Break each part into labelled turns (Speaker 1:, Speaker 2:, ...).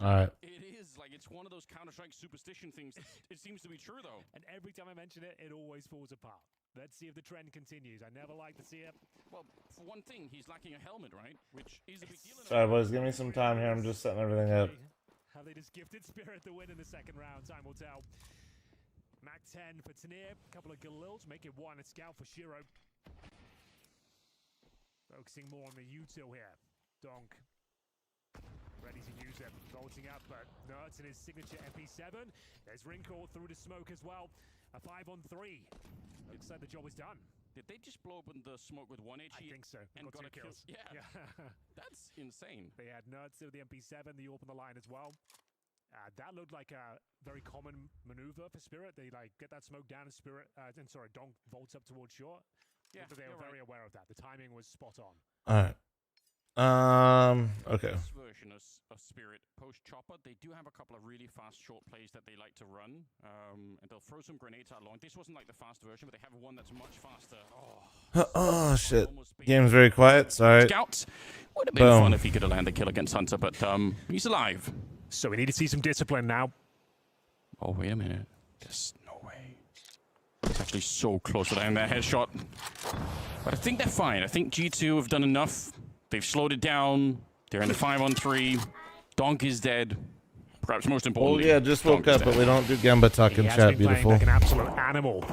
Speaker 1: Alright.
Speaker 2: It is like it's one of those Counter-Strike superstition things. It seems to be true though.
Speaker 3: And every time I mention it, it always falls apart. Let's see if the trend continues. I never like to see it.
Speaker 2: Well, for one thing, he's lacking a helmet, right? Which is a big deal.
Speaker 1: Sorry, boys. Give me some time here. I'm just setting everything up.
Speaker 3: Have they just gifted Spirit the win in the second round? Time will tell. Mac 10 for Tanir. A couple of Galils. Make it one. A scout for Shiro. Focusing more on the util here. Donk. Ready to use it. Bolting up, but Nertz in his signature MP7. There's Wrinkle through the smoke as well. A 5-on-3. Looks like the job is done.
Speaker 2: Did they just blow open the smoke with one HE?
Speaker 3: I think so.
Speaker 2: And got a kill? Yeah. That's insane.
Speaker 3: They had Nertz with the MP7, the AWP on the line as well. That looked like a very common maneuver for Spirit. They like get that smoke down and Spirit, Donk vaults up towards short.
Speaker 2: Yeah,
Speaker 3: but they were very aware of that. The timing was spot on.
Speaker 1: Alright. Okay.
Speaker 2: This version of Spirit post chopper, they do have a couple of really fast short plays that they like to run, and they'll throw some grenades out long. This wasn't like the fast version, but they have one that's much faster.
Speaker 1: Oh shit! Game's very quiet. Sorry.
Speaker 2: Scout would have been fun if he could have landed the kill against Hunter, but he's alive.
Speaker 3: So we need to see some discipline now.
Speaker 2: Oh wait a minute! There's no way. It's actually so close to landing that headshot, but I think they're fine. I think G2 have done enough. They've slowed it down. They're in the 5-on-3. Donk is dead. Perhaps most importantly.
Speaker 1: Oh yeah, just woke up, but we don't do Gamba talk in chat. Beautiful.
Speaker 3: Like an absolute animal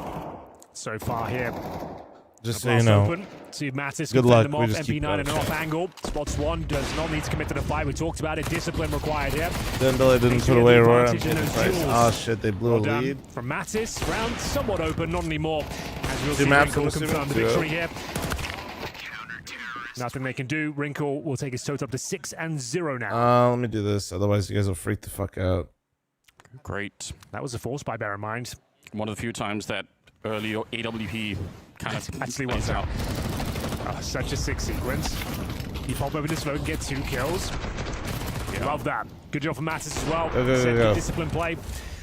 Speaker 3: so far here.
Speaker 1: Just so you know.
Speaker 3: Open. See if Mattis
Speaker 1: Good
Speaker 3: can
Speaker 1: luck.
Speaker 3: fend them off. MP9 in an off angle. Spots one. Does not need to commit to the fight. We talked about it. Discipline required here.
Speaker 1: Dembele didn't put away Aurora. Oh shit, they blew a lead.
Speaker 3: From Mattis. Round somewhat open, not anymore. As we'll see
Speaker 1: maps
Speaker 3: Wrinkle confirm the victory here. Nothing they can do. Wrinkle will take his total up to 6-0 now.
Speaker 1: Let me do this. Otherwise, you guys will freak the fuck out.
Speaker 2: Great.
Speaker 3: That was a force buy, bear in mind.
Speaker 2: One of the few times that early AWP kind of
Speaker 3: actually works out. Oh, such a sick sequence. You pop over the smoke and get 2 kills. Yeah. Love that. Good job from Mattis as well.
Speaker 1: Go.
Speaker 3: Discipline play.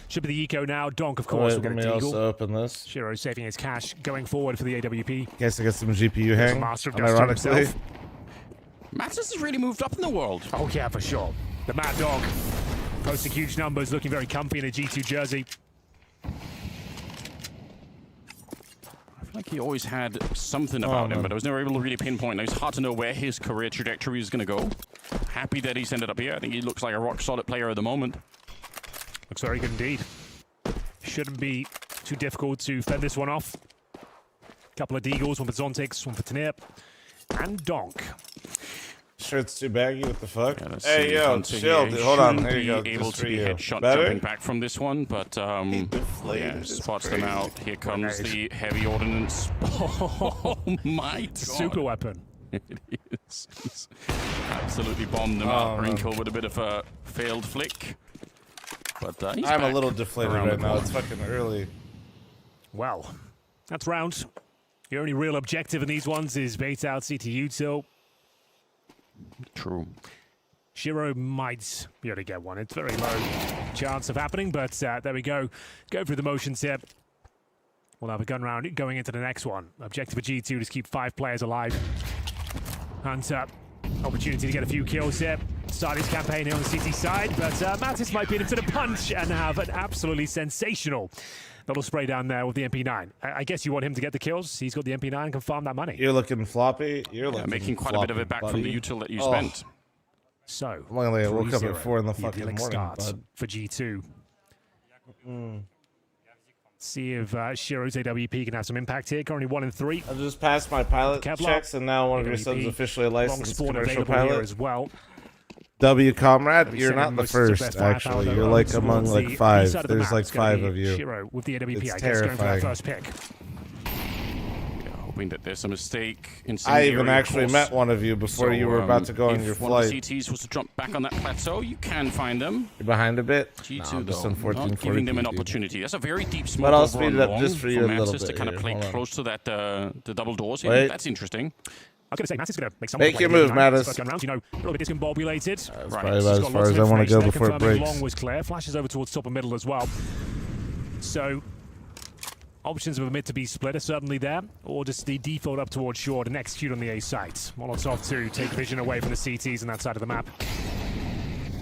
Speaker 3: Should be the eco now. Donk, of course, will get a
Speaker 1: let me also open this.
Speaker 3: Shiro saving his cash, going forward for the AWP.
Speaker 1: Guess I got some GPU hang.
Speaker 3: Master of
Speaker 1: ironically.
Speaker 2: Mattis has really moved up in the world.
Speaker 3: Oh yeah, for sure. The Mad Dog posting huge numbers, looking very comfy in a G2 jersey.
Speaker 2: I feel like he always had something about him, but I was never able to really pinpoint. It's hard to know where his career trajectory is going to go. Happy that he's ended up here. I think he looks like a rock-solid player at the moment.
Speaker 3: Looks very good indeed. Shouldn't be too difficult to fend this one off. Couple of deagles, one for Zontics, one for Tanir. And Donk.
Speaker 1: Shirt's too baggy, what the fuck?
Speaker 2: Yeah,
Speaker 1: hey, yo, chill, dude. Hold on, here you go.
Speaker 2: Able to be headshot jumping back from this one, but yeah, spots them out. Here comes the heavy ordnance. Oh my god.
Speaker 3: Super weapon.
Speaker 2: It is. He's absolutely bombed them out. Wrinkle with a bit of a failed flick. But he's
Speaker 1: I'm a little deflated right now. It's fucking early.
Speaker 3: Well, that's round. Your only real objective in these ones is bait out CT util.
Speaker 2: True.
Speaker 3: Shiro might be able to get one. It's very low chance of happening, but there we go. Go through the motions here. We'll have a gun round going into the next one. Objective for G2 is keep 5 players alive. Hunter, opportunity to get a few kills here. Start his campaign here on the CT side, but Mattis might be into the punch and have an absolutely sensational little spray down there with the MP9. I guess you want him to get the kills. He's got the MP9 and can farm that money.
Speaker 1: You're looking floppy. You're looking
Speaker 2: making quite
Speaker 1: floppy,
Speaker 2: a bit of it back
Speaker 1: buddy.
Speaker 2: from the util that you spent.
Speaker 3: So,
Speaker 1: I woke up at 4 in the fucking morning,
Speaker 3: starts for G2. See if Shiro's AWP can have some impact here. Currently 1 and 3.
Speaker 1: I just passed my pilot checks, and now one of your sons officially a licensed commercial pilot
Speaker 3: as well.
Speaker 1: W comrade, you're not the first. Actually, you're like among like 5. There's like 5 of you.
Speaker 3: Shiro with the AWP,
Speaker 1: it's
Speaker 3: I guess, going for that
Speaker 1: terrifying.
Speaker 3: first pick.
Speaker 2: Hoping that there's a mistake.
Speaker 1: I even actually met one of you before you were about to go on your
Speaker 2: If one of
Speaker 1: flight.
Speaker 2: the CTs was to jump back on that plateau, you can find them.
Speaker 1: You're behind a bit.
Speaker 2: G2
Speaker 1: I'm just on
Speaker 2: though, not
Speaker 1: 1440,
Speaker 2: giving them an
Speaker 1: dude.
Speaker 2: opportunity. That's a very deep smoke.
Speaker 1: But I'll
Speaker 2: over
Speaker 1: speed
Speaker 2: on
Speaker 1: it up
Speaker 2: long
Speaker 1: just for you a little
Speaker 2: Mattis
Speaker 1: bit
Speaker 2: to kind of
Speaker 1: here.
Speaker 2: play
Speaker 1: Hold on.
Speaker 2: close to that the double doors.
Speaker 1: Wait.
Speaker 2: That's interesting.
Speaker 3: I was going to say, Mattis is going to make some
Speaker 1: Make your move, Mattis.
Speaker 3: First gun round, you know, a little bit discombobulated.
Speaker 1: That's probably about as far as I want to go before it breaks.
Speaker 3: Long was clear. Flashes over towards top and middle as well. So, options of a mid to be split are certainly there, or just the default up towards short and execute on the A site. Molotov to take vision away from the CTs on that side of the map.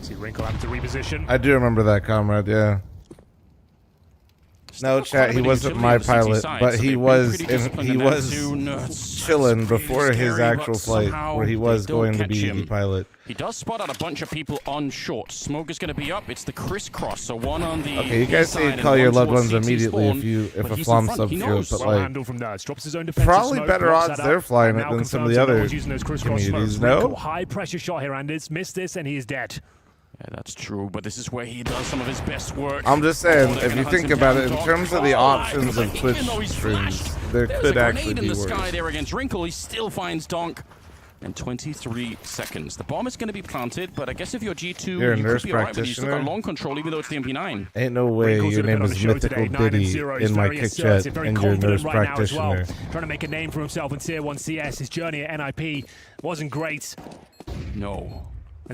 Speaker 3: See Wrinkle having to reposition.
Speaker 1: I do remember that, comrade. Yeah. No, chat. He wasn't my pilot, but he was chilling before his actual flight, where he was going to be the pilot.
Speaker 2: He does spot out a bunch of people on short. Smoke is going to be up. It's the crisscross. So one on the
Speaker 1: okay, you guys say call your loved ones immediately if a fl0m sub feels, but like
Speaker 3: from drops his own
Speaker 1: probably better odds they're flying it than some of the other communities. No,
Speaker 3: high pressure shot here, and it's missed this, and he is dead.
Speaker 2: Yeah, that's true, but this is where he does some of his best work.
Speaker 1: I'm just saying, if you think about it, in terms of the options of Twitch streams, there could actually be worse.
Speaker 2: There's a grenade in the sky there against Wrinkle. He still finds Donk. And 23 seconds. The bomb is going to be planted, but I guess if you're G2,
Speaker 1: you're a nurse
Speaker 2: could be alright, but you still got
Speaker 1: practitioner.
Speaker 2: long control, even though it's the MP9.
Speaker 1: Ain't no way your name is Mythical Diddy in my kick chat and you're a nurse practitioner.
Speaker 3: Trying to make a name for himself in Tier 1 CS. His journey at NIP wasn't great.
Speaker 2: No.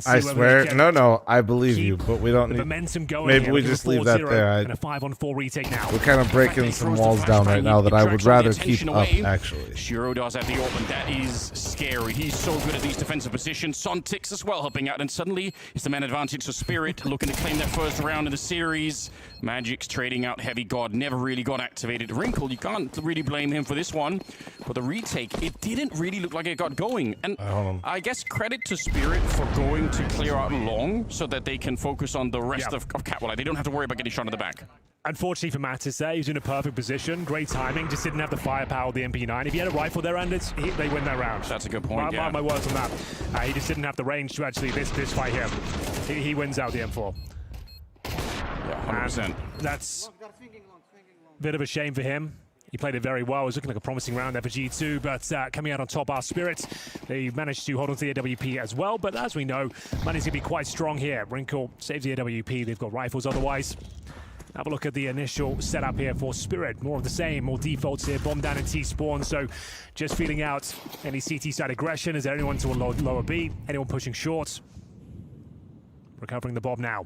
Speaker 1: I swear, no, I believe you, but we don't need
Speaker 3: momentum going.
Speaker 1: Maybe we just leave that there.
Speaker 3: And a 5-on-4 retake now.
Speaker 1: We're kind of breaking some walls down right now that I would rather keep up, actually.
Speaker 2: Shiro does have the open. That is scary. He's so good at these defensive positions. Sontix as well helping out, and suddenly it's the man advantage for Spirit, looking to claim their first round in the series. Magic's trading out Heavy God, never really got activated. Wrinkle, you can't really blame him for this one. But the retake, it didn't really look like it got going. And I guess credit to Spirit for going to clear out long so that they can focus on the rest of Catwalk. They don't have to worry about getting shot in the back.
Speaker 3: Unfortunately for Mattis there, he's in a perfect position. Great timing, just didn't have the firepower of the MP9. If he had a rifle there, and they win that round.
Speaker 2: That's a good point,
Speaker 3: Mark my words on that. He just didn't have the range to actually this fight here. He wins out the M4.
Speaker 2: Yeah, 100%.
Speaker 3: And that's a bit of a shame for him. He played it very well. It was looking like a promising round there for G2, but coming out on top are Spirits. They managed to hold on to the AWP as well, but as we know, Money's going to be quite strong here. Wrinkle saves the AWP. They've got rifles otherwise. Have a look at the initial setup here for Spirit. More of the same, more defaults here. Bomb down and T-spawn, so just feeling out any CT side aggression. Is there anyone to a lower B? Anyone pushing short? Recovering the bomb now.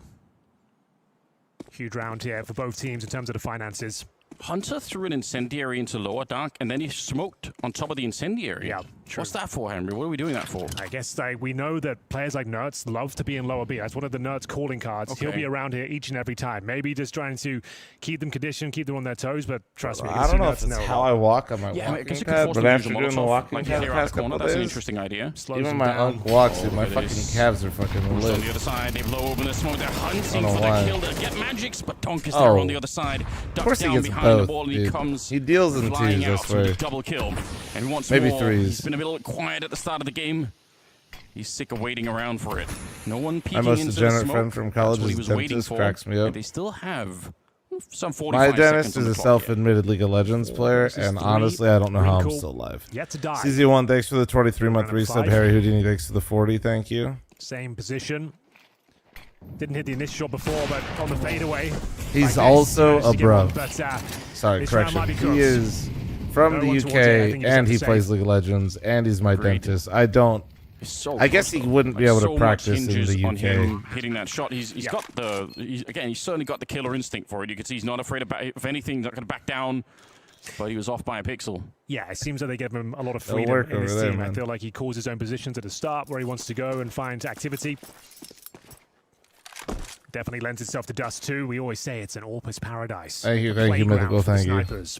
Speaker 3: Huge round here for both teams in terms of the finances.
Speaker 2: Hunter threw an incendiary into lower dark, and then he smoked on top of the incendiary.
Speaker 3: Yeah, true.
Speaker 2: What's that for, Henry? What are we doing that for?
Speaker 3: I guess we know that players like Nerds love to be in lower B. That's one of the Nerds calling cards.
Speaker 2: Okay.
Speaker 3: He'll be around here each and every time. Maybe just trying to keep them conditioned, keep them on their toes, but trust me.
Speaker 1: I don't know if it's how I walk on my
Speaker 2: I
Speaker 1: walking
Speaker 2: guess
Speaker 1: pad, but after doing the walking
Speaker 2: like
Speaker 1: pad the past couple
Speaker 2: that's an
Speaker 1: days,
Speaker 2: interesting idea.
Speaker 1: even my uncle walks it, my fucking calves are fucking
Speaker 2: On the
Speaker 1: lit.
Speaker 2: other side, they've low open the smoke. They're hunting for
Speaker 1: know
Speaker 2: the
Speaker 1: why.
Speaker 2: kill to get Magics, but Donk is there on the other side.
Speaker 1: Of course
Speaker 2: Ducks
Speaker 1: he
Speaker 2: down
Speaker 1: gets
Speaker 2: behind the
Speaker 1: both,
Speaker 2: ball, and he
Speaker 1: dude.
Speaker 2: comes
Speaker 1: He deals in
Speaker 2: flying
Speaker 1: twos, I
Speaker 2: out for the
Speaker 1: swear.
Speaker 2: double kill. And he wants
Speaker 1: Maybe
Speaker 2: more.
Speaker 1: threes.
Speaker 2: He's been a little quiet at the start of the game. He's sick of waiting around for it. No one peeking
Speaker 1: My most
Speaker 2: into the
Speaker 1: degenerate
Speaker 2: smoke.
Speaker 1: friend from college
Speaker 2: That's what he
Speaker 1: is
Speaker 2: was waiting
Speaker 1: dentist,
Speaker 2: for.
Speaker 1: cracks me up.
Speaker 2: And they still have some 45
Speaker 1: My dentist
Speaker 2: seconds on
Speaker 1: is
Speaker 2: the
Speaker 1: a
Speaker 2: clock
Speaker 1: self-admitted League of Legends player,
Speaker 3: This is
Speaker 1: and
Speaker 3: 3.
Speaker 1: honestly, I don't know how I'm
Speaker 3: Wrinkle
Speaker 1: still alive.
Speaker 3: yet to die.
Speaker 1: CZ1, thanks for the 23-month
Speaker 3: Round of
Speaker 1: resub.
Speaker 3: 5.
Speaker 1: Harry Houdini, thanks for the 40. Thank you.
Speaker 3: Same position. Didn't hit the initial shot before, but on the fadeaway.
Speaker 1: He's also a bro.
Speaker 3: But,
Speaker 1: Sorry,
Speaker 3: this round might
Speaker 1: correction.
Speaker 3: be close.
Speaker 1: He is from
Speaker 3: No
Speaker 1: the
Speaker 3: one towards it. I think
Speaker 1: UK,
Speaker 3: you just
Speaker 1: and
Speaker 3: have
Speaker 1: he
Speaker 3: to
Speaker 1: plays
Speaker 3: say.
Speaker 1: League of Legends, and he's my
Speaker 2: Agreed.
Speaker 1: dentist. I don't.
Speaker 2: So
Speaker 1: I guess he wouldn't be able to practice in the
Speaker 2: on
Speaker 1: UK.
Speaker 2: him hitting that shot. He's got the he's certainly got the killer instinct for it. You can see he's not afraid of anything. Not going to back down. But he was off by a pixel.
Speaker 3: Yeah, it seems that they give him a lot of
Speaker 1: They'll
Speaker 3: freedom
Speaker 1: work
Speaker 3: in this
Speaker 1: over there,
Speaker 3: team. I
Speaker 1: man.
Speaker 3: feel like he calls his own positions at the start where he wants to go and find activity. Definitely lends itself to Dust too. We always say it's an Orpus paradise.
Speaker 1: Thank you,
Speaker 3: A
Speaker 1: Mythical.
Speaker 3: playground for the
Speaker 1: Thank you.
Speaker 3: snipers.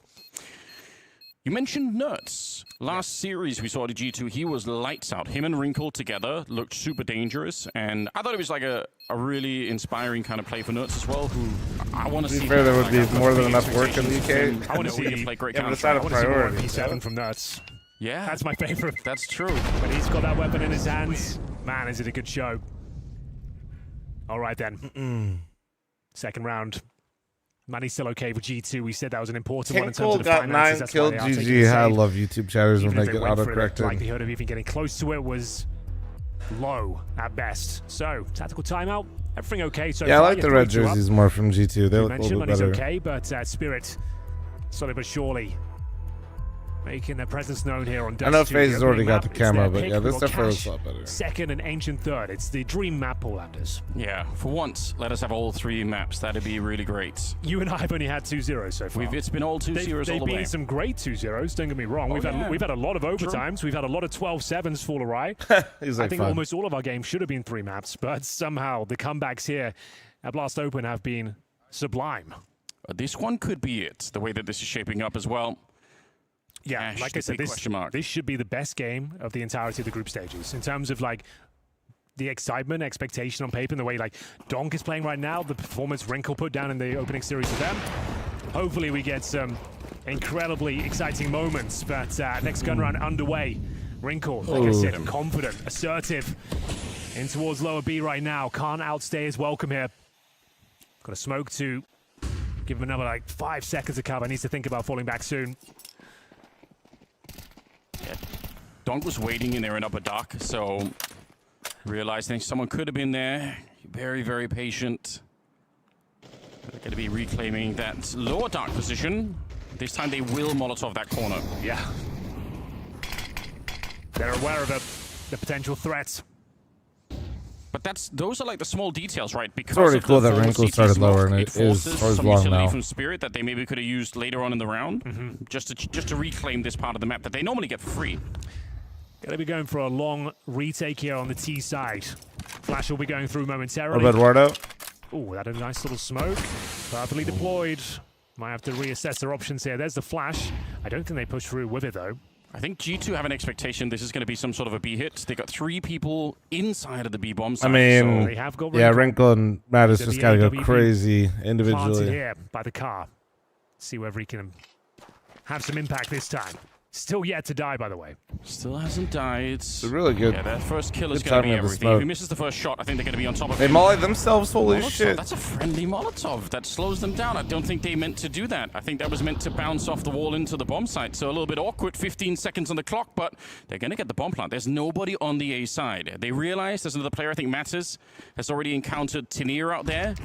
Speaker 2: You mentioned Nerds. Last series we saw at G2, he was lights out. Him and Wrinkle together looked super dangerous, and I thought it was like a really inspiring kind of play for Nerds as well, who I want to
Speaker 1: To
Speaker 2: see.
Speaker 1: be fair, there would be
Speaker 2: like,
Speaker 1: more than enough work in the UK.
Speaker 3: I want to see
Speaker 2: him play great
Speaker 1: Yeah, but
Speaker 2: counter.
Speaker 1: it's out
Speaker 3: I
Speaker 1: of
Speaker 3: want to see more
Speaker 1: priority.
Speaker 3: P7 from Nuts.
Speaker 2: Yeah,
Speaker 3: That's my favorite.
Speaker 2: that's true.
Speaker 3: When he's got that weapon in his hands, man, is it a good show. All right then. Second round. Manny's still okay for G2. We said that was an important one in terms
Speaker 1: Cole
Speaker 3: of the
Speaker 1: got
Speaker 3: finances.
Speaker 1: 9
Speaker 3: That's why
Speaker 1: killed.
Speaker 3: they are taking
Speaker 1: GG.
Speaker 3: the
Speaker 1: I
Speaker 3: save.
Speaker 1: love YouTube chatters when
Speaker 3: Even
Speaker 1: they
Speaker 3: if
Speaker 1: get
Speaker 3: went for it, the
Speaker 1: auto-corrected.
Speaker 3: likelihood of even getting close to it was low at best. So, tactical timeout. Everything okay so
Speaker 1: Yeah, I
Speaker 3: far.
Speaker 1: like the
Speaker 3: You're
Speaker 1: red
Speaker 3: 3-2 up.
Speaker 1: jerseys more from G2. They
Speaker 3: You
Speaker 1: look a
Speaker 3: mentioned
Speaker 1: little bit
Speaker 3: Money's
Speaker 1: better.
Speaker 3: okay, but Spirit, slowly but surely, making their presence known here on Dust
Speaker 1: I know
Speaker 3: 2.
Speaker 1: FaZe has already got the
Speaker 3: It's their
Speaker 1: camo, but
Speaker 3: pick.
Speaker 1: yeah, this
Speaker 3: We've got
Speaker 1: definitely
Speaker 3: Cash
Speaker 1: looks a lot better.
Speaker 3: second and Ancient third. It's the dream map, Paulanders.
Speaker 2: Yeah, for once, let us have all 3 maps. That'd be really great.
Speaker 3: You and I have only had 2-0 so far.
Speaker 2: It's been all 2-0s
Speaker 3: They've
Speaker 2: all the way.
Speaker 3: been some great 2-0s, don't get me wrong. We've had a lot of overtimes. We've had a lot of 12-7s fall awry.
Speaker 1: He's
Speaker 3: I
Speaker 1: like,
Speaker 3: think
Speaker 1: fine.
Speaker 3: almost all of our games should have been 3 maps, but somehow the comebacks here at Blast Open have been sublime.
Speaker 2: This one could be it, the way that this is shaping up as well.
Speaker 3: Yeah,
Speaker 2: Cash,
Speaker 3: like
Speaker 2: the
Speaker 3: I said,
Speaker 2: big question mark.
Speaker 3: this should be the best game of the entirety of the group stages in terms of like the excitement, expectation on paper, and the way like Donk is playing right now, the performance Wrinkle put down in the opening series of them. Hopefully we get some incredibly exciting moments, but next gun round underway. Wrinkle, like I said, confident, assertive, in towards lower B right now. Can't outstay his welcome here. Got a smoke to give him another like 5 seconds of cover. Needs to think about falling back soon.
Speaker 2: Donk was waiting in there in upper dark, so realizing someone could have been there. Very, very patient. They're going to be reclaiming that lower dark position. This time they will Molotov that corner.
Speaker 3: Yeah. They're aware of the potential threats.
Speaker 2: But those are like the small details, right? Because
Speaker 1: already
Speaker 2: of the
Speaker 1: cool that
Speaker 2: forward
Speaker 1: Wrinkle
Speaker 2: CT
Speaker 1: started
Speaker 2: smoke,
Speaker 1: lower, and it is
Speaker 2: forces
Speaker 1: towards
Speaker 2: some
Speaker 1: long
Speaker 2: utility
Speaker 1: now.
Speaker 2: from Spirit that they maybe could have used later on in the round, just to reclaim this part of the map that they normally get for free.
Speaker 3: Gonna be going for a long retake here on the T side. Flash will be going through momentarily.
Speaker 1: What about Eduardo?
Speaker 3: Oh, that a nice little smoke. Perfectly deployed. Might have to reassess their options here. There's the flash. I don't think they push through with it though.
Speaker 2: I think G2 have an expectation this is going to be some sort of a B hit. They got 3 people inside of the B bomb site.
Speaker 1: I mean,
Speaker 3: So they have got
Speaker 1: yeah,
Speaker 3: Wrinkle.
Speaker 1: Wrinkle and Mattis
Speaker 3: So
Speaker 1: just
Speaker 3: the
Speaker 1: gotta go
Speaker 3: AWP
Speaker 1: crazy
Speaker 3: planted
Speaker 1: individually.
Speaker 3: here by the car. See whether he can have some impact this time. Still yet to die, by the way.
Speaker 2: Still hasn't died.
Speaker 1: They're really good.
Speaker 2: Yeah, that first kill is
Speaker 1: Good
Speaker 2: going to be
Speaker 1: timing of the
Speaker 2: everything. If
Speaker 1: smoke.
Speaker 2: he misses the first shot, I think they're going to be on top of
Speaker 1: They
Speaker 2: him.
Speaker 1: molly themselves, holy
Speaker 2: Molotov,
Speaker 1: shit.
Speaker 2: that's a friendly Molotov. That slows them down. I don't think they meant to do that. I think that was meant to bounce off the wall into the bomb site. So a little bit awkward, 15 seconds on the clock, but they're going to get the bomb plant. There's nobody on the A side. They realize there's another player, I think Matters, has already encountered Tenier out there.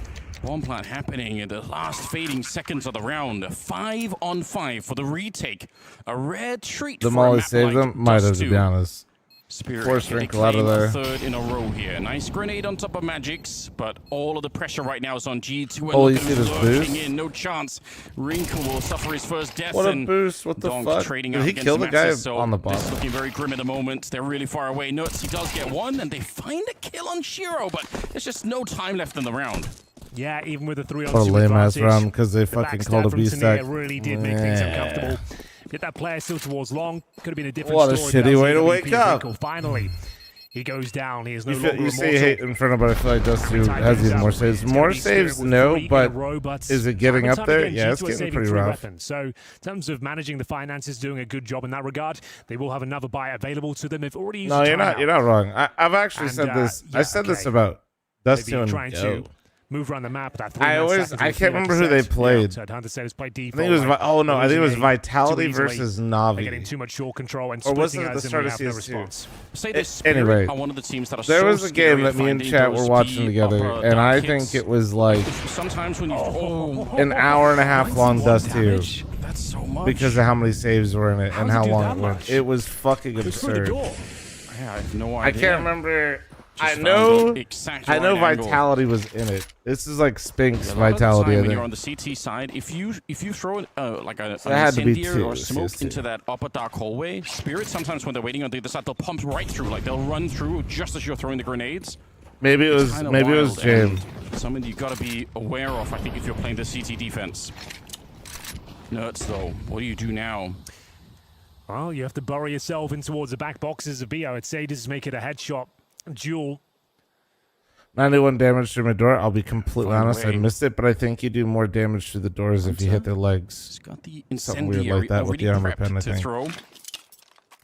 Speaker 2: Bomb plant happening in the last fading seconds of the round. 5 on 5 for the retake. A rare treat
Speaker 1: The
Speaker 2: for a
Speaker 1: molly
Speaker 2: map
Speaker 1: saved
Speaker 2: like
Speaker 1: them. Might have,
Speaker 2: Dust
Speaker 1: to
Speaker 2: 2.
Speaker 1: be honest.
Speaker 2: Spirit
Speaker 1: Force
Speaker 2: they
Speaker 1: Wrinkle out of
Speaker 2: claim a
Speaker 1: there.
Speaker 2: third in a row here. Nice grenade on top of Magic's, but all of the pressure right now is on G2.
Speaker 1: Oh,
Speaker 2: And
Speaker 1: you see
Speaker 2: look
Speaker 1: this
Speaker 2: at him lurking
Speaker 1: boost?
Speaker 2: in, no chance. Wrinkle will suffer his first death.
Speaker 1: What a
Speaker 2: and
Speaker 1: boost. What the
Speaker 2: Donk
Speaker 1: fuck?
Speaker 2: trading
Speaker 1: Did
Speaker 2: out
Speaker 1: he
Speaker 2: against
Speaker 1: kill the guy
Speaker 2: Maxis, so
Speaker 1: on the
Speaker 2: This is
Speaker 1: bottom?
Speaker 2: looking very grim at the moment. They're really far away. Nuts, he does get one, and they find a kill on Shiro, but there's just no time left in the round.
Speaker 3: Yeah, even with a 3-on-2
Speaker 1: What a lame-ass
Speaker 3: advantage,
Speaker 1: round because they
Speaker 3: the
Speaker 1: fucking
Speaker 3: backstab
Speaker 1: called a
Speaker 3: from
Speaker 1: B-stack.
Speaker 3: Tenier really did make things uncomfortable. Get that player still towards long. Could have been a different
Speaker 1: What a
Speaker 3: story.
Speaker 1: shitty
Speaker 3: without
Speaker 1: way to
Speaker 3: AWP
Speaker 1: wake up.
Speaker 3: Wrinkle. Finally, he goes down. He is no
Speaker 1: You,
Speaker 3: longer
Speaker 1: you say
Speaker 3: immortal.
Speaker 1: hate in front of, but I feel like Dust 2
Speaker 3: Time
Speaker 1: has
Speaker 3: things
Speaker 1: even
Speaker 3: up.
Speaker 1: more saves.
Speaker 3: It's gonna
Speaker 1: More
Speaker 3: be Spirit
Speaker 1: saves,
Speaker 3: with
Speaker 1: no,
Speaker 3: 3 in a
Speaker 1: but
Speaker 3: row, but
Speaker 1: is it getting
Speaker 3: time and
Speaker 1: up
Speaker 3: time
Speaker 1: there?
Speaker 3: again,
Speaker 1: Yeah, it's
Speaker 3: G2 are
Speaker 1: getting
Speaker 3: saving
Speaker 1: pretty
Speaker 3: 3
Speaker 1: rough.
Speaker 3: weapons. So in terms of managing the finances, doing a good job in that regard. They will have another buy available to them. They've already used
Speaker 1: No,
Speaker 3: the
Speaker 1: you're not.
Speaker 3: timeout.
Speaker 1: You're not wrong. I've actually
Speaker 3: And,
Speaker 1: said this.
Speaker 3: yeah,
Speaker 1: I said this
Speaker 3: okay.
Speaker 1: about Dust 2
Speaker 3: Maybe
Speaker 1: and
Speaker 3: trying
Speaker 1: Go.
Speaker 3: to move around the map. That
Speaker 1: I can't remember who they played.
Speaker 3: So Hunter said it's by
Speaker 1: I
Speaker 3: default.
Speaker 1: think it was.
Speaker 3: like,
Speaker 1: Oh no, I think it was
Speaker 3: losing
Speaker 1: Vitality
Speaker 3: too easily.
Speaker 1: versus
Speaker 3: They're getting
Speaker 1: Navi.
Speaker 3: too much short control and
Speaker 1: Or was
Speaker 3: splitting
Speaker 1: it at the
Speaker 3: us, and
Speaker 1: start
Speaker 3: we
Speaker 1: of
Speaker 3: have no
Speaker 1: CS2?
Speaker 3: response.
Speaker 2: Say the Spirit
Speaker 1: Anyway,
Speaker 2: are one of the teams that are
Speaker 1: There
Speaker 2: so
Speaker 1: was a game
Speaker 2: scary
Speaker 1: that me and
Speaker 2: finding
Speaker 1: chat were
Speaker 2: those
Speaker 1: watching
Speaker 2: B
Speaker 1: together,
Speaker 2: upper
Speaker 1: and I
Speaker 2: dark
Speaker 1: think
Speaker 2: hits.
Speaker 1: it was like
Speaker 2: Sometimes when you
Speaker 1: an hour and a half long Dust 2
Speaker 2: damage, that's so much.
Speaker 1: because of how many saves were in it and
Speaker 3: does it
Speaker 1: how
Speaker 3: do
Speaker 1: long
Speaker 3: that
Speaker 1: it went.
Speaker 3: much?
Speaker 1: It was fucking
Speaker 3: It's through the
Speaker 1: absurd.
Speaker 3: door.
Speaker 2: Yeah, I have no
Speaker 1: I
Speaker 2: idea.
Speaker 1: can't remember.
Speaker 2: Just
Speaker 1: I
Speaker 2: found
Speaker 1: know.
Speaker 2: the exact
Speaker 1: I know
Speaker 2: right angle.
Speaker 1: Vitality was in it. This is like Spink's
Speaker 2: A lot of the
Speaker 1: Vitality.
Speaker 2: time
Speaker 1: I
Speaker 2: when you're on
Speaker 1: think.
Speaker 2: the CT side, if you throw like an
Speaker 1: So it had to be
Speaker 2: incendiary
Speaker 1: two,
Speaker 2: or smoke
Speaker 1: CS2.
Speaker 2: into that upper dark hallway, Spirit sometimes when they're waiting on the other side, they'll pump right through. Like they'll run through just as you're throwing the grenades.
Speaker 1: Maybe it was.
Speaker 2: Kinda
Speaker 1: Maybe it was
Speaker 2: wild
Speaker 1: James.
Speaker 2: and Something you got to be aware of. I think if you're playing the CT defense. Nuts though. What do you do now?
Speaker 3: Well, you have to bury yourself in towards the back boxes of B. I would say just make it a headshot duel.
Speaker 1: 91 damage through my door. I'll be completely
Speaker 2: Fine
Speaker 1: honest. I
Speaker 2: way.
Speaker 1: missed it, but I think you do more damage to the doors if you hit their legs.
Speaker 2: He's got the
Speaker 1: Something weird
Speaker 2: incendiary
Speaker 1: like that with
Speaker 2: already
Speaker 1: the armor
Speaker 2: prepped
Speaker 1: pen, I
Speaker 2: to
Speaker 1: think.
Speaker 2: throw.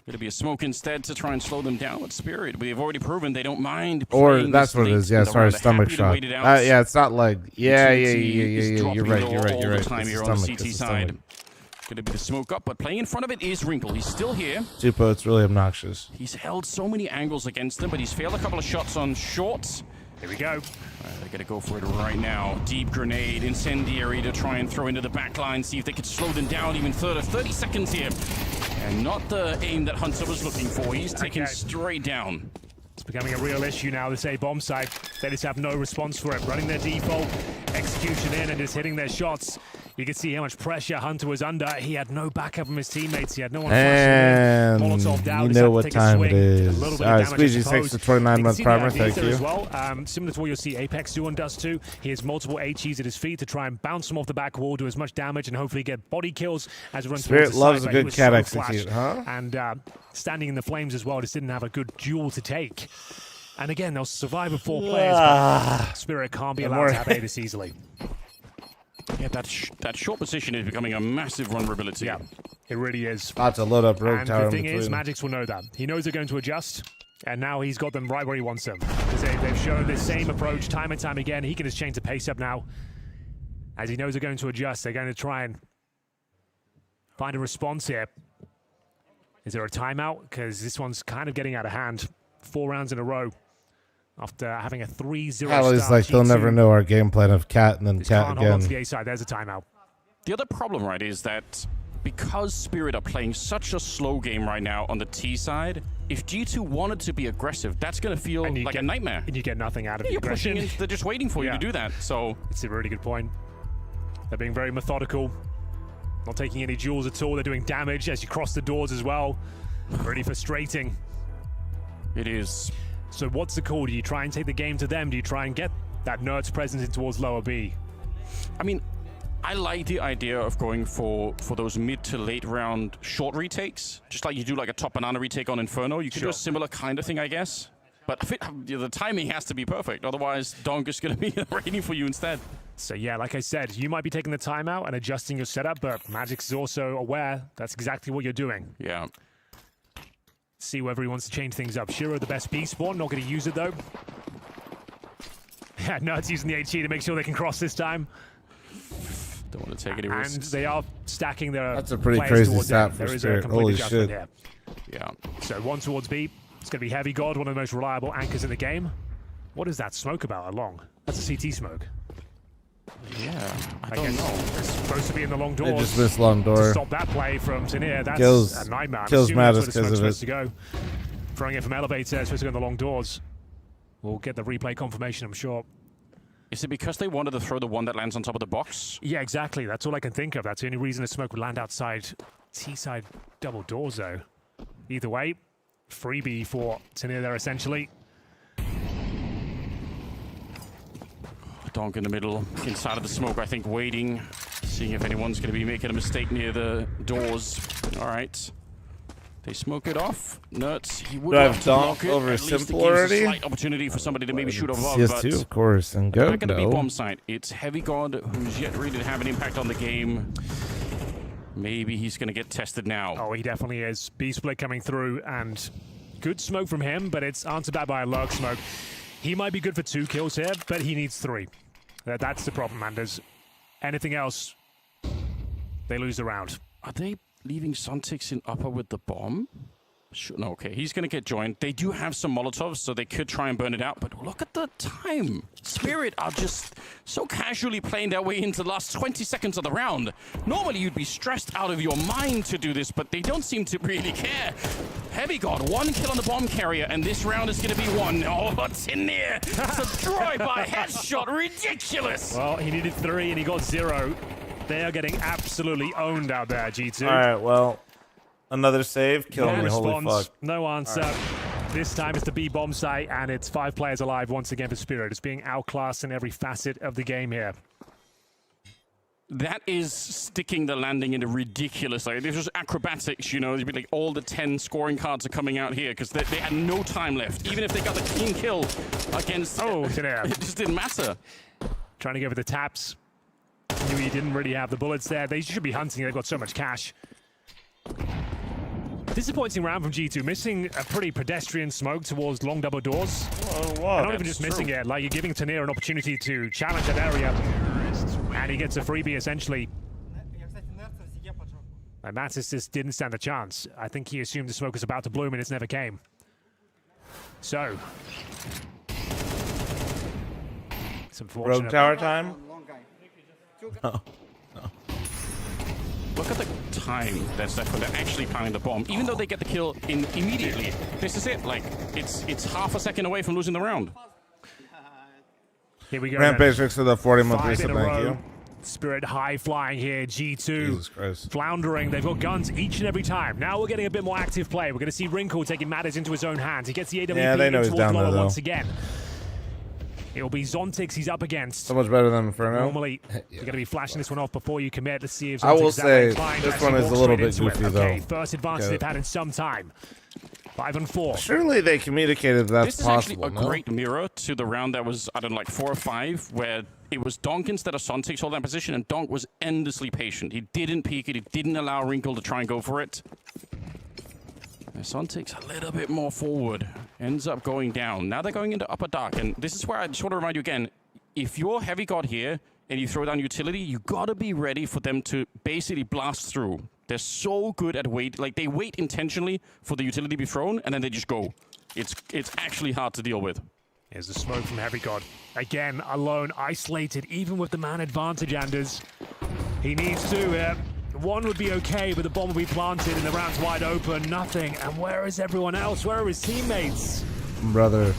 Speaker 2: Gonna be a smoke instead to try and slow them down with Spirit. We've already proven they don't mind.
Speaker 1: Or
Speaker 2: playing
Speaker 1: that's
Speaker 2: this
Speaker 1: what it
Speaker 2: late
Speaker 1: is.
Speaker 2: in
Speaker 1: Yeah,
Speaker 2: the
Speaker 1: sorry,
Speaker 2: round. They're
Speaker 1: stomach
Speaker 2: happy to
Speaker 1: shot.
Speaker 2: wait it out.
Speaker 1: Yeah, it's not leg. Yeah.
Speaker 2: Utility is
Speaker 1: You're
Speaker 2: dropping
Speaker 1: right.
Speaker 2: low
Speaker 1: You're right.
Speaker 2: all
Speaker 1: You're
Speaker 2: the
Speaker 1: right.
Speaker 2: time
Speaker 1: It's
Speaker 2: here
Speaker 1: the
Speaker 2: on the
Speaker 1: stomach.
Speaker 2: CT
Speaker 1: It's the
Speaker 2: side.
Speaker 1: stomach.
Speaker 2: Gonna be the smoke up, but playing in front of it is Wrinkle. He's still here.
Speaker 1: Tupo, it's really obnoxious.
Speaker 2: He's held so many angles against him, but he's failed a couple of shots on shorts.
Speaker 3: Here we go.
Speaker 2: They're gonna go for it right now. Deep grenade, incendiary to try and throw into the back line, see if they could slow them down even further. 30 seconds here. And not the aim that Hunter was looking for. He's taking
Speaker 3: Okay.
Speaker 2: straight down.
Speaker 3: It's becoming a real issue now, this A-bomb site. They just have no response for it. Running their default execution in and just hitting their shots. You can see how much pressure Hunter was under. He had no backup from his teammates. He had no one
Speaker 1: And
Speaker 3: flashing in. Molotov down.
Speaker 1: you
Speaker 3: Just
Speaker 1: know
Speaker 3: had to
Speaker 1: what
Speaker 3: take a
Speaker 1: time it
Speaker 3: swing. A
Speaker 1: is.
Speaker 3: little bit
Speaker 1: All right,
Speaker 3: of damage, I
Speaker 1: Squeezy, thanks
Speaker 3: suppose.
Speaker 1: for 29-month
Speaker 3: You can see the
Speaker 1: primer.
Speaker 3: idea
Speaker 1: Thank
Speaker 3: there
Speaker 1: you.
Speaker 3: as well. Similar to what you'll see Apex do and does too. He has multiple HEs at his feet to try and bounce them off the back wall, do as much damage, and hopefully get body kills as it runs
Speaker 1: Spirit
Speaker 3: towards the
Speaker 1: loves
Speaker 3: side,
Speaker 1: a
Speaker 3: but he
Speaker 1: good
Speaker 3: was
Speaker 1: cat
Speaker 3: so
Speaker 1: execute,
Speaker 3: flashed.
Speaker 1: huh?
Speaker 3: And standing in the flames as well, just didn't have a good duel to take. And again, they'll survive with 4 players, but Spirit can't be allowed to have A this easily.
Speaker 2: Yeah, that short position is becoming a massive vulnerability.
Speaker 3: Yeah, it really is.
Speaker 1: About to load up Rogue
Speaker 3: And
Speaker 1: Tower
Speaker 3: the
Speaker 1: in
Speaker 3: thing is,
Speaker 1: between.
Speaker 3: Magix will know that. He knows they're going to adjust, and now he's got them right where he wants them. Because they've shown the same approach time and time again. He can just change the pace up now. As he knows they're going to adjust, they're going to try and find a response here. Is there a timeout? Because this one's kind of getting out of hand. 4 rounds in a row after having a 3-0
Speaker 1: Hell, it's
Speaker 3: start.
Speaker 1: like they'll
Speaker 3: G2
Speaker 1: never know our game plan of cat and then
Speaker 3: just
Speaker 1: cat
Speaker 3: can't hold on to
Speaker 1: again.
Speaker 3: the A side. There's a timeout.
Speaker 2: The other problem, right, is that because Spirit are playing such a slow game right now on the T side, if G2 wanted to be aggressive, that's going to feel
Speaker 3: And you
Speaker 2: like
Speaker 3: get-
Speaker 2: a nightmare.
Speaker 3: And you get nothing out of the
Speaker 2: You're pushing
Speaker 3: aggression.
Speaker 2: in, they're just waiting for you
Speaker 3: Yeah.
Speaker 2: to do that. So
Speaker 3: It's a really good point. They're being very methodical, not taking any duels at all. They're doing damage as you cross the doors as well. Really frustrating.
Speaker 2: it is.
Speaker 3: So what's the call? Do you try and take the game to them? Do you try and get that Nerds presence in towards lower B?
Speaker 2: I mean, I like the idea of going for those mid to late round short retakes, just like you do like a top banana retake on Inferno. You could do a similar kind of thing, I guess. But the timing has to be perfect, otherwise Donk is going to be waiting for you instead.
Speaker 3: So yeah, like I said, you might be taking the timeout and adjusting your setup, but Magix is also aware that's exactly what you're doing.
Speaker 2: Yeah.
Speaker 3: See whether he wants to change things up. Shiro, the best B spawn, not going to use it though. Yeah, Nerds using the HE to make sure they can cross this time.
Speaker 2: Don't want to take any
Speaker 3: And
Speaker 2: risks.
Speaker 3: they are stacking their
Speaker 1: That's a pretty
Speaker 3: players
Speaker 1: crazy
Speaker 3: towards
Speaker 1: stat
Speaker 3: A.
Speaker 1: for
Speaker 3: There is a
Speaker 1: Spirit.
Speaker 3: complete
Speaker 1: Holy
Speaker 3: adjustment
Speaker 1: shit.
Speaker 3: here.
Speaker 2: Yeah.
Speaker 3: So 1 towards B. It's going to be Heavy God, one of the most reliable anchors in the game. What is that smoke about along? That's a CT smoke.
Speaker 2: Yeah. I
Speaker 3: I
Speaker 2: don't
Speaker 3: guess
Speaker 2: know.
Speaker 3: it's supposed to be in the long
Speaker 1: They
Speaker 3: doors.
Speaker 1: just missed long
Speaker 3: To
Speaker 1: door.
Speaker 3: stop that play from Tanir, that's
Speaker 1: Kills-
Speaker 3: a nightmare. I'm
Speaker 1: kills
Speaker 3: assuming that's
Speaker 1: Mattis
Speaker 3: where the smoke's
Speaker 1: 'cause of
Speaker 3: supposed to go. Throwing it from elevator, it's supposed to go in the long doors. We'll get the replay confirmation, I'm sure.
Speaker 2: Is it because they wanted to throw the one that lands on top of the box?
Speaker 3: Yeah, exactly. That's all I can think of. That's the only reason the smoke would land outside T-side double doors, though. Either way, freebie for Tanir there, essentially.
Speaker 2: Donk in the middle, inside of the smoke, I think, waiting, seeing if anyone's going to be making a mistake near the doors. All right. They smoke it off. Nerds, he would
Speaker 1: Do I have
Speaker 2: love to block
Speaker 1: Donk
Speaker 2: it.
Speaker 1: over
Speaker 2: At least it
Speaker 1: Simple
Speaker 2: gives
Speaker 1: already?
Speaker 2: a slight opportunity for somebody to maybe shoot above,
Speaker 1: CS2,
Speaker 2: but
Speaker 1: of course, and go.
Speaker 2: not going to be
Speaker 1: No.
Speaker 2: bomb site. It's Heavy God, who's yet really to have an impact on the game. Maybe he's going to get tested now.
Speaker 3: Oh, he definitely is. B-split coming through, and good smoke from him, but it's answered back by a lurk smoke. He might be good for 2 kills here, but he needs 3. That's the problem, Manders. Anything else, they lose the round.
Speaker 2: Are they leaving Suntix in upper with the bomb? Sure, no, okay, he's going to get joined. They do have some Molotovs, so they could try and burn it out, but look at the time. Spirit are just so casually playing their way into the last 20 seconds of the round. Normally, you'd be stressed out of your mind to do this, but they don't seem to really care. Heavy God, 1 kill on the bomb carrier, and this round is going to be 1. Oh, what's in there? It's a drive-by headshot. Ridiculous.
Speaker 3: Well, he needed 3, and he got 0. They are getting absolutely owned out there, G2.
Speaker 1: All right, well, another save. Kill
Speaker 3: No
Speaker 1: me. Holy
Speaker 3: response,
Speaker 1: fuck.
Speaker 3: no answer. This time it's the B bomb site, and it's 5 players alive once again for Spirit. It's being outclassed in every facet of the game here.
Speaker 2: That is sticking the landing into ridiculous. Like, this was acrobatics, you know. It'd be like all the 10 scoring cards are coming out here because they had no time left. Even if they got the clean kill against...
Speaker 3: Oh, Tanir.
Speaker 2: It just didn't matter.
Speaker 3: Trying to go for the taps. Knew he didn't really have the bullets there. They should be hunting. They've got so much cash. Disappointing round from G2. Missing a pretty pedestrian smoke towards long double doors.
Speaker 1: Oh,
Speaker 3: And
Speaker 1: wow.
Speaker 3: not even just missing it. Like, you're giving Tanir an opportunity to challenge that area. And he gets a freebie, essentially. And Mattis just didn't stand a chance. I think he assumed the smoke was about to bloom and it never came. So. It's unfortunate.
Speaker 1: Rogue Tower time.
Speaker 2: look at the time that's left when they're actually planting the bomb. Even though they get the kill in immediately, this is it. Like, it's half a second away from losing the round.
Speaker 3: Here we go.
Speaker 1: Rampage to the 40-month
Speaker 3: 5 in
Speaker 1: reset.
Speaker 3: a
Speaker 1: Thank
Speaker 3: row.
Speaker 1: you.
Speaker 3: Spirit high flying here. G2
Speaker 1: Jesus Christ.
Speaker 3: floundering. They've got guns each and every time. Now we're getting a bit more active play. We're going to see Wrinkle taking matters into his own hands. He gets the AWP
Speaker 1: Yeah, they know he's
Speaker 3: towards
Speaker 1: down there,
Speaker 3: Lola
Speaker 1: though.
Speaker 3: once again. It'll be Zontix he's up against.
Speaker 1: So much better than Inferno.
Speaker 3: Normally, you're going to be flashing this one off before you commit. Let's see if
Speaker 1: I will
Speaker 3: Zontix is that
Speaker 1: say
Speaker 3: inclined
Speaker 1: this
Speaker 3: as
Speaker 1: one
Speaker 3: he
Speaker 1: is a
Speaker 3: walks
Speaker 1: little
Speaker 3: straight
Speaker 1: bit
Speaker 3: into it.
Speaker 1: goofy,
Speaker 3: Okay,
Speaker 1: though.
Speaker 3: first advantage
Speaker 1: Okay.
Speaker 3: they've had in some time. 5 and 4.
Speaker 1: Surely they communicated that's
Speaker 2: This is
Speaker 1: possible.
Speaker 2: actually a
Speaker 1: no?
Speaker 2: great mirror to the round that was, I don't know, like 4 or 5, where it was Donk instead of Sontix holding that position, and Donk was endlessly patient. He didn't peek it. He didn't allow Wrinkle to try and go for it. And Sontix a little bit more forward. Ends up going down. Now they're going into upper dark, and this is where I just want to remind you again, if you're heavy guard here and you throw down utility, you got to be ready for them to basically blast through. They're so good at wait. Like, they wait intentionally for the utility to be thrown, and then they just go. It's actually hard to deal with.
Speaker 3: Here's the smoke from Heavy God. Again, alone, isolated, even with the man advantage, Anders. He needs to. One would be okay, but the bomb will be planted and the round's wide open. Nothing. And where is everyone else? Where are his teammates?
Speaker 1: Brother.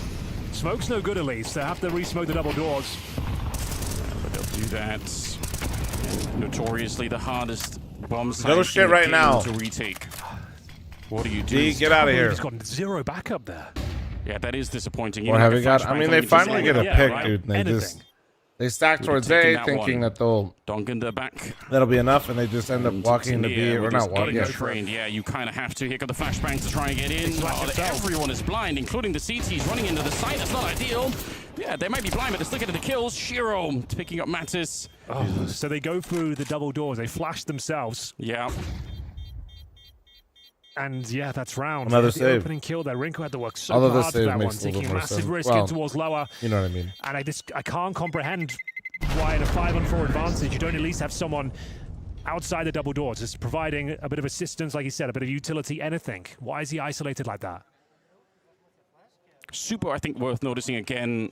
Speaker 3: Smoke's no good, at least. They have to re-smoke the double doors.
Speaker 2: But they'll do that. And notoriously the hardest bomb site
Speaker 1: Go shit
Speaker 2: in the
Speaker 1: right
Speaker 2: game
Speaker 1: now.
Speaker 2: to retake. What do you do?
Speaker 1: D, get out of here.
Speaker 3: He's got 0 backup there.
Speaker 2: Yeah, that is disappointing.
Speaker 1: Or have we got? I
Speaker 2: flashbang
Speaker 1: mean, they
Speaker 2: coming
Speaker 1: finally
Speaker 2: into
Speaker 1: get a
Speaker 2: the-
Speaker 1: pick,
Speaker 3: right?
Speaker 1: dude. And they
Speaker 3: Anything.
Speaker 1: just they stack towards
Speaker 2: taking
Speaker 1: A,
Speaker 2: that
Speaker 1: thinking
Speaker 2: one.
Speaker 1: that they'll
Speaker 2: Donk in the back.
Speaker 1: that'll be enough, and they just end up walking into B, or not walking.
Speaker 2: Yeah,
Speaker 1: Yeah,
Speaker 2: trained. Yeah, you kind of have to. Here come the flashbangs to try and get in. Oh, everyone is blind, including the CTs running into the site. That's not ideal. Yeah, they might be blind, but they're still getting the kills. Shiro picking up Mattis.
Speaker 3: Oh, so they go through the double doors. They flash themselves.
Speaker 2: Yeah.
Speaker 3: And yeah, that's round.
Speaker 1: Another
Speaker 3: the
Speaker 1: save.
Speaker 3: opening kill there. Wrinkle had to work so
Speaker 1: Although this
Speaker 3: hard for
Speaker 1: save
Speaker 3: that one,
Speaker 1: makes a little
Speaker 3: taking
Speaker 1: more
Speaker 3: massive
Speaker 1: sense.
Speaker 3: risk
Speaker 1: Well,
Speaker 3: in towards lower.
Speaker 1: you know what I mean.
Speaker 3: And I can't comprehend why in a 5-on-4 advantage you don't at least have someone outside the double doors, just providing a bit of assistance, like you said, a bit of utility, anything. Why is he isolated like that?
Speaker 2: Super, I think, worth noticing again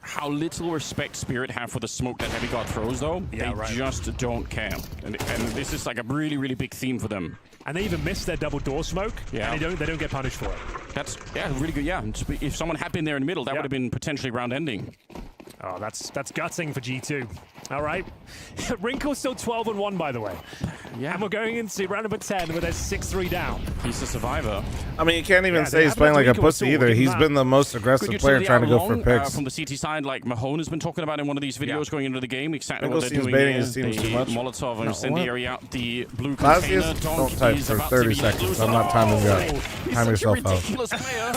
Speaker 2: how little respect Spirit have for the smoke that Heavy God throws, though.
Speaker 3: Yeah,
Speaker 2: they
Speaker 3: right.
Speaker 2: just don't care. And this is like a really, really big theme for them.
Speaker 3: And they even miss their double door smoke,
Speaker 2: Yeah.
Speaker 3: and they don't get punished for it.
Speaker 2: That's, yeah, really good. Yeah, if someone had been there in the middle, that
Speaker 3: Yeah.
Speaker 2: would have been potentially round ending.
Speaker 3: Oh, that's gutting for G2. All right. Wrinkle's still 12-1, by the way.
Speaker 2: Yeah.
Speaker 3: And we're going into round number 10 with a 6-3 down.
Speaker 2: He's a survivor.
Speaker 1: I mean, you can't even
Speaker 3: Yeah,
Speaker 1: say
Speaker 3: they
Speaker 1: he's
Speaker 3: haven't
Speaker 1: playing
Speaker 3: had
Speaker 1: like a
Speaker 3: to equal
Speaker 1: pussy
Speaker 3: at all,
Speaker 1: either.
Speaker 3: give him
Speaker 1: He's
Speaker 3: that.
Speaker 1: been the most aggressive
Speaker 2: Good
Speaker 1: player
Speaker 2: utility
Speaker 1: trying to go
Speaker 2: out
Speaker 1: for
Speaker 2: long,
Speaker 1: picks.
Speaker 2: from the CT side, like Mahone has been talking about in one of these videos going into the game. Exactly
Speaker 1: Nickel
Speaker 2: what they're
Speaker 1: seems
Speaker 2: doing
Speaker 1: baiting
Speaker 2: here.
Speaker 1: his teams
Speaker 2: The
Speaker 1: too much.
Speaker 2: Molotov and
Speaker 1: No,
Speaker 2: incendiary out the blue container.
Speaker 1: Glacius,
Speaker 2: Donk
Speaker 1: don't type
Speaker 2: is
Speaker 1: for
Speaker 2: about to
Speaker 1: 30
Speaker 2: be
Speaker 1: seconds.
Speaker 2: loose.
Speaker 1: I'm not timing that.
Speaker 2: He's
Speaker 1: Time
Speaker 2: such a
Speaker 1: yourself out.
Speaker 2: ridiculous player.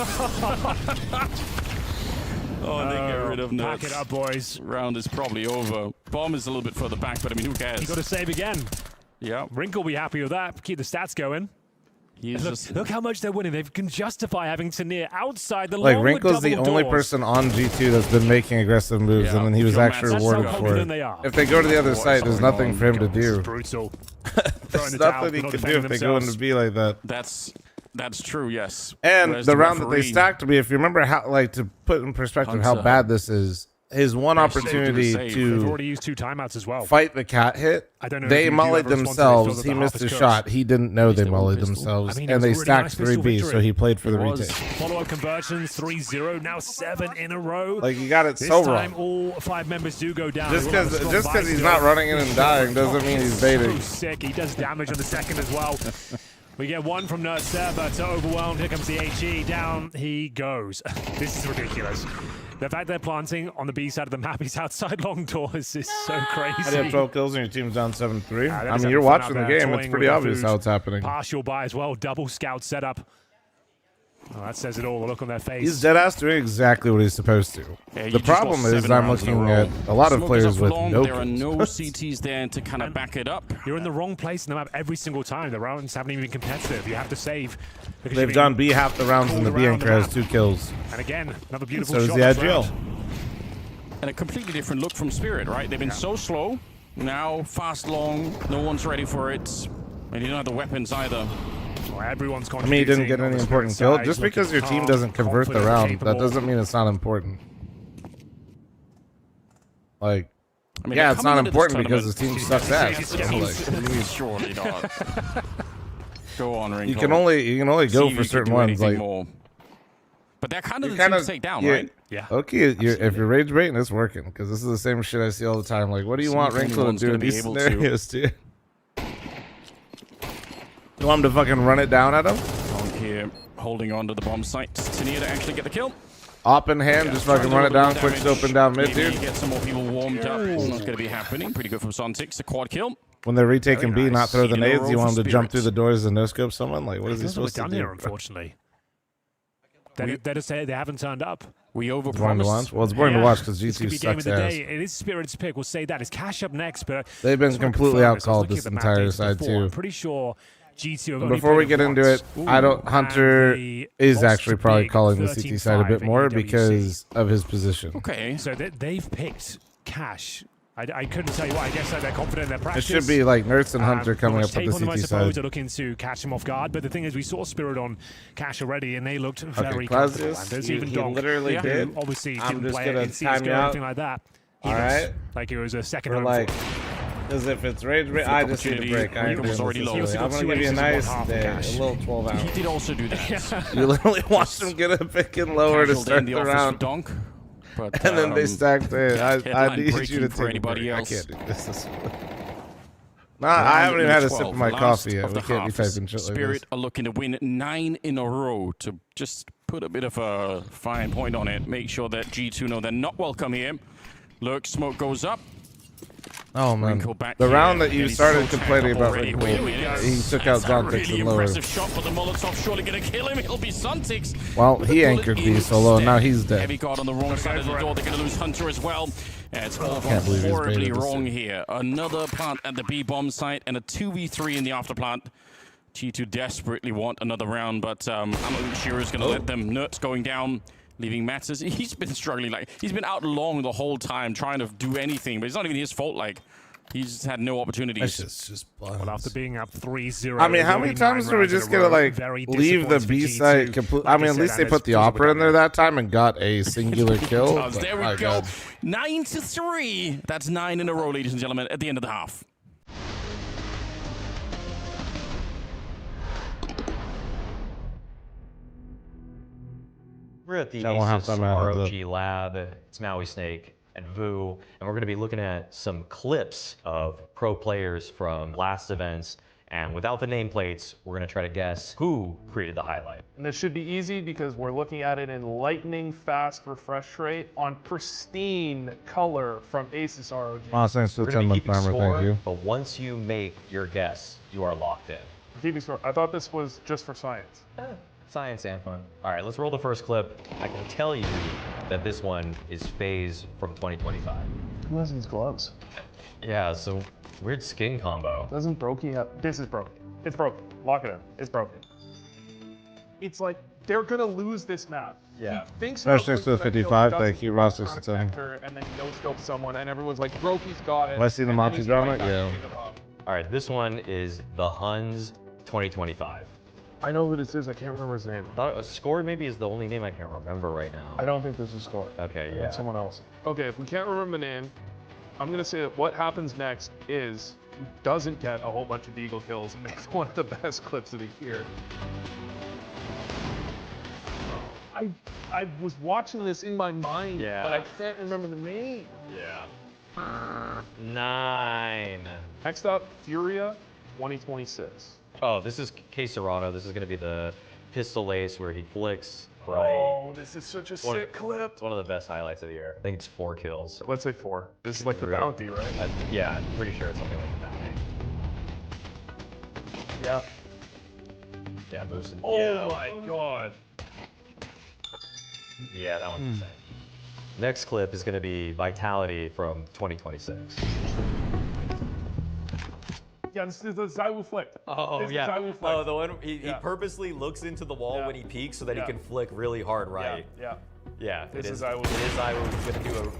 Speaker 2: Oh, they get rid of
Speaker 3: Pack
Speaker 2: nuts.
Speaker 3: it up, boys.
Speaker 2: Round is probably over. Bomb is a little bit further back, but I mean, who cares?
Speaker 3: You got to save again.
Speaker 2: Yeah,
Speaker 3: Wrinkle will be happy with that. Keep the stats going.
Speaker 2: he's
Speaker 3: Look,
Speaker 2: just
Speaker 3: look how much they're winning. They can justify having Tanir outside the
Speaker 1: Like
Speaker 3: long with
Speaker 1: Wrinkle's the
Speaker 3: double
Speaker 1: only
Speaker 3: doors.
Speaker 1: person on G2 that's been making aggressive moves,
Speaker 2: Yeah,
Speaker 1: and then he was
Speaker 2: Joe
Speaker 1: actually
Speaker 2: Matt's
Speaker 1: rewarded
Speaker 3: That's how
Speaker 1: for
Speaker 3: confident
Speaker 1: it.
Speaker 3: they are.
Speaker 1: If they go to the other
Speaker 2: What
Speaker 1: side,
Speaker 2: is
Speaker 1: there's
Speaker 2: going
Speaker 1: nothing
Speaker 2: on?
Speaker 1: for him to
Speaker 3: This is
Speaker 1: do.
Speaker 3: brutal.
Speaker 1: There's
Speaker 3: the towel,
Speaker 1: nothing he
Speaker 3: they're not
Speaker 1: could do
Speaker 3: defending
Speaker 1: if they go into
Speaker 3: themselves.
Speaker 1: B like that.
Speaker 2: that's true. Yes.
Speaker 1: And
Speaker 2: Whereas
Speaker 1: the round that they
Speaker 2: referee-
Speaker 1: stacked to be, if you remember how, like, to put in perspective how
Speaker 2: Hunter.
Speaker 1: bad this is, his one
Speaker 2: They saved him
Speaker 1: opportunity
Speaker 2: to save.
Speaker 3: They've
Speaker 1: to
Speaker 3: already used 2 timeouts as well.
Speaker 1: fight the cat hit,
Speaker 3: I don't know if
Speaker 1: they
Speaker 3: you do
Speaker 1: mullied
Speaker 3: have a responsibility
Speaker 1: themselves.
Speaker 3: for
Speaker 1: He
Speaker 3: the
Speaker 1: missed
Speaker 3: half
Speaker 1: a
Speaker 3: his
Speaker 1: shot. He didn't know they
Speaker 2: their own
Speaker 1: mullied
Speaker 2: pistol.
Speaker 1: themselves,
Speaker 3: I mean, it
Speaker 1: and
Speaker 3: was a
Speaker 1: they
Speaker 3: really
Speaker 1: stacked
Speaker 3: nice pistol
Speaker 1: 3B, so
Speaker 3: victory.
Speaker 1: he played for the
Speaker 2: It was.
Speaker 1: retake.
Speaker 3: Follow-up conversions, 3-0, now 7 in a row.
Speaker 1: Like, you got it
Speaker 3: This
Speaker 1: so
Speaker 3: time,
Speaker 1: wrong.
Speaker 3: all 5 members do go down.
Speaker 1: Just
Speaker 3: They will have a strong
Speaker 1: because he's
Speaker 3: bite
Speaker 1: not
Speaker 3: still.
Speaker 1: running in and dying doesn't mean he's baiting.
Speaker 3: So sick. He does damage on the second as well. We get one from Nerd Server to Overwhelmed. Here comes the HE. Down he goes. This is ridiculous. The fact they're planting on the B side of the map, he's outside long doors, is so crazy.
Speaker 1: How do you have 12 kills and your team's down 7-3?
Speaker 3: They're
Speaker 1: I
Speaker 3: just
Speaker 1: mean, you're
Speaker 3: having fun
Speaker 1: watching
Speaker 3: out
Speaker 1: the
Speaker 3: there,
Speaker 1: game. It's
Speaker 3: toying
Speaker 1: pretty
Speaker 3: with the
Speaker 1: obvious
Speaker 3: food.
Speaker 1: how it's happening.
Speaker 3: Partial buy as well. Double scout setup. Oh, that says it all. The look on their face.
Speaker 1: He's deadass doing exactly what he's supposed to.
Speaker 2: Yeah, you
Speaker 1: The
Speaker 2: just
Speaker 1: problem
Speaker 2: lost
Speaker 1: is
Speaker 2: 7
Speaker 1: I'm
Speaker 2: rounds in a
Speaker 1: looking
Speaker 2: row.
Speaker 1: at a lot of
Speaker 2: Smoke is
Speaker 1: players
Speaker 2: up for
Speaker 1: with
Speaker 2: long.
Speaker 1: no
Speaker 2: There are no
Speaker 1: kills.
Speaker 2: CTs there to kind of back it up.
Speaker 3: You're in the wrong place in the map every single time. The rounds haven't even been competitive. You have to save. because
Speaker 1: They've
Speaker 3: you're
Speaker 1: done
Speaker 3: being-
Speaker 1: B half the rounds, and the B
Speaker 3: Around
Speaker 1: anchor
Speaker 3: the
Speaker 1: has
Speaker 3: map.
Speaker 1: 2 kills.
Speaker 3: And again, another beautiful
Speaker 1: So does
Speaker 3: shot.
Speaker 1: the
Speaker 3: this
Speaker 1: IGL.
Speaker 3: round.
Speaker 2: And a completely different look from Spirit, right? They've been so slow. Now, fast, long. No one's ready for it. And you don't have the weapons either.
Speaker 3: Well, everyone's
Speaker 1: I mean, he didn't get
Speaker 3: contributing on
Speaker 1: any
Speaker 3: the
Speaker 1: important
Speaker 3: Spirit
Speaker 1: kill.
Speaker 3: side,
Speaker 1: Just because
Speaker 3: looking
Speaker 1: your team
Speaker 3: calm,
Speaker 1: doesn't convert the
Speaker 3: confident,
Speaker 1: round, that
Speaker 3: capable.
Speaker 1: doesn't mean it's not important. Like,
Speaker 2: I mean,
Speaker 1: Yeah,
Speaker 2: they're
Speaker 1: it's
Speaker 2: coming
Speaker 1: not
Speaker 2: into this
Speaker 1: important because
Speaker 2: tournament-
Speaker 1: his team sucks ass.
Speaker 2: Yeah,
Speaker 1: So, like,
Speaker 2: surely not. Go on, Wrinkle.
Speaker 1: you can only
Speaker 2: See
Speaker 1: go
Speaker 2: if
Speaker 1: for
Speaker 2: you can
Speaker 1: certain
Speaker 2: do
Speaker 1: ones.
Speaker 2: anything
Speaker 1: Like,
Speaker 2: more. But they're kind of
Speaker 1: you
Speaker 2: the team to take down, right?
Speaker 3: Yeah.
Speaker 1: Okay, if you're rage baiting, it's working because this is the same shit I see all the time. Like, what do you
Speaker 2: See
Speaker 1: want
Speaker 2: if
Speaker 1: Wrinkle to
Speaker 2: anyone's
Speaker 1: do in
Speaker 2: gonna be
Speaker 1: these
Speaker 2: able to.
Speaker 1: scenarios, dude? You want him to fucking run it down at him?
Speaker 2: On here, holding on to the bomb site. Tania to actually get the kill.
Speaker 1: Op in hand, just fucking run it down, quick open down mid,
Speaker 2: Maybe
Speaker 1: dude.
Speaker 2: get some more people warmed up. It's not going to be happening. Pretty good from Sontix. A quad kill.
Speaker 1: When they're retaking
Speaker 3: Very
Speaker 1: B, not
Speaker 3: nice.
Speaker 1: throw the
Speaker 2: In a
Speaker 1: nades,
Speaker 2: row
Speaker 1: you want
Speaker 2: for
Speaker 1: him to jump through
Speaker 2: Spirits.
Speaker 1: the doors and no scope someone? Like, what is he
Speaker 3: That's what
Speaker 1: supposed to
Speaker 3: we've done
Speaker 1: do?
Speaker 3: here, unfortunately. They haven't turned up.
Speaker 2: We
Speaker 1: Boring to watch?
Speaker 2: overpromised.
Speaker 1: Well, it's boring to watch because
Speaker 3: This could
Speaker 1: G2
Speaker 3: be game of
Speaker 1: sucks
Speaker 3: the
Speaker 1: ass.
Speaker 3: day. It is Spirit's pick. We'll say that. It's Cash up next, but
Speaker 1: They've been
Speaker 3: just wanna
Speaker 1: completely
Speaker 3: confirm this. I was
Speaker 1: outcalled
Speaker 3: looking
Speaker 1: this
Speaker 3: at the map
Speaker 1: entire
Speaker 3: data
Speaker 1: side,
Speaker 3: before. I'm
Speaker 1: too.
Speaker 3: pretty sure G2 have
Speaker 1: But
Speaker 3: only
Speaker 1: before we
Speaker 3: played
Speaker 1: get into
Speaker 3: once.
Speaker 1: it, I don't.
Speaker 3: And
Speaker 1: Hunter
Speaker 3: they
Speaker 1: is
Speaker 3: lost
Speaker 1: actually probably
Speaker 3: big
Speaker 1: calling the CT side a bit
Speaker 3: 13-5
Speaker 1: more
Speaker 3: at EWC.
Speaker 1: because of his position.
Speaker 2: Okay.
Speaker 3: So they've picked Cash. I couldn't tell you what. I guess that they're confident in their
Speaker 1: It
Speaker 3: practice.
Speaker 1: should be like Nerds and Hunter coming
Speaker 3: Not
Speaker 1: up
Speaker 3: much
Speaker 1: with
Speaker 3: tape
Speaker 1: the
Speaker 3: on them, I
Speaker 1: CT
Speaker 3: suppose.
Speaker 1: side.
Speaker 3: They're looking to catch him off guard. But the thing is, we saw Spirit on Cash already, and they looked very comfortable. And there's even Donk,
Speaker 1: literally
Speaker 3: who
Speaker 1: did.
Speaker 3: obviously
Speaker 1: I'm
Speaker 3: didn't
Speaker 1: just
Speaker 3: play
Speaker 1: gonna
Speaker 3: it in CSGO
Speaker 1: time you
Speaker 3: or
Speaker 1: out.
Speaker 3: anything like that. He
Speaker 1: All
Speaker 3: looks
Speaker 1: right.
Speaker 3: like it was a second
Speaker 1: We're
Speaker 3: home
Speaker 1: like,
Speaker 3: for him.
Speaker 1: because if it's rage, I just need a
Speaker 2: opportunity.
Speaker 1: break. I ain't
Speaker 2: Wrinkle was
Speaker 1: doing
Speaker 2: already
Speaker 1: this
Speaker 2: low.
Speaker 1: this
Speaker 3: He
Speaker 1: way. I'm
Speaker 3: was
Speaker 1: gonna give you a
Speaker 3: two
Speaker 1: nice
Speaker 3: aces, one half
Speaker 1: day,
Speaker 3: Cash.
Speaker 1: a little 12
Speaker 2: He
Speaker 1: hours.
Speaker 2: did also do that.
Speaker 1: You literally watched him get a pick and lower to
Speaker 2: Casual day
Speaker 1: start
Speaker 2: in the
Speaker 1: the
Speaker 2: office for
Speaker 1: round,
Speaker 2: Donk. But,
Speaker 1: and then they stacked it. I
Speaker 2: headline
Speaker 1: need you
Speaker 2: breaking
Speaker 1: to
Speaker 2: for
Speaker 1: take a
Speaker 2: anybody
Speaker 1: break.
Speaker 2: else.
Speaker 1: I can't do this. Nah, I haven't even had a sip of my
Speaker 2: Last
Speaker 1: coffee yet.
Speaker 2: of
Speaker 1: We
Speaker 2: the
Speaker 1: can't be
Speaker 2: halves.
Speaker 1: typing shit like this.
Speaker 2: Spirit are looking to win 9 in a row to just put a bit of a fine point on it. Make sure that G2 know they're not welcome here. Lurk smoke goes up.
Speaker 1: Oh man,
Speaker 2: Wrinkle back
Speaker 1: the
Speaker 2: here,
Speaker 1: round that
Speaker 2: and
Speaker 1: you
Speaker 2: he's
Speaker 1: started
Speaker 2: so
Speaker 1: complaining
Speaker 2: tagged
Speaker 1: about,
Speaker 2: already.
Speaker 1: Wrinkle,
Speaker 2: Wait a minute.
Speaker 1: he took out
Speaker 2: That's a
Speaker 1: Zontix
Speaker 2: really
Speaker 1: and lower.
Speaker 2: impressive shot, but the Molotov surely gonna kill him. It'll be Sontix.
Speaker 1: Well,
Speaker 2: But the
Speaker 1: he
Speaker 2: bullet
Speaker 1: anchored B so low,
Speaker 2: instead.
Speaker 1: now he's dead.
Speaker 2: Heavy guard on the wrong side of the door. They're gonna lose Hunter as well. It's all gone
Speaker 1: Can't believe he's
Speaker 2: horribly
Speaker 1: baited this
Speaker 2: wrong
Speaker 1: shit.
Speaker 2: here. Another plant at the B bomb site and a 2v3 in the after plant. G2 desperately want another round, but I'm not sure who's gonna let them. Nert's going down. Leaving Matters. He's been struggling. Like, he's been out long the whole time trying to do anything, but it's not even his fault. Like, he's had no opportunities.
Speaker 1: That's just
Speaker 3: Well, after being up 3-0.
Speaker 1: I mean, how many times are we just gonna like leave the B site completely? I mean, at least they put the opera in there that time and got a singular kill.
Speaker 2: There
Speaker 1: but
Speaker 2: we
Speaker 1: my
Speaker 2: go.
Speaker 1: God.
Speaker 2: 9-3. That's 9 in a row, ladies and gentlemen, at the end of the half.
Speaker 4: We're at the
Speaker 1: That won't have
Speaker 4: Asus
Speaker 1: time out of
Speaker 4: ROG lab. It's Maui Snake and Vu, and we're going to be looking at some clips of pro players from last events. And without the nameplates, we're going to try to guess who created the highlight.
Speaker 5: And this should be easy because we're looking at it in lightning fast refresh rate on pristine color from Asus ROG.
Speaker 1: Wow, thanks for
Speaker 4: We're
Speaker 1: the
Speaker 4: going to be
Speaker 1: 10-month
Speaker 4: keeping
Speaker 1: timer.
Speaker 4: score,
Speaker 1: Thank you.
Speaker 4: but once you make your guess, you are locked in.
Speaker 5: Keeping score. I thought this was just for science.
Speaker 4: Science and fun. All right, let's roll the first clip. I can tell you that this one is FaZe from 2025.
Speaker 5: Who has these gloves?
Speaker 4: Yeah, so weird skin combo.
Speaker 5: Doesn't Brokey have? This is broken. It's broken. Lock it in. It's broken. It's like they're gonna lose this map.
Speaker 4: Yeah.
Speaker 5: He thinks
Speaker 1: Smash
Speaker 5: about
Speaker 1: next to the
Speaker 5: that kill,
Speaker 1: 55,
Speaker 5: doesn't
Speaker 1: thank you,
Speaker 5: do
Speaker 1: Ross
Speaker 5: it,
Speaker 1: 67.
Speaker 5: and then no scope someone, and everyone's like, Brokey's got it.
Speaker 1: Have I seen the
Speaker 5: and then
Speaker 1: Monty
Speaker 5: he's
Speaker 1: drama?
Speaker 5: right back
Speaker 1: Yeah.
Speaker 5: to the bomb.
Speaker 4: All right, this one is the Huns 2025.
Speaker 5: I know who this is. I can't remember his name.
Speaker 4: Thought Score maybe is the only name I can remember right now.
Speaker 5: I don't think this is Score.
Speaker 4: Okay, yeah.
Speaker 5: It's someone else. Okay, if we can't remember the name, I'm gonna say that what happens next is he doesn't get a whole bunch of Deagle kills and makes one of the best clips of the year. I was watching this in my mind,
Speaker 4: Yeah.
Speaker 5: but I can't remember the name.
Speaker 4: Yeah. 9.
Speaker 5: Next up, Furia 2026.
Speaker 4: Oh, this is K Serrano. This is gonna be the pistol ace where he flicks right.
Speaker 5: Oh, this is such a
Speaker 4: One-
Speaker 5: sick clip.
Speaker 4: It's one of the best highlights of the year. I think it's 4 kills.
Speaker 5: Let's say 4. This is like the
Speaker 4: Really?
Speaker 5: bounty, right?
Speaker 4: Yeah, I'm pretty sure it's something like that.
Speaker 5: Yeah.
Speaker 4: Yeah, boosted.
Speaker 5: Oh
Speaker 4: yeah.
Speaker 5: my god.
Speaker 4: Yeah, that one's insane. Next clip is gonna be Vitality from 2026.
Speaker 5: Yeah, this is the Zywoo flick.
Speaker 4: Oh,
Speaker 5: This is
Speaker 4: yeah.
Speaker 5: Zywoo flick.
Speaker 4: Oh, the one he
Speaker 5: Yeah.
Speaker 4: purposely looks into the wall
Speaker 5: Yeah.
Speaker 4: when he peeks so that
Speaker 5: Yeah.
Speaker 4: he can flick really hard right.
Speaker 5: Yeah.
Speaker 4: Yeah,
Speaker 5: This
Speaker 4: it
Speaker 5: is
Speaker 4: is.
Speaker 5: Zywoo.
Speaker 4: It is Zywoo. He's gonna do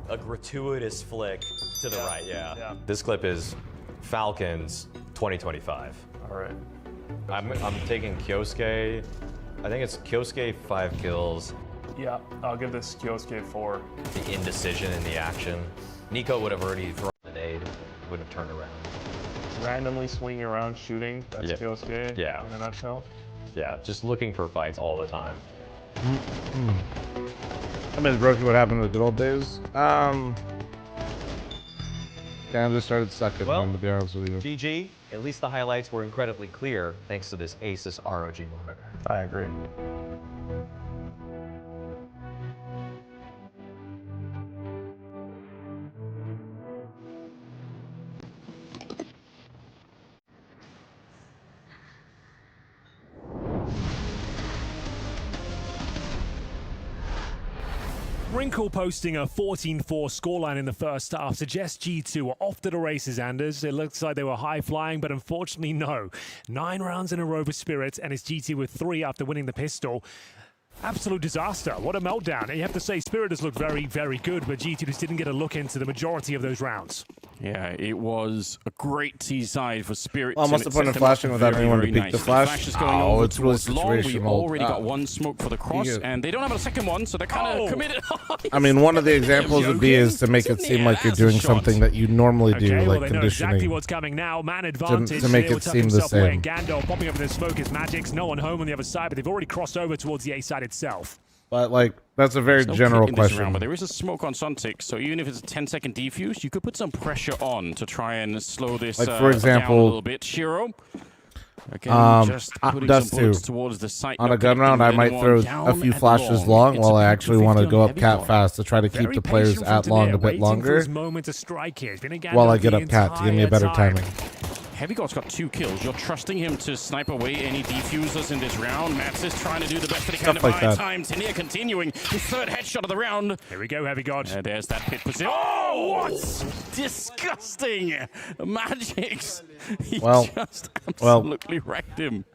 Speaker 4: a gratuitous flick to the right. Yeah.
Speaker 5: Yeah.
Speaker 4: This clip is Falcons 2025.
Speaker 5: All right.
Speaker 4: I'm taking Kyosuke. I think it's Kyosuke 5 kills.
Speaker 5: Yeah, I'll give this Kyosuke 4.
Speaker 4: The indecision in the action. Nico would have already thrown the nade, would have turned around.
Speaker 5: Randomly swinging around shooting. That's
Speaker 4: Yeah.
Speaker 5: Kyosuke
Speaker 4: Yeah.
Speaker 5: in a nutshell.
Speaker 4: Yeah, just looking for fights all the time.
Speaker 1: I mean, Brokey, what happened in the good old days? Kind of just started sucking,
Speaker 4: Well,
Speaker 1: to be honest with you.
Speaker 4: GG, at least the highlights were incredibly clear thanks to this Asus ROG moment.
Speaker 5: I agree.
Speaker 3: Wrinkle posting a 14-4 scoreline in the first half suggests G2 were off to the races, Anders. It looks like they were high-flying, but unfortunately, no. 9 rounds in a row for Spirit, and it's G2 with 3 after winning the pistol. Absolute disaster. What a meltdown. And you have to say, Spirit has looked very, very good, but G2 just didn't get a look into the majority of those rounds.
Speaker 2: Yeah, it was a great T-side for Spirit.
Speaker 1: Well, what's the point of flashing without anyone to peek the flash?
Speaker 2: Is going over
Speaker 1: it's really
Speaker 2: towards Long. We've
Speaker 1: situational.
Speaker 2: already got one smoke for the cross,
Speaker 1: Yeah.
Speaker 2: and they don't have a second one, so they're kind of committed.
Speaker 1: I mean, one of the examples would be is to make it seem like you're doing something that you normally do,
Speaker 3: Okay, well,
Speaker 1: like
Speaker 3: they know exactly
Speaker 1: conditioning.
Speaker 3: what's coming now. Man advantage.
Speaker 1: To make
Speaker 3: They
Speaker 1: it
Speaker 3: would tuck
Speaker 1: seem the
Speaker 3: himself away,
Speaker 1: same.
Speaker 3: and Gandalf popping up in the smoke is Magic's. No one home on the other side, but they've already crossed over towards the A side itself.
Speaker 1: But, like, that's a very
Speaker 2: No
Speaker 1: general
Speaker 2: kick in this
Speaker 1: question.
Speaker 2: round, but there is a smoke on Suntic, so even if it's a 10-second defuse, you could put some pressure on to try and slow this
Speaker 1: Like, for
Speaker 2: down
Speaker 1: example,
Speaker 2: a little bit. Shiro, again, just putting
Speaker 1: Dust
Speaker 2: some bullets
Speaker 1: 2.
Speaker 2: towards the site.
Speaker 1: On
Speaker 2: not
Speaker 1: a gun
Speaker 2: connecting
Speaker 1: round, I
Speaker 2: with
Speaker 1: might
Speaker 2: anyone.
Speaker 1: throw a
Speaker 2: Down
Speaker 1: few
Speaker 2: at
Speaker 1: flashes long
Speaker 2: It's
Speaker 1: while I
Speaker 2: a
Speaker 1: actually want to
Speaker 2: 50-50
Speaker 1: go
Speaker 2: on
Speaker 1: up cat
Speaker 2: Heavy
Speaker 1: fast to try to
Speaker 3: Very
Speaker 1: keep the players
Speaker 3: patient from
Speaker 1: at long
Speaker 3: Tanair,
Speaker 1: a bit
Speaker 3: waiting for
Speaker 1: longer
Speaker 3: his moment to strike here. It's been a Gandalf
Speaker 1: while I get
Speaker 3: the
Speaker 1: up cat to give me a better
Speaker 3: entire
Speaker 1: timing.
Speaker 2: Heavy God's got 2 kills. You're trusting him to snipe away any defusers in this round. Mats is trying to do the best that he can
Speaker 1: Stuff
Speaker 2: to
Speaker 1: like
Speaker 2: buy
Speaker 1: that.
Speaker 2: time. Tanair continuing his 3rd headshot of the round.
Speaker 3: Here we go, Heavy God.
Speaker 2: There's that pit position. Oh, what? Disgusting. Magix. He just absolutely wrecked him.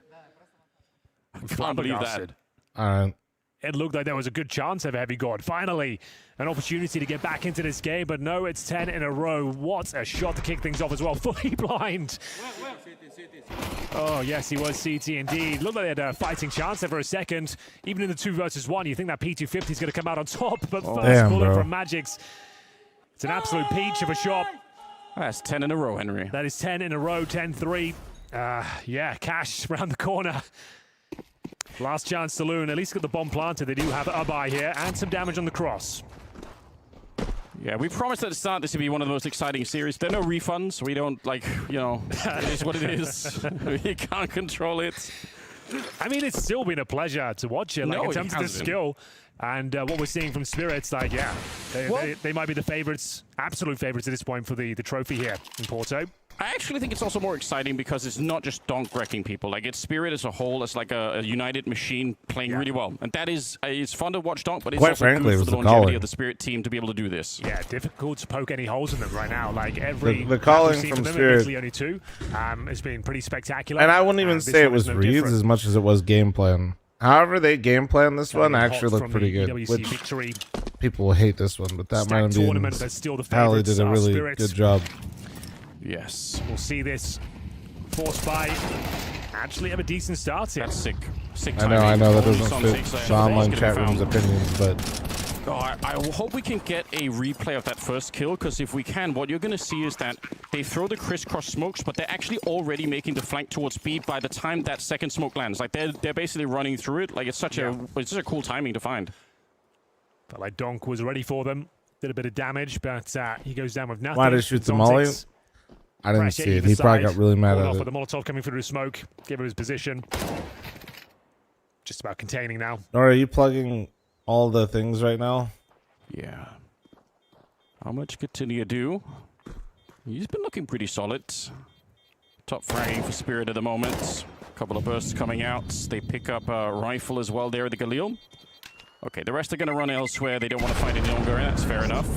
Speaker 2: I can't believe that.
Speaker 3: It looked like there was a good chance of Heavy God. Finally, an opportunity to get back into this game, but no, it's 10 in a row. What a shot to kick things off as well. Fully blind. Oh, yes, he was CT indeed. Looked like they had a fighting chance there for a second. Even in the 2 versus 1, you think that P250 is going to come out on top, but first bullet from Magix. It's an absolute peach of a shot.
Speaker 2: That's 10 in a row, Henry.
Speaker 3: That is 10 in a row, 10-3. Yeah, Cash around the corner. Last chance saloon. At least got the bomb planted. They do have a buy here and some damage on the cross.
Speaker 2: Yeah, we promised at the start this would be one of the most exciting series. There are no refunds. We don't, like, you know, it is what it is. We can't control it.
Speaker 3: I mean, it's still been a pleasure to watch it, like, in terms of the skill. And what we're seeing from Spirits, like, yeah, they might be the favorites, absolute favorites at this point for the trophy here in Porto.
Speaker 2: I actually think it's also more exciting because it's not just donk wrecking people. Like, it's Spirit as a whole. It's like a united machine playing really well. And that is, it's fun to watch donk, but it's
Speaker 1: Quite
Speaker 2: also
Speaker 1: frankly,
Speaker 2: good
Speaker 1: it
Speaker 2: for
Speaker 1: was
Speaker 2: the
Speaker 1: the
Speaker 2: longevity
Speaker 1: calling.
Speaker 2: of the Spirit team to be able to do this.
Speaker 3: Yeah, difficult to poke any holes in them right now. Like, every
Speaker 1: the calling
Speaker 3: we've seen
Speaker 1: from
Speaker 3: them,
Speaker 1: Spirit,
Speaker 3: admittedly only 2, has been pretty spectacular.
Speaker 1: And I wouldn't even say it was
Speaker 3: no
Speaker 1: reads
Speaker 3: different.
Speaker 1: as much as it was game plan. However, they game plan this one actually looked pretty good. Which
Speaker 3: victory
Speaker 1: people will hate this one, but that might have
Speaker 3: tournament, but still the
Speaker 1: Pally
Speaker 3: favorites
Speaker 1: did a
Speaker 3: are
Speaker 1: really
Speaker 3: Spirits.
Speaker 1: good job.
Speaker 2: Yes.
Speaker 3: We'll see this forced by actually have a decent start here.
Speaker 2: That's sick. Sick
Speaker 1: I
Speaker 2: timing.
Speaker 1: know that
Speaker 2: Only
Speaker 1: doesn't
Speaker 2: Sun
Speaker 1: fit
Speaker 2: takes
Speaker 1: the online
Speaker 2: that.
Speaker 1: chat room's opinions, but
Speaker 2: Oh, I hope we can get a replay of that first kill, because if we can, what you're going to see is that they throw the crisscross smokes, but they're actually already making the flank towards B by the time that second smoke lands. Like, they're basically running through it. Like, it's such a cool timing to find.
Speaker 3: Felt like Donk was ready for them. Did a bit of damage, but he goes down with nothing.
Speaker 1: why did he shoot the molly? I didn't see it. He probably got really mad at it.
Speaker 3: The Molotov coming through the smoke, gave him his position. Just about containing now.
Speaker 1: Nora, are you plugging all the things right now?
Speaker 2: Yeah. How much could Tania do? He's been looking pretty solid. Top fragging for Spirit at the moment. Couple of bursts coming out. They pick up a rifle as well there at the Galil. Okay, the rest are going to run elsewhere. They don't want to fight any longer, and that's fair enough.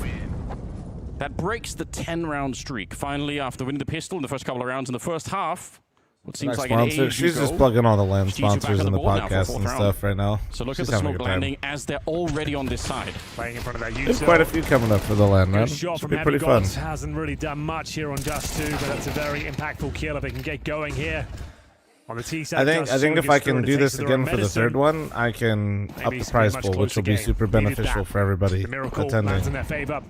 Speaker 2: That breaks the 10-round streak. Finally, after winning the pistol in the first couple of rounds in the first half, what seems like an age
Speaker 1: She's
Speaker 2: ago,
Speaker 1: just plugging all the land
Speaker 2: Steve's back
Speaker 1: sponsors
Speaker 2: on
Speaker 1: in
Speaker 2: the
Speaker 1: the
Speaker 2: board now for
Speaker 1: podcast
Speaker 2: fourth
Speaker 1: and
Speaker 2: round.
Speaker 1: stuff right now.
Speaker 2: So look
Speaker 1: She's
Speaker 2: at the
Speaker 1: having a
Speaker 2: smoke
Speaker 1: good time.
Speaker 2: landing as they're already on this side.
Speaker 3: Playing in front of that
Speaker 1: There's
Speaker 3: user.
Speaker 1: quite a few coming up for the land, man.
Speaker 3: Good shot
Speaker 1: Should
Speaker 3: from
Speaker 1: be
Speaker 3: Heavy
Speaker 1: pretty fun.
Speaker 3: Gods. Hasn't really done much here on Dust 2, but that's a very impactful kill if they can get going here. On the T side,
Speaker 1: I think if I can do this again for the third one, I can up the prize pool, which will be super beneficial for everybody
Speaker 3: the miracle lands in
Speaker 1: attending.
Speaker 3: their favor.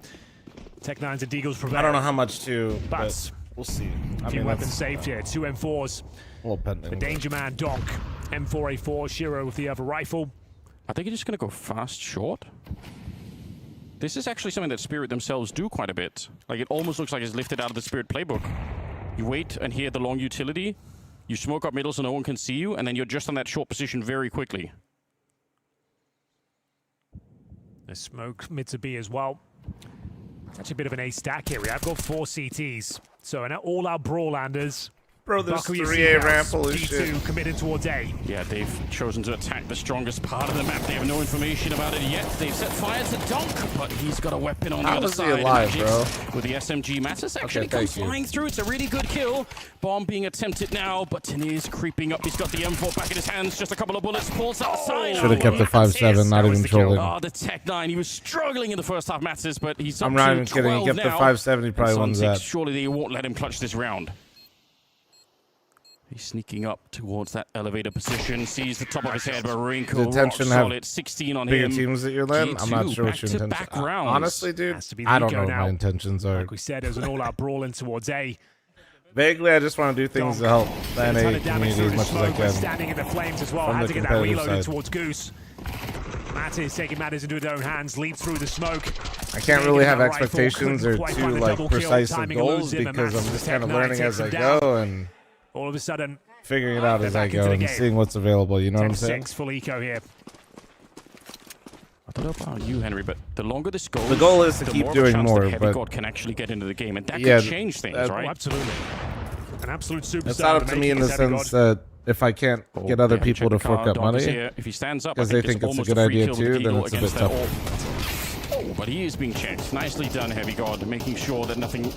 Speaker 3: Tech-9s and Deagles prevail.
Speaker 1: I don't know how much to,
Speaker 3: but
Speaker 1: but we'll see.
Speaker 3: a few weapons saved here. 2 M4s.
Speaker 1: Well, pending.
Speaker 3: The Danger Man, Donk. M4A4, Shiro with the other rifle.
Speaker 2: I think he's just going to go fast short. This is actually something that Spirit themselves do quite a bit. Like, it almost looks like it's lifted out of the Spirit playbook. You wait and hear the long utility. You smoke up middle so no one can see you, and then you're just on that short position very quickly.
Speaker 3: The smoke mid to B as well. It's actually a bit of an A stack here. We have got 4 CTs. So, and all our Brawlanders.
Speaker 1: Bro, there's
Speaker 3: Buckle your
Speaker 1: 3A
Speaker 3: seatbelts.
Speaker 1: rample and
Speaker 3: G2
Speaker 1: shit.
Speaker 3: committed towards A.
Speaker 2: Yeah, they've chosen to attack the strongest part of the map. They have no information about it yet. They've set fire to Donk, but he's got a weapon on the other
Speaker 1: is he
Speaker 2: side.
Speaker 1: alive,
Speaker 2: Magix
Speaker 1: bro?
Speaker 2: With the SMG. Mattis actually
Speaker 1: Okay,
Speaker 2: comes
Speaker 1: thank you.
Speaker 2: flying through. It's a really good kill. Bomb being attempted now, but Tanir's creeping up. He's got the M4 back in his hands. Just a couple of bullets. Pulls outside.
Speaker 1: Should have kept the 5.7, not even trolling.
Speaker 2: Oh, the Tech-9. He was struggling in the first half, Mattis, but he's up
Speaker 1: I'm not
Speaker 2: to
Speaker 1: even kidding. He
Speaker 2: 12
Speaker 1: kept the
Speaker 2: now.
Speaker 1: 5.7, he probably won
Speaker 2: Sontic,
Speaker 1: that.
Speaker 2: surely they won't let him clutch this round. He's sneaking up towards that elevator position, sees the top of his head, but Wrinkle, rock
Speaker 1: Detention have
Speaker 2: solid, 16 on
Speaker 1: Bigger
Speaker 2: him.
Speaker 1: teams that you're letting? I'm not
Speaker 2: G2,
Speaker 1: sure what your intentions
Speaker 2: back-to-back
Speaker 1: are.
Speaker 2: rounds.
Speaker 1: Honestly, dude,
Speaker 3: Has to be
Speaker 1: I don't
Speaker 3: Nico
Speaker 1: know what
Speaker 3: now.
Speaker 1: my intentions are.
Speaker 3: Like we said, it was an all-out brawl in towards A.
Speaker 1: Vaguely, I just want to do things to help the
Speaker 3: A ton
Speaker 1: NA
Speaker 3: of damage
Speaker 1: community
Speaker 3: through
Speaker 1: as
Speaker 3: the
Speaker 1: much as I
Speaker 3: smoke, but
Speaker 1: can.
Speaker 3: standing in the flames as well.
Speaker 1: From
Speaker 3: Had
Speaker 1: the
Speaker 3: to get that
Speaker 1: competitive
Speaker 3: reloaded
Speaker 1: side.
Speaker 3: towards Goose. Mattis taking matters into his own hands, leaps through the smoke.
Speaker 1: I can't really have
Speaker 3: That rifle
Speaker 1: expectations
Speaker 3: couldn't
Speaker 1: or
Speaker 3: quite
Speaker 1: too
Speaker 3: find the
Speaker 1: like
Speaker 3: double kill,
Speaker 1: precise of
Speaker 3: timing a
Speaker 1: goals
Speaker 3: lose him, and
Speaker 1: because I'm
Speaker 3: Max
Speaker 1: just kind of
Speaker 3: Tech-9
Speaker 1: learning
Speaker 3: takes
Speaker 1: as I
Speaker 3: him down.
Speaker 1: go and
Speaker 3: All of a sudden,
Speaker 1: figuring it out
Speaker 3: they're
Speaker 1: as I
Speaker 3: back into
Speaker 1: go
Speaker 3: the
Speaker 1: and
Speaker 3: game.
Speaker 1: seeing what's available. You know what I'm saying?
Speaker 3: 10-6 full eco here.
Speaker 2: I don't know about you, Henry, but the longer this goes,
Speaker 1: The goal is to
Speaker 2: the
Speaker 1: keep
Speaker 2: more of a
Speaker 1: doing
Speaker 2: chance
Speaker 1: more,
Speaker 2: that Heavy
Speaker 1: but-
Speaker 2: God can actually get into the game, and that
Speaker 1: Yeah,
Speaker 2: could change things,
Speaker 1: that-
Speaker 3: Oh,
Speaker 2: right?
Speaker 3: absolutely. An absolute superstar.
Speaker 1: It's not up to me in the sense that if I can't
Speaker 2: Oh,
Speaker 1: get other
Speaker 2: yeah,
Speaker 1: people
Speaker 2: check
Speaker 1: to
Speaker 2: the
Speaker 1: fork
Speaker 2: car.
Speaker 1: up
Speaker 2: Dog is
Speaker 1: money,
Speaker 2: here. If he stands up, I
Speaker 1: 'cause they think it's a
Speaker 2: almost
Speaker 1: good
Speaker 2: free
Speaker 1: idea
Speaker 2: kill with
Speaker 1: too,
Speaker 2: the
Speaker 1: then
Speaker 2: Deagle
Speaker 1: it's a
Speaker 2: against
Speaker 1: bit
Speaker 2: that ult. Oh, but he is being checked. Nicely done, Heavy God, making sure that nothing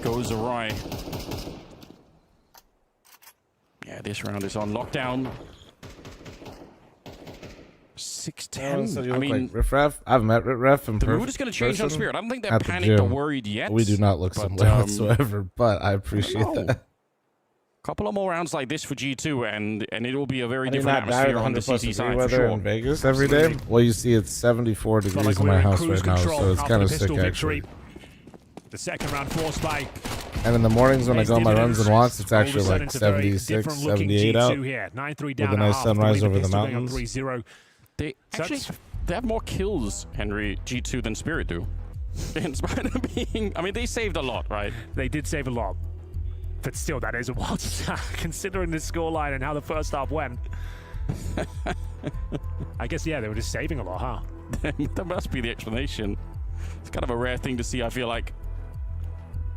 Speaker 2: goes awry. Yeah, this round is on lockdown. 6-10.
Speaker 1: So you
Speaker 2: I
Speaker 1: look
Speaker 2: mean,
Speaker 1: like Riff Raff. I've met Riff Raff in
Speaker 2: the mood is going to change on
Speaker 1: person
Speaker 2: Spirit. I don't think they're
Speaker 1: at the
Speaker 2: panicked or
Speaker 1: gym.
Speaker 2: worried yet.
Speaker 1: We do not look
Speaker 2: but,
Speaker 1: similar whatsoever, but I appreciate
Speaker 2: know.
Speaker 1: that.
Speaker 2: Couple of more rounds like this for G2, and it will be a very
Speaker 1: I mean,
Speaker 2: different
Speaker 1: not bad
Speaker 2: atmosphere
Speaker 1: at
Speaker 2: on the
Speaker 1: 100 plus
Speaker 2: CT
Speaker 1: degree
Speaker 2: side for
Speaker 1: weather
Speaker 2: sure.
Speaker 1: in Vegas every day. Well, you see, it's 74
Speaker 3: Felt
Speaker 1: degrees
Speaker 3: like
Speaker 1: in
Speaker 3: we
Speaker 1: my
Speaker 3: were in
Speaker 1: house
Speaker 3: cruise
Speaker 1: right now,
Speaker 3: control
Speaker 1: so it's
Speaker 3: after
Speaker 1: kind
Speaker 3: the
Speaker 1: of sick
Speaker 3: pistol
Speaker 1: actually.
Speaker 3: victory. The second round forced by
Speaker 1: And in the mornings when I go on my runs and walks, it's
Speaker 3: all of a
Speaker 1: actually
Speaker 3: sudden
Speaker 1: like
Speaker 3: it's a very
Speaker 1: 76,
Speaker 3: different looking
Speaker 1: 78 out.
Speaker 3: G2 here. 9-3 down
Speaker 1: a
Speaker 3: at
Speaker 1: nice
Speaker 3: half,
Speaker 1: sunrise
Speaker 3: leading
Speaker 1: over the
Speaker 3: pistol going up
Speaker 1: mountains.
Speaker 3: 3-0.
Speaker 2: They
Speaker 3: So
Speaker 2: actually
Speaker 3: that's-
Speaker 2: they have more kills, Henry, G2 than Spirit do. In spite of being, I mean, they saved a lot, right?
Speaker 3: They did save a lot. But still, that is a wild stat, considering the scoreline and how the first half went. I guess, yeah, they were just saving a lot, huh?
Speaker 2: That must be the explanation. It's kind of a rare thing to see, I feel like.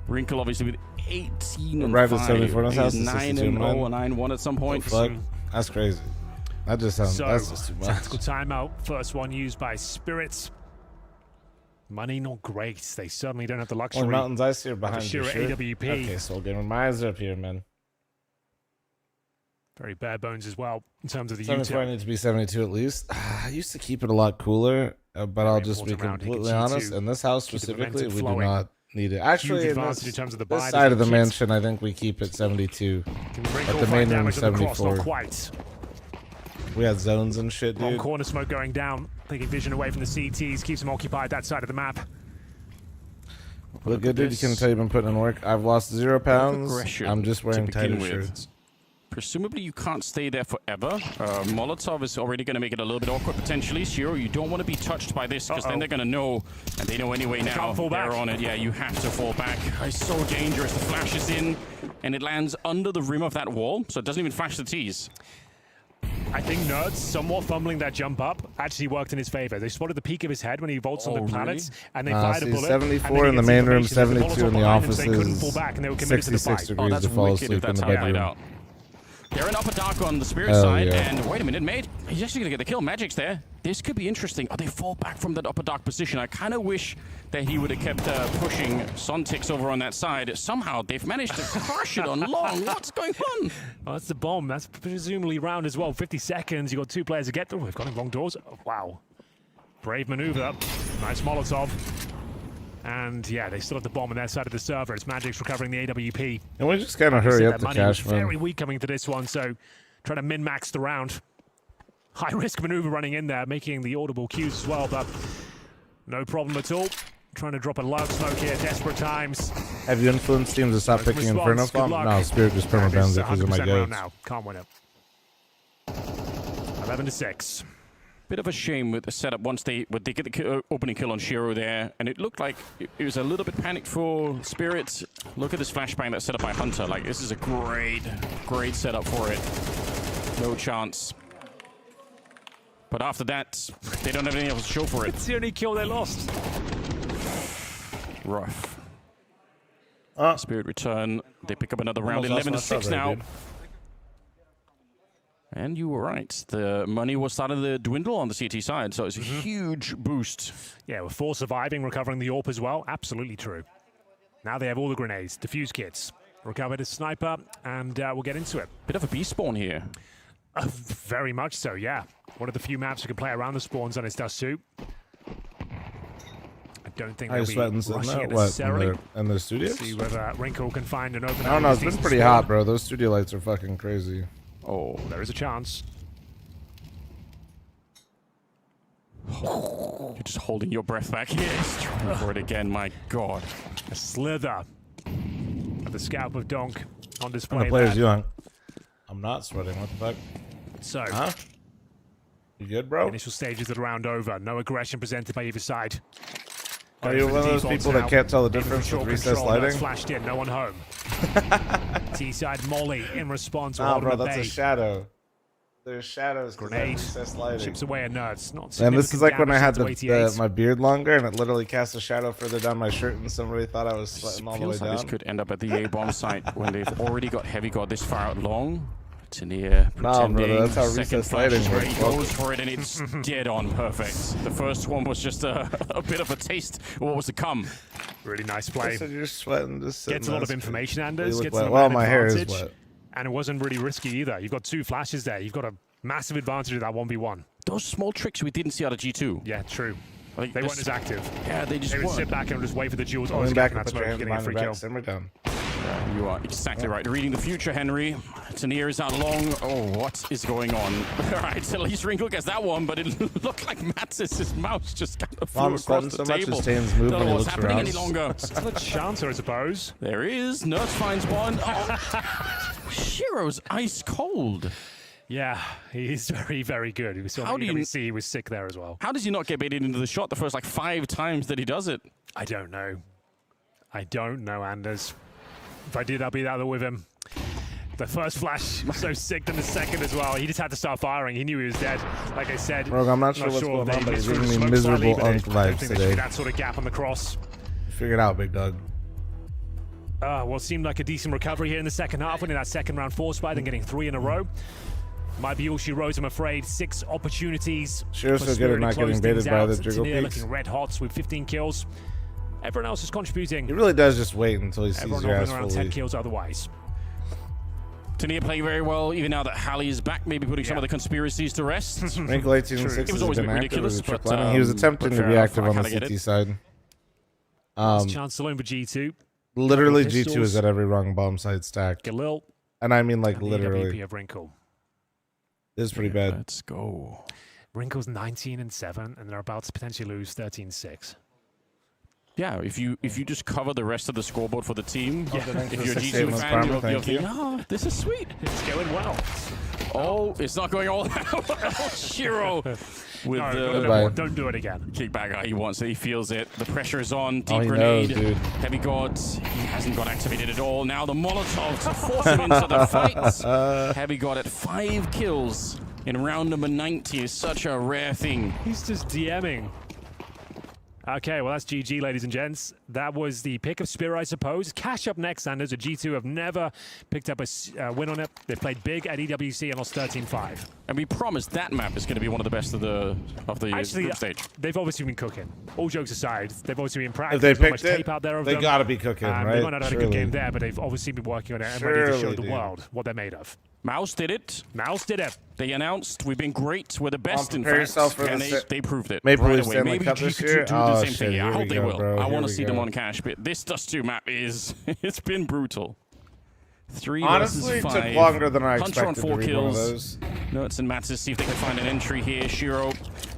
Speaker 2: Wrinkle obviously with 18 and
Speaker 1: Arrived at
Speaker 2: 5.
Speaker 1: 74 in his house,
Speaker 2: 9
Speaker 1: 62
Speaker 2: and 0
Speaker 1: man.
Speaker 2: and 9-1 at some point.
Speaker 1: Fuck, that's crazy. That just sounds,
Speaker 3: So,
Speaker 1: that's just too much.
Speaker 3: tactical timeout. First one used by Spirits. Money not great. They certainly don't have the luxury.
Speaker 1: Well, mountains I see are behind
Speaker 3: sheer
Speaker 1: you. Sure?
Speaker 3: AWP.
Speaker 1: Okay, Soul Gamer, my eyes are up here, man.
Speaker 3: Very bare bones as well in terms of the
Speaker 1: 74, I
Speaker 3: util.
Speaker 1: need to be 72 at least. I used to keep it a lot cooler, but I'll just be
Speaker 3: important round. He can
Speaker 1: completely
Speaker 3: see
Speaker 1: honest.
Speaker 3: to
Speaker 1: In this house
Speaker 3: keep the
Speaker 1: specifically,
Speaker 3: momentum
Speaker 1: we do
Speaker 3: flowing.
Speaker 1: not need it. Actually,
Speaker 3: Huge
Speaker 1: in
Speaker 3: advantage
Speaker 1: this,
Speaker 3: in terms of the
Speaker 1: this
Speaker 3: buy.
Speaker 1: side of the
Speaker 3: There's
Speaker 1: mansion, I think we keep it 72.
Speaker 3: Can Wrinkle
Speaker 1: at the
Speaker 3: find
Speaker 1: main room,
Speaker 3: damage on the cross?
Speaker 1: 74.
Speaker 3: Not quite.
Speaker 1: We had zones and shit,
Speaker 3: Long
Speaker 1: dude.
Speaker 3: corner smoke going down, taking vision away from the CTs, keeps them occupied that side of the map.
Speaker 1: Look good, dude. You can tell you've been putting in work. I've lost 0 pounds.
Speaker 2: aggression
Speaker 1: I'm just wearing
Speaker 2: to begin
Speaker 1: tighter
Speaker 2: with.
Speaker 1: shirts.
Speaker 2: Presumably you can't stay there forever. Molotov is already going to make it a little bit awkward potentially. Shiro, you don't want to be touched by this because then they're going to know, and they know anyway now.
Speaker 3: can't fall back.
Speaker 2: They're on it. Yeah, you have to fall back. It's so dangerous. The flash is in, and it lands under the rim of that wall, so it doesn't even flash the T's.
Speaker 3: I think Nerds, somewhat fumbling that jump up, actually worked in his favor. They spotted the peak of his head when he vaults on
Speaker 2: Oh,
Speaker 3: the planets,
Speaker 2: really?
Speaker 3: and they fired a
Speaker 1: See,
Speaker 3: bullet.
Speaker 1: 74 in
Speaker 3: and
Speaker 1: the
Speaker 3: then he
Speaker 1: main room,
Speaker 3: gets information that
Speaker 1: 72 in the
Speaker 3: Molotov behind them, so they couldn't
Speaker 1: offices,
Speaker 3: fall back, and they were committed to the
Speaker 1: 66
Speaker 3: fight.
Speaker 1: degrees
Speaker 2: Oh, that's
Speaker 1: to fall
Speaker 2: wicked if
Speaker 1: asleep in
Speaker 2: that's
Speaker 1: the
Speaker 2: how it played
Speaker 1: bedroom.
Speaker 2: out. They're in upper dark on the Spirit
Speaker 1: Hell
Speaker 2: side,
Speaker 1: yeah.
Speaker 2: and wait a minute, mate. He's actually going to get the kill. Magic's there. This could be interesting. Oh, they fall back from that upper dark position. I kind of wish that he would have kept pushing Sontix over on that side. Somehow, they've managed to crush it on long. What's going on?
Speaker 3: Oh, that's the bomb. That's presumably round as well. 50 seconds. You've got 2 players to get through. We've got him long doors. Oh, wow. Brave maneuver. Nice Molotov. And yeah, they still have the bomb on their side of the server. It's Magic's recovering the AWP.
Speaker 1: And we just kind of hurry
Speaker 3: Said
Speaker 1: up
Speaker 3: that
Speaker 1: the
Speaker 3: money was
Speaker 1: cash,
Speaker 3: very
Speaker 1: man.
Speaker 3: weak coming to this one, so trying to min-max the round. High-risk maneuver running in there, making the audible cues as well, but no problem at all. trying to drop a lot of smoke here. Desperate times.
Speaker 1: Have you influenced teams to stop picking Inferno
Speaker 3: Good
Speaker 1: Bomb?
Speaker 3: luck.
Speaker 1: No, Spirit just perma-bans it because of my
Speaker 3: 100% round
Speaker 1: goats.
Speaker 3: now. Can't win it. 11-6.
Speaker 2: Bit of a shame with the setup once they get the opening kill on Shiro there, and it looked like it was a little bit panicked for Spirit. Look at this flashbang that's set up by Hunter. Like, this is a great setup for it. No chance. But after that, they don't have anything else to show for it.
Speaker 3: It's the only kill they lost.
Speaker 2: Rough. Spirit return. They pick up another round.
Speaker 1: Almost lost my
Speaker 2: 11-6
Speaker 1: sub
Speaker 2: now.
Speaker 1: there, dude.
Speaker 2: And you were right. The money was starting to dwindle on the CT side, so it's a huge boost.
Speaker 3: Yeah, with 4 surviving, recovering the AWP as well. Absolutely true. Now they have all the grenades, defuse kits, recovered his sniper, and we'll get into it.
Speaker 2: Bit of a B spawn here.
Speaker 3: Very much so, yeah. One of the few maps you can play around the spawns on his dust suit. I don't think
Speaker 1: Are you
Speaker 3: they'll
Speaker 1: sweating
Speaker 3: be
Speaker 1: sitting
Speaker 3: rushing
Speaker 1: there?
Speaker 3: it
Speaker 1: What,
Speaker 3: necessarily.
Speaker 1: in the studios?
Speaker 3: See whether Wrinkle can find an open.
Speaker 1: I don't know, it's been pretty hot, bro. Those studio lights are fucking crazy.
Speaker 2: Oh,
Speaker 3: There is a chance.
Speaker 2: you're just holding your breath back here. He's trying for it again, my God.
Speaker 3: A slither of the scalp of Donk on display.
Speaker 1: What the players
Speaker 3: there.
Speaker 1: young. I'm not sweating. What the fuck?
Speaker 3: So,
Speaker 1: Huh? You good, bro?
Speaker 3: initial stages of the round over. No aggression presented by either side.
Speaker 1: Are you one of those people that can't tell the difference with recessed lighting?
Speaker 3: Flashed in, no one home. T-side Molly in response.
Speaker 1: Nah, bro,
Speaker 3: ultimate
Speaker 1: that's a
Speaker 3: bait.
Speaker 1: shadow. There's shadows.
Speaker 3: Grenade.
Speaker 1: Recessed lighting.
Speaker 3: Chips away at nerds. Not
Speaker 1: And this is like when I had
Speaker 3: significant damage
Speaker 1: the,
Speaker 3: to
Speaker 1: my beard longer and it literally cast a shadow further down my shirt and somebody thought I was sweating all the way
Speaker 2: Feels like
Speaker 1: down.
Speaker 2: this could end up at the A-bomb site when they've already got Heavy God this far out long. Tania
Speaker 1: Nah,
Speaker 2: pretending.
Speaker 1: brother, that's how
Speaker 2: Second
Speaker 1: recessed
Speaker 2: flash
Speaker 1: lighting
Speaker 2: is where he
Speaker 1: works.
Speaker 2: goes for it, and it's dead on perfect. The first one was just a bit of a taste of what was to come.
Speaker 3: Really nice
Speaker 1: I
Speaker 3: play.
Speaker 1: said you're sweating. Just
Speaker 3: Gets a lot of information, Anders. Gets an
Speaker 1: well, my hair is
Speaker 3: advantage.
Speaker 1: wet.
Speaker 3: And it wasn't really risky either. You've got 2 flashes there. You've got a massive advantage of that 1v1.
Speaker 2: Those small tricks we didn't see out of G2.
Speaker 3: Yeah, true.
Speaker 2: Like
Speaker 3: They
Speaker 2: this-
Speaker 3: weren't as active.
Speaker 2: Yeah, they just
Speaker 3: They would
Speaker 2: weren't.
Speaker 3: sit back and just wait for the jewels. Oh,
Speaker 1: Going
Speaker 3: he's
Speaker 1: back
Speaker 3: getting
Speaker 1: and
Speaker 3: that
Speaker 1: put your
Speaker 3: smoke,
Speaker 1: hands
Speaker 3: getting a
Speaker 1: behind
Speaker 3: free
Speaker 1: your
Speaker 3: kill.
Speaker 1: back. Simmer down.
Speaker 2: You are exactly right. Reading the future, Henry. Tania is out long. Oh, what is going on? All right, at least Wrinkle gets that one, but it looked like Mattis' mouse just kind of flew
Speaker 1: Mom
Speaker 2: across
Speaker 1: sweating
Speaker 2: the
Speaker 1: so much
Speaker 2: table.
Speaker 1: his hands move
Speaker 2: Don't
Speaker 1: when
Speaker 2: know
Speaker 1: he
Speaker 2: what's
Speaker 1: looks
Speaker 2: happening
Speaker 1: around.
Speaker 2: any longer.
Speaker 3: Still a chance, I suppose.
Speaker 2: There is. Nurse finds one. Oh, Shiro's ice cold.
Speaker 3: Yeah, he's very, very good. He was
Speaker 2: How do you-
Speaker 3: see he was sick there as well.
Speaker 2: How does he not get baited into the shot the first like 5 times that he does it?
Speaker 3: I don't know. I don't know, Anders. If I did, I'll be there with him. The first flash was so sick, then the second as well. He just had to start firing. He knew he was dead. Like I said,
Speaker 1: Rogue, I'm not sure what's going
Speaker 3: they
Speaker 1: on, but
Speaker 3: missed
Speaker 1: he's
Speaker 3: through
Speaker 1: giving
Speaker 3: the
Speaker 1: me
Speaker 3: smoke
Speaker 1: miserable
Speaker 3: slightly, but I
Speaker 1: unk
Speaker 3: don't
Speaker 1: vibes
Speaker 3: think there should be
Speaker 1: today.
Speaker 3: that sort of gap on the cross.
Speaker 1: Figure it out, big dog.
Speaker 3: What seemed like a decent recovery here in the second half, winning that second round 4 spike and getting 3 in a row. Might be all she wrote, I'm afraid. 6 opportunities.
Speaker 1: Sure,
Speaker 3: for
Speaker 1: so good
Speaker 3: Spirit
Speaker 1: at
Speaker 3: to
Speaker 1: not
Speaker 3: close
Speaker 1: getting baited
Speaker 3: things
Speaker 1: by
Speaker 3: out.
Speaker 1: the jiggle
Speaker 3: Tania
Speaker 1: peaks.
Speaker 3: looking red hot with 15 kills. Everyone else is contributing.
Speaker 1: He really does just wait until he sees
Speaker 3: Everyone
Speaker 1: your ass
Speaker 3: hovering around 10
Speaker 1: fully.
Speaker 3: kills otherwise.
Speaker 2: Tania playing very well, even now that Hallie is back, maybe putting some of the conspiracies to rest.
Speaker 1: Wrinkle 18 and
Speaker 3: True.
Speaker 1: 6
Speaker 2: It was
Speaker 1: has
Speaker 2: always a
Speaker 1: been
Speaker 2: bit
Speaker 1: active.
Speaker 2: ridiculous,
Speaker 1: As a trick
Speaker 2: but,
Speaker 1: lining. He was
Speaker 2: but
Speaker 1: attempting to
Speaker 2: fair
Speaker 1: be
Speaker 2: enough,
Speaker 1: active
Speaker 2: I
Speaker 1: on the
Speaker 2: kinda get
Speaker 1: CT
Speaker 2: it.
Speaker 1: side.
Speaker 3: Chance alone for G2.
Speaker 1: Literally,
Speaker 3: Pistols.
Speaker 1: G2 is at every wrong bomb side stack.
Speaker 3: Galil.
Speaker 1: And I mean, like,
Speaker 3: And the
Speaker 1: literally.
Speaker 3: EWP of Wrinkle.
Speaker 1: This is pretty bad.
Speaker 2: Let's go.
Speaker 3: Wrinkle's 19-7, and they're about to potentially lose 13-6.
Speaker 2: Yeah, if you just cover the rest of the scoreboard for the team,
Speaker 1: thanks
Speaker 2: if
Speaker 1: for
Speaker 2: you're a
Speaker 1: 6
Speaker 2: G2
Speaker 1: 8
Speaker 2: fan,
Speaker 1: Parma,
Speaker 2: you'll
Speaker 1: thank you.
Speaker 2: think, oh, this is sweet.
Speaker 3: It's going well.
Speaker 2: Oh, it's not going all that well. Shiro with
Speaker 1: Goodbye.
Speaker 3: Don't do it again.
Speaker 2: kickback. He wants it. He feels it. The pressure is on. Deep
Speaker 1: Oh, he
Speaker 2: grenade.
Speaker 1: knows, dude.
Speaker 2: Heavy God. He hasn't got activated at all. Now the Molotov to force him into the fight. Heavy God at 5 kills in round number 90 is such a rare thing.
Speaker 3: He's just DMing. Okay, well, that's GG, ladies and gents. That was the pick of Spear, I suppose. Cash up next, Anders. A G2 have never picked up a win on it. They played big at EWC and lost 13-5.
Speaker 2: And we promised that map is going to be one of the best of the
Speaker 3: Actually,
Speaker 2: group stage.
Speaker 3: they've obviously been cooking. All jokes aside, they've obviously been practicing.
Speaker 1: If they
Speaker 3: There's not
Speaker 1: picked
Speaker 3: much
Speaker 1: it,
Speaker 3: tape out there of
Speaker 1: they
Speaker 3: them.
Speaker 1: gotta be cooking, right?
Speaker 3: They might not have had a good
Speaker 1: Surely.
Speaker 3: game there, but they've obviously been working on it and ready to show
Speaker 1: Surely,
Speaker 3: the
Speaker 1: dude.
Speaker 3: world what they're made of.
Speaker 2: Mouse did it.
Speaker 3: Mouse did it.
Speaker 2: They announced we've been great. We're the best, in
Speaker 1: prepare
Speaker 2: fact.
Speaker 1: yourself for
Speaker 2: And
Speaker 1: the
Speaker 2: they proved it
Speaker 1: Maple
Speaker 2: right
Speaker 1: Leafs
Speaker 2: away.
Speaker 1: Stanley
Speaker 2: Maybe
Speaker 1: Cup
Speaker 2: G2
Speaker 1: this
Speaker 2: do
Speaker 1: year?
Speaker 2: the
Speaker 1: Oh,
Speaker 2: same
Speaker 1: shit,
Speaker 2: thing. Yeah, I
Speaker 1: here
Speaker 2: hope
Speaker 1: we
Speaker 2: they
Speaker 1: go,
Speaker 2: will.
Speaker 1: bro.
Speaker 2: I
Speaker 1: Here
Speaker 2: want to
Speaker 1: we
Speaker 2: see them
Speaker 1: go.
Speaker 2: on cash, but this Dust 2 map is it's been brutal. 3
Speaker 1: Honestly, it
Speaker 2: versus
Speaker 1: took
Speaker 2: 5.
Speaker 1: longer than I
Speaker 2: Hunter on
Speaker 1: expected
Speaker 2: 4
Speaker 1: to read one of
Speaker 2: kills.
Speaker 1: those.
Speaker 2: Nuts and Mattis see if they can find an entry here. Shiro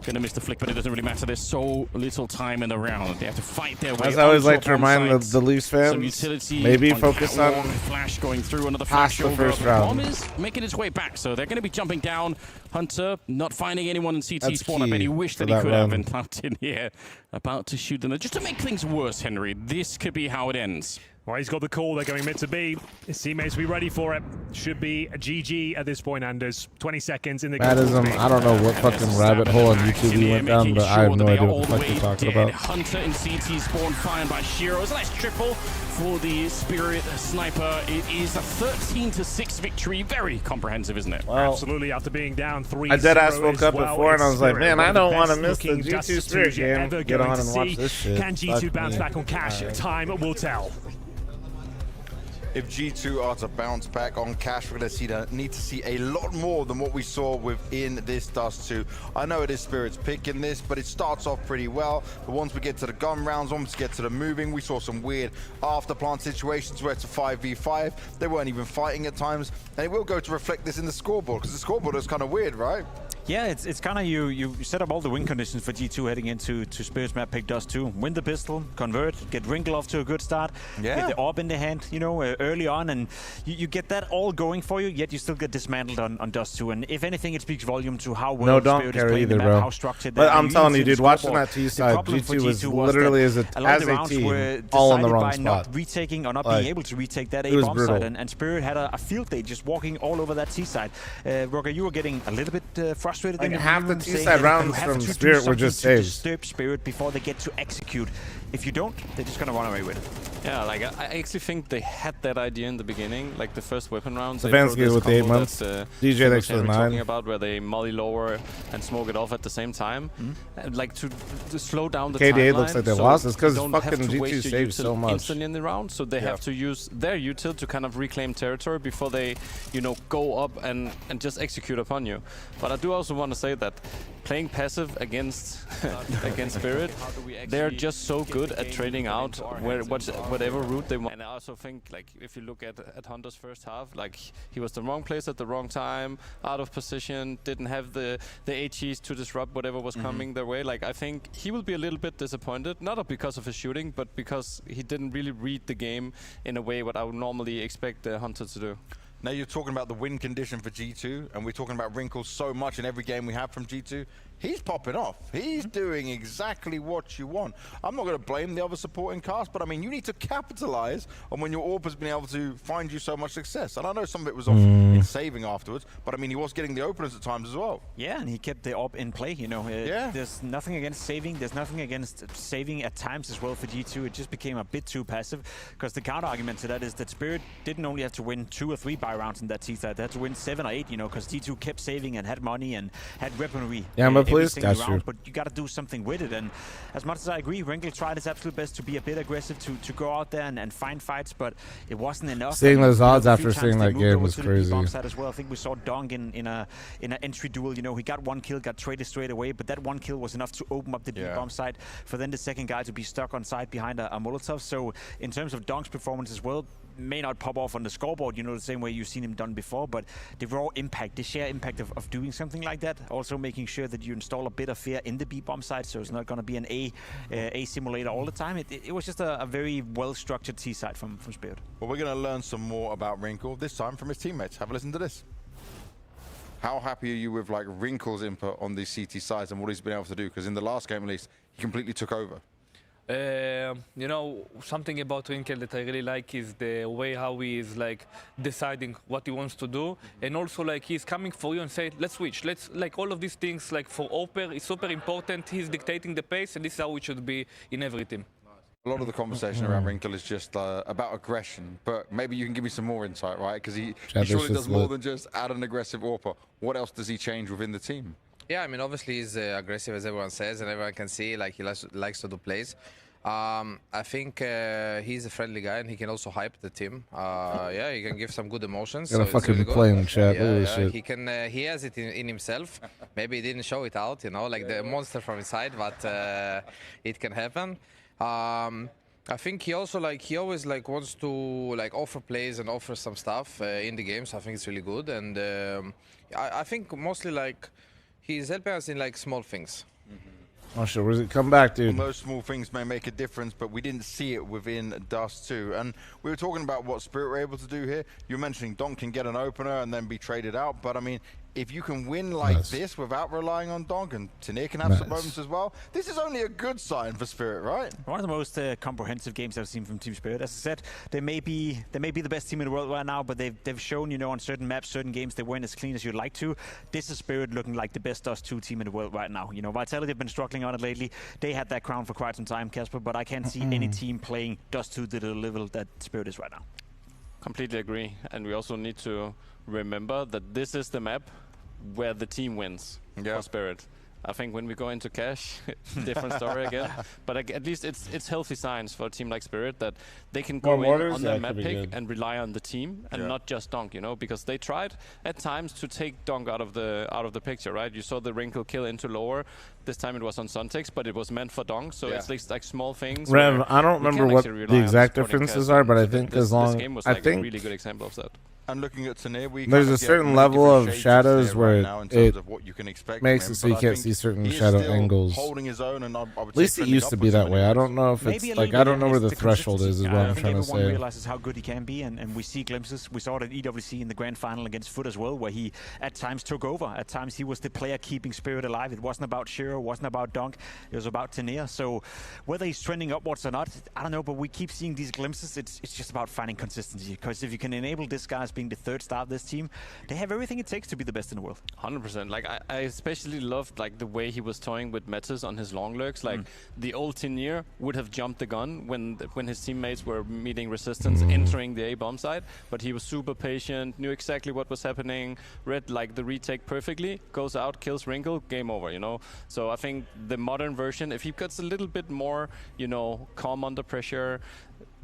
Speaker 2: Gonna miss the flick, but it doesn't really matter. There's so little time in the round. They have to fight their way.
Speaker 1: As I always
Speaker 2: on
Speaker 1: like
Speaker 2: top
Speaker 1: to remind
Speaker 2: on sides.
Speaker 1: the Leafs fans,
Speaker 2: Some utility
Speaker 1: maybe
Speaker 2: on
Speaker 1: focus
Speaker 2: catwalk,
Speaker 1: on
Speaker 2: flash going through another
Speaker 1: past
Speaker 2: flash
Speaker 1: the
Speaker 2: over.
Speaker 1: first
Speaker 2: The
Speaker 1: round.
Speaker 2: bomb is making its way back, so they're going to be jumping down. Hunter not finding anyone in CT
Speaker 1: That's
Speaker 2: spawn. I bet he
Speaker 1: key
Speaker 2: wished
Speaker 1: for
Speaker 2: that he
Speaker 1: that
Speaker 2: could have
Speaker 1: run.
Speaker 2: been out in here, about to shoot them. Just to make things worse, Henry, this could be how it ends.
Speaker 3: Well, he's got the call. They're going mid to B. His teammates will be ready for it. Should be a GG at this point, Anders. 20 seconds in the
Speaker 1: That is, I don't know what fucking rabbit hole on YouTube we went down, but I have no idea what the fuck you're talking about.
Speaker 2: Hunter in CT spawn fired by Shiro. It's a nice triple for the Spirit Sniper. It is a 13-6 victory. Very comprehensive, isn't it?
Speaker 1: Well,
Speaker 3: absolutely. After being down 3-0,
Speaker 1: I deadass woke up before and I was like, man, I don't want to miss the
Speaker 3: looking
Speaker 1: G2
Speaker 3: just
Speaker 1: Spirit
Speaker 3: as you're
Speaker 1: game.
Speaker 3: ever
Speaker 1: Get
Speaker 3: going
Speaker 1: on
Speaker 3: to
Speaker 1: and watch
Speaker 3: see.
Speaker 1: this shit.
Speaker 3: Can G2
Speaker 1: Fuck
Speaker 3: bounce
Speaker 1: me.
Speaker 3: back on cash?
Speaker 1: All right.
Speaker 3: Time will tell.
Speaker 6: If G2 are to bounce back on cash, we're going to need to see a lot more than what we saw within this Dust 2. I know it is Spirit's picking this, but it starts off pretty well. But once we get to the gun rounds, once we get to the moving, we saw some weird after plant situations where it's a 5v5. They weren't even fighting at times. And it will go to reflect this in the scoreboard, because the scoreboard is kind of weird, right?
Speaker 7: Yeah, it's kind of you set up all the win conditions for G2 heading into Spirit's map pick Dust 2. Win the pistol, convert, get Wrinkle off to a good start, get the orb in the hand, you know, early on, and you get that all going for you, yet you still get dismantled on Dust 2. And if anything, it speaks volume to how well Spirit is playing
Speaker 1: either,
Speaker 7: the map,
Speaker 1: bro.
Speaker 7: how structured
Speaker 1: But
Speaker 7: they are.
Speaker 1: I'm telling you, dude, watching
Speaker 7: scoreboard.
Speaker 1: that T side, G2 was
Speaker 7: G2
Speaker 1: literally as a
Speaker 7: lot of the rounds
Speaker 1: team
Speaker 7: were
Speaker 1: all on the
Speaker 7: decided
Speaker 1: wrong
Speaker 7: by
Speaker 1: spot.
Speaker 7: not retaking or not being able to retake that
Speaker 1: It was
Speaker 7: A bomb
Speaker 1: brutal.
Speaker 7: side, and Spirit had a field day just walking all over that T side. Roger, you were getting a little bit frustrated.
Speaker 1: Like
Speaker 7: in
Speaker 1: half the
Speaker 7: room,
Speaker 1: T
Speaker 7: saying
Speaker 1: side
Speaker 7: that
Speaker 1: rounds
Speaker 7: you have
Speaker 1: from
Speaker 7: to do
Speaker 1: Spirit were
Speaker 7: something
Speaker 1: just
Speaker 7: to
Speaker 1: saves.
Speaker 7: disturb Spirit before they get to execute. If you don't, they're just gonna run away with it.
Speaker 8: Yeah, like I actually think they had that idea in the beginning, like the first weapon rounds. They
Speaker 1: Stefanski
Speaker 8: throw this
Speaker 1: with the 8
Speaker 8: combo
Speaker 1: months.
Speaker 8: that,
Speaker 1: DJ
Speaker 8: Phil
Speaker 1: next
Speaker 8: was
Speaker 1: to the
Speaker 8: Henry
Speaker 1: 9.
Speaker 8: talking about, where they molly lower and smoke it off at the same time, and like to slow down the
Speaker 1: KDA
Speaker 8: timeline.
Speaker 1: looks like they
Speaker 8: so
Speaker 1: lost. It's 'cause
Speaker 8: you don't have
Speaker 1: fucking
Speaker 8: to
Speaker 1: G2
Speaker 8: waste your
Speaker 1: saves
Speaker 8: util
Speaker 1: so much.
Speaker 8: instantly in the round, so they have to use their util to kind of reclaim territory before they, you know, go up and just execute upon you. But I do also want to say that playing passive against against Spirit, they're just so good at trading out whatever route they want. And I also think, like, if you look at Hunter's first half, like, he was the wrong place at the wrong time, out of position, didn't have the HEs to disrupt whatever was coming their way. Like, I think he will be a little bit disappointed, not because of his shooting, but because he didn't really read the game in a way what I would normally expect Hunter to do.
Speaker 6: Now you're talking about the win condition for G2, and we're talking about Wrinkle so much in every game we have from G2. He's popping off. He's doing exactly what you want. I'm not going to blame the other supporting cast, but I mean, you need to capitalize on when your AWP has been able to find you so much success. And I know some of it was off in saving afterwards, but I mean, he was getting the openers at times as well.
Speaker 7: Yeah, and he kept the AWP in play, you know. There's nothing against saving. There's nothing against saving at times as well for G2. It just became a bit too passive, because the counter argument to that is that Spirit didn't only have to win 2 or 3 buy rounds in that T-side. They had to win 7 or 8, you know, because G2 kept saving and had money and had weaponry.
Speaker 1: Yeah, but
Speaker 7: every
Speaker 1: please,
Speaker 7: single
Speaker 1: got
Speaker 7: round,
Speaker 1: you.
Speaker 7: but you got to do something with it. And as much as I agree, Wrinkle tried his absolute best to be a bit aggressive, to go out there and find fights, but it wasn't enough.
Speaker 1: Seeing
Speaker 7: And,
Speaker 1: those
Speaker 7: you know,
Speaker 1: odds
Speaker 7: a few
Speaker 1: after seeing
Speaker 7: times they
Speaker 1: that
Speaker 7: moved
Speaker 1: game
Speaker 7: over
Speaker 1: was
Speaker 7: to the B-bomb
Speaker 1: crazy.
Speaker 7: side as well. I think we saw Dong in an entry duel. You know, he got 1 kill, got traded straight away, but that 1 kill was enough to open up the B-bomb side for then the second guy to be stuck on side behind a Molotov. So in terms of Dong's performance as well, may not pop off on the scoreboard, you know, the same way you've seen him done before, but the raw impact, the sheer impact of doing something like that, also making sure that you install a bit of fear in the B-bomb side, so it's not going to be an A simulator all the time. It was just a very well-structured T-side from Spirit.
Speaker 6: Well, we're going to learn some more about Wrinkle, this time from his teammates. Have a listen to this. How happy are you with, like, Wrinkle's input on these CT sides and what he's been able to do? Because in the last game, at least, he completely took over.
Speaker 9: You know, something about Wrinkle that I really like is the way how he is, like, deciding what he wants to do, and also, like, he's coming for you and say, let's switch, let's, like, all of these things, like, for Oper is super important. He's dictating the pace, and this is how it should be in every team.
Speaker 6: A lot of the conversation around Wrinkle is just about aggression, but maybe you can give me some more insight, right? Because he surely does more than just add an aggressive AWPer. What else does he change within the team?
Speaker 10: Yeah, I mean, obviously he's aggressive, as everyone says, and everyone can see, like, he likes to do plays. I think he's a friendly guy, and he can also hype the team. Yeah, he can give some good emotions.
Speaker 1: Gotta
Speaker 10: so
Speaker 1: fucking
Speaker 10: really
Speaker 1: play in chat. Holy shit.
Speaker 10: He can. He has it in himself. Maybe he didn't show it out, you know, like the monster from inside, but it can happen. I think he also, like, he always, like, wants to, like, offer plays and offer some stuff in the game, so I think it's really good. And I think mostly, like, he's helping us in, like, small things.
Speaker 1: Oh shit, where's it? Come back, dude.
Speaker 6: Those small things may make a difference, but we didn't see it within Dust 2. And we were talking about what Spirit were able to do here. You're mentioning Donk can get an opener and then be traded out, but I mean, if you can win like this without relying on Donk, and Tanir can have some moments as well, this is only a good sign for Spirit, right?
Speaker 7: One of the most comprehensive games I've seen from Team Spirit. As I said, they may be the best team in the world right now, but they've shown, you know, on certain maps, certain games, they weren't as clean as you'd like to. This is Spirit looking like the best Dust 2 team in the world right now. You know, Vitality have been struggling on it lately. They had that crown for quite some time, Casper, but I can't see any team playing Dust 2 to the level that Spirit is right now.
Speaker 8: Completely agree. And we also need to remember that this is the map where the team wins for Spirit. I think when we go into cash, different story again. But at least it's healthy signs for a team like Spirit that they can go in on their map pick and rely on the team and not just Donk, you know, because they tried at times to take Donk out of the picture, right? You saw the wrinkle kill into lower. This time it was on Suntix, but it was meant for Donk, so it's like small things.
Speaker 1: Rev, I don't remember what the exact differences are, but I think
Speaker 8: this game was like a really good example of that.
Speaker 6: And looking at Tanir,
Speaker 1: there's a certain level of shadows where it makes it so you can't see certain shadow angles.
Speaker 6: Holding his own, and
Speaker 1: at least it used to be that way. I don't know if it's like, I don't know where the threshold is what I'm trying to say.
Speaker 7: Everyone realizes how good he can be, and we see glimpses. We saw it at EWC in the grand final against Foot as well, where he at times took over. At times he was the player keeping Spirit alive. It wasn't about Shiro, it wasn't about Donk, it was about Tanir. So whether he's trending upwards or not, I don't know, but we keep seeing these glimpses. It's just about finding consistency, because if you can enable this guy as being the third star of this team, they have everything it takes to be the best in the world.
Speaker 8: 100%. Like I especially loved like the way he was toying with Metis on his long lurks. Like the old Tanir would have jumped the gun when his teammates were meeting resistance entering the A bomb side, but he was super patient, knew exactly what was happening, read like the retake perfectly, goes out, kills Wrinkle, game over, you know. So I think the modern version, if he gets a little bit more, you know, calm under pressure,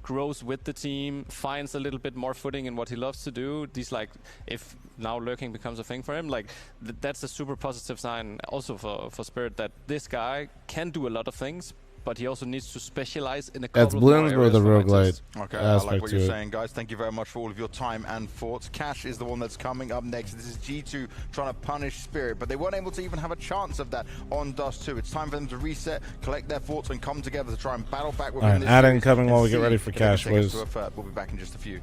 Speaker 8: grows with the team, finds a little bit more footing in what he loves to do. These like, if now lurking becomes a thing for him, like that's a super positive sign also for Spirit, that this guy can do a lot of things, but he also needs to specialize in a couple of more areas.
Speaker 1: That's the roguelite.
Speaker 6: Okay, I like what you're saying, guys. Thank you very much for all of your time and thoughts. Cash is the one that's coming up next. This is G2 trying to punish Spirit, but they weren't able to even have a chance of that on Dust 2. It's time for them to reset, collect their thoughts, and come together to try and battle back within this
Speaker 1: add
Speaker 6: series
Speaker 1: incoming while we get
Speaker 6: see
Speaker 1: ready for
Speaker 6: if they can
Speaker 1: Cash,
Speaker 6: take us
Speaker 1: Wiz.
Speaker 6: to a third. We'll be back in just a few.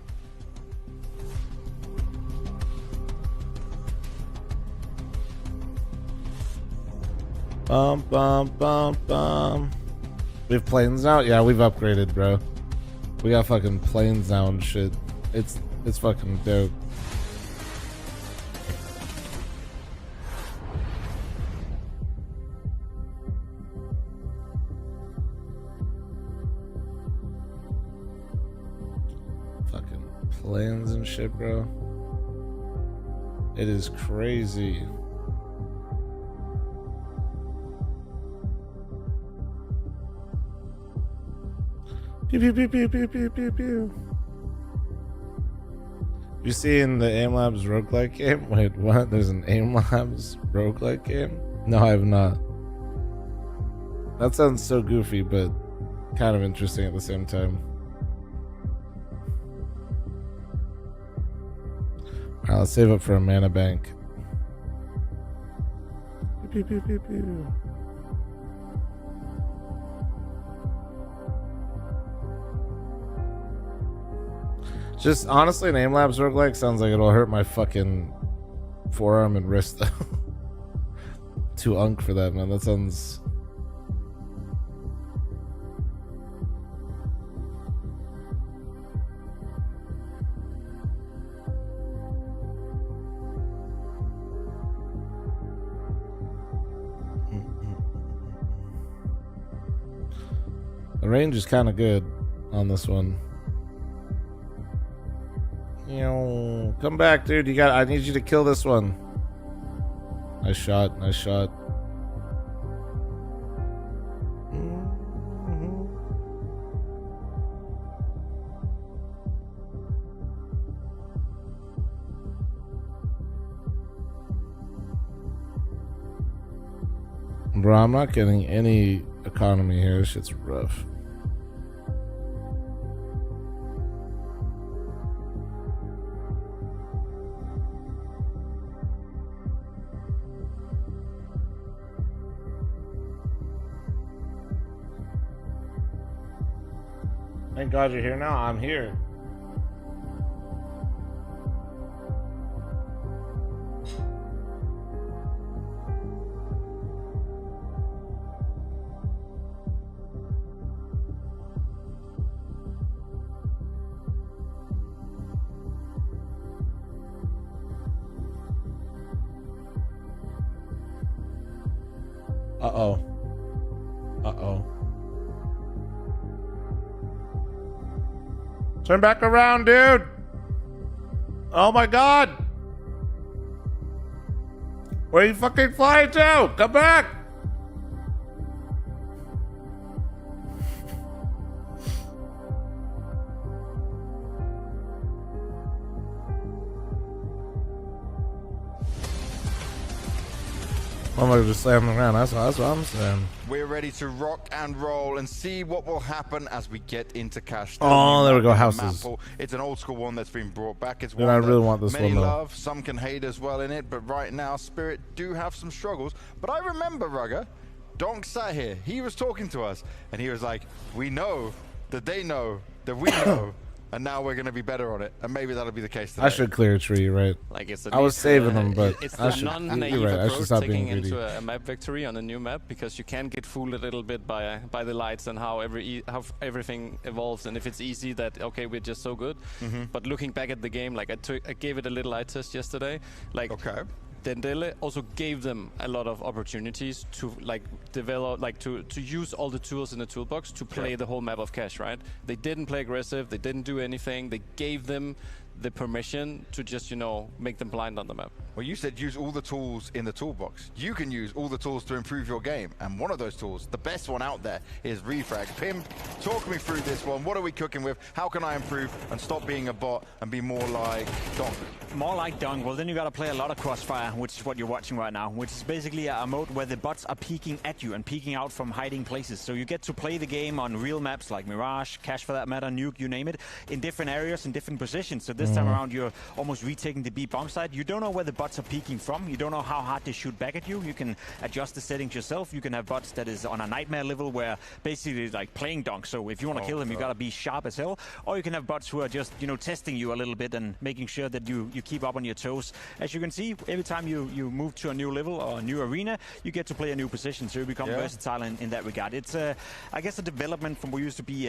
Speaker 1: Bum bum bum bum. We have planes now? Yeah, we've upgraded, bro. We got fucking planes now and shit. It's fucking dope. Fucking planes and shit, bro. It is crazy. Pew pew pew pew pew pew pew pew. You see in the Aim Labs roguelike game? Wait, what? There's an Aim Labs roguelike game? No, I have not. That sounds so goofy, but kind of interesting at the same time. Alright, let's save up for a mana bank. Pew pew pew pew pew. Just honestly, an Aim Labs roguelike sounds like it'll hurt my fucking forearm and wrist though. Too unk for that, man. That sounds... The range is kind of good on this one. Yo, come back, dude. I need you to kill this one. Nice shot, nice shot. Bro, I'm not getting any economy here. This shit's rough. Thank God you're here now. I'm here. Uh-oh. Uh-oh. Turn back around, dude. Oh my God. Where are you fucking flying to? Come back. I'm gonna just slam the ground. That's what I'm saying.
Speaker 6: We're ready to rock and roll and see what will happen as we get into cash.
Speaker 1: Oh, there we go. Houses.
Speaker 6: It's an old school one that's been brought back. It's
Speaker 1: Dude,
Speaker 6: one
Speaker 1: I really want
Speaker 6: that
Speaker 1: this
Speaker 6: many
Speaker 1: one, though.
Speaker 6: love, some can hate as well in it, but right now Spirit do have some struggles. But I remember, Rugger, Donk sat here. He was talking to us and he was like, we know that they know that we know. And now we're going to be better on it, and maybe that'll be the case today.
Speaker 1: I should clear a tree, right?
Speaker 8: Like it's
Speaker 1: I was saving them, but
Speaker 8: it's
Speaker 1: I
Speaker 8: the
Speaker 1: should.
Speaker 8: non-naive
Speaker 1: You're right. I should
Speaker 8: approach
Speaker 1: stop
Speaker 8: taking
Speaker 1: being greedy.
Speaker 8: into a map victory on a new map, because you can get fooled a little bit by the lights and how everything evolves, and if it's easy that okay we're just so good. But looking back at the game, like I gave it a little eye test yesterday. Like Dendele also gave them a lot of opportunities to like develop, like to use all the tools in the toolbox to play the whole map of Cash, right? They didn't play aggressive, they didn't do anything, they gave them the permission to just, you know, make them blind on the map.
Speaker 6: Well, you said use all the tools in the toolbox. You can use all the tools to improve your game, and one of those tools, the best one out there, is Refrag. Pim, talk me through this one. What are we cooking with? How can I improve and stop being a bot and be more like Donk?
Speaker 7: More like Donk. Well, then you gotta play a lot of Crossfire, which is what you're watching right now, which is basically a mode where the bots are peeking at you and peeking out from hiding places. So you get to play the game on real maps like Mirage, Cash for that matter, Nuke, you name it, in different areas, in different positions. So this time around, you're almost retaking the B bomb site. You don't know where the bots are peeking from. You don't know how hard they shoot back at you. You can adjust the settings yourself. You can have bots that is on a nightmare level where basically it's like playing Donk. So if you want to kill them, you gotta be sharp as hell. Or you can have bots who are just, you know, testing you a little bit and making sure that you keep up on your toes. As you can see, every time you move to a new level or a new arena, you get to play a new position. So you become versatile in that regard. It's, I guess, a development from what used to be,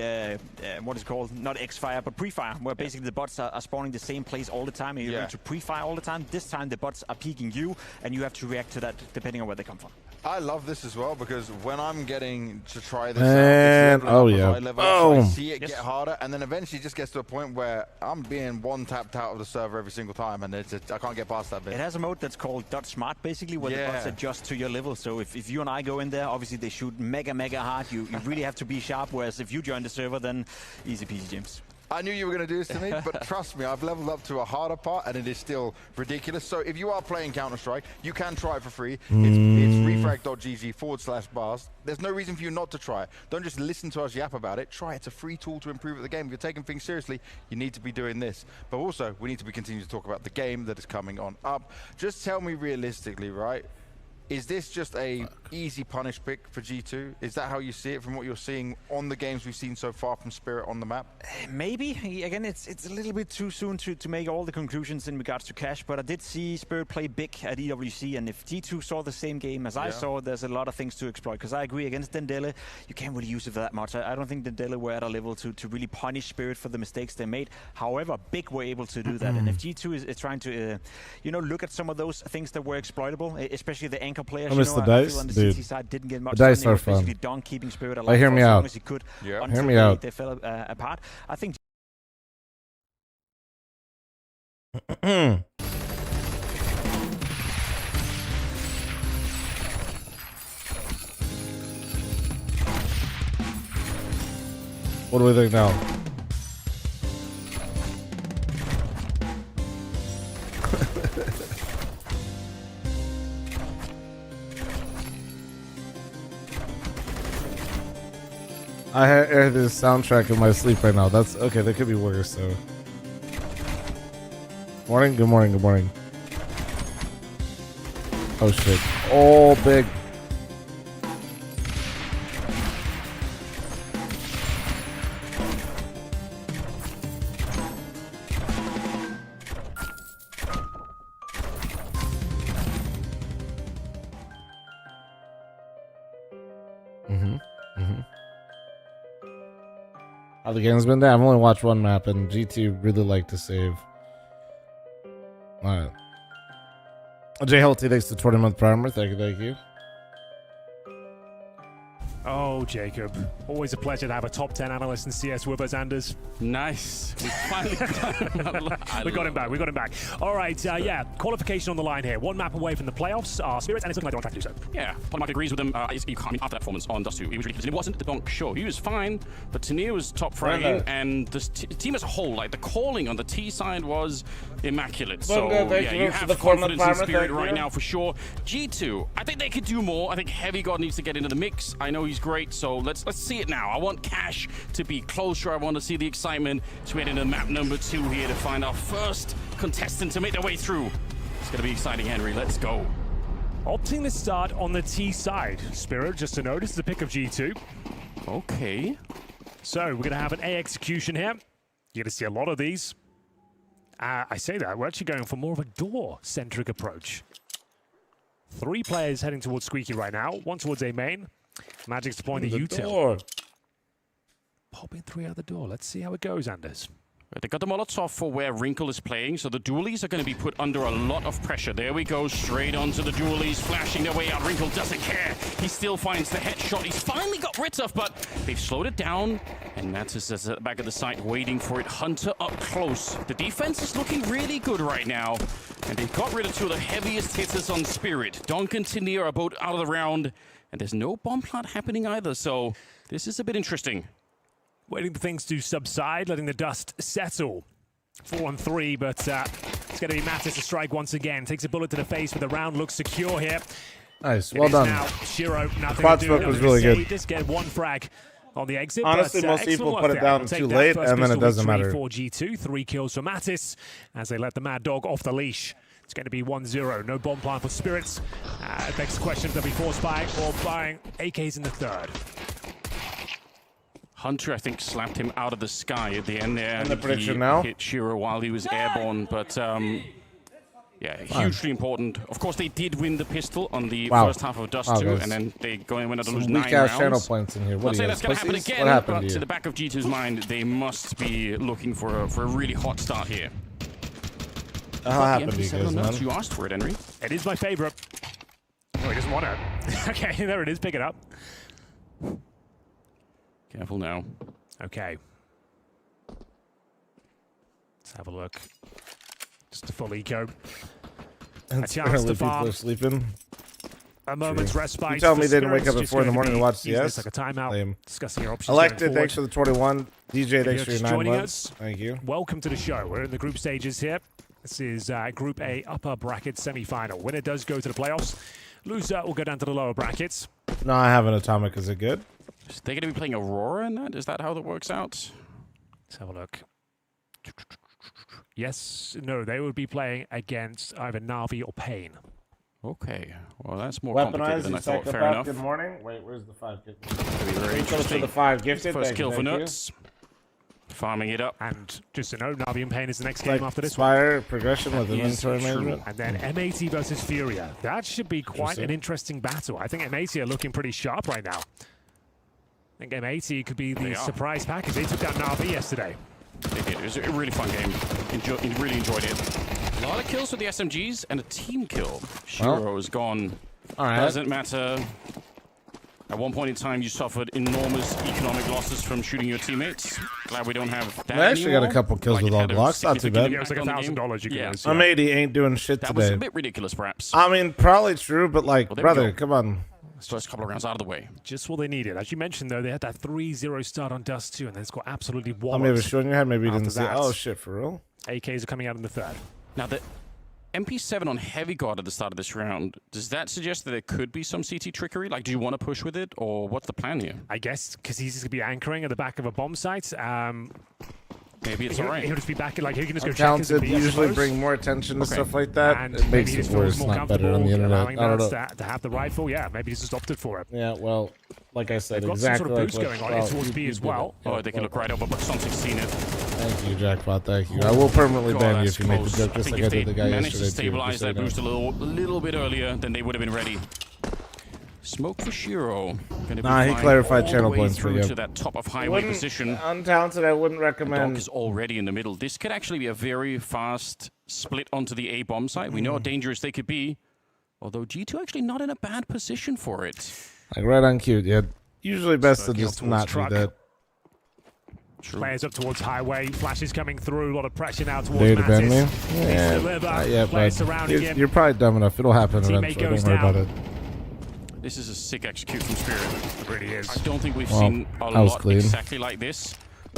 Speaker 7: what is called, not X-Fire, but Pre-Fire, where basically the bots are spawning the same place all the time and you need to pre-fire all the time. This time the bots are peeking you and you have to react to that depending on where they come from.
Speaker 6: I love this as well because when I'm getting to try this
Speaker 1: And
Speaker 6: I see it get harder, and then eventually it just gets to a point where I'm being one tapped out of the server every single time, and it's I can't get past that bit.
Speaker 7: It has a mode that's called Dot Smart, basically, where the bots adjust to your level. So if you and I go in there, obviously they shoot mega hard. You really have to be sharp, whereas if you join the server, then easy peasy, James.
Speaker 6: I knew you were going to do this to me, but trust me, I've leveled up to a harder part, and it is still ridiculous. So if you are playing Counter-Strike, you can try it for free. It's refrag.gg/bars. There's no reason for you not to try it. Don't just listen to us yap about it. Try it. It's a free tool to improve at the game. If you're taking things seriously, you need to be doing this. But also, we need to be continuing to talk about the game that is coming on up. Just tell me realistically, right? Is this just a easy punish pick for G2? Is that how you see it from what you're seeing on the games we've seen so far from Spirit on the map?
Speaker 7: Maybe. Again, it's a little bit too soon to make all the conclusions in regards to Cash, but I did see Spirit play big at EWC, and if G2 saw the same game as I saw, there's a lot of things to exploit, because I agree, against Dendele, you can't really use it for that much. I don't think Dendele were at a level to really punish Spirit for the mistakes they made. However, Big were able to do that, and if G2 is trying to, you know, look at some of those things that were exploitable, especially the anchor players,
Speaker 1: I miss the dice,
Speaker 7: on the
Speaker 1: dude.
Speaker 7: CT side didn't get much.
Speaker 1: The dice
Speaker 7: done.
Speaker 1: are
Speaker 7: It was basically
Speaker 1: fun.
Speaker 7: Donk keeping Spirit alive
Speaker 1: Hear
Speaker 7: for
Speaker 1: me
Speaker 7: as long
Speaker 1: out.
Speaker 7: as he could
Speaker 1: Hear
Speaker 7: until
Speaker 1: me out.
Speaker 7: they fell apart. I think
Speaker 1: What do we think now? I hear this soundtrack in my sleep right now. That's okay. That could be worse. So, morning. Good morning. Good morning. Oh shit! Oh, big. How the game's been there? I've only watched one map, and G2 really like to save. Alright. J Healthy thanks to 20-month primer. Thank you, thank you.
Speaker 3: Oh, Jacob. Always a pleasure to have a top 10 analyst in CS with us, Anders.
Speaker 2: Nice. We finally got him.
Speaker 3: We got him back. We got him back. All right, yeah, qualification on the line here. One map away from the playoffs are Spirits, and it's looking like they're on track to do so.
Speaker 2: Yeah, Polymark agrees with him. You can't, I mean, after that performance on Dust 2, he was ridiculous. It wasn't the donk show. He was fine, but Tania was top fragging, and the team as a whole, like the calling on the T side was immaculate. So, yeah, you have confidence in Spirit right now for sure. G2, I think they could do more. I think Heavy God needs to get into the mix. I know he's great, so let's see it now. I want Cash to be closer. I want to see the excitement. So we head into map number 2 here to find our first contestant to make their way through. It's going to be exciting, Henry. Let's go.
Speaker 3: Opting to start on the T side. Spirit, just to notice, the pick of G2.
Speaker 2: Okay.
Speaker 3: So we're going to have an A execution here. You're going to see a lot of these. I say that, we're actually going for more of a door-centric approach. 3 players heading towards Squeaky right now. 1 towards A main. Magic's deploying the util. Popping 3 out the door. Let's see how it goes, Anders.
Speaker 2: They got the Molotov for where Wrinkle is playing, so the dualies are going to be put under a lot of pressure. There we go, straight onto the dualies, flashing their way out. Wrinkle doesn't care. He still finds the headshot. He's finally got rid of, but they've slowed it down. And Mattis is at the back of the site waiting for it. Hunter up close. The defense is looking really good right now. And they've got rid of 2 of the heaviest hitters on Spirit. Donk and Tania are both out of the round. And there's no bomb plant happening either, so this is a bit interesting.
Speaker 3: Waiting for things to subside, letting the dust settle. 4-on-3, but it's going to be Mattis to strike once again. Takes a bullet to the face, but the round looks secure here.
Speaker 1: Nice, well done.
Speaker 3: Now Shiro, nothing
Speaker 1: the quad
Speaker 3: to
Speaker 1: smoke
Speaker 3: do.
Speaker 1: was really good.
Speaker 3: Just get 1 frag on the exit.
Speaker 1: Honestly,
Speaker 3: but,
Speaker 1: most people
Speaker 3: excellent
Speaker 1: put it
Speaker 3: work
Speaker 1: down
Speaker 3: there.
Speaker 1: too
Speaker 3: We'll take
Speaker 1: late,
Speaker 3: that
Speaker 1: and then it
Speaker 3: first
Speaker 1: doesn't
Speaker 3: pistol
Speaker 1: matter.
Speaker 3: for G2, 3 kills for Mattis as they let the Mad Dog off the leash. It's going to be 1-0. No bomb plant for Spirits. Next question, they'll be force buying or buying AKs in the 3rd.
Speaker 2: Hunter, I think, slapped him out of the sky at the end there.
Speaker 1: And the prediction
Speaker 2: he
Speaker 1: now?
Speaker 2: hit Shiro while he was airborne, but yeah, hugely important. Of course, they did win the pistol on the first half of Dust 2,
Speaker 1: guys.
Speaker 2: and then they went on to lose
Speaker 1: Some
Speaker 2: 9
Speaker 1: weak-ass
Speaker 2: rounds.
Speaker 1: channel points in here. What
Speaker 2: I'll
Speaker 1: are
Speaker 2: say
Speaker 1: you
Speaker 2: that's
Speaker 1: guys,
Speaker 2: going to happen
Speaker 1: pussies?
Speaker 2: again,
Speaker 1: What happened
Speaker 2: but
Speaker 1: to
Speaker 2: to
Speaker 1: you?
Speaker 2: the back of G2's mind, they must be looking for a really hot start here.
Speaker 1: What happened to you
Speaker 2: MP7
Speaker 1: guys,
Speaker 2: nuts,
Speaker 1: man?
Speaker 2: you asked for it, Henry.
Speaker 3: It is my favorite. Oh, he doesn't want it. Okay, there it is. Pick it up.
Speaker 2: Careful now.
Speaker 3: Okay. Let's have a look. Just a full eco.
Speaker 1: It's
Speaker 3: chance
Speaker 1: early,
Speaker 3: to
Speaker 1: people
Speaker 3: farm.
Speaker 1: are sleeping.
Speaker 3: A moment's respite.
Speaker 1: You tell me
Speaker 3: for
Speaker 1: they didn't wake
Speaker 3: Spirits,
Speaker 1: up at
Speaker 3: just
Speaker 1: 4 in the
Speaker 3: going
Speaker 1: morning to watch
Speaker 3: use this
Speaker 1: CS?
Speaker 3: like a timeout.
Speaker 1: Lame.
Speaker 3: Discussing your options.
Speaker 1: Elected,
Speaker 3: going
Speaker 1: thanks for the 21. DJ, thanks
Speaker 3: you're
Speaker 1: for your
Speaker 3: just
Speaker 1: 9
Speaker 3: joining
Speaker 1: months.
Speaker 3: us,
Speaker 1: Thank you.
Speaker 3: Welcome to the show. We're in the group stages here. This is Group A upper bracket semi-final. Winner does go to the playoffs. Loser will go down to the lower brackets.
Speaker 1: No, I have an atomic. Is it good?
Speaker 2: Is they going to be playing Aurora in that? Is that how that works out?
Speaker 3: Let's have a look. Yes, no, they would be playing against either Na'Vi or Pain.
Speaker 2: Okay, well that's more complicated
Speaker 1: Weaponized,
Speaker 2: than
Speaker 1: you
Speaker 2: I thought. Fair
Speaker 1: psychopath.
Speaker 2: enough.
Speaker 1: Good morning. Wait, where's the 5 gifted?
Speaker 2: That'd be very
Speaker 1: Thank you for
Speaker 2: interesting.
Speaker 1: the 5 gifted.
Speaker 2: First
Speaker 1: Thank
Speaker 2: kill
Speaker 1: you,
Speaker 2: for
Speaker 1: thank you.
Speaker 2: Nuts. Farming it up.
Speaker 3: And just to know, Na'Vi and Pain is the next
Speaker 1: Like
Speaker 3: game after this one.
Speaker 1: Spire progression with
Speaker 2: Is
Speaker 1: inventory
Speaker 2: true.
Speaker 1: management.
Speaker 3: And then M80 versus Furia. That should be quite an interesting battle. I think M80 are looking pretty sharp right now. I think M80 could be the surprise package. They took down Na'Vi yesterday.
Speaker 2: They did. It was a really fun game. Really enjoyed it. A lot of kills with the SMGs and a team kill. Shiro is gone.
Speaker 1: All right.
Speaker 2: Doesn't matter. At one point in time, you suffered enormous economic losses from shooting your teammates. Glad we don't have that
Speaker 1: I actually got a
Speaker 2: anymore.
Speaker 1: couple kills with
Speaker 2: it
Speaker 1: all
Speaker 2: had a
Speaker 1: blocks. Not too
Speaker 2: significant
Speaker 1: bad.
Speaker 3: Yeah, it was like
Speaker 2: impact on the game.
Speaker 3: $1,000 you could
Speaker 2: Yeah.
Speaker 3: lose.
Speaker 1: I'm 80, ain't doing shit
Speaker 2: That was
Speaker 1: today.
Speaker 2: a bit ridiculous, perhaps.
Speaker 1: I mean, probably true, but like,
Speaker 2: Well, there we
Speaker 1: brother,
Speaker 2: go.
Speaker 1: come on.
Speaker 2: First couple of rounds out of the way.
Speaker 3: Just what they needed. As you mentioned, though, they had that 3-0 start on Dust 2, and then it's got absolutely
Speaker 1: I mean, it was
Speaker 3: walloped.
Speaker 1: showing your head. Maybe you didn't
Speaker 3: After
Speaker 1: see.
Speaker 3: that.
Speaker 1: Oh shit, for real?
Speaker 3: AKs are coming out in the 3rd.
Speaker 2: Now, the MP7 on Heavy Guard at the start of this round, does that suggest that there could be some CT trickery? Like, do you want to push with it, or what's the plan here?
Speaker 3: I guess because he's just going to be anchoring at the back of a bomb site.
Speaker 2: Maybe it's all right.
Speaker 3: He'll just be back, like, he can just go check his
Speaker 1: Talented
Speaker 3: B, I
Speaker 1: usually
Speaker 3: suppose.
Speaker 1: bring more attention to
Speaker 2: Okay.
Speaker 1: stuff like that.
Speaker 3: And
Speaker 1: It
Speaker 3: maybe
Speaker 1: makes
Speaker 3: he
Speaker 1: it
Speaker 3: just feels
Speaker 1: worse,
Speaker 3: more
Speaker 1: not better on
Speaker 3: comfortable
Speaker 1: the internet.
Speaker 3: allowing
Speaker 1: I don't
Speaker 3: Nats
Speaker 1: know.
Speaker 3: to have the rifle. Yeah, maybe he's just opted for it.
Speaker 1: Yeah, well, like I said,
Speaker 3: They've got some
Speaker 1: exactly
Speaker 3: sort of
Speaker 1: like
Speaker 3: boost
Speaker 1: what
Speaker 3: going on
Speaker 1: well,
Speaker 3: towards
Speaker 1: you-
Speaker 3: B
Speaker 1: you
Speaker 3: as
Speaker 1: did
Speaker 3: well.
Speaker 1: it.
Speaker 2: Oh, they can look right over, but something's seen it.
Speaker 1: Thank you, Jackpot. Thank you. I will permanently
Speaker 2: God,
Speaker 1: ban you
Speaker 2: that's
Speaker 1: if you make the
Speaker 2: close.
Speaker 1: joke,
Speaker 2: I
Speaker 1: just
Speaker 2: think
Speaker 1: like I
Speaker 2: if
Speaker 1: did
Speaker 2: they
Speaker 1: the guy
Speaker 2: managed to
Speaker 1: yesterday. too,
Speaker 2: stabilize
Speaker 1: just so
Speaker 2: that
Speaker 1: you know.
Speaker 2: boost a little bit earlier, then they would have been ready. Smoke for Shiro.
Speaker 1: Nah, he clarified channel points for
Speaker 2: through
Speaker 1: you.
Speaker 2: to that top of highway position.
Speaker 1: Untalented, I wouldn't
Speaker 2: Dog
Speaker 1: recommend.
Speaker 2: is already in the middle. This could actually be a very fast split onto the A bomb site. We know how dangerous they could be. Although G2 actually not in a bad position for it.
Speaker 1: Like right on cue, yeah. Usually best to
Speaker 3: Working
Speaker 1: just
Speaker 3: towards
Speaker 1: not
Speaker 3: truck.
Speaker 1: do that.
Speaker 2: True.
Speaker 3: Players up towards highway. Flashes coming through. A lot of pressure now towards
Speaker 1: Data bend me?
Speaker 3: Mattis.
Speaker 1: Yeah,
Speaker 3: Deliver.
Speaker 1: not yet,
Speaker 3: Players
Speaker 1: bud.
Speaker 3: surrounding him.
Speaker 1: You're probably dumb enough. It'll happen
Speaker 3: Teammate
Speaker 1: eventually.
Speaker 3: goes
Speaker 1: Don't worry about
Speaker 3: down.
Speaker 1: it.
Speaker 2: This is a sick execute from Spirit.
Speaker 3: It really is.
Speaker 2: I don't think we've
Speaker 1: Well,
Speaker 2: seen a
Speaker 1: that was
Speaker 2: lot
Speaker 1: clean.
Speaker 2: exactly like this.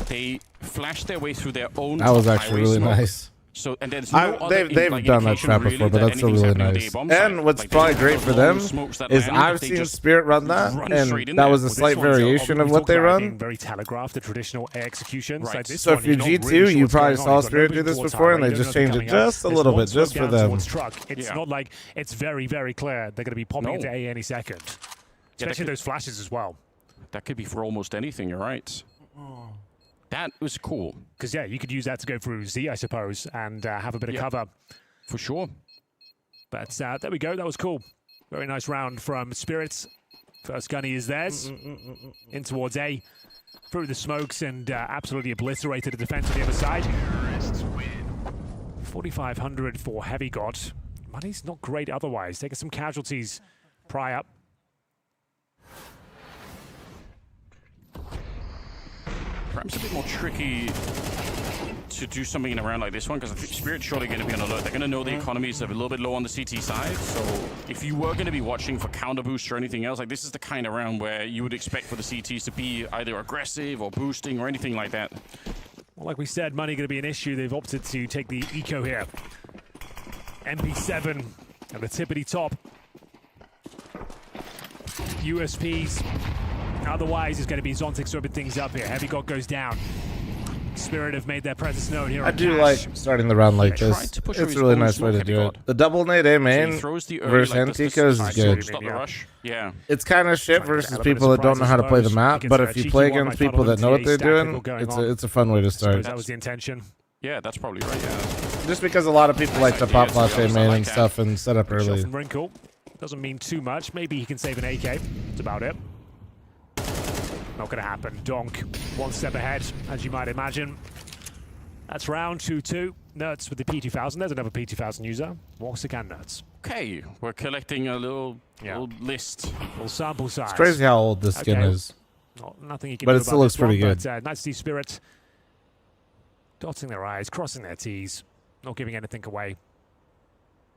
Speaker 2: They flashed their way through their own.
Speaker 1: That was
Speaker 2: top
Speaker 1: actually
Speaker 2: highway
Speaker 1: really
Speaker 2: smoke.
Speaker 1: nice.
Speaker 2: So and there's no other
Speaker 1: They've
Speaker 2: like,
Speaker 1: done that
Speaker 2: indication
Speaker 1: trap
Speaker 2: really
Speaker 1: before, but
Speaker 2: that
Speaker 1: that's still
Speaker 2: anything's
Speaker 1: really
Speaker 2: happening on the
Speaker 1: nice.
Speaker 2: A-bomb site.
Speaker 1: And what's
Speaker 2: Like, they
Speaker 1: probably
Speaker 2: don't
Speaker 1: great
Speaker 2: have
Speaker 1: for
Speaker 2: the
Speaker 1: them
Speaker 2: lone smokes that
Speaker 1: is
Speaker 2: land,
Speaker 1: I've
Speaker 2: they
Speaker 1: seen
Speaker 2: just
Speaker 1: Spirit run that,
Speaker 2: run
Speaker 1: and
Speaker 2: straight in
Speaker 1: that
Speaker 2: there.
Speaker 1: was a
Speaker 3: Well, this
Speaker 1: slight
Speaker 3: one's
Speaker 1: variation
Speaker 3: we
Speaker 1: of what
Speaker 3: talked
Speaker 1: they
Speaker 3: about
Speaker 1: run.
Speaker 3: being very telegraphed, the traditional executions.
Speaker 2: Right.
Speaker 3: Like this
Speaker 1: So
Speaker 3: one,
Speaker 1: if you're
Speaker 3: not
Speaker 1: G2,
Speaker 3: really sure
Speaker 1: you
Speaker 3: what's
Speaker 1: probably
Speaker 3: going on.
Speaker 1: saw
Speaker 3: He's got
Speaker 1: Spirit
Speaker 3: nobody
Speaker 1: do this
Speaker 3: towards
Speaker 1: before, and
Speaker 3: highway.
Speaker 1: they
Speaker 3: You
Speaker 1: just
Speaker 3: don't know
Speaker 1: changed it
Speaker 3: coming up.
Speaker 1: just a
Speaker 3: There's
Speaker 1: little
Speaker 3: one
Speaker 1: bit, just
Speaker 3: smoke
Speaker 1: for
Speaker 3: down
Speaker 1: them.
Speaker 3: towards truck. It's
Speaker 2: Yeah.
Speaker 3: not like it's very, very clear they're going to be popping
Speaker 2: No.
Speaker 3: into A any second. Especially
Speaker 2: could-
Speaker 3: those flashes as well.
Speaker 2: That could be for almost anything. You're right. That was cool
Speaker 3: Because, yeah, you could use that to go through Z, I suppose, and have a bit of cover.
Speaker 2: for sure.
Speaker 3: But there we go. That was cool. Very nice round from Spirits. First gunny is theirs. In towards A. Through the smokes and absolutely obliterated the defense on the other side. 4,500 for Heavy God. Money's not great otherwise. Taking some casualties prior.
Speaker 2: Perhaps a bit more tricky to do something in a round like this one because I think Spirit's surely going to be on alert. They're going to know the economy is a little bit low on the CT side. So if you were going to be watching for counter boosts or anything else, like this is the kind of round where you would expect for the CTs to be either aggressive or boosting or anything like that.
Speaker 3: Well, like we said, money going to be an issue. They've opted to take the eco here. MP7 at the tippity top. USPs. Otherwise, it's going to be Zontic sweeping things up here. Heavy God goes down. Spirit have made their presence known here.
Speaker 1: I
Speaker 3: on
Speaker 1: do
Speaker 3: Cash.
Speaker 1: like starting the round like
Speaker 2: They tried
Speaker 1: this.
Speaker 2: to push
Speaker 1: It's
Speaker 2: for
Speaker 1: a
Speaker 2: his
Speaker 1: really
Speaker 2: own
Speaker 1: nice way
Speaker 2: smoke,
Speaker 1: to
Speaker 2: Heavy
Speaker 1: do
Speaker 2: God.
Speaker 1: it. The double nade A
Speaker 2: So
Speaker 1: main
Speaker 2: he throws the early,
Speaker 1: versus
Speaker 2: like,
Speaker 1: Hentikos is good.
Speaker 2: Stop the rush. Yeah.
Speaker 1: It's kind of shit
Speaker 3: Trying to get
Speaker 1: versus
Speaker 3: a bit of
Speaker 1: people that don't know how to play the
Speaker 3: surprise,
Speaker 1: map,
Speaker 3: suppose.
Speaker 1: but
Speaker 3: It's
Speaker 1: if
Speaker 3: a
Speaker 1: you
Speaker 3: cheeky
Speaker 1: play
Speaker 3: one,
Speaker 1: against
Speaker 3: like
Speaker 1: people that know what they're
Speaker 3: Tactical
Speaker 1: doing,
Speaker 3: going
Speaker 1: it's
Speaker 3: on.
Speaker 1: a fun way to
Speaker 3: Suppose
Speaker 1: start.
Speaker 3: that was the intention.
Speaker 2: Yeah, that's probably right. Yeah.
Speaker 1: Just because a lot of people like to
Speaker 2: idea,
Speaker 1: pop
Speaker 2: to be
Speaker 1: flash A
Speaker 2: honest, I
Speaker 1: main
Speaker 2: like
Speaker 1: and
Speaker 2: that.
Speaker 1: stuff and set up
Speaker 3: Shot
Speaker 1: early.
Speaker 3: from Wrinkle. Doesn't mean too much. Maybe he can save an AK. That's about it. Not going to happen. Donk, one step ahead, as you might imagine. That's round 2-2. Nerds with the P2000. There's another P2000 user. Walks again, Nerds.
Speaker 2: Okay, we're collecting a little list.
Speaker 3: Full sample size.
Speaker 1: It's crazy how old this skin
Speaker 3: Okay.
Speaker 1: is.
Speaker 3: Nothing you can
Speaker 1: But
Speaker 3: do
Speaker 1: it still
Speaker 3: about
Speaker 1: looks
Speaker 3: this one,
Speaker 1: pretty good.
Speaker 3: But, nice to see Spirit dotting their I's, crossing their T's, not giving anything away.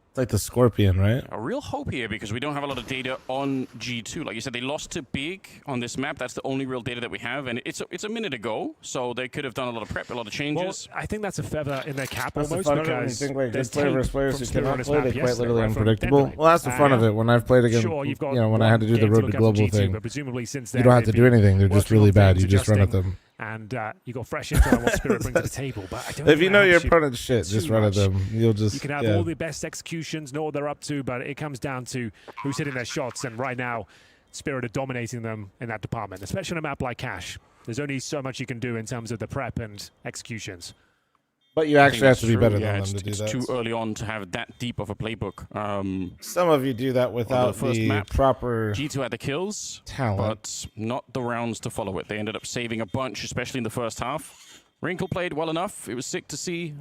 Speaker 1: It's like the Scorpion, right?
Speaker 2: A real hope here because we don't have a lot of data on G2. Like you said, they lost to Big on this map. That's the only real data that we have, and it's a minute ago, so they could have done a lot of prep, a lot of
Speaker 3: Well,
Speaker 2: changes.
Speaker 3: I think that's a feather in their cap
Speaker 1: That's the
Speaker 3: almost
Speaker 1: fun of it when you
Speaker 3: because
Speaker 1: think like good
Speaker 3: there's
Speaker 1: player
Speaker 3: tape
Speaker 1: versus players
Speaker 3: from
Speaker 1: who
Speaker 3: Spirit on
Speaker 1: cannot
Speaker 3: this
Speaker 1: play,
Speaker 3: map
Speaker 1: they're quite
Speaker 3: yesterday,
Speaker 1: literally
Speaker 3: right, from
Speaker 1: unpredictable.
Speaker 3: Dendele.
Speaker 1: Well, that's the fun of it. When I've played against,
Speaker 3: Sure, you've got
Speaker 1: when I had to do the
Speaker 3: one
Speaker 1: road
Speaker 3: game
Speaker 1: to
Speaker 3: look at
Speaker 1: global
Speaker 3: G2,
Speaker 1: thing,
Speaker 3: but presumably since
Speaker 1: you
Speaker 3: then
Speaker 1: don't have to
Speaker 3: they've
Speaker 1: do
Speaker 3: been
Speaker 1: anything. They're just
Speaker 3: working on
Speaker 1: really bad.
Speaker 3: things,
Speaker 1: You just run at
Speaker 3: adjusting,
Speaker 1: them.
Speaker 3: and you got fresh intel on what Spirit brings to the table. But I don't
Speaker 1: If
Speaker 3: think
Speaker 1: you
Speaker 3: that
Speaker 1: know your
Speaker 3: helps you
Speaker 1: opponent's shit, just
Speaker 3: too
Speaker 1: run at
Speaker 3: much.
Speaker 1: them. You'll just
Speaker 3: You can have all the best executions, know what they're up to, but it comes down to who's hitting their shots. And right now, Spirit are dominating them in that department, especially on a map like Cash. There's only so much you can do in terms of the prep and executions.
Speaker 1: But you
Speaker 2: I think
Speaker 1: actually have
Speaker 2: that's
Speaker 1: to be
Speaker 2: true.
Speaker 1: better
Speaker 2: Yeah,
Speaker 1: than
Speaker 2: it's,
Speaker 1: them to do
Speaker 2: it's
Speaker 1: that.
Speaker 2: too early on to have that deep of a playbook.
Speaker 1: Some of you do that without
Speaker 2: first
Speaker 1: the
Speaker 2: map,
Speaker 1: proper
Speaker 2: G2 had the kills,
Speaker 1: talent.
Speaker 2: but not the rounds to follow it. They ended up saving a bunch, especially in the first half. Wrinkle played well enough. It was sick to see.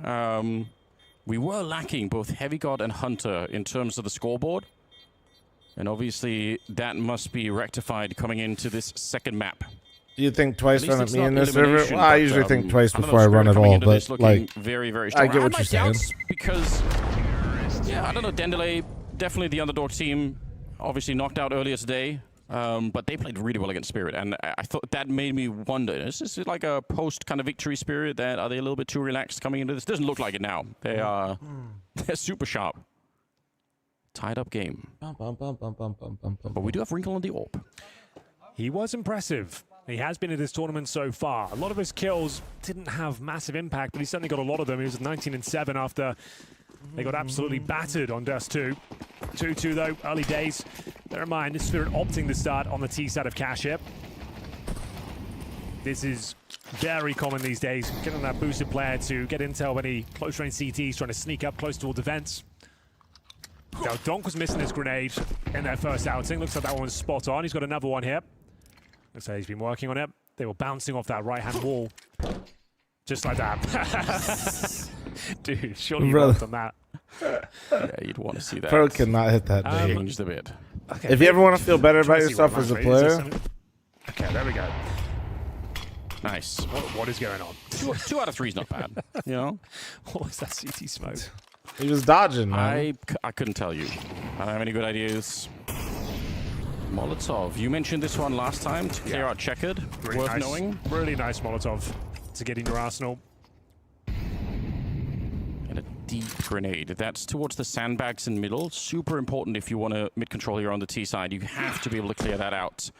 Speaker 2: We were lacking both Heavy God and Hunter in terms of the scoreboard. And obviously, that must be rectified coming into this second map.
Speaker 1: Do you think twice
Speaker 2: At least
Speaker 1: run at
Speaker 2: it's
Speaker 1: me
Speaker 2: not
Speaker 1: in this server?
Speaker 2: elimination,
Speaker 1: Well, I
Speaker 2: but,
Speaker 1: usually think twice
Speaker 2: I don't know,
Speaker 1: before I run
Speaker 2: Spirit
Speaker 1: at
Speaker 2: coming
Speaker 1: all,
Speaker 2: into this
Speaker 1: but
Speaker 2: looking
Speaker 1: like,
Speaker 2: very, very
Speaker 1: I
Speaker 2: strong.
Speaker 1: get what
Speaker 2: had
Speaker 1: you're saying.
Speaker 2: my doubts because, yeah, I don't know, Dendele, definitely the underdog team, obviously knocked out earlier today, but they played really well against Spirit, and I thought that made me wonder, is this like a post kind of victory Spirit? That are they a little bit too relaxed coming into this? Doesn't look like it now. They are they're super sharp. Tied up game. But we do have Wrinkle on the AWP.
Speaker 3: He was impressive. He has been in this tournament so far. A lot of his kills didn't have massive impact, but he certainly got a lot of them. He was at 19-7 after they got absolutely battered on Dust 2. 2-2 though, early days. Bear in mind, this Spirit opting to start on the T side of Cash here. This is very common these days, getting that boosted player to get intel when he close range CTs trying to sneak up close towards defense. Now, Donk was missing his grenade in their first outing. Looks like that one was spot on. He's got another one here. Looks like he's been working on it. They were bouncing off that right-hand wall. Just like that. Dude, surely you worked on that.
Speaker 2: Yeah, you'd want to see that.
Speaker 1: Pro cannot hit that big.
Speaker 2: Changed a bit.
Speaker 3: Okay,
Speaker 1: If you ever want to feel better about yourself as a player,
Speaker 3: okay, there we go.
Speaker 2: Nice.
Speaker 3: What is going on?
Speaker 2: 2 out of 3 is not bad. You know?
Speaker 3: What was that CT smoke?
Speaker 1: he was dodging, man.
Speaker 2: I couldn't tell you. I don't have any good ideas. Molotov. You mentioned this one last time to clear out checkered.
Speaker 3: Really
Speaker 2: Worth
Speaker 3: nice,
Speaker 2: knowing.
Speaker 3: Really nice Molotov to get in your arsenal.
Speaker 2: And a deep grenade. That's towards the sandbags in middle. Super important if you want to mid-control here on the T side. You have to be able to clear that out.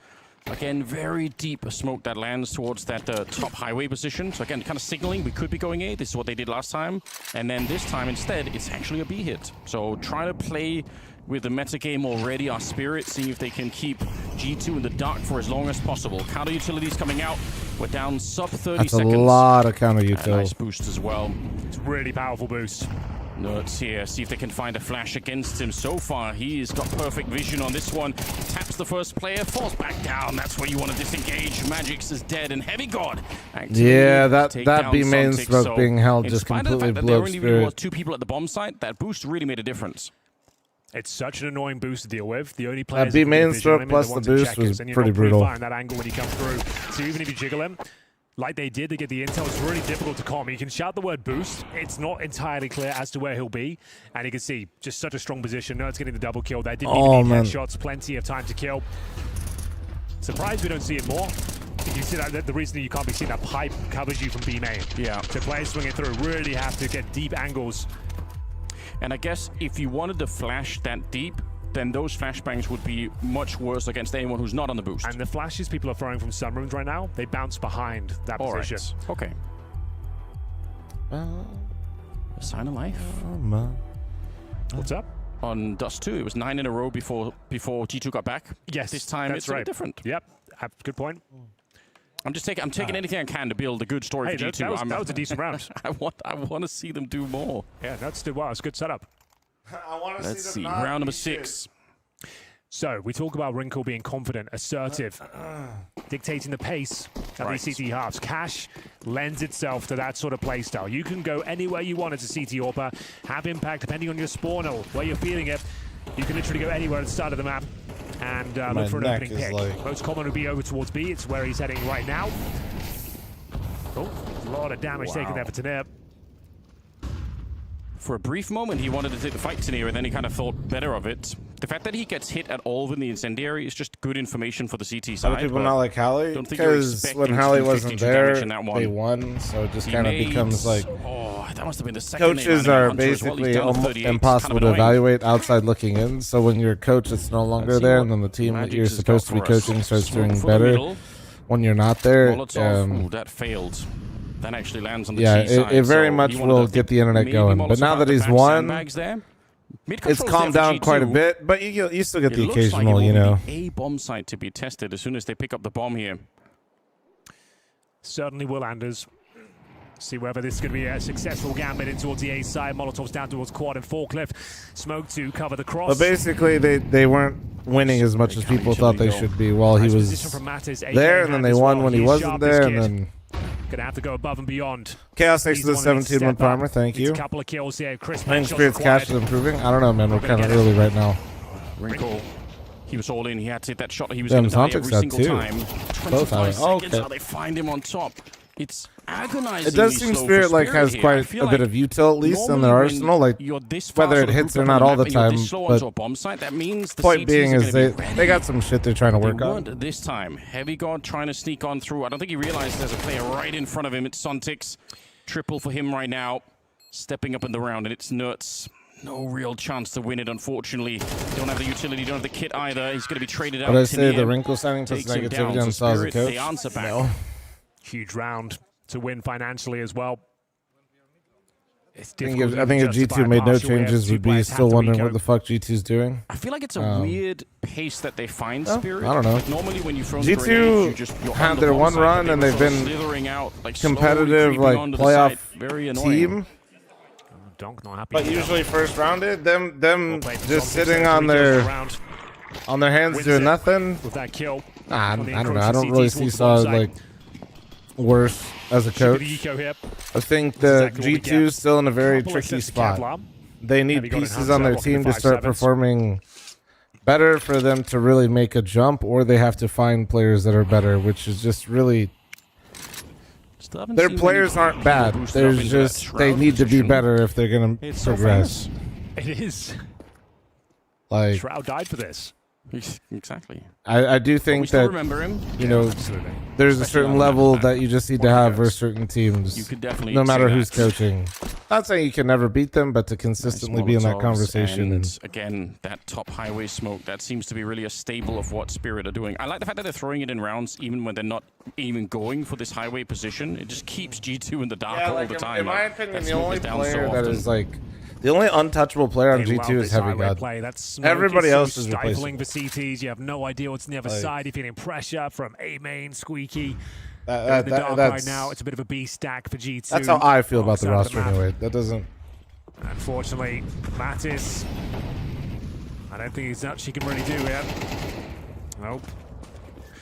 Speaker 2: Again, very deep smoke that lands towards that top highway position. So again, kind of signaling we could be going A. This is what they did last time. And then this time instead, it's actually a B hit. So try to play with the meta game already, our Spirit, seeing if they can keep G2 in the dark for as long as possible. Counter utilities coming out. We're down sub 30
Speaker 1: That's
Speaker 2: seconds.
Speaker 1: a lot of counter
Speaker 2: Nice
Speaker 1: util.
Speaker 2: boost as well.
Speaker 3: It's a really powerful boost.
Speaker 2: Nuts here, see if they can find a flash against him. So far, he's got perfect vision on this one. Taps the first player, falls back down. That's where you want to disengage. Magix is dead, and Heavy God.
Speaker 1: Yeah, that B main smoke being held just completely blew up
Speaker 2: There
Speaker 1: Spirit.
Speaker 2: was 2 people at the bomb site. That boost really made a difference.
Speaker 3: It's such an annoying boost to deal with. The only players
Speaker 1: B
Speaker 3: that can
Speaker 1: main
Speaker 3: do vision
Speaker 1: stroke
Speaker 3: on him are
Speaker 1: plus
Speaker 3: the
Speaker 1: the
Speaker 3: ones in
Speaker 1: boost
Speaker 3: checkers,
Speaker 1: was
Speaker 3: and you're
Speaker 1: pretty
Speaker 3: not
Speaker 1: brutal.
Speaker 3: pre-firing that angle when you come through. So even if you jiggle him, like they did to get the intel, it's really difficult to calm. You can shout the word boost. It's not entirely clear as to where he'll be. And you can see just such a strong position. Nerds getting the double kill. That didn't even need headshots. Plenty of time to kill. Surprised we don't see it more. You see that the reason you can't be seeing that pipe covers you from B main.
Speaker 2: Yeah.
Speaker 3: So players swinging through really have to get deep angles.
Speaker 2: And I guess if you wanted to flash that deep, then those flashbangs would be much worse against anyone who's not on the boost.
Speaker 3: And the flashes people are throwing from sunrooms right now, they bounce behind that position.
Speaker 2: Okay. A sign of life.
Speaker 3: What's up?
Speaker 2: On Dust 2, it was 9 in a row before G2 got back.
Speaker 3: Yes,
Speaker 2: This time
Speaker 3: that's
Speaker 2: it's a
Speaker 3: right.
Speaker 2: bit different.
Speaker 3: Yep, good point.
Speaker 2: I'm taking anything I can to build a good story
Speaker 3: Hey,
Speaker 2: for G2.
Speaker 3: that was a decent round.
Speaker 2: I want to see them do more.
Speaker 3: Yeah, that's did well. It's a good setup.
Speaker 1: I want to
Speaker 2: Let's see. Round number 6.
Speaker 3: So we talk about Wrinkle being confident, assertive, dictating the pace of these CT halves. Cash lends itself to that sort of playstyle. You can go anywhere you want as a CT AWPer, have impact depending on your spawn or where you're feeling it. You can literally go anywhere at the start of the map and look for an opening pick. Most common would be over towards B. It's where he's heading right now. Oh, a lot of damage taken there for Tanir.
Speaker 2: For a brief moment, he wanted to take the fight to Tanir, and then he kind of thought better of it. The fact that he gets hit at all within the incendiary is just good information for the CT side.
Speaker 1: Other people not like Hallie,
Speaker 2: don't think you're
Speaker 1: because
Speaker 2: expecting
Speaker 1: when
Speaker 2: to
Speaker 1: Hallie
Speaker 2: do
Speaker 1: wasn't
Speaker 2: 52
Speaker 1: there,
Speaker 2: damage in that one.
Speaker 1: they won, so it just kind of becomes like...
Speaker 2: Oh, that must have been the second
Speaker 1: Coaches are basically impossible to evaluate outside looking in, so when your coach is no longer there, and then the team that you're supposed to be coaching starts doing better, when you're not there...
Speaker 2: Ooh, that failed. That actually lands on the
Speaker 1: yeah,
Speaker 2: G side.
Speaker 1: it very much will get the internet going. But now that he's won, it's calmed down quite a bit. But you still get the occasional,
Speaker 2: like
Speaker 1: you know.
Speaker 2: A bomb site to be tested as soon as they pick up the bomb here.
Speaker 3: Certainly will, Anders. See whether this is going to be a successful gambit in towards the A side. Molotov's down towards quad and forklift. Smoke to cover the cross.
Speaker 1: But basically, they weren't winning as much as people thought they should be while he was there, and then they won when he wasn't there, and then...
Speaker 3: Gonna have to go above and beyond.
Speaker 1: Chaos thanks to the 17-month armor, thank you.
Speaker 3: A couple of kills here. Chris,
Speaker 1: I think Spirit's cash is improving. I don't know, man. We're kind of early right now.
Speaker 2: Wrinkle. He was all in. He had to hit that shot. He was going to die every single time. 25 seconds. How they find him on top. It's agonizing.
Speaker 1: It does seem Spirit like has quite a bit of util, at least in their arsenal. Like whether it hits or not all the time. But
Speaker 2: that means the
Speaker 1: point being is they got some shit they're trying to work on.
Speaker 2: This time, Heavy God trying to sneak on through. I don't think he realized there's a player right in front of him. It's Sontix. Triple for him right now. Stepping up in the round, and it's Nuts. No real chance to win it, unfortunately. Don't have the utility, don't have the kit either. He's going to be traded out.
Speaker 1: But I say the Wrinkle signing plus negativity on Saw as a coach.
Speaker 2: The answer back.
Speaker 1: No.
Speaker 3: Huge round to win financially as well.
Speaker 1: I think if G2 made no changes, we'd be still wondering what the fuck G2's doing.
Speaker 2: I feel like it's a weird pace that they find, Spirit.
Speaker 1: I don't know.
Speaker 2: Like normally when you throw
Speaker 1: G2 had their one run, and they've been
Speaker 2: out, like
Speaker 1: competitive, like playoff
Speaker 2: very
Speaker 1: team.
Speaker 3: Donk not happy.
Speaker 1: But
Speaker 3: with
Speaker 1: usually first rounded, them
Speaker 3: Well played from
Speaker 1: just
Speaker 3: Donk.
Speaker 1: sitting
Speaker 3: So
Speaker 1: on
Speaker 3: 3 kills
Speaker 1: their
Speaker 3: round.
Speaker 1: hands
Speaker 3: Wins
Speaker 1: doing
Speaker 3: it
Speaker 1: nothing.
Speaker 3: with that kill.
Speaker 1: Nah, I
Speaker 3: On the
Speaker 1: don't know.
Speaker 3: encroaching
Speaker 1: I don't really
Speaker 3: CT
Speaker 1: see
Speaker 3: towards the
Speaker 1: Saw
Speaker 3: bottom
Speaker 1: like worse as a
Speaker 3: side. Should
Speaker 1: coach.
Speaker 3: be the eco here.
Speaker 1: I think
Speaker 3: This is
Speaker 1: the
Speaker 3: exactly what we
Speaker 1: G2 is still in a very
Speaker 3: Couple
Speaker 1: tricky
Speaker 3: assists to
Speaker 1: spot.
Speaker 3: Kevlar.
Speaker 1: They need
Speaker 3: Heavy gun and
Speaker 1: pieces
Speaker 3: Hunter
Speaker 1: on their
Speaker 3: blocking
Speaker 1: team
Speaker 3: the
Speaker 1: to start
Speaker 3: 5-7s.
Speaker 1: performing better for them to really make a jump, or they have to find players that are better, which is just really.
Speaker 2: Still haven't
Speaker 1: Their
Speaker 2: seen
Speaker 1: players
Speaker 2: many
Speaker 1: aren't
Speaker 2: people
Speaker 1: bad.
Speaker 2: boost up
Speaker 1: There's
Speaker 2: into that
Speaker 1: just they
Speaker 2: shroud
Speaker 1: need to be
Speaker 2: position.
Speaker 1: better if they're gonna
Speaker 2: It's so
Speaker 1: progress.
Speaker 3: It is.
Speaker 1: Like
Speaker 3: Shroud died for this.
Speaker 2: Exactly.
Speaker 1: I do
Speaker 2: But we
Speaker 1: think
Speaker 2: still
Speaker 1: that
Speaker 2: remember him.
Speaker 1: you know
Speaker 3: Absolutely.
Speaker 1: there's a
Speaker 2: Especially
Speaker 1: certain
Speaker 2: on
Speaker 1: level
Speaker 2: that
Speaker 1: that you just need to have versus certain teams.
Speaker 2: You could definitely
Speaker 1: no matter
Speaker 2: say
Speaker 1: who's
Speaker 2: that.
Speaker 1: coaching. Not saying you can never beat them, but to consistently
Speaker 2: Nice
Speaker 1: be in that
Speaker 2: Molotovs,
Speaker 1: conversation.
Speaker 2: and again, that top highway smoke, that seems to be really a staple of what Spirit are doing. I like the fact that they're throwing it in rounds even when they're not even going for this highway position. It just keeps G2 in the dark all the time.
Speaker 1: in my
Speaker 2: Like,
Speaker 1: opinion,
Speaker 2: that
Speaker 1: the
Speaker 2: smoke
Speaker 1: only
Speaker 2: is down
Speaker 1: player
Speaker 2: so
Speaker 1: that
Speaker 2: often.
Speaker 1: is like the only untouchable player on
Speaker 3: They
Speaker 1: G2
Speaker 3: love
Speaker 1: is
Speaker 3: this
Speaker 1: Heavy
Speaker 3: highway
Speaker 1: God.
Speaker 3: play. That smoke
Speaker 1: Everybody
Speaker 3: is so
Speaker 1: else is
Speaker 3: stifling
Speaker 1: replaceable.
Speaker 3: for CTs. You have no idea what's on the other
Speaker 1: Like-
Speaker 3: side. You're feeling pressure from A main, Squeaky.
Speaker 1: That-
Speaker 3: They're in the
Speaker 1: that-
Speaker 3: dark
Speaker 1: that's
Speaker 3: right now. It's a bit of a B stack for G2.
Speaker 1: that's how I feel about the
Speaker 3: Wrong side
Speaker 1: roster
Speaker 3: of map.
Speaker 1: anyway. That doesn't.
Speaker 3: Unfortunately, Mattis, I don't think he's much he can really do here. Nope.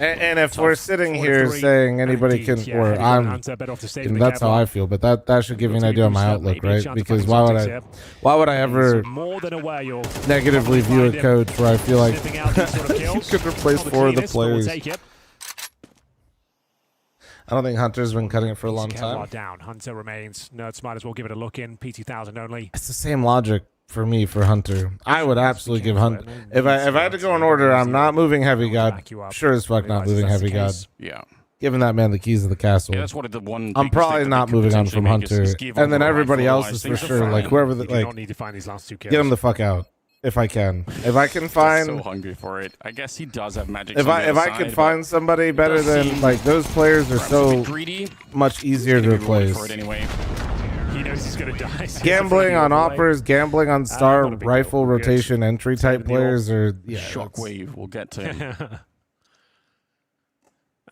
Speaker 1: And if we're sitting here
Speaker 3: 4-3.
Speaker 1: saying anybody
Speaker 3: Indeed,
Speaker 1: can,
Speaker 3: yeah,
Speaker 1: or
Speaker 3: Heavy Gun
Speaker 1: I'm,
Speaker 3: Hunter better off to stay
Speaker 1: and
Speaker 3: with
Speaker 1: that's how
Speaker 3: Kevlar.
Speaker 1: I feel. But that should give you an idea on my outlook, right? Because why would I ever
Speaker 3: More than aware you're
Speaker 1: negatively view a
Speaker 3: find him
Speaker 1: coach where I feel like
Speaker 3: sniffing out these sort of
Speaker 1: you
Speaker 3: kills.
Speaker 1: could replace
Speaker 3: Not
Speaker 1: 4 of the
Speaker 3: cleanest, but we'll
Speaker 1: players?
Speaker 3: take it.
Speaker 1: I don't think Hunter's been cutting it for a long
Speaker 3: Kevlar
Speaker 1: time.
Speaker 3: down. Hunter remains. Nerds might as well give it a look in. P2000 only.
Speaker 1: It's the same logic for me for Hunter. I would absolutely give Hunter. If I had to go in order, I'm not moving Heavy God. Sure as fuck not moving Heavy God.
Speaker 2: Yeah.
Speaker 1: Giving that man the keys of the castle.
Speaker 2: Yeah, that's what the one.
Speaker 1: I'm
Speaker 2: big
Speaker 1: probably
Speaker 2: mistake that
Speaker 1: not
Speaker 2: they could
Speaker 1: moving on
Speaker 2: potentially
Speaker 1: from
Speaker 2: make
Speaker 1: Hunter,
Speaker 2: is give
Speaker 1: and then
Speaker 2: over
Speaker 1: everybody
Speaker 2: rifle,
Speaker 1: else
Speaker 2: otherwise
Speaker 1: is for
Speaker 2: things are
Speaker 1: sure. Like
Speaker 2: fine.
Speaker 1: whoever, the,
Speaker 3: You do
Speaker 1: like
Speaker 3: not need to find these last 2 kills.
Speaker 1: get him the fuck out if I can. If I can
Speaker 2: Just
Speaker 1: find,
Speaker 2: so hungry for it. I guess he does have magic.
Speaker 1: if I can find somebody better than like those players are so
Speaker 2: greedy,
Speaker 1: much easier to replace.
Speaker 2: for it anyway.
Speaker 3: He knows he's going to die. So
Speaker 1: Gambling on offers, gambling on star
Speaker 3: not a big
Speaker 1: rifle
Speaker 3: deal. We're good.
Speaker 1: rotation entry type
Speaker 3: Save the
Speaker 1: players are yeah. that's-
Speaker 2: Shockwave. We'll get to him.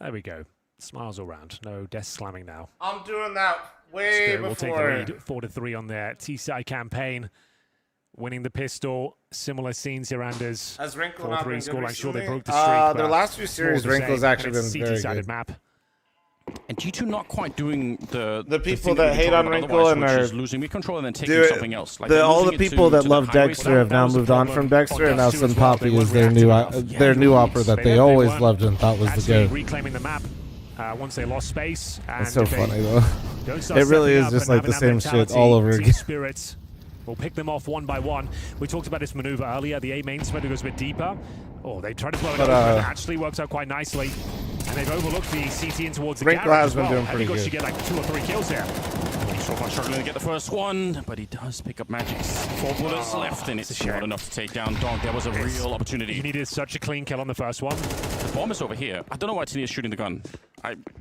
Speaker 3: There we go. Smiles all round. No desk slamming now.
Speaker 1: I'm doing that way
Speaker 3: Spirit will take the
Speaker 1: before.
Speaker 3: lead 4-3 on their T-side campaign. Winning the pistol. Similar scenes here, Anders.
Speaker 1: Has Wrinkle
Speaker 3: 4-3
Speaker 1: not been good
Speaker 3: scoreline. Sure, they
Speaker 1: recently?
Speaker 3: broke the streak.
Speaker 1: Their
Speaker 3: but
Speaker 1: last few series,
Speaker 3: more of the
Speaker 1: Wrinkle's
Speaker 3: same,
Speaker 1: actually
Speaker 3: and it's
Speaker 1: been
Speaker 3: a
Speaker 1: very
Speaker 3: CT-sided
Speaker 1: good.
Speaker 3: map.
Speaker 2: And G2 not quite doing the
Speaker 1: people
Speaker 2: thing
Speaker 1: that
Speaker 2: we
Speaker 1: hate
Speaker 2: talked
Speaker 1: on
Speaker 2: about
Speaker 1: Wrinkle
Speaker 2: otherwise,
Speaker 1: and
Speaker 2: which
Speaker 1: are
Speaker 2: is losing mid control and then taking
Speaker 1: do it-
Speaker 2: something else. Like they're
Speaker 1: all the
Speaker 2: losing it
Speaker 1: people
Speaker 2: to
Speaker 1: that
Speaker 2: the
Speaker 1: love
Speaker 2: highway
Speaker 1: Dexter
Speaker 2: stuff.
Speaker 1: have now
Speaker 3: was the
Speaker 1: moved on
Speaker 3: problem
Speaker 1: from Dexter,
Speaker 3: on
Speaker 1: and now
Speaker 3: Dust 2 as
Speaker 1: Sun
Speaker 3: well.
Speaker 1: Poppy
Speaker 3: They
Speaker 1: is
Speaker 3: weren't
Speaker 1: their new
Speaker 3: reacting enough.
Speaker 1: their new opera that they always
Speaker 3: weren't
Speaker 1: loved and thought was the
Speaker 3: Actually
Speaker 1: goat.
Speaker 3: reclaiming the map once they lost space. And
Speaker 1: It's so
Speaker 3: if they
Speaker 1: funny though.
Speaker 3: don't start
Speaker 1: It really
Speaker 3: stepping
Speaker 1: is
Speaker 3: up
Speaker 1: just
Speaker 3: and
Speaker 1: like the
Speaker 3: having
Speaker 1: same
Speaker 3: that
Speaker 1: shit all over
Speaker 3: mentality,
Speaker 1: again.
Speaker 3: Team Spirits will pick them off one by one. We talked about this maneuver earlier. The A main spread goes a bit deeper. Oh, they tried to blow it
Speaker 1: But,
Speaker 3: open. It actually works out quite nicely. And they've overlooked the CT in towards the
Speaker 1: Wrinkle
Speaker 3: garage
Speaker 1: has
Speaker 3: as
Speaker 1: been
Speaker 3: well.
Speaker 1: doing
Speaker 3: Heavy
Speaker 1: pretty
Speaker 3: Gun should
Speaker 1: good.
Speaker 3: get like 2 or 3 kills here.
Speaker 2: He's so far struggling to get the first one, but he does pick up magics. 4 bullets left, and
Speaker 3: it's a
Speaker 2: it's
Speaker 3: shame.
Speaker 2: not enough to take down Donk. There was a real
Speaker 3: You
Speaker 2: opportunity.
Speaker 3: needed such a clean kill on the first one.
Speaker 2: The bomb is over here. I don't know why Tinia's shooting the gun.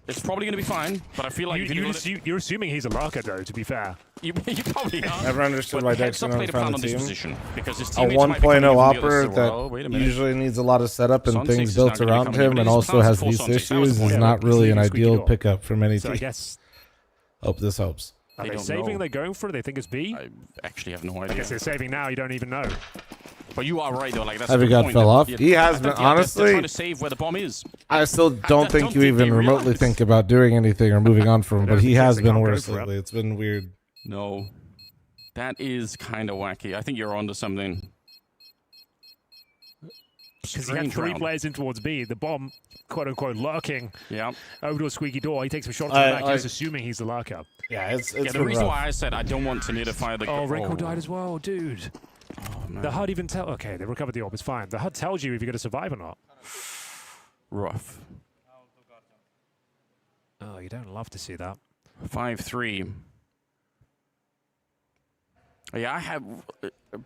Speaker 2: It's probably going to be fine, but I feel like if
Speaker 3: You're assuming he's a lurker, though, to be fair.
Speaker 2: you probably are.
Speaker 1: Never understood
Speaker 2: But
Speaker 1: why
Speaker 2: heads
Speaker 1: Dexter
Speaker 2: up
Speaker 1: never
Speaker 2: played a plan
Speaker 1: found
Speaker 2: on
Speaker 1: the
Speaker 2: this
Speaker 1: team.
Speaker 2: position because his
Speaker 1: A
Speaker 2: teammates might be
Speaker 1: 1.0
Speaker 2: coming in from the other
Speaker 1: opera
Speaker 2: side. Well, wait a
Speaker 1: that
Speaker 2: minute.
Speaker 1: usually needs a lot of setup and
Speaker 2: Sun
Speaker 1: things
Speaker 2: 6 is
Speaker 1: built
Speaker 2: not gonna be
Speaker 1: around
Speaker 2: coming in,
Speaker 1: him,
Speaker 2: but
Speaker 1: and
Speaker 2: it is
Speaker 1: also
Speaker 2: plans
Speaker 1: has
Speaker 2: to force
Speaker 1: these
Speaker 2: Sun 6. That was
Speaker 1: issues
Speaker 2: the
Speaker 1: is
Speaker 2: point.
Speaker 1: not really an
Speaker 3: Squeaky
Speaker 1: ideal
Speaker 3: door.
Speaker 1: pickup for many
Speaker 3: So I
Speaker 1: teams.
Speaker 3: guess,
Speaker 1: Hope this helps.
Speaker 3: are
Speaker 2: They
Speaker 3: they
Speaker 2: don't
Speaker 3: saving?
Speaker 2: know.
Speaker 3: Are they going for it? They think it's B?
Speaker 2: I actually have no
Speaker 3: I
Speaker 2: idea.
Speaker 3: guess they're saving now. You don't even know.
Speaker 2: But you are right, though. Like that's
Speaker 1: Heavy
Speaker 2: the
Speaker 1: God
Speaker 2: point.
Speaker 1: fell off.
Speaker 2: Yeah,
Speaker 1: He has been,
Speaker 2: they're
Speaker 1: honestly-
Speaker 2: trying to save where the bomb is.
Speaker 1: I still don't
Speaker 2: don't
Speaker 1: think you
Speaker 2: think
Speaker 1: even
Speaker 2: they
Speaker 1: remotely
Speaker 2: realize.
Speaker 1: think about doing anything or moving on from him, but he
Speaker 3: because
Speaker 1: has
Speaker 3: they
Speaker 1: been
Speaker 3: can't go
Speaker 1: worse
Speaker 3: for it.
Speaker 1: lately. It's been weird.
Speaker 2: No, that is kind of wacky. I think you're onto something.
Speaker 3: Because he had
Speaker 2: Strange
Speaker 3: 3
Speaker 2: round.
Speaker 3: players in towards B. The bomb, quote unquote, lurking
Speaker 2: Yeah.
Speaker 3: over to a squeaky door. He takes a shot to
Speaker 1: I-
Speaker 3: the back.
Speaker 1: I-
Speaker 3: He's assuming he's the lurker.
Speaker 1: Yeah, it's
Speaker 2: Yeah, the
Speaker 1: been
Speaker 2: reason
Speaker 1: rough.
Speaker 2: why I said I don't want to fire the.
Speaker 3: Oh, Wrinkle died as well, dude.
Speaker 2: Oh, man.
Speaker 3: The HUD even tell. Okay, they recovered the orb. It's fine. The HUD tells you if you're going to survive or not.
Speaker 2: Rough.
Speaker 3: Oh, you don't love to see that.
Speaker 2: 5-3. Yeah, I have.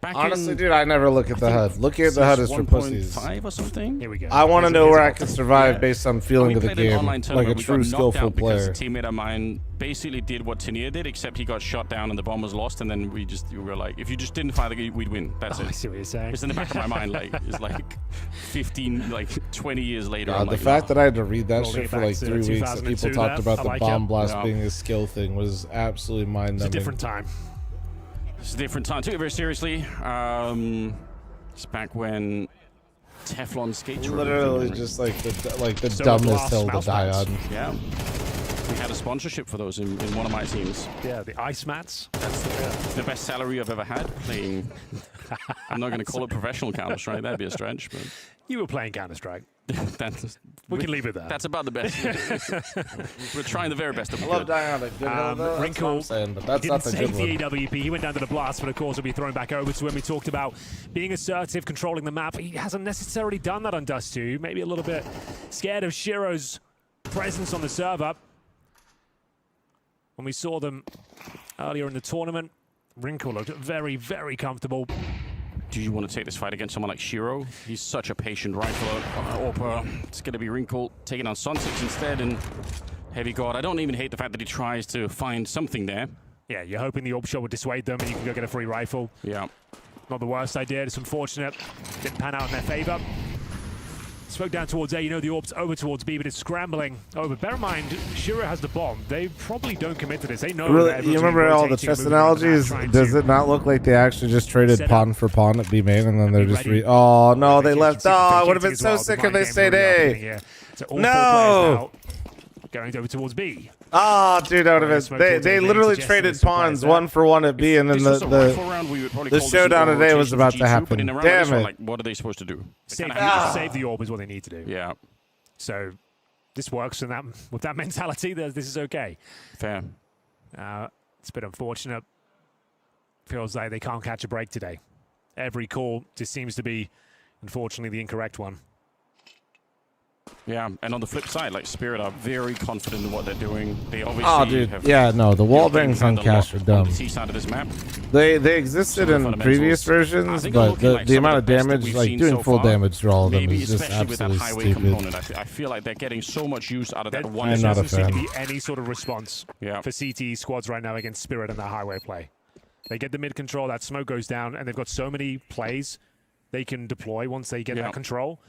Speaker 2: Back
Speaker 1: Honestly,
Speaker 2: in,
Speaker 1: dude, I never look at the HUD. Looking at the HUD is for pussies.
Speaker 2: 1.5 or something.
Speaker 3: Here we go.
Speaker 1: I want to
Speaker 3: Here's
Speaker 1: know
Speaker 3: here's
Speaker 1: where
Speaker 3: a
Speaker 1: I
Speaker 3: bot.
Speaker 1: can survive
Speaker 2: Yeah.
Speaker 1: based on feeling
Speaker 2: We
Speaker 1: of the
Speaker 2: played an
Speaker 1: game,
Speaker 2: online
Speaker 1: like a
Speaker 2: tournament, we got
Speaker 1: true
Speaker 2: knocked
Speaker 1: skillful
Speaker 2: out because
Speaker 1: player.
Speaker 2: a teammate of mine basically did what Tania did, except he got shot down and the bomb was lost, and then we were like, if you just didn't fire the game, we'd win. That's
Speaker 3: Oh, I
Speaker 2: it.
Speaker 3: see what you're saying.
Speaker 2: It's in the back of my mind, like it's like 15, like 20 years later.
Speaker 1: God,
Speaker 2: I'm
Speaker 1: the
Speaker 2: like,
Speaker 1: fact
Speaker 2: nah.
Speaker 1: that I had to read that
Speaker 3: Rolling
Speaker 1: shit
Speaker 3: it
Speaker 1: for
Speaker 3: back
Speaker 1: like
Speaker 3: to
Speaker 1: 3 weeks, and
Speaker 3: 2002
Speaker 1: people talked
Speaker 3: there.
Speaker 1: about
Speaker 3: I
Speaker 1: the
Speaker 3: like
Speaker 1: bomb
Speaker 3: it.
Speaker 1: blast
Speaker 2: Yeah.
Speaker 1: being a skill thing was absolutely mind
Speaker 3: It's a
Speaker 1: numbing.
Speaker 3: different time.
Speaker 2: It's a different time. Took it very seriously. It's back when Teflon skates were
Speaker 1: Literally just like the dumbest hill to die on.
Speaker 2: Yeah. We had a sponsorship for those in one of my teams.
Speaker 3: Yeah, the ice mats.
Speaker 2: That's the best salary I've ever had playing. I'm not going to call it professional Counter-Strike. That'd be a stretch. But
Speaker 3: You were playing Counter-Strike. We can leave it there.
Speaker 2: That's about the best. We're trying the very best.
Speaker 1: I love dying on a good hill, though. That's what I'm saying, but that's not the good one.
Speaker 3: He didn't save the AWP. He went down to the blast, but of course will be thrown back over to him. We talked about being assertive, controlling the map. He hasn't necessarily done that on Dust 2. Maybe a little bit scared of Shiro's presence on the server. When we saw them earlier in the tournament, Wrinkle looked very, very comfortable.
Speaker 2: Do you want to take this fight against someone like Shiro? He's such a patient rifler. Orpa, it's going to be Wrinkle taking on Sunsix instead, and Heavy God. I don't even hate the fact that he tries to find something there.
Speaker 3: Yeah, you're hoping the AWP shot would dissuade them and you can go get a free rifle.
Speaker 2: Yeah.
Speaker 3: Not the worst idea, it's unfortunate. Didn't pan out in their favor. Smoke down towards A, you know the AWP's over towards B, but it's scrambling. Oh, but bear in mind, Shiro has the bomb. They probably don't commit to this. They know
Speaker 1: really, you remember all the chess analogies? Does it not look like they actually just traded pawn for pawn at B main and then they're just oh no, they left. Oh, I would have been so sick if they stayed A. No!
Speaker 3: Going over towards B.
Speaker 1: Oh, dude, that would have been. They literally traded pawns 1-for-1 at B, and then the showdown today was about to happen. Damn it!
Speaker 2: Like, what are they supposed to do?
Speaker 3: Save the AWP is what they need to do.
Speaker 2: Yeah.
Speaker 3: So this works, and with that mentality, this is okay.
Speaker 2: Fair.
Speaker 3: It's a bit unfortunate. Feels like they can't catch a break today. Every call just seems to be, unfortunately, the incorrect one.
Speaker 2: Yeah, and on the flip side, like Spirit are very confident in what they're doing. They obviously have,
Speaker 1: no, the wall bangs on Cash are dumb.
Speaker 2: The C side of this map.
Speaker 1: They existed in previous versions, but the amount of damage, like doing full damage to all of them, is just absolutely stupid.
Speaker 2: Component, I feel like they're getting so much use out of that one.
Speaker 1: I'm not a fan.
Speaker 3: There doesn't seem to be any sort of response for CT squads right now against Spirit and their highway play. They get the mid control, that smoke goes down, and they've got so many plays they can deploy once they get that control.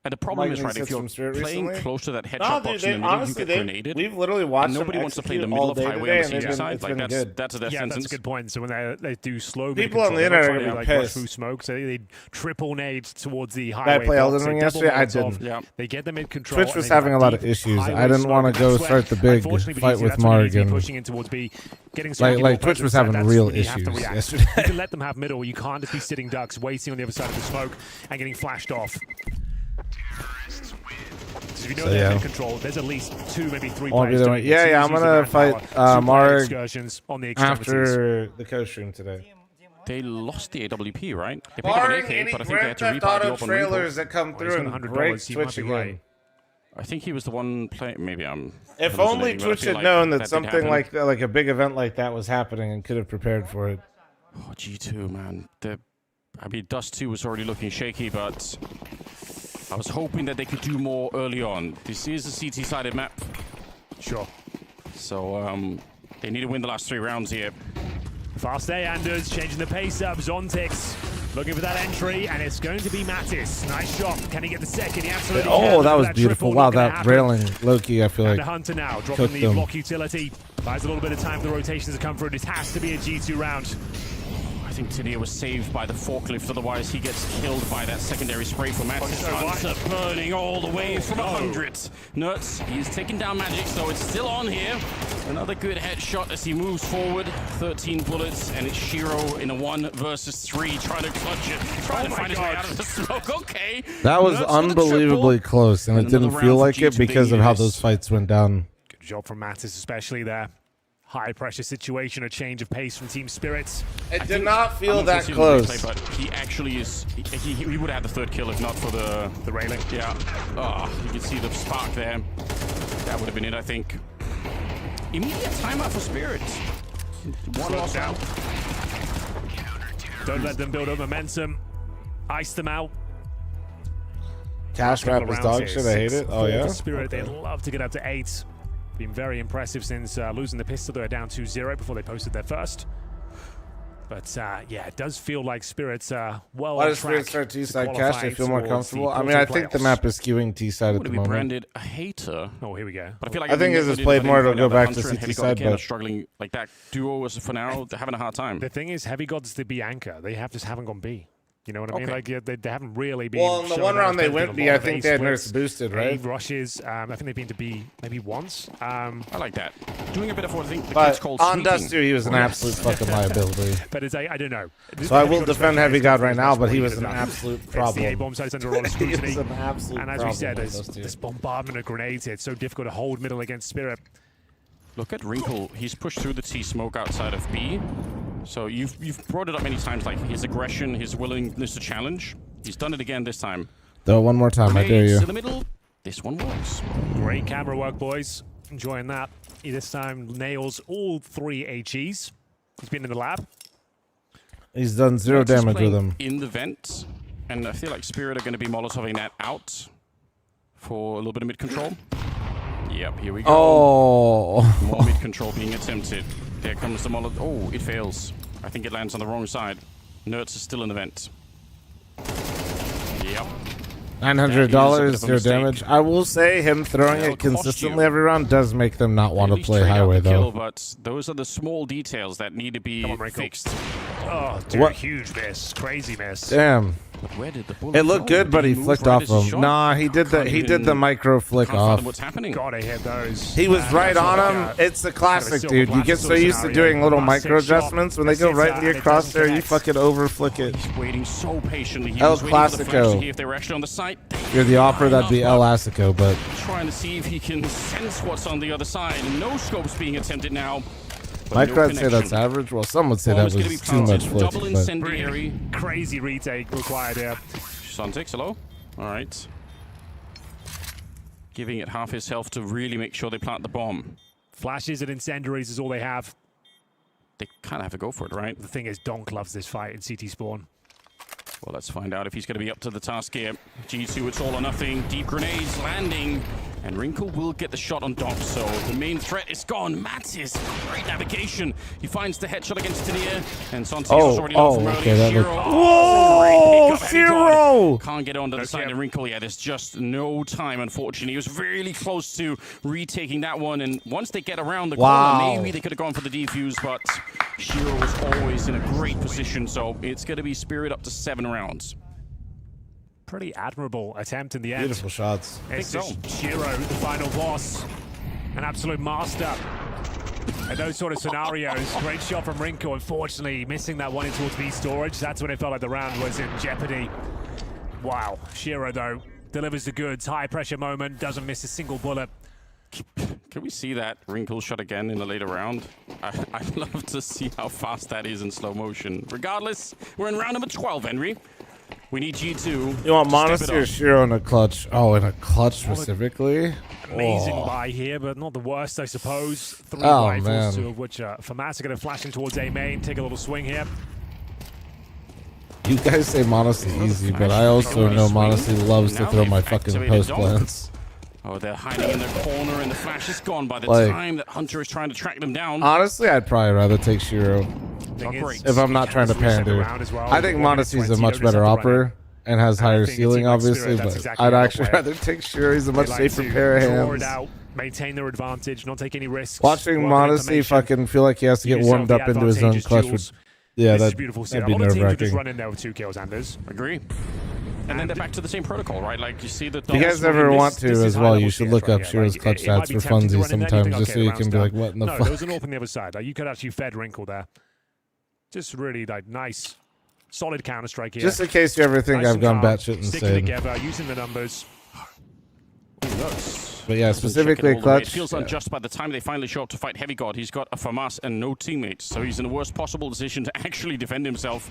Speaker 2: And the problem is, right, if you're playing close to that headshot box in the middle, you get grenaded.
Speaker 1: We've literally watched them
Speaker 2: nobody wants to play the middle of highway on the CT side. Like, that's their sentence.
Speaker 3: That's a good point. So when they do slow
Speaker 1: people on the internet are
Speaker 3: like
Speaker 1: pissed.
Speaker 3: Through smoke, so they triple nade towards the highway.
Speaker 1: I played Elden Ring yesterday. I didn't.
Speaker 3: They get them in control.
Speaker 1: Twitch was having a lot of issues. I didn't want to go start the big fight with Morgan.
Speaker 3: Pushing in towards B, getting
Speaker 1: like Twitch was having real issues yesterday.
Speaker 3: You can let them have middle. You can't just be sitting ducks, waiting on the other side of the smoke and getting flashed off. So if you know they're in control, there's at least 2, maybe 3 players.
Speaker 1: I'm gonna fight Marg
Speaker 3: on the
Speaker 1: after the coach room today.
Speaker 2: They lost the AWP, right? They
Speaker 1: picked up an AK, but I think they had to rebuy the trailers that come through and break Twitch again.
Speaker 2: I think he was the one playing. Maybe I'm.
Speaker 1: If only Twitch had known that something like a big event like that was happening and could have prepared for it.
Speaker 2: Oh, G2, man. I mean, Dust 2 was already looking shaky, but I was hoping that they could do more early on. This is a CT-sided map.
Speaker 3: Sure.
Speaker 2: So they need to win the last 3 rounds here.
Speaker 3: Fast A, Anders changing the pace up. Zontix looking for that entry, and it's going to be Mattis. Nice shot. Can he get the second? He absolutely can.
Speaker 1: That was beautiful. Wow, that railing low-key, I feel like.
Speaker 3: And Hunter now dropping the block utility. Buys a little bit of time for the rotations to come through. This has to be a G2 round.
Speaker 2: I think Tinia was saved by the forklift, otherwise he gets killed by that secondary spray from Mattis. Hunter burning all the way from 100. Nuts, he's taking down Magic, so it's still on here. Another good headshot as he moves forward. 13 bullets, and it's Shiro in a 1 versus 3, trying to clutch it. Trying to find his way out of the smoke. Okay.
Speaker 1: That was unbelievably close, and it didn't feel like it because of how those fights went down.
Speaker 3: Good job from Mattis, especially there. High pressure situation, a change of pace from Team Spirits.
Speaker 1: It did not feel that close.
Speaker 2: Replay, but he actually is. He would have had the 3rd kill if not for the
Speaker 3: railing.
Speaker 2: Yeah. Oh, you can see the spark there. That would have been it, I think. Immediate timeout for Spirits. 1 loss out.
Speaker 3: Don't let them build up momentum. Ice them out.
Speaker 1: Cash Rap is dog shit. I hate it. Oh yeah.
Speaker 3: Spirit, they'd love to get up to 8. Been very impressive since losing the pistol. They were down 2-0 before they posted their first. But yeah, it does feel like Spirit's well
Speaker 1: Why
Speaker 3: on
Speaker 1: does
Speaker 3: track
Speaker 1: Spirit start
Speaker 3: to
Speaker 1: T-side cash? They
Speaker 3: qualify
Speaker 1: feel more
Speaker 3: towards the
Speaker 1: comfortable. I mean,
Speaker 3: Porto
Speaker 1: I think the
Speaker 3: playoffs.
Speaker 1: map is skewing T-side at
Speaker 2: Would
Speaker 1: the
Speaker 2: be
Speaker 1: moment.
Speaker 2: branded a hater.
Speaker 3: Oh, here we go.
Speaker 2: But I feel like
Speaker 1: I think as it's played more, it'll go back to CT side, but
Speaker 2: struggling like that duo is for now. They're having a hard time.
Speaker 3: The thing is, Heavy Gods the B anchor. They just haven't gone B. You know what I mean?
Speaker 2: Okay.
Speaker 3: Like yeah, they haven't really been.
Speaker 1: well, in the
Speaker 3: showing
Speaker 1: one
Speaker 3: that
Speaker 1: round they
Speaker 3: much
Speaker 1: went
Speaker 3: benefit.
Speaker 1: B,
Speaker 3: A
Speaker 1: I
Speaker 3: lot of
Speaker 1: think
Speaker 3: A
Speaker 1: they had
Speaker 3: splits,
Speaker 1: nurse boosted,
Speaker 3: A
Speaker 1: right?
Speaker 3: rushes. I think they've been to B maybe once.
Speaker 2: I like that. Doing a bit of what I think the
Speaker 1: But
Speaker 2: kids call
Speaker 1: on
Speaker 2: sneaking.
Speaker 1: Dust 2, he was an absolute fucking liability.
Speaker 3: But it's I don't know.
Speaker 1: So I will defend Heavy God right now, but he
Speaker 3: was
Speaker 1: was an absolute
Speaker 3: The
Speaker 1: problem.
Speaker 3: A-bomb side is under a lot of
Speaker 1: He was
Speaker 3: scrutiny.
Speaker 1: an absolute
Speaker 3: And as
Speaker 1: problem
Speaker 3: we said,
Speaker 1: with those two.
Speaker 3: this bombardment of grenades, it's so difficult to hold middle against Spirit.
Speaker 2: Look at Wrinkle. He's pushed through the T smoke outside of B. So you've brought it up many times, like his aggression, his willingness to challenge. He's done it again this time.
Speaker 1: Though, one more time, I dare
Speaker 2: Grenades
Speaker 1: you.
Speaker 2: in the middle. This one works.
Speaker 3: Great camera work, boys. Enjoying that. He this time nails all 3 HEs. He's been in the lab.
Speaker 1: He's done 0
Speaker 2: Nets is
Speaker 1: damage with
Speaker 2: playing
Speaker 1: him.
Speaker 2: in the vent, and I feel like Spirit are going to be molotoving that out for a little bit of mid control. Yep, here we go.
Speaker 1: Oh.
Speaker 2: More mid control being attempted. There comes the molotov. Oh, it fails. I think it lands on the wrong side. Nerds is still in the vent. Yep.
Speaker 1: $900, 0 damage. I will say him throwing
Speaker 2: It'll
Speaker 1: it consistently
Speaker 2: cost you.
Speaker 1: every round does make them not want
Speaker 2: At
Speaker 1: to
Speaker 2: least
Speaker 1: play
Speaker 2: trade out
Speaker 1: highway,
Speaker 2: the kill,
Speaker 1: though.
Speaker 2: but those are the small details that need to be
Speaker 3: Come on, Wrinkle.
Speaker 2: fixed.
Speaker 3: Oh, dude,
Speaker 1: What?
Speaker 3: huge miss. Crazy miss.
Speaker 1: Damn.
Speaker 2: But where did the bullet
Speaker 1: It looked
Speaker 2: go?
Speaker 1: good, but
Speaker 2: Did
Speaker 1: he
Speaker 2: move
Speaker 1: flicked
Speaker 2: right
Speaker 1: off
Speaker 2: as he
Speaker 1: him.
Speaker 2: shot?
Speaker 1: Nah, he did the
Speaker 2: Can't
Speaker 1: he did
Speaker 2: even-
Speaker 1: the micro flick
Speaker 2: can't fathom
Speaker 1: off.
Speaker 2: what's happening.
Speaker 3: Gotta hit those.
Speaker 1: He was right
Speaker 3: that's
Speaker 1: on
Speaker 3: like
Speaker 1: him.
Speaker 3: a-
Speaker 1: It's the classic,
Speaker 3: silver
Speaker 1: dude. You
Speaker 3: blaster
Speaker 1: get so
Speaker 3: sort of
Speaker 1: used to
Speaker 3: scenario.
Speaker 1: doing little
Speaker 3: Last
Speaker 1: micro
Speaker 3: hit shot,
Speaker 1: adjustments. When they go
Speaker 3: hits
Speaker 1: right
Speaker 3: that,
Speaker 1: near
Speaker 3: and it doesn't
Speaker 1: crosshair, you
Speaker 3: connect.
Speaker 1: fucking over flick it.
Speaker 2: He's waiting so patiently. He
Speaker 1: El
Speaker 2: was waiting for the flash to
Speaker 1: Clasico.
Speaker 2: see if they were actually on the site.
Speaker 1: You're the offer, that'd be El Asico, but
Speaker 2: Trying to see if he can sense what's on the other side. No scopes being attempted now. but
Speaker 1: Micro,
Speaker 2: no
Speaker 1: I'd say that's
Speaker 2: connection.
Speaker 1: average. Well, some would say
Speaker 2: Bomb
Speaker 1: that
Speaker 2: is gonna be
Speaker 1: was too much
Speaker 2: planted. Double
Speaker 1: flick, but
Speaker 2: incendiary.
Speaker 3: Crazy retake required here.
Speaker 2: Sontex, hello? Alright. Giving it half his health to really make sure they plant the bomb.
Speaker 3: Flashes and incendiaries is all they have.
Speaker 2: They kind of have to go for it, right?
Speaker 3: The thing is, Donk loves this fight in CT spawn.
Speaker 2: Well, let's find out if he's going to be up to the task here. G2, it's all or nothing. Deep grenades landing. And Wrinkle will get the shot on Donk, so the main threat is gone. Mattis, great navigation. He finds the headshot against Tania. And Sontex was already low from
Speaker 1: okay,
Speaker 2: earlier.
Speaker 1: that
Speaker 2: Shiro,
Speaker 1: looked...
Speaker 2: oh,
Speaker 1: Whoa!
Speaker 2: great pickup, Heavy God.
Speaker 1: Zero!
Speaker 2: Can't get onto the side
Speaker 3: Kim.
Speaker 2: of Wrinkle yet. There's just no time, unfortunately. He was really close to retaking that one. And once they get around the
Speaker 1: Wow.
Speaker 2: corner, maybe they could have gone for the defuse, but Shiro was always in a great position. So it's going to be Spirit up to 7 rounds.
Speaker 3: Pretty admirable attempt in the end.
Speaker 1: Beautiful shots.
Speaker 3: It's
Speaker 2: I think
Speaker 3: just Shiro, the final boss. An absolute master. And those sort of scenarios, great shot from Wrinkle. Unfortunately, missing that one in towards B storage. That's when it felt like the round was in jeopardy. Wow. Shiro, though, delivers the goods. High pressure moment, doesn't miss a single bullet.
Speaker 2: Can we see that Wrinkle shot again in the later round? I'd love to see how fast that is in slow motion. Regardless, we're in round number 12, Henry. We need G2.
Speaker 1: You want
Speaker 2: to step
Speaker 1: Monastery
Speaker 2: it
Speaker 1: or
Speaker 2: up.
Speaker 1: Shiro in a clutch? Oh, in a clutch specifically?
Speaker 3: Amazing
Speaker 1: Oh.
Speaker 3: buy here, but not the worst, I suppose. 3
Speaker 1: Oh,
Speaker 3: rifles,
Speaker 1: man.
Speaker 3: 2 of which Fl0m's are going to flash in towards A main, take a little swing here.
Speaker 1: You guys say Monastery easy, but I also know Monastery loves to
Speaker 2: Now
Speaker 1: throw
Speaker 2: they've
Speaker 1: my fucking
Speaker 2: activated
Speaker 1: post
Speaker 2: Donk.
Speaker 1: plants.
Speaker 2: Oh, they're hiding in the corner, and the flash is gone by the
Speaker 1: Like-
Speaker 2: time that Hunter is trying to track them down.
Speaker 1: Honestly, I'd probably rather take Shiro
Speaker 3: Thing is,
Speaker 2: great.
Speaker 1: if I'm not
Speaker 3: he
Speaker 1: trying to
Speaker 3: can reset the
Speaker 1: pander.
Speaker 3: round as well.
Speaker 1: I think
Speaker 3: 1 minute
Speaker 1: Monastery's a
Speaker 3: 20,
Speaker 1: much
Speaker 3: you don't just
Speaker 1: better
Speaker 3: have to run
Speaker 1: opper and has
Speaker 3: And I
Speaker 1: higher
Speaker 3: think a
Speaker 1: ceiling,
Speaker 3: team like
Speaker 1: obviously,
Speaker 3: Spirit, that's
Speaker 1: but
Speaker 3: exactly
Speaker 1: I'd
Speaker 3: how
Speaker 1: actually
Speaker 3: they play.
Speaker 1: rather take Shiro. He's a
Speaker 3: They
Speaker 1: much
Speaker 3: like
Speaker 1: safer
Speaker 3: to
Speaker 1: pair of
Speaker 3: draw it
Speaker 1: hands.
Speaker 3: out, maintain their advantage, not take any risks.
Speaker 1: Watching
Speaker 3: work on
Speaker 1: Monastery
Speaker 3: information,
Speaker 1: fucking feel like he has to
Speaker 3: give
Speaker 1: get
Speaker 3: yourself
Speaker 1: warmed
Speaker 3: the
Speaker 1: up into his own
Speaker 3: advantageous
Speaker 1: clutch would,
Speaker 3: duels.
Speaker 1: yeah,
Speaker 3: This is
Speaker 1: that'd
Speaker 3: beautiful.
Speaker 1: be
Speaker 3: A lot of teams are just
Speaker 1: nerve-wracking.
Speaker 3: running there with 2 kills, Anders.
Speaker 2: Agree. And then they're back to the same protocol, right? Like, you see the...
Speaker 1: If you guys ever want to
Speaker 3: This is
Speaker 1: as well,
Speaker 3: high-level
Speaker 1: you should
Speaker 3: CS
Speaker 1: look
Speaker 3: right
Speaker 1: up
Speaker 3: here.
Speaker 1: Shiro's
Speaker 3: Like,
Speaker 1: clutch
Speaker 3: it might
Speaker 1: stats
Speaker 3: be
Speaker 1: for
Speaker 3: tempting to
Speaker 1: funsies
Speaker 3: run in there,
Speaker 1: sometimes,
Speaker 3: think,
Speaker 1: just
Speaker 3: okay,
Speaker 1: so you
Speaker 3: the
Speaker 1: can
Speaker 3: round's
Speaker 1: be like,
Speaker 3: done.
Speaker 1: what in the
Speaker 3: No, there
Speaker 1: fuck?
Speaker 3: was an open the other side. Like, you could actually fed Wrinkle there. Just really, like, nice, solid counter-strike here.
Speaker 1: Just in case you ever think
Speaker 3: Nice
Speaker 1: I've
Speaker 3: and
Speaker 1: gone
Speaker 3: calm,
Speaker 1: batshit
Speaker 3: sticking
Speaker 1: insane.
Speaker 3: together, using the numbers.
Speaker 1: But yeah, specifically
Speaker 2: It
Speaker 1: clutch.
Speaker 2: feels
Speaker 1: yeah.
Speaker 2: unjust by the time they finally show up to fight Heavy God. He's got a Fl0m and no teammates, so he's in the worst possible position to actually defend himself.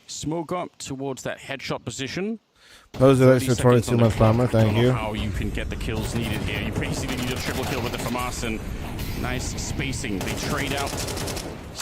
Speaker 2: Smoke up towards that headshot position.
Speaker 1: Those are
Speaker 2: 30
Speaker 1: extra
Speaker 2: seconds on
Speaker 1: 22
Speaker 2: the
Speaker 1: month farmer,
Speaker 2: clock.
Speaker 1: thank
Speaker 2: Don't know
Speaker 1: you.
Speaker 2: how you can get the kills needed here. You basically need a triple kill with the Fl0m and nice spacing. They trade out.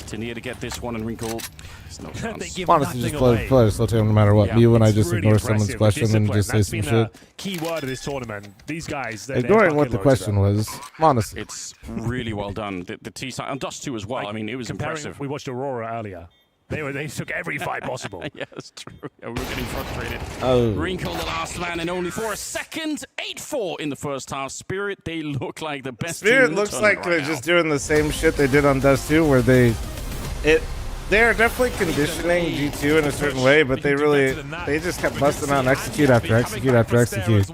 Speaker 2: Tania to get this one, and Wrinkle. There's no
Speaker 3: They
Speaker 2: chance.
Speaker 3: give
Speaker 1: Honestly,
Speaker 3: nothing
Speaker 1: just play
Speaker 3: away.
Speaker 1: players still no matter what.
Speaker 2: Yeah,
Speaker 1: You and I
Speaker 3: It's
Speaker 1: just
Speaker 3: really
Speaker 1: ignore someone's
Speaker 3: impressive.
Speaker 1: question and
Speaker 3: Discipline,
Speaker 1: just say
Speaker 3: that's
Speaker 1: some
Speaker 3: been
Speaker 1: shit.
Speaker 3: a key word of this tournament. These guys, they're
Speaker 1: Ignoring what
Speaker 3: bucket
Speaker 1: the
Speaker 3: loads
Speaker 1: question
Speaker 3: of them.
Speaker 1: was. Honestly.
Speaker 2: It's really well done. The T side and Dust 2 as well. I mean, it was
Speaker 3: Comparing,
Speaker 2: impressive.
Speaker 3: we watched Aurora earlier. They took every fight possible.
Speaker 2: Yeah, that's true. Yeah, we were getting frustrated.
Speaker 1: Oh.
Speaker 2: Wrinkle the last man, and only for a second. 8-4 in the first half. Spirit, they look like the best team
Speaker 1: Spirit
Speaker 2: in the
Speaker 1: looks like
Speaker 2: tournament
Speaker 1: they're
Speaker 2: right
Speaker 1: just doing the same shit they did on Dust 2, where they are definitely conditioning G2 in a certain way, but they just kept busting out execute after execute after execute.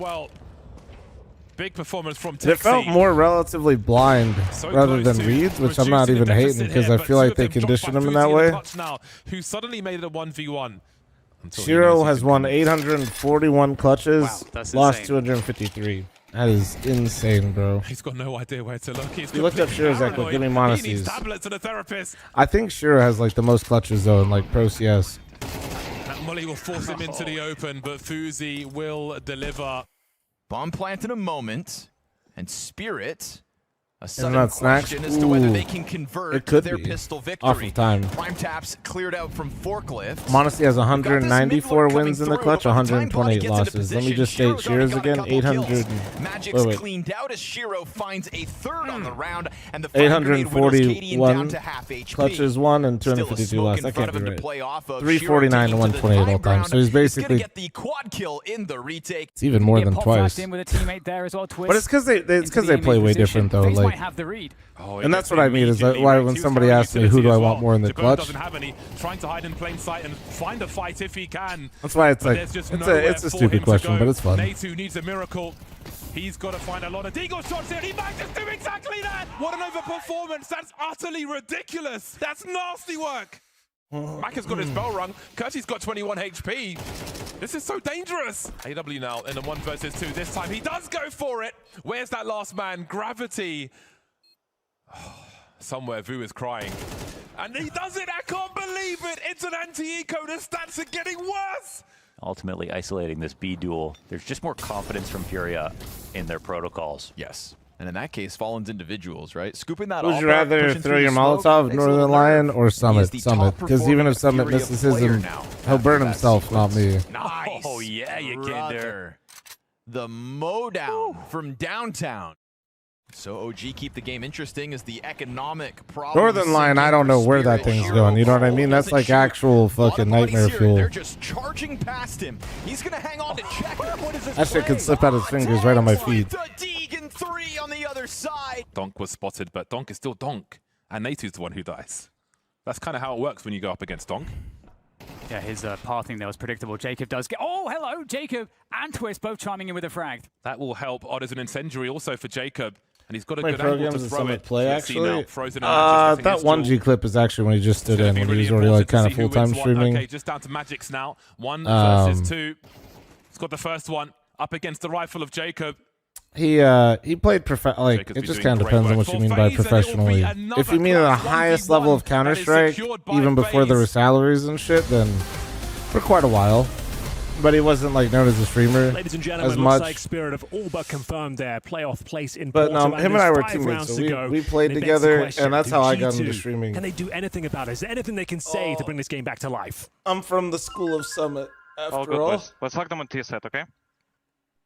Speaker 11: Big performance from
Speaker 1: It felt more relatively blind rather than reads, which I'm not even hating because I feel like they conditioned him in that way.
Speaker 11: Who suddenly made it a 1v1.
Speaker 1: Shiro has won 841 clutches,
Speaker 8: Wow,
Speaker 1: lost
Speaker 8: insane.
Speaker 1: 253. That is insane, bro.
Speaker 11: He's got no idea where to look. He's
Speaker 1: You looked up Shiro's echo. Give me
Speaker 11: He
Speaker 1: Monacy's.
Speaker 11: needs tablets and a therapist.
Speaker 1: I think Shiro has like the most clutches though in like Pro CS.
Speaker 11: That Mully will force him into the open, but Fuzi will deliver.
Speaker 12: Bomb plant in a moment, and Spirit. A
Speaker 1: Isn't
Speaker 12: sudden
Speaker 1: that Snacks?
Speaker 12: question as to whether
Speaker 1: Ooh.
Speaker 12: they can convert
Speaker 1: It could
Speaker 12: their
Speaker 1: be.
Speaker 12: pistol victory.
Speaker 1: Off of time.
Speaker 12: Prime taps cleared out from forklift.
Speaker 1: Monacy has 194
Speaker 12: We've got this
Speaker 1: wins in the
Speaker 12: mid-look
Speaker 1: clutch,
Speaker 12: coming through, but by the time
Speaker 1: 128
Speaker 12: Body gets into
Speaker 1: losses. Let me
Speaker 12: position,
Speaker 1: just state
Speaker 12: Shiro's already
Speaker 1: Shiro's
Speaker 12: got a
Speaker 1: again,
Speaker 12: couple
Speaker 1: 800.
Speaker 12: kills. Magic's
Speaker 1: wait.
Speaker 12: cleaned out as Shiro finds a third on the round, and the fire grenade whittles Cadian
Speaker 1: 841
Speaker 12: down to half HP.
Speaker 1: clutches won and
Speaker 12: Still a
Speaker 1: 252
Speaker 12: smoke
Speaker 1: lost.
Speaker 12: in
Speaker 1: That
Speaker 12: front
Speaker 1: can't
Speaker 12: of
Speaker 1: be
Speaker 12: him
Speaker 1: right.
Speaker 12: to play off of.
Speaker 1: 349
Speaker 12: Shiro
Speaker 1: and
Speaker 12: taking to the
Speaker 1: 128 all
Speaker 12: time
Speaker 1: time.
Speaker 12: round.
Speaker 1: So he's
Speaker 12: He's gonna
Speaker 1: basically
Speaker 12: get the quad kill in the retake.
Speaker 1: it's even more than
Speaker 13: Pop
Speaker 1: twice.
Speaker 13: in with a teammate there as well, Twist.
Speaker 1: But it's because they play way different though.
Speaker 13: FaZe
Speaker 1: Like,
Speaker 13: might have the read.
Speaker 1: and that's what I mean is like why when somebody asks me who do I want more in the
Speaker 11: Jabone
Speaker 1: clutch,
Speaker 11: doesn't have any, trying to hide in plain sight and find a fight if he can.
Speaker 1: that's why it's
Speaker 11: But
Speaker 1: like
Speaker 11: there's just
Speaker 1: it's
Speaker 11: nowhere
Speaker 1: a
Speaker 11: for
Speaker 1: stupid
Speaker 11: him to
Speaker 1: question,
Speaker 11: go.
Speaker 1: but it's fun.
Speaker 11: Natu needs a miracle. He's got to find a lot of deagle shots here. He manages to do exactly that. What an overperformance. That's utterly ridiculous. That's nasty work. Mac has got his bell rung. Curtis got 21 HP. This is so dangerous. AW now in a 1 versus 2. This time he does go for it. Where's that last man? Gravity. Somewhere Vu is crying. And he does it. I can't believe it. It's an anti-eco. The stats are getting worse.
Speaker 14: Ultimately isolating this B duel. There's just more confidence from Furia in their protocols.
Speaker 12: Yes. And in that case, Fallen's individuals, right? Scooping that
Speaker 1: Would
Speaker 12: off.
Speaker 1: you rather throw your Molotov, Northern Lion, or Summit? Summit, because even if Summit misses his, he'll burn himself, not me.
Speaker 12: Nice.
Speaker 14: Oh yeah, you get there.
Speaker 12: The Modown from downtown. So OG keep the game interesting as the economic problem.
Speaker 1: Northern Lion, I don't know where that thing's going. You know what I mean? That's like actual fucking nightmare fuel.
Speaker 12: They're just charging past him. He's gonna hang on to Checker. What is this
Speaker 1: That shit
Speaker 12: play?
Speaker 1: could slip out his fingers right on my feet.
Speaker 12: The Deegan 3 on the other side.
Speaker 11: Donk was spotted, but Donk is still Donk. And Natu's the one who dies. That's kind of how it works when you go up against Donk.
Speaker 13: Yeah, his pathing there was predictable. Jacob does get... Oh, hello, Jacob and Twist both chiming in with a frag.
Speaker 11: That will help. Odd as an incendiary also for Jacob. And he's got a
Speaker 1: My
Speaker 11: good angle
Speaker 1: programs
Speaker 11: to
Speaker 1: is
Speaker 11: throw
Speaker 1: Summit
Speaker 11: it.
Speaker 1: play
Speaker 11: Let's see now.
Speaker 1: actually.
Speaker 11: Frozen and Magic's getting
Speaker 1: That
Speaker 11: his
Speaker 1: 1G
Speaker 11: duel.
Speaker 1: clip is actually when he just stood
Speaker 11: It's
Speaker 1: in,
Speaker 11: gonna
Speaker 1: when
Speaker 11: be
Speaker 1: he was
Speaker 11: really
Speaker 1: already like
Speaker 11: important
Speaker 1: kind of
Speaker 11: to see who
Speaker 1: full-time
Speaker 11: wins one.
Speaker 1: streaming.
Speaker 11: Okay, just down to Magic's now. 1 versus 2. He's got the first one up against the rifle of Jacob.
Speaker 1: He played like
Speaker 11: Jacob's
Speaker 1: it
Speaker 11: been
Speaker 1: just
Speaker 11: doing
Speaker 1: kind of
Speaker 11: great
Speaker 1: depends on
Speaker 11: work
Speaker 1: what you
Speaker 11: for
Speaker 1: mean by
Speaker 11: FaZe, and it will be
Speaker 1: professionally.
Speaker 11: another
Speaker 1: If you mean at the
Speaker 11: class
Speaker 1: highest
Speaker 11: 1v1
Speaker 1: level of
Speaker 11: that is
Speaker 1: Counter-Strike,
Speaker 11: secured by
Speaker 1: even before there were
Speaker 11: FaZe.
Speaker 1: salaries and shit, then for quite a while. But he wasn't like known as a streamer
Speaker 3: Ladies and gentlemen,
Speaker 1: as
Speaker 3: looks
Speaker 1: much.
Speaker 3: like Spirit have all but confirmed their playoff place in
Speaker 1: But
Speaker 3: Porto.
Speaker 1: no, him and I
Speaker 3: there's
Speaker 1: were
Speaker 3: 5
Speaker 1: teammates,
Speaker 3: rounds
Speaker 1: so
Speaker 3: to
Speaker 1: we-
Speaker 3: go.
Speaker 1: we played
Speaker 3: And it begs
Speaker 1: together,
Speaker 3: the question,
Speaker 1: and that's
Speaker 3: do
Speaker 1: how I got
Speaker 3: G2
Speaker 1: into streaming.
Speaker 3: Can they do anything about it? Is there anything they can say to bring this game back to life?
Speaker 1: I'm from the School of Summit, after all.
Speaker 15: Let's hug them on T set, okay?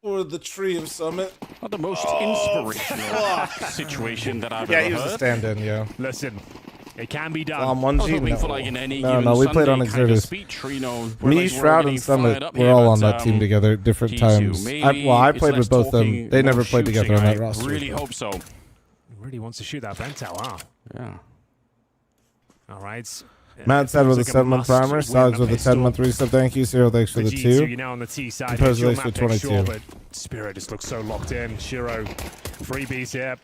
Speaker 1: Or the Tree of Summit.
Speaker 2: Not the most inspirational situation that I've
Speaker 1: Yeah,
Speaker 2: ever
Speaker 1: he was a
Speaker 2: heard.
Speaker 1: stand-in, yeah.
Speaker 3: Listen, it can be done.
Speaker 2: I was
Speaker 1: 1G,
Speaker 2: hoping for
Speaker 1: no.
Speaker 2: like in any
Speaker 1: No,
Speaker 2: given
Speaker 1: no, we played on
Speaker 2: Sunday kind of
Speaker 1: Exertus.
Speaker 2: speech, you know, where,
Speaker 1: Me,
Speaker 2: like, we're
Speaker 1: Shroud,
Speaker 2: getting
Speaker 1: and Summit,
Speaker 2: fired up
Speaker 1: we're
Speaker 2: here,
Speaker 1: all
Speaker 2: but,
Speaker 1: on that team together at different
Speaker 2: G2,
Speaker 1: times.
Speaker 2: maybe
Speaker 1: I
Speaker 2: it's
Speaker 1: played
Speaker 2: less
Speaker 1: with both of them.
Speaker 2: talking,
Speaker 1: They never
Speaker 2: more
Speaker 1: played together
Speaker 2: shooting.
Speaker 1: on that
Speaker 2: I
Speaker 1: roster.
Speaker 2: really hope so.
Speaker 3: He really wants to shoot that Ventel, huh?
Speaker 2: Yeah.
Speaker 3: All right.
Speaker 1: Matt said with a
Speaker 3: Looks like
Speaker 1: 7-month
Speaker 3: must
Speaker 1: primer.
Speaker 3: win
Speaker 1: Sogs
Speaker 3: the
Speaker 1: with a
Speaker 3: pistol.
Speaker 1: 10-month reset. Thank you. Cyril, thanks for the
Speaker 3: G2,
Speaker 1: 2.
Speaker 3: you're now on the T side.
Speaker 1: Composer
Speaker 3: Dual
Speaker 1: Lace for
Speaker 3: map pick,
Speaker 1: 22.
Speaker 3: sure, but Spirit just looks so locked in. Shiro, freebies here.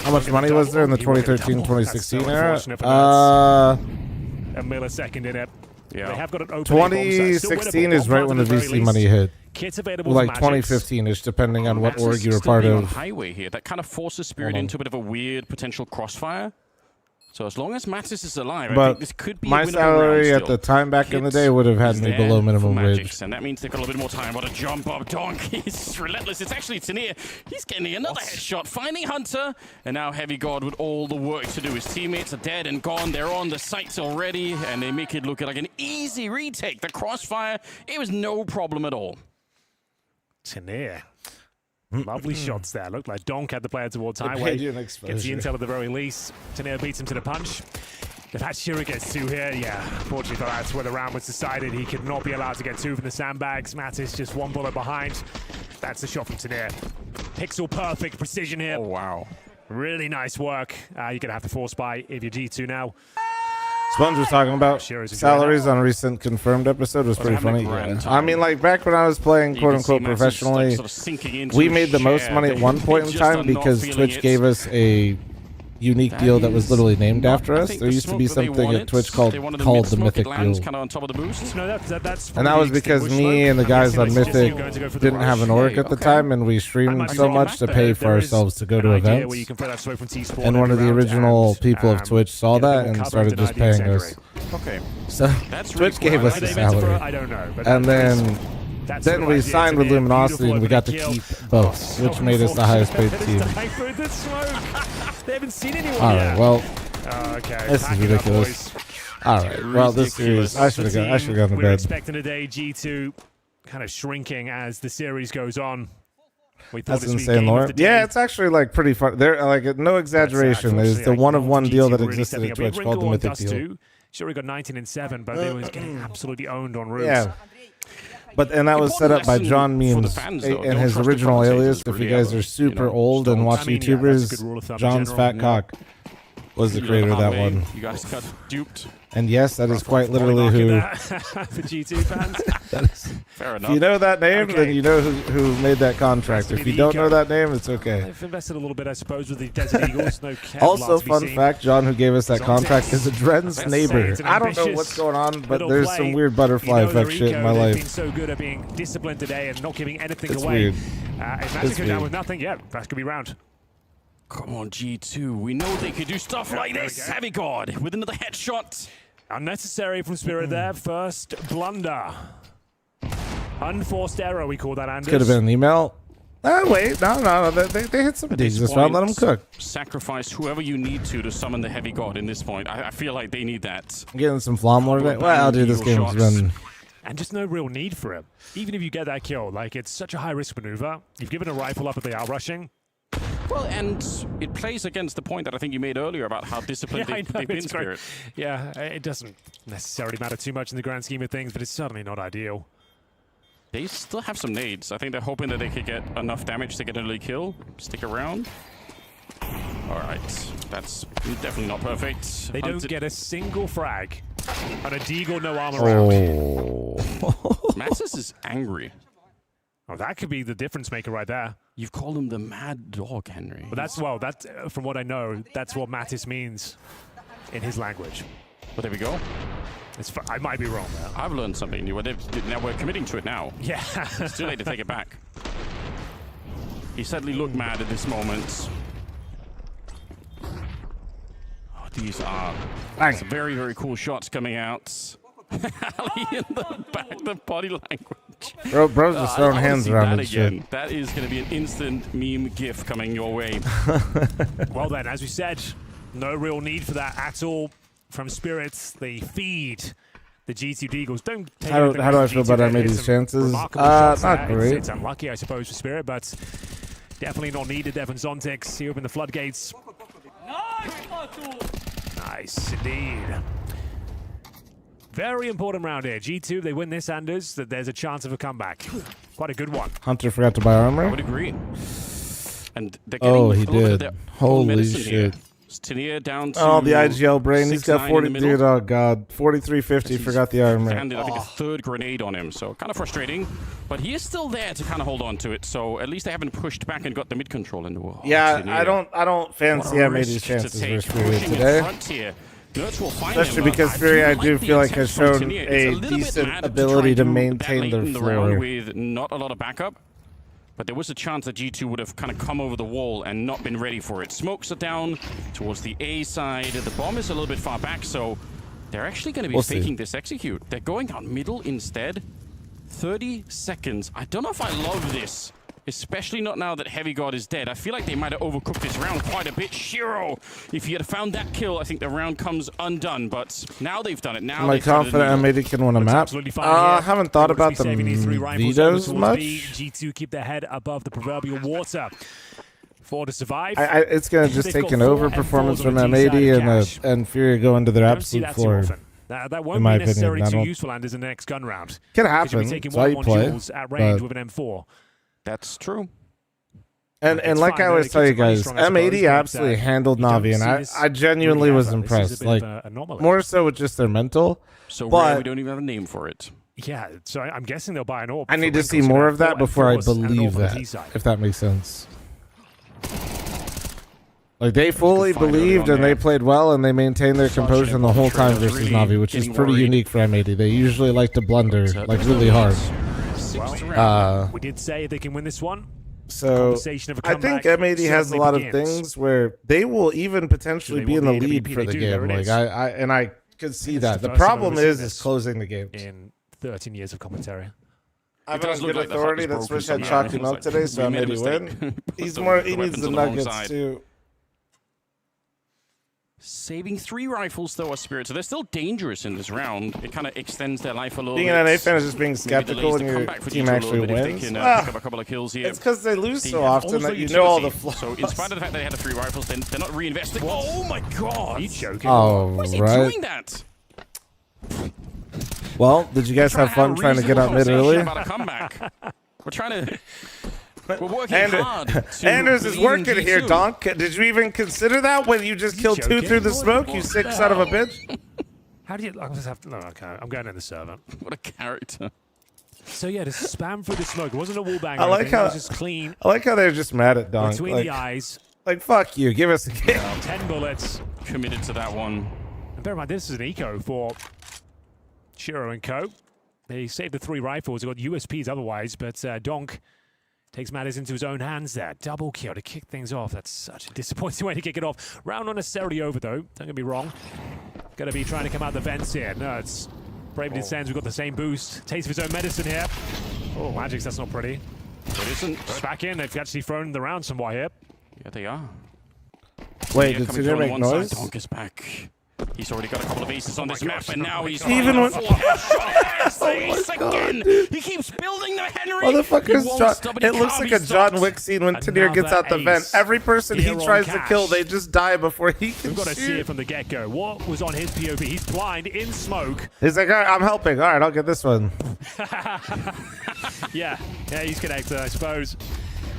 Speaker 1: How much money was there in the
Speaker 3: He wanted a double.
Speaker 1: 2013-2016
Speaker 3: That's so
Speaker 1: era?
Speaker 3: unfortunate for a millisecond in it.
Speaker 2: Yeah.
Speaker 3: They have got an opening bomb, so it's still
Speaker 1: 2016
Speaker 3: winnable.
Speaker 1: is right when the
Speaker 3: At very
Speaker 1: VC
Speaker 3: least.
Speaker 1: money hit.
Speaker 3: Kits available
Speaker 1: Like
Speaker 3: for Magics.
Speaker 1: 2015-ish, depending on what
Speaker 2: Max
Speaker 1: org
Speaker 2: is
Speaker 1: you were
Speaker 2: still
Speaker 1: part
Speaker 2: being on
Speaker 1: of.
Speaker 2: highway here. That kind of forces Spirit
Speaker 1: Hold on.
Speaker 2: into a bit of a weird potential crossfire. So as long as Mattis is alive, I
Speaker 1: But
Speaker 2: think this could be
Speaker 1: my
Speaker 2: a winnable
Speaker 1: salary
Speaker 2: round
Speaker 1: at the
Speaker 2: still.
Speaker 1: time back in the
Speaker 2: Kits
Speaker 1: day would have had
Speaker 2: is
Speaker 1: me
Speaker 2: there
Speaker 1: below minimum
Speaker 2: for
Speaker 1: wage.
Speaker 2: Magics, and that means they've got a little bit more time. What a jump up. Donk, he's relentless. It's actually Tanir. He's getting another headshot, finding Hunter, and now Heavy God with all the work to do. His teammates are dead and gone. They're on the sites already, and they make it look like an easy retake. The crossfire, it was no problem at all.
Speaker 3: Tanir. Lovely shots there. Looked like Donk had the player towards
Speaker 1: They
Speaker 3: highway.
Speaker 1: paid you an
Speaker 3: Gets the
Speaker 1: exposure.
Speaker 3: intel at the very least. Tanir beats him to the punch. If that Shira gets 2 here, yeah, unfortunately that's where the round was decided. He could not be allowed to get 2 from the sandbags. Mattis just 1 bullet behind. That's the shot from Tanir. Pixel perfect precision here.
Speaker 2: Oh, wow.
Speaker 3: Really nice work. You're going to have to force buy if you're G2 now.
Speaker 1: Sponge was talking about salaries on a recent confirmed episode. Was pretty funny. Yeah. I mean, like back when I was playing quote unquote professionally, we made the most money at one point in time because Twitch gave us a unique deal that was literally named after us. There used to be something at Twitch called the Mythic deal. And that was because me and the guys on Mythic didn't have an org at the time, and we streamed so much to pay for ourselves to go to events. And one of the original people of Twitch saw that and started just paying us.
Speaker 2: Okay.
Speaker 1: So Twitch gave us the salary. And then we signed with Luminosity and we got to keep both, which made us the highest paid team.
Speaker 3: They haven't seen anyone
Speaker 1: All right, well,
Speaker 3: okay,
Speaker 1: this is ridiculous. All right, well, this series, I should have gone to
Speaker 3: We're
Speaker 1: bed.
Speaker 3: expecting today G2 kind of shrinking as the series goes on. We thought
Speaker 1: That's insane, Laura. Yeah, it's actually like pretty fun. There, like, no exaggeration. There's the one-of-one deal that existed at Twitch called the Mythic deal.
Speaker 3: Sure, we got 19-7, but they were getting absolutely owned on roofs.
Speaker 1: Yeah. And that was set up by John Memes and his original alias. If you guys are super old and watch YouTubers, John's Fat Cock was the creator of that one.
Speaker 2: You guys got duped.
Speaker 1: And yes, that is quite literally who.
Speaker 3: For G2 fans.
Speaker 1: That is,
Speaker 2: fair enough.
Speaker 1: If you know that name, then you know who made that contract. If you don't know that name, it's okay.
Speaker 3: They've invested a little bit, I suppose, with the Desert Eagles. No
Speaker 1: Also, fun fact, John, who gave us that contract, is a Dren's neighbor. I don't know what's going on, but there's some weird butterfly effect shit in my life.
Speaker 3: They've been so good at being disciplined today and not giving anything
Speaker 1: It's
Speaker 3: away.
Speaker 1: weird.
Speaker 3: If Magic go down with nothing, yeah, that could be round.
Speaker 2: Come on, G2. We know they could do stuff like this. Heavy God with another headshot.
Speaker 3: Unnecessary from Spirit there. First blunder. Unforced error, we call that, Anders.
Speaker 1: Could have been an email. Oh, wait. No. They hit some digs this round. Let them cook.
Speaker 2: Sacrifice whoever you need to summon the Heavy God in this point. I feel like they need that.
Speaker 1: I'm getting some fl0m today. Well, dude, this game's been...
Speaker 3: And just no real need for him. Even if you get that kill, like, it's such a high-risk maneuver. You've given a rifle up if they are rushing.
Speaker 2: Well, and it plays against the point that I think you made earlier about how disciplined they've been, Spirit.
Speaker 3: Yeah, it doesn't necessarily matter too much in the grand scheme of things, but it's certainly not ideal.
Speaker 2: They still have some nades. I think they're hoping that they could get enough damage to get an early kill. Stick around. All right, that's definitely not perfect.
Speaker 3: They don't get a single frag on a Deagle no armor
Speaker 1: round.
Speaker 2: Maxis is angry.
Speaker 3: Oh, that could be the difference maker right there.
Speaker 2: You've called him the mad dog, Henry.
Speaker 3: But that's from what I know, that's what Mattis means in his language.
Speaker 2: Well, there we go.
Speaker 3: I might be wrong there.
Speaker 2: I've learned something new. Now we're committing to it now.
Speaker 3: Yeah.
Speaker 2: It's too late to take it back. He certainly looked mad at this moment. Oh, these are some very, very cool shots coming out. Ali in the back, the body language.
Speaker 1: Bro's just throwing hands around and shit.
Speaker 2: That is going to be an instant meme gif coming your way.
Speaker 3: Well then, as we said, no real need for that at all from Spirits. They feed the G2 Deagles. Don't take
Speaker 1: how do I feel about Amity's chances? Not great.
Speaker 3: It's unlucky, I suppose, for Spirit, but definitely not needed there from Zontix. He opened the floodgates. Nice indeed. Very important round here. G2, they win this, Anders, that there's a chance of a comeback. Quite a good one.
Speaker 1: Hunter forgot to buy armor?
Speaker 2: I would agree. And they're getting
Speaker 1: he did. Holy shit.
Speaker 2: Tanir down to
Speaker 1: the IGL brain. He's got 40. Dude, oh god. 4350. Forgot the armor.
Speaker 2: Landed, I think, a third grenade on him. So kind of frustrating. But he is still there to kind of hold on to it. So at least they haven't pushed back and got the mid control in the wall.
Speaker 1: Yeah, Tanir. I don't fancy Amity's chances versus Fury today. Especially because Fury, I do feel like, has shown a decent ability to maintain their floor.
Speaker 2: With not a lot of backup, but there was a chance that G2 would have kind of come over the wall and not been ready for it. Smokes are down towards the A side. The bomb is a little bit far back, so they're actually going to be faking this execute. They're going out middle instead. 30 seconds. I don't know if I love this. Especially not now that Heavy God is dead. I feel like they might have overcooked this round quite a bit. Shiro, if he had found that kill, I think the round comes undone. But now they've done it. Now
Speaker 1: am I confident Amity can win a map? I haven't thought about the vetoes much.
Speaker 3: G2 keep their head above the proverbial water. 4 to survive.
Speaker 1: It's going to just
Speaker 3: They've
Speaker 1: take
Speaker 3: got
Speaker 1: an
Speaker 3: 4
Speaker 1: over-performance
Speaker 3: M4s
Speaker 1: from
Speaker 3: on the G side of
Speaker 1: M80
Speaker 3: Cash.
Speaker 1: and Fury go into their
Speaker 3: I don't see
Speaker 1: absolute
Speaker 3: that too
Speaker 1: floor.
Speaker 3: often. That won't
Speaker 1: my
Speaker 3: be necessarily
Speaker 1: opinion, I
Speaker 3: too
Speaker 1: don't-
Speaker 3: useful, Anders, in the next gun round.
Speaker 1: Can
Speaker 3: Because you'll
Speaker 1: happen.
Speaker 3: be taking
Speaker 1: That's why you
Speaker 3: 1-1
Speaker 1: play.
Speaker 3: duels at range
Speaker 1: but-
Speaker 3: with an M4.
Speaker 2: That's true.
Speaker 1: And
Speaker 3: It's
Speaker 1: like
Speaker 3: fine,
Speaker 1: I
Speaker 3: though.
Speaker 1: always
Speaker 3: It
Speaker 1: tell you
Speaker 3: keeps it running
Speaker 1: guys,
Speaker 3: strong, I suppose,
Speaker 1: M80
Speaker 3: but,
Speaker 1: absolutely handled
Speaker 3: you don't
Speaker 1: Navi, and
Speaker 3: see
Speaker 1: I
Speaker 3: this
Speaker 1: genuinely
Speaker 3: really
Speaker 1: was
Speaker 3: ever. This is a
Speaker 1: impressed.
Speaker 3: bit
Speaker 1: Like
Speaker 3: of a anomaly.
Speaker 1: more so with just their mental.
Speaker 2: So
Speaker 1: but
Speaker 2: rare we don't even have a name for it.
Speaker 3: Yeah, so I'm guessing they'll buy an AWP.
Speaker 1: I need
Speaker 3: for
Speaker 1: to see
Speaker 3: Wrinkles.
Speaker 1: more
Speaker 3: Gonna
Speaker 1: of that
Speaker 3: have
Speaker 1: before I
Speaker 3: M4s and an
Speaker 1: believe
Speaker 3: AWP on the
Speaker 1: that,
Speaker 3: T side.
Speaker 1: if that makes sense. Like they fully
Speaker 2: find early
Speaker 1: believed
Speaker 2: on
Speaker 1: and they
Speaker 2: there.
Speaker 1: played well and they maintained their
Speaker 2: Such an
Speaker 1: composure the whole time
Speaker 2: infiltrator,
Speaker 1: versus
Speaker 2: really
Speaker 1: Navi, which is
Speaker 2: getting
Speaker 1: pretty
Speaker 2: worried.
Speaker 1: unique for M80. They usually like to blunder like really hard.
Speaker 2: Sixth round.
Speaker 3: We did say they can win this one.
Speaker 1: So
Speaker 3: Conversation of a
Speaker 1: I think
Speaker 3: comeback
Speaker 1: M80 has a
Speaker 3: certainly
Speaker 1: lot of
Speaker 3: begins.
Speaker 1: things where they will even potentially
Speaker 3: they
Speaker 1: be in
Speaker 3: want
Speaker 1: the
Speaker 3: the
Speaker 1: lead
Speaker 3: AWP?
Speaker 1: for
Speaker 3: They
Speaker 1: the
Speaker 3: do, there
Speaker 1: game.
Speaker 3: it
Speaker 1: Like
Speaker 3: is.
Speaker 1: I could see
Speaker 3: It's
Speaker 1: that.
Speaker 3: the
Speaker 1: The
Speaker 3: first time
Speaker 1: problem
Speaker 3: I've ever
Speaker 1: is
Speaker 3: seen this
Speaker 1: closing the games.
Speaker 3: In 13 years of commentary.
Speaker 1: I've
Speaker 2: does
Speaker 1: on
Speaker 2: look
Speaker 1: good
Speaker 2: like the
Speaker 1: authority
Speaker 2: hut is
Speaker 1: that
Speaker 2: broken
Speaker 1: Swish had
Speaker 2: somehow.
Speaker 1: chalky
Speaker 2: It's
Speaker 1: milk
Speaker 2: like,
Speaker 1: today, so
Speaker 2: we
Speaker 1: I
Speaker 2: made a
Speaker 1: made you
Speaker 2: mistake.
Speaker 1: win.
Speaker 2: Put
Speaker 1: He's
Speaker 2: the
Speaker 1: more. He
Speaker 2: weapons
Speaker 1: needs the
Speaker 2: on the wrong
Speaker 1: nuggets
Speaker 2: side.
Speaker 1: too.
Speaker 2: Saving 3 rifles though are Spirit, so they're still dangerous in this round. It kind of extends their life a little
Speaker 1: Being
Speaker 2: bit.
Speaker 1: an NA fan is just being
Speaker 2: Maybe
Speaker 1: skeptical
Speaker 2: delays
Speaker 1: when
Speaker 2: the
Speaker 1: your
Speaker 2: comeback for
Speaker 1: team
Speaker 2: G2 a
Speaker 1: actually
Speaker 2: little bit if they
Speaker 1: wins.
Speaker 2: can
Speaker 1: Ah,
Speaker 2: pick up a couple of kills here.
Speaker 1: It's because they lose
Speaker 2: They
Speaker 1: so
Speaker 2: have
Speaker 1: often
Speaker 2: also
Speaker 1: that you know all the
Speaker 2: utility.
Speaker 1: flaws.
Speaker 2: So in spite of the fact that they had the 3 rifles, they're not reinvesting. Oh my god!
Speaker 3: Are you joking?
Speaker 1: Oh,
Speaker 2: Why is he
Speaker 1: right.
Speaker 2: doing that?
Speaker 1: Well, did you guys have fun trying to get out mid early?
Speaker 2: About a comeback. We're trying to. We're working hard. To
Speaker 1: Anders is
Speaker 2: believe in
Speaker 1: working here,
Speaker 2: G2.
Speaker 1: Donk. Did you even consider that when you just killed 2
Speaker 3: joking?
Speaker 1: through the smoke? You sick son of a bitch.
Speaker 3: How do you? I just have to. No, okay. I'm going in the server.
Speaker 2: What a character.
Speaker 3: So yeah, to spam through the smoke. It wasn't a wall bang.
Speaker 1: I like how
Speaker 3: it was just clean
Speaker 1: I like how they're just mad at Donk.
Speaker 3: between
Speaker 1: Like,
Speaker 3: the eyes.
Speaker 1: like fuck you, give us a game.
Speaker 3: 10 bullets.
Speaker 2: Committed to that one.
Speaker 3: And bear in mind, this is an eco for Shiro and co. They saved the 3 rifles. They got USPs otherwise, but Donk takes matters into his own hands there. Double kill to kick things off. That's such a disappointing way to kick it off. Round not necessarily over, though. Don't get me wrong. Going to be trying to come out the vents here. No, it's Brave Descends. We've got the same boost. Taste of his own medicine here. Oh, Magic's, that's not pretty.
Speaker 2: It isn't.
Speaker 3: Just back in. They've actually thrown the round somewhat here.
Speaker 2: Yeah, they are.
Speaker 1: Wait,
Speaker 2: Yeah,
Speaker 1: did
Speaker 2: coming
Speaker 1: Sinner
Speaker 2: through on
Speaker 1: make
Speaker 2: one side,
Speaker 1: noise?
Speaker 2: Donk is back. He's already got a couple of aces on this map,
Speaker 3: gosh,
Speaker 2: and
Speaker 3: oh
Speaker 2: now
Speaker 3: my
Speaker 2: he's
Speaker 3: God.
Speaker 1: Even when-
Speaker 2: again. He keeps building the Henry.
Speaker 1: Motherfuckers,
Speaker 2: He won't
Speaker 1: John,
Speaker 2: stop, and he
Speaker 1: it looks
Speaker 2: can't
Speaker 1: like
Speaker 2: be
Speaker 1: a John
Speaker 2: stopped.
Speaker 1: Wick scene when Tanier gets out the
Speaker 3: Another
Speaker 1: vent.
Speaker 3: ace
Speaker 1: Every person he
Speaker 3: here on
Speaker 1: tries to
Speaker 3: Cash.
Speaker 1: kill, they just die before he can
Speaker 3: We've got to see
Speaker 1: shoot.
Speaker 3: it from the get-go. What was on his POV? He's blind in smoke.
Speaker 1: He's like, all right, I'm helping. All right, I'll get this one.
Speaker 3: Yeah, he's connected, I suppose.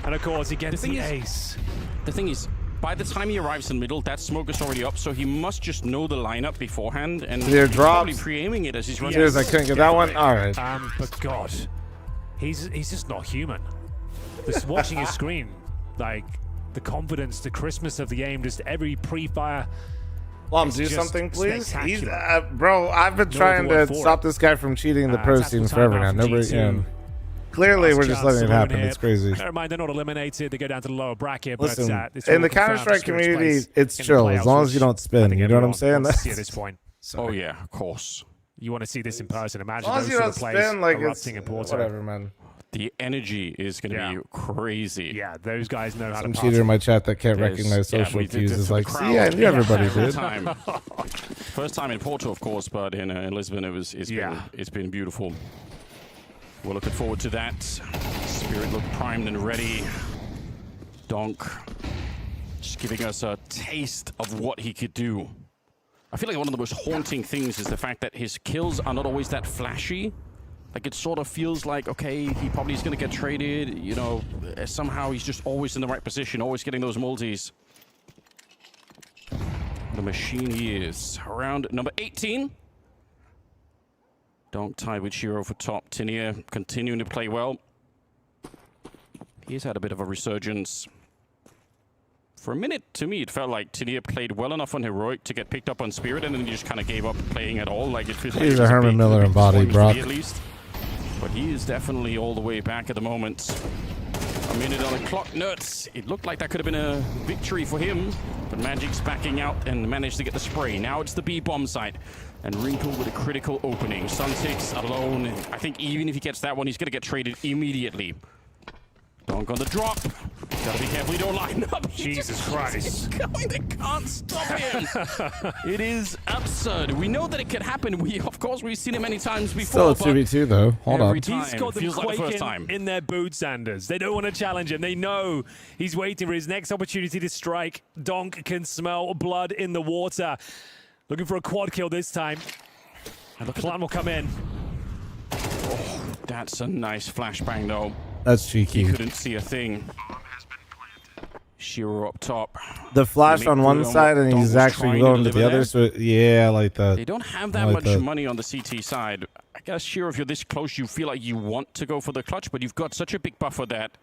Speaker 3: And of course, he gets the ace.
Speaker 2: The thing is, by the time he arrives in middle, that smoke is already up, so he must just know the lineup beforehand, and
Speaker 1: Clear
Speaker 2: he's probably
Speaker 1: drops.
Speaker 2: pre-aiming it as he's running.
Speaker 1: Cheers, I couldn't get that one. All right.
Speaker 3: But God, he's just not human. Just watching his screen, like the confidence, the crispness of the game, just every pre-fire.
Speaker 1: Lom,
Speaker 3: It's
Speaker 1: do
Speaker 3: just
Speaker 1: something, please. He's,
Speaker 3: spectacular.
Speaker 1: bro, I've been
Speaker 3: No
Speaker 1: trying
Speaker 3: other word
Speaker 1: to
Speaker 3: for
Speaker 1: stop
Speaker 3: it.
Speaker 1: this guy from cheating the pro
Speaker 3: Tactical
Speaker 1: scenes forever
Speaker 3: timeout
Speaker 1: now.
Speaker 3: from
Speaker 1: Nobody,
Speaker 3: G2.
Speaker 1: clearly,
Speaker 3: Last
Speaker 1: we're just
Speaker 3: chance
Speaker 1: letting
Speaker 3: to
Speaker 1: it
Speaker 3: win
Speaker 1: happen.
Speaker 3: here.
Speaker 1: It's crazy.
Speaker 3: Never mind, they're not eliminated. They go down to the lower bracket.
Speaker 1: Listen,
Speaker 3: but this
Speaker 1: in
Speaker 3: will
Speaker 1: the
Speaker 3: confirm
Speaker 1: Counter-Strike
Speaker 3: Spirit's
Speaker 1: community,
Speaker 3: place
Speaker 1: it's
Speaker 3: in the
Speaker 1: chill as
Speaker 3: playoffs,
Speaker 1: long as you
Speaker 3: which
Speaker 1: don't
Speaker 3: I
Speaker 1: spin.
Speaker 3: think
Speaker 1: You know what I'm
Speaker 3: everyone
Speaker 1: saying?
Speaker 3: wants to see at this point.
Speaker 2: Oh yeah, of course.
Speaker 3: You want to see this in person. Imagine
Speaker 1: As long as
Speaker 3: those
Speaker 1: you
Speaker 3: sort
Speaker 1: don't
Speaker 3: of plays
Speaker 1: spin, like it's
Speaker 3: erupting in Porto.
Speaker 1: whatever, man.
Speaker 2: The energy is going to be crazy.
Speaker 3: Yeah, those guys know how
Speaker 1: Some
Speaker 3: to
Speaker 1: cheater in my chat that can't
Speaker 2: There's-
Speaker 1: recognize
Speaker 2: yeah,
Speaker 1: social
Speaker 2: we did
Speaker 1: cues
Speaker 2: this
Speaker 1: is
Speaker 2: for the
Speaker 1: like,
Speaker 2: crowd.
Speaker 1: see, I knew everybody
Speaker 2: Every
Speaker 1: did.
Speaker 2: time. First time in Porto, of course, but in Lisbon, it's been beautiful. We're looking forward to that. Spirit looked primed and ready. Donk just giving us a taste of what he could do. I feel like one of the most haunting things is the fact that his kills are not always that flashy. Like, it sort of feels like, okay, he probably is going to get traded, you know, somehow he's just always in the right position, always getting those multis. The machine he is. Round number 18. Donk tied with Shiro for top. Tanier continuing to play well. He's had a bit of a resurgence. For a minute, to me, it felt like Tanier played well enough on Heroic to get picked up on Spirit, and then he just kind of gave up playing at all. Like, it feels like
Speaker 1: He's
Speaker 2: it
Speaker 1: a
Speaker 2: was
Speaker 1: Herman
Speaker 2: big-
Speaker 1: Miller
Speaker 2: big
Speaker 1: embodied,
Speaker 2: disappointment for
Speaker 1: Brock.
Speaker 2: me, at least. But he is definitely all the way back at the moment. A minute on the clock, Nuts. It looked like that could have been a victory for him, but Magic's backing out and managed to get the spray. Now it's the B-bomb site, and Wrinkle with a critical opening. Sun6 alone. I think even if he gets that one, he's going to get traded immediately. Donk on the drop. Gotta be careful you don't line up.
Speaker 3: Jesus Christ.
Speaker 2: They can't stop him. It is absurd. We know that it can happen. Of course, we've seen it many times before.
Speaker 1: Still a 2v2 though. Hold on.
Speaker 3: He's got them
Speaker 2: feels like the first
Speaker 3: quaking
Speaker 2: time.
Speaker 3: in their boots, Sanders. They don't want to challenge him. They know he's waiting for his next opportunity to strike. Donk can smell blood in the water. Looking for a quad kill this time. And the plan will come in.
Speaker 2: Oh, that's a nice flashbang, though.
Speaker 1: That's cheeky.
Speaker 2: He couldn't see a thing. Shiro up top.
Speaker 1: The flash on one side and he's actually going to the other. So yeah, I like that.
Speaker 2: They don't have that much money on the CT side. I guess, Shiro, if you're this close, you feel like you want to go for the clutch, but you've got such a big buffer that,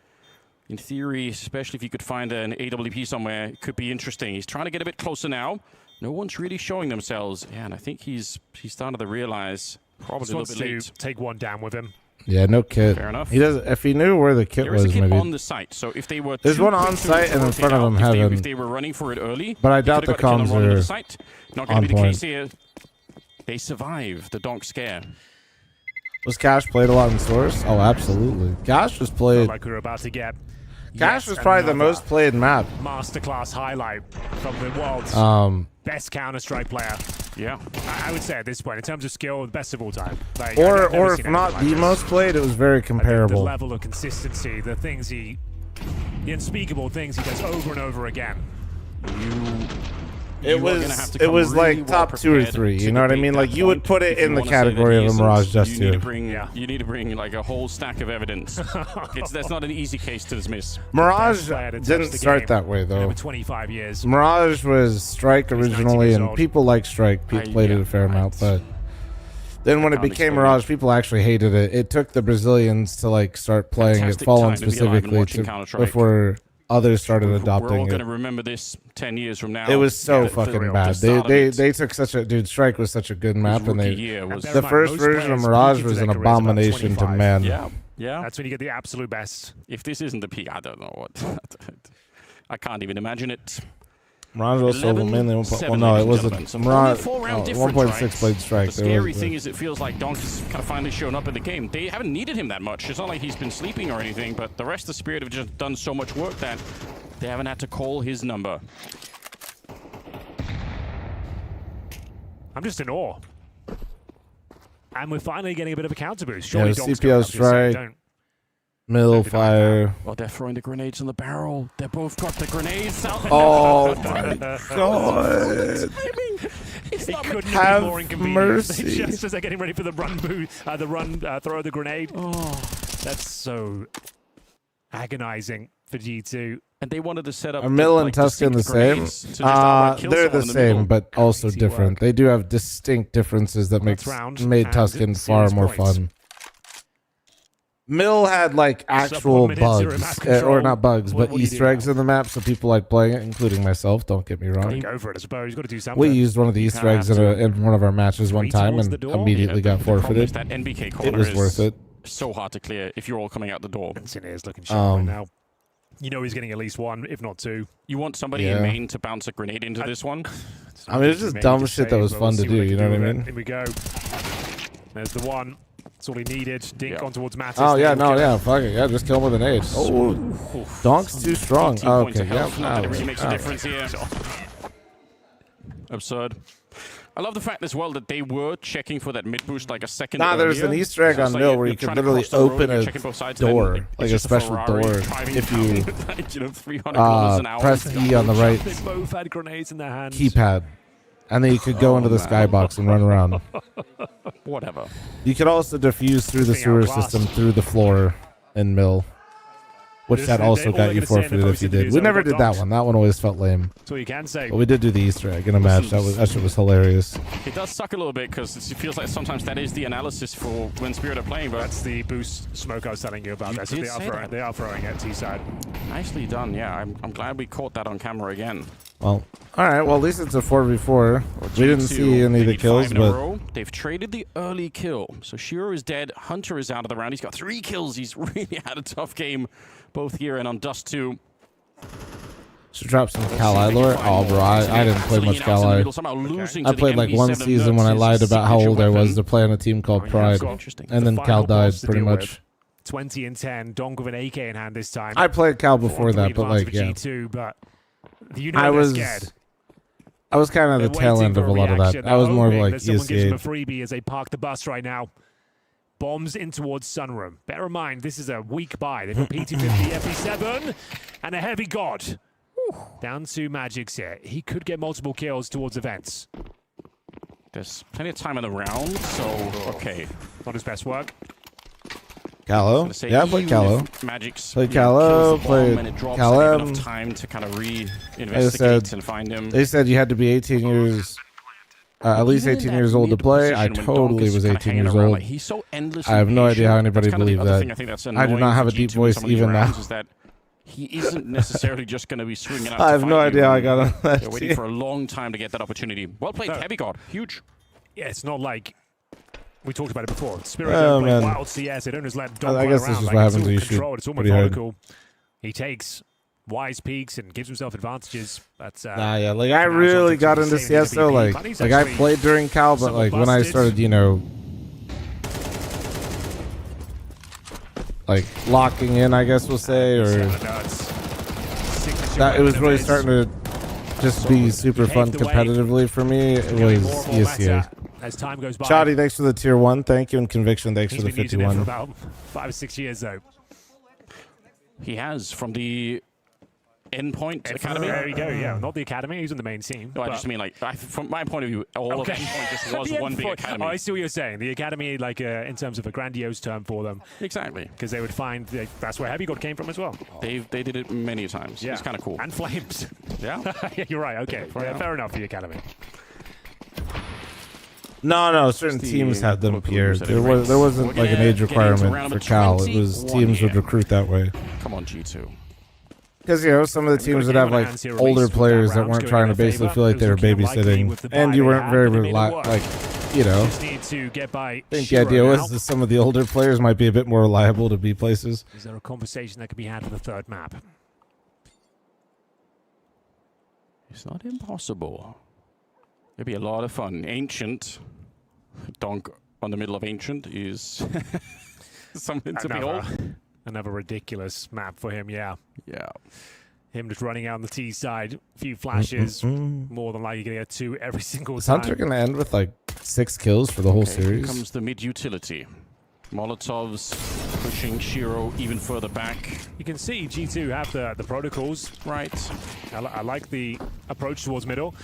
Speaker 2: in theory, especially if you could find an AWP somewhere, it could be interesting. He's trying to get a bit closer now. No one's really showing themselves. Yeah, and I think he's starting to realize probably a little bit late.
Speaker 3: Take one down with him.
Speaker 1: Yeah, no kit.
Speaker 2: Fair enough.
Speaker 1: He does. If he knew where the kit was,
Speaker 2: there is a kit
Speaker 1: maybe.
Speaker 2: on the site. So if they were
Speaker 1: There's one on site and in front of them haven't.
Speaker 2: If they were running for it early,
Speaker 1: but I doubt the comms are
Speaker 2: not going to be the case here. They survive the donk scare.
Speaker 1: Was Cash played a lot in Source? Oh, absolutely. Cash was played.
Speaker 3: Like we were about to get.
Speaker 1: Cash was probably the most played map.
Speaker 3: Masterclass highlight from the world's best Counter-Strike player.
Speaker 2: Yeah,
Speaker 3: I would say at this point, in terms of skill, the best of all time. Like,
Speaker 1: or if not the most played, it was very comparable.
Speaker 3: The level of consistency, the things the unspeakable things he does over and over again.
Speaker 1: It was like top 2 or 3. You know what I mean? Like you would put it in the category of a Mirage Just 2.
Speaker 2: You need to bring like a whole stack of evidence. That's not an easy case to dismiss.
Speaker 1: Mirage didn't start that way though.
Speaker 3: Over 25 years.
Speaker 1: Mirage was Strike originally, and people like Strike. People played it a fair amount, but then when it became Mirage, people actually hated it. It took the Brazilians to like start playing it, Fallen specifically, before others started adopting it.
Speaker 2: We're all going to remember this 10 years from now.
Speaker 1: It was so fucking bad. They took such a Strike was such a good map, and the first version of Mirage was an abomination to man.
Speaker 2: Yeah.
Speaker 3: That's when you get the absolute best.
Speaker 2: If this isn't the peak, I don't know what. I can't even imagine it.
Speaker 1: Mirage also mainly 1.7. Well, no, it wasn't. Mirage 1.6 played Strike.
Speaker 2: The scary thing is, it feels like Donk has kind of finally shown up in the game. They haven't needed him that much. It's not like he's been sleeping or anything, but the rest of Spirit have just done so much work that they haven't had to call his number.
Speaker 3: I'm just in awe. And we're finally getting a bit of a counter boost.
Speaker 1: Yeah, CPO Strike. Middle fire.
Speaker 2: Well, they're throwing the grenades in the barrel. They both got the grenades out.
Speaker 1: Oh my god!
Speaker 3: It couldn't have been more inconvenient. Just as they're getting ready for the throw the grenade. Oh, that's so agonizing for G2.
Speaker 2: And they wanted to set up.
Speaker 1: Are Mill and Tuscan the same? They're the same, but also different. They do have distinct differences that made Tuscan far more fun. Mill had like actual bugs, or not bugs, but Easter eggs in the map, so people like playing it, including myself. Don't get me wrong.
Speaker 3: Go for it, I suppose. You've got to do something.
Speaker 1: We used one of the Easter eggs in one of our matches one time and immediately got forfeited.
Speaker 2: That NBK corner
Speaker 1: it was worth it.
Speaker 2: So hard to clear if you're all coming out the door.
Speaker 3: Is looking sharp right now. You know he's getting at least one, if not two.
Speaker 2: You want somebody in main to bounce a grenade into this one?
Speaker 1: I mean, it's just dumb shit that was fun to do. You know what I mean?
Speaker 3: Here we go. There's the one. That's all he needed. Dink on towards Mattis.
Speaker 1: Oh, yeah, no, yeah, fuck it. Yeah, just kill him with an aid. Oh, Donk's too strong. Oh, okay, yeah.
Speaker 2: Not that it really makes a difference here. Absurd. I love the fact as well that they were checking for that mid boost like a second earlier.
Speaker 1: There's an Easter egg on Mill where you can literally open a door, like a special door, if you press E on the right
Speaker 3: They both had grenades in their hands.
Speaker 1: keypad. And then you could go into the skybox and run around.
Speaker 2: Whatever.
Speaker 1: You could also defuse through the sewer system through the floor in Mill, which that also got you forfeited if you did. We never did that one. That one always felt lame.
Speaker 3: That's all you can say.
Speaker 1: But we did do the Easter egg in a match. That shit was hilarious.
Speaker 2: It does suck a little bit because it feels like sometimes that is the analysis for when Spirit are playing. But
Speaker 3: that's the boost smoke I was telling you about. That's what they are throwing at T-side.
Speaker 2: Nicely done. Yeah, I'm glad we caught that on camera again.
Speaker 1: Well, all right. Well, at least it's a 4v4. We didn't see any of the kills, but
Speaker 2: they've traded the early kill. So Shiro is dead. Hunter is out of the round. He's got 3 kills. He's really had a tough game, both here and on Dust 2.
Speaker 1: Should drop some Cal lore. Oh, bro, I didn't play much Cal. I played like one season when I lied about how old I was to play on a team called Pride, and then Cal died pretty much.
Speaker 3: 20 and 10. Donk with an AK in hand this time.
Speaker 1: I played Cal before that, but like, yeah.
Speaker 3: G2, but you know they're scared.
Speaker 1: I was kind of the tail end of a lot of that. I was more of like
Speaker 3: someone gives him a
Speaker 1: ESCA.
Speaker 3: freebie as they park the bus right now. Bombs in towards Sunroom. Bear in mind, this is a weak buy. They've got P250, FE7, and a heavy god. Down to Magic's here. He could get multiple kills towards events.
Speaker 2: There's plenty of time in the round, so okay.
Speaker 3: Not his best work.
Speaker 1: Callow? Yeah, I played Callow.
Speaker 2: Magic's
Speaker 1: Played Callow, played Callow.
Speaker 2: Enough time to kind of re-investigate and find him.
Speaker 1: They said you had to be 18 years, at least 18 years old to play. I totally was 18 years old.
Speaker 2: Like, he's so endlessly
Speaker 1: I have no idea how
Speaker 2: patient.
Speaker 1: anybody
Speaker 2: That's kind of
Speaker 1: believed
Speaker 2: the other
Speaker 1: that.
Speaker 2: thing I think that's
Speaker 1: I do not have a deep voice even now.
Speaker 2: Is that he isn't necessarily just going to be swinging out.
Speaker 1: I have no idea how I got on that.
Speaker 2: They're waiting for a long time to get that opportunity. Well played, Heavy God. Huge.
Speaker 3: Yeah, it's not like we talked about it before. Spirit don't play wild CS. They don't just let Donk
Speaker 1: I guess this
Speaker 3: around.
Speaker 1: is
Speaker 3: Like,
Speaker 1: what
Speaker 3: it's
Speaker 1: happens
Speaker 3: all
Speaker 1: when you shoot
Speaker 3: controlled. It's all
Speaker 1: pretty hard.
Speaker 3: methodical. He takes wise peaks and gives himself advantages. That's
Speaker 1: yeah, like I really got into CS though. Like I played during Cal, but like when I started, you know, like locking in, I guess we'll say, or that it was really starting to just be super fun competitively for me. It was ESCA.
Speaker 3: As time goes by.
Speaker 1: Shoddy, thanks for the tier 1. Thank you, and Conviction, thanks for the
Speaker 3: He's been using it
Speaker 1: 51.
Speaker 3: for about 5 or 6 years though.
Speaker 2: He has from the Endpoint Academy.
Speaker 3: There we go. Yeah, not the academy. He's in the main team.
Speaker 2: No, I just mean like from my point of view, all of Endpoint just was one big academy.
Speaker 3: Oh, I see what you're saying. The academy, like in terms of a grandiose term for them.
Speaker 2: Exactly.
Speaker 3: Because they would find that's where Heavy God came from as well.
Speaker 2: They did it many times.
Speaker 3: Yeah.
Speaker 2: It's kind of cool.
Speaker 3: And Flames.
Speaker 2: Yeah.
Speaker 3: Yeah, you're right. Okay. Fair enough for the academy.
Speaker 1: No, certain teams had them, Pierre. There wasn't like an age requirement for Cal. It was teams would recruit that way.
Speaker 2: Come on, G2.
Speaker 1: Because, you know, some of the teams would have like older players that weren't trying to basically feel like they were babysitting, and you weren't very like, you know.
Speaker 3: Just need to get by.
Speaker 1: I think the idea was that some of the older players might be a bit more reliable to be places.
Speaker 3: Is there a conversation that could be had for the third map?
Speaker 2: It's not impossible. It'd be a lot of fun. Ancient. Donk on the middle of Ancient is something to behold.
Speaker 3: Another ridiculous map for him, yeah.
Speaker 2: Yeah.
Speaker 3: Him just running out on the T side, a few flashes, more than likely going to get 2 every single
Speaker 1: Is
Speaker 3: time.
Speaker 1: Hunter going to end with like 6 kills for the whole
Speaker 2: Here
Speaker 1: series?
Speaker 2: comes the mid-utility. Molotovs pushing Shiro even further back.
Speaker 3: You can see G2 have the protocols.
Speaker 2: Right.
Speaker 3: I like the approach towards middle.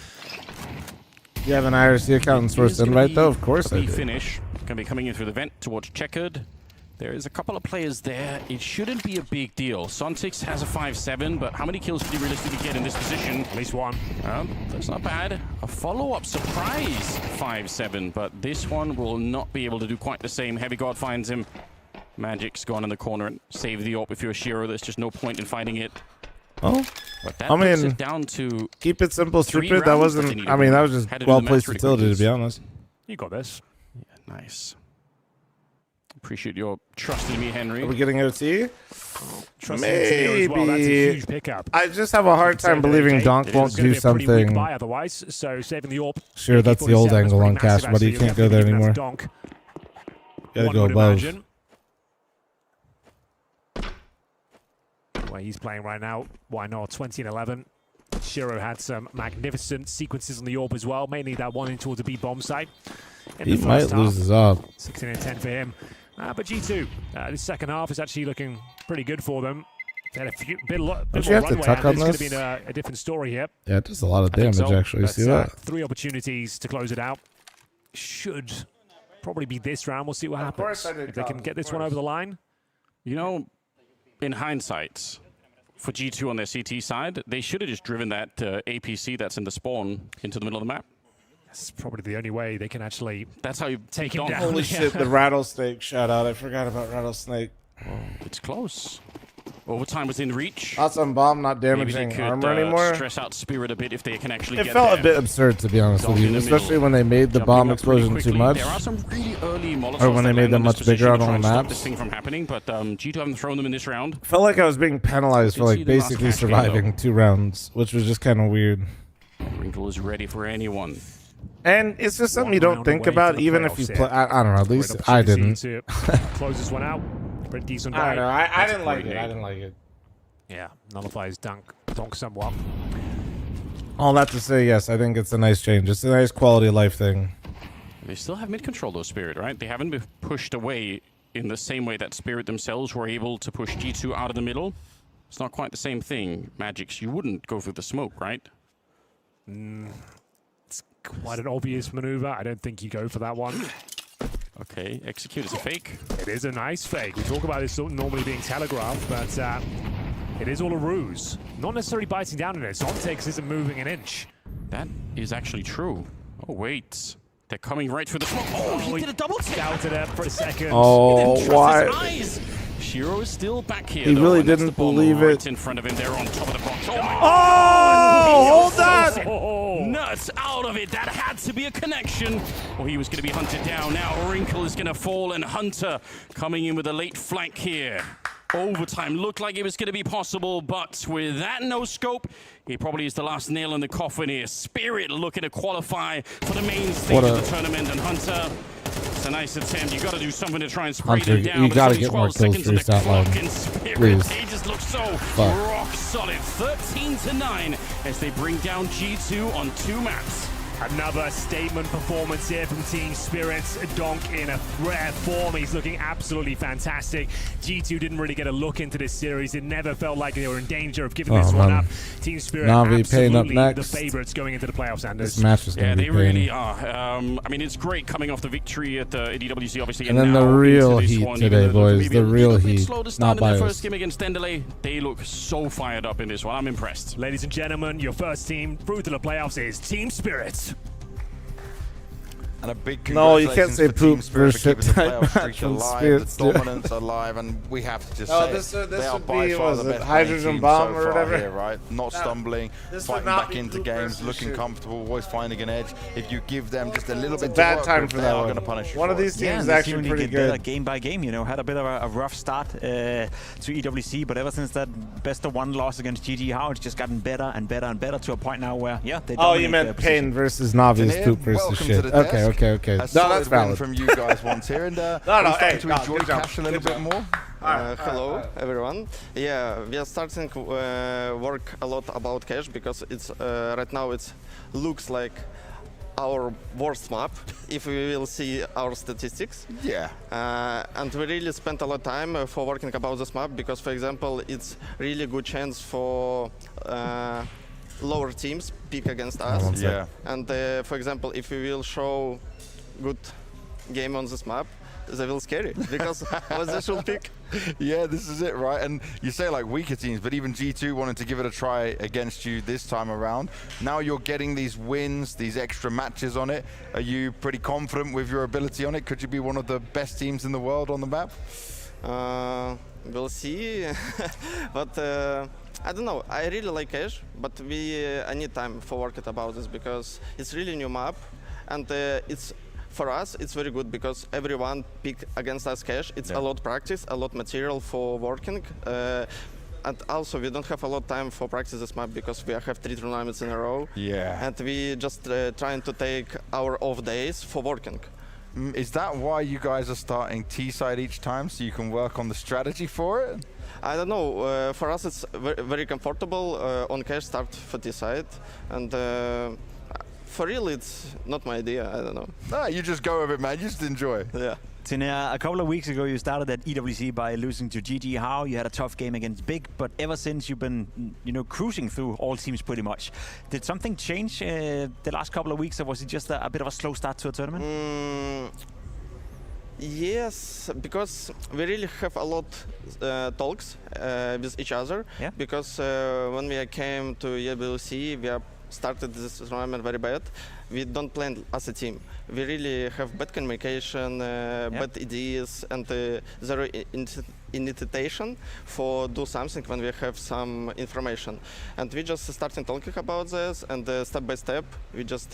Speaker 1: You have an IRC account and source invite though? Of course I do.
Speaker 2: Finish. Going to be coming in through the vent towards Checkered. There is a couple of players there. It shouldn't be a big deal. Sontix has a 5-7, but how many kills could he realistically get in this position?
Speaker 3: At least 1.
Speaker 2: That's not bad. A follow-up surprise 5-7, but this one will not be able to do quite the same. Heavy God finds him. Magic's gone in the corner and save the AWP. If you're a Shiro, there's just no point in fighting it.
Speaker 1: Oh,
Speaker 2: but that
Speaker 1: I
Speaker 2: puts
Speaker 1: mean,
Speaker 2: it down to
Speaker 1: keep it simple,
Speaker 2: 3
Speaker 1: stupid. That
Speaker 2: rounds, but they
Speaker 1: wasn't.
Speaker 2: need
Speaker 1: I
Speaker 2: to
Speaker 1: mean, that was just
Speaker 2: head into
Speaker 1: well
Speaker 2: the
Speaker 1: placed
Speaker 2: match really
Speaker 1: utility,
Speaker 2: quickly.
Speaker 1: to be honest.
Speaker 3: You got this.
Speaker 2: Yeah, nice. Appreciate your trust in me, Henry.
Speaker 1: Are we getting OT?
Speaker 3: Maybe. Well. That's a huge pickup.
Speaker 1: I just have a hard time believing Donk won't do something.
Speaker 3: Otherwise, so saving the AWP.
Speaker 1: Sure, that's the old angle on Cash, buddy. You can't go there anymore.
Speaker 3: Donk.
Speaker 1: Gotta go above.
Speaker 3: The way he's playing right now, why not? 20 and 11. Shiro had some magnificent sequences on the AWP as well, mainly that one in towards the B bomb site.
Speaker 1: He might lose his AWP.
Speaker 3: 16 and 10 for him. But G2, this second half is actually looking pretty good for them. They had a bit more runway, and it's going to be a different story here.
Speaker 1: Yeah, it does a lot of damage, actually. You see that?
Speaker 3: 3 opportunities to close it out. Should probably be this round. We'll see what happens. If they can get this one over the line.
Speaker 2: You know, in hindsight, for G2 on their CT side, they should have just driven that APC that's in the spawn into the middle of the map.
Speaker 3: That's probably the only way they can actually.
Speaker 2: That's how you
Speaker 3: take him down.
Speaker 1: Holy shit! The rattlesnake shout out. I forgot about rattlesnake.
Speaker 2: Oh, it's close. Overtime was in reach.
Speaker 1: Awesome bomb, not damaging
Speaker 2: Maybe they could,
Speaker 1: armor anymore.
Speaker 2: Stress out Spirit a bit if they can actually
Speaker 1: It
Speaker 2: get
Speaker 1: felt
Speaker 2: there.
Speaker 1: a bit absurd, to be honest with you, especially when they made the bomb explosion too much.
Speaker 2: There are some really early Molotovs
Speaker 1: or when they made them much bigger out on the
Speaker 2: stop
Speaker 1: maps.
Speaker 2: this thing from happening, but G2 haven't thrown them in this round.
Speaker 1: Felt like I was being penalized for like basically surviving 2 rounds, which was just kind of weird.
Speaker 2: Wrinkle is ready for anyone.
Speaker 1: And it's just something you don't think about, even if you play. I don't know. At least I didn't.
Speaker 3: Close this one out. Pretty decent
Speaker 1: I
Speaker 3: buy.
Speaker 1: don't know. I
Speaker 2: That's
Speaker 1: didn't like
Speaker 2: great
Speaker 1: it. I
Speaker 2: nade.
Speaker 1: didn't like it.
Speaker 3: Yeah, nullifies donk somewhat.
Speaker 1: All that to say, yes, I think it's a nice change. It's a nice quality of life thing.
Speaker 2: They still have mid-control though, Spirit, right? They haven't been pushed away in the same way that Spirit themselves were able to push G2 out of the middle. It's not quite the same thing. Magix, you wouldn't go through the smoke, right?
Speaker 3: It's quite an obvious maneuver. I don't think you go for that one.
Speaker 2: Okay, execute is a fake.
Speaker 3: It is a nice fake. We talk about this normally being telegraphed, but it is all a ruse. Not necessarily biting down on it. Zontex isn't moving an inch.
Speaker 2: That is actually true. Oh, wait. They're coming right through the smoke. Oh, he did a double tap.
Speaker 3: Scouted it for a second.
Speaker 1: Oh, why?
Speaker 2: Eyes. Shiro is still back here.
Speaker 1: He
Speaker 2: though,
Speaker 1: really
Speaker 2: and that's
Speaker 1: didn't
Speaker 2: the bomb
Speaker 1: believe
Speaker 2: right
Speaker 1: it.
Speaker 2: in front of him. They're on top of the box. Oh, my
Speaker 1: Oh, hold that!
Speaker 2: Nuts out of it. That had to be a connection. Well, he was going to be hunted down. Now Wrinkle is going to fall, and Hunter coming in with a late flank here. Overtime looked like it was going to be possible, but with that no scope, he probably is the last nail in the coffin here. Spirit looking to qualify for the main stage of the tournament, and Hunter, it's a nice attempt. You got to do something to try and spray
Speaker 1: Hunter,
Speaker 2: them down.
Speaker 1: you
Speaker 2: but
Speaker 1: gotta
Speaker 2: it's only
Speaker 1: get more
Speaker 2: 12
Speaker 1: kills
Speaker 2: seconds
Speaker 1: for
Speaker 2: on
Speaker 1: your
Speaker 2: the
Speaker 1: stat line.
Speaker 2: clock, and Spirit,
Speaker 1: Please.
Speaker 2: they just look so
Speaker 1: Fuck.
Speaker 2: rock solid. 13-9 as they bring down G2 on 2 maps.
Speaker 3: Another statement performance here from Team Spirits. Donk in a rare form. He's looking absolutely fantastic. G2 didn't really get a look into this series. It never felt like they were in danger of giving this one up. Team Spirit
Speaker 1: Navi paying up
Speaker 3: absolutely
Speaker 1: next.
Speaker 3: the favorites going into the playoffs, Anders.
Speaker 1: This match is going to be
Speaker 2: they
Speaker 1: pain.
Speaker 2: really are. I mean, it's great coming off the victory at the EWC, obviously.
Speaker 1: And then the
Speaker 2: now
Speaker 1: real
Speaker 2: into this
Speaker 1: heat
Speaker 2: one,
Speaker 1: today,
Speaker 2: even though
Speaker 1: boys.
Speaker 2: maybe
Speaker 1: The
Speaker 2: a
Speaker 1: real
Speaker 2: little bit
Speaker 1: heat.
Speaker 2: slow to start
Speaker 1: Not
Speaker 2: in their
Speaker 1: biased.
Speaker 2: first game against Dendele. They look so fired up in this one. I'm impressed.
Speaker 3: Ladies and gentlemen, your first team through to the playoffs is Team Spirits.
Speaker 6: And a big
Speaker 1: No, you can't
Speaker 6: congratulations
Speaker 1: say
Speaker 6: for Team
Speaker 1: poop
Speaker 6: Spirit
Speaker 1: for
Speaker 6: for keeping the
Speaker 1: shit type
Speaker 6: playoff
Speaker 1: match
Speaker 6: streak
Speaker 1: from
Speaker 6: alive,
Speaker 1: Spirits,
Speaker 6: the
Speaker 1: dude.
Speaker 6: dominance alive, and we have to just
Speaker 1: Oh,
Speaker 6: say
Speaker 1: this
Speaker 6: they
Speaker 1: would
Speaker 6: are by
Speaker 1: be,
Speaker 6: far
Speaker 1: was
Speaker 6: the
Speaker 1: it
Speaker 6: best
Speaker 1: hydrogen
Speaker 6: playing team
Speaker 1: bomb
Speaker 6: so
Speaker 1: or
Speaker 6: far
Speaker 1: whatever?
Speaker 6: here, right? Not stumbling,
Speaker 1: this would
Speaker 6: fighting
Speaker 1: not
Speaker 6: back
Speaker 1: be
Speaker 6: into
Speaker 1: poop
Speaker 6: games,
Speaker 1: versus
Speaker 6: looking
Speaker 1: shit.
Speaker 6: comfortable, always finding an edge. If you give them just a little bit to
Speaker 1: Bad
Speaker 6: work
Speaker 1: time
Speaker 6: with,
Speaker 1: for
Speaker 6: they
Speaker 1: that
Speaker 6: are
Speaker 1: one.
Speaker 6: going to punish you
Speaker 1: One of
Speaker 6: for it.
Speaker 1: these teams is
Speaker 7: they
Speaker 1: actually
Speaker 7: seemingly
Speaker 1: pretty
Speaker 7: get better
Speaker 1: good.
Speaker 7: game by game. You know, had a bit of a rough start to EWC, but ever since that best of 1 loss against GG How, it's just gotten better and better and better to a point now where, yeah, they
Speaker 1: Oh,
Speaker 7: dominate
Speaker 1: you meant
Speaker 7: their
Speaker 1: pain
Speaker 7: position.
Speaker 1: versus Navi's
Speaker 6: Tanir,
Speaker 1: poop versus
Speaker 6: welcome
Speaker 1: shit.
Speaker 6: to the desk.
Speaker 1: Okay.
Speaker 6: A
Speaker 1: No,
Speaker 6: solid
Speaker 1: that's
Speaker 6: win
Speaker 1: valid.
Speaker 6: from you guys once here, and
Speaker 1: no,
Speaker 6: we're
Speaker 1: hey,
Speaker 6: starting to
Speaker 1: no,
Speaker 6: enjoy
Speaker 1: good job,
Speaker 6: Cash a little
Speaker 1: good
Speaker 6: bit more.
Speaker 15: Hello everyone. Yeah, we are starting work a lot about Cash because it's right now it looks like our worst map if we will see our statistics.
Speaker 6: Yeah.
Speaker 15: And we really spent a lot of time for working about this map because, for example, it's really good chance for lower teams pick against us.
Speaker 6: Yeah.
Speaker 15: And for example, if we will show good game on this map, they will scare it because what they should pick.
Speaker 6: Yeah, this is it, right? And you say like weaker teams, but even G2 wanted to give it a try against you this time around. Now you're getting these wins, these extra matches on it. Are you pretty confident with your ability on it? Could you be one of the best teams in the world on the map?
Speaker 15: We'll see. But I don't know. I really like Cash, but I need time for working about this because it's really new map, and it's. For us, it's very good because everyone pick against us Cash. It's a lot practice, a lot material for working. And also, we don't have a lot of time for practice this map because we have 3 tournaments in a row.
Speaker 6: Yeah.
Speaker 15: And we just trying to take our off days for working.
Speaker 6: Is that why you guys are starting T-side each time, so you can work on the strategy for it?
Speaker 15: I don't know. For us, it's very comfortable on Cash start for T-side. And for real, it's not my idea. I don't know.
Speaker 6: No, you just go with it, man. You just enjoy.
Speaker 15: Yeah.
Speaker 7: Tanir, a couple of weeks ago, you started at EWC by losing to GG How. You had a tough game against Big, but ever since you've been, cruising through all teams pretty much. Did something change the last couple of weeks, or was it just a bit of a slow start to a tournament?
Speaker 15: Yes, because we really have a lot talks with each other.
Speaker 7: Yeah.
Speaker 15: Because when we came to EWC, we started this tournament very bad. We don't plan as a team. We really have bad communication, bad ideas, and zero invitation for do something when we have some information. And we just starting talking about this, and step by step, we just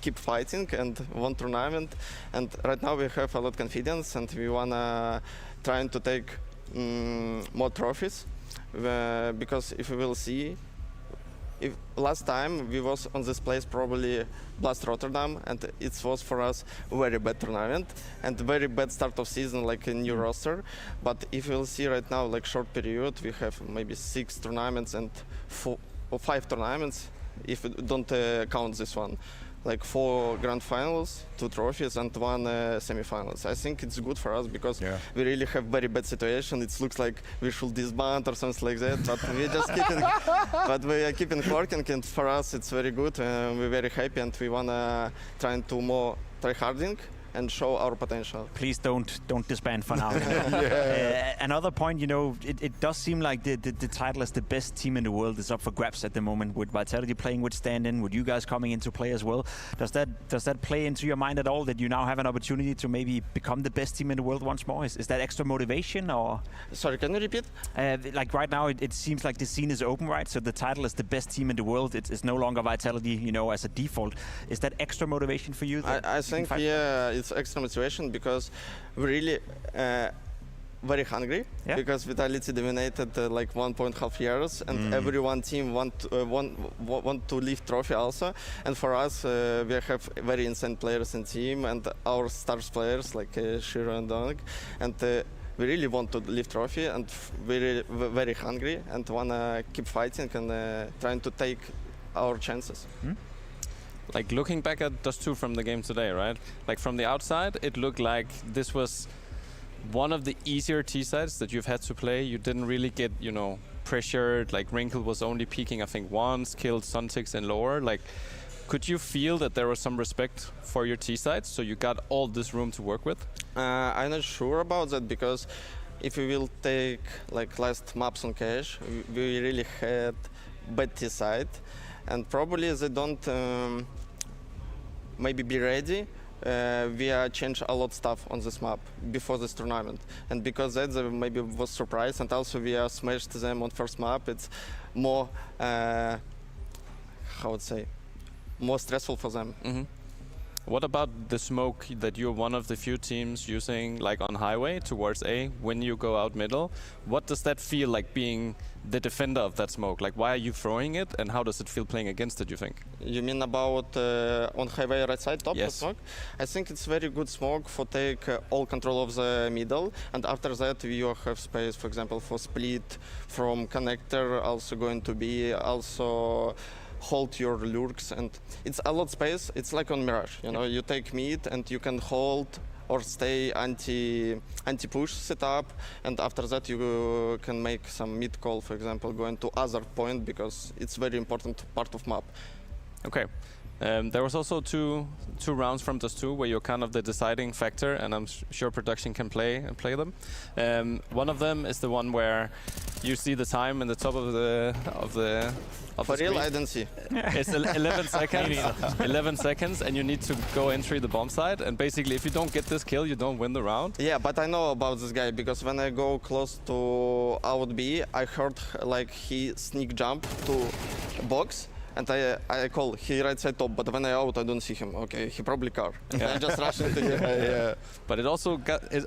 Speaker 15: keep fighting and won tournament. And right now we have a lot of confidence, and we wanna trying to take more trophies, because if we will see, if last time we was on this place probably Blast Rotterdam, and it was for us very bad tournament and very bad start of season, like a new roster. But if you'll see right now, like short period, we have maybe 6 tournaments and 4 or 5 tournaments, if you don't count this one. Like 4 grand finals, 2 trophies, and 1 semi-finals. I think it's good for us because we really have very bad situation. It looks like we should disband or something like that, but we just keeping, but we are keeping working, and for us it's very good. We're very happy, and we wanna try to more try harding and show our potential.
Speaker 7: Please don't disband for now. Another point, it does seem like the title as the best team in the world is up for grabs at the moment, with Vitality playing with stand-in, with you guys coming into play as well. Does that play into your mind at all, that you now have an opportunity to maybe become the best team in the world once more? Is that extra motivation, or?
Speaker 15: Sorry, can you repeat?
Speaker 7: Like right now, it seems like the scene is open, right? So the title is the best team in the world. It's no longer Vitality, as a default. Is that extra motivation for you?
Speaker 15: I think, it's extra motivation because we're really very hungry, because Vitality dominated like 1.5 years, and every one team want to lift trophy also. And for us, we have very insane players in team, and our stars players like Shiro and Donik, and we really want to lift trophy, and very very hungry, and wanna keep fighting and trying to take our chances.
Speaker 8: Like looking back at Dust 2 from the game today, right? Like from the outside, it looked like this was one of the easier T-sides that you've had to play. You didn't really get, pressured. Like Wrinkle was only peeking, I think, once, killed Suntix and lower. Like, could you feel that there was some respect for your T-sides, so you got all this room to work with?
Speaker 15: I'm not sure about that, because if we will take like last maps on Cash, we really had bad T-side, and probably they don't maybe be ready. We changed a lot of stuff on this map before this tournament, and because that they maybe was surprised, and also we smashed them on first map. It's more, how would say, more stressful for them.
Speaker 8: What about the smoke that you're one of the few teams using, like on highway towards A when you go out middle? What does that feel like, being the defender of that smoke? Like, why are you throwing it, and how does it feel playing against it, you think?
Speaker 15: You mean about on highway right side top?
Speaker 8: Yes.
Speaker 15: Smoke? I think it's very good smoke for take all control of the middle, and after that you have space, for example, for split from connector, also going to be also hold your lurks, and it's a lot space. It's like on Mirage, you take mid and you can hold or stay anti-push setup, and after that you can make some mid call, for example, going to other point, because it's very important part of map.
Speaker 8: Okay. There was also two rounds from Dust 2 where you're kind of the deciding factor, and I'm sure production can play them. One of them is the one where you see the time in the top of the
Speaker 15: For real,
Speaker 8: screen.
Speaker 15: I don't see.
Speaker 8: It's 11 seconds. 11 seconds, and you need to go entry the bomb side. And basically, if you don't get this kill, you don't win the round.
Speaker 15: Yeah, but I know about this guy, because when I go close to out B, I heard like he sneak jump to box. And I call, he right side top, but when I out, I don't see him. Okay, he probably car. I just rush into him.
Speaker 8: But it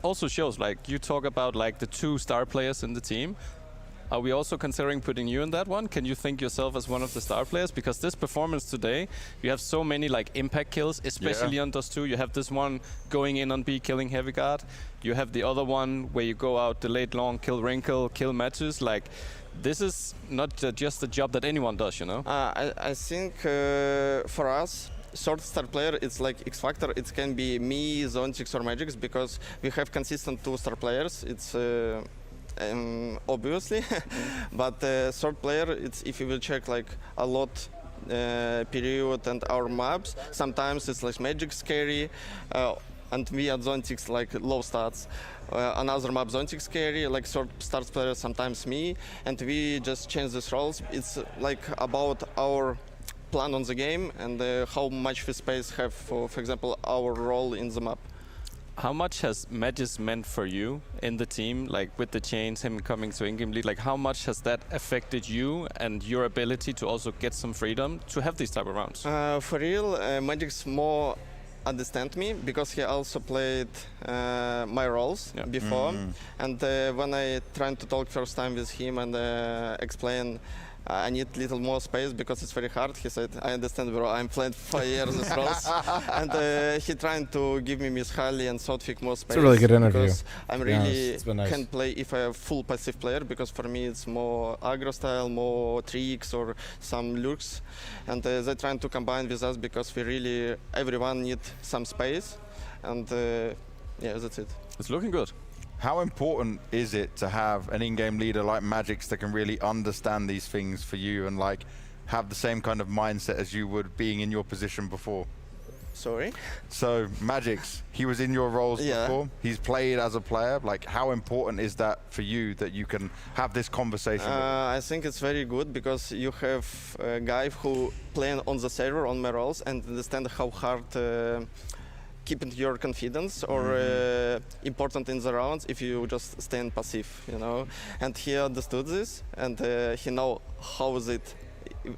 Speaker 8: also shows, like, you talk about like the 2 star players in the team. Are we also considering putting you in that one? Can you think yourself as one of the star players? Because this performance today, you have so many like impact kills, especially on Dust 2. You have this one going in on B, killing Heavy Guard. You have the other one where you go out, delayed long, kill Wrinkle, kill Matches. Like, this is not just a job that anyone does,
Speaker 15: I think for us, short star player, it's like X Factor. It can be me, Zontix, or Magix, because we have consistent 2 star players. It's obviously, but short player, it's if you will check like a lot period and our maps, sometimes it's like Magic scary, and we at Zontix like low stats. Another map Zontix scary, like short stars player, sometimes me, and we just change these roles. It's like about our plan on the game and how much we space have for example, our role in the map.
Speaker 8: How much has Magis meant for you in the team, like with the chains, him coming to in-game lead? Like, how much has that affected you and your ability to also get some freedom to have these type of rounds?
Speaker 15: For real, Magix more understand me, because he also played my roles before. And when I tried to talk first time with him and explain I need little more space because it's very hard. He said, I understand, bro, I'm playing 5 years this roles. And he trying to give me Miss Harley and Sotfik more space.
Speaker 1: It's a really good interview.
Speaker 15: Because I'm really
Speaker 1: it's been nice.
Speaker 15: can play if I have full passive player, because for me it's more aggro style, more tricks or some lurks. And they're trying to combine with us because we really, everyone need some space. And yeah, that's it.
Speaker 8: It's looking good.
Speaker 6: How important is it to have an in-game leader like Magix that can really understand these things for you and like have the same kind of mindset as you would being in your position before?
Speaker 15: Sorry?
Speaker 6: So Magix, he was in your roles before. He's played as a player. Like, how important is that for you that you can have this conversation?
Speaker 15: I think it's very good because you have a guy who playing on the server on my roles and understand how hard keeping your confidence or important in the rounds if you just stand passive, you know. And he understood this, and he know how is it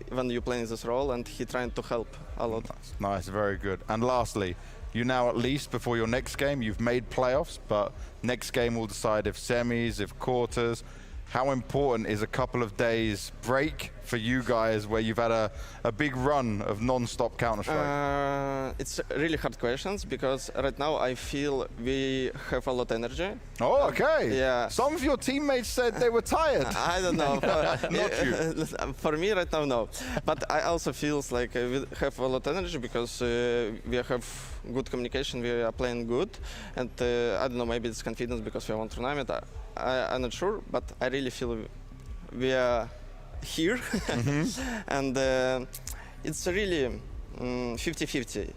Speaker 15: when you playing this role, and he trying to help a lot.
Speaker 6: Nice, very good. And lastly, you now at least before your next game, you've made playoffs, but next game will decide if semis, if quarters. How important is a couple of days break for you guys where you've had a big run of non-stop Counter-Strike?
Speaker 15: It's really hard questions because right now I feel we have a lot of energy.
Speaker 6: Oh, okay.
Speaker 15: Yeah.
Speaker 6: Some of your teammates said they were tired.
Speaker 15: I don't know.
Speaker 6: Not you.
Speaker 15: For me right now, no. But I also feel like we have a lot of energy because we have good communication, we are playing good. And I don't know, maybe it's confidence because we won tournament. I'm not sure, but I really feel we are here. And it's really 50-50.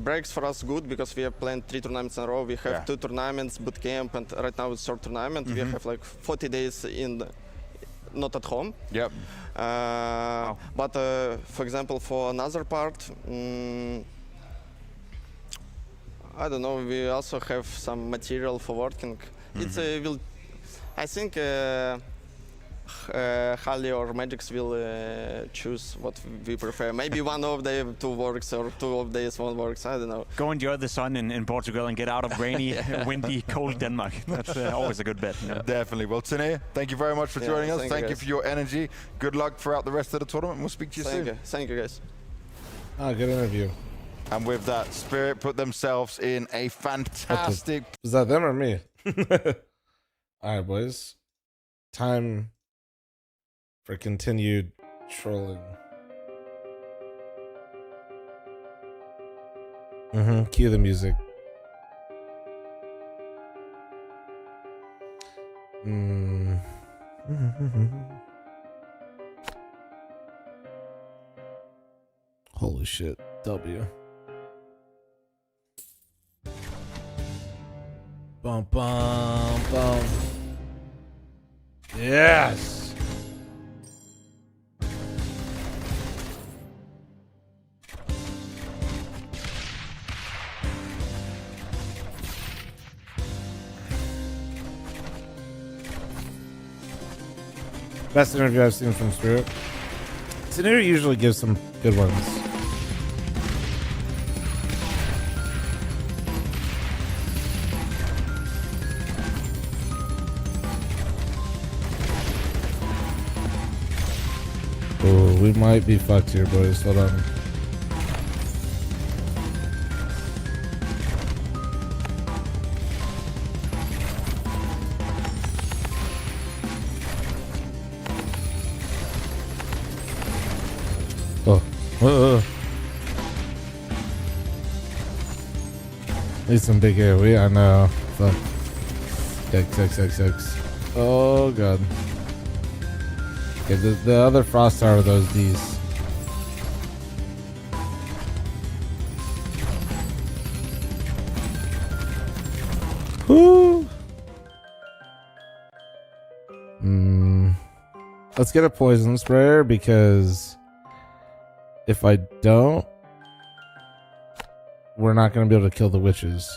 Speaker 15: Breaks for us good because we have played 3 tournaments in a row. We have 2 tournaments, boot camp, and right now it's 3rd tournament. We have like 40 days in not at home.
Speaker 6: Yep.
Speaker 15: But for example, for another part, I don't know, we also have some material for working. It's will, I think Harley or Magix will choose what we prefer. Maybe one of them 2 works or 2 of days 1 works. I don't know.
Speaker 7: Go enjoy the sun in Portugal and get out of rainy, windy, cold Denmark. That's always a good bet. You know?
Speaker 6: Definitely. Well, Tanir, thank you very much for joining us. Thank you for your energy. Good luck throughout the rest of the tournament. And we'll speak to you soon.
Speaker 15: Thank you, guys.
Speaker 1: Good interview.
Speaker 6: And with that, Spirit put themselves in a fantastic...
Speaker 1: Is that them or me? All right, boys. Time for continued trolling. Cue the music. Holy shit. W. Bum, bum, bum. Yes. Best interview I've seen from Spirit. Tanir usually gives some good ones. Oh, we might be fucked here, boys. Hold on. Oh. Need some big air. I know. Fuck. X. Oh, God. Okay, the other frost are those D's. Woo! Let's get a poison sprayer because if I don't, we're not going to be able to kill the witches.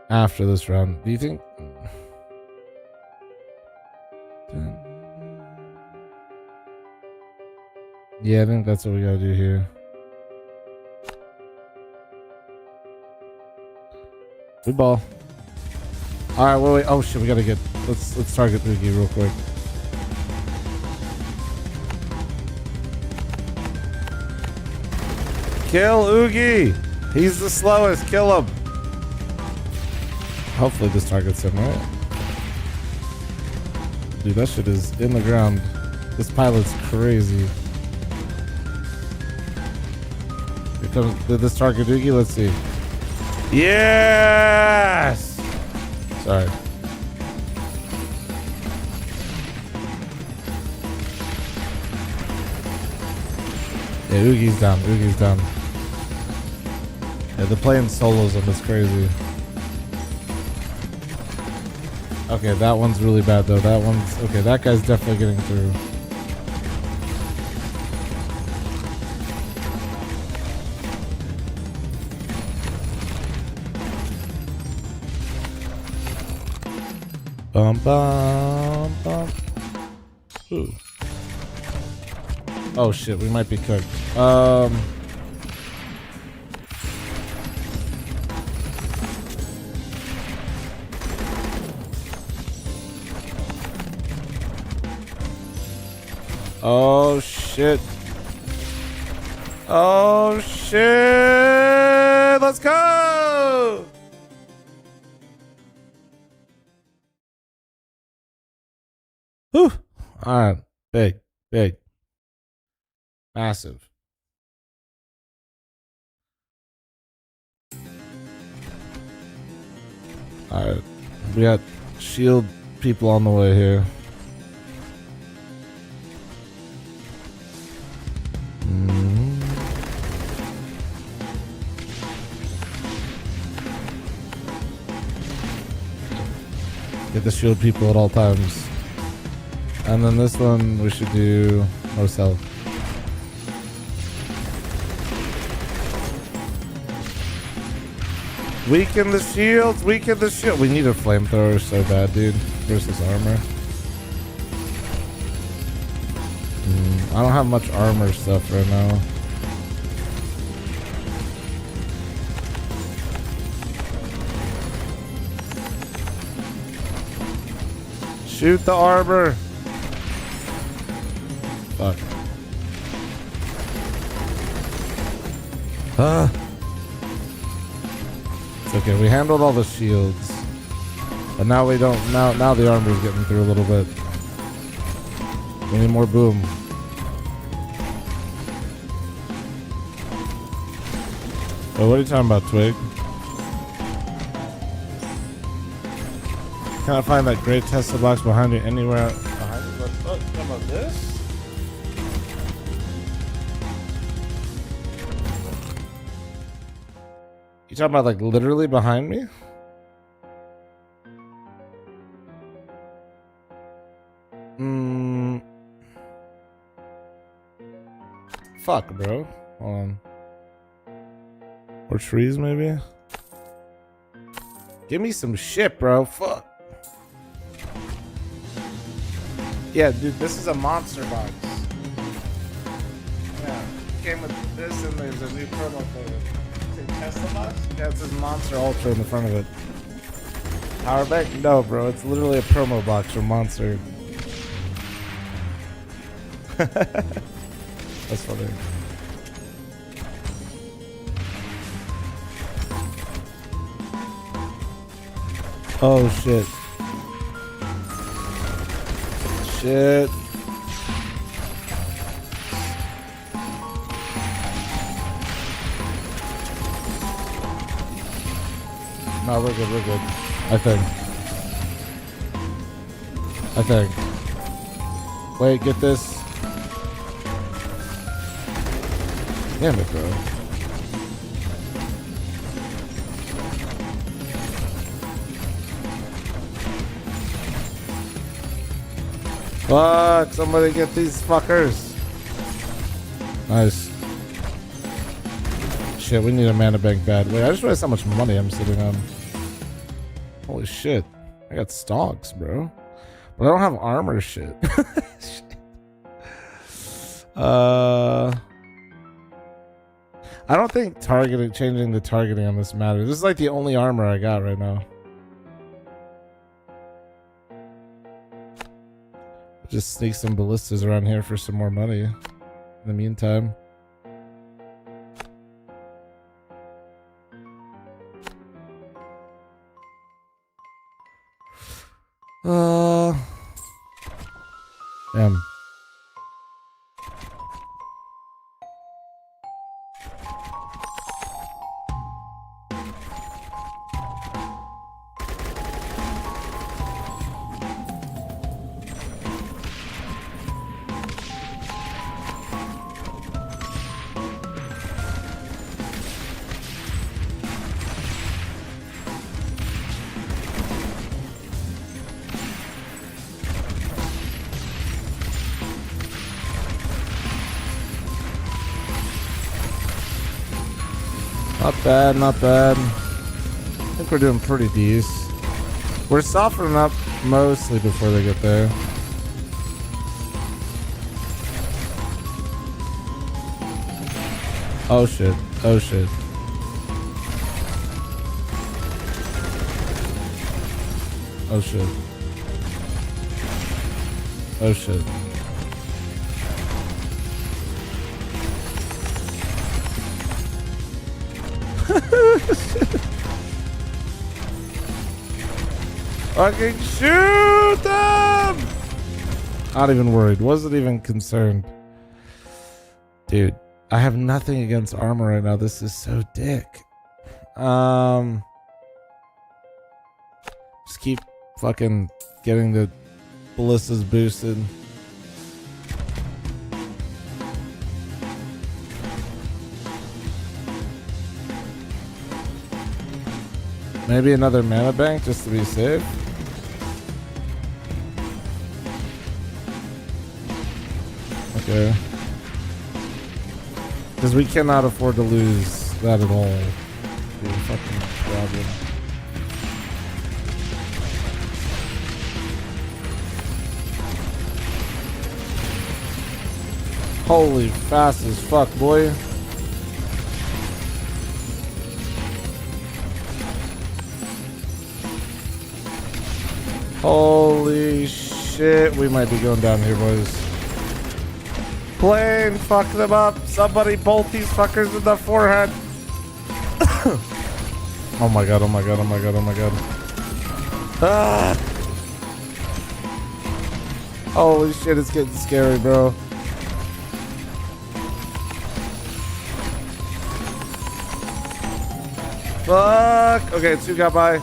Speaker 1: After this round, do you think? Yeah, I think that's what we gotta do here. We ball. All right, wait. Oh shit, we gotta get. Let's target Oogie real quick. Kill Oogie. He's the slowest. Kill him. Hopefully this targets him, right? Dude, that shit is in the ground. This pilot's crazy. Here comes this target Oogie. Let's see. Yes. Sorry. Yeah, Oogie's down. Oogie's down. Yeah, they're playing solos on this crazy. Okay, that one's really bad though. That one's okay. That guy's definitely getting through. Bum bum bum. Ooh. Oh shit, we might be cooked. Oh shit. Oh shit. Let's go. Whew. All right. Big. Massive. All right. We got shield people on the way here. Get the shield people at all times. And then this one we should do most health. Weaken the shields, weaken the shield. We need a flamethrower so bad, dude. Versus armor. I don't have much armor stuff right now. Shoot the armor. Fuck. It's okay. We handled all the shields, but now we don't. Now the armor's getting through a little bit. We need more boom. Oh, what are you talking about, Twig? Can I find that great Tesla box behind you anywhere behind you? Oh, talking about this? You talking about like literally behind me? Fuck, bro. Hold on. Or trees, maybe? Give me some shit, bro. Fuck. Yeah, dude, this is a monster box. Yeah, came with this, and there's a new promo code. Is it Tesla box? Yeah, it says Monster Ultra in the front of it. Power bank? No, bro. It's literally a promo box from Monster. That's funny. Oh shit. Shit. No, we're good, we're good. I think. Wait, get this. Damn it, bro. Fuck, somebody get these fuckers. Nice. Shit, we need a mana bank bad. Wait, I just realized how much money I'm sitting on. Holy shit. I got stocks, bro. But I don't have armor shit. Shit. I don't think changing the targeting on this matters. This is like the only armor I got right now. Just sneak some ballistas around here for some more money. In the meantime. Damn. Not bad, not bad. I think we're doing pretty decent. We're softening up mostly before they get there. Oh shit, oh shit. Oh shit. Oh shit. Fucking shoot them! Not even worried. Wasn't even concerned. Dude, I have nothing against armor right now. This is so dick. Just keep fucking getting the ballistas boosted. Maybe another mana bank just to be safe. Okay. Because we cannot afford to lose that at all. Be a fucking problem. Holy, fast as fuck, boy. Holy shit, we might be going down here, boys. Plane, fuck them up. Somebody bolt these fuckers in the forehead. Oh my god, oh my god, oh my god, oh my god. Ah! Holy shit, it's getting scary, bro. Fuck! Okay, 2 got by.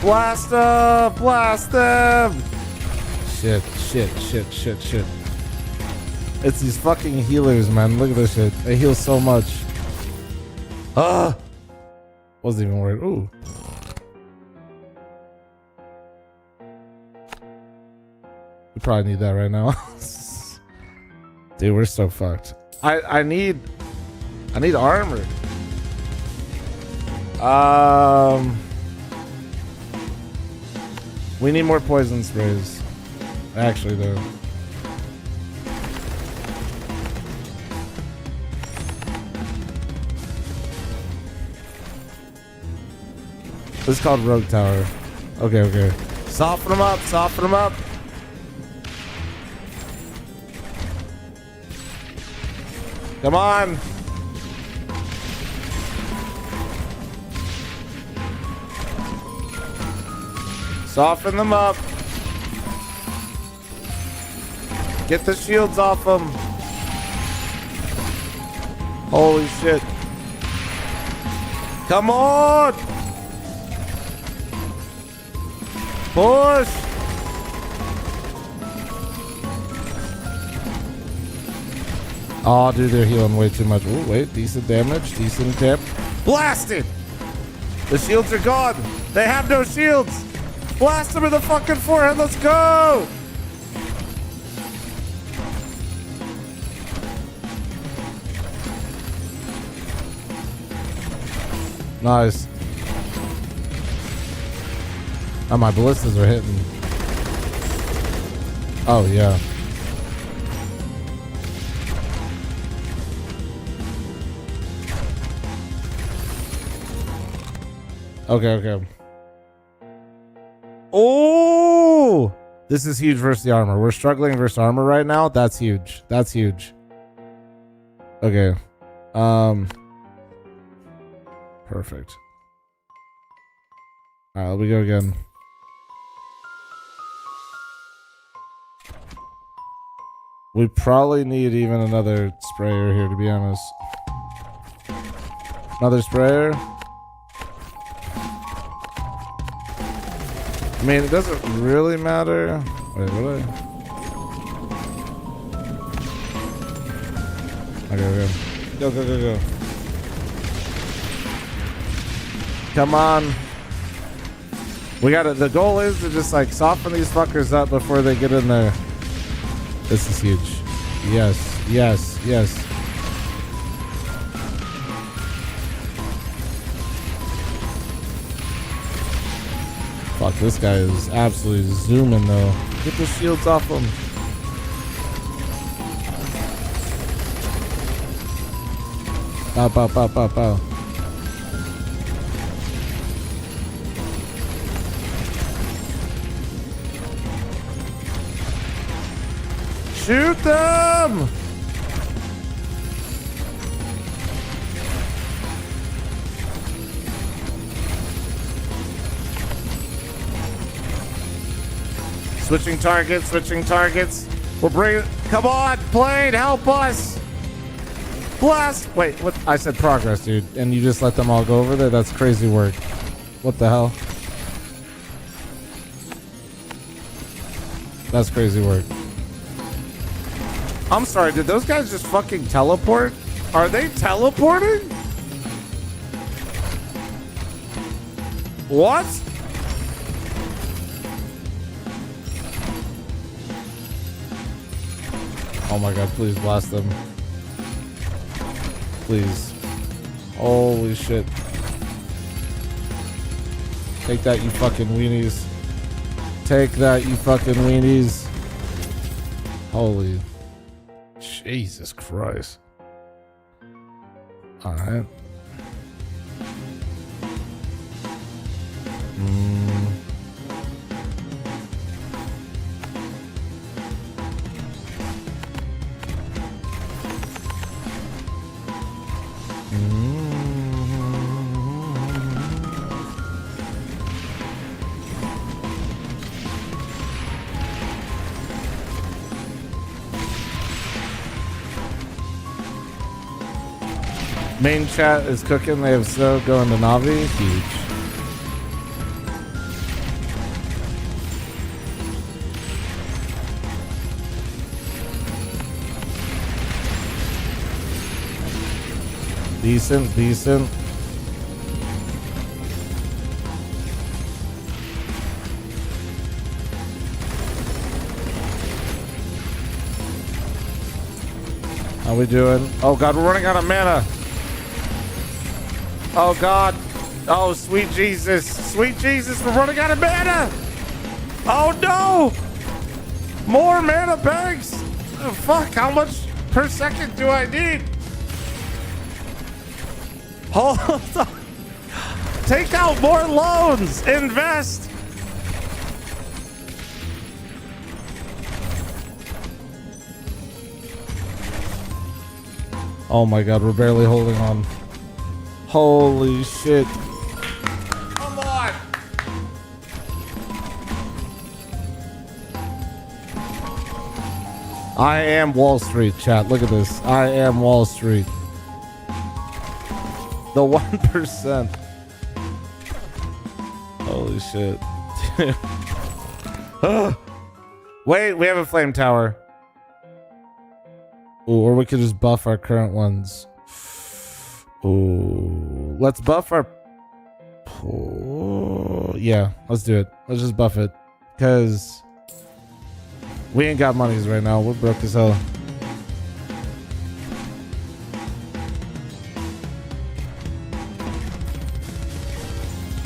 Speaker 1: Blast them! Blast them! Shit, shit, shit, shit, shit. It's these fucking healers, man. Look at this shit. They heal so much. Ah! Wasn't even worried. Ooh. We probably need that right now. Dude, we're so fucked. I need armor. We need more poison sprays. Actually, though. This is called Rogue Tower. Okay, okay. Soften them up, soften them up. Come on. Soften them up. Get the shields off them. Holy shit. Come on. Push. Oh, dude, they're healing way too much. Oh, wait, decent damage, decent tip. Blasted! The shields are gone. They have no shields. Blast them in the fucking forehead. Let's go. Nice. Oh, my ballistas are hitting. Oh, yeah. Okay, okay. Oh! This is huge versus the armor. We're struggling versus armor right now. That's huge. That's huge. Okay. Perfect. Alright, let me go again. We probably need even another sprayer here, to be honest. Another sprayer. I mean, it doesn't really matter. Wait, what? Okay. Go. Come on. We gotta, the goal is to just like soften these fuckers up before they get in there. This is huge. Yes. Fuck, this guy is absolutely zooming though. Get the shields off him. Bow. Shoot them! Switching targets. We're bringing. Come on, Blade, help us! Blast! Wait, what? I said progress, dude, and you just let them all go over there? That's crazy work. What the hell? That's crazy work. I'm sorry, did those guys just fucking teleport? Are they teleporting? What? Oh my god, please blast them. Please. Holy shit. Take that, you fucking weenies. Take that, you fucking weenies. Holy. Jesus Christ. Alright. Main chat is cooking. They have so going to Navi. Huge. Decent. How we doing? Oh god, we're running out of mana. Oh god. Oh sweet Jesus, we're running out of mana. Oh no, more mana bags. Oh, fuck, how much per second do I need? Hold on. Take out more loans. Invest. Oh my god, we're barely holding on. Holy shit. Come on. I am Wall Street, chat. Look at this. I am Wall Street. The 1%. Holy shit. Wait, we have a flame tower. Ooh, or we could just buff our current ones. Ooh, let's buff our. Ooh, yeah, let's do it. Let's just buff it, cause we ain't got monies right now. We're broke as hell.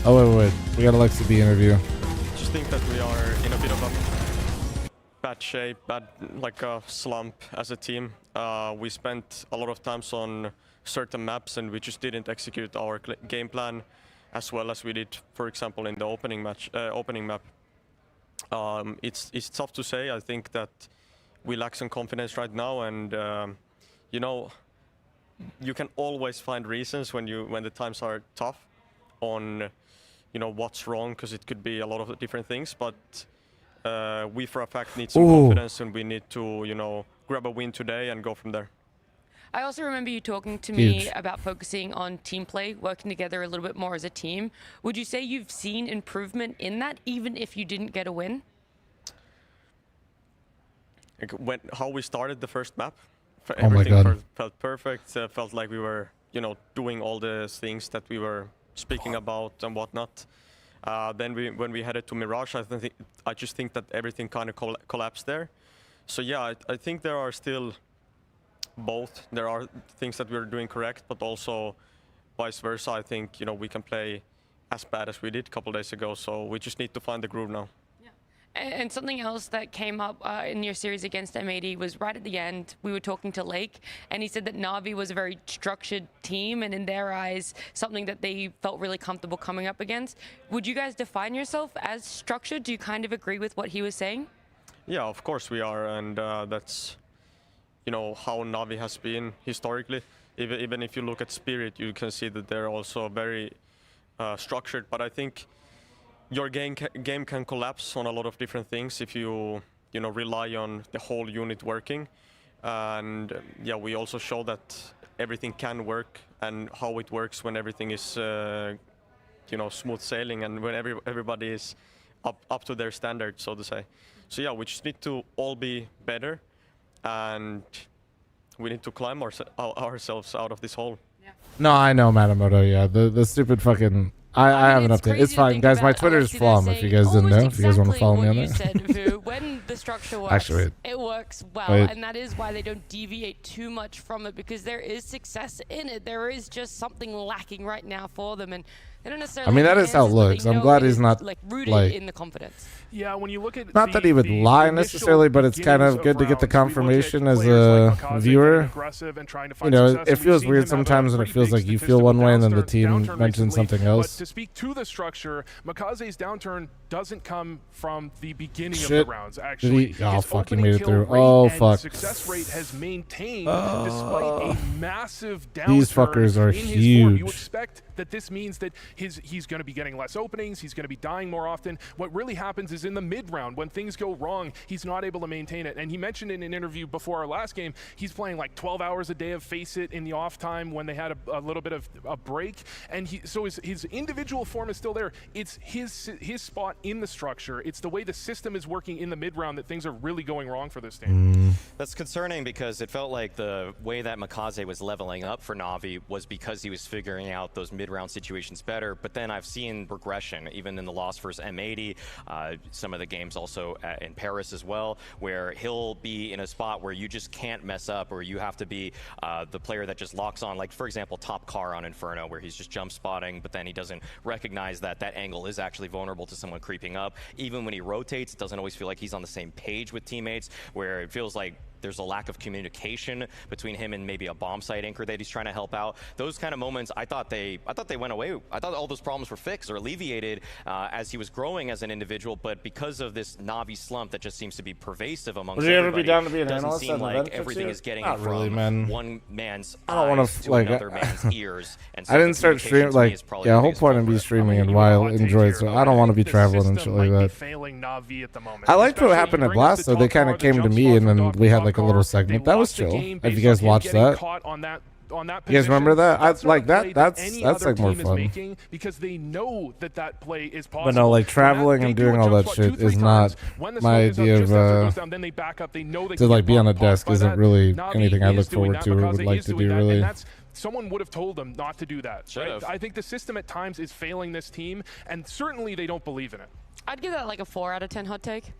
Speaker 1: Oh wait. We got Alexa B interview.
Speaker 16: Just think that we are in a bit of a bad shape, like a slump as a team. We spent a lot of times on certain maps and we just didn't execute our game plan as well as we did, for example, in the opening map. It's tough to say. I think that we lack some confidence right now, and you know, you can always find reasons when the times are tough on, you know, what's wrong, because it could be a lot of different things. But we for a fact need some confidence, and we need to, you know, grab a win today and go from there.
Speaker 17: I also remember you talking to me about focusing on team play, working together a little bit more as a team. Would you say you've seen improvement in that, even if you didn't get a win?
Speaker 16: How we started the first map,
Speaker 1: Oh my
Speaker 16: everything
Speaker 1: God.
Speaker 16: felt perfect. Felt like we were, you know, doing all the things that we were speaking about and whatnot. Then when we headed to Mirage, I just think that everything kind of collapsed there. So yeah, I think there are still both. There are things that we're doing correct, but also vice versa. I think, you know, we can play as bad as we did a couple days ago. So we just need to find the groove now.
Speaker 17: And something else that came up in your series against M80 was right at the end, we were talking to Lake, and he said that Na'Vi was a very structured team, and in their eyes, something that they felt really comfortable coming up against. Would you guys define yourself as structured? Do you kind of agree with what he was saying?
Speaker 16: Yeah, of course we are, and that's, you know, how Na'Vi has been historically. Even if you look at Spirit, you can see that they're also very structured, but I think your game can collapse on a lot of different things if you know, rely on the whole unit working. And yeah, we also show that everything can work, and how it works when everything is you know, smooth sailing, and when everybody is up to their standard, so to say. So yeah, we just need to all be better, and we need to climb ourselves out of this hole.
Speaker 1: No, I know, Matamoto. Yeah, the stupid fucking. I have an update. It's fine, guys. My Twitter is fl0m. If you guys didn't know, if you guys want to follow me on there.
Speaker 17: Said, Vu, when the structure works,
Speaker 1: Actually,
Speaker 17: it works well,
Speaker 1: wait.
Speaker 17: and that is why they don't deviate too much from it, because there is success in it. There is just something lacking right now for them, and they don't necessarily.
Speaker 1: I mean, that is how it looks. I'm glad he's not
Speaker 17: like rooted
Speaker 1: like.
Speaker 17: in the confidence.
Speaker 5: Yeah, when you look at
Speaker 1: Not that he would lie necessarily, but it's kind of good to get the confirmation as a viewer. You know, it feels weird sometimes when it feels like you feel one way and then the team mentions something else.
Speaker 5: But to speak to the structure, Makaze's downturn doesn't come from the beginning of
Speaker 1: Shit.
Speaker 5: the rounds.
Speaker 1: Did
Speaker 5: Actually,
Speaker 1: he? Oh,
Speaker 5: his
Speaker 1: fuck, he
Speaker 5: opening
Speaker 1: made it
Speaker 5: kill
Speaker 1: through.
Speaker 5: rate
Speaker 1: Oh,
Speaker 5: and
Speaker 1: fuck.
Speaker 5: success rate has maintained despite a massive downturn.
Speaker 1: These fuckers are
Speaker 5: in his form. You
Speaker 1: huge.
Speaker 5: expect that this means that he's going to be getting less openings, he's going to be dying more often. What really happens is in the mid round, when things go wrong, he's not able to maintain it. And he mentioned in an interview before our last game, he's playing like 12 hours a day of Face It in the off time when they had a little bit of a break. And so his individual form is still there. It's his spot in the structure. It's the way the system is working in the mid round that things are really going wrong for this team.
Speaker 18: That's concerning, because it felt like the way that Makaze was leveling up for Na'Vi was because he was figuring out those mid-round situations better. But then I've seen regression, even in the loss versus M80, some of the games also in Paris as well, where he'll be in a spot where you just can't mess up, or you have to be the player that just locks on. Like, for example, top car on Inferno, where he's just jump spotting, but then he doesn't recognize that that angle is actually vulnerable to someone creeping up. Even when he rotates, it doesn't always feel like he's on the same page with teammates, where it feels like there's a lack of communication between him and maybe a bomb site anchor that he's trying to help out. Those kind of moments, I thought they went away. I thought all those problems were fixed or alleviated as he was growing as an individual, but because of this Na'Vi slump that just seems to be pervasive amongst
Speaker 1: Would you ever
Speaker 18: everybody,
Speaker 1: be down to be an
Speaker 18: doesn't
Speaker 1: analyst
Speaker 18: seem
Speaker 1: at an
Speaker 18: like
Speaker 1: event
Speaker 18: everything
Speaker 1: this
Speaker 18: is getting
Speaker 1: year? Not really,
Speaker 18: from
Speaker 1: man.
Speaker 18: one man's
Speaker 1: I don't want
Speaker 18: eyes
Speaker 1: to
Speaker 18: to
Speaker 1: like.
Speaker 18: another man's ears. And so
Speaker 1: I
Speaker 18: the
Speaker 1: didn't start
Speaker 18: communication
Speaker 1: streaming
Speaker 18: to me
Speaker 1: like.
Speaker 18: is probably
Speaker 1: Yeah,
Speaker 18: the
Speaker 1: the whole
Speaker 18: biggest
Speaker 1: point of
Speaker 18: culprit.
Speaker 1: me streaming and while Android, so I don't want to be traveling and shit like that.
Speaker 5: Failing Na'Vi at the moment.
Speaker 1: I liked what happened at Blast, though. They kind of came to me and then we had like a little segment. That was chill. If you guys watched that. You guys remember that? I like that. That's like more fun.
Speaker 5: Because they know that play is possible.
Speaker 1: But no, like traveling and doing all that shit is not my idea of to like be on a desk isn't really anything I look forward to or would like to do really.
Speaker 5: Someone would have told them not to do that. Right? I think the system at times is failing this team, and certainly they don't believe in it.
Speaker 17: I'd give that like a 4 out of 10 hot take.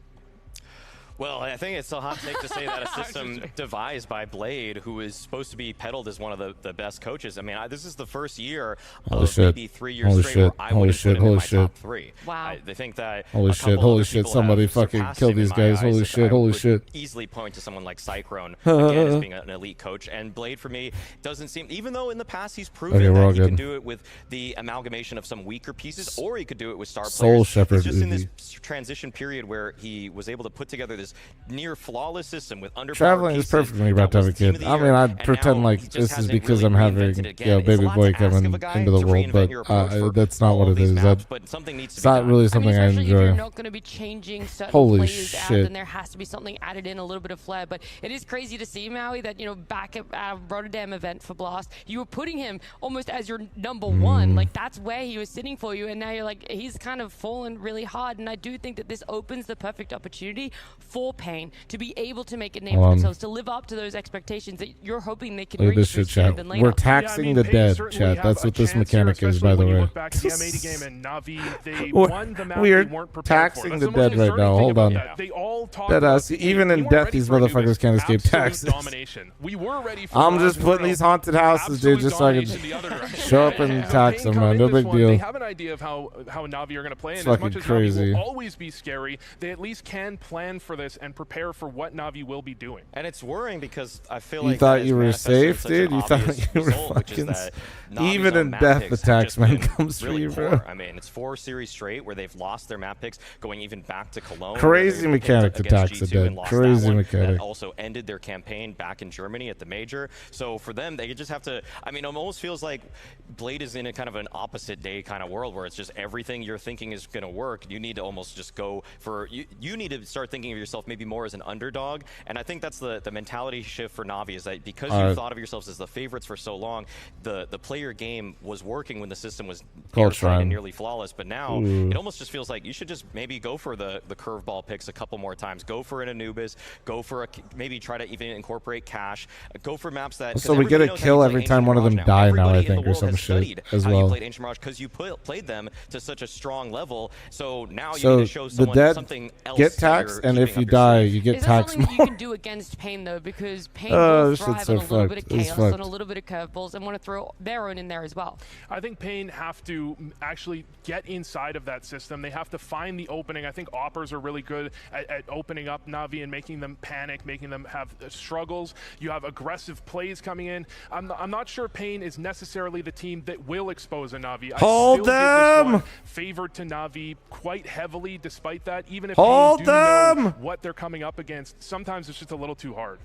Speaker 18: Well, I think it's a hot take to say that a system devised by Blade, who is supposed to be peddled as one of the best coaches. I mean, this is the first year of maybe 3 years straight where I would put him in my top 3.
Speaker 17: Wow.
Speaker 18: I think that
Speaker 1: Holy shit, somebody fucking kill these guys. Holy shit.
Speaker 18: Easily point to someone like Cyclone again as being an elite coach. And Blade, for me, doesn't seem, even though in the past he's proven that he can do it with the amalgamation of some weaker pieces, or he could do it with star
Speaker 1: Soul
Speaker 18: players.
Speaker 1: Shepherd,
Speaker 18: He's just in this transition period where he was able to put together this near flawless system with underpowered
Speaker 1: Traveling is perfect for me about to have a kid. I mean, I'd pretend like this is because I'm having baby boy coming into the world, but that's not what it is. It's not really something I
Speaker 17: especially if
Speaker 1: enjoy.
Speaker 17: you're not going to be changing certain
Speaker 1: Holy
Speaker 17: players out,
Speaker 1: shit.
Speaker 17: then there has to be something added in, a little bit of flair. But it is crazy to see, Maui, that, back at our Rotterdam event for Blast, you were putting him almost as your number one. Like, that's where he was sitting for you, and now you're like, he's kind of fallen really hard. And I do think that this opens the perfect opportunity for Pain to be able to make a name for themselves, to live up to those expectations that you're hoping they can
Speaker 1: Look at this
Speaker 17: reach
Speaker 1: shit,
Speaker 17: sooner
Speaker 1: chat.
Speaker 17: than later.
Speaker 1: We're taxing the dead, chat. That's what this mechanic is, by the way.
Speaker 5: Back to the M80 game and Navi, they won the map they
Speaker 1: We're
Speaker 5: weren't prepared
Speaker 1: taxing
Speaker 5: for.
Speaker 1: the dead right now. Hold on.
Speaker 5: They all talked
Speaker 1: Deadass. Even in death, these motherfuckers can't escape taxes.
Speaker 5: Domination. We were ready for
Speaker 1: I'm just putting these haunted houses, dude, just so I can show up and tax them, man. No big deal.
Speaker 5: They have an idea of how Navi are going to play, and
Speaker 1: It's
Speaker 5: as much
Speaker 1: fucking
Speaker 5: as
Speaker 1: crazy.
Speaker 5: Navi will always be scary, they at least can plan for this and prepare for what Navi will be doing.
Speaker 18: And it's worrying because I feel
Speaker 1: You
Speaker 18: like
Speaker 1: thought
Speaker 18: that
Speaker 1: you
Speaker 18: has
Speaker 1: were
Speaker 18: manifested
Speaker 1: safe,
Speaker 18: such an
Speaker 1: dude? You thought
Speaker 18: obvious
Speaker 1: you were
Speaker 18: result, which is
Speaker 1: fucking
Speaker 18: that
Speaker 1: even
Speaker 18: Navi's
Speaker 1: in
Speaker 18: own map
Speaker 1: death,
Speaker 18: picks
Speaker 1: the
Speaker 18: have just
Speaker 1: taxman
Speaker 18: been
Speaker 1: comes for
Speaker 18: really
Speaker 1: you,
Speaker 18: poor.
Speaker 1: bro.
Speaker 18: I mean, it's 4 series straight where they've lost their map picks, going even back to Cologne.
Speaker 1: Crazy
Speaker 18: where they
Speaker 1: mechanic to
Speaker 18: picked against
Speaker 1: tax the
Speaker 18: G2
Speaker 1: dead.
Speaker 18: and lost
Speaker 1: Crazy
Speaker 18: that one.
Speaker 1: mechanic.
Speaker 18: That also ended their campaign back in Germany at the major. So for them, they just have to. I mean, it almost feels like Blade is in a kind of an opposite day kind of world where it's just everything you're thinking is going to work. You need to almost just go for. You need to start thinking of yourself maybe more as an underdog. And I think that's the mentality shift for Navi, is that because you thought of yourselves as the favorites for so long, the player game was working when the system was airtight and nearly flawless. But now it almost just feels like you should just maybe go for the curveball picks a couple more times. Go for an Anubis. Go for maybe try to even incorporate Cash. Go for maps that.
Speaker 1: So we get a kill every time one of them die now, I think, or some shit as well.
Speaker 18: You played Ancient Mirage because you played them to such a strong level. So now you
Speaker 1: So
Speaker 18: need to show
Speaker 1: the
Speaker 18: someone
Speaker 1: dead
Speaker 18: something else.
Speaker 1: get
Speaker 18: that
Speaker 1: taxed,
Speaker 18: you're
Speaker 1: and if
Speaker 18: keeping
Speaker 1: you
Speaker 18: up your
Speaker 1: die,
Speaker 18: sleeve.
Speaker 1: you get
Speaker 17: Is that
Speaker 1: taxed
Speaker 17: something that
Speaker 1: more.
Speaker 17: you can do against Pain, though? Because Pain
Speaker 1: Oh,
Speaker 17: will
Speaker 1: shit's
Speaker 17: thrive
Speaker 1: so
Speaker 17: on a little bit of
Speaker 1: fucked. It's
Speaker 17: chaos,
Speaker 1: fucked.
Speaker 17: on a little bit of curveballs, and want to throw their own in there as well.
Speaker 5: I think Pain have to actually get inside of that system. They have to find the opening. I think Oppers are really good at opening up Navi and making them panic, making them have struggles. You have aggressive plays coming in. I'm not sure Pain is necessarily the team that will expose a Navi.
Speaker 1: Hold
Speaker 5: I still give
Speaker 1: them!
Speaker 5: this one favored to Navi quite heavily. Despite that, even if
Speaker 1: Hold
Speaker 5: Pain do know
Speaker 1: them!
Speaker 5: what they're coming up against, sometimes it's just a little too hard.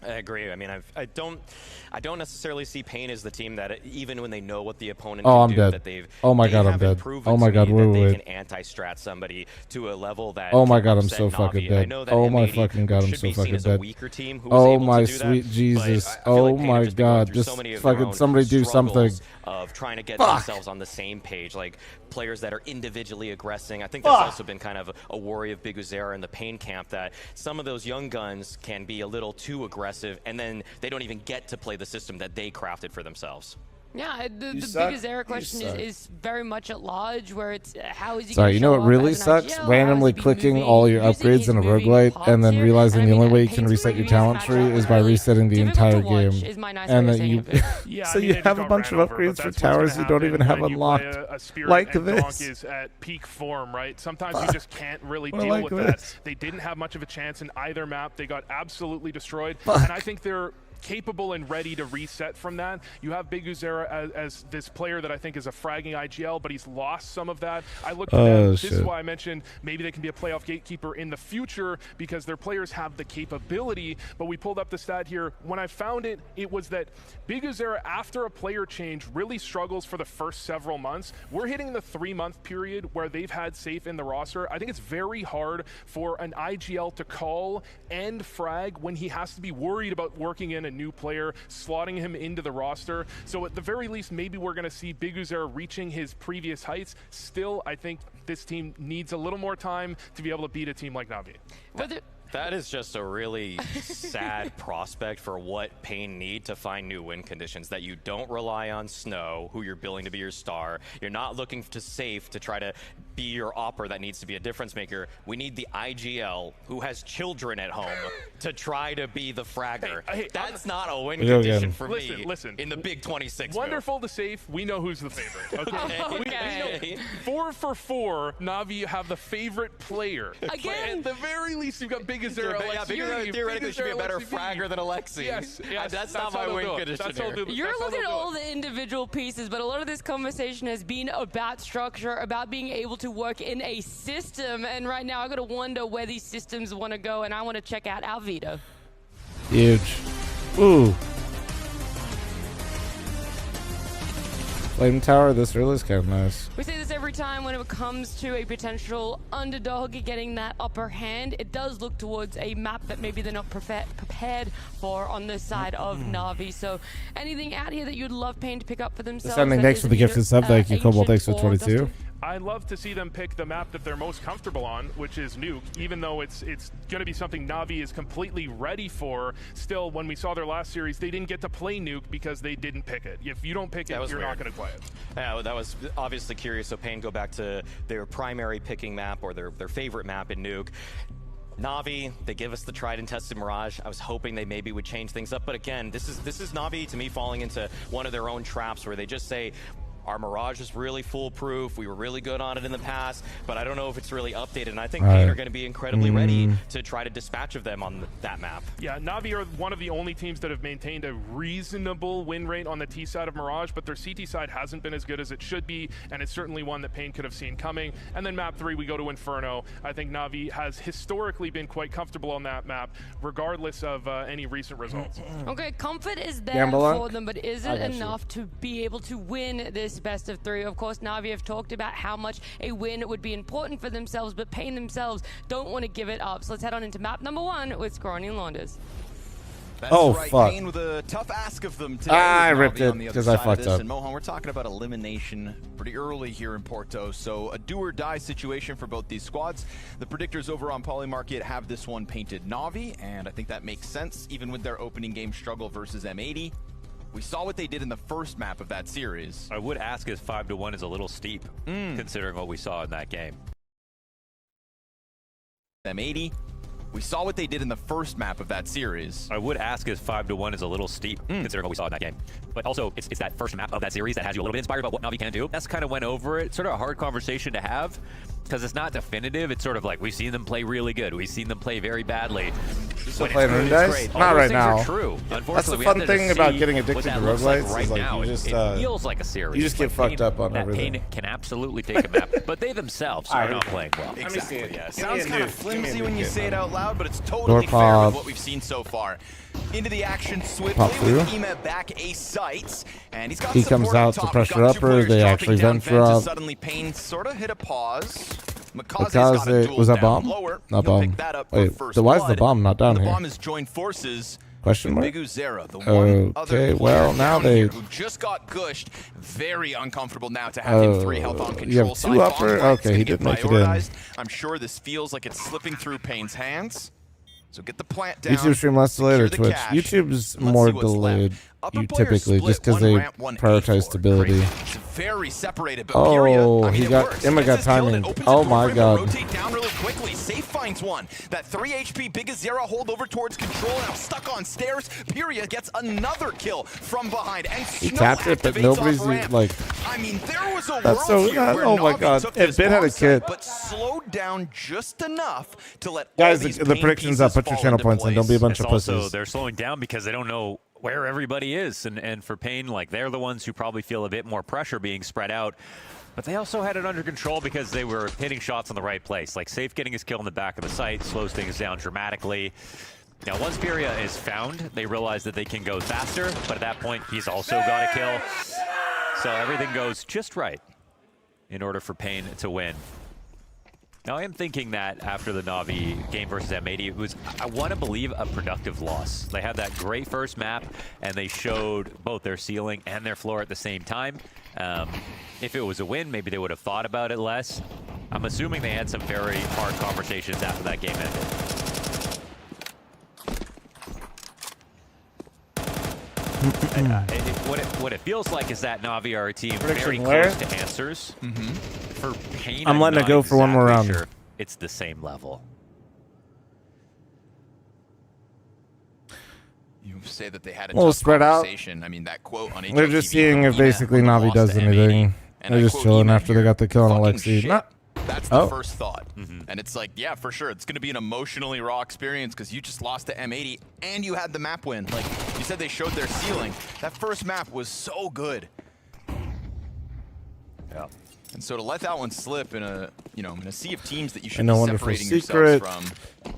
Speaker 18: I agree. I mean, I don't necessarily see Pain as the team that even when they know what the opponent
Speaker 1: Oh,
Speaker 18: can
Speaker 1: I'm
Speaker 18: do,
Speaker 1: dead.
Speaker 18: that they've
Speaker 1: Oh my God, I'm
Speaker 18: haven't
Speaker 1: dead.
Speaker 18: proven
Speaker 1: Oh my
Speaker 18: to
Speaker 1: God,
Speaker 18: me
Speaker 1: wait,
Speaker 18: that they
Speaker 1: wait.
Speaker 18: can anti-strat somebody to a level that
Speaker 1: Oh my
Speaker 18: can
Speaker 1: God, I'm
Speaker 18: upset
Speaker 1: so
Speaker 18: Navi.
Speaker 1: fucking
Speaker 18: And I
Speaker 1: dead.
Speaker 18: know that
Speaker 1: Oh my
Speaker 18: M80
Speaker 1: fucking God, I'm
Speaker 18: should
Speaker 1: so
Speaker 18: be seen
Speaker 1: fucking
Speaker 18: as a
Speaker 1: dead.
Speaker 18: weaker team who was
Speaker 1: Oh
Speaker 18: able
Speaker 1: my
Speaker 18: to do
Speaker 1: sweet
Speaker 18: that,
Speaker 1: Jesus.
Speaker 18: but I feel
Speaker 1: Oh
Speaker 18: like Pain
Speaker 1: my
Speaker 18: have just been going
Speaker 1: God,
Speaker 18: through
Speaker 1: just
Speaker 18: so many of their
Speaker 1: fucking
Speaker 18: own
Speaker 1: somebody do something.
Speaker 18: struggles of trying to get
Speaker 1: Fuck.
Speaker 18: themselves on the same page, like players that are individually aggressing. I think that's also been kind of a worry of Big Uzera in the Pain camp, that some of those young guns can be a little too aggressive, and then they don't even get to play the system that they crafted for themselves.
Speaker 17: Yeah, the
Speaker 1: suck.
Speaker 17: biggest error question is very much at large, where it's how is he
Speaker 1: Sorry,
Speaker 17: gonna
Speaker 1: you know
Speaker 17: show
Speaker 1: what
Speaker 17: up
Speaker 1: really
Speaker 17: as an
Speaker 1: sucks?
Speaker 17: IGL? How is
Speaker 1: Randomly
Speaker 17: he
Speaker 1: clicking
Speaker 17: moving,
Speaker 1: all your
Speaker 17: using
Speaker 1: upgrades
Speaker 17: his
Speaker 1: in a
Speaker 17: moving
Speaker 1: roguelite,
Speaker 17: parts
Speaker 1: and then
Speaker 17: here?
Speaker 1: realizing
Speaker 17: And
Speaker 1: the
Speaker 17: I
Speaker 1: only
Speaker 17: mean,
Speaker 1: way you
Speaker 17: that
Speaker 1: can
Speaker 17: Pain's
Speaker 1: reset your
Speaker 17: moving
Speaker 1: talent
Speaker 17: his
Speaker 1: tree
Speaker 17: matchup
Speaker 1: is
Speaker 17: was
Speaker 1: by
Speaker 17: really
Speaker 1: resetting the
Speaker 17: difficult to
Speaker 1: entire
Speaker 17: watch,
Speaker 1: game.
Speaker 17: is my nice
Speaker 1: And
Speaker 17: way of
Speaker 1: that
Speaker 17: saying
Speaker 1: you,
Speaker 17: it, but-
Speaker 5: Yeah,
Speaker 1: so
Speaker 5: I mean,
Speaker 1: you
Speaker 5: they just
Speaker 1: have a
Speaker 5: got
Speaker 1: bunch of
Speaker 5: ran over,
Speaker 1: upgrades
Speaker 5: but
Speaker 1: for
Speaker 5: that's what's
Speaker 1: towers
Speaker 5: gonna
Speaker 1: you don't
Speaker 5: happen
Speaker 1: even have
Speaker 5: when you play
Speaker 1: unlocked.
Speaker 5: a Spirit
Speaker 1: Like
Speaker 5: and Donk
Speaker 1: this.
Speaker 5: is at peak form, right? Sometimes you just can't really
Speaker 1: Or
Speaker 5: deal
Speaker 1: like
Speaker 5: with
Speaker 1: this.
Speaker 5: that. They didn't have much of a chance in either map. They got absolutely destroyed.
Speaker 1: Fuck.
Speaker 5: And I think they're capable and ready to reset from that. You have Big Uzera as this player that I think is a fragging IGL, but he's lost some of that. I look to them. This is why I mentioned maybe they can be a playoff gatekeeper in the future, because their players have the capability. But we pulled up the stat here. When I found it, it was that Big Uzera, after a player change, really struggles for the first several months. We're hitting the 3-month period where they've had Safe in the roster. I think it's very hard for an IGL to call and frag when he has to be worried about working in a new player, slotting him into the roster. So at the very least, maybe we're going to see Big Uzera reaching his previous heights. Still, I think this team needs a little more time to be able to beat a team like Navi.
Speaker 18: That is just a really sad prospect for what Pain need to find new win conditions, that you don't rely on Snow, who you're billing to be your star. You're not looking to Safe to try to be your opper that needs to be a difference maker. We need the IGL who has children at home to try to be the fragger. That's not a win condition for me.
Speaker 5: Listen.
Speaker 18: In the Big 26.
Speaker 5: Wonderful to safe. We know who's the favorite. Okay. We know 4 for 4. Navi have the favorite player.
Speaker 17: Again,
Speaker 5: at the very least, you've got Big Azera.
Speaker 18: Yeah, Big Azera theoretically should be a better fragger than Alexi.
Speaker 5: Yes,
Speaker 18: that's not my win condition here.
Speaker 17: You're looking at all the individual pieces, but a lot of this conversation has been about structure, about being able to work in a system. And right now, I got to wonder where these systems want to go, and I want to check out Alvita.
Speaker 1: Huge. Ooh. Flame Tower this early is kind of nice.
Speaker 17: We say this every time when it comes to a potential underdog getting that upper hand. It does look towards a map that maybe they're not prepared for on the side of Na'Vi. So anything out here that you'd love Pain to pick up for themselves?
Speaker 1: Sending thanks for the gifted sub. Thank you, Cobalt. Thanks for 22.
Speaker 5: I love to see them pick the map that they're most comfortable on, which is Nuke, even though it's going to be something Na'Vi is completely ready for. Still, when we saw their last series, they didn't get to play Nuke because they didn't pick it. If you don't pick it, you're not going to play it.
Speaker 18: Yeah, that was obviously curious. So Pain go back to their primary picking map or their favorite map in Nuke. Na'Vi, they give us the tried and tested Mirage. I was hoping they maybe would change things up, but again, this is Na'Vi to me falling into one of their own traps where they just say, our Mirage is really foolproof. We were really good on it in the past, but I don't know if it's really updated. And I think Pain are going to be incredibly ready to try to dispatch of them on that map.
Speaker 5: Yeah, Na'Vi are one of the only teams that have maintained a reasonable win rate on the T side of Mirage, but their CT side hasn't been as good as it should be, and it's certainly one that Pain could have seen coming. And then map 3, we go to Inferno. I think Na'Vi has historically been quite comfortable on that map, regardless of any recent results.
Speaker 17: Okay, comfort is there for them, but is it enough to be able to win this best of 3? Of course, Na'Vi have talked about how much a win would be important for themselves, but Pain themselves don't want to give it up. So let's head on into map number 1 with Scrawny and Launders.
Speaker 12: That's right,
Speaker 1: fuck.
Speaker 12: Pain with a tough ask of them today.
Speaker 1: I ripped it because I fucked up.
Speaker 12: And Mohan, we're talking about elimination pretty early here in Porto, so a do-or-die situation for both these squads. The predictors over on Polymarket have this one painted Na'Vi, and I think that makes sense, even with their opening game struggle versus M80. We saw what they did in the first map of that series.
Speaker 14: I would ask if 5-1 is a little steep, considering what we saw in that game.
Speaker 12: M80. We saw what they did in the first map of that series.
Speaker 14: I would ask if 5-1 is a little steep, considering what we saw in that game. But also, it's that first map of that series that has you a little bit inspired about what Na'Vi can do. That's kind of went over it. Sort of a hard conversation to have, because it's not definitive. It's sort of like, we've seen them play really good. We've seen them play very badly.
Speaker 1: Still playing Rune Dice? Not right now.
Speaker 14: True.
Speaker 1: That's the fun thing about getting addicted to roguelites.
Speaker 14: Right now,
Speaker 1: you just,
Speaker 14: it feels like a series.
Speaker 1: You just get fucked up on everything.
Speaker 14: Pain can absolutely take a map, but they themselves are not playing well.
Speaker 12: Exactly. Yes. Sounds kind of flimsy when you say it out loud, but it's totally fair with what we've seen so far. Into the action swiftly with Ema back a sight, and he's got
Speaker 1: he comes out to pressure upper. They actually vent drop.
Speaker 12: Suddenly Pain sort of hit a pause.
Speaker 1: Makaze, was that bomb? Not bomb. Wait, why is the bomb not down
Speaker 12: the
Speaker 1: here?
Speaker 12: Bomb has joined forces.
Speaker 1: Question mark?
Speaker 12: Big Uzera, the one
Speaker 1: okay, well, now they...
Speaker 12: who just got gushed. Very uncomfortable now to have him 3 health on control.
Speaker 1: You have 2 upper? Okay, he did make it in.
Speaker 12: I'm sure this feels like it's slipping through Pain's hands. So get the plant down.
Speaker 1: YouTube stream less delayed or Twitch? YouTube's more delayed. You typically, just because they prioritize stability.
Speaker 12: It's very separated, but Pyria, I mean,
Speaker 1: he got Emma got timing. Oh my god.
Speaker 12: Rotate down really quickly. Safe finds one. That 3 HP Big Azera hold over towards control. Now stuck on stairs. Pyria gets another kill from behind. And
Speaker 1: he tapped it, but nobody's like.
Speaker 12: I mean, there was a
Speaker 1: that's so. Oh my god. If Ben had a kid.
Speaker 12: But slowed down just enough to let
Speaker 1: guys. The predictions up. Put your channel points in. Don't be a bunch of pussies.
Speaker 14: Also, they're slowing down because they don't know where everybody is, and for Pain, like, they're the ones who probably feel a bit more pressure being spread out, but they also had it under control because they were hitting shots in the right place. Like, Safe getting his kill in the back of the site slows things down dramatically. Now, once Pyria is found, they realize that they can go faster, but at that point, he's also got a kill. So everything goes just right in order for Pain to win. Now, I am thinking that after the Na'Vi game versus M80, it was, I want to believe, a productive loss. They had that great first map, and they showed both their ceiling and their floor at the same time. If it was a win, maybe they would have thought about it less. I'm assuming they had some very hard conversations after that game ended. What it feels like is that Na'Vi are a team very close to answers. For Pain,
Speaker 1: I'm letting it
Speaker 14: not
Speaker 1: go for one more
Speaker 14: exactly
Speaker 1: round.
Speaker 14: sure it's the same level.
Speaker 12: You say that they had a
Speaker 1: Well,
Speaker 12: tough
Speaker 1: spread out.
Speaker 12: conversation. I mean, that quote on
Speaker 1: They're just
Speaker 12: HLTV
Speaker 1: seeing if
Speaker 12: from
Speaker 1: basically
Speaker 12: when they
Speaker 1: Na'Vi
Speaker 12: lost
Speaker 1: does
Speaker 12: to
Speaker 1: anything.
Speaker 12: M80, and
Speaker 1: They're
Speaker 12: I
Speaker 1: just
Speaker 12: quote
Speaker 1: chilling
Speaker 12: Eman
Speaker 1: after they
Speaker 12: here,
Speaker 1: got the kill on
Speaker 12: "Fucking
Speaker 1: Alexi.
Speaker 12: shit."
Speaker 1: Nah.
Speaker 12: That's the
Speaker 1: Oh.
Speaker 12: first thought. And it's like, yeah, for sure. It's going to be an emotionally raw experience because you just lost to M80 and you had the map win. Like you said, they showed their ceiling. That first map was so good.
Speaker 14: Yeah.
Speaker 12: And so to let that one slip in a, in a sea of teams that you should
Speaker 1: And a
Speaker 12: be
Speaker 1: wonderful
Speaker 12: separating
Speaker 1: secret.
Speaker 12: yourselves from.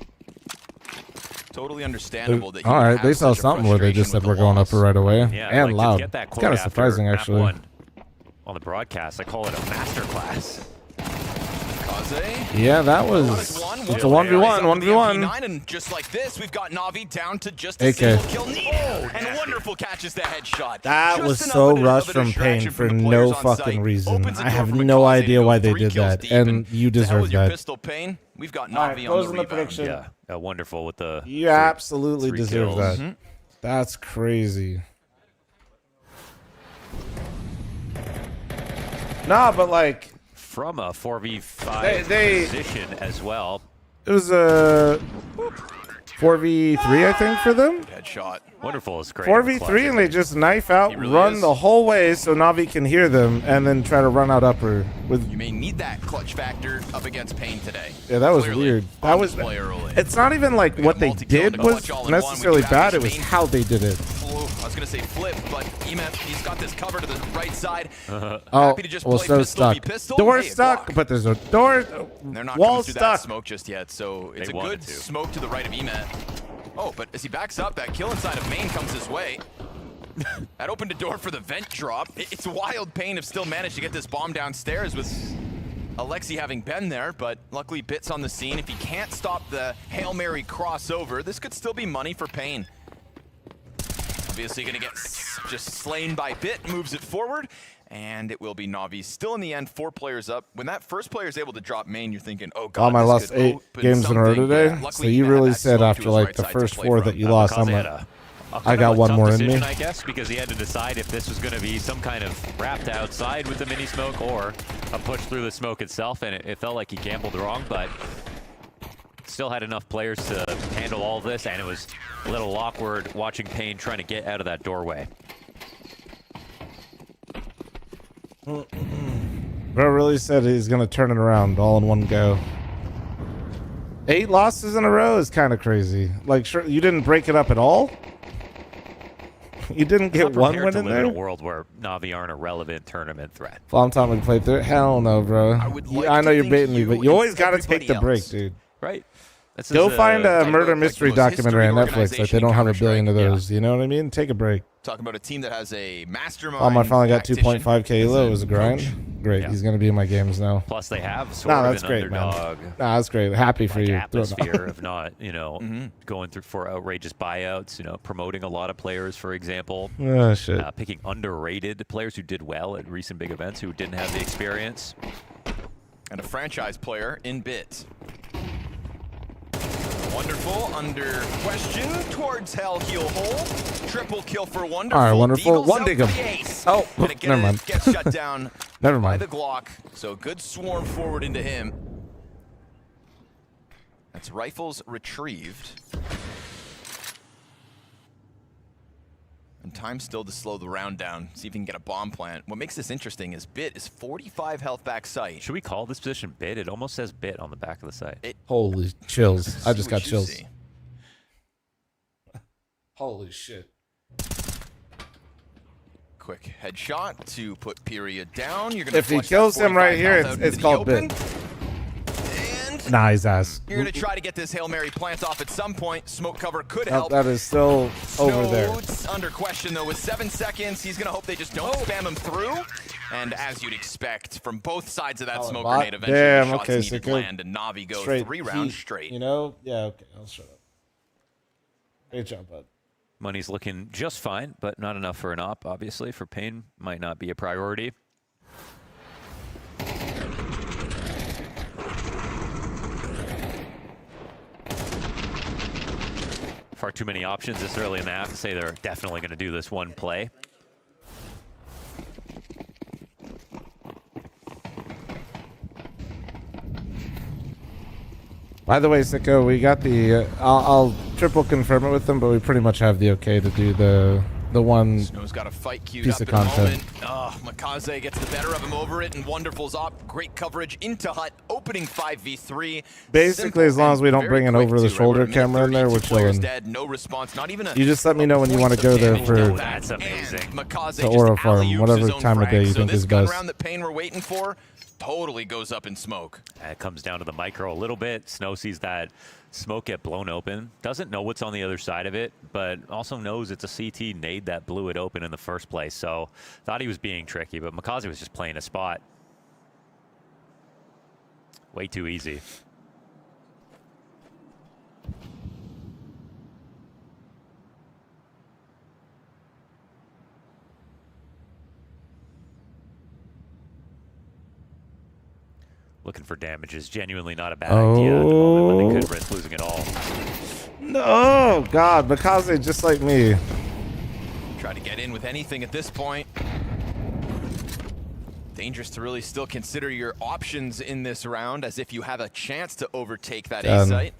Speaker 12: Totally understandable that you
Speaker 1: All
Speaker 12: would
Speaker 1: right,
Speaker 12: have
Speaker 1: they saw
Speaker 12: such a
Speaker 1: something where they just said we're going upper right away.
Speaker 14: Yeah,
Speaker 1: and
Speaker 14: like, to
Speaker 1: loud.
Speaker 14: get that
Speaker 1: It's
Speaker 14: quote
Speaker 1: kind of
Speaker 14: after
Speaker 1: surprising,
Speaker 14: map
Speaker 1: actually.
Speaker 14: one on the broadcast, I call it a masterclass.
Speaker 1: Yeah, that was. It's a 1v1, 1v1.
Speaker 12: And just like this, we've got Na'Vi down to just
Speaker 1: AK.
Speaker 12: a single kill needed. And wonderful catches the headshot.
Speaker 1: That
Speaker 12: Just
Speaker 1: was
Speaker 12: enough
Speaker 1: so
Speaker 12: of a
Speaker 1: rushed from
Speaker 12: distraction
Speaker 1: Pain for
Speaker 12: from the
Speaker 1: no
Speaker 12: players on
Speaker 1: fucking
Speaker 12: site.
Speaker 1: reason.
Speaker 12: Opens the
Speaker 1: I
Speaker 12: door
Speaker 1: have
Speaker 12: for
Speaker 1: no
Speaker 12: Mikaze
Speaker 1: idea
Speaker 12: to go
Speaker 1: why they
Speaker 12: 3
Speaker 1: did
Speaker 12: kills
Speaker 1: that,
Speaker 12: deep.
Speaker 1: and you
Speaker 12: to hell
Speaker 1: deserve
Speaker 12: with your
Speaker 1: that.
Speaker 12: pistol, Pain. We've got
Speaker 1: All right,
Speaker 12: Na'Vi on
Speaker 1: closing
Speaker 12: the
Speaker 1: the
Speaker 12: rebound.
Speaker 1: prediction.
Speaker 14: Yeah, wonderful with the.
Speaker 1: You absolutely
Speaker 14: three
Speaker 1: deserve
Speaker 14: kills.
Speaker 1: that. That's crazy. Nah, but like
Speaker 14: From a 4v5
Speaker 1: They-
Speaker 14: position as well.
Speaker 1: it was a 4v3, I think, for them.
Speaker 12: Headshot.
Speaker 14: Wonderful is great.
Speaker 1: 4v3, and they just knife out,
Speaker 12: really
Speaker 1: run
Speaker 12: is.
Speaker 1: the whole way so Na'Vi can hear them, and then try to run out upper with.
Speaker 12: You may need that clutch factor up against Pain today.
Speaker 1: Yeah, that was
Speaker 12: Clearly
Speaker 1: weird. That
Speaker 12: on
Speaker 1: was.
Speaker 12: display early.
Speaker 1: It's not even like what they
Speaker 12: multi-kill
Speaker 1: did
Speaker 12: and a
Speaker 1: was
Speaker 12: clutch all in one. We
Speaker 1: necessarily
Speaker 12: do have
Speaker 1: bad.
Speaker 12: this
Speaker 1: It was
Speaker 12: main-
Speaker 1: how they did it.
Speaker 12: Oh, I was gonna say flip, but Emet, he's got this cover to the right side.
Speaker 1: Oh,
Speaker 12: Happy to just
Speaker 1: well,
Speaker 12: play
Speaker 1: so
Speaker 12: pistol v
Speaker 1: stuck.
Speaker 12: pistol.
Speaker 1: Door
Speaker 12: Hey, a
Speaker 1: stuck,
Speaker 12: block.
Speaker 1: but there's a door.
Speaker 12: They're not
Speaker 1: Wall
Speaker 12: coming through that
Speaker 1: stuck.
Speaker 12: smoke just yet, so it's
Speaker 14: They
Speaker 12: a
Speaker 14: wanted
Speaker 12: good
Speaker 14: to.
Speaker 12: smoke to the right of Emet. Oh, but as he backs up, that kill inside of main comes his way. That opened a door for the vent drop. It's wild. Pain have still managed to get this bomb downstairs with Alexi having been there, but luckily Bit's on the scene. If he can't stop the Hail Mary crossover, this could still be money for Pain. Obviously gonna get just slain by Bit, moves it forward, and it will be Na'Vi. Still in the end, 4 players up. When that first player is able to drop main, you're thinking, oh god,
Speaker 1: I
Speaker 12: this
Speaker 1: lost
Speaker 12: could
Speaker 1: 8
Speaker 12: open
Speaker 1: games in a row
Speaker 12: something.
Speaker 1: today.
Speaker 12: Yeah,
Speaker 1: So
Speaker 12: luckily
Speaker 1: you
Speaker 12: he had
Speaker 1: really
Speaker 12: that
Speaker 1: said
Speaker 12: smoke
Speaker 1: after
Speaker 12: to his
Speaker 1: like
Speaker 12: right
Speaker 1: the
Speaker 12: side to
Speaker 1: first
Speaker 12: play
Speaker 1: 4
Speaker 12: from.
Speaker 1: that you lost, I'm
Speaker 14: Mikaze
Speaker 1: like,
Speaker 14: had a
Speaker 1: I
Speaker 14: kind
Speaker 1: got
Speaker 14: of a
Speaker 1: one
Speaker 14: tough
Speaker 1: more in
Speaker 14: decision,
Speaker 1: me.
Speaker 14: I guess, because he had to decide if this was going to be some kind of wrapped outside with the mini smoke or a push through the smoke itself, and it felt like he gambled wrong, but still had enough players to handle all of this, and it was a little awkward watching Pain trying to get out of that doorway.
Speaker 1: Bro really said he's gonna turn it around all in one go. 8 losses in a row is kind of crazy. Like, sure, you didn't break it up at all. You didn't get
Speaker 14: I'm
Speaker 1: one
Speaker 14: prepared
Speaker 1: win
Speaker 14: to
Speaker 1: in
Speaker 14: live
Speaker 1: there.
Speaker 14: in a world where Na'Vi aren't a relevant tournament threat.
Speaker 1: Fl0m time we played through it. Hell no, bro. I know you're baiting me, but you always gotta take the break, dude.
Speaker 14: Right. This
Speaker 1: Go
Speaker 14: is,
Speaker 1: find a
Speaker 12: like
Speaker 1: murder
Speaker 12: the
Speaker 1: mystery
Speaker 12: most
Speaker 1: documentary on
Speaker 12: history
Speaker 1: Netflix. Like they
Speaker 12: organization
Speaker 1: don't
Speaker 12: in
Speaker 1: have a billion of
Speaker 12: Counter-Strike.
Speaker 1: those. You know what I mean? Take a break.
Speaker 12: Talking about a team that has a mastermind.
Speaker 1: Oh, I finally got
Speaker 12: tactician
Speaker 1: 2.5k
Speaker 12: as
Speaker 1: low.
Speaker 12: a
Speaker 1: It was a grind.
Speaker 12: coach.
Speaker 1: Great.
Speaker 14: Yeah.
Speaker 1: He's gonna be in my games now.
Speaker 14: Plus, they have sort
Speaker 1: Nah,
Speaker 14: of
Speaker 1: that's
Speaker 14: an
Speaker 1: great,
Speaker 14: underdog.
Speaker 1: man. Nah, that's great. Happy for
Speaker 14: like,
Speaker 1: you.
Speaker 14: atmosphere of not,
Speaker 12: Mm-hmm.
Speaker 14: going through for outrageous buyouts, promoting a lot of players, for example.
Speaker 1: Oh, shit.
Speaker 14: Picking underrated players who did well at recent big events who didn't have the experience.
Speaker 12: And a franchise player in Bit. Wonderful under question towards Hell Heel Hole. Triple kill for Wonderful.
Speaker 1: All right, Wonderful.
Speaker 12: Deagles
Speaker 1: One
Speaker 12: out
Speaker 1: dig
Speaker 12: for
Speaker 1: him.
Speaker 12: the ace.
Speaker 1: Oh,
Speaker 12: And it
Speaker 1: never mind.
Speaker 12: gets shut down
Speaker 1: Never
Speaker 12: by
Speaker 1: mind.
Speaker 12: the Glock. So good swarm forward into him. That's rifles retrieved. And time still to slow the round down. See if he can get a bomb plant. What makes this interesting is Bit is 45 health back sight.
Speaker 14: Should we call this position Bit? It almost says Bit on the back of the site.
Speaker 1: Holy chills. I just
Speaker 12: See
Speaker 1: got
Speaker 12: what you
Speaker 1: chills.
Speaker 12: see.
Speaker 1: Holy shit.
Speaker 12: Quick headshot to put period down. You're gonna
Speaker 1: If he
Speaker 12: flush that
Speaker 1: kills him
Speaker 12: 45
Speaker 1: right here,
Speaker 12: health out
Speaker 1: it's
Speaker 12: into the
Speaker 1: called
Speaker 12: open.
Speaker 1: Bit.
Speaker 12: And
Speaker 1: Nah, he's ass.
Speaker 12: you're gonna try to get this Hail Mary plant off at some point. Smoke cover could
Speaker 1: Nope,
Speaker 12: help.
Speaker 1: that is still over there.
Speaker 12: Snow's under question though with 7 seconds. He's gonna hope they just don't spam him through. And as you'd expect from both sides of that smoke
Speaker 1: bot?
Speaker 12: grenade, eventually
Speaker 1: Damn,
Speaker 12: the shots
Speaker 1: okay, so
Speaker 12: needed
Speaker 1: good.
Speaker 12: land and Na'Vi go
Speaker 1: Straight
Speaker 12: 3 rounds
Speaker 1: heat,
Speaker 12: straight.
Speaker 1: You know? Yeah, okay. I'll shut up. Great job, bud.
Speaker 14: Money's looking just fine, but not enough for an op, obviously. For Pain, might not be a priority. Far too many options this early in the half to say they're definitely going to do this one play.
Speaker 1: By the way, Sicko, we got the. I'll triple confirm it with them, but we pretty much have the okay to do the one
Speaker 12: Snow's got a fight queued
Speaker 1: piece
Speaker 12: up
Speaker 1: of
Speaker 12: in a
Speaker 1: content.
Speaker 12: moment. Makaze gets the better of him over it, and Wonderful's up. Great coverage into Hut, opening 5v3.
Speaker 1: Basically, as long as we don't bring an over-the-shoulder camera in there, we're chilling.
Speaker 12: Dead, no response, not even a
Speaker 1: You just let me know when you want to go there for
Speaker 12: that's amazing.
Speaker 1: the Aura Farm, whatever time of day you think is best.
Speaker 12: Round that Payne were waiting for totally goes up in smoke.
Speaker 14: It comes down to the micro a little bit. Snow sees that smoke get blown open. Doesn't know what's on the other side of it, but also knows it's a CT nade that blew it open in the first place. So thought he was being tricky, but Makaze was just playing a spot. Way too easy. Looking for damage is genuinely not a bad idea at the moment when they could risk losing it all.
Speaker 1: No, God, Makaze just like me.
Speaker 12: Try to get in with anything at this point. Dangerous to really still consider your options in this round, as if you have a chance to overtake that A site.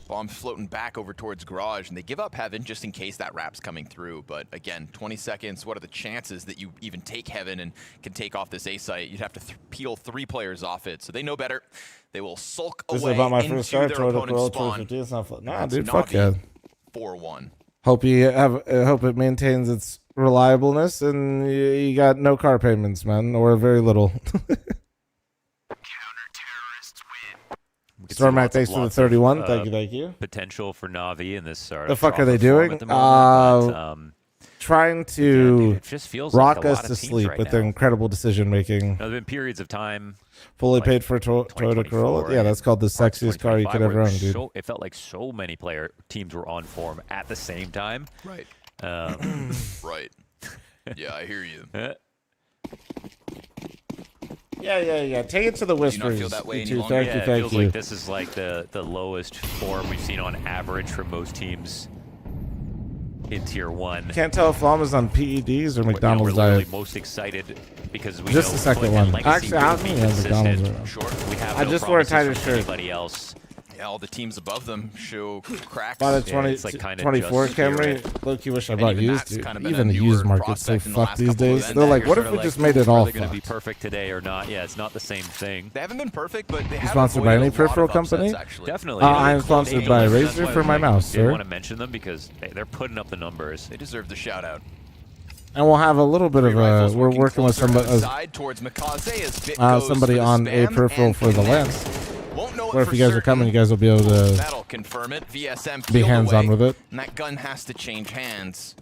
Speaker 12: Bomb's floating back over towards Garage, and they give up Heaven just in case that wrap's coming through. But again, 20 seconds, what are the chances that you even take Heaven and can take off this A site? You'd have to peel 3 players off it, so they know better. They will sulk
Speaker 1: This
Speaker 12: away
Speaker 1: is about my
Speaker 12: into
Speaker 1: first start.
Speaker 12: their
Speaker 1: Total
Speaker 12: opponent's spawn.
Speaker 1: 50. It's not fun. Nah,
Speaker 12: That's
Speaker 1: dude, fuck
Speaker 12: Navi,
Speaker 1: yeah.
Speaker 12: 4-1.
Speaker 1: Hope you have. Hope it maintains its reliableness, and you got no car payments, man, or very little. Stormac, thanks for the 31. Thank you.
Speaker 14: Potential for Navi in this sort
Speaker 1: The
Speaker 14: of
Speaker 1: fuck are they
Speaker 14: trough
Speaker 1: doing?
Speaker 14: of form at the moment,
Speaker 1: Trying to
Speaker 14: dude, it just feels like
Speaker 1: rock
Speaker 14: a
Speaker 1: us
Speaker 14: lot of
Speaker 1: to
Speaker 14: teams
Speaker 1: sleep
Speaker 14: right
Speaker 1: with their
Speaker 14: now.
Speaker 1: incredible decision making.
Speaker 14: There have been periods of time.
Speaker 1: Fully
Speaker 14: like
Speaker 1: paid for Toyota Corolla. Yeah,
Speaker 14: right?
Speaker 1: that's called the sexiest car you could
Speaker 14: 2025,
Speaker 1: ever
Speaker 14: where
Speaker 1: own, dude.
Speaker 14: It felt like so many teams were on form at the same time.
Speaker 12: Right. Right. Yeah, I hear you.
Speaker 1: Yeah. Take it to the whispers.
Speaker 12: feel that way
Speaker 1: you
Speaker 12: any
Speaker 1: two.
Speaker 12: longer?
Speaker 1: Thank you.
Speaker 14: It
Speaker 1: Thank
Speaker 14: feels
Speaker 1: you.
Speaker 14: like this is like the lowest form we've seen on average from most teams in Tier 1.
Speaker 1: Can't tell if fl0m is on PEDs or McDonald's
Speaker 14: we're literally
Speaker 1: diet.
Speaker 14: most excited because we
Speaker 1: Just
Speaker 14: know
Speaker 1: the second
Speaker 14: Foot
Speaker 1: one.
Speaker 14: and Legacy
Speaker 1: Actually, I
Speaker 14: will
Speaker 1: don't
Speaker 14: be
Speaker 1: think that's
Speaker 14: consistent.
Speaker 1: McDonald's right now.
Speaker 12: Sure.
Speaker 14: We have
Speaker 1: I
Speaker 14: no
Speaker 1: just wore a
Speaker 14: promises
Speaker 1: tighter
Speaker 14: from
Speaker 1: shirt.
Speaker 14: anybody else.
Speaker 12: Yeah, all the teams above them show cracks.
Speaker 1: Bought a 20,
Speaker 14: it's like kinda
Speaker 1: 24
Speaker 14: just
Speaker 1: Camry. Low-key wish I bought
Speaker 12: even
Speaker 1: used.
Speaker 12: that's
Speaker 1: Dude.
Speaker 12: kind of been
Speaker 1: Even
Speaker 12: a
Speaker 1: the
Speaker 12: newer
Speaker 1: used market's so
Speaker 12: prospect in the
Speaker 1: fucked
Speaker 12: last
Speaker 1: these
Speaker 12: couple of
Speaker 1: days.
Speaker 12: events.
Speaker 1: They're like,
Speaker 14: You're
Speaker 1: what if
Speaker 14: sort
Speaker 1: we
Speaker 14: of
Speaker 1: just
Speaker 14: like,
Speaker 1: made it all
Speaker 14: Are they going to be
Speaker 1: fucked?
Speaker 14: perfect today or not? Yeah, it's not the same thing.
Speaker 12: They haven't been perfect, but they have
Speaker 1: Sponsored by any
Speaker 12: avoided a lot
Speaker 1: peripheral
Speaker 12: of upsets,
Speaker 1: company?
Speaker 12: actually.
Speaker 14: Definitely.
Speaker 1: I am sponsored by
Speaker 14: That's
Speaker 1: Razer
Speaker 14: why
Speaker 1: for my mouse,
Speaker 14: didn't
Speaker 1: sir.
Speaker 14: want to mention them because they're putting up the numbers.
Speaker 12: They deserve the shout out.
Speaker 1: And we'll have a little bit of a. We're working with somebody,
Speaker 12: towards Makaze as Bit goes
Speaker 1: somebody
Speaker 12: for the
Speaker 1: on a
Speaker 12: spam
Speaker 1: peripheral
Speaker 12: and
Speaker 1: for the
Speaker 12: connects.
Speaker 1: LAN.
Speaker 12: Won't know it
Speaker 1: Or if
Speaker 12: for
Speaker 1: you guys are
Speaker 12: certain.
Speaker 1: coming, you guys will be able to
Speaker 12: That'll confirm it. VSM
Speaker 1: be
Speaker 12: peeled
Speaker 1: hands-on
Speaker 12: away,
Speaker 1: with it.
Speaker 12: and that gun has to change hands.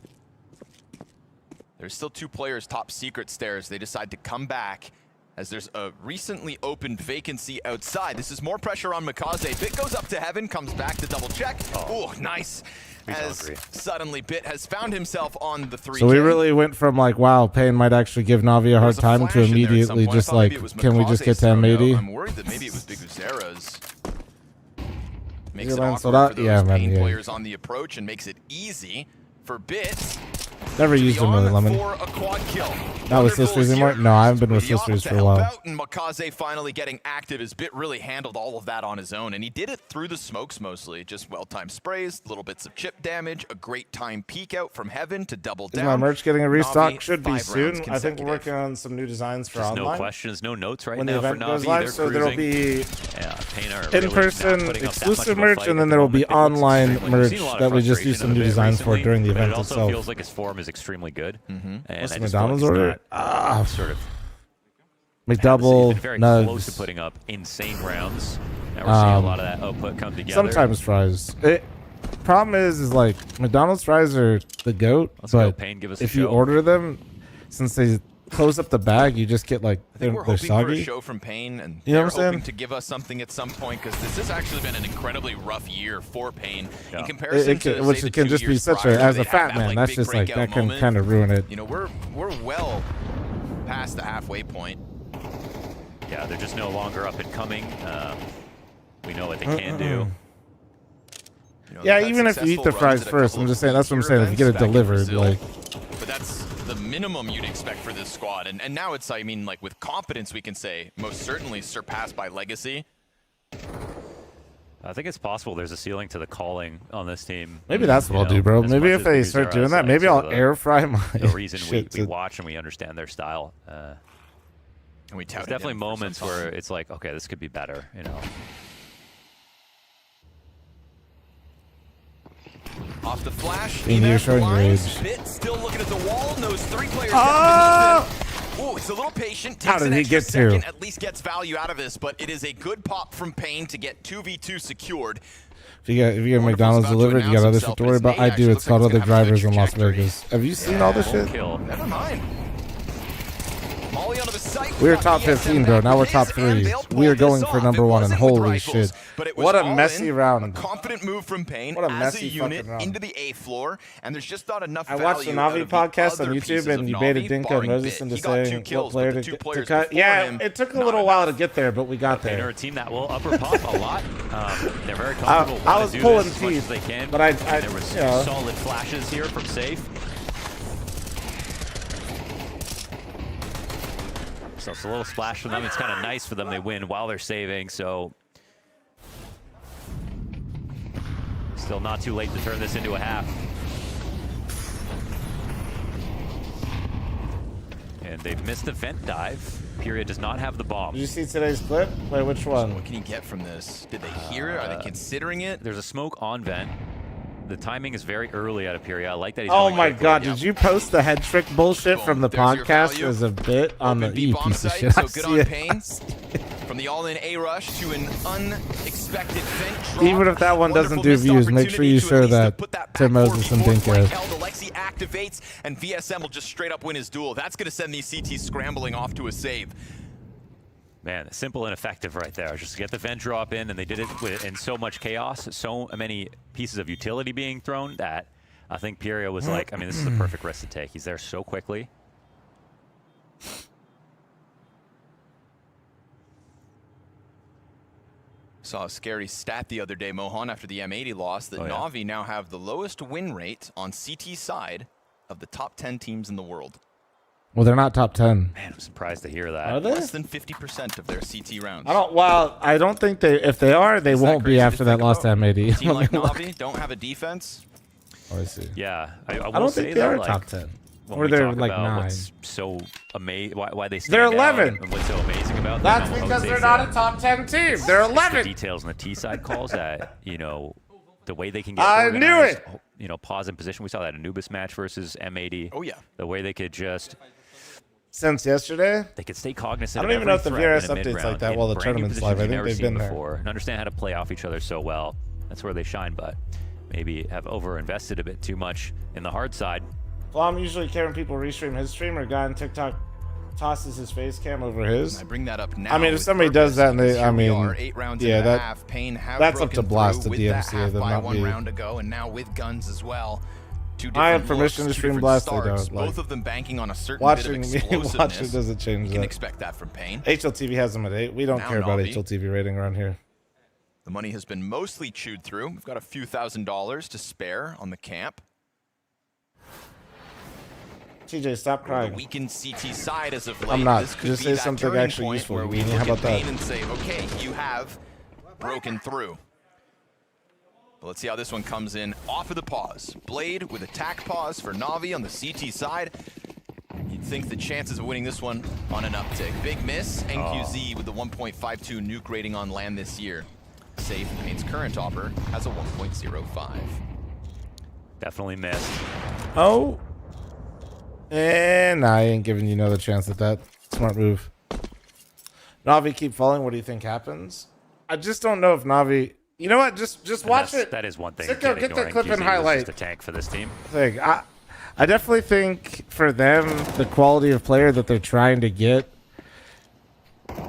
Speaker 12: There's still 2 players top secret stairs. They decide to come back as there's a recently opened vacancy outside. This is more pressure on Makaze. Bit goes up to Heaven, comes back to double check. Oh, nice. As
Speaker 14: hungry.
Speaker 12: suddenly Bit has found himself on the 3.
Speaker 1: So we really went from like, wow, Payne might actually give Navi a hard time to immediately just like, can we just get to M80?
Speaker 12: I'm worried that maybe it was Big Uzera's. Makes
Speaker 1: Your
Speaker 12: it
Speaker 1: line
Speaker 12: awkward
Speaker 1: sold out?
Speaker 12: for those
Speaker 1: Yeah, man,
Speaker 12: Payne
Speaker 1: yeah.
Speaker 12: players on the approach and makes it easy for Bit.
Speaker 1: Never used him really, Lemon.
Speaker 12: For a quad kill.
Speaker 1: Not with sisters anymore? No, I haven't been with sisters for a while.
Speaker 12: And Makaze finally getting active as Bit really handled all of that on his own, and he did it through the smokes mostly. Just well-timed sprays, little bits of chip damage, a great time peek out from Heaven to double
Speaker 1: Is
Speaker 12: down.
Speaker 1: my merch getting a restock?
Speaker 12: Navi,
Speaker 1: Should be
Speaker 12: 5
Speaker 1: soon.
Speaker 12: rounds
Speaker 1: I think we're
Speaker 12: consecutive.
Speaker 1: working on some new designs for
Speaker 14: Just
Speaker 1: online.
Speaker 14: no questions, no notes right
Speaker 1: when
Speaker 14: now
Speaker 1: the
Speaker 14: for
Speaker 1: event
Speaker 14: Navi.
Speaker 1: goes live,
Speaker 14: They're
Speaker 1: so there will
Speaker 14: cruising.
Speaker 1: be
Speaker 14: Yeah, Payne are really not
Speaker 1: in-person
Speaker 14: putting up that much
Speaker 1: exclusive
Speaker 14: of a
Speaker 1: merch,
Speaker 14: fight
Speaker 1: and
Speaker 14: at
Speaker 1: then
Speaker 14: the
Speaker 1: there will be
Speaker 14: moment. It looks
Speaker 1: online
Speaker 14: extremely- we've
Speaker 1: merch
Speaker 14: seen a lot of
Speaker 1: that we just do
Speaker 14: frustration
Speaker 1: some
Speaker 14: in
Speaker 1: new
Speaker 14: the bit
Speaker 1: designs for
Speaker 14: recently,
Speaker 1: during the
Speaker 14: but
Speaker 1: event
Speaker 14: it also
Speaker 1: itself.
Speaker 14: feels like his form is extremely good. And
Speaker 1: What's
Speaker 14: I
Speaker 1: the
Speaker 14: just feel like
Speaker 1: McDonald's
Speaker 14: he's
Speaker 1: order?
Speaker 14: not sort of
Speaker 1: McDouble
Speaker 14: he's been very close to
Speaker 1: nugs.
Speaker 14: putting up insane rounds. Now we're seeing a lot of that output come together.
Speaker 1: Sometimes fries. Problem is like McDonald's fries are the goat,
Speaker 14: Let's go,
Speaker 1: but
Speaker 14: Payne, give us a
Speaker 1: if you
Speaker 14: show.
Speaker 1: order them, since they close up the bag, you just get like
Speaker 12: I think we're
Speaker 1: they're
Speaker 12: hoping for a
Speaker 1: soggy.
Speaker 12: show from Payne, and
Speaker 1: You know
Speaker 12: they're
Speaker 1: what I'm saying?
Speaker 12: hoping to give us something at some point, because this has actually been an incredibly rough year for Payne in
Speaker 1: It
Speaker 12: comparison
Speaker 1: can,
Speaker 12: to
Speaker 1: which
Speaker 12: say, the
Speaker 1: it can
Speaker 12: 2
Speaker 1: just be
Speaker 12: years
Speaker 1: such
Speaker 12: prior,
Speaker 1: a
Speaker 12: where
Speaker 1: as
Speaker 12: they
Speaker 1: a
Speaker 12: have
Speaker 1: fat
Speaker 12: that,
Speaker 1: man.
Speaker 12: like,
Speaker 1: That's
Speaker 12: big
Speaker 1: just like
Speaker 12: breakout
Speaker 1: that can
Speaker 12: moment.
Speaker 1: kind of ruin it.
Speaker 12: You know, we're well past the halfway point.
Speaker 14: Yeah, they're just no longer up and coming. We know what they can do.
Speaker 12: You know,
Speaker 1: Yeah,
Speaker 12: they've had
Speaker 1: even if you eat the
Speaker 12: successful runs
Speaker 1: fries
Speaker 12: at a
Speaker 1: first,
Speaker 12: couple
Speaker 1: I'm
Speaker 12: of
Speaker 1: just saying that's what I'm
Speaker 12: tier
Speaker 1: saying. If you get it
Speaker 12: events back in
Speaker 1: delivered,
Speaker 12: Brazil.
Speaker 1: like
Speaker 12: But that's the minimum you'd expect for this squad. And now it's, I mean, like with confidence, we can say most certainly surpassed by Legacy.
Speaker 14: I think it's possible there's a ceiling to the calling on this team.
Speaker 1: Maybe that's what I'll do, bro. Maybe if they start doing that, maybe I'll air fry my
Speaker 14: the reason we
Speaker 1: shit
Speaker 14: watch and we understand their style.
Speaker 12: And we
Speaker 14: there's definitely moments where it's like, okay, this could be better, you know.
Speaker 12: Off the flash.
Speaker 1: And you're showing rage.
Speaker 12: Bit still looking at the wall. Knows 3 players. Oh, he's a little patient.
Speaker 1: How
Speaker 12: Takes
Speaker 1: did
Speaker 12: an
Speaker 1: he
Speaker 12: extra
Speaker 1: get to?
Speaker 12: second, at least gets value out of this, but it is a good pop from Pain to get 2v2 secured.
Speaker 1: If you get McDonald's delivered, you got other shit to worry about. I do. It's called Other Drivers in Las Vegas. Have you seen all this shit?
Speaker 12: Never mind. Molly onto the site.
Speaker 1: We were top 15, bro. Now we're top 3. We are going for number 1, and holy shit. What a messy round.
Speaker 12: Confident move from Pain
Speaker 1: What a
Speaker 12: as
Speaker 1: messy
Speaker 12: a unit
Speaker 1: fucking round.
Speaker 12: into the A floor, and there's just not enough
Speaker 1: I watched the
Speaker 12: value
Speaker 1: Navi
Speaker 12: out of the
Speaker 1: podcast on
Speaker 12: other
Speaker 1: YouTube,
Speaker 12: pieces
Speaker 1: and
Speaker 12: of
Speaker 1: you
Speaker 12: Navi,
Speaker 1: baited Dinka and
Speaker 12: barring
Speaker 1: Moses
Speaker 12: Bit.
Speaker 1: into
Speaker 12: He got 2
Speaker 1: saying what
Speaker 12: kills,
Speaker 1: player
Speaker 12: but the
Speaker 1: to
Speaker 12: 2 players
Speaker 1: cut.
Speaker 12: before
Speaker 1: Yeah,
Speaker 12: him,
Speaker 1: it took a little while to get there, but we got
Speaker 14: They're
Speaker 1: there.
Speaker 14: a team that will upper pop a lot. They're very comfortable.
Speaker 1: I was
Speaker 14: do
Speaker 1: pulling
Speaker 14: this as much as
Speaker 1: teeth,
Speaker 14: they can,
Speaker 1: but I
Speaker 14: and there was
Speaker 1: you know.
Speaker 14: solid flashes here from Safe. So it's a little splash from them. It's kind of nice for them. They win while they're saving, so still not too late to turn this into a half. And they've missed the vent dive. Period does not have the bomb.
Speaker 1: Did you see today's clip? Wait, which one?
Speaker 12: What can you get from this? Did they hear it? Are they considering it?
Speaker 14: There's a smoke on vent. The timing is very early out of Period. I like that he's
Speaker 1: Oh
Speaker 14: going
Speaker 1: my
Speaker 14: quickly.
Speaker 1: god, did you post the head trick bullshit from the
Speaker 12: There's your
Speaker 1: podcast
Speaker 12: value.
Speaker 1: as a bit on the
Speaker 12: B bomb
Speaker 1: piece of
Speaker 12: site,
Speaker 1: shit?
Speaker 12: so
Speaker 1: I
Speaker 12: good
Speaker 1: see
Speaker 12: on
Speaker 1: it.
Speaker 12: Pain. From the all-in A rush to an unexpected vent drop.
Speaker 1: Even if that one doesn't do views, make sure you show that to Moses and Dinka.
Speaker 12: The Lexi activates, and VSM will just straight up win his duel. That's going to send these CTs scrambling off to a save.
Speaker 14: Man, simple and effective right there. Just get the vent drop in, and they did it in so much chaos, so many pieces of utility being thrown that I think Pierio was like, I mean, this is the perfect risk to take. He's there so quickly.
Speaker 12: Saw a scary stat the other day, Mohan, after the M80 loss, that Navi now have the lowest win rate on CT side of the top 10 teams in the world.
Speaker 1: Well, they're not top 10.
Speaker 14: Man, I'm surprised to hear that.
Speaker 1: Are they?
Speaker 12: Less than 50% of their CT rounds.
Speaker 1: I don't think they. If they are, they won't be after that lost
Speaker 12: A
Speaker 1: M80.
Speaker 12: team like Navi don't have a defense.
Speaker 1: Oh, I see.
Speaker 14: Yeah, I
Speaker 1: I
Speaker 14: will
Speaker 1: don't
Speaker 14: say
Speaker 1: think they
Speaker 14: that,
Speaker 1: are
Speaker 14: like,
Speaker 1: top 10.
Speaker 14: when
Speaker 1: Or
Speaker 14: we
Speaker 1: they're
Speaker 14: talk
Speaker 1: like
Speaker 14: about
Speaker 1: 9.
Speaker 14: What's so amazing? Why they stand
Speaker 1: They're
Speaker 14: out
Speaker 1: 11.
Speaker 14: and what's so amazing about
Speaker 1: That's
Speaker 14: them?
Speaker 1: because they're not a top 10 team. They're
Speaker 14: It's
Speaker 1: 11.
Speaker 14: the details on the T side calls that, you know, the way they can get
Speaker 1: I knew
Speaker 14: organized,
Speaker 1: it.
Speaker 14: You know, pause in position. We saw that Anubis match versus M80.
Speaker 12: Oh yeah.
Speaker 14: The way they could just
Speaker 1: Since yesterday?
Speaker 14: they could stay cognizant.
Speaker 1: I don't
Speaker 14: of
Speaker 1: even know
Speaker 14: every
Speaker 1: if the
Speaker 14: threat
Speaker 1: VRS
Speaker 14: in a
Speaker 1: updates
Speaker 14: mid-round
Speaker 1: like that
Speaker 14: in
Speaker 1: while the
Speaker 14: brand new
Speaker 1: tournament's live. I
Speaker 14: positions
Speaker 1: think
Speaker 14: you've
Speaker 1: they've
Speaker 14: never
Speaker 1: been
Speaker 14: seen
Speaker 1: there.
Speaker 14: before and understand how to play off each other so well. That's where they shine, but maybe have over-invested a bit too much in the hard side.
Speaker 1: fl0m usually care when people restream his stream, or guy on TikTok tosses his face cam over his.
Speaker 12: I bring that up now.
Speaker 1: I mean, if
Speaker 12: with
Speaker 1: somebody
Speaker 12: purpose,
Speaker 1: does that, and
Speaker 12: because
Speaker 1: they, I
Speaker 12: here we
Speaker 1: mean,
Speaker 12: are, 8 rounds
Speaker 1: yeah,
Speaker 12: and a
Speaker 1: that
Speaker 12: half. Pain have
Speaker 1: that's up to
Speaker 12: broken
Speaker 1: Blast
Speaker 12: through
Speaker 1: to
Speaker 12: with that
Speaker 1: DMCA.
Speaker 12: half
Speaker 1: Them
Speaker 12: by
Speaker 1: not
Speaker 12: 1
Speaker 1: be.
Speaker 12: round ago, and now with guns as well. Two
Speaker 1: I have
Speaker 12: different
Speaker 1: permission
Speaker 12: looks,
Speaker 1: to
Speaker 12: two
Speaker 1: stream
Speaker 12: different
Speaker 1: Blast. They
Speaker 12: starts,
Speaker 1: don't. Like,
Speaker 12: both of them banking on a certain
Speaker 1: watching
Speaker 12: bit
Speaker 1: me
Speaker 12: of
Speaker 1: watch
Speaker 12: explosiveness.
Speaker 1: it doesn't change
Speaker 12: You can
Speaker 1: that.
Speaker 12: expect that from Pain.
Speaker 1: HLTV has them at 8. We don't
Speaker 12: Now
Speaker 1: care about
Speaker 12: Navi.
Speaker 1: HLTV rating around here.
Speaker 12: The money has been mostly chewed through. We've got a few $1,000s to spare on the camp.
Speaker 1: TJ, stop
Speaker 12: The
Speaker 1: crying.
Speaker 12: weakened CT side as of late.
Speaker 1: I'm not.
Speaker 12: This could
Speaker 1: Just
Speaker 12: be
Speaker 1: say
Speaker 12: that
Speaker 1: something
Speaker 12: turning
Speaker 1: actually
Speaker 12: point
Speaker 1: useful.
Speaker 12: where we
Speaker 1: How
Speaker 12: look
Speaker 1: about
Speaker 12: at Pain
Speaker 1: that?
Speaker 12: and say, okay, you have broken through. But let's see how this one comes in off of the pause. Blade with attack pause for Navi on the CT side. You'd think the chances of winning this one on an uptick. Big miss. NQZ with the 1.52 nuke rating on land this year. Safe. Pain's current offer has a 1.05.
Speaker 14: Definitely missed.
Speaker 1: Oh. And I ain't giving you another chance at that. Smart move. Navi keep falling. What do you think happens? I just don't know if Navi... You know what? Just watch it.
Speaker 14: That is one thing.
Speaker 1: Sicko, get that clip and
Speaker 14: NQZ was
Speaker 1: highlight.
Speaker 14: just a tank for this team.
Speaker 1: I definitely think for them, the quality of player that they're trying to get,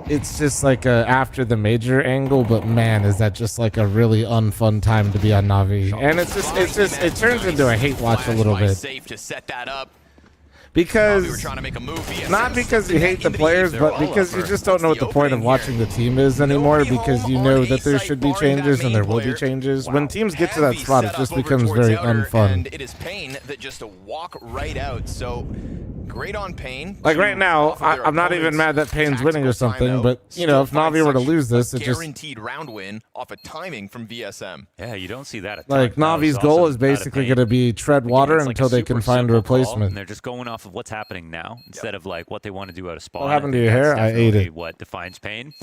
Speaker 1: it's just like a after the major angle, but man, is that just like a really unfun time to be on Navi. And it turns into a hate watch a little bit.
Speaker 12: Safe to set that up.
Speaker 1: Because,
Speaker 12: we were trying to make a move.
Speaker 1: not because you hate the players, but because you just don't know what the point of watching the team is anymore, because you know that there should be changes and there will be changes. When teams get to that spot, it just becomes very unfun.
Speaker 12: And it is Pain that just walk right out. So Great on Pain.
Speaker 1: Like right now, I'm not even mad that Payne's winning or something, but you know, if Navi were to lose this, it just
Speaker 12: guaranteed round win off a timing from VSM.
Speaker 14: Yeah, you don't see that.
Speaker 1: like Navi's goal is basically going to be tread water until they can find a replacement.
Speaker 14: And they're just going off of what's happening now instead of like what they want to do out of spawn.
Speaker 1: What happened to your hair? I ate it.
Speaker 14: What defines Pain.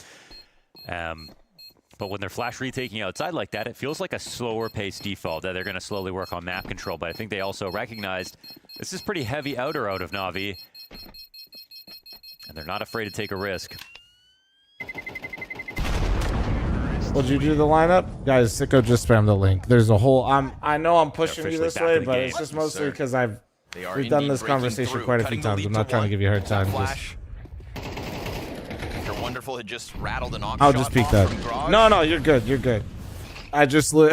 Speaker 14: But when they're flash retaking outside like that, it feels like a slower pace default that they're going to slowly work on map control. But I think they also recognized this is pretty heavy outer out of Navi. And they're not afraid to take a risk.
Speaker 1: Would you do the lineup? Guys, Sicko just spammed the link. There's a whole... I know I'm pushing you this way, but it's just mostly because we've done this conversation quite a few times. I'm not trying to give you a hard time.
Speaker 12: Wonderful had just rattled an
Speaker 1: I'll just peek that. No, you're good. You're good. I just you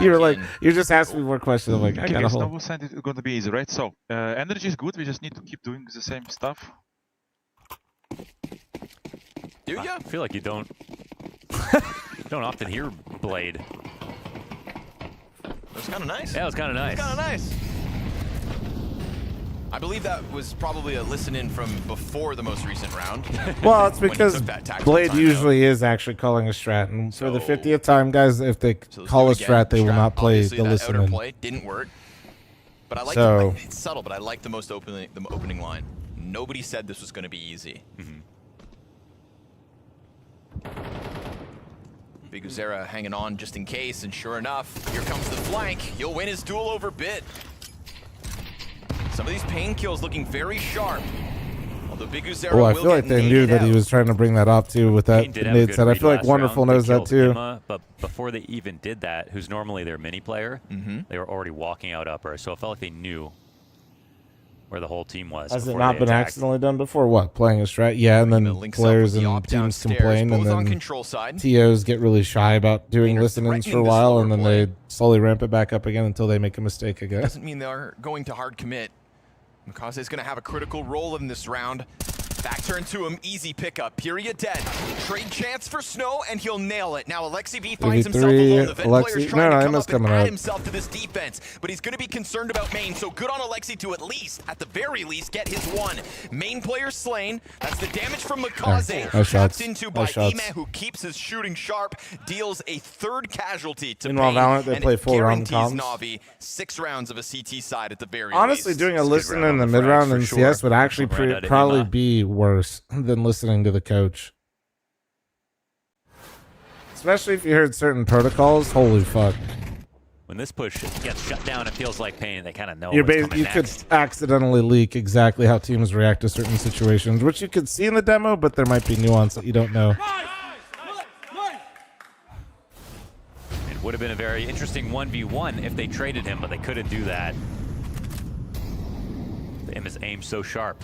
Speaker 1: were like, you just asked me more questions. I'm like, I got a whole.
Speaker 19: It's going to be easy, right? So energy is good. We just need to keep doing the same stuff.
Speaker 12: Do ya?
Speaker 14: I feel like you don't often hear Blade.
Speaker 12: That's kind of nice.
Speaker 14: Yeah, it was kind of nice.
Speaker 12: It's kind of nice. I believe that was probably a listen-in from before the most recent round.
Speaker 1: Well, it's because Blade usually is actually calling a strat, and for the 50th time, guys, if they call a strat, they will not play the listen-in.
Speaker 12: Play didn't work, but I like it's subtle, but I like the opening line. Nobody said this was going to be easy. Big Uzera hanging on just in case, and sure enough, here comes the flank. He'll win his duel over Bit. Some of these Pain kills looking very sharp. Although Big Uzera
Speaker 1: I feel like they knew that he was trying to bring that up too with that nade set. I feel like Wonderful knows that too.
Speaker 14: But before they even did that, who's normally their mini player, they were already walking out upper. So it felt like they knew where the whole team was.
Speaker 1: Has it not been accidentally done before? What, playing a strat? Yeah, and then players and teams complain, and then TOs get really shy about doing listen-ins for a while, and then they slowly ramp it back up again until they make a mistake again.
Speaker 12: Doesn't mean they're going to hard commit. Makaze is going to have a critical role in this round. Back turn to him, easy pickup. Period dead. Trade chance for Snow, and he'll nail it. Now Alexi V finds himself alone. The Ven player's trying to come up and add himself to this defense, but he's going to be concerned about Main, so good on Alexi to at the very least, get his one. Main player slain. That's the damage from Makaze. Trapped into by Ime, who keeps his shooting sharp, deals a third casualty to
Speaker 1: Meanwhile,
Speaker 12: Pain,
Speaker 1: Valorant, they
Speaker 12: and
Speaker 1: play
Speaker 12: it
Speaker 1: full round
Speaker 12: guarantees
Speaker 1: comms.
Speaker 12: Na'Vi 6 rounds of a CT side at the very
Speaker 1: Honestly,
Speaker 12: least.
Speaker 1: doing a listen in the mid round in CS would actually probably be worse than listening to the coach. Especially if you heard certain protocols. Holy fuck.
Speaker 14: When this push gets shut down, it feels like Pain. They kind of know
Speaker 1: You
Speaker 14: what's coming
Speaker 1: could
Speaker 14: next.
Speaker 1: accidentally leak exactly how teams react to certain situations, which you could see in the demo, but there might be nuance that you don't know.
Speaker 14: It would have been a very interesting 1v1 if they traded him, but they couldn't do that. His aim so sharp.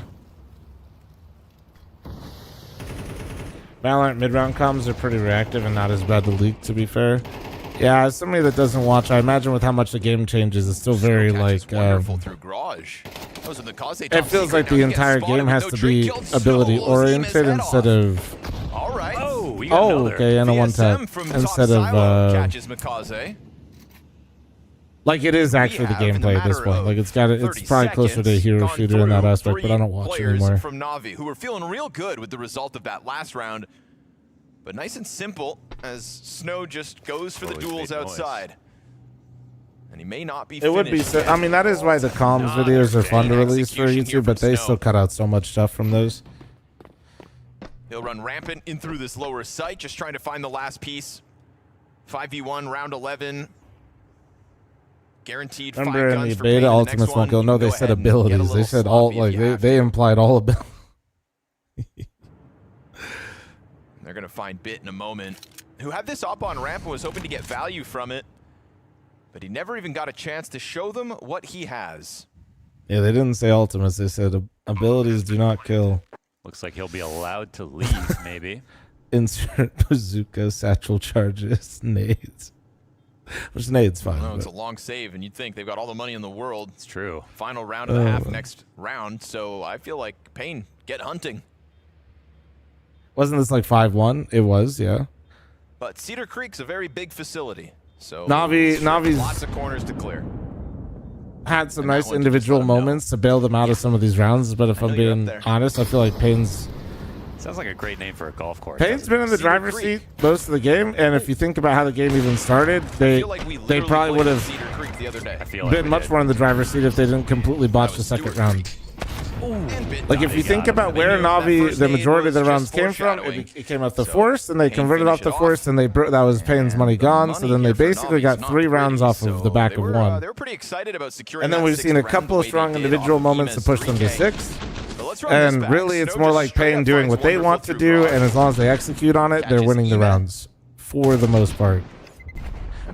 Speaker 1: Valorant mid-round comms are pretty reactive and not as bad to leak, to be fair. Yeah, as somebody that doesn't watch, I imagine with how much the game changes, it's still very like
Speaker 12: through Garage. Those are the
Speaker 1: it feels like the entire game has to be ability oriented instead of okay, and a one tap instead of
Speaker 12: catches Makaze.
Speaker 1: like it is actually the gameplay at this point. Like it's probably closer to a hero shooter in that aspect, but I don't watch it anymore.
Speaker 12: From Na'Vi, who were feeling real good with the result of that last round, but nice and simple as Snow just goes for the duels outside. And he may not be
Speaker 1: It would be I mean, that is why the comms videos are fun to release for YouTube, but they still cut out so much stuff from those.
Speaker 12: He'll run rampant in through this lower site, just trying to find the last piece. 5v1, round 11. Guaranteed.
Speaker 1: Remember in the beta, ultimates won't go. No, they said abilities. They said all, like, they implied all abilities.
Speaker 12: They're going to find Bit in a moment, who had this up on ramp and was hoping to get value from it, but he never even got a chance to show them what he has.
Speaker 1: Yeah, they didn't say ultimates. They said abilities do not kill.
Speaker 14: Looks like he'll be allowed to leave, maybe.
Speaker 1: Insert bazooka, satchel charges, nades. Which nades fine.
Speaker 12: No, it's a long save, and you'd think they've got all the money in the world.
Speaker 14: It's true.
Speaker 12: Final round of the half next round, so I feel like Pain, get hunting.
Speaker 1: Wasn't this like 5-1? It was, yeah.
Speaker 12: But Cedar Creek's a very big facility, so
Speaker 1: Navi's
Speaker 12: lots of corners to clear.
Speaker 1: had some nice individual moments to bail them out of some of these rounds, but if I'm being honest, I feel like Payne's
Speaker 14: Sounds like a great name for a golf course.
Speaker 1: Payne's been in the driver's seat most of the game, and if you think about how the game even started, they probably would have been much more in the driver's seat if they didn't completely botch the second round. Like, if you think about where Na'Vi, the majority of the rounds came from, it came off the Force, and they converted off the Force, and that was Payne's money gone, so then they basically got 3 rounds off of the back of 1.
Speaker 12: They were pretty excited about securing.
Speaker 1: And then we've seen a couple of strong individual moments to push them to 6. And really, it's more like Payne doing what they want to do, and as long as they execute on it, they're winning the rounds for the most part.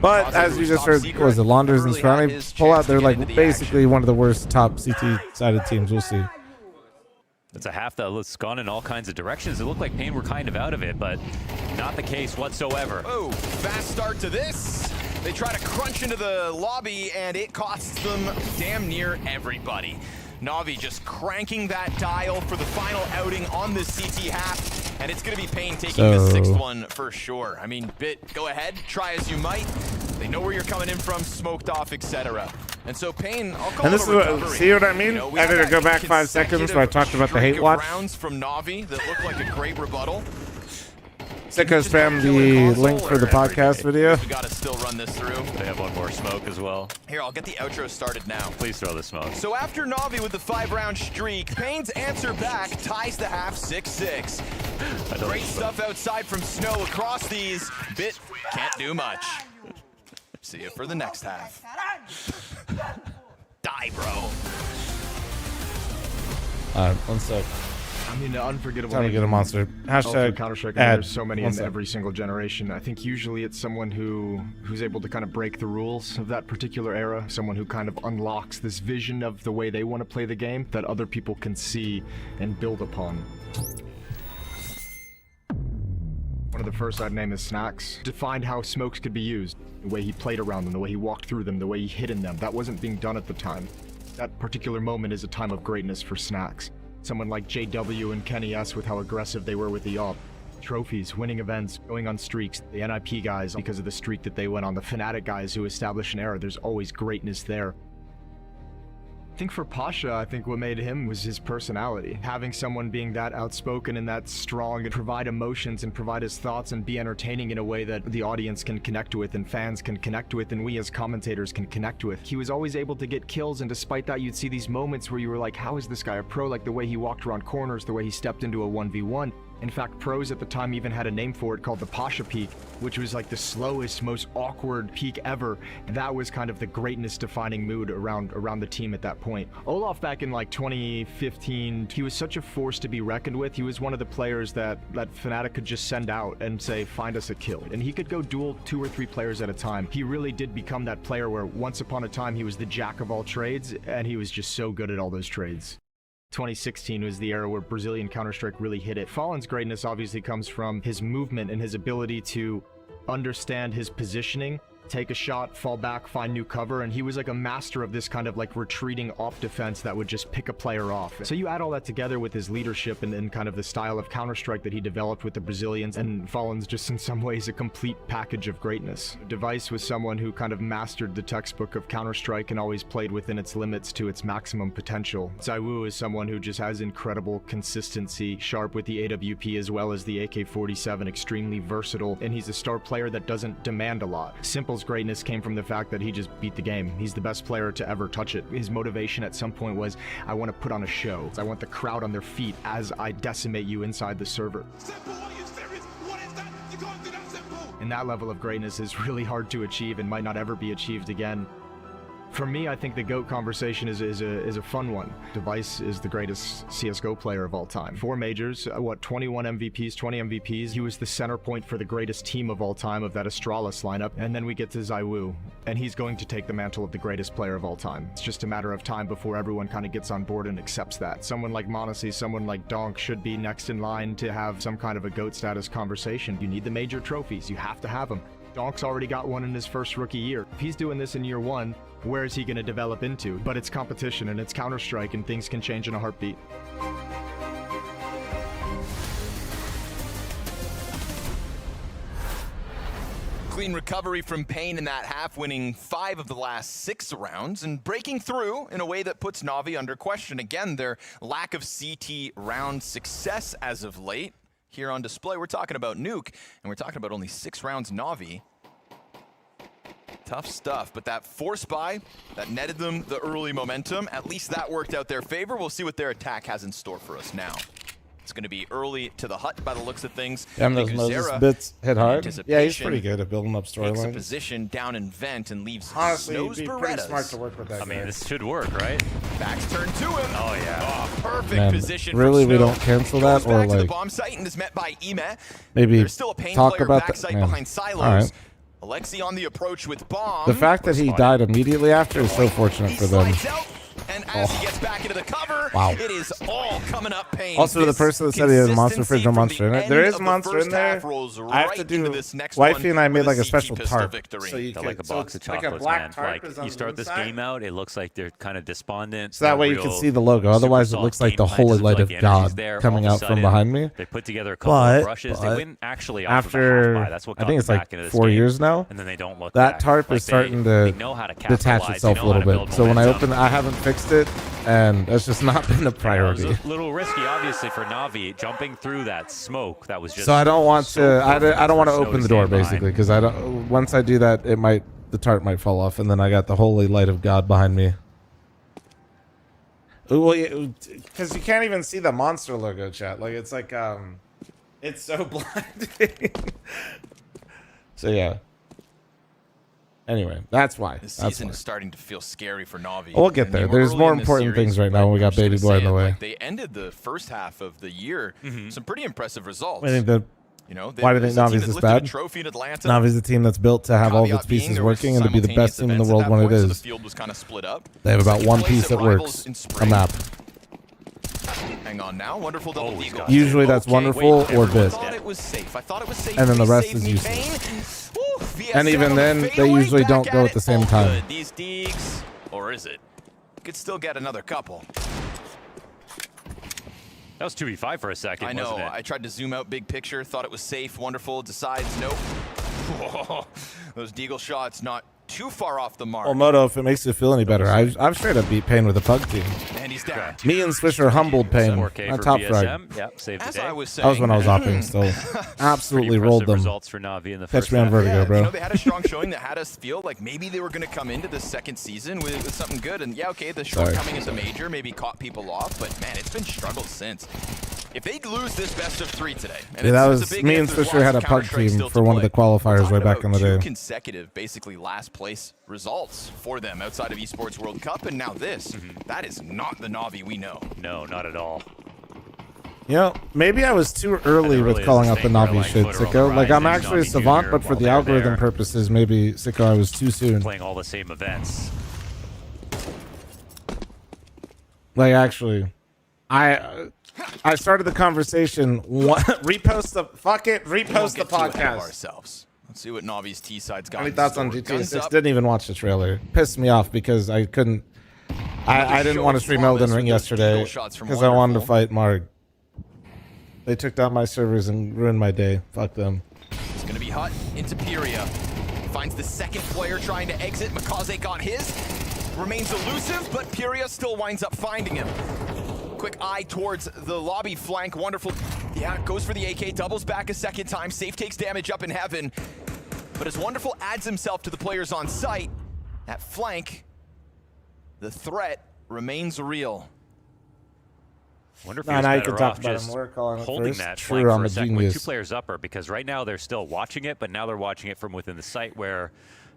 Speaker 1: But as you just heard, was it Launders and Surrounding pull out? They're like basically one of the worst top CT-sided teams. We'll see.
Speaker 14: It's a half that's gone in all kinds of directions. It looked like Payne were kind of out of it, but not the case whatsoever.
Speaker 12: Oh, fast start to this. They try to crunch into the lobby, and it costs them damn near everybody. Na'Vi just cranking that dial for the final outing on this CT half, and it's going to be Payne taking the 6th one for sure. I mean, Bit, go ahead, try as you might. They know where you're coming in from, smoked off, etc. And so Payne, I'll call
Speaker 1: and this
Speaker 12: it a
Speaker 1: is
Speaker 12: recovery.
Speaker 1: What, see what I mean? I had to go back 5 seconds where I talked about the hate watch.
Speaker 12: Rounds from Na'Vi that look like a great rebuttal.
Speaker 1: Sicko spam the link for the podcast video.
Speaker 12: We gotta still run this through.
Speaker 14: They have one more smoke as well.
Speaker 12: Here, I'll get the outro started now.
Speaker 14: Please throw the smoke.
Speaker 12: So after Na'Vi with the 5-round streak, Payne's answer back ties the half 6-6. Great stuff outside from Snow across these. Bit can't do much. See you for the next half. Die, bro.
Speaker 1: 1 sec.
Speaker 20: I mean, the unforgettable.
Speaker 1: Time to get a monster. Hashtag
Speaker 20: Counter-Strike.
Speaker 1: ad.
Speaker 20: There's so many in every single generation. I think usually it's someone who's able to kind of break the rules of that particular era. Someone who kind of unlocks this vision of the way they want to play the game that other people can see and build upon. One of the first I'd name is Snacks. Defined how smokes could be used. The way he played around them, the way he walked through them, the way he hid in them. That wasn't being done at the time. That particular moment is a time of greatness for Snacks. Someone like JW and Kenny S with how aggressive they were with the AWP. Trophies, winning events, going on streaks. The NIP guys, because of the streak that they went on. The Fnatic guys who established an era. There's always greatness there. I think for Pasha, I think what made him was his personality. Having someone being that outspoken and that strong and provide emotions and provide his thoughts and be entertaining in a way that the audience can connect with and fans can connect with and we as commentators can connect with. He was always able to get kills, and despite that, you'd see these moments where you were like, how is this guy a pro? Like the way he walked around corners, the way he stepped into a 1v1. In fact, pros at the time even had a name for it called the Pasha peak, which was like the slowest, most awkward peak ever. That was kind of the greatness defining mood around the team at that point. Olaf back in like 2015, he was such a force to be reckoned with. He was one of the players that Fnatic could just send out and say, find us a kill. And he could go duel 2 or 3 players at a time. He really did become that player where once upon a time he was the jack of all trades, and he was just so good at all those trades. 2016 was the era where Brazilian Counter-Strike really hit it. f0m's greatness obviously comes from his movement and his ability to understand his positioning, take a shot, fall back, find new cover, and he was like a master of this kind of like retreating off defense that would just pick a player off. So you add all that together with his leadership and kind of the style of Counter-Strike that he developed with the Brazilians, and f0m's just in some ways a complete package of greatness. Device was someone who kind of mastered the textbook of Counter-Strike and always played within its limits to its maximum potential. ZywOo is someone who just has incredible consistency, sharp with the AWP as well as the AK-47, extremely versatile, and he's a star player that doesn't demand a lot. Simple's greatness came from the fact that he just beat the game. He's the best player to ever touch it. His motivation at some point was, I want to put on a show. I want the crowd on their feet as I decimate you inside the server.
Speaker 11: Simple, are you serious? What is that? You can't do that, Simple.
Speaker 20: And that level of greatness is really hard to achieve and might not ever be achieved again. For me, I think the GOAT conversation is a fun one. Device is the greatest CSGO player of all time. 4 majors, 21 MVPs, 20 MVPs. He was the center point for the greatest team of all time of that Astralis lineup. And then we get to ZywOo, and he's going to take the mantle of the greatest player of all time. It's just a matter of time before everyone kind of gets on board and accepts that. Someone like m0NESY, someone like Donk should be next in line to have some kind of a GOAT status conversation. You need the major trophies. You have to have them. Donk's already got one in his first rookie year. If he's doing this in year 1, where is he going to develop into? But it's competition and it's Counter-Strike, and things can change in a heartbeat.
Speaker 12: clean recovery from Pain in that half, winning 5 of the last 6 rounds and breaking through in a way that puts Na'Vi under question. Again, their lack of CT round success as of late here on display. We're talking about Nuke, and we're talking about only 6 rounds Na'Vi. Tough stuff, but that force buy, that netted them the early momentum. At least that worked out their favor. We'll see what their attack has in store for us now. It's going to be early to the hut by the looks of things.
Speaker 1: Damn, those Moses bits hit hard. Yeah, he's pretty good at building up storylines.
Speaker 12: Takes a position down in vent and leaves
Speaker 1: Honestly,
Speaker 12: Snow's
Speaker 1: he'd be pretty
Speaker 12: Berettas.
Speaker 1: smart to work with that
Speaker 14: I mean,
Speaker 1: guy.
Speaker 14: this should work, right?
Speaker 12: Back's turned to him.
Speaker 14: Oh, yeah.
Speaker 12: Oh, perfect
Speaker 1: Man,
Speaker 12: position
Speaker 1: really,
Speaker 12: from
Speaker 1: we
Speaker 12: Snow.
Speaker 1: don't cancel
Speaker 12: Goes
Speaker 1: that, or
Speaker 12: back to the
Speaker 1: like
Speaker 12: bomb site and is met by Ime.
Speaker 1: maybe
Speaker 12: There's still a Pain
Speaker 1: talk
Speaker 12: player
Speaker 1: about
Speaker 12: backside
Speaker 1: that. Man.
Speaker 12: behind Silos.
Speaker 1: All right.
Speaker 12: Alexi on the approach with bomb.
Speaker 1: The fact that he died immediately after is so fortunate for them.
Speaker 12: And as he gets back into the cover,
Speaker 1: Wow.
Speaker 12: it is all coming up Pain.
Speaker 1: Also, to the person that said he had a monster fridge, no monster in it. There is a
Speaker 12: the
Speaker 1: monster in
Speaker 12: first
Speaker 1: there.
Speaker 12: half rolls
Speaker 1: I have to
Speaker 12: right
Speaker 1: do.
Speaker 12: into this next
Speaker 1: Wifey
Speaker 12: one
Speaker 1: and I made
Speaker 12: with
Speaker 1: like a
Speaker 12: CT
Speaker 1: special
Speaker 12: pistol
Speaker 1: tarp.
Speaker 12: victory.
Speaker 1: So you
Speaker 14: They're
Speaker 1: can,
Speaker 14: like a
Speaker 1: so
Speaker 14: box
Speaker 1: it's
Speaker 14: of
Speaker 1: like
Speaker 14: chocolates,
Speaker 1: a black
Speaker 14: man.
Speaker 1: tarp
Speaker 14: Like,
Speaker 1: is on
Speaker 14: you
Speaker 1: the
Speaker 14: start this
Speaker 1: inside.
Speaker 14: game out, it looks like they're kind of despondent.
Speaker 1: So that way you can see the logo. Otherwise, it looks like the holy light of God coming out from behind me.
Speaker 14: They put together a couple of brushes. They
Speaker 1: But
Speaker 14: win actually off
Speaker 1: after
Speaker 14: of a half buy. That's what
Speaker 1: I
Speaker 14: got
Speaker 1: think it's
Speaker 14: them
Speaker 1: like
Speaker 14: back into this
Speaker 1: 4
Speaker 14: game.
Speaker 1: years now.
Speaker 14: And then they don't look
Speaker 1: that
Speaker 14: back.
Speaker 1: tarp
Speaker 14: Like
Speaker 1: is starting to
Speaker 14: know how to
Speaker 1: detach
Speaker 14: capitalize.
Speaker 1: itself
Speaker 14: They
Speaker 1: a
Speaker 14: know how
Speaker 1: little
Speaker 14: to build
Speaker 1: bit. So when I
Speaker 14: momentum.
Speaker 1: open, I haven't fixed it, and it's just not been a priority.
Speaker 14: It was a little risky, obviously, for Na'Vi jumping through that smoke. That was just
Speaker 1: So I don't want to. I don't want to
Speaker 14: for
Speaker 1: open
Speaker 14: Snowy
Speaker 1: the door
Speaker 14: stand behind.
Speaker 1: basically because I don't. Once I do that, the tarp might fall off, and then I got the holy light of God behind me. Well, because you can't even see the monster logo, chat. Like it's like it's so blinding. So yeah. Anyway, that's why.
Speaker 12: This
Speaker 1: That's
Speaker 12: season
Speaker 1: why.
Speaker 12: is starting to feel scary for Na'Vi.
Speaker 1: We'll get
Speaker 12: And they
Speaker 1: there.
Speaker 12: were
Speaker 1: There's
Speaker 12: early
Speaker 1: more
Speaker 12: in this
Speaker 1: important
Speaker 12: series,
Speaker 1: things right
Speaker 12: but
Speaker 1: now. We got
Speaker 12: I'm just
Speaker 1: Baby
Speaker 12: gonna
Speaker 1: Boy in
Speaker 12: say
Speaker 1: the
Speaker 12: it,
Speaker 1: way.
Speaker 12: like, they ended the first half of the year some pretty impressive results.
Speaker 1: I think that.
Speaker 12: You know,
Speaker 1: Why do you think Navi's this bad? Navi's the team that's built to have all of its pieces working and to be the best team in the world when it is.
Speaker 12: So the field was kind of split up.
Speaker 1: They have about
Speaker 12: Second
Speaker 1: one
Speaker 12: place
Speaker 1: piece
Speaker 12: at
Speaker 1: that
Speaker 12: Rivals
Speaker 1: works.
Speaker 12: in
Speaker 1: A
Speaker 12: spring.
Speaker 1: map.
Speaker 12: Hang on now, wonderful double deagle.
Speaker 1: Usually that's wonderful or bit.
Speaker 12: I thought it was safe. I thought it was safe.
Speaker 1: And then the
Speaker 12: Please
Speaker 1: rest
Speaker 12: save
Speaker 1: is
Speaker 12: me,
Speaker 1: useless.
Speaker 12: Pain. Ooh, VSM
Speaker 1: And even
Speaker 12: on the
Speaker 1: then, they
Speaker 12: fadeaway,
Speaker 1: usually
Speaker 12: back
Speaker 1: don't go
Speaker 12: at
Speaker 1: at the
Speaker 12: it.
Speaker 1: same
Speaker 12: All
Speaker 1: time.
Speaker 12: good. These deegs, or is it? Could still get another couple.
Speaker 14: That was 2v5 for a second,
Speaker 12: I know.
Speaker 14: wasn't it?
Speaker 12: I tried to zoom out big picture, thought it was safe, wonderful, decides nope. Whoa, those deagle shots not too far off the mark.
Speaker 1: Well, Moto, if it makes you feel any better, I've straight up beat Pain with a pug team.
Speaker 12: And he's down.
Speaker 1: Me and Swisher humbled Pain.
Speaker 14: 4K
Speaker 1: I
Speaker 14: for
Speaker 1: top
Speaker 14: VSM.
Speaker 1: frag.
Speaker 14: Yep, saved the
Speaker 12: As
Speaker 14: day.
Speaker 12: I was
Speaker 1: That was when I was
Speaker 12: saying.
Speaker 1: opting still. Absolutely
Speaker 14: Pretty
Speaker 1: rolled
Speaker 14: impressive
Speaker 1: them.
Speaker 14: results for Na'Vi in the
Speaker 1: Catch
Speaker 14: first
Speaker 1: me on
Speaker 14: half.
Speaker 1: Vertigo,
Speaker 12: Yeah,
Speaker 1: bro.
Speaker 12: you know, they had a strong showing that had us feel like maybe they were going to come into the second season with something good. And yeah, okay, the shortcoming is a major, maybe caught people off, but man, it's been struggled since. If they lose this best of 3 today, and
Speaker 1: Yeah, that
Speaker 12: it's a
Speaker 1: was
Speaker 12: big
Speaker 1: me
Speaker 12: if,
Speaker 1: and
Speaker 12: there's
Speaker 1: Swisher
Speaker 12: lots
Speaker 1: had
Speaker 12: of
Speaker 1: a pug
Speaker 12: Counter-Strike
Speaker 1: team
Speaker 12: still
Speaker 1: for
Speaker 12: to
Speaker 1: one of
Speaker 12: play.
Speaker 1: the qualifiers way
Speaker 12: Talking
Speaker 1: back in the
Speaker 12: about 2
Speaker 1: day.
Speaker 12: consecutive, basically last place results for them outside of Esports World Cup, and now this. That is not the Na'Vi we know.
Speaker 14: No, not at all.
Speaker 1: You know, maybe I was too early
Speaker 14: really
Speaker 1: with
Speaker 14: is
Speaker 1: calling
Speaker 14: a
Speaker 1: out the
Speaker 14: thing where,
Speaker 1: Navi
Speaker 14: like,
Speaker 1: shit,
Speaker 14: Footer on
Speaker 1: Sicko.
Speaker 14: the
Speaker 1: Like,
Speaker 14: rise
Speaker 1: I'm
Speaker 14: and
Speaker 1: actually a
Speaker 14: Navi
Speaker 1: savant,
Speaker 14: Junior
Speaker 1: but for
Speaker 14: while
Speaker 1: the
Speaker 14: they're
Speaker 1: algorithm
Speaker 14: there.
Speaker 1: purposes, maybe, Sicko, I was too soon.
Speaker 14: Playing all the same events.
Speaker 1: Like, actually, I started the conversation. Repost the fuck it.
Speaker 12: We won't
Speaker 1: Repost the
Speaker 12: get too ahead of
Speaker 1: podcast.
Speaker 12: ourselves. Let's see what Navi's T side's got.
Speaker 1: Any
Speaker 12: in
Speaker 1: thoughts on
Speaker 12: store.
Speaker 1: GTA
Speaker 12: Guns
Speaker 1: 6?
Speaker 12: up.
Speaker 1: Didn't even watch the trailer. Pissed me off because I couldn't. I didn't want to stream Elden Ring yesterday because I wanted to fight Marg. They took down my servers and ruined my day. Fuck them.
Speaker 12: It's going to be hut into Pyria. Finds the second player trying to exit. Makaze got his. Remains elusive, but Pyria still winds up finding him. Quick eye towards the lobby flank. Wonderful. Yeah, goes for the AK. Doubles back a second time. Safe takes damage up in heaven. But as Wonderful adds himself to the players on site, that flank, the threat remains real.
Speaker 14: Wonder if
Speaker 1: No,
Speaker 14: he was
Speaker 1: now you
Speaker 14: better
Speaker 1: can talk
Speaker 14: off
Speaker 1: about
Speaker 14: just
Speaker 1: him. We're calling it
Speaker 14: holding
Speaker 1: first.
Speaker 14: that
Speaker 1: True,
Speaker 14: flank
Speaker 1: I'm
Speaker 14: for
Speaker 1: a
Speaker 14: a second with
Speaker 1: genius.
Speaker 14: 2 players upper, because right now they're still watching it, but now they're watching it from within the site where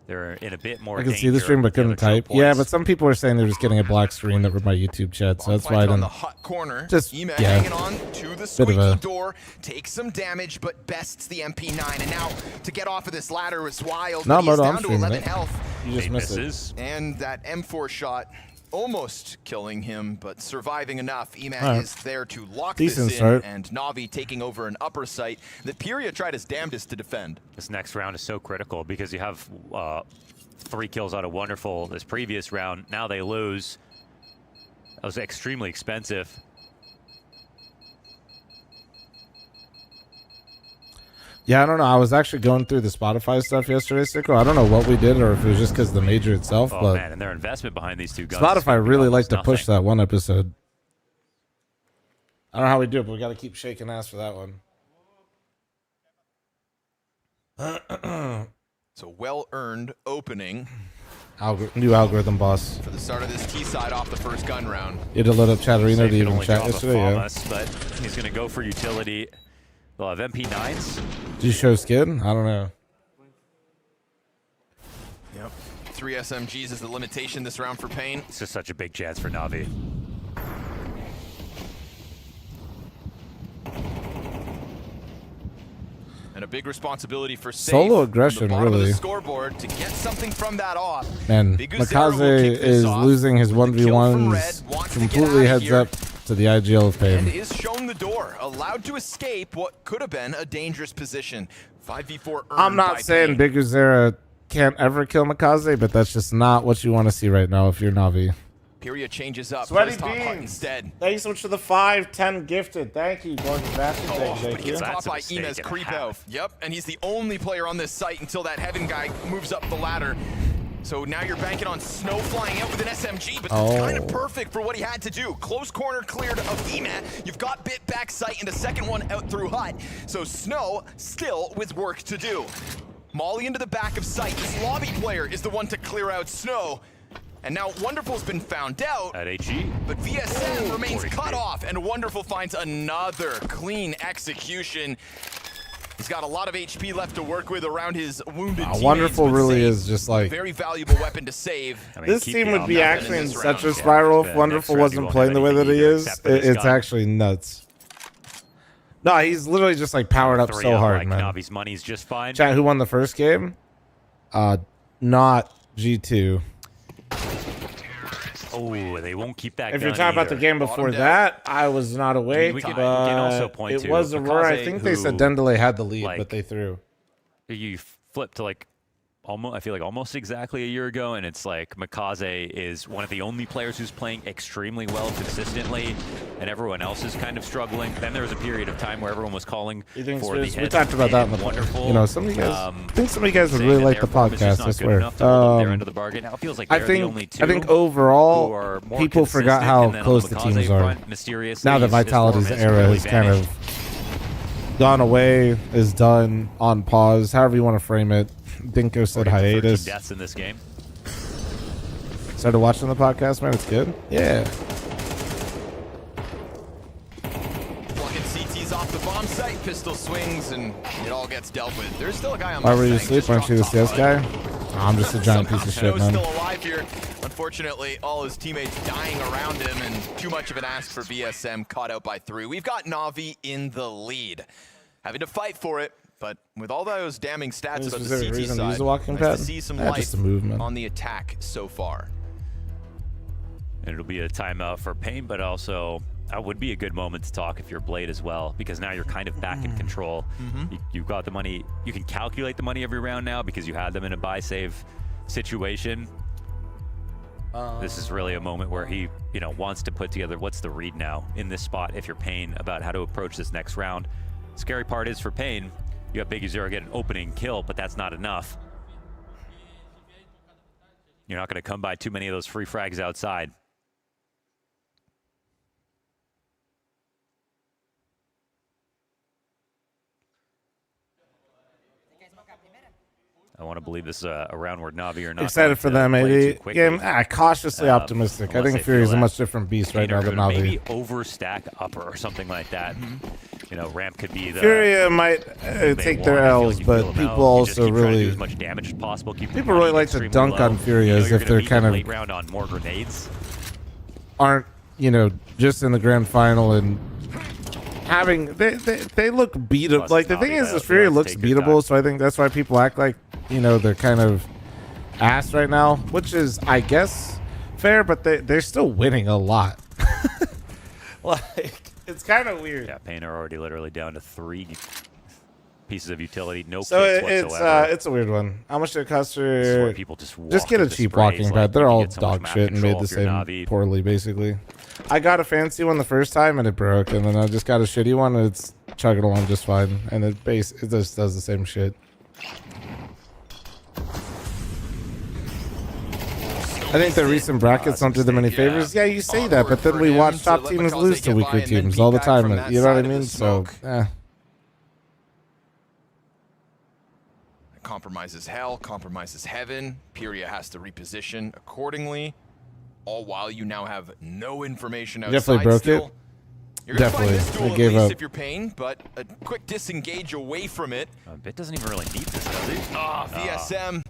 Speaker 14: they're in a bit more
Speaker 1: I could see
Speaker 14: danger
Speaker 1: the stream but
Speaker 14: with the
Speaker 1: couldn't
Speaker 14: other choke
Speaker 1: type. Yeah,
Speaker 14: points.
Speaker 1: but some people were saying they're just getting a black screen over my YouTube chat, so that's why I
Speaker 12: Flank on
Speaker 1: didn't.
Speaker 12: the hot corner.
Speaker 1: Just
Speaker 12: Ema
Speaker 1: yeah,
Speaker 12: hanging on to the
Speaker 1: bit of
Speaker 12: squeaky
Speaker 1: a.
Speaker 12: door, takes some damage, but bests the MP9. And now to get off of this ladder is wild.
Speaker 1: No,
Speaker 12: but he's
Speaker 1: Moto, I'm
Speaker 12: down to
Speaker 1: streaming
Speaker 12: 11
Speaker 1: it.
Speaker 12: health.
Speaker 1: You just missed it.
Speaker 12: And that M4 shot almost killing him, but surviving enough. Ema
Speaker 1: All right.
Speaker 12: is there to lock
Speaker 1: Decent
Speaker 12: this in,
Speaker 1: start.
Speaker 12: and Na'Vi taking over an upper site that Pyria tried his damnedest to defend.
Speaker 14: This next round is so critical because you have 3 kills out of Wonderful this previous round. Now they lose. That was extremely expensive.
Speaker 1: Yeah, I don't know. I was actually going through the Spotify stuff yesterday, Sicko. I don't know what we did or if it was just because of the major itself,
Speaker 14: Oh
Speaker 1: but
Speaker 14: man, and their investment behind these two guns.
Speaker 1: Spotify really liked to push
Speaker 14: nothing.
Speaker 1: that one episode. I don't know how we do it, but we got to keep shaking ass for that one.
Speaker 12: It's a well-earned opening.
Speaker 1: New algorithm boss.
Speaker 12: For the start of this T side off the first gun round.
Speaker 1: You had to load up Chatterino
Speaker 14: Safe
Speaker 1: to
Speaker 14: can
Speaker 1: even
Speaker 14: only
Speaker 1: chat
Speaker 14: drop a
Speaker 1: yesterday, yeah.
Speaker 14: FAMAS, but he's going to go for utility. They'll have MP9s.
Speaker 1: Did you show skin? I don't know.
Speaker 12: Yep. 3 SMGs is the limitation this round for Pain.
Speaker 14: It's just such a big chance for Na'Vi.
Speaker 12: And a big responsibility for Safe
Speaker 1: Solo
Speaker 12: from
Speaker 1: aggression,
Speaker 12: the bottom of
Speaker 1: really.
Speaker 12: the scoreboard to get something from that off.
Speaker 1: Man,
Speaker 12: Big Guzero will
Speaker 1: Makaze
Speaker 12: kick this
Speaker 1: is
Speaker 12: off.
Speaker 1: losing his
Speaker 12: Kill from
Speaker 1: 1v1s
Speaker 12: Red, wants to get
Speaker 1: completely
Speaker 12: out of
Speaker 1: heads
Speaker 12: here.
Speaker 1: up to the IGL of
Speaker 12: And
Speaker 1: Pain.
Speaker 12: is shown the door, allowed to escape what could have been a dangerous position. 5v4 earned
Speaker 1: I'm not
Speaker 12: by
Speaker 1: saying
Speaker 12: Pain.
Speaker 1: Big Uzera can't ever kill Makaze, but that's just not what you want to see right now if you're Na'Vi.
Speaker 12: Pyria changes up.
Speaker 1: Sweaty
Speaker 12: plays top hut
Speaker 1: Beans.
Speaker 12: instead.
Speaker 1: Thank you so much for the 5-10 gifted. Thank you, Gordon Bastard.
Speaker 12: Oh,
Speaker 1: Thank
Speaker 12: but he
Speaker 1: you.
Speaker 12: gets caught by Imes creep out. Yep, and he's the only player on this site until that Heaven guy moves up the ladder. So now you're banking on Snow flying out with an SMG, but that's kind of perfect for what he had to do. Close corner cleared of Ema. You've got Bit back sight and a second one out through hut. So Snow still with work to do. Molly into the back of sight. This lobby player is the one to clear out Snow. And now Wonderful's been found out.
Speaker 14: At HE.
Speaker 12: But VSM remains cut off, and Wonderful finds another clean execution. He's got a lot of HP left to work with around his wounded teammates.
Speaker 1: Wonderful
Speaker 12: but
Speaker 1: really
Speaker 12: Safe,
Speaker 1: is just like...
Speaker 12: very valuable weapon to save.
Speaker 1: This team would be actually in such a spiral if Wonderful wasn't playing the way that he is. It's actually nuts. No, he's literally just like powered up so hard, man.
Speaker 14: Navi's money's just fine.
Speaker 1: Chat, who won the first game? Not G2.
Speaker 14: Oh, they won't keep that.
Speaker 1: If you're
Speaker 14: gun
Speaker 1: talking about the
Speaker 14: either.
Speaker 1: game before that, I was not awake,
Speaker 14: We can
Speaker 1: but
Speaker 14: also point
Speaker 1: it
Speaker 14: to
Speaker 1: was Aurora. I
Speaker 14: Makaze,
Speaker 1: think they said
Speaker 14: who,
Speaker 1: Dendele had the lead,
Speaker 14: like,
Speaker 1: but they threw.
Speaker 14: You flip to like almost, I feel like almost exactly a year ago, and it's like Makaze is one of the only players who's playing extremely well consistently, and everyone else is kind of struggling. Then there was a period of time where everyone was calling
Speaker 1: You think
Speaker 14: for the
Speaker 1: we
Speaker 14: head
Speaker 1: talked about that in the
Speaker 14: Wonderful.
Speaker 1: You know, some of you guys. I think some of you guys would
Speaker 14: saying
Speaker 1: really
Speaker 14: that
Speaker 1: like the
Speaker 14: their form is just
Speaker 1: podcast.
Speaker 14: not
Speaker 1: I
Speaker 14: good
Speaker 1: swear.
Speaker 14: enough to hold up their end of the bargain. Now it feels like
Speaker 1: I
Speaker 14: they're the
Speaker 1: think
Speaker 14: only two
Speaker 1: I think
Speaker 14: who
Speaker 1: overall
Speaker 14: are more
Speaker 1: people forgot
Speaker 14: consistent,
Speaker 1: how
Speaker 14: and then on
Speaker 1: close
Speaker 14: the
Speaker 1: the
Speaker 14: Makaze
Speaker 1: teams are.
Speaker 14: front, mysteriously,
Speaker 1: Now that
Speaker 14: his form
Speaker 1: Vitality's
Speaker 14: has
Speaker 1: era
Speaker 14: really
Speaker 1: has kind
Speaker 14: vanished.
Speaker 1: of gone away, is done, on pause, however you want to frame it. Dinko said
Speaker 14: Already 13
Speaker 1: hiatus.
Speaker 14: deaths in this game.
Speaker 1: Started watching the podcast, man. It's good. Yeah.
Speaker 12: Plugging CT's off the bomb site, pistol swings, and it all gets dealt with. There's still a guy on
Speaker 1: Why were you
Speaker 12: Mustang,
Speaker 1: asleep? Aren't you the CS guy? Oh, I'm just a giant piece of shit,
Speaker 12: Somehow
Speaker 1: man.
Speaker 12: still alive here. Unfortunately, all his teammates dying around him, and too much of an ask for VSM, caught out by 3. We've got Na'Vi in the lead, having to fight for it. But with all those damning stats
Speaker 1: Any
Speaker 12: about the
Speaker 1: specific
Speaker 12: CT
Speaker 1: reason to
Speaker 12: side,
Speaker 1: use a walking
Speaker 12: nice
Speaker 1: pad?
Speaker 12: to see some
Speaker 1: Just
Speaker 12: life
Speaker 1: a movement.
Speaker 12: on the attack so far.
Speaker 14: And it'll be a timeout for Pain, but also would be a good moment to talk if you're Blade as well, because now you're kind of back in control. You've got the money. You can calculate the money every round now because you had them in a buy save situation. This is really a moment where he, wants to put together what's the read now in this spot if you're Pain about how to approach this next round. Scary part is for Pain, you have Big Zero get an opening kill, but that's not enough. You're not going to come by too many of those free frags outside. I want to believe this is a round where Na'Vi are not
Speaker 1: Excited for them,
Speaker 14: play too
Speaker 1: maybe.
Speaker 14: quickly.
Speaker 1: Game, cautiously optimistic. I
Speaker 14: Unless
Speaker 1: think
Speaker 14: they
Speaker 1: Fury's
Speaker 14: feel
Speaker 1: a
Speaker 14: that
Speaker 1: much different beast right
Speaker 14: Pain
Speaker 1: now
Speaker 14: are
Speaker 1: than
Speaker 14: gonna
Speaker 1: Na'Vi.
Speaker 14: maybe overstack upper or something like that. Ramp could be the
Speaker 1: Fury might
Speaker 14: they
Speaker 1: take
Speaker 14: want.
Speaker 1: their
Speaker 14: I feel
Speaker 1: L's,
Speaker 14: like you
Speaker 1: but
Speaker 14: feel them
Speaker 1: people
Speaker 14: out. You just
Speaker 1: also
Speaker 14: keep trying to do
Speaker 1: really
Speaker 14: as much damage as possible. Keep
Speaker 1: people really like to
Speaker 14: extremely
Speaker 1: dunk
Speaker 14: low.
Speaker 1: on Fury
Speaker 14: You know
Speaker 1: as
Speaker 14: you're
Speaker 1: if
Speaker 14: gonna
Speaker 1: they're
Speaker 14: beat
Speaker 1: kind
Speaker 14: them
Speaker 1: of
Speaker 14: late round on more grenades.
Speaker 1: aren't just in the grand final and having they look beatable. Like the thing is, Fury looks beatable, so I think that's why people act like they're kind of ass right now, which is I guess fair, but they're still winning a lot. Like it's kind of weird.
Speaker 14: Yeah, Pain are already literally down to 3 pieces of utility, no
Speaker 1: So
Speaker 14: kits whatsoever.
Speaker 1: it's a weird one. How much did it cost
Speaker 14: This is
Speaker 1: her?
Speaker 14: why people just
Speaker 1: Just get a
Speaker 14: walk into
Speaker 1: cheap
Speaker 14: sprays,
Speaker 1: walking
Speaker 14: like,
Speaker 1: pad. They're
Speaker 14: you
Speaker 1: all
Speaker 14: get so much
Speaker 1: dog
Speaker 14: map
Speaker 1: shit and made
Speaker 14: control
Speaker 1: the
Speaker 14: if you're
Speaker 1: same
Speaker 14: Na'Vi.
Speaker 1: poorly, basically. I got a fancy one the first time and it broke, and then I just got a shitty one and it's chugging along just fine, and it just does the same shit. I think the recent brackets don't do them any favors. Yeah, you say that, but then we watch top teams lose to weaker teams all the time. You know what I mean? So,
Speaker 12: Compromises hell, compromises heaven. Pyria has to reposition accordingly. All while you now have no information outside.
Speaker 1: Definitely broke
Speaker 12: still.
Speaker 1: it.
Speaker 12: You're gonna
Speaker 1: Definitely.
Speaker 12: find this duel
Speaker 1: I
Speaker 12: at
Speaker 1: gave
Speaker 12: least
Speaker 1: up.
Speaker 12: if you're Pain, but a quick disengage away from it.
Speaker 14: Bit doesn't even really need this, does he?
Speaker 12: VSM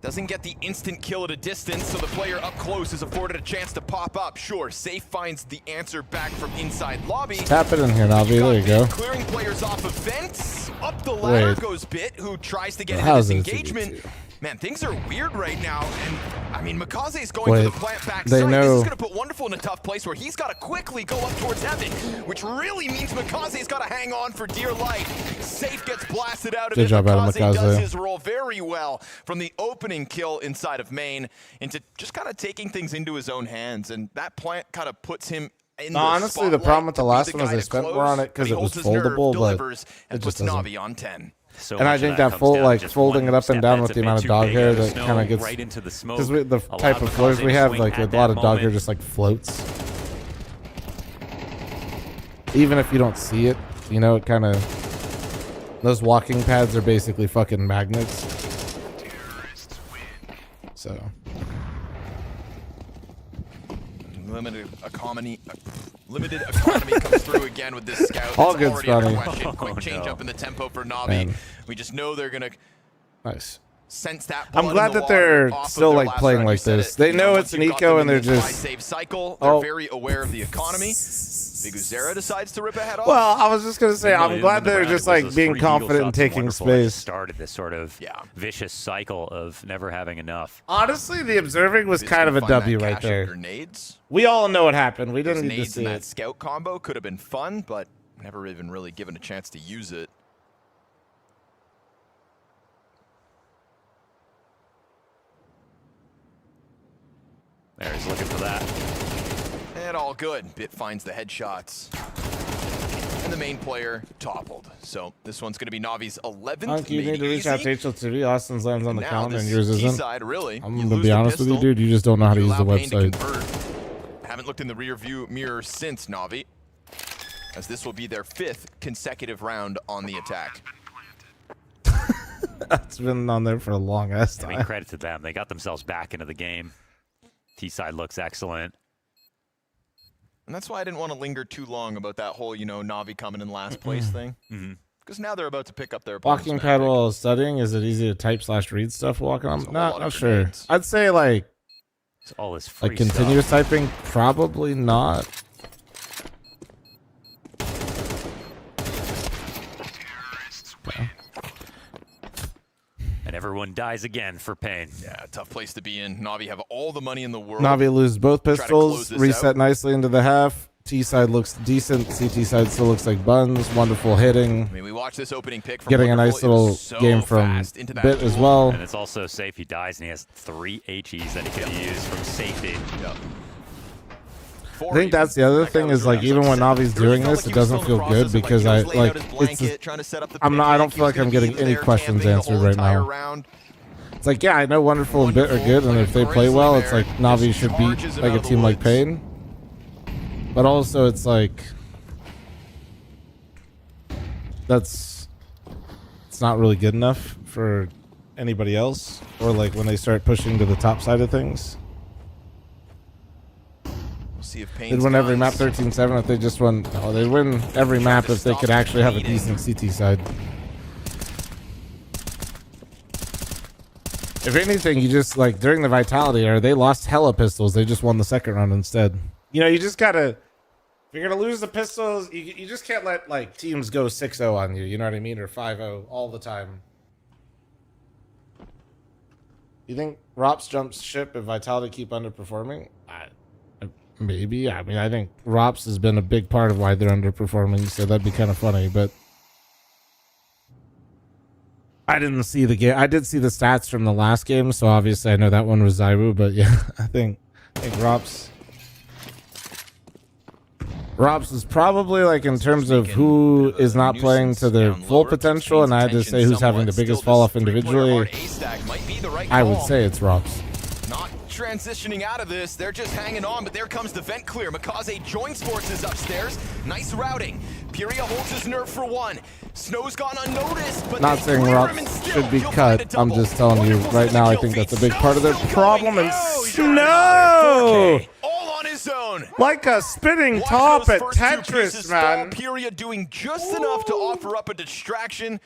Speaker 12: doesn't get the instant kill at a distance, so the player up close is afforded a chance to pop up. Sure, Safe finds the answer back from inside lobby.
Speaker 1: Tap it in here, Navi. There you go.
Speaker 12: Clearing players off of vents. Up the ladder
Speaker 1: Wait.
Speaker 12: goes Bit, who tries to get
Speaker 1: How's
Speaker 12: into
Speaker 1: it
Speaker 12: this engagement. Man, things are weird right now, and I mean, Makaze's going
Speaker 1: Wait,
Speaker 12: for the plant back
Speaker 1: they
Speaker 12: side. This
Speaker 1: know-
Speaker 12: is going to put Wonderful in a tough place where he's got to quickly go up towards heaven, which really means Makaze's got to hang on for dear life. Safe gets blasted out of
Speaker 1: Good
Speaker 12: it.
Speaker 1: job, Adam
Speaker 12: Makaze does
Speaker 1: Makaze.
Speaker 12: his role very well from the opening kill inside of main into just kind of taking things into his own hands, and that plant kind of puts him in the
Speaker 1: Honestly, the
Speaker 12: spotlight
Speaker 1: problem with the
Speaker 12: to be
Speaker 1: last
Speaker 12: the
Speaker 1: one is
Speaker 12: guy
Speaker 1: they
Speaker 12: to
Speaker 1: spent
Speaker 12: close,
Speaker 1: more on it because
Speaker 12: but he
Speaker 1: it was
Speaker 12: holds his nerve,
Speaker 1: foldable, but
Speaker 12: delivers,
Speaker 1: it
Speaker 12: and
Speaker 1: just
Speaker 12: puts
Speaker 1: doesn't.
Speaker 12: Navi on 10.
Speaker 14: So
Speaker 1: And I
Speaker 14: much of
Speaker 1: think
Speaker 14: that
Speaker 1: that
Speaker 14: comes
Speaker 1: full
Speaker 14: down
Speaker 1: like
Speaker 14: just
Speaker 1: folding
Speaker 14: one
Speaker 1: it up and
Speaker 14: step
Speaker 1: down
Speaker 14: that's
Speaker 1: with
Speaker 14: a
Speaker 1: the
Speaker 14: bit
Speaker 1: amount of
Speaker 14: too
Speaker 1: dog
Speaker 14: big
Speaker 1: hair
Speaker 14: out of
Speaker 1: that
Speaker 14: snow,
Speaker 1: kind of gets
Speaker 14: right into the smoke.
Speaker 1: because the
Speaker 14: Allowed
Speaker 1: type of floors we
Speaker 14: Makaze to
Speaker 1: have,
Speaker 14: swing
Speaker 1: like a
Speaker 14: at
Speaker 1: lot
Speaker 14: that
Speaker 1: of dog hair
Speaker 14: moment.
Speaker 1: just like floats. Even if you don't see it, you know, it kind of. Those walking pads are basically fucking magnets. So.
Speaker 12: Limited economy comes through again with this scout.
Speaker 1: All
Speaker 12: It's
Speaker 1: good,
Speaker 12: already under
Speaker 1: Scotty.
Speaker 12: question. Quick
Speaker 14: Oh,
Speaker 12: change
Speaker 14: no.
Speaker 12: up in the tempo for Navi.
Speaker 1: Man.
Speaker 12: We just know they're gonna
Speaker 1: Nice.
Speaker 12: sense that.
Speaker 1: I'm
Speaker 12: blood
Speaker 1: glad
Speaker 12: in the
Speaker 1: that they're
Speaker 12: water off of
Speaker 1: still
Speaker 12: their
Speaker 1: like
Speaker 12: last
Speaker 1: playing
Speaker 12: round.
Speaker 1: like
Speaker 12: You said
Speaker 1: this.
Speaker 12: it.
Speaker 1: They
Speaker 12: You
Speaker 1: know
Speaker 12: once
Speaker 1: it's an
Speaker 12: you've got
Speaker 1: eco
Speaker 12: them
Speaker 1: and they're
Speaker 12: in this
Speaker 1: just.
Speaker 12: buy-save cycle. They're
Speaker 1: Oh.
Speaker 12: very aware of the economy. Biguzera decides to rip ahead off.
Speaker 1: Well, I was just gonna say, I'm
Speaker 14: When
Speaker 1: glad
Speaker 14: the
Speaker 1: they're
Speaker 14: round
Speaker 1: just
Speaker 14: was
Speaker 1: like
Speaker 14: those
Speaker 1: being
Speaker 14: three eagle
Speaker 1: confident in
Speaker 14: shots
Speaker 1: taking
Speaker 14: Wonderful that just
Speaker 1: space.
Speaker 14: started this sort of vicious cycle of never having enough.
Speaker 1: Honestly, the observing was
Speaker 12: This
Speaker 1: kind of a
Speaker 12: can find that
Speaker 1: W right
Speaker 12: cache of
Speaker 1: there.
Speaker 12: Grenades.
Speaker 1: We all know what happened. We
Speaker 12: Those
Speaker 1: didn't need to
Speaker 12: nades
Speaker 1: see
Speaker 12: and that
Speaker 1: it.
Speaker 12: scout combo could have been fun, but never even really given a chance to use it.
Speaker 14: There, he's looking for that.
Speaker 12: And all good. Bit finds the headshots. And the main player toppled. So this one's going to be Navi's 11th.
Speaker 1: Monkey, you
Speaker 12: made
Speaker 1: need to reach out
Speaker 12: easy.
Speaker 1: to HLTV. Austin's lands on the
Speaker 12: Now
Speaker 1: counter and
Speaker 12: this
Speaker 1: yours isn't.
Speaker 12: T-side, really,
Speaker 1: I'm
Speaker 12: you
Speaker 1: gonna
Speaker 12: lose
Speaker 1: be
Speaker 12: the
Speaker 1: honest with you,
Speaker 12: pistol,
Speaker 1: dude. You just don't know how to
Speaker 12: you
Speaker 1: use the
Speaker 12: allow Pain to
Speaker 1: website.
Speaker 12: convert. Haven't looked in the rear view mirror since Navi, as this will be their 5th consecutive round on the attack.
Speaker 1: It's been on there for a long ass
Speaker 14: I mean,
Speaker 1: time.
Speaker 14: credit to them. They got themselves back into the game. T-side looks excellent.
Speaker 12: And that's why I didn't want to linger too long about that whole, you know, Navi coming in last place thing. Because now they're about to pick up their opponent's
Speaker 1: Walking
Speaker 12: map.
Speaker 1: pad while studying, is it easy to type / read stuff while walking on?
Speaker 12: a
Speaker 1: Not,
Speaker 12: lot
Speaker 1: not
Speaker 12: of
Speaker 1: sure.
Speaker 12: grenades.
Speaker 1: I'd say like
Speaker 14: It's all this free
Speaker 1: like continuous typing, probably not. Okay.
Speaker 14: And everyone dies again for Pain.
Speaker 12: Yeah, tough place to be in. Navi have all the money in the world.
Speaker 1: Navi lose both
Speaker 12: Try to close
Speaker 1: pistols,
Speaker 12: this
Speaker 1: reset
Speaker 12: out.
Speaker 1: nicely into the half. T side looks decent. CT side still looks like buns. Wonderful hitting.
Speaker 12: I mean, we watched this opening pick from
Speaker 1: Getting a
Speaker 12: Wonderful.
Speaker 1: nice
Speaker 12: It was
Speaker 1: little
Speaker 12: so
Speaker 1: game from
Speaker 12: fast into that
Speaker 1: Bit as
Speaker 12: duel.
Speaker 1: well.
Speaker 14: And it's also safe. He dies and he has 3 HEs that he could use from safety.
Speaker 1: I think that's the other thing is like even when Navi's doing this, it doesn't feel good because I like it's. I'm not. I don't feel like I'm getting any questions answered right now. It's like, yeah, I know Wonderful and Bit are good, and if they play well, it's like Navi should beat like a team like Pain. But also, it's like it's not really good enough for anybody else, or like when they start pushing to the top side of things.
Speaker 12: We'll see if
Speaker 1: They'd
Speaker 12: Pain's
Speaker 1: win every map
Speaker 12: guns
Speaker 1: 13-7 if they just won. Oh, they'd win every map if they could actually have a decent CT side. If anything, you just like during the Vitality era, they lost hella pistols. They just won the second round instead. You know, you just gotta. If you're gonna lose the pistols, you just can't let like teams go 6-0 on you. You know what I mean, or 5-0 all the time. You think Rops jumps ship if Vitality keep underperforming? Maybe. I mean, I think Rops has been a big part of why they're underperforming, so that'd be kind of funny, but I didn't see the game. I did see the stats from the last game, so obviously I know that one was Zaiwu, but yeah, I think Rops Robs is probably like in terms of who is not playing to their full potential, and I had to say who's having the biggest fall off individually. I would say it's Robs.
Speaker 12: Not transitioning out of this, they're just hanging on, but there comes the vent clear. Makaze joins forces upstairs. Nice routing. Puria holds his nerve for one. Snow's gone unnoticed, but
Speaker 1: Not saying Robs should be cut. I'm just telling you right now, I think that's a big part of their problem. And Snow!
Speaker 12: All on his own.
Speaker 1: Like a spinning top at Tetris, man.
Speaker 12: Puria doing just enough to offer up a distraction.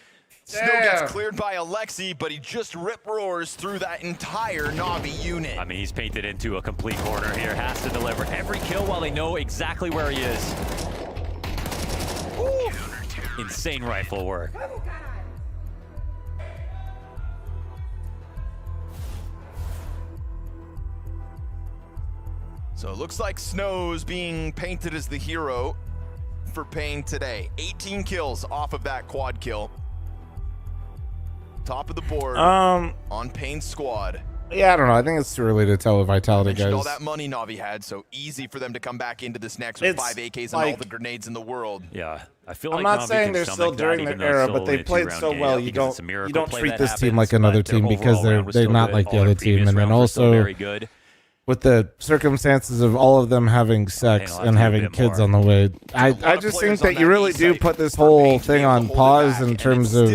Speaker 12: Snow gets cleared by Alexi, but he just rip roars through that entire Na'Vi unit.
Speaker 14: I mean, he's painted into a complete corner here. Has to deliver every kill while they know exactly where he is. Ooh. Insane rifle work.
Speaker 12: So it looks like Snow's being painted as the hero for Pain today. 18 kills off of that quad kill. Top of the board on Pain's squad.
Speaker 1: Yeah, I don't know. I think it's too early to tell with Vitality,
Speaker 12: Mentioned
Speaker 1: guys.
Speaker 12: all that money Na'Vi had, so easy for them to come back into this next with 5 AKs and all the grenades in the world.
Speaker 14: Yeah, I feel
Speaker 1: I'm
Speaker 14: like
Speaker 1: not saying they're still during their era, but they played so well. You don't treat this team like another team because they're not like the other team. And then also with the circumstances of all of them having sex and having kids on the way, I just think that you really do put this whole thing on pause in terms of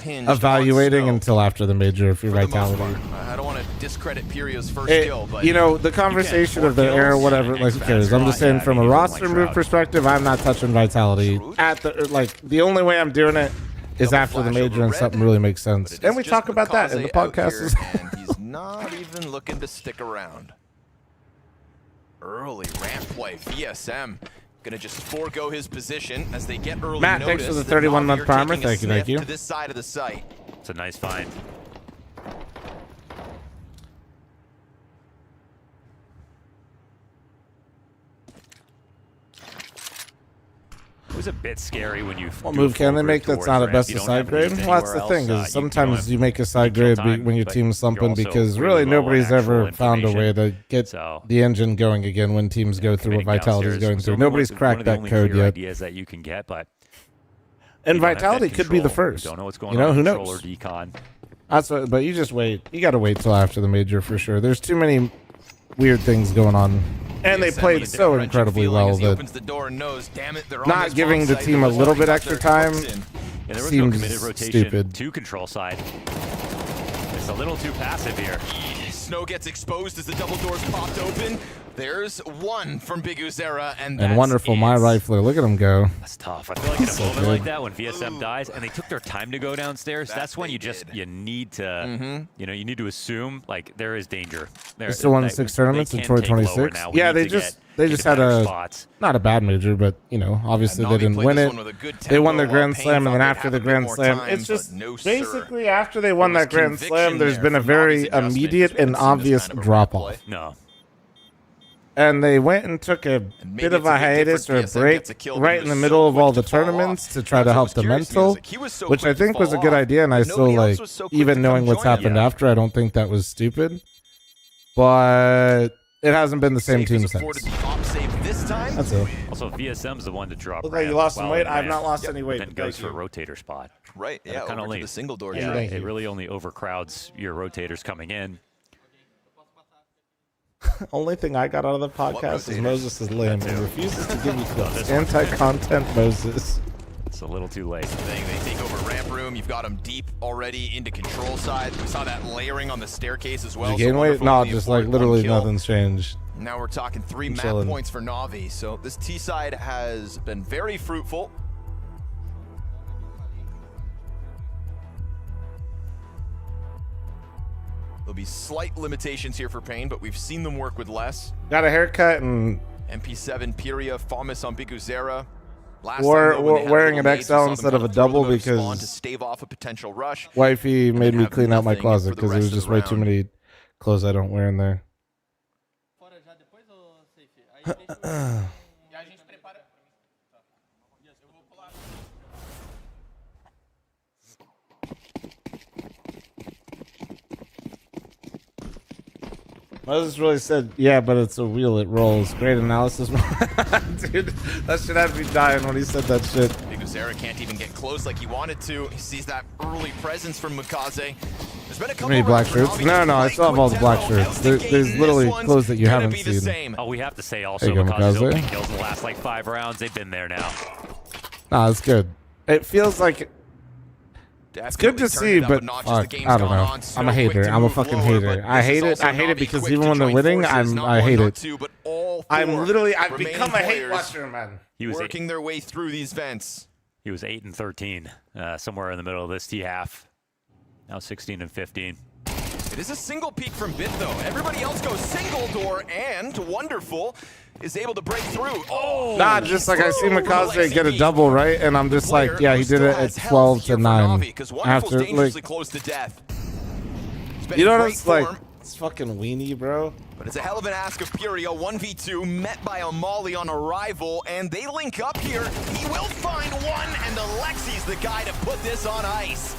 Speaker 1: evaluating until after the major if you're Vitality.
Speaker 12: I don't want to discredit Puria's first kill, but
Speaker 1: you know, the conversation of their era, whatever, like who cares? I'm just saying from a roster move perspective, I'm not touching Vitality. The only way I'm doing it is after the major and something really makes sense. And we talk about that in the podcast.
Speaker 12: And he's not even looking to stick around. Early ramp play. VSM gonna just forego his position as they get early
Speaker 1: Matt,
Speaker 12: notice.
Speaker 1: thanks for the 31-month primer. Thank you.
Speaker 12: To this side of the site.
Speaker 14: It's a nice find. It was a bit scary when you.
Speaker 1: What move can they make that's not a best of side grade? Well, that's the thing, is sometimes you make a side grade when your team's slumping because really nobody's ever found a way to get the engine going again when teams go through what Vitality's going through. Nobody's cracked that code yet.
Speaker 14: Ideas that you can get, but
Speaker 1: and Vitality could be the first.
Speaker 14: Don't know what's going
Speaker 1: on. Who
Speaker 14: knows?
Speaker 1: knows?
Speaker 14: Decon.
Speaker 1: That's what, but you just wait. You got to wait till after the major for sure. There's too many weird things going on. And they played so incredibly well that not giving the team a little bit extra time seems stupid.
Speaker 14: To control side. It's a little too passive here.
Speaker 12: Snow gets exposed as the double doors popped open. There's one from Big Uzera, and
Speaker 1: wonderful, my rifler. Look at him go.
Speaker 14: That's tough. I feel like in a moment like that, when VSM dies and they took their time to go downstairs, that's when you need to, you need to assume like there is danger.
Speaker 1: They still won 6 tournaments in 2026. Yeah, they just had not a bad major, but obviously they didn't win it. They won their Grand Slam, and then after the Grand Slam, it's just basically after they won that Grand Slam, there's been a very immediate and obvious drop off.
Speaker 14: No.
Speaker 1: And they went and took a bit of a hiatus or a break right in the middle of all the tournaments to try to help the mental, which I think was a good idea. And I still like, even knowing what's happened after, I don't think that was stupid. But it hasn't been the same team since. That's it.
Speaker 14: Also, VSM's the one to drop.
Speaker 1: Look like you lost some weight. I've not lost any weight.
Speaker 14: Then goes for a rotator spot.
Speaker 12: Right. Yeah.
Speaker 14: Kind of
Speaker 12: over to the single door.
Speaker 14: Yeah. It really only overcrowds your rotators coming in.
Speaker 1: Only thing I got out of the podcast is Moses is lame and refuses to give me clips. Anti-content Moses.
Speaker 14: It's a little too late.
Speaker 12: They take over ramp room. You've got them deep already into control side. We saw that layering on the staircase as well.
Speaker 1: Did you gain weight? No, just like literally nothing's changed.
Speaker 12: Now we're talking 3 map points for Na'Vi. So this T side has been very fruitful. There'll be slight limitations here for Pain, but we've seen them work with less.
Speaker 1: Got a haircut and
Speaker 12: MP7, Pyria, Famis on Big Uzera.
Speaker 1: Wearing an XL instead of a double because
Speaker 12: to stave off a potential rush.
Speaker 1: Wifey made me clean out my closet because there was just way too many clothes I don't wear in there. Moses really said, yeah, but it's a wheel, it rolls. Great analysis. Dude, that shit had me dying when he said that shit.
Speaker 12: Big Ozera can't even get close like he wanted to. He sees that early presence from Mikaze. There's been a couple
Speaker 1: Many black shirts? No, I still have all the black shirts. There's literally clothes that you haven't seen.
Speaker 14: Oh, we have to say also,
Speaker 1: There you go,
Speaker 14: Mikaze's
Speaker 1: Mikaze.
Speaker 14: opening kills in the last like 5 rounds. They've been there now.
Speaker 1: Nah, it's good. It feels like it's good to see, but fuck, I don't know. I'm a hater. I'm a fucking hater. I hate it. I hate it because even when they're winning, I hate it. I've become a hate watcher, man.
Speaker 14: He was
Speaker 12: working their way through these vents.
Speaker 14: He was 8 and 13, somewhere in the middle of this T half. Now 16 and 15.
Speaker 12: It is a single peek from Bit, though. Everybody else goes single door, and Wonderful is able to break through. Oh!
Speaker 1: Nah, just like I see Mikaze get a double, right? And I'm just like, yeah, he did it at 12 to 9. After, like,
Speaker 12: close to death.
Speaker 1: you know what it's like? It's fucking weenie, bro.
Speaker 12: But it's a hell of an ask of Furio. 1v2 met by a Molly on arrival, and they link up here. He will find one, and Alexi's the guy to put this on ice.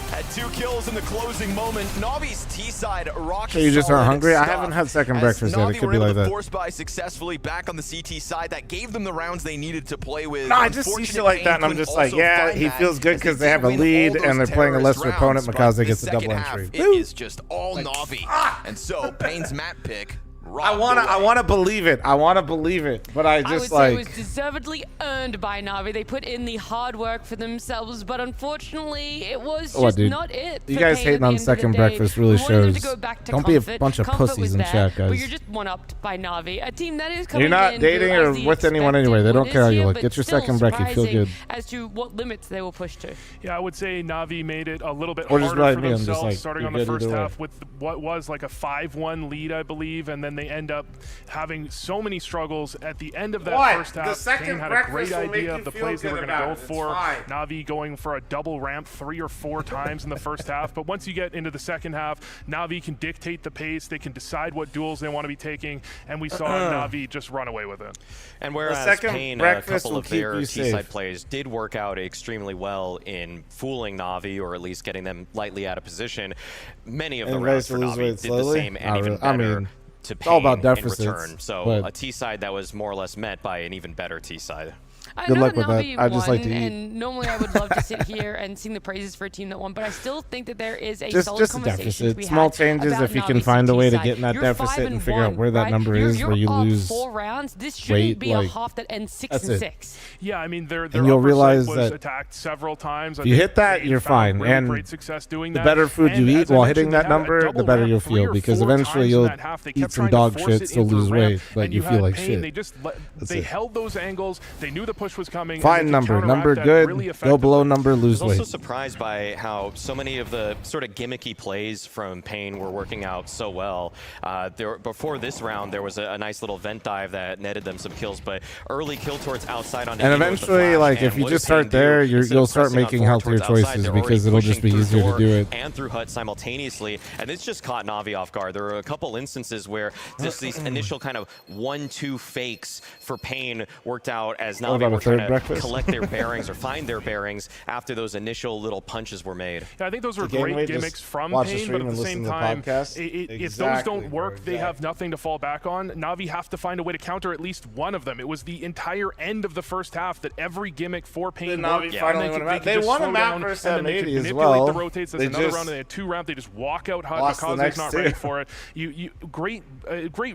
Speaker 12: Had 2 kills in the closing moment. Navi's T-side rock.
Speaker 1: So you just aren't hungry? I haven't had second breakfast yet. It could be like that.
Speaker 12: Force buy successfully back on the CT side. That gave them the rounds they needed to play with.
Speaker 1: No, I just see shit like that, and I'm just like, yeah, he feels good because they have a lead and they're playing a lesser opponent. Mikaze gets a double entry.
Speaker 12: It is just all Navi. And so Payne's map pick.
Speaker 1: I wanna believe it. I wanna believe it, but I just
Speaker 17: say it was deservedly earned by Navi. They put in the hard work for themselves, but unfortunately, it was just not it.
Speaker 1: You guys hating on second breakfast really shows. Don't be a bunch of pussies in chat, guys.
Speaker 17: But you're just one-upped by Navi, a team that is coming in.
Speaker 1: You're not dating or with anyone anyway. They don't care how you look. Get your second break. You feel good.
Speaker 17: As to what limits they will push to.
Speaker 5: Yeah, I would say Navi made it a little bit
Speaker 1: Or
Speaker 5: harder
Speaker 1: just like
Speaker 5: for
Speaker 1: me, I'm just
Speaker 5: themselves,
Speaker 1: like,
Speaker 5: starting
Speaker 1: you're
Speaker 5: on the
Speaker 1: good
Speaker 5: first
Speaker 1: either way.
Speaker 5: half with what was like a 5-1 lead, I believe, and then they end up having so many struggles at the end of that first half.
Speaker 1: The second
Speaker 5: Payne had a great
Speaker 1: breakfast will make
Speaker 5: idea
Speaker 1: you
Speaker 5: of the
Speaker 1: feel
Speaker 5: plays they
Speaker 1: good
Speaker 5: were going to go
Speaker 1: about it. It's
Speaker 5: for.
Speaker 1: fine.
Speaker 5: Navi going for a double ramp 3 or 4 times in the first half, but once you get into the second half, Navi can dictate the pace. They can decide what duels they want to be taking, and we saw Navi just run away with it.
Speaker 18: And whereas Payne, a couple of their T-side plays did work out extremely well in fooling Navi, or at least getting them lightly out of position, many of the rounds for Navi did the same and even better to Payne
Speaker 1: all about
Speaker 18: in
Speaker 1: deficits,
Speaker 18: return. So a T-side that was more or less met by an even better T-side.
Speaker 1: Good luck with that.
Speaker 17: Navi
Speaker 1: I just like to
Speaker 17: won,
Speaker 1: eat.
Speaker 17: and normally I would love to sit here and sing the praises for a team that won, but I still think that there is a solid
Speaker 1: just a
Speaker 17: conversation
Speaker 1: deficit. Small changes if you can find a way to get in that deficit and figure out where that number is, where you lose
Speaker 17: 4 rounds. This shouldn't be a half that ends 6 and 6.
Speaker 5: Yeah, I mean, their
Speaker 1: and you'll realize
Speaker 5: was
Speaker 1: that
Speaker 5: attacked several times.
Speaker 1: if you hit that, you're fine.
Speaker 5: Really
Speaker 1: And
Speaker 5: great success doing
Speaker 1: the
Speaker 5: that.
Speaker 1: better food you eat while hitting that number, the better you'll feel, because eventually you'll eat some dog shit, still lose weight, but you feel like shit.
Speaker 5: They just they held those angles. They knew the push was coming.
Speaker 1: Fine number good, go below number, lose
Speaker 18: I was
Speaker 1: weight.
Speaker 18: also surprised by how so many of the sort of gimmicky plays from Payne were working out so well. Before this round, there was a nice little vent dive that netted them some kills, but early kill towards outside on
Speaker 1: And eventually, like, if you just start there, you'll start making healthier choices because it'll just be easier to do it.
Speaker 18: And through HUD simultaneously, and it's just caught Navi off guard. There were a couple instances where just these initial kind of 1-2 fakes for Payne worked out as Navi were trying to collect their bearings or find their bearings after those initial little punches were made.
Speaker 5: Yeah, I think those were great gimmicks from Payne, but at the same time, if those don't work, they have nothing to fall back on. Navi have to find a way to counter at least one of them. It was the entire end of the first half that every gimmick for Payne worked.
Speaker 1: They won a map versus M80 as well.
Speaker 5: The rotates. There's another round, and they had 2 rounds. They just walk out HUD. Mikaze's not ready for it. Great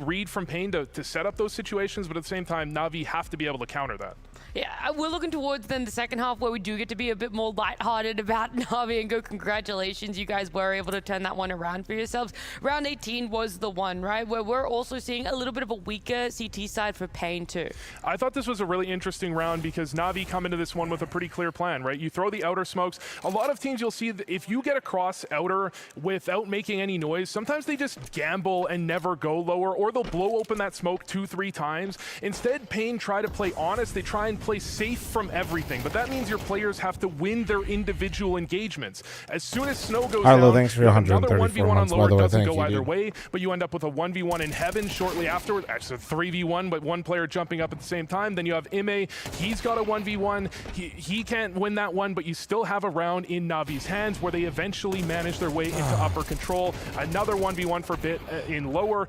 Speaker 5: read from Payne to set up those situations, but at the same time, Navi have to be able to counter that.
Speaker 17: Yeah, we're looking towards then the second half where we do get to be a bit more lighthearted about Navi and go, congratulations, you guys were able to turn that one around for yourselves. Round 18 was the one, right, where we're also seeing a little bit of a weaker CT side for Payne too.
Speaker 5: I thought this was a really interesting round because Navi come into this one with a pretty clear plan, right? You throw the outer smokes. A lot of teams you'll see that if you get across outer without making any noise, sometimes they just gamble and never go lower, or they'll blow open that smoke 2-3 times. Instead, Payne try to play honest. They try and play safe from everything, but that means your players have to win their individual engagements. As soon as snow goes
Speaker 1: Arlo,
Speaker 5: down,
Speaker 1: thanks for your
Speaker 5: another
Speaker 1: 134
Speaker 5: 1v1
Speaker 1: months,
Speaker 5: on
Speaker 1: by
Speaker 5: lower
Speaker 1: the way.
Speaker 5: doesn't
Speaker 1: Thank
Speaker 5: go
Speaker 1: you,
Speaker 5: either
Speaker 1: dude.
Speaker 5: way, but you end up with a 1v1 in heaven shortly afterward. Actually, 3v1, but one player jumping up at the same time. Then you have Ime. He's got a 1v1. He can't win that one, but you still have a round in Navi's hands where they eventually manage their way into upper control. Another 1v1 for Bit in lower.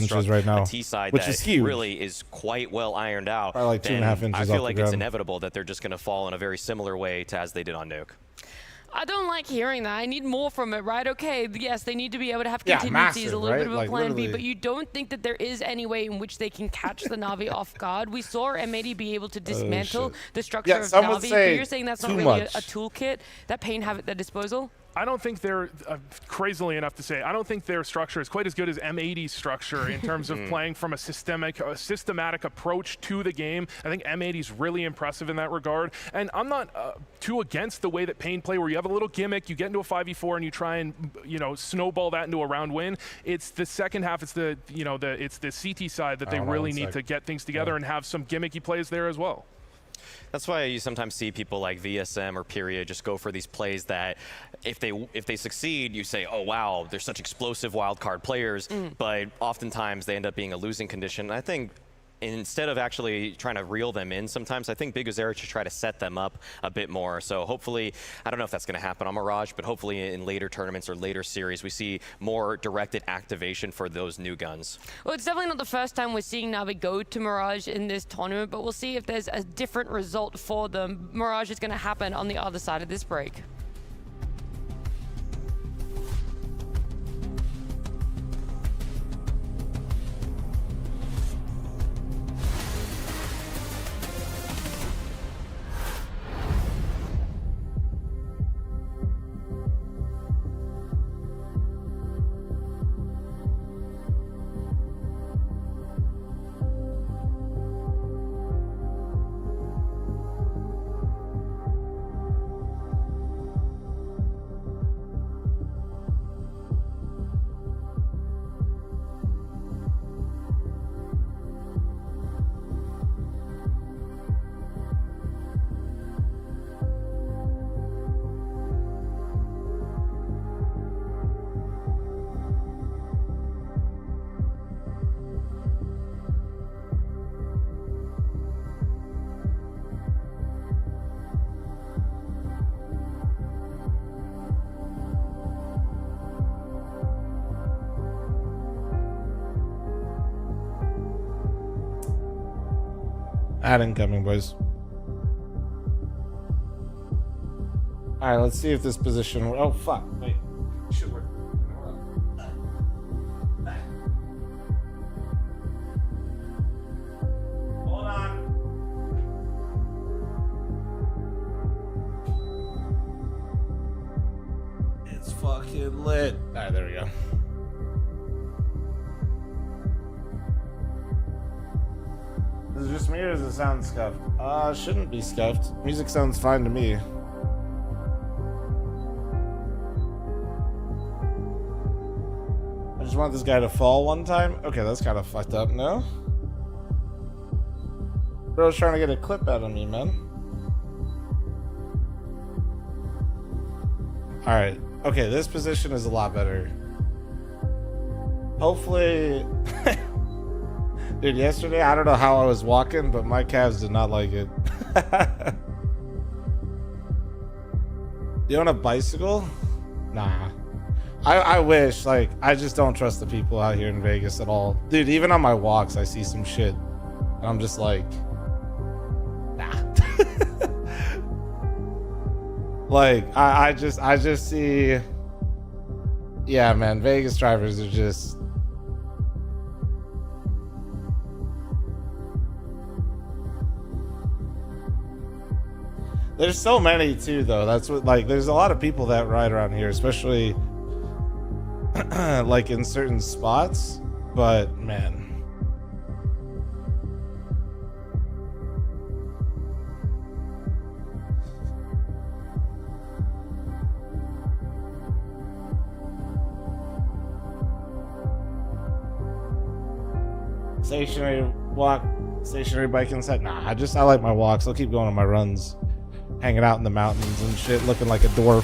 Speaker 1: inches right now,
Speaker 18: a T side
Speaker 1: which
Speaker 18: that
Speaker 1: is huge.
Speaker 18: really is quite well ironed out,
Speaker 1: Probably like 2.5
Speaker 18: then
Speaker 1: inches
Speaker 18: I
Speaker 1: off
Speaker 18: feel like
Speaker 1: the
Speaker 18: it's
Speaker 1: ground.
Speaker 18: inevitable that they're just going to fall in a very similar way to as they did on Nuke.
Speaker 17: I don't like hearing that. I need more from it, right? Okay, yes, they need to be able to have
Speaker 1: Yeah,
Speaker 17: contingencies,
Speaker 1: massive,
Speaker 17: a little
Speaker 1: right?
Speaker 17: bit of a
Speaker 1: Like,
Speaker 17: plan B,
Speaker 1: literally.
Speaker 17: but you don't think that there is any way in which they can catch the Na'Vi off guard? We saw M80 be able to dismantle
Speaker 1: shit.
Speaker 17: the structure
Speaker 1: Yeah,
Speaker 17: of
Speaker 1: some would
Speaker 17: Na'Vi,
Speaker 1: say
Speaker 17: but you're saying that's not
Speaker 1: too
Speaker 17: really a
Speaker 1: much.
Speaker 17: toolkit that Pain have at their disposal?
Speaker 5: I don't think they're, crazily enough to say, I don't think their structure is quite as good as M80's structure in terms of playing from a systematic approach to the game. I think M80's really impressive in that regard. And I'm not too against the way that Pain play, where you have a little gimmick, you get into a 5v4 and you try and, snowball that into a round win. It's the second half, it's the CT side that they really need to get things together and have some gimmicky plays there as well.
Speaker 18: That's why you sometimes see people like VSM or Period just go for these plays that if they succeed, you say, oh, wow, they're such explosive wildcard players, but oftentimes they end up being a losing condition. And I think instead of actually trying to reel them in sometimes, I think Big Azera should try to set them up a bit more. So hopefully, I don't know if that's going to happen on Mirage, but hopefully in later tournaments or later series, we see more directed activation for those new guns.
Speaker 17: Well, it's definitely not the first time we're seeing Na'Vi go to Mirage in this tournament, but we'll see if there's a different result for them. Mirage is going to happen on the other side of this break.
Speaker 1: Ad incoming, boys. Alright, let's see if this position... Oh, fuck. Wait. Should work. Hold on. It's fucking lit. Alright, there we go. Is it just me or does it sound scuffed? Shouldn't be scuffed. Music sounds fine to me. I just want this guy to fall one time. Okay, that's kind of fucked up, no? Bro's trying to get a clip out of me, man. Alright. Okay, this position is a lot better. Hopefully... Dude, yesterday, I don't know how I was walking, but my calves did not like it. You own a bicycle? Nah. I wish. Like, I just don't trust the people out here in Vegas at all. Dude, even on my walks, I see some shit. And I'm just like... Nah. Like, I just see... Yeah, man, Vegas drivers are just... There's so many too, though. That's what, like, there's a lot of people that ride around here, especially like in certain spots. But man, stationary walk, stationary bike inside. Nah, I like my walks. I'll keep going on my runs. Hanging out in the mountains and shit, looking like a dwarf.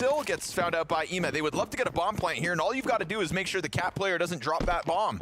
Speaker 12: Sill gets found out by Ema. They would love to get a bomb plant here, and all you've got to do is make sure the Cat player doesn't drop that bomb.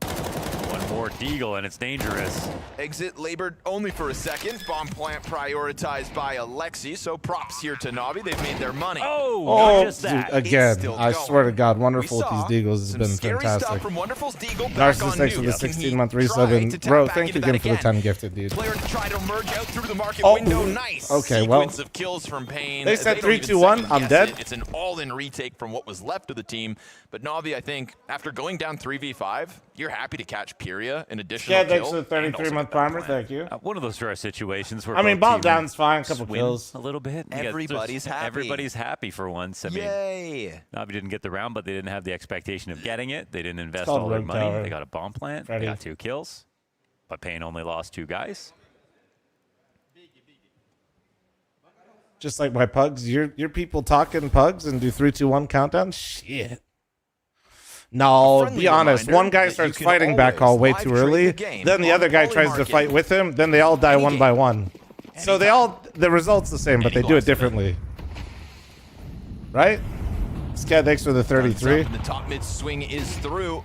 Speaker 14: One more for Deagle, and it's dangerous.
Speaker 12: Exit labored only for a second. Bomb plant prioritized by Alexi, so props here to Na'Vi. They've made their money.
Speaker 1: Oh, dude, again, I swear to God, Wonderful with these Deagles has been fantastic.
Speaker 12: From Wonderful's Deagle
Speaker 1: Narcissist with the 16-month resub, and bro, thank you again for the 10 gifted, dude.
Speaker 12: Player to try to merge out through the market window. Nice.
Speaker 1: Okay, well,
Speaker 12: sequence of kills from Pain.
Speaker 1: they said 3, 2, 1. I'm dead.
Speaker 12: It's an all-in retake from what was left of the team. But Na'Vi, I think, after going down 3v5, you're happy to catch Pyria in additional
Speaker 1: Yeah, thanks for the 33-month primer. Thank you.
Speaker 14: One of those rare situations where
Speaker 1: I mean,
Speaker 14: both
Speaker 1: bomb
Speaker 14: teams
Speaker 1: down's fine. A couple
Speaker 14: swim
Speaker 1: kills.
Speaker 14: a little bit.
Speaker 12: Everybody's happy.
Speaker 14: Everybody's happy for once. I mean,
Speaker 12: Yay.
Speaker 14: Na'Vi didn't get the round, but they didn't have the expectation of getting it. They didn't invest
Speaker 1: called
Speaker 14: all their
Speaker 1: Rogue
Speaker 14: money.
Speaker 1: Tower.
Speaker 14: They got a bomb plant.
Speaker 1: Freddy.
Speaker 14: They got 2 kills. But Pain only lost 2 guys.
Speaker 1: Just like my pugs. Your people talking pugs and do 3, 2, 1 countdown? Shit. No, be honest. One guy starts fighting back all way too early. Then the other guy tries to fight with him. Then they all die one by one. So the result's the same, but they do it differently. Right? Scad, thanks for the 33.
Speaker 12: The top mid swing is through.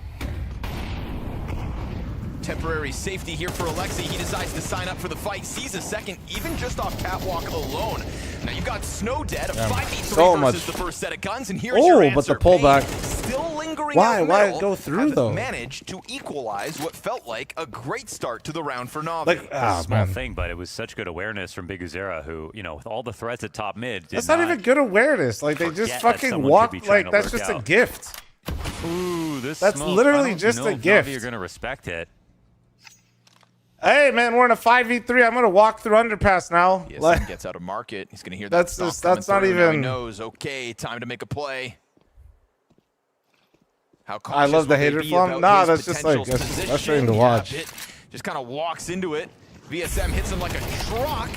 Speaker 12: Temporary safety here for Alexi. He decides to sign up for the fight. Sees a second, even just off catwalk alone. Now you've got Snow dead. A 5v3
Speaker 1: so
Speaker 12: versus
Speaker 1: much.
Speaker 12: the first set of guns, and here's your answer.
Speaker 1: But the pullback.
Speaker 12: Still lingering
Speaker 1: Why?
Speaker 12: out
Speaker 1: Why
Speaker 12: middle,
Speaker 1: go through
Speaker 12: have
Speaker 1: though?
Speaker 12: Managed to equalize what felt like a great start to the round for Na'Vi.
Speaker 1: Like,
Speaker 14: It's a small thing, but it was such good awareness from Big Uzera, who, you know, with all the threats at top mid,
Speaker 1: That's not even good awareness. Like, they just
Speaker 14: forget that
Speaker 1: fucking
Speaker 14: someone
Speaker 1: walk.
Speaker 14: could be trying
Speaker 1: Like,
Speaker 14: to
Speaker 1: that's
Speaker 14: work
Speaker 1: just a
Speaker 14: out.
Speaker 1: gift.
Speaker 14: Ooh, this
Speaker 1: That's
Speaker 14: smoke.
Speaker 1: literally
Speaker 14: I don't
Speaker 1: just
Speaker 14: know
Speaker 1: a
Speaker 14: if
Speaker 1: gift.
Speaker 14: Na'Vi are going to respect it.
Speaker 1: Hey, man, we're in a 5v3. I'm going to walk through underpass now.
Speaker 12: Yes, gets out of market. He's going to hear that.
Speaker 1: That's
Speaker 12: stop
Speaker 1: just-
Speaker 12: coming
Speaker 1: that's not
Speaker 12: through. Now he
Speaker 1: even-
Speaker 12: knows. Okay, time to make a play. How
Speaker 1: I
Speaker 12: cautious
Speaker 1: love the
Speaker 12: will they
Speaker 1: hater
Speaker 12: be
Speaker 1: flum.
Speaker 12: about
Speaker 1: Nah,
Speaker 12: his
Speaker 1: that's just like,
Speaker 12: potential
Speaker 1: that's
Speaker 12: position?
Speaker 1: frustrating to
Speaker 12: Yeah,
Speaker 1: watch.
Speaker 12: Bit just kind of walks into it. VSM hits him like a truck.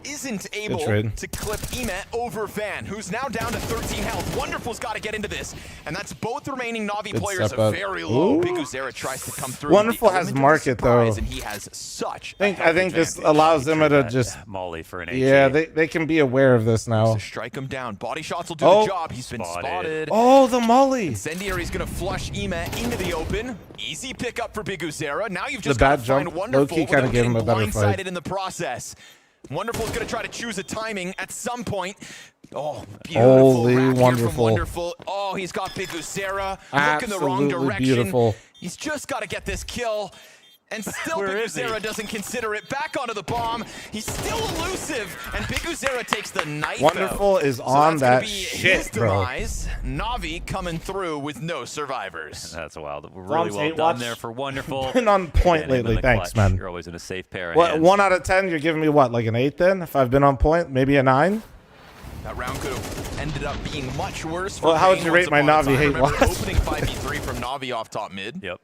Speaker 12: Isn't able
Speaker 1: trade.
Speaker 12: to clip Emet over Van, who's now down to 13 health. Wonderful's got to get into this. And that's both remaining Na'Vi
Speaker 1: Good
Speaker 12: players
Speaker 1: step up.
Speaker 12: very low.
Speaker 1: Ooh.
Speaker 12: Big Uzera tries to come through.
Speaker 1: Wonderful
Speaker 12: The
Speaker 1: has
Speaker 12: element of
Speaker 1: market, though.
Speaker 12: surprise, and he has such
Speaker 1: I think this allows them to just
Speaker 14: Molly for an HE.
Speaker 1: yeah, they can be aware of this now.
Speaker 12: strike him down. Body shots will do
Speaker 1: Oh.
Speaker 12: the job. He's been spotted.
Speaker 1: Oh, the molly.
Speaker 12: Incendiary's gonna flush Emet into the open. Easy pickup for Big Uzera. Now you've
Speaker 1: The
Speaker 12: just got to
Speaker 1: bad
Speaker 12: find
Speaker 1: jump,
Speaker 12: Wonderful
Speaker 1: low-key kinda
Speaker 12: without
Speaker 1: gave him
Speaker 12: getting
Speaker 1: a better fight.
Speaker 12: blindsided in the process. Wonderful's gonna try to choose a timing at some point. Oh, beautiful
Speaker 1: Holy
Speaker 12: wrap here from
Speaker 1: Wonderful.
Speaker 12: Wonderful. Oh, he's got Big Uzera. Look in the wrong
Speaker 1: Absolutely
Speaker 12: direction.
Speaker 1: beautiful.
Speaker 12: He's just got to get this kill. And still
Speaker 14: Where
Speaker 12: Big
Speaker 14: is he?
Speaker 12: Uzera doesn't consider it. Back onto the bomb. He's still elusive. And Big Uzera takes the knife
Speaker 1: Wonderful
Speaker 12: out.
Speaker 1: is
Speaker 12: So
Speaker 1: on
Speaker 12: that's gonna
Speaker 1: that
Speaker 12: be
Speaker 1: shit,
Speaker 12: his
Speaker 1: bro.
Speaker 12: demise. Na'Vi coming through with no survivors.
Speaker 14: That's wild. Really
Speaker 1: Dom's
Speaker 14: well
Speaker 1: hate
Speaker 14: done
Speaker 1: watch.
Speaker 14: there for Wonderful.
Speaker 1: Been on point
Speaker 14: Again, him in
Speaker 1: lately.
Speaker 14: the
Speaker 1: Thanks,
Speaker 14: clutch.
Speaker 1: man.
Speaker 14: You're always in a safe pair of
Speaker 1: What,
Speaker 14: hands.
Speaker 1: 1 out of 10? You're giving me what, like an 8 then? If I've been on point, maybe a 9?
Speaker 12: That round could have ended up being much worse. For
Speaker 1: Well, how would
Speaker 12: Payne
Speaker 1: you
Speaker 12: once
Speaker 1: rate my
Speaker 12: upon a
Speaker 1: Na'Vi
Speaker 12: time.
Speaker 1: hate
Speaker 12: Remember
Speaker 1: watch?
Speaker 12: opening 5v3 from Na'Vi off top mid.
Speaker 14: Yep.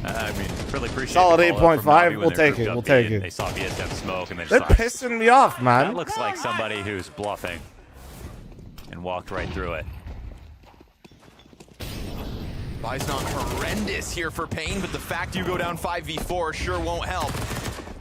Speaker 14: I mean, really appreciate
Speaker 1: Solid
Speaker 14: the call out
Speaker 1: 8.5.
Speaker 14: from Na'Vi when
Speaker 1: We'll
Speaker 14: they're
Speaker 1: take
Speaker 14: grouped
Speaker 1: it.
Speaker 14: up
Speaker 1: We'll
Speaker 14: B
Speaker 1: take
Speaker 14: and
Speaker 1: it.
Speaker 14: They saw VSM smoke and they
Speaker 1: They're
Speaker 14: just thought,
Speaker 1: pissing me off, man.
Speaker 14: that looks like somebody who's bluffing and walked right through it.
Speaker 12: Buy's not horrendous here for Payne, but the fact you go down 5v4 sure won't help.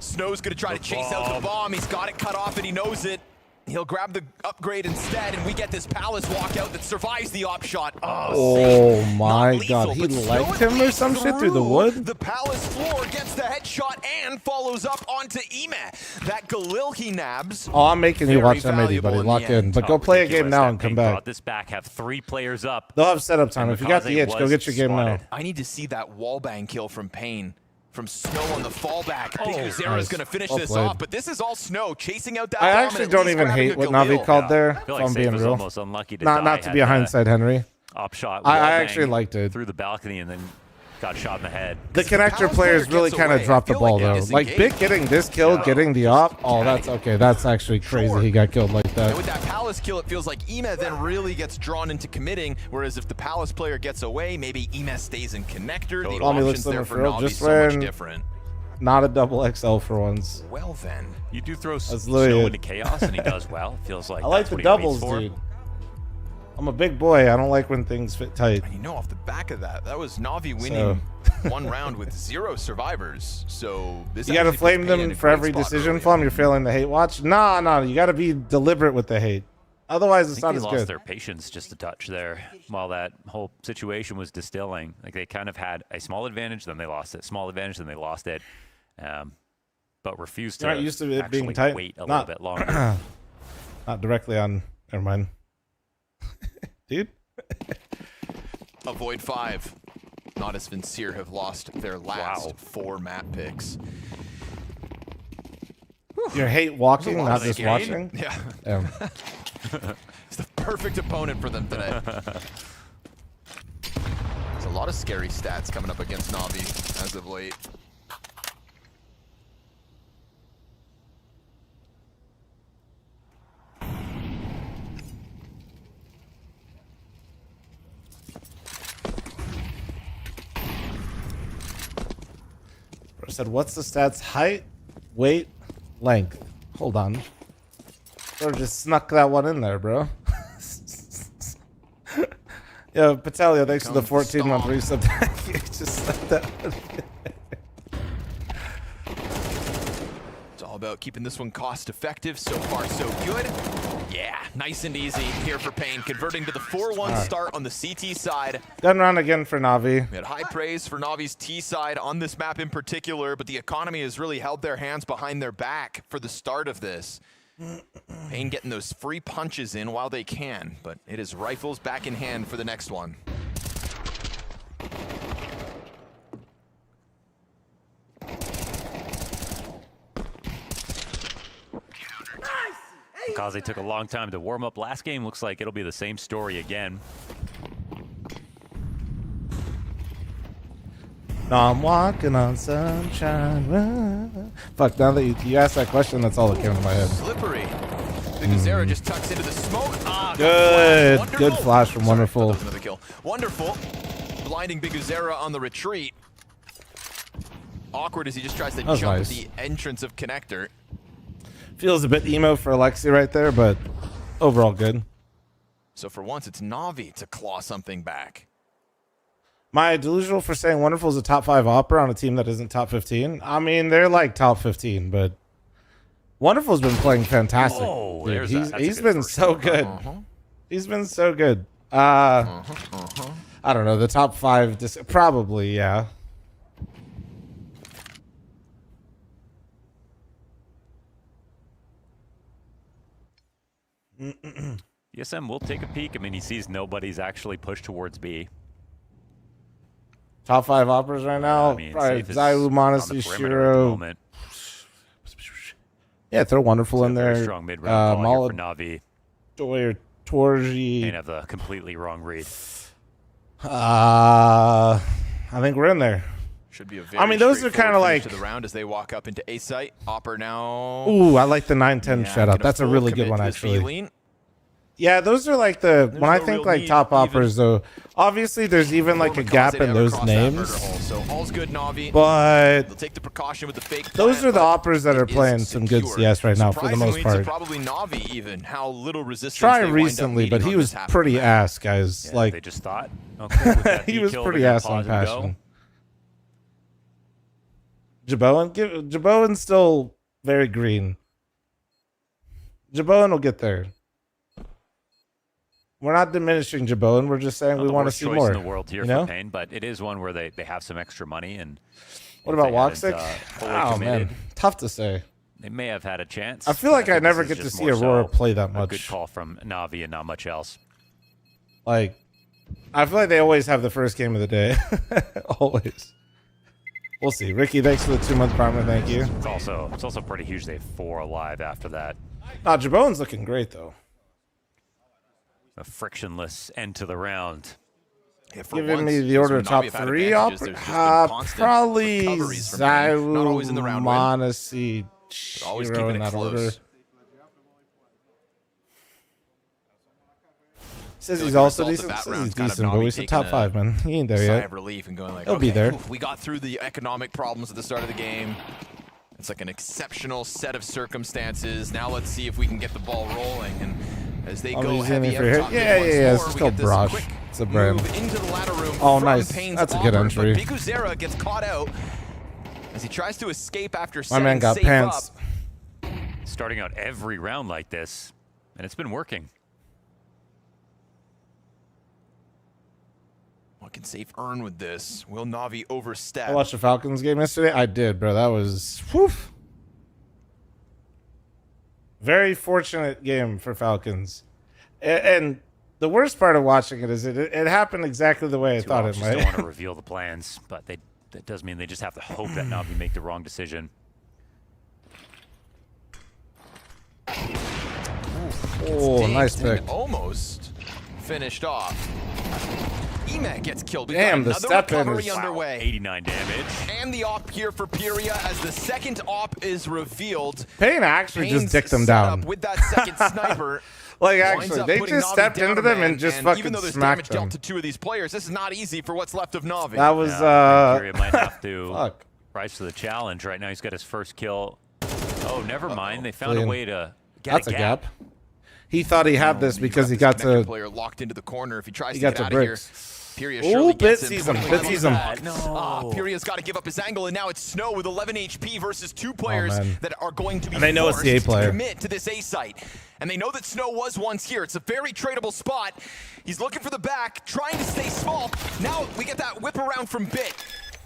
Speaker 12: Snow's gonna try to chase out the bomb. He's got it cut off and he knows it. He'll grab the upgrade instead, and we get this Palace walkout that survives the op shot.
Speaker 1: Oh my god, he liked him or some shit through the wood?
Speaker 12: The Palace floor gets the headshot and follows up onto Emet. That Galil he nabs.
Speaker 1: Oh, I'm making you
Speaker 12: Very
Speaker 1: watch M80,
Speaker 12: valuable
Speaker 1: buddy.
Speaker 12: in
Speaker 1: Lock
Speaker 12: the end.
Speaker 1: in. But go play a game
Speaker 14: Ridiculous
Speaker 1: now
Speaker 14: that
Speaker 1: and come
Speaker 14: Payne
Speaker 1: back.
Speaker 14: brought this back, have 3 players up.
Speaker 1: They'll have setup time.
Speaker 14: And
Speaker 1: If you got the
Speaker 14: Makaze
Speaker 1: itch, go
Speaker 14: was
Speaker 1: get your game now.
Speaker 14: spotted.
Speaker 12: I need to see that wallbang kill from Payne. From Snow on the fallback. Big Uzera
Speaker 1: nice.
Speaker 12: is going to finish
Speaker 1: Well
Speaker 12: this
Speaker 1: played.
Speaker 12: off, but this is all Snow chasing out that
Speaker 1: I
Speaker 12: bomb
Speaker 1: actually
Speaker 12: and at
Speaker 1: don't
Speaker 12: least
Speaker 1: even
Speaker 12: grabbing
Speaker 1: hate
Speaker 12: a
Speaker 1: what
Speaker 12: Galil.
Speaker 1: Navi called there,
Speaker 14: I feel
Speaker 1: if
Speaker 14: like
Speaker 1: I'm
Speaker 14: Safe
Speaker 1: being
Speaker 14: was
Speaker 1: real.
Speaker 14: almost unlucky to
Speaker 1: Not
Speaker 14: die.
Speaker 1: to be a hindsight, Henry.
Speaker 14: Op shot.
Speaker 1: I
Speaker 14: wall
Speaker 1: actually
Speaker 14: bang
Speaker 1: liked it.
Speaker 14: through the balcony and then got shot in the head.
Speaker 1: The connector players really kind of dropped the ball, though. Like, Big getting this kill, getting the op. Oh, that's okay. That's actually crazy he got killed like
Speaker 12: And
Speaker 1: that.
Speaker 12: with that Palace kill, it feels like Emet then really gets drawn into committing, whereas if the Palace player gets away, maybe Emet stays in connector. The
Speaker 1: Call me
Speaker 12: options
Speaker 1: Lister
Speaker 12: there for
Speaker 1: Frill,
Speaker 12: Na'Vi
Speaker 1: just
Speaker 12: so much
Speaker 1: when
Speaker 12: different.
Speaker 1: not a double XL for once.
Speaker 12: Well then.
Speaker 14: You do throw
Speaker 1: That's
Speaker 14: Snow
Speaker 1: literally
Speaker 14: into
Speaker 1: it.
Speaker 14: chaos, and he does well. Feels like
Speaker 1: I like
Speaker 14: that's
Speaker 1: the
Speaker 14: what he
Speaker 1: doubles,
Speaker 14: waits for.
Speaker 1: dude. I'm a big boy. I don't like when things fit tight.
Speaker 12: And you know, off the back of that, that was Na'Vi winning one round with 0 survivors. So this
Speaker 1: You gotta
Speaker 12: actually puts
Speaker 1: flame
Speaker 12: Payne
Speaker 1: them
Speaker 12: in a
Speaker 1: for
Speaker 12: great
Speaker 1: every
Speaker 12: spot
Speaker 1: decision,
Speaker 12: early
Speaker 1: Flum. You're failing the hate watch. Nah, you gotta be deliberate with the hate. Otherwise, it's
Speaker 14: I think
Speaker 1: not
Speaker 14: they
Speaker 1: as
Speaker 14: lost
Speaker 1: good.
Speaker 14: their patience just a touch there while that whole situation was distilling. Like they kind of had a small advantage, then they lost it. Small advantage, then they lost it. But refused to,
Speaker 1: You're not used to it
Speaker 14: actually
Speaker 1: being tight.
Speaker 14: wait a little bit longer.
Speaker 1: Not directly on. Never mind, dude.
Speaker 12: Avoid 5. Not as Vincere have lost their last 4 map picks.
Speaker 1: You hate walking, not just
Speaker 12: game.
Speaker 1: watching.
Speaker 12: Yeah.
Speaker 1: Yeah.
Speaker 12: It's the perfect opponent for them today. There's a lot of scary stats coming up against Na'Vi as of late.
Speaker 1: I said, what's the stats? Height, weight, length. Hold on. Or just snuck that one in there, bro. Yo, Patelia, thanks for the 14-month resub. You just stuck that one in.
Speaker 12: It's all about keeping this one cost effective. So far, so good. Yeah, nice and easy here for Pain, converting to the 4-1 start on the CT side.
Speaker 1: Gun round again for Na'Vi.
Speaker 12: We had high praise for Na'Vi's T side on this map in particular, but the economy has really held their hands behind their back for the start of this. Pain getting those free punches in while they can, but it is rifles back in hand for the next one.
Speaker 14: Kaze took a long time to warm up last game. Looks like it'll be the same story again.
Speaker 1: No, I'm walking on sunshine. Fuck, now that you asked that question, that's all that came to my head.
Speaker 12: Slippery. Biguzera just tucks into the smoke.
Speaker 1: Good. Good flash from Wonderful.
Speaker 12: Another kill. Wonderful. Blinding Biguzera on the retreat. Awkward as he just tries to jump
Speaker 1: nice.
Speaker 12: the entrance of Connector.
Speaker 1: Feels a bit emo for Alexi right there, but overall good.
Speaker 12: So for once, it's Na'Vi to claw something back.
Speaker 1: My delusional for saying Wonderful is a top 5 opera on a team that isn't top 15. I mean, they're like top 15, but Wonderful's been playing fantastic.
Speaker 14: Oh,
Speaker 1: dude.
Speaker 14: that's
Speaker 1: He's been so good. He's been so good. I don't know, the top 5, probably, yeah.
Speaker 14: ESM will take a peek. I mean, he sees nobody's actually pushed towards B.
Speaker 1: Top 5 operas right now.
Speaker 14: I mean,
Speaker 1: Probably
Speaker 14: Safe is
Speaker 1: Zaiwu,
Speaker 14: on
Speaker 1: Monesi,
Speaker 14: the perimeter at the
Speaker 1: Shiro.
Speaker 14: moment.
Speaker 1: Yeah, throw Wonderful in
Speaker 14: Very
Speaker 1: there.
Speaker 14: strong mid-round call here for Na'Vi.
Speaker 1: Or Torji.
Speaker 14: Can't have the completely wrong read.
Speaker 1: I think we're in there.
Speaker 12: Should be a very
Speaker 1: I mean, those are kind of like.
Speaker 12: to the round as they walk up into A site. Opper now.
Speaker 1: Ooh, I like the 9-10
Speaker 12: Yeah,
Speaker 1: shutout.
Speaker 12: gonna
Speaker 1: That's a
Speaker 12: full
Speaker 1: really good
Speaker 12: commit
Speaker 1: one,
Speaker 12: to this
Speaker 1: actually.
Speaker 12: V-lean.
Speaker 1: Yeah, those are like the.
Speaker 12: There's
Speaker 1: when I
Speaker 12: no
Speaker 1: think
Speaker 12: real
Speaker 1: like
Speaker 12: need
Speaker 1: top
Speaker 12: even
Speaker 1: offers, though, obviously there's even like a gap in those names.
Speaker 12: So all's good, Na'Vi.
Speaker 1: But
Speaker 12: they'll take the precaution with the fake.
Speaker 1: Those
Speaker 12: plant,
Speaker 1: are the
Speaker 12: but
Speaker 1: operas that are
Speaker 12: it is
Speaker 1: playing some good
Speaker 12: secure.
Speaker 1: CS right now, for the most
Speaker 12: Surprisingly to
Speaker 1: part.
Speaker 12: probably Na'Vi even how little resistance.
Speaker 1: Try
Speaker 12: they wind up
Speaker 1: recently, but
Speaker 12: meeting
Speaker 1: he
Speaker 12: on
Speaker 1: was
Speaker 12: this half
Speaker 1: pretty
Speaker 12: map.
Speaker 1: ass, guys.
Speaker 14: Yeah,
Speaker 1: like
Speaker 14: they just thought. Okay, with that
Speaker 1: he
Speaker 14: B
Speaker 1: was
Speaker 14: kill,
Speaker 1: pretty
Speaker 14: they're gonna
Speaker 1: ass on
Speaker 14: pause and go.
Speaker 1: passion. Jaboan still very green. Jaboan will get there. We're not diminishing Jaboan. We're just saying
Speaker 14: Not
Speaker 1: we
Speaker 14: the
Speaker 1: want to
Speaker 14: worst
Speaker 1: see
Speaker 14: choice
Speaker 1: more.
Speaker 14: in the world here
Speaker 1: you know?
Speaker 14: for Pain, but it is one where they have some extra money. And
Speaker 1: What
Speaker 14: if
Speaker 1: about
Speaker 14: they hadn't,
Speaker 1: Woxic?
Speaker 14: fully
Speaker 1: Oh
Speaker 14: committed,
Speaker 1: man, tough to say.
Speaker 14: They may have had a chance.
Speaker 1: I feel like I
Speaker 14: think
Speaker 1: never
Speaker 14: this
Speaker 1: get
Speaker 14: is
Speaker 1: to
Speaker 14: just
Speaker 1: see
Speaker 14: more
Speaker 1: Aurora
Speaker 14: so
Speaker 1: play that
Speaker 14: A
Speaker 1: much.
Speaker 14: good call from Na'Vi and not much else.
Speaker 1: Like, I feel like they always have the first game of the day. Always. We'll see. Ricky, thanks for the 2-month primer. Thank you.
Speaker 14: It's also pretty huge. They have 4 alive after that.
Speaker 1: Jaboan's looking great though.
Speaker 14: A frictionless end to the round.
Speaker 12: Yeah, for
Speaker 1: Giving
Speaker 12: once,
Speaker 1: me the order of
Speaker 12: Na'Vi
Speaker 1: top
Speaker 12: have had
Speaker 1: 3
Speaker 12: advantages. There's just been constant
Speaker 1: probably
Speaker 12: recoveries from Pain. Not always in the
Speaker 1: Zaiwu,
Speaker 12: round win.
Speaker 1: Monesi,
Speaker 12: But always
Speaker 1: Shiro
Speaker 12: keeping
Speaker 1: in
Speaker 12: it
Speaker 1: that
Speaker 12: close.
Speaker 1: order. Says
Speaker 12: Feel
Speaker 1: he's
Speaker 12: like
Speaker 1: also
Speaker 12: the
Speaker 1: decent.
Speaker 12: result of that
Speaker 1: Says he's
Speaker 12: round's kind of
Speaker 1: decent, but
Speaker 12: Na'Vi
Speaker 1: we said
Speaker 12: taking
Speaker 1: top 5, man. He ain't there
Speaker 12: sigh
Speaker 1: yet.
Speaker 12: of relief and going like,
Speaker 1: He'll
Speaker 12: okay,
Speaker 1: be there.
Speaker 12: we got through the economic problems at the start of the game. It's like an exceptional set of circumstances. Now let's see if we can get the ball rolling. And as they
Speaker 1: Oh,
Speaker 12: go
Speaker 1: he's
Speaker 12: heavy
Speaker 1: aiming
Speaker 12: up
Speaker 1: for
Speaker 12: top
Speaker 1: hit.
Speaker 12: mid
Speaker 1: Yeah,
Speaker 12: once
Speaker 1: yeah,
Speaker 12: more,
Speaker 1: it's
Speaker 12: we
Speaker 1: called
Speaker 12: get this
Speaker 1: Brush.
Speaker 12: quick
Speaker 1: It's a brand.
Speaker 12: move into the ladder room
Speaker 1: Oh,
Speaker 12: from
Speaker 1: nice.
Speaker 12: Pain's
Speaker 1: That's a good
Speaker 12: Auburn,
Speaker 1: entry.
Speaker 12: But Biguzera gets caught out as he tries to escape after
Speaker 1: My
Speaker 12: setting
Speaker 1: man got
Speaker 12: Safe
Speaker 1: pants.
Speaker 12: up.
Speaker 14: Starting out every round like this, and it's been working.
Speaker 12: Looking safe earn with this. Will Na'Vi overstep?
Speaker 1: I watched the Falcons game yesterday. I did, bro. That was whew. Very fortunate game for Falcons. And the worst part of watching it is it happened exactly the way I thought it might.
Speaker 14: Don't want to reveal the plans, but that does mean they just have to hope that Na'Vi make the wrong decision.
Speaker 1: Oh, nice pick.
Speaker 12: Almost finished off. Emet gets killed. We've
Speaker 1: Damn,
Speaker 12: got
Speaker 1: the
Speaker 12: another
Speaker 1: step in
Speaker 12: recovery
Speaker 1: is
Speaker 12: underway.
Speaker 14: 89 damage.
Speaker 12: And the op here for Pyria as the second op is revealed.
Speaker 1: Payne actually just
Speaker 12: Payne's
Speaker 1: dicked them
Speaker 12: set
Speaker 1: down.
Speaker 12: up with that second sniper.
Speaker 1: Like,
Speaker 12: winds
Speaker 1: actually,
Speaker 12: up
Speaker 1: they
Speaker 12: putting
Speaker 1: just
Speaker 12: Na'Vi
Speaker 1: stepped
Speaker 12: down
Speaker 1: into
Speaker 12: a
Speaker 1: them
Speaker 12: man,
Speaker 1: and just
Speaker 12: even
Speaker 1: fucking
Speaker 12: though there's
Speaker 1: smacked
Speaker 12: damage
Speaker 1: them.
Speaker 12: dealt to two of these players, this is not easy for what's left of Na'Vi.
Speaker 1: That was,
Speaker 14: Pyria might have to
Speaker 1: fuck.
Speaker 14: rise to the challenge. Right now he's got his first kill. Oh, never mind. They found a
Speaker 1: Clean.
Speaker 14: way to get
Speaker 1: That's
Speaker 14: a gap.
Speaker 1: He thought he had this because he got
Speaker 12: Connector
Speaker 1: to.
Speaker 12: player locked into the corner. If he tries
Speaker 1: He
Speaker 12: to
Speaker 1: got
Speaker 12: get
Speaker 1: to
Speaker 12: out of here,
Speaker 1: bricks.
Speaker 12: Pyria
Speaker 1: Ooh,
Speaker 12: surely
Speaker 1: Bit
Speaker 12: gets him.
Speaker 1: sees him.
Speaker 12: 20
Speaker 1: Bit sees him.
Speaker 12: Pyria's got to give up his angle, and now it's Snow with 11 HP versus two players
Speaker 1: man.
Speaker 12: that are going to be
Speaker 1: And they know it's
Speaker 12: forced
Speaker 1: the A
Speaker 12: to
Speaker 1: player.
Speaker 12: commit to this A site. And they know that Snow was once here. It's a very tradable spot. He's looking for the back, trying to stay small. Now we get that whip around from Bit.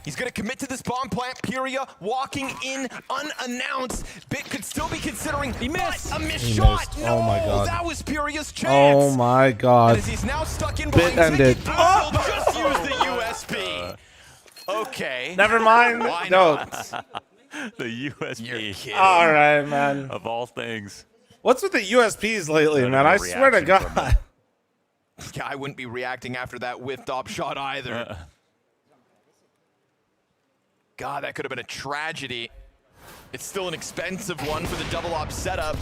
Speaker 12: He's going to commit to this bomb plant. Pyria walking in unannounced. Bit could still be considering. He missed. A missed shot.
Speaker 1: Missed.
Speaker 12: No,
Speaker 1: Oh my god.
Speaker 12: that was Pyria's chance.
Speaker 1: Oh my god.
Speaker 12: And as he's now stuck in
Speaker 1: Bit
Speaker 12: behind,
Speaker 1: ended.
Speaker 12: he'll just use the USP. Okay.
Speaker 1: Never mind.
Speaker 12: Why
Speaker 1: No.
Speaker 12: not?
Speaker 14: The USB.
Speaker 1: All right, man.
Speaker 14: Of all things.
Speaker 1: What's with the USPs lately,
Speaker 14: None
Speaker 1: man?
Speaker 14: of
Speaker 1: I
Speaker 14: the
Speaker 1: swear to
Speaker 14: reaction from
Speaker 1: God.
Speaker 12: Yeah, I wouldn't be reacting after that whiffed op shot either. God, that could have been a tragedy. It's still an expensive one for the double op setup,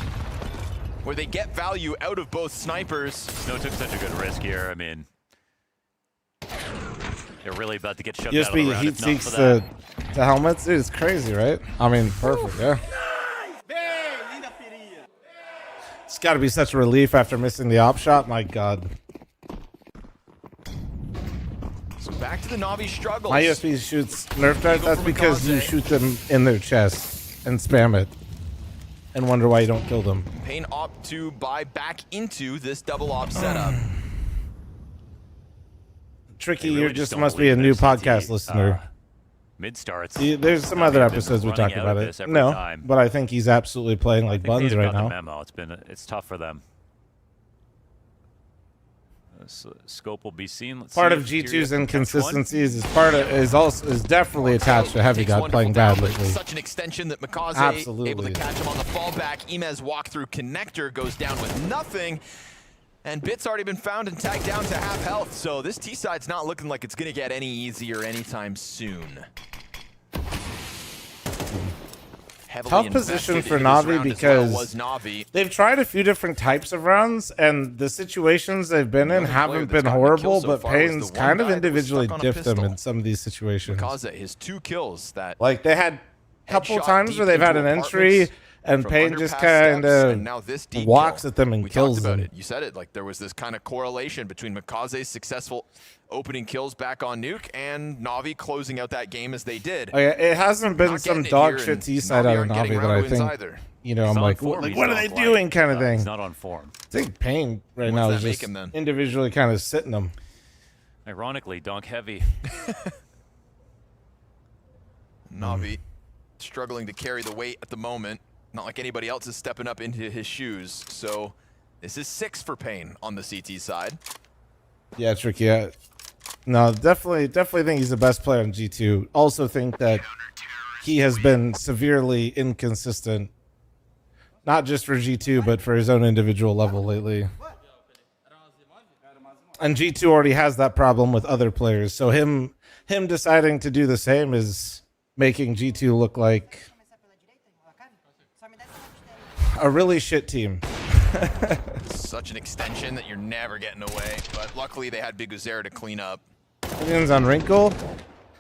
Speaker 12: where they get value out of both snipers.
Speaker 14: Snow took such a good risk here. I mean, they're really about to get shoved out of the
Speaker 1: USB
Speaker 14: round.
Speaker 1: heat
Speaker 14: if not
Speaker 1: seeks
Speaker 14: for that.
Speaker 1: the helmets. Dude, it's crazy, right? I mean, perfect, yeah. It's got to be such a relief after missing the op shot. My God.
Speaker 12: So back to the Na'Vi struggles.
Speaker 1: My USB shoots Nerf darts. That's because you shoot them in their chest and spam it and wonder why you don't kill them.
Speaker 12: Payne opt to buy back into this double op setup.
Speaker 1: Tricky,
Speaker 14: They really
Speaker 1: you
Speaker 14: just
Speaker 1: just
Speaker 14: don't
Speaker 1: must be a
Speaker 14: believe
Speaker 1: new
Speaker 14: their CT,
Speaker 1: podcast listener.
Speaker 14: Mid starts.
Speaker 1: There's some
Speaker 14: Na'Vi
Speaker 1: other
Speaker 14: have been
Speaker 1: episodes we
Speaker 14: running
Speaker 1: talked
Speaker 14: out
Speaker 1: about
Speaker 14: of
Speaker 1: it.
Speaker 14: this every
Speaker 1: No,
Speaker 14: time.
Speaker 1: but I think he's absolutely playing like
Speaker 14: I think
Speaker 1: buns
Speaker 14: they've
Speaker 1: right
Speaker 14: got the
Speaker 1: now.
Speaker 14: memo. It's tough for them. Scope will be seen. Let's
Speaker 1: Part
Speaker 14: see
Speaker 1: of
Speaker 14: if Pyria
Speaker 1: G2's
Speaker 14: can catch one.
Speaker 1: inconsistencies is definitely attached to Heavy God playing bad lately.
Speaker 12: Such an extension that Makaze
Speaker 1: Absolutely.
Speaker 12: able to catch him on the fallback. Imez walk through connector goes down with nothing. And Bit's already been found and tagged down to half health. So this T side's not looking like it's going to get any easier anytime soon.
Speaker 1: Tough position for Na'Vi because they've tried a few different types of rounds, and the situations they've been in haven't been horrible, but Payne's kind of individually diffed them in some of these situations.
Speaker 12: Makaze, his 2 kills that
Speaker 1: Like, they had a couple
Speaker 12: headshot
Speaker 1: times
Speaker 12: deep
Speaker 1: where they've had
Speaker 12: into
Speaker 1: an entry, and
Speaker 12: from
Speaker 1: Payne just
Speaker 12: underpass
Speaker 1: kind
Speaker 12: steps, and now
Speaker 1: of
Speaker 12: this deep
Speaker 1: walks
Speaker 12: kill.
Speaker 1: at them and
Speaker 12: We
Speaker 1: kills
Speaker 12: talked about
Speaker 1: them.
Speaker 12: it. You said it, like there was this kind of correlation between Makaze's successful opening kills back on Nuke and Na'Vi closing out that game as they did.
Speaker 1: Oh, yeah, it hasn't been
Speaker 12: Not
Speaker 1: some
Speaker 12: getting it
Speaker 1: dog
Speaker 12: here,
Speaker 1: shit
Speaker 12: and
Speaker 1: T side
Speaker 12: Na'Vi
Speaker 1: out of
Speaker 12: aren't getting
Speaker 1: Na'Vi that
Speaker 12: round
Speaker 1: I
Speaker 12: wins
Speaker 1: think,
Speaker 12: either.
Speaker 1: you know,
Speaker 14: He's
Speaker 1: I'm
Speaker 14: on
Speaker 1: like,
Speaker 14: form,
Speaker 1: what
Speaker 14: he's
Speaker 1: are
Speaker 14: not
Speaker 1: they
Speaker 14: like-
Speaker 1: doing kind of thing.
Speaker 14: He's not on form.
Speaker 1: I think Payne right
Speaker 12: What's
Speaker 1: now
Speaker 12: that
Speaker 1: is
Speaker 12: make
Speaker 1: just
Speaker 12: him then?
Speaker 1: individually kind of sitting them.
Speaker 14: Ironically, donk heavy.
Speaker 12: Na'Vi struggling to carry the weight at the moment. Not like anybody else is stepping up into his shoes. So this is 6 for Payne on the CT side.
Speaker 1: Yeah, Tricky. No, definitely think he's the best player on G2. Also think that he has been severely inconsistent, not just for G2, but for his own individual level lately. And G2 already has that problem with other players, so him deciding to do the same is making G2 look like a really shit team.
Speaker 12: Such an extension that you're never getting away. But luckily they had Big Uzair to clean up.
Speaker 1: Opinions on Wrinkle?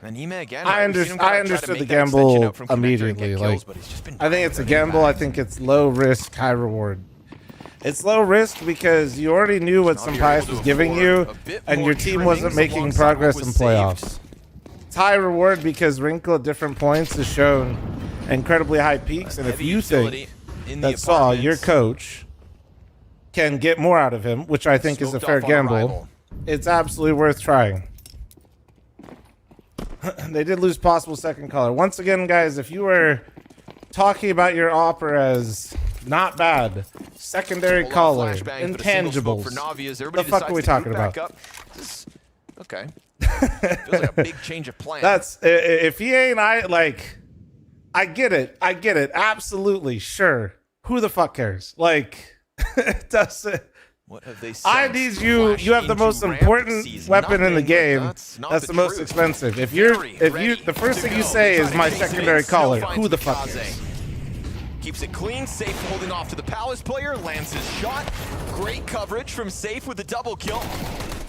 Speaker 12: And Ime again.
Speaker 1: I
Speaker 12: we've seen him kinda try to
Speaker 1: understood the
Speaker 12: make that extension
Speaker 1: gamble
Speaker 12: out from connector and get
Speaker 1: immediately.
Speaker 12: kills,
Speaker 1: Like,
Speaker 12: but he's just been
Speaker 1: I think
Speaker 12: dying
Speaker 1: it's a
Speaker 12: really
Speaker 1: gamble.
Speaker 12: bad.
Speaker 1: I think it's low risk, high reward. It's low risk because you already knew what some bias was giving you, and your team wasn't making progress in playoffs. It's high reward because Wrinkle at different points has shown incredibly high peaks, and if you think that Saw, your coach, can get more out of him, which I think is a
Speaker 12: Smoked
Speaker 1: fair
Speaker 12: off on
Speaker 1: gamble,
Speaker 12: arrival.
Speaker 1: it's absolutely worth trying. They did lose possible second caller. Once again, guys, if you were talking about your opera as not bad, secondary caller, intangibles, the fuck are we talking about?
Speaker 12: Okay. Feels like a big change of plan.
Speaker 1: That's if he ain't like, I get it, absolutely, sure. Who the fuck cares? Like, it doesn't.
Speaker 12: What have they
Speaker 1: I need you. You have the most important weapon in the game. That's the most expensive. If you, the first thing you say is my secondary caller. Who the fuck cares?
Speaker 12: Keeps it clean. Safe holding off to the Palace player. Lands his shot. Great coverage from Safe with a double kill.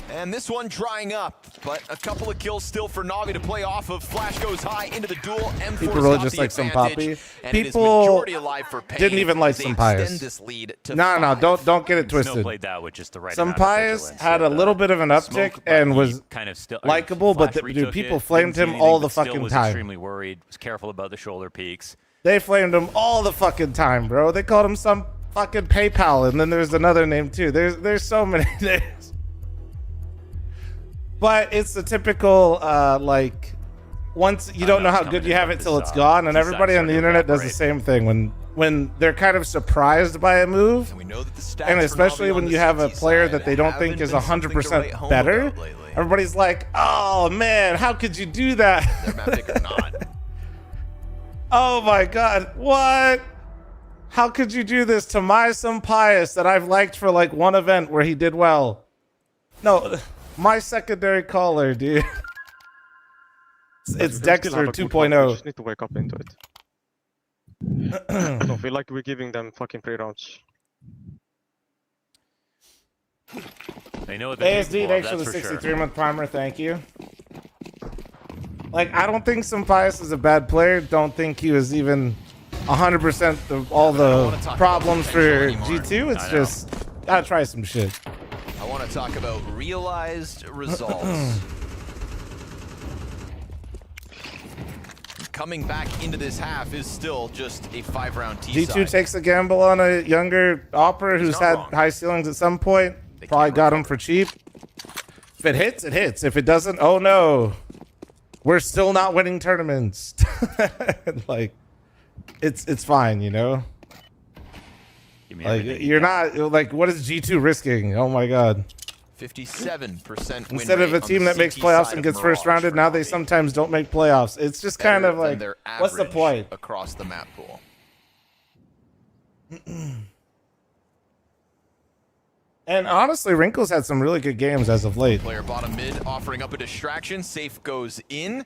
Speaker 12: And this one drying up, but a couple of kills still for Na'Vi to play off of. Flash goes high into the duel. M4
Speaker 1: people really just like some Poppy. People didn't even like some Pius. No, don't get it twisted.
Speaker 14: Played that with just the right
Speaker 1: some Pius had a little bit of an uptick and was
Speaker 14: kind of still
Speaker 1: likable, but dude, people flamed him all the fucking
Speaker 14: was
Speaker 1: time.
Speaker 14: Extremely worried. Was careful about the shoulder peaks.
Speaker 1: They flamed him all the fucking time, bro. They called him some fucking PayPal, and then there's another name too. There's so many names. But it's the typical, like, once you don't know how good you have it till it's gone, and everybody on the internet does the same thing when they're kind of surprised by a move, and especially when you have a player that they don't think is 100% better, everybody's like, oh man, how could you do that? Oh my god, what? How could you do this to my son Pius that I've liked for like one event where he did well? No. My secondary caller, dude. It's Dexter 2.0.
Speaker 16: We just need to wake up into it. I don't feel like we're giving them fucking pre-rounds.
Speaker 14: They know what
Speaker 1: ASD, thanks for the 63-month primer. Thank you. Like, I don't think Sampius is a bad player. Don't think he was even 100% of all the problems for G2. It's just, gotta try some shit.
Speaker 12: I want to talk about realized results. Coming back into this half is still just a 5-round T-side.
Speaker 1: G2 takes a gamble on a younger Opera who's had high ceilings at some point. Probably got him for cheap. If it hits, it hits. If it doesn't, oh no. We're still not winning tournaments. Like, it's fine, you know? Like, you're not, like, what is G2 risking? Oh my god.
Speaker 12: 57% win
Speaker 1: Instead of a team that makes playoffs and gets first rounded, now they sometimes don't make playoffs. It's just kind of like, what's the point?
Speaker 12: Across the map pool.
Speaker 1: And honestly, Wrinkles had some really good games as of late.
Speaker 12: Player bottom mid offering up a distraction. Safe goes in.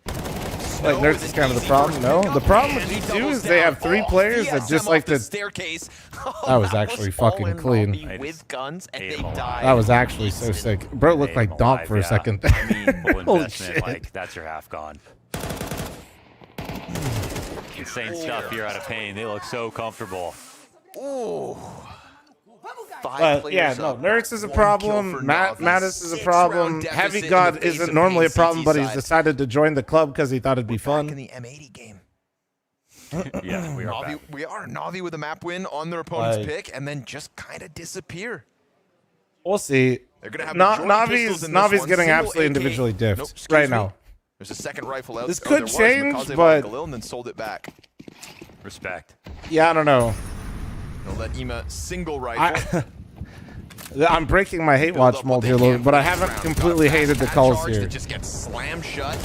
Speaker 1: Like, Nerds is kind of the problem. No, the problem with G2 is they have 3 players that just like to. That was actually fucking clean.
Speaker 12: With guns and they die.
Speaker 1: That was actually so sick. Bro looked like Donk for a second. Holy shit.
Speaker 14: Like, that's your half gone. Insane stuff here out of Pain. They look so comfortable.
Speaker 12: Ooh.
Speaker 1: But yeah, no, Nerds is a problem. Mattis is a problem. Heavy God isn't normally a problem, but he's decided to join the club because he thought it'd be fun.
Speaker 12: In the M80 game.
Speaker 14: Yeah, we are.
Speaker 12: Na'Vi, we are Na'Vi with a map win on their opponent's pick, and then just kind of disappear.
Speaker 1: We'll see.
Speaker 12: They're gonna have
Speaker 1: Na'Vi's getting absolutely individually diffed right now.
Speaker 12: There's a second rifle out.
Speaker 1: This could change, but
Speaker 12: and then sold it back.
Speaker 14: Respect.
Speaker 1: Yeah, I don't know.
Speaker 12: They'll let Ema single rifle.
Speaker 1: I'm breaking my hate watch mold here a little bit, but I haven't completely hated the calls here.
Speaker 12: Just gets slammed shut.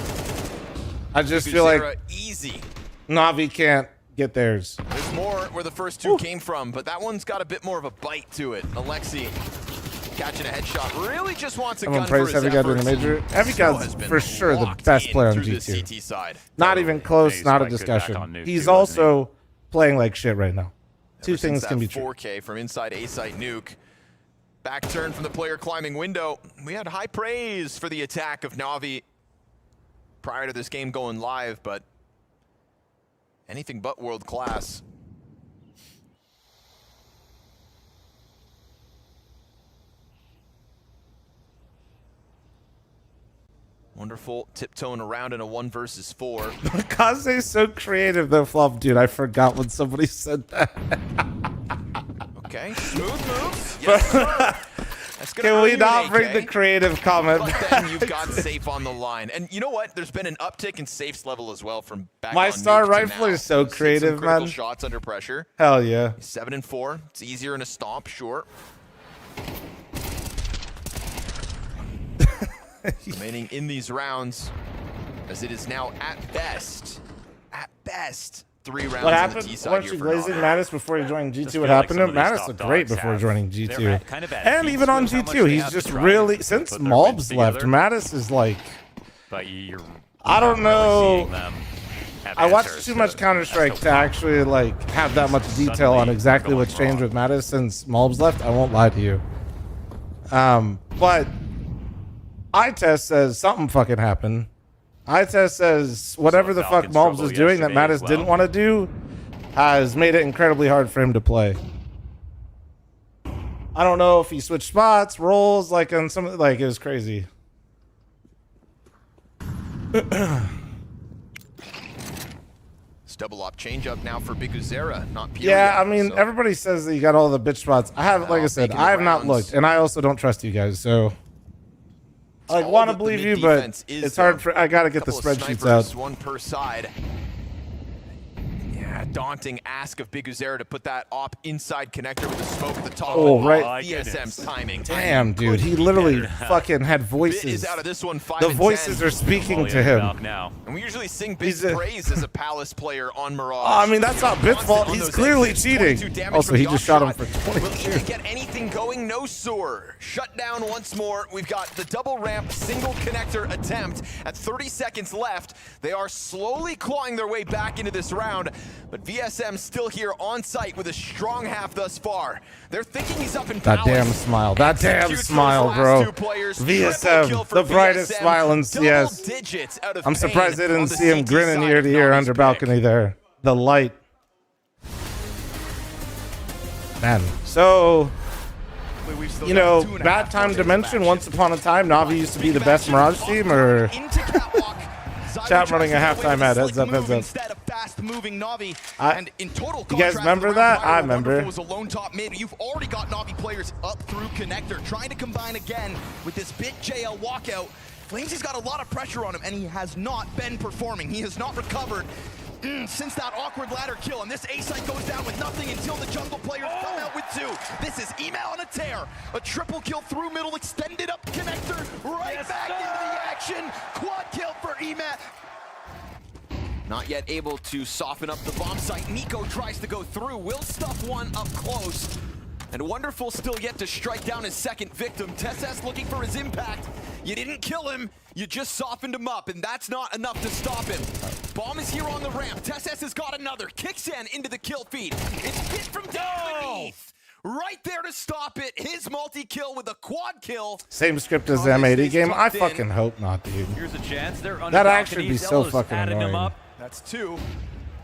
Speaker 1: I just feel like
Speaker 12: easy.
Speaker 1: Na'Vi can't get theirs.
Speaker 12: There's more where the first 2 came from, but that one's got a bit more of a bite to it. Alexi catching a headshot. Really just wants a gun for his
Speaker 1: Heavy God in the major. Heavy God's for sure the best player on G2. Not even close, not a discussion. He's also playing like shit right now. 2 things can be true.
Speaker 12: 4K from inside A-site nuke. Back turn from the player climbing window. We had high praise for the attack of Na'Vi prior to this game going live, but anything but world class. Wonderful tiptoeing around in a 1 versus 4.
Speaker 1: Kaze's so creative though, fl0m, dude. I forgot when somebody said that.
Speaker 12: Okay, smooth moves. Yes.
Speaker 1: Can we not bring the creative comment
Speaker 12: But
Speaker 1: back?
Speaker 12: then you've got Safe on the line. And you know what? There's been an uptick in Safe's level as well from back
Speaker 1: My
Speaker 12: on
Speaker 1: star
Speaker 12: nuke to
Speaker 1: rifle
Speaker 12: now.
Speaker 1: is so
Speaker 12: He's hit
Speaker 1: creative,
Speaker 12: some critical
Speaker 1: man.
Speaker 12: shots under pressure.
Speaker 1: Hell yeah.
Speaker 12: 7 and 4. It's easier in a stomp, sure. Remaining in these rounds, as it is now at best, 3 rounds
Speaker 1: What
Speaker 12: on
Speaker 1: happened?
Speaker 12: the T side
Speaker 1: Weren't
Speaker 12: here
Speaker 1: you
Speaker 12: for
Speaker 1: glazing
Speaker 12: Navi.
Speaker 1: Mattis before he joined G2? What
Speaker 14: feel like
Speaker 1: happened to
Speaker 14: some
Speaker 1: him?
Speaker 14: of these
Speaker 1: Mattis
Speaker 14: top
Speaker 1: looked great
Speaker 14: dogs
Speaker 1: before
Speaker 14: have-
Speaker 1: joining
Speaker 14: they're
Speaker 1: G2.
Speaker 14: at kind of at
Speaker 1: And
Speaker 14: peaks
Speaker 1: even on
Speaker 14: with how much
Speaker 1: G2,
Speaker 14: they
Speaker 1: he's
Speaker 14: have
Speaker 1: just
Speaker 14: to try
Speaker 1: really,
Speaker 14: to
Speaker 1: since
Speaker 14: put their wins
Speaker 1: Mobs left,
Speaker 14: together.
Speaker 1: Mattis is like,
Speaker 14: But you're
Speaker 1: I don't
Speaker 14: not really
Speaker 1: know.
Speaker 14: seeing them have
Speaker 1: I watched
Speaker 14: answers
Speaker 1: too much
Speaker 14: to-
Speaker 1: Counter-Strike to actually like have that much detail on exactly what's changed with Mattis since Mobs left. I won't lie to you. But iTest says something fucking happened. iTest says whatever the fuck
Speaker 14: Falcons
Speaker 1: Mobs
Speaker 14: struggle
Speaker 1: is doing that
Speaker 14: yesterday
Speaker 1: Mattis
Speaker 14: as well.
Speaker 1: didn't want to do has made it incredibly hard for him to play. I don't know if he switched spots, roles, like on some, like it was crazy.
Speaker 12: It's double up change up now for Biguzera, not Pyria.
Speaker 1: Yeah, I mean,
Speaker 12: so
Speaker 1: everybody says that you got all the bitch spots. I have, like I said,
Speaker 12: making the
Speaker 1: I have not
Speaker 12: rounds.
Speaker 1: looked, and I also don't trust you guys, so I like
Speaker 12: all
Speaker 1: want to
Speaker 12: that the
Speaker 1: believe you,
Speaker 12: mid
Speaker 1: but
Speaker 12: defense is,
Speaker 1: it's hard
Speaker 12: though.
Speaker 1: for. I gotta get the
Speaker 12: Couple of
Speaker 1: spreadsheets
Speaker 12: snipers,
Speaker 1: out.
Speaker 12: one per side. Yeah, daunting ask of Biguzera to put that op inside connector with the smoke at the top.
Speaker 1: Oh,
Speaker 12: but
Speaker 1: right.
Speaker 12: VSM's timing.
Speaker 1: Damn, dude, he literally fucking had
Speaker 12: Bit
Speaker 1: voices.
Speaker 12: is out of this one, 5
Speaker 1: The
Speaker 12: and
Speaker 1: voices
Speaker 12: 10.
Speaker 1: are speaking to him.
Speaker 14: Now.
Speaker 12: And we usually sing Bit's
Speaker 1: He's a-
Speaker 12: praise as a Palace player on Mirage.
Speaker 1: Oh, I mean, that's not Bit's fault.
Speaker 12: On
Speaker 1: He's
Speaker 12: those
Speaker 1: clearly
Speaker 12: exits,
Speaker 1: cheating.
Speaker 12: 22 damage
Speaker 1: Also,
Speaker 12: from
Speaker 1: he
Speaker 12: the
Speaker 1: just shot him
Speaker 12: off
Speaker 1: for
Speaker 12: shot.
Speaker 1: 22.
Speaker 12: Will he get anything going? No, sir. Shut down once more. We've got the double ramp, single connector attempt at 30 seconds left. They are slowly clawing their way back into this round, but VSM still here on site with a strong half thus far. They're thinking he's up in
Speaker 1: That
Speaker 12: Palace.
Speaker 1: damn smile. That damn
Speaker 12: Executes
Speaker 1: smile,
Speaker 12: those
Speaker 1: bro.
Speaker 12: last two players. Triple kill
Speaker 1: VSM,
Speaker 12: for
Speaker 1: the brightest
Speaker 12: VSM.
Speaker 1: smile in
Speaker 12: Double
Speaker 1: CS.
Speaker 12: digits out of
Speaker 1: I'm
Speaker 12: pain
Speaker 1: surprised they
Speaker 12: on
Speaker 1: didn't
Speaker 12: the
Speaker 1: see him
Speaker 12: CT
Speaker 1: grinning
Speaker 12: side
Speaker 1: ear
Speaker 12: of
Speaker 1: to ear
Speaker 12: Navi's
Speaker 1: under
Speaker 12: pick.
Speaker 1: balcony there. The light. Man. So, you know, bad time to mention, once upon a time, Navi used to be the best Mirage team, or chat running a halftime ad. Heads up, heads up.
Speaker 12: Instead of fast-moving Navi,
Speaker 1: I-
Speaker 12: and in total
Speaker 1: you guys
Speaker 12: contrast to
Speaker 1: remember
Speaker 12: the
Speaker 1: that?
Speaker 12: round prior
Speaker 1: I
Speaker 12: where
Speaker 1: remember.
Speaker 12: Wonderful was a lone top mid. You've already got Navi players up through connector, trying to combine again with this Bit JL walkout. Flames has got a lot of pressure on him, and he has not been performing. He has not recovered since that awkward ladder kill, and this A site goes down with nothing until the jungle players come out with 2. This is email on a tear. A triple kill through middle, extended up connector, right back into the action. Quad kill for Emat. Not yet able to soften up the bomb site. Nico tries to go through, will stuff one up close. And Wonderful still yet to strike down his second victim. Tess looking for his impact. You didn't kill him, you just softened him up, and that's not enough to stop him. Bomb is here on the ramp. Tess has got another. Kicks in into the kill feed. It's hit from down beneath. Right there to stop it. His multi-kill with a quad kill.
Speaker 1: Same script as the M80 game? I fucking hope not, dude.
Speaker 14: Here's a chance. They're under
Speaker 1: That actually
Speaker 14: balconies.
Speaker 1: be so
Speaker 14: Ella's
Speaker 1: fucking
Speaker 14: adding them
Speaker 1: annoying.
Speaker 14: up.
Speaker 12: That's 2.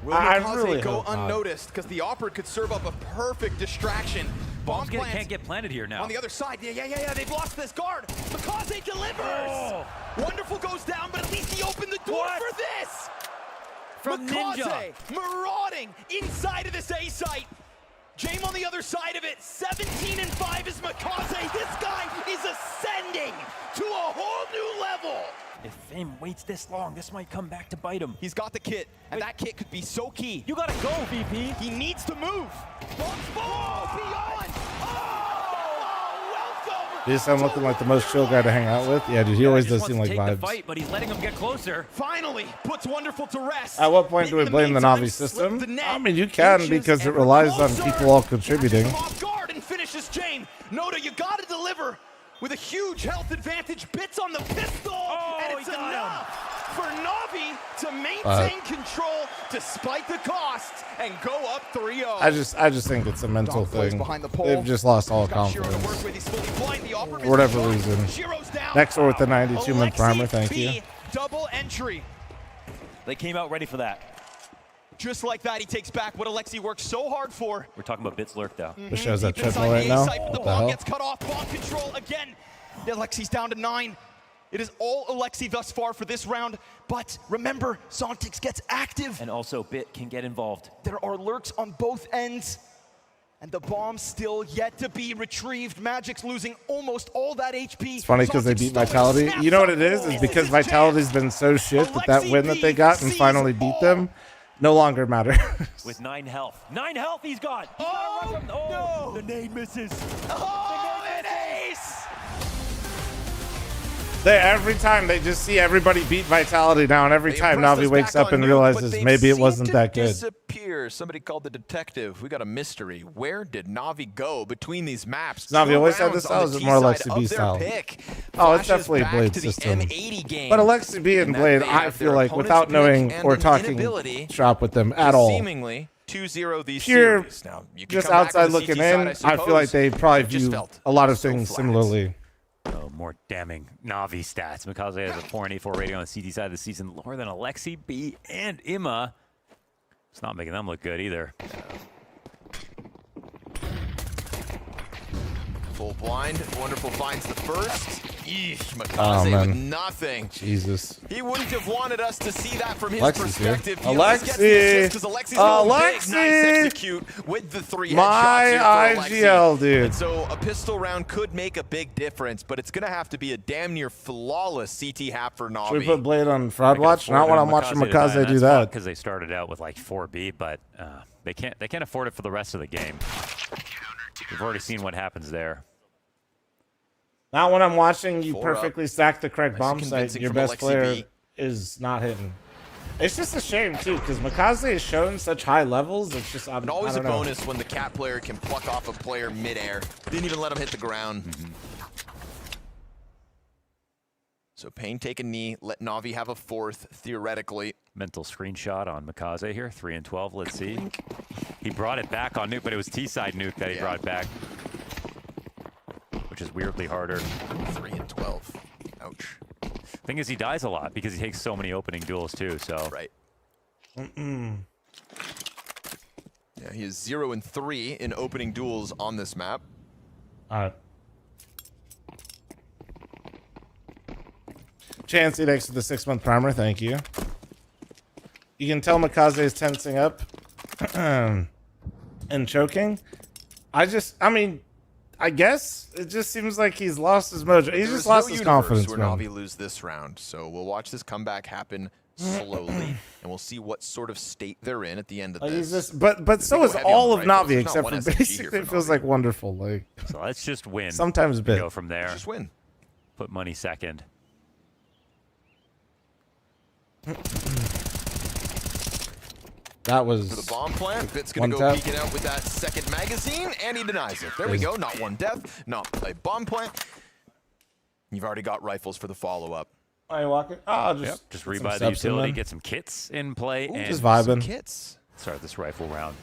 Speaker 12: Will
Speaker 1: I
Speaker 12: Mikaze
Speaker 1: really
Speaker 12: go
Speaker 1: hope not.
Speaker 12: unnoticed? Because the Opera could serve up a perfect distraction. Bomb plants
Speaker 14: can't get planted here now.
Speaker 12: on the other side. Yeah. They've lost this guard. Mikaze delivers. Wonderful goes down, but at least he opened the door for this.
Speaker 14: From
Speaker 12: Mikaze marauding inside of this A site. Jame on the other side of it. 17 and 5 is Mikaze. This guy is ascending to a whole new level.
Speaker 14: If fl0m waits this long, this might come back to bite him.
Speaker 12: He's got the kit, and that kit could be so key.
Speaker 14: You gotta go, VP.
Speaker 12: He needs to move. Beyond. Oh, welcome.
Speaker 1: VSM looking like the most chill guy to hang out with. Yeah, dude, he always does seem like
Speaker 14: take
Speaker 1: vibes.
Speaker 14: the fight, but he's letting him get closer.
Speaker 12: Finally puts Wonderful to rest.
Speaker 1: At what point do we blame the Navi system? I mean, you can, because it relies on people all contributing.
Speaker 12: Off guard and finishes Jane. Noda, you gotta deliver with a huge health advantage. Bits on the pistol, and it's enough for Navi to maintain control despite the cost and go up 3-0.
Speaker 1: I just think it's a mental thing. They've just lost all confidence. For whatever reason. Next or with the 92-man primer, thank you.
Speaker 12: Double entry.
Speaker 14: They came out ready for that.
Speaker 12: Just like that, he takes back what Alexi worked so hard for.
Speaker 14: We're talking about Bits lurk now.
Speaker 1: Wish I was at
Speaker 12: Deep inside
Speaker 1: treadmill right
Speaker 12: the
Speaker 1: now.
Speaker 12: A-site, but the
Speaker 1: What the
Speaker 12: bomb
Speaker 1: hell?
Speaker 12: gets cut off. Bomb control again. Alexi's down to 9. It is all Alexi thus far for this round. But remember, Zontix gets active.
Speaker 14: And also, Bit can get involved.
Speaker 12: There are lurks on both ends.
Speaker 21: And the bomb still yet to be retrieved. Magic's losing almost all that HP.
Speaker 1: It's funny because they beat Vitality. You know what it is? It's because Vitality's been so shit that win that they got and finally beat them no longer matter.
Speaker 14: With 9 health. 9 health, he's got.
Speaker 21: No!
Speaker 14: The nade misses.
Speaker 21: Oh, an ace!
Speaker 1: Every time they just see everybody beat Vitality now, and every time Navi wakes up and realizes maybe it wasn't that good.
Speaker 12: Disappear. Somebody called the detective. We got a mystery. Where did Navi go between these maps?
Speaker 1: Navi
Speaker 12: 2
Speaker 1: always had
Speaker 12: rounds
Speaker 1: this
Speaker 12: on
Speaker 1: style.
Speaker 12: the
Speaker 1: Is it
Speaker 12: T
Speaker 1: more
Speaker 12: side
Speaker 1: Alexi
Speaker 12: of
Speaker 1: B
Speaker 12: their
Speaker 1: style?
Speaker 12: pick.
Speaker 1: Oh, it's
Speaker 12: Flashes
Speaker 1: definitely
Speaker 12: back
Speaker 1: Blade
Speaker 12: to the
Speaker 1: system.
Speaker 12: M80 game.
Speaker 1: But Alexi B and Blade, I feel like, without knowing or talking shop with them at all,
Speaker 12: Seemingly 2-0 these
Speaker 1: pure,
Speaker 12: series. Now, you can
Speaker 1: just
Speaker 12: come back
Speaker 1: outside
Speaker 12: on the
Speaker 1: looking
Speaker 12: CT
Speaker 1: in,
Speaker 12: side,
Speaker 1: I feel like they probably view a lot of things similarly.
Speaker 14: Oh, more damning Navi stats. Mikaze has a 484 rating on the CT side of the season, lower than Alexi B and Imma. It's not making them look good either.
Speaker 12: Full blind. Wonderful finds the first. Eesh, Mikaze with nothing.
Speaker 1: Jesus.
Speaker 12: He wouldn't have wanted us to see that from his
Speaker 1: Alexi's here.
Speaker 12: perspective. He almost gets the assist 'cause Alexi's going big. Nice execute with the 3 headshots here for
Speaker 1: IGL,
Speaker 12: Alexi.
Speaker 1: dude.
Speaker 12: And so a pistol round could make a big difference, but it's going to have to be a damn near flawless CT hap for Navi.
Speaker 1: Should we put Blade on Fraud Watch? Not when I'm watching Mikaze do that.
Speaker 14: Because they started out with like 4B, but they can't afford it for the rest of the game. We've already seen what happens there.
Speaker 1: Not when I'm watching you
Speaker 12: 4
Speaker 1: perfectly stack the correct
Speaker 12: Nice
Speaker 1: bomb
Speaker 12: and
Speaker 1: site.
Speaker 12: convincing
Speaker 1: Your
Speaker 12: from
Speaker 1: best
Speaker 12: Alexi
Speaker 1: player
Speaker 12: B.
Speaker 1: is not hitting. It's just a shame too, because Mikaze has shown such high levels. It's just
Speaker 12: And always
Speaker 1: I
Speaker 12: a
Speaker 1: don't know.
Speaker 12: bonus when the cat player can pluck off a player midair. Didn't even let him hit the ground. So Payne take a knee, let Navi have a 4th, theoretically.
Speaker 14: Mental screenshot on Mikaze here, 3 and 12. Let's see. He brought it back on Nuke, but it was T-side Nuke that he brought back, which is weirdly harder.
Speaker 12: 3 and 12. Ouch.
Speaker 14: Thing is, he dies a lot because he takes so many opening duels too. So
Speaker 12: right. Yeah, he is 0 and 3 in opening duels on this map.
Speaker 1: All right. Chansey, thanks for the 6-month primer. Thank you. You can tell Mikaze is tensing up and choking. I mean, I guess it just seems like he's lost his mojo. He's just lost his confidence,
Speaker 12: where
Speaker 1: man.
Speaker 12: Navi lose this round, so we'll watch this comeback happen slowly, and we'll see what sort of state they're in at the end of
Speaker 1: Like he's
Speaker 12: this.
Speaker 1: just, but so is all of Navi, except for basically it feels like wonderful. Like
Speaker 14: so let's just win.
Speaker 1: Sometimes a bit.
Speaker 14: Go from there.
Speaker 12: Just win.
Speaker 14: Put money second.
Speaker 1: That was
Speaker 12: for the bomb plant. Bit's gonna go peeking out with that second magazine, and he denies it. There we go. Not one death, not a bomb plant. You've already got rifles for the follow-up.
Speaker 1: Are you walking? Oh,
Speaker 14: Just rebuy the utility, get some kits in play,
Speaker 12: Ooh,
Speaker 14: and
Speaker 1: just vibing.
Speaker 12: Some kits.
Speaker 14: Start this rifle round.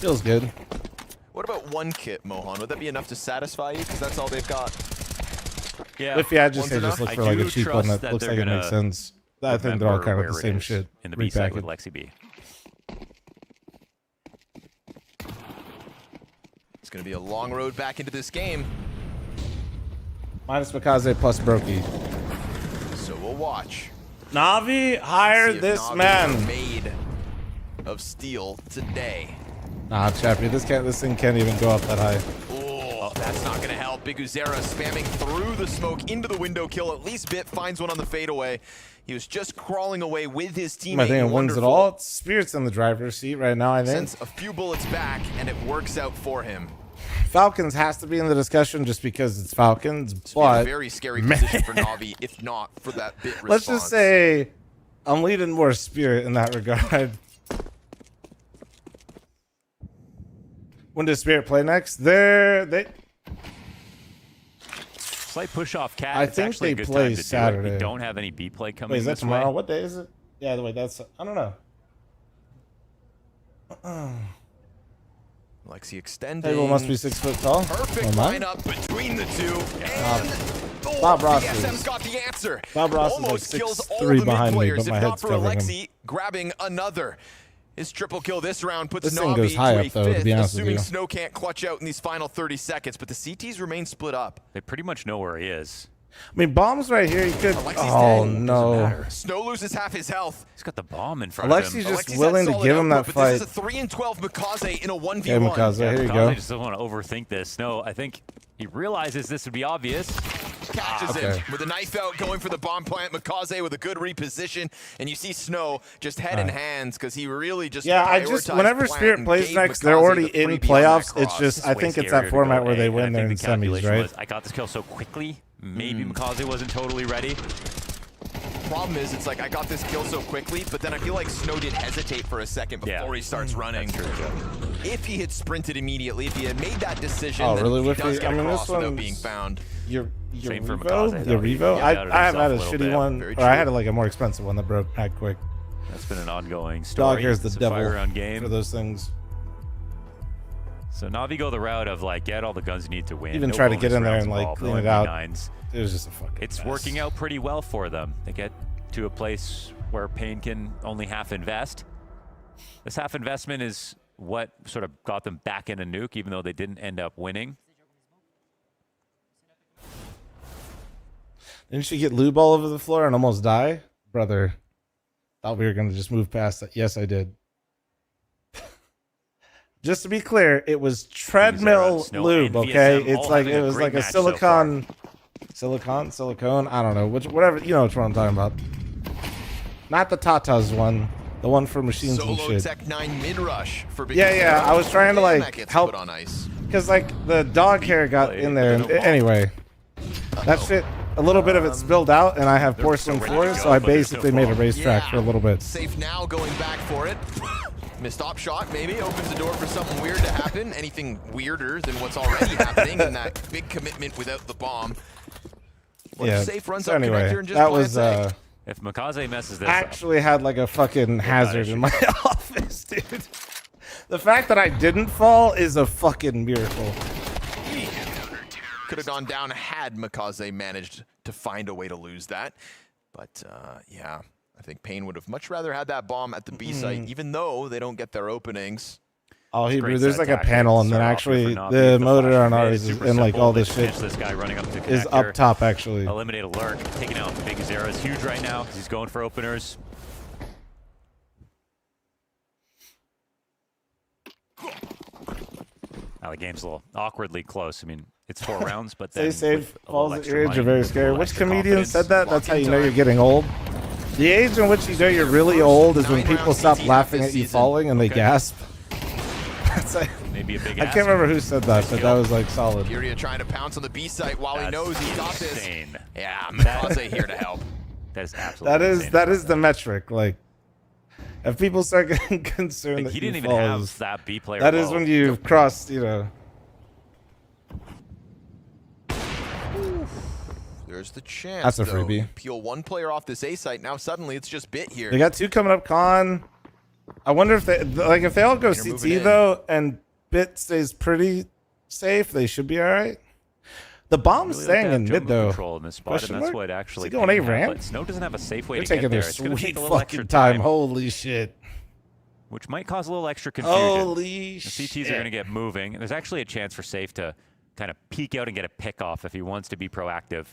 Speaker 1: Feels good.
Speaker 12: What about one kit, Mohan? Would that be enough to satisfy you? Because that's all they've got.
Speaker 14: Yeah.
Speaker 1: If I'd just
Speaker 12: One's
Speaker 1: say
Speaker 12: enough?
Speaker 1: just look for like a cheap one that looks like it makes sense. I think they're all kind of the same shit.
Speaker 14: In the B side with
Speaker 1: Repackaged.
Speaker 14: Lexi B.
Speaker 12: It's going to be a long road back into this game.
Speaker 1: Minus Mikaze plus Brokey.
Speaker 12: So we'll watch.
Speaker 1: Navi, hire
Speaker 12: See if
Speaker 1: this
Speaker 12: Navi
Speaker 1: man.
Speaker 12: are made of steel today.
Speaker 1: Nah, Chappie, this thing can't even go up that high.
Speaker 12: Oh, that's not going to help. Big Uzera spamming through the smoke into the window kill. At least Bit finds one on the fadeaway. He was just crawling away with his teammate.
Speaker 1: I think it wins it all. It's Spirit's in the driver's seat right now, I think.
Speaker 12: Sends a few bullets back, and it works out for him.
Speaker 1: Falcons has to be in the discussion just because it's Falcons,
Speaker 12: It's
Speaker 1: but
Speaker 12: a very scary position for Navi, if not for that Bit response.
Speaker 1: let's just say I'm leading more Spirit in that regard. When does Spirit play next?
Speaker 14: Slight push off Cat.
Speaker 1: I
Speaker 14: It's
Speaker 1: think
Speaker 14: actually
Speaker 1: they
Speaker 14: a good
Speaker 1: play
Speaker 14: time to do it.
Speaker 1: Saturday.
Speaker 14: We don't have any B play coming.
Speaker 1: Wait, is that
Speaker 14: this
Speaker 1: tomorrow?
Speaker 14: way.
Speaker 1: What day is it? Yeah, wait, that's I don't know.
Speaker 12: Lexi extending.
Speaker 1: Table must be 6 foot tall.
Speaker 12: Perfect
Speaker 1: Am I?
Speaker 12: lineup between the two. And
Speaker 1: Bob Ross
Speaker 12: BSM's
Speaker 1: is-
Speaker 12: got the answer.
Speaker 1: Bob Ross is like
Speaker 12: Almost kills all
Speaker 1: 6'3"
Speaker 12: the
Speaker 1: behind me,
Speaker 12: mid players,
Speaker 1: but my
Speaker 12: if not
Speaker 1: head's
Speaker 12: for
Speaker 1: covering him.
Speaker 12: Alexi grabbing another. His triple kill this round puts
Speaker 1: This thing
Speaker 12: Navi
Speaker 1: goes high
Speaker 12: to
Speaker 1: up,
Speaker 12: a
Speaker 1: though, to
Speaker 12: fifth,
Speaker 1: be honest with
Speaker 12: assuming
Speaker 1: you.
Speaker 12: Snow can't clutch out in these final 30 seconds, but the CTs remain split up.
Speaker 14: They pretty much know where he is.
Speaker 1: I mean, bombs right here. You could.
Speaker 12: Alexi's
Speaker 1: Oh
Speaker 12: dead.
Speaker 1: no.
Speaker 12: Snow loses half his health.
Speaker 14: He's got the bomb in front of
Speaker 1: Alexi's
Speaker 14: him.
Speaker 1: just willing to give him that
Speaker 12: but
Speaker 1: fight.
Speaker 12: This is a 3 and 12 Makaze in a 1v1.
Speaker 1: Okay, Makaze, here you go.
Speaker 14: I just don't want to overthink this. No, I think he realizes this would be obvious.
Speaker 12: Catches him with a knife out, going for the bomb plant. Makaze with a good reposition, and you see Snow just head in hands because he really just
Speaker 1: I just whenever Spirit plays next, they're already in playoffs. It's just I think it's that format where they win their semis, right?
Speaker 14: I got this kill so quickly. Maybe Makaze wasn't totally ready.
Speaker 12: Problem is, it's like I got this kill so quickly, but then I feel like Snow did hesitate for a second before he starts running. If he had sprinted immediately, if he had made that decision, then he does get across without being found.
Speaker 1: Your
Speaker 14: Same for
Speaker 1: Revo?
Speaker 14: Makaze,
Speaker 1: Your
Speaker 14: though.
Speaker 1: Revo?
Speaker 14: He
Speaker 1: I
Speaker 14: doubted
Speaker 1: have had a
Speaker 14: himself a little
Speaker 1: shitty
Speaker 14: bit.
Speaker 1: one,
Speaker 14: Very
Speaker 1: or I
Speaker 14: true.
Speaker 1: had like a more expensive one that broke that quick.
Speaker 14: That's been an ongoing story.
Speaker 1: Dog hair's the
Speaker 14: It's a
Speaker 1: devil
Speaker 14: fire-round game
Speaker 1: for those things.
Speaker 14: So Navi go the route of like get all the guns you need to win.
Speaker 1: Even
Speaker 14: no
Speaker 1: try to get
Speaker 14: bonus
Speaker 1: in there
Speaker 14: rounds
Speaker 1: and like
Speaker 14: involved,
Speaker 1: clean
Speaker 14: no
Speaker 1: it out.
Speaker 14: MP9s.
Speaker 1: It was just a fucking
Speaker 14: It's
Speaker 1: mess.
Speaker 14: working out pretty well for them. They get to a place where Pain can only half invest. This half investment is what sort of got them back in a nuke, even though they didn't end up winning.
Speaker 1: Didn't you get lube all over the floor and almost die? Brother, thought we were going to just move past that. Yes, I did. Just to be clear, it was treadmill lube, okay? It's like it was like a silicone, silicone. I don't know whatever. You know which one I'm talking about. Not the Tata's one, the one for machines and
Speaker 12: Solo
Speaker 1: shit.
Speaker 12: Tech 9 mid rush for big.
Speaker 1: Yeah. I was trying to
Speaker 12: That
Speaker 1: like
Speaker 12: gets
Speaker 1: help
Speaker 12: put on ice.
Speaker 1: because like the dog hair got in there. And, anyway, that shit. A little bit of it spilled out, and I have porcelain floors, so I basically made a racetrack for a little bit.
Speaker 12: Safe now, going back for it. Missed op shot, maybe opens the door for something weird to happen. Anything weirder than what's already happening in that big commitment without the bomb. What if Safe runs up connector and just
Speaker 1: that was
Speaker 14: if Makaze messes this
Speaker 1: actually had like a fucking hazard in my office, dude. The fact that I didn't fall is a fucking miracle.
Speaker 12: Could have gone down had Makaze managed to find a way to lose that. But yeah, I think Pain would have much rather had that bomb at the B site, even though they don't get their openings.
Speaker 1: Oh, Hebrew, there's like a panel, and then actually the motor on ours is, and like all this shit
Speaker 14: this guy running up to
Speaker 1: is up top actually.
Speaker 14: Eliminate a lurk, taking out Big Zero is huge right now. He's going for openers. Now the game's a little awkwardly close. I mean, it's 4 rounds, but then
Speaker 1: Stay safe.
Speaker 14: with a little
Speaker 1: Falls at
Speaker 14: extra
Speaker 1: your age
Speaker 14: money,
Speaker 1: are very
Speaker 14: with a
Speaker 1: scary.
Speaker 14: little
Speaker 1: Which
Speaker 14: extra
Speaker 1: comedian
Speaker 14: confidence.
Speaker 1: said that? That's how you know you're getting old. The age in which you know you're really old is when people stop laughing at you falling and they gasp. That's like,
Speaker 14: Maybe a big
Speaker 1: I can't remember who said that, but that was like solid.
Speaker 12: Furia trying to pounce on the B site while he knows he's got this.
Speaker 14: Insane.
Speaker 12: Yeah, Makaze here to help.
Speaker 14: That is absolutely
Speaker 1: That is the metric. Like, if people start getting concerned
Speaker 14: Like,
Speaker 1: that
Speaker 14: he didn't
Speaker 1: you
Speaker 14: even
Speaker 1: falls,
Speaker 14: have that B player
Speaker 1: that is
Speaker 14: low.
Speaker 1: when you've crossed, you know.
Speaker 12: There's the chance.
Speaker 1: That's a
Speaker 12: though.
Speaker 1: freebie.
Speaker 12: Peel one player off this A site. Now suddenly it's just Bit here.
Speaker 1: They got 2 coming up con. I wonder if they like if they all go
Speaker 12: They're moving
Speaker 1: CT
Speaker 12: in.
Speaker 1: though, and Bit stays pretty safe. They should be all right. The bomb's
Speaker 14: Really like
Speaker 1: staying
Speaker 14: to have
Speaker 1: in
Speaker 14: jungle
Speaker 1: mid though.
Speaker 14: control in this spot,
Speaker 1: Question
Speaker 14: and that's
Speaker 1: mark?
Speaker 14: what actually
Speaker 1: Is he going
Speaker 14: Pain
Speaker 1: A
Speaker 14: had,
Speaker 1: ramp?
Speaker 14: but Snow doesn't have a safe way
Speaker 1: They're
Speaker 14: to get
Speaker 1: taking
Speaker 14: there.
Speaker 1: their
Speaker 14: It's gonna take
Speaker 1: sweet
Speaker 14: a little extra
Speaker 1: fucking time. Holy shit.
Speaker 14: Which might cause a little extra confusion.
Speaker 1: Holy
Speaker 14: the CTs
Speaker 1: shit.
Speaker 14: are going to get moving. There's actually a chance for Safe to kind of peek out and get a pick off if he wants to be proactive.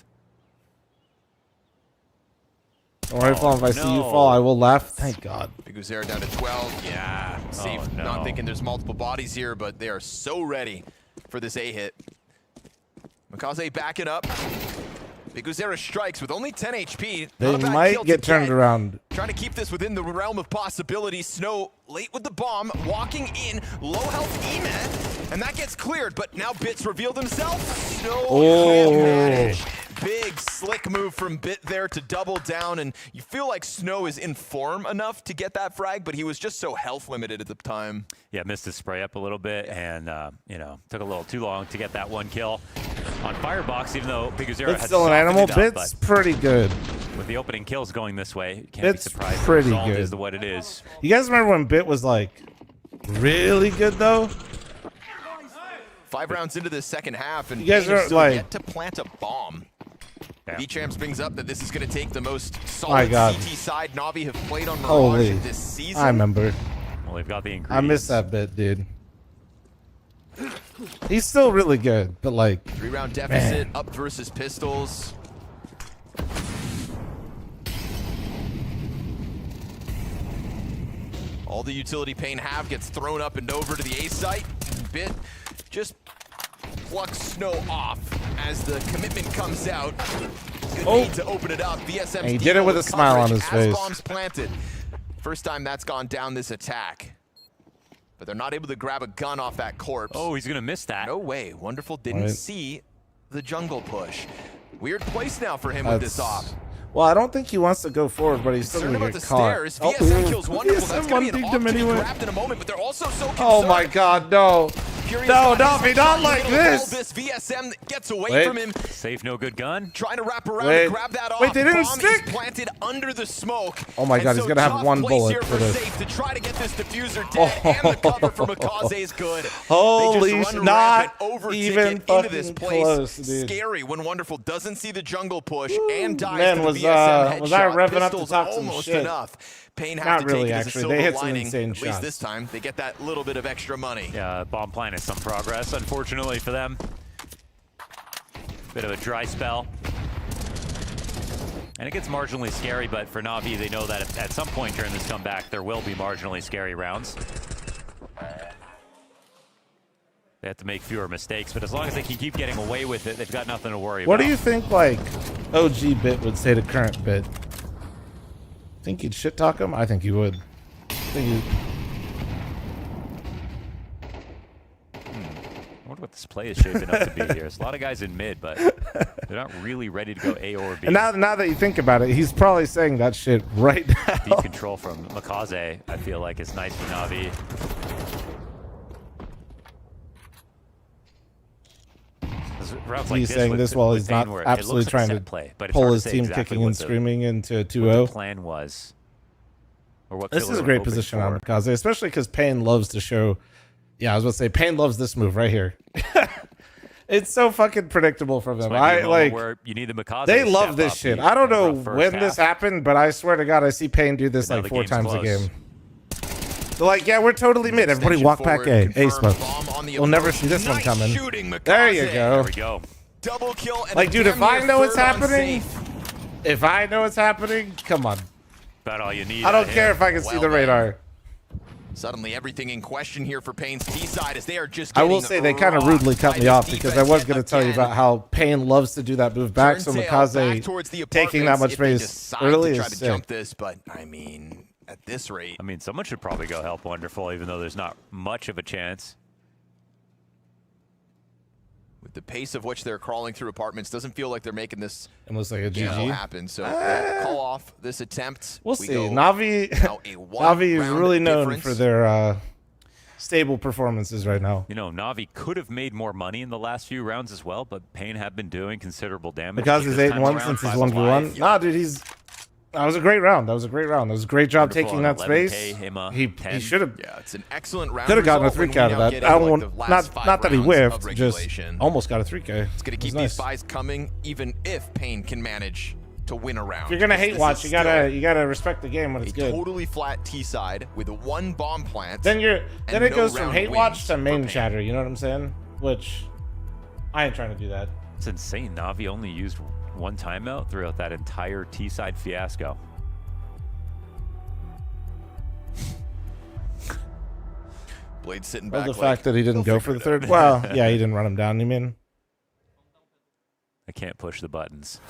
Speaker 1: Don't worry, Fall. If I see you fall, I will laugh. Thank God.
Speaker 12: Big Uzera down to 12. Yeah, Safe.
Speaker 14: no.
Speaker 12: Not thinking there's multiple bodies here, but they are so ready for this A hit. Makaze backing up. Big Uzera strikes with only 10 HP.
Speaker 1: They
Speaker 12: Not a bad
Speaker 1: might
Speaker 12: kill to
Speaker 1: get turned around.
Speaker 12: Trying to keep this within the realm of possibility. Snow late with the bomb, walking in, low health EMAT, and that gets cleared, but now Bits revealed himself. Snow can't manage. Big slick move from Bit there to double down, and you feel like Snow is in form enough to get that frag, but he was just so health limited at the time.
Speaker 14: Yeah, missed his spray up a little bit, and you know, took a little too long to get that one kill on Firebox, even though Big Uzera
Speaker 1: It's
Speaker 14: had
Speaker 1: still an
Speaker 14: softened
Speaker 1: animal.
Speaker 14: it up,
Speaker 1: Bit's pretty good.
Speaker 14: with the opening kills going this way, you can't
Speaker 1: Bit's
Speaker 14: be surprised.
Speaker 1: pretty
Speaker 14: the result
Speaker 1: good.
Speaker 14: is what it is.
Speaker 1: You guys remember when Bit was like really good though?
Speaker 12: 5 rounds into the second half, and
Speaker 1: You guys
Speaker 12: Pain is
Speaker 1: are,
Speaker 12: still
Speaker 1: like-
Speaker 12: yet to plant a bomb. V-Champs brings up that this is going to take the most
Speaker 1: My
Speaker 12: solid
Speaker 1: God.
Speaker 12: CT side Na'Vi have played on Mirage
Speaker 1: Holy.
Speaker 12: this season.
Speaker 1: I remember.
Speaker 14: Well, they've got the ingredients.
Speaker 1: I missed that bit, dude. He's still really good, but like
Speaker 12: 3-round deficit
Speaker 1: man.
Speaker 12: up versus Pistols. All the utility Pain have gets thrown up and over to the A site. Bit just plucks Snow off as the commitment comes out. Good need to open it up. VSM's
Speaker 1: And he did it with a smile on his face.
Speaker 12: Bombs planted. First time that's gone down this attack. But they're not able to grab a gun off that corpse.
Speaker 14: Oh, he's going to miss that.
Speaker 12: No way. Wonderful didn't see the jungle push. Weird place now for him with this op.
Speaker 1: Well, I don't think he wants to go forward, but he's still going to get caught.
Speaker 12: VSM kills Wonderful. That's going to be an
Speaker 1: him anyway.
Speaker 12: grabbed in a moment, but they're also so concerned.
Speaker 1: Oh my God, no. No, not like this.
Speaker 12: VSM gets away from him.
Speaker 14: Safe, no good gun.
Speaker 12: Trying to wrap around and grab that off.
Speaker 1: Wait, they didn't
Speaker 12: Bomb
Speaker 1: stick.
Speaker 12: is planted under the smoke.
Speaker 1: Oh my God, he's gonna have one bullet for this.
Speaker 12: Safe to try to get this diffuser dead, and the cover for Makaze is good.
Speaker 1: Holy shit! Not even
Speaker 12: into this
Speaker 1: fucking
Speaker 12: place.
Speaker 1: close, dude.
Speaker 12: Scary when Wonderful doesn't see the jungle push and dies
Speaker 1: Man,
Speaker 12: to the
Speaker 1: was
Speaker 12: VSM
Speaker 1: I
Speaker 12: headshot.
Speaker 1: revving up to
Speaker 12: Pistols
Speaker 1: talk some
Speaker 12: almost
Speaker 1: shit?
Speaker 12: enough. Pain have
Speaker 1: Not
Speaker 12: to
Speaker 1: really,
Speaker 12: take it as a
Speaker 1: actually.
Speaker 12: silver
Speaker 1: They hit some
Speaker 12: lining.
Speaker 1: insane
Speaker 12: At least
Speaker 1: shots.
Speaker 12: this time, they get that little bit of extra money.
Speaker 14: Yeah, bomb planted some progress, unfortunately for them. Bit of a dry spell. And it gets marginally scary, but for Na'Vi, they know that at some point during this comeback, there will be marginally scary rounds. They have to make fewer mistakes, but as long as they can keep getting away with it, they've got nothing to worry
Speaker 1: What
Speaker 14: about.
Speaker 1: do you think, like, OG Bit would say to current Bit? Think he'd shit talk him? I think he would.
Speaker 14: I wonder what this play is shaping up to be here. There's a lot of guys in mid, but they're not really ready to go A or B.
Speaker 1: And now that you think about it, he's probably saying that shit right now.
Speaker 14: Deep control from Makaze, I feel like, is nice for Na'Vi.
Speaker 1: He's saying this while he's not absolutely trying to pull his team kicking and screaming into a 2-0.
Speaker 14: What the plan was. Or what
Speaker 1: This is a great position on Makaze, especially because Pain loves to show. Yeah, I was about to say Pain loves this move right here. It's so fucking predictable from them.
Speaker 14: Where you need the Makaze
Speaker 1: They
Speaker 14: to
Speaker 1: love
Speaker 14: step
Speaker 1: this
Speaker 14: up.
Speaker 1: shit.
Speaker 14: He
Speaker 1: I don't
Speaker 14: had a
Speaker 1: know
Speaker 14: rough first
Speaker 1: when
Speaker 14: half.
Speaker 1: this happened, but I swear to God, I see Pain do this
Speaker 14: But now
Speaker 1: like
Speaker 14: the
Speaker 1: 4
Speaker 14: game's
Speaker 1: times a
Speaker 14: close.
Speaker 1: game. They're like, yeah, we're totally mid. Everybody walk back A. A smoke. We'll never see this one coming. There you go.
Speaker 14: There we go.
Speaker 12: Double kill. And
Speaker 1: Like, dude, if I know what's happening,
Speaker 12: happening,
Speaker 1: come on.
Speaker 14: About all you need.
Speaker 1: I don't care if I can see the radar.
Speaker 12: Suddenly, everything in question here for Pain's T side as they are just.
Speaker 1: I will say they kind of rudely cut me off because I was going to tell you about how Pain loves to do that move back. So Makaze taking that much space early is
Speaker 12: try to
Speaker 1: sick.
Speaker 12: jump this, but I mean, at this rate,
Speaker 14: I mean, someone should probably go help Wonderful, even though there's not much of a chance.
Speaker 12: with the pace of which they're crawling through apartments, doesn't feel like they're making this
Speaker 1: almost like a GG
Speaker 12: happen. So call off this attempt.
Speaker 1: We'll see. Navi is really known for their stable performances right now.
Speaker 14: You know, Navi could have made more money in the last few rounds as well, but Pain have been doing considerable damage.
Speaker 1: Because he's 8-1 since he's 1v1. Nah, dude, that was a great round. That was a great round. That was a great job taking that space. He should have.
Speaker 12: Yeah, it's an excellent round.
Speaker 1: Could have gotten a 3K out of that. I don't want, not that he whiffed, just
Speaker 12: regulation.
Speaker 1: almost got a 3K.
Speaker 12: It's going to keep these buys coming, even if Pain can manage to win a round.
Speaker 1: If you're gonna hate watch, you gotta respect the game when it's good.
Speaker 12: Totally flat T side with one bomb plant.
Speaker 1: Then it goes from hate watch to main chatter. You know what I'm saying? Which I ain't trying to do that.
Speaker 14: It's insane. Navi only used one timeout throughout that entire T-side fiasco.
Speaker 12: Blade sitting
Speaker 1: Well,
Speaker 12: back.
Speaker 1: the fact that he didn't go for the third. Well, yeah, he didn't run him down. You mean?
Speaker 14: I can't push the buttons.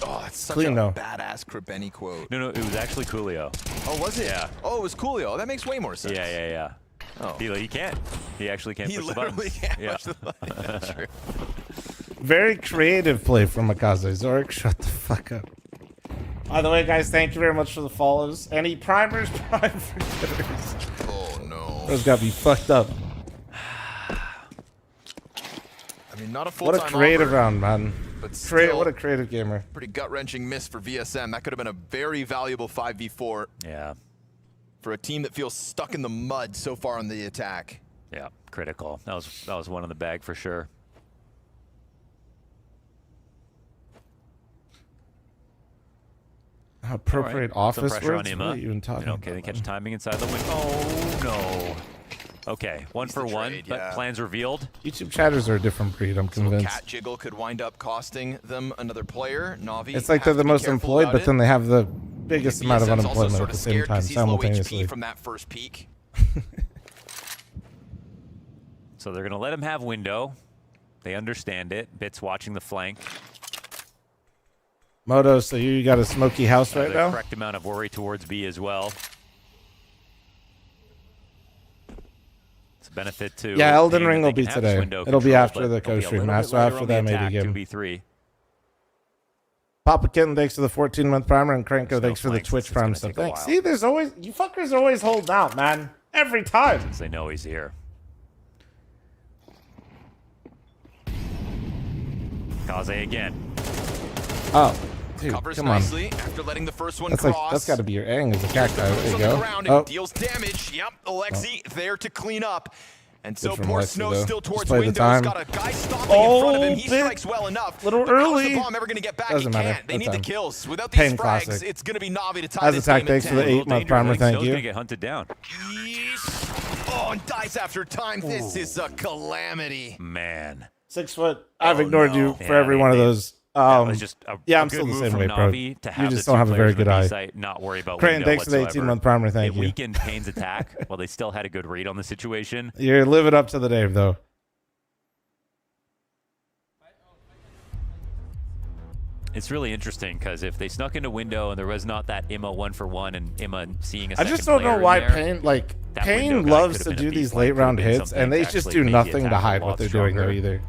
Speaker 12: Oh, that's such
Speaker 1: Clean,
Speaker 12: a
Speaker 1: though.
Speaker 12: badass Kribeni quote.
Speaker 14: No, it was actually Coolio.
Speaker 12: Oh, was it?
Speaker 14: Yeah.
Speaker 12: Oh, it was Coolio. That makes way more sense.
Speaker 14: Yeah.
Speaker 12: Oh.
Speaker 14: He can't. He actually can't
Speaker 12: He
Speaker 14: push the
Speaker 12: literally
Speaker 14: buttons.
Speaker 12: can't
Speaker 14: Yeah.
Speaker 12: push the button. That's true.
Speaker 1: Very creative play from Makaze. Zorik, shut the fuck up. By the way, guys, thank you very much for the follows. Any primers, prime for hitters.
Speaker 12: Oh no.
Speaker 1: Those got me fucked up.
Speaker 12: I mean, not a full-time
Speaker 1: What a creative
Speaker 12: offer,
Speaker 1: round, man.
Speaker 12: but still
Speaker 1: What a creative gamer.
Speaker 12: pretty gut-wrenching miss for VSM. That could have been a very valuable 5v4.
Speaker 14: Yeah.
Speaker 12: For a team that feels stuck in the mud so far on the attack.
Speaker 14: Yeah, critical. That was one in the bag for sure.
Speaker 1: Appropriate
Speaker 14: All right. Some
Speaker 1: office
Speaker 14: pressure
Speaker 1: words?
Speaker 14: on him.
Speaker 1: What are you even talking
Speaker 14: Can
Speaker 1: about?
Speaker 14: they catch timing inside the window? Oh no. Okay, one for one.
Speaker 12: trade,
Speaker 14: But
Speaker 12: yeah.
Speaker 14: plans revealed.
Speaker 1: YouTube chatters are a different breed, I'm convinced.
Speaker 12: Cat Jiggle could wind up costing them another player. Navi.
Speaker 1: It's like they're
Speaker 12: have
Speaker 1: the
Speaker 12: to be
Speaker 1: most
Speaker 12: careful
Speaker 1: employed,
Speaker 12: about
Speaker 1: but
Speaker 12: it.
Speaker 1: then they have the biggest amount of
Speaker 12: BSM's also
Speaker 1: unemployment
Speaker 12: sort
Speaker 1: at
Speaker 12: of
Speaker 1: the same
Speaker 12: scared
Speaker 1: time
Speaker 12: 'cause he's low
Speaker 1: simultaneously.
Speaker 12: HP from that first peak.
Speaker 14: So they're going to let him have window. They understand it. Bit's watching the flank.
Speaker 1: Moto, so you got a smoky house right
Speaker 14: the
Speaker 1: now?
Speaker 14: correct amount of worry towards B as well. It's a benefit to...
Speaker 1: Yeah, Elden
Speaker 14: Pain
Speaker 1: Ring
Speaker 14: that
Speaker 1: will
Speaker 14: they
Speaker 1: be
Speaker 14: can have this
Speaker 1: today.
Speaker 14: window
Speaker 1: It'll be
Speaker 14: control,
Speaker 1: after
Speaker 14: but
Speaker 1: the
Speaker 14: they'll be a
Speaker 1: co-stream
Speaker 14: little
Speaker 1: match,
Speaker 14: bit
Speaker 1: so
Speaker 14: lighter
Speaker 1: after
Speaker 14: on
Speaker 1: the
Speaker 14: the
Speaker 1: M80
Speaker 14: attack,
Speaker 1: game.
Speaker 14: 2v3.
Speaker 1: Papa Kitten, thanks for the 14-month primer, and Cranko, thanks for the
Speaker 14: flanks,
Speaker 1: Twitch
Speaker 14: it's
Speaker 1: prime
Speaker 14: gonna
Speaker 1: stuff.
Speaker 14: take a
Speaker 1: Thanks.
Speaker 14: while.
Speaker 1: See, there's always... You fuckers always hold out, man. Every time.
Speaker 14: Since they know he's here. Kaze again.
Speaker 1: Oh, dude,
Speaker 12: Covers
Speaker 1: come on.
Speaker 12: nicely after letting the first one
Speaker 1: That's
Speaker 12: cross.
Speaker 1: that's got to be your ang as a cacti. There you
Speaker 12: On
Speaker 1: go.
Speaker 12: the ground
Speaker 1: Oh,
Speaker 12: and deals damage. Yep, Alexi there to clean up. And so
Speaker 1: Good from
Speaker 12: poor
Speaker 1: Alexi,
Speaker 12: Snow
Speaker 1: though.
Speaker 12: still
Speaker 1: Just
Speaker 12: towards
Speaker 1: play the
Speaker 12: windows.
Speaker 1: time.
Speaker 12: Got a guy stopping in front of him. He
Speaker 1: bit
Speaker 12: strikes well enough.
Speaker 1: Little
Speaker 12: But how's
Speaker 1: early.
Speaker 12: the bomb ever going to get back?
Speaker 1: Doesn't
Speaker 12: It
Speaker 1: matter.
Speaker 12: can't. They
Speaker 1: No
Speaker 12: need the
Speaker 1: time.
Speaker 12: kills. Without these
Speaker 1: Pain
Speaker 12: frags,
Speaker 1: classic.
Speaker 12: it's going to be Na'Vi to tie
Speaker 1: As
Speaker 12: this
Speaker 1: attack,
Speaker 12: game
Speaker 1: thanks
Speaker 12: at
Speaker 1: for the
Speaker 12: 10.
Speaker 1: 8-month primer.
Speaker 14: Snow's
Speaker 1: Thank
Speaker 14: going to
Speaker 1: you.
Speaker 14: get hunted down.
Speaker 12: Oh, and dies after time. This is a calamity.
Speaker 14: Man.
Speaker 1: 6 foot. I've ignored you for
Speaker 14: Yeah,
Speaker 1: every one of those.
Speaker 14: That was just a,
Speaker 1: yeah,
Speaker 14: a
Speaker 1: I'm
Speaker 14: good
Speaker 1: still the
Speaker 14: move
Speaker 1: same
Speaker 14: from
Speaker 1: way, bro.
Speaker 14: Na'Vi to have
Speaker 1: You
Speaker 14: the
Speaker 1: just
Speaker 14: two
Speaker 1: don't have a very
Speaker 14: players
Speaker 1: good
Speaker 14: on the
Speaker 1: eye.
Speaker 14: B site not worry about
Speaker 1: Crane,
Speaker 14: window
Speaker 1: thanks for the
Speaker 14: whatsoever.
Speaker 1: 18-month primer. Thank
Speaker 14: It
Speaker 1: you.
Speaker 14: weakened Payne's attack while they still had a good read on the situation.
Speaker 1: You're living up to the name, though.
Speaker 14: It's really interesting because if they snuck into window and there was not that Imma 1-for-1 and Imma seeing a
Speaker 1: I
Speaker 14: second
Speaker 1: just don't know
Speaker 14: player
Speaker 1: why
Speaker 14: in there,
Speaker 1: Payne, like,
Speaker 14: that
Speaker 1: Payne
Speaker 14: window guy
Speaker 1: loves
Speaker 14: could
Speaker 1: to
Speaker 14: have been
Speaker 1: do
Speaker 14: a
Speaker 1: these
Speaker 14: beast, like,
Speaker 1: late
Speaker 14: could have
Speaker 1: round
Speaker 14: been
Speaker 1: hits,
Speaker 14: something
Speaker 1: and they
Speaker 14: to
Speaker 1: just
Speaker 14: actually
Speaker 1: do
Speaker 14: make the
Speaker 1: nothing to
Speaker 14: attack a
Speaker 1: hide
Speaker 14: lot
Speaker 1: what they're doing, though,
Speaker 14: stronger.
Speaker 1: either.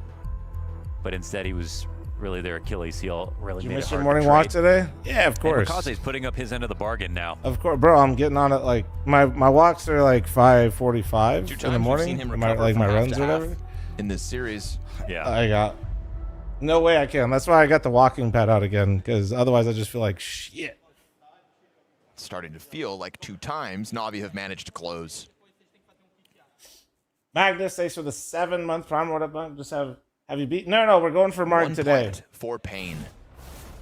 Speaker 14: But instead he was really their Achilles heel. Really
Speaker 1: Did you
Speaker 14: made
Speaker 1: miss
Speaker 14: it
Speaker 1: your
Speaker 14: hard
Speaker 1: morning
Speaker 14: to
Speaker 1: walk
Speaker 14: trade.
Speaker 1: today? Yeah, of course.
Speaker 14: And Makaze's putting up his end of the bargain now.
Speaker 1: Of course, bro. I'm getting on it like my walks are like 5:45 in the morning. My runs or whatever.
Speaker 12: In this series.
Speaker 14: Yeah.
Speaker 1: I got no way I can. That's why I got the walking pad out again, because otherwise I just feel like shit.
Speaker 12: It's starting to feel like 2 times Na'Vi have managed to close.
Speaker 1: Magnus, thanks for the 7-month prime. What about just have you beat? No, we're going for Mark
Speaker 12: One
Speaker 1: today.
Speaker 12: plant for Payne.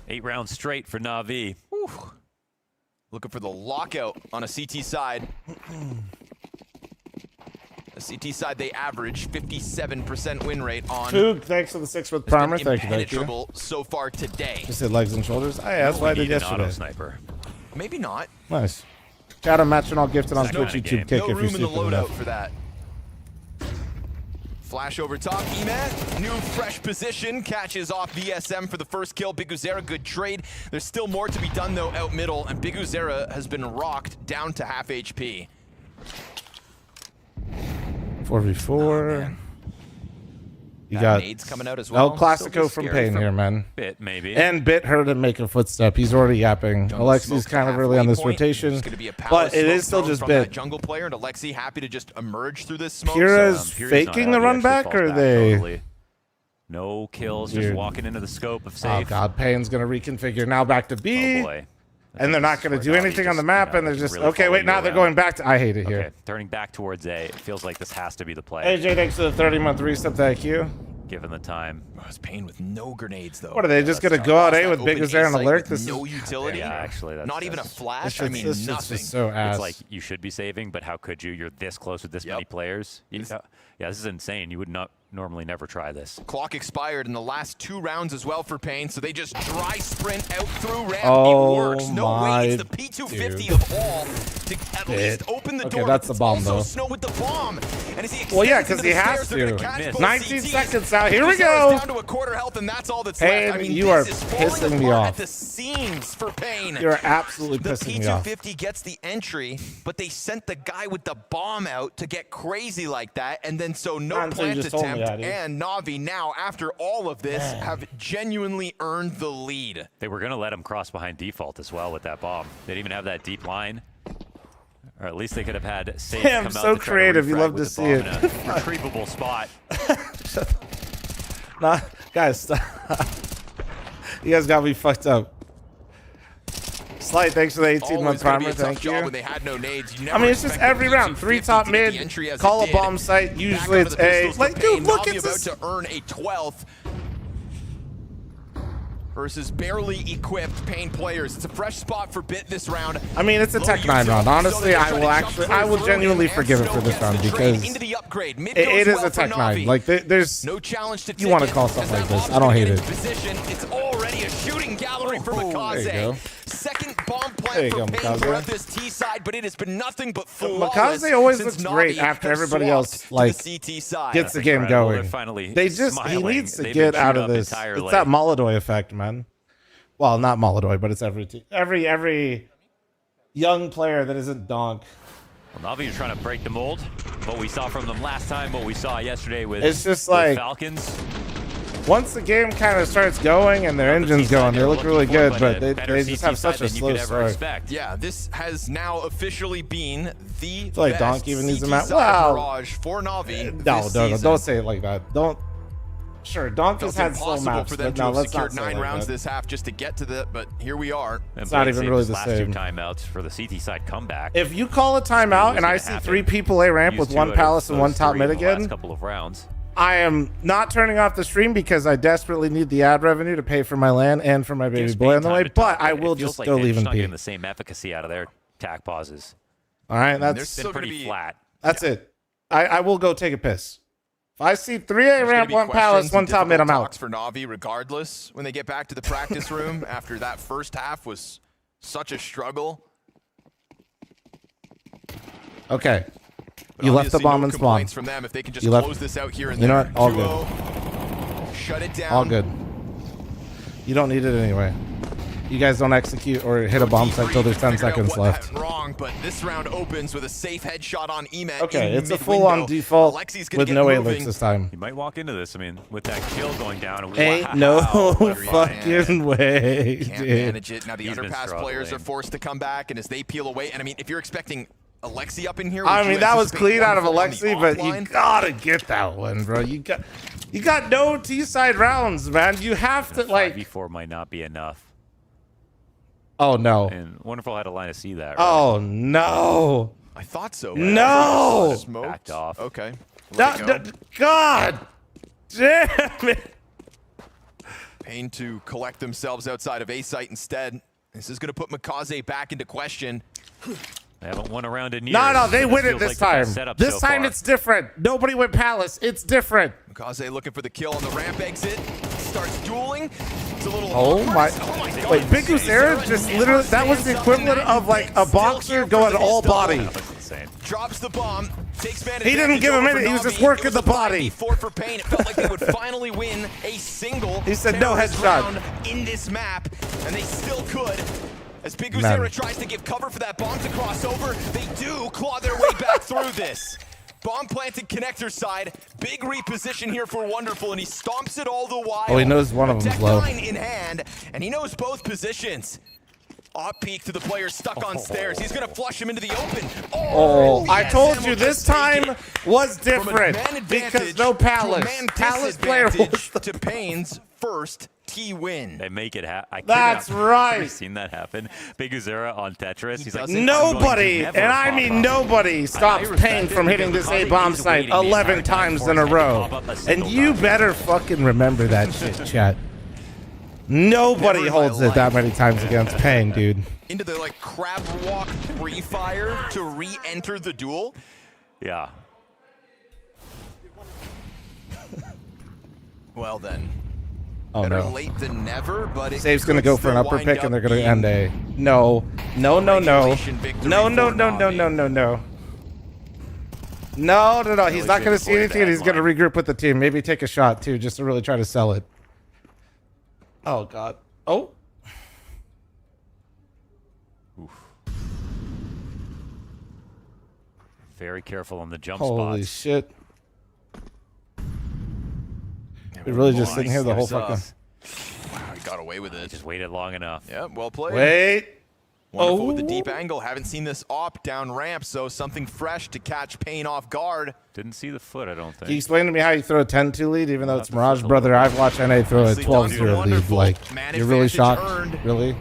Speaker 14: 8 rounds straight for Na'Vi.
Speaker 12: Looking for the lockout on a CT side. The CT side, they average 57% win rate on.
Speaker 1: Foog, thanks for the 6-month primer. Thank you.
Speaker 12: Impenetrable so far today.
Speaker 1: Just hit legs and shoulders. Oh, yeah, that's what I did yesterday.
Speaker 14: Sniper.
Speaker 12: Maybe not.
Speaker 1: Nice. Shout out Match and All Gifted on Twitch,
Speaker 14: kind of
Speaker 1: YouTube
Speaker 14: game.
Speaker 1: Kick
Speaker 12: No
Speaker 1: if you're
Speaker 12: room in the
Speaker 1: stupid
Speaker 12: loadout
Speaker 1: enough.
Speaker 12: for that. Flash over top, Emat, new fresh position, catches off VSM for the first kill. Big Uzera, good trade. There's still more to be done though out middle, and Big Uzera has been rocked down to half HP.
Speaker 1: 4v4. You
Speaker 12: That
Speaker 1: got
Speaker 12: nades coming out as well.
Speaker 1: El Clasico
Speaker 12: Still
Speaker 1: from
Speaker 12: scary
Speaker 1: Payne
Speaker 12: from
Speaker 1: here, man.
Speaker 14: Bit, maybe.
Speaker 1: And Bit heard him make a footstep. He's already yapping.
Speaker 12: Jungle
Speaker 1: Alexi's
Speaker 12: smokes
Speaker 1: kind of
Speaker 12: the
Speaker 1: early on this
Speaker 12: halfway point.
Speaker 1: rotation.
Speaker 12: There's gonna be a power
Speaker 1: But it
Speaker 12: smoke
Speaker 1: is still
Speaker 12: thrown
Speaker 1: just
Speaker 12: from that
Speaker 1: Bit.
Speaker 12: jungle player, and Alexi happy to just emerge through this smoke.
Speaker 1: Pyrrha's
Speaker 14: Pyrrha's
Speaker 1: faking the
Speaker 14: not out. He
Speaker 1: run
Speaker 14: actually
Speaker 1: back,
Speaker 14: falls
Speaker 1: or
Speaker 14: back
Speaker 1: they...
Speaker 14: totally. No kills, just
Speaker 1: Weird.
Speaker 14: walking into the scope of
Speaker 1: Oh,
Speaker 14: safe.
Speaker 1: God. Payne's going to reconfigure. Now back to B.
Speaker 14: Oh, boy.
Speaker 1: And they're not going to do
Speaker 14: Swear to God,
Speaker 1: anything
Speaker 14: he
Speaker 1: on the
Speaker 14: just,
Speaker 1: map,
Speaker 14: you know,
Speaker 1: and they're
Speaker 14: he
Speaker 1: just...
Speaker 14: really
Speaker 1: Okay, wait,
Speaker 14: followed
Speaker 1: now
Speaker 14: you
Speaker 1: they're
Speaker 14: around.
Speaker 1: going back to... I hate it here.
Speaker 14: Okay, turning back towards A. It feels like this has to be the play.
Speaker 1: AJ, thanks for the 30-month reset. Thank you.
Speaker 14: Given the time.
Speaker 12: Oh, it's Payne with no grenades though.
Speaker 1: What are they just going to
Speaker 12: That's
Speaker 1: go out
Speaker 12: tough.
Speaker 1: A with
Speaker 12: That
Speaker 1: Big
Speaker 12: open
Speaker 1: Azar and
Speaker 12: A site
Speaker 1: Alert?
Speaker 12: with
Speaker 1: This
Speaker 12: no
Speaker 1: is...
Speaker 12: utility.
Speaker 14: Yeah, actually, that's
Speaker 12: Not even a
Speaker 14: that's-
Speaker 12: flash. I mean,
Speaker 1: This is
Speaker 12: nothing.
Speaker 1: just so ass.
Speaker 14: It's like you should be saving, but how could you? You're this close with this many players. Yeah, this is insane. You would not normally never try this.
Speaker 12: Clock expired in the last 2 rounds as well for Payne, so they just dry sprint out through ramp.
Speaker 1: Oh,
Speaker 12: it works. No
Speaker 1: my
Speaker 12: way. It's the P250
Speaker 1: dude.
Speaker 12: of all to at
Speaker 1: Bit.
Speaker 12: least open the
Speaker 1: Okay,
Speaker 12: door.
Speaker 1: that's
Speaker 12: but
Speaker 1: the bomb,
Speaker 12: it's also
Speaker 1: though.
Speaker 12: Snow with the bomb. And as he
Speaker 1: Well, yeah,
Speaker 12: extends
Speaker 1: because he
Speaker 12: into the
Speaker 1: has
Speaker 12: stairs, they're gonna
Speaker 1: to.
Speaker 12: catch both
Speaker 1: 19
Speaker 12: CTs.
Speaker 1: seconds out. Here we
Speaker 12: Big
Speaker 1: go.
Speaker 12: Azara's down to a quarter health, and that's all that's
Speaker 1: Payne,
Speaker 12: left. I mean,
Speaker 1: you
Speaker 12: this
Speaker 1: are
Speaker 12: is falling
Speaker 1: pissing me
Speaker 12: apart
Speaker 1: off.
Speaker 12: at the seams for Payne.
Speaker 1: You're absolutely
Speaker 12: The
Speaker 1: pissing me off.
Speaker 12: P250 gets the entry, but they sent the guy with the bomb out to get crazy like that, and then so no
Speaker 1: Man, so you
Speaker 12: plant
Speaker 1: just told me
Speaker 12: attempt,
Speaker 1: that, dude.
Speaker 12: and Na'Vi now, after all of this, have genuinely earned the lead.
Speaker 14: They were going to let him cross behind default as well with that bomb. They didn't even have that deep line. Or at least they could have had safe
Speaker 1: Damn,
Speaker 14: come
Speaker 1: so
Speaker 14: out to try
Speaker 1: creative.
Speaker 14: To
Speaker 1: You
Speaker 14: refrag
Speaker 1: love
Speaker 14: with
Speaker 1: to
Speaker 14: the
Speaker 1: see
Speaker 14: bomb
Speaker 1: it.
Speaker 14: in a retrievable spot.
Speaker 1: Nah, guys, stop. You guys got me fucked up. Slight, thanks for the 18-month
Speaker 12: Always gonna be
Speaker 1: primer.
Speaker 12: a tough
Speaker 1: Thank
Speaker 12: job
Speaker 1: you.
Speaker 12: when they had no nades. You
Speaker 1: I
Speaker 12: never
Speaker 1: mean, it's just
Speaker 12: expected
Speaker 1: every round. 3
Speaker 12: P250
Speaker 1: top
Speaker 12: to get the
Speaker 1: mid,
Speaker 12: entry as
Speaker 1: call
Speaker 12: it
Speaker 1: a
Speaker 12: did.
Speaker 1: bomb site.
Speaker 12: Back
Speaker 1: Usually
Speaker 12: onto
Speaker 1: it's
Speaker 12: the
Speaker 1: A.
Speaker 12: pistols for
Speaker 1: Like, dude,
Speaker 12: Payne.
Speaker 1: look,
Speaker 12: Na'Vi
Speaker 1: it's
Speaker 12: about
Speaker 1: this.
Speaker 12: to earn a 12th. Versus barely equipped Payne players. It's a fresh spot for Bit this round.
Speaker 1: I mean, it's a Tech 9 round. Honestly, I will genuinely forgive it for this round because it is a Tech 9. Like, there's
Speaker 12: no challenge to
Speaker 1: you want to call something like this. I don't hate it.
Speaker 12: Position. It's already already. A shooting gallery for Makaze. Second bomb
Speaker 1: There you
Speaker 12: plant
Speaker 1: go,
Speaker 12: for Pain
Speaker 1: Makaze.
Speaker 12: throughout this T side, but it has been nothing but flawless.
Speaker 1: Makaze always
Speaker 12: since
Speaker 1: looks great
Speaker 12: Na'Vi
Speaker 1: after
Speaker 12: have
Speaker 1: everybody
Speaker 12: swapped
Speaker 1: else
Speaker 12: to
Speaker 1: like
Speaker 12: the CT side.
Speaker 1: gets the
Speaker 14: That's
Speaker 1: game
Speaker 14: incredible.
Speaker 1: going.
Speaker 14: They're finally
Speaker 1: They just he
Speaker 14: smiling.
Speaker 1: needs to
Speaker 14: They've
Speaker 1: get
Speaker 14: been
Speaker 1: out
Speaker 14: chewed
Speaker 1: of
Speaker 14: up
Speaker 1: this.
Speaker 14: entire
Speaker 1: It's
Speaker 14: leg.
Speaker 1: that Molodoi effect, man. Well, not Molodoi, but it's every young player that isn't Donk.
Speaker 14: Well, Na'Vi are trying to break the mold. What we saw from them last time, what we saw yesterday with,
Speaker 1: It's just
Speaker 14: with
Speaker 1: like-
Speaker 14: Falcons.
Speaker 1: Once the game kind of starts going and their engine's going, they look really good, but they just have such a slow start.
Speaker 12: Yeah, this has now officially been the
Speaker 1: feel like
Speaker 12: best
Speaker 1: Donk even needs a
Speaker 12: CT
Speaker 1: map.
Speaker 12: side
Speaker 1: Wow.
Speaker 12: barrage for Na'Vi.
Speaker 1: No,
Speaker 12: this
Speaker 1: no,
Speaker 12: season.
Speaker 1: don't say it like that. Don't. Sure, Donk has
Speaker 12: Felt
Speaker 1: had slow
Speaker 12: impossible
Speaker 1: maps,
Speaker 12: for them
Speaker 1: but
Speaker 12: to
Speaker 1: no,
Speaker 12: have
Speaker 1: let's
Speaker 12: secured
Speaker 1: not say
Speaker 12: 9
Speaker 1: it like
Speaker 12: rounds
Speaker 1: that.
Speaker 12: this half just to get to the. But here we are.
Speaker 1: It's not even really the
Speaker 14: last
Speaker 1: same.
Speaker 14: 2 timeouts for the CT side comeback.
Speaker 1: If you call a timeout and I see 3 people A ramp with 1 Palace and 1 top mid
Speaker 14: Last
Speaker 1: again,
Speaker 14: couple of rounds.
Speaker 1: I am not turning off the stream because I desperately need the ad revenue to pay for my LAN and for my baby
Speaker 14: Gives
Speaker 1: boy
Speaker 14: Pain
Speaker 1: on the
Speaker 14: time
Speaker 1: way,
Speaker 14: to
Speaker 1: but
Speaker 14: talk,
Speaker 1: I
Speaker 14: it
Speaker 1: will
Speaker 14: feels
Speaker 1: just
Speaker 14: like
Speaker 1: go
Speaker 14: they're
Speaker 1: leave
Speaker 14: just
Speaker 1: and
Speaker 14: not
Speaker 1: pee.
Speaker 14: getting the same efficacy out of their tack pauses.
Speaker 1: All right,
Speaker 12: they're
Speaker 1: that's
Speaker 12: still
Speaker 14: pretty
Speaker 12: gonna be
Speaker 14: flat.
Speaker 1: That's it. I will go take a piss. If I see 3 A ramp, 1 Palace, 1 top mid, I'm out.
Speaker 12: For Na'Vi, regardless, when they get back to the practice room after that first half was such a struggle.
Speaker 1: Okay.
Speaker 12: But
Speaker 1: You left the
Speaker 12: obviously
Speaker 1: bomb
Speaker 12: no
Speaker 1: and spawn.
Speaker 12: complaints from them if they can just
Speaker 1: You left-
Speaker 12: close this out here and
Speaker 1: You know
Speaker 12: there.
Speaker 1: what? All
Speaker 12: Duo,
Speaker 1: good.
Speaker 12: Shut it down.
Speaker 1: All good. You don't need it anyway. You guys don't execute or hit a bomb site until there's 10 seconds left.
Speaker 12: Wrong, but this round opens with a safe headshot on Emet.
Speaker 1: Okay,
Speaker 12: in
Speaker 1: it's a
Speaker 12: mid-window.
Speaker 1: full-on default
Speaker 12: Alexi's gonna
Speaker 1: with
Speaker 12: get
Speaker 1: no
Speaker 12: moving.
Speaker 1: A-looks this time.
Speaker 14: You might walk into this. I mean, with that kill going down.
Speaker 1: Ain't
Speaker 14: wow,
Speaker 1: no
Speaker 14: what a run.
Speaker 1: fucking way,
Speaker 12: Can't
Speaker 1: dude.
Speaker 12: manage it. Now the
Speaker 14: He's been
Speaker 12: underpass players
Speaker 14: struggling.
Speaker 12: are forced to come back, and as they peel away, and I mean, if you're expecting Alexi up in here,
Speaker 1: I
Speaker 12: would you
Speaker 1: mean, that was
Speaker 12: anticipate
Speaker 1: clean out of
Speaker 12: one on the
Speaker 1: Alexi, but you
Speaker 12: offline?
Speaker 1: gotta get that one, bro. You got no T-side rounds, man. You have to, like...
Speaker 14: 5v4 might not be enough.
Speaker 1: Oh, no.
Speaker 14: And Wonderful had a line of see that. Right?
Speaker 1: Oh, no.
Speaker 12: I thought so.
Speaker 1: No!
Speaker 12: Smoked.
Speaker 14: Backed off.
Speaker 12: Okay.
Speaker 1: No, no, God damn it.
Speaker 12: Pain to collect themselves outside of A site instead. This is going to put Makaze back into question.
Speaker 14: They haven't won a round in years.
Speaker 1: No, they
Speaker 14: but
Speaker 1: win it
Speaker 14: feels
Speaker 1: this
Speaker 14: like the best
Speaker 1: time.
Speaker 14: setup
Speaker 1: This
Speaker 14: so
Speaker 1: time
Speaker 14: far.
Speaker 1: it's different. Nobody went Palace. It's different.
Speaker 12: Makaze looking for the kill on the ramp exit. Starts dueling. It's a little
Speaker 1: Oh
Speaker 12: awkward.
Speaker 1: my!
Speaker 12: God.
Speaker 1: Wait, Big Goose Era just literally, that was the equivalent of like a boxer going all body.
Speaker 14: That's insane.
Speaker 12: Drops the bomb. Takes man
Speaker 1: He didn't give him any. He was just working the body.
Speaker 12: 4 for Pain. It felt like they would finally win a single.
Speaker 1: He said no
Speaker 12: terrorist
Speaker 1: headshot.
Speaker 12: round in this map, and they still could. As Big Goose
Speaker 1: Man.
Speaker 12: Era tries to give cover for that bomb to cross over, they do claw their way back through this. Bomb planted connector side. Big reposition here for Wonderful, and he stomps it all the while.
Speaker 1: Oh, he knows one of
Speaker 12: A
Speaker 1: them's
Speaker 12: Tech
Speaker 1: low.
Speaker 12: 9 in hand, and he knows both positions. Off peek to the player stuck on stairs. He's going to flush him into the open.
Speaker 1: Oh, I
Speaker 12: yes,
Speaker 1: told
Speaker 12: and
Speaker 1: you
Speaker 12: we'll
Speaker 1: this
Speaker 12: just take
Speaker 1: time
Speaker 12: it.
Speaker 1: was
Speaker 12: From a
Speaker 1: different
Speaker 12: man
Speaker 1: because
Speaker 12: advantage
Speaker 1: no
Speaker 12: to a
Speaker 1: Palace.
Speaker 12: man
Speaker 1: Palace player was
Speaker 12: disadvantage to Pain's first T-win.
Speaker 14: They make it happen.
Speaker 1: That's right.
Speaker 14: I've seen that happen. Big Uzera on Tetris. He's like,
Speaker 1: Nobody, and I mean nobody, stops Pain from hitting this A-bomb site 11 times in a row. And you better fucking remember that shit, chat. Nobody
Speaker 12: Never in my
Speaker 1: holds it that many times against Pain, dude.
Speaker 12: Into the like crab walk pre-fire to re-enter the duel.
Speaker 14: Yeah.
Speaker 12: Well then.
Speaker 1: Oh
Speaker 12: Better
Speaker 1: no.
Speaker 12: late than never, but it
Speaker 1: Save's gonna
Speaker 12: could
Speaker 1: go for an
Speaker 12: still
Speaker 1: upper
Speaker 12: wind
Speaker 1: pick
Speaker 12: up
Speaker 1: and they're gonna
Speaker 12: being
Speaker 1: end A. No. No, no, no.
Speaker 12: regulation victory
Speaker 1: No, no,
Speaker 12: for
Speaker 1: no, no,
Speaker 12: Na'Vi.
Speaker 1: no, no, no. No, no, no. He's not gonna see anything and he's gonna regroup with the team. Maybe take a shot too, just to really try to sell it. Oh god. Oh.
Speaker 14: Very careful on the jump
Speaker 1: Holy
Speaker 14: spots.
Speaker 1: shit. We're really just sitting here the whole fucking...
Speaker 12: Wow, he got away with it.
Speaker 14: Just waited long enough.
Speaker 12: Yeah, well played.
Speaker 1: Wait.
Speaker 12: Wonderful with the deep angle. Haven't seen this op down ramp, so something fresh to catch Pain off guard.
Speaker 14: Didn't see the foot, I don't think.
Speaker 1: Can you explain to me how you throw a 10-2 lead, even though it's Mirage Brother? I've watched NA throw a 12-0 lead. Like,
Speaker 12: Man
Speaker 1: you're really
Speaker 12: advantage
Speaker 1: shocked?
Speaker 12: earned.
Speaker 1: Really?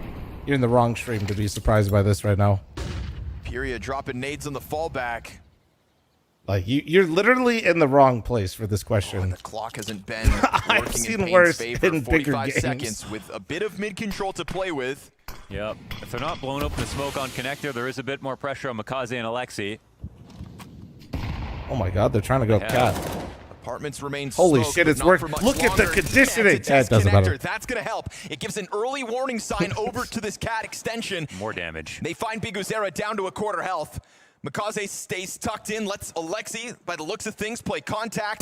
Speaker 1: You're in the wrong stream to be surprised by this right now.
Speaker 12: Pyria dropping nades on the fallback.
Speaker 1: Like, you're literally in the wrong place for this question.
Speaker 12: The clock hasn't been working
Speaker 1: seen
Speaker 12: in Pain's
Speaker 1: worse
Speaker 12: favor.
Speaker 1: in bigger
Speaker 12: 45
Speaker 1: games.
Speaker 12: seconds with a bit of mid control to play with.
Speaker 14: Yep. If they're not blowing open the smoke on connector, there is a bit more pressure on Makaze and Alexi.
Speaker 1: Oh my god, they're trying to go
Speaker 14: Yeah.
Speaker 1: cat.
Speaker 14: A
Speaker 12: Apartments remains
Speaker 1: Holy
Speaker 12: smoked,
Speaker 1: shit,
Speaker 12: but
Speaker 1: it's
Speaker 12: not
Speaker 1: working.
Speaker 12: for much
Speaker 1: Look at the
Speaker 12: longer.
Speaker 1: conditioning.
Speaker 12: It's a
Speaker 1: Yeah, it
Speaker 12: test
Speaker 1: doesn't matter.
Speaker 12: connector. That's going to help. It gives an early warning sign over to this cat extension.
Speaker 14: More damage.
Speaker 12: They find Biguzera down to a quarter health. Makaze stays tucked in, lets Alexi, by the looks of things, play contact.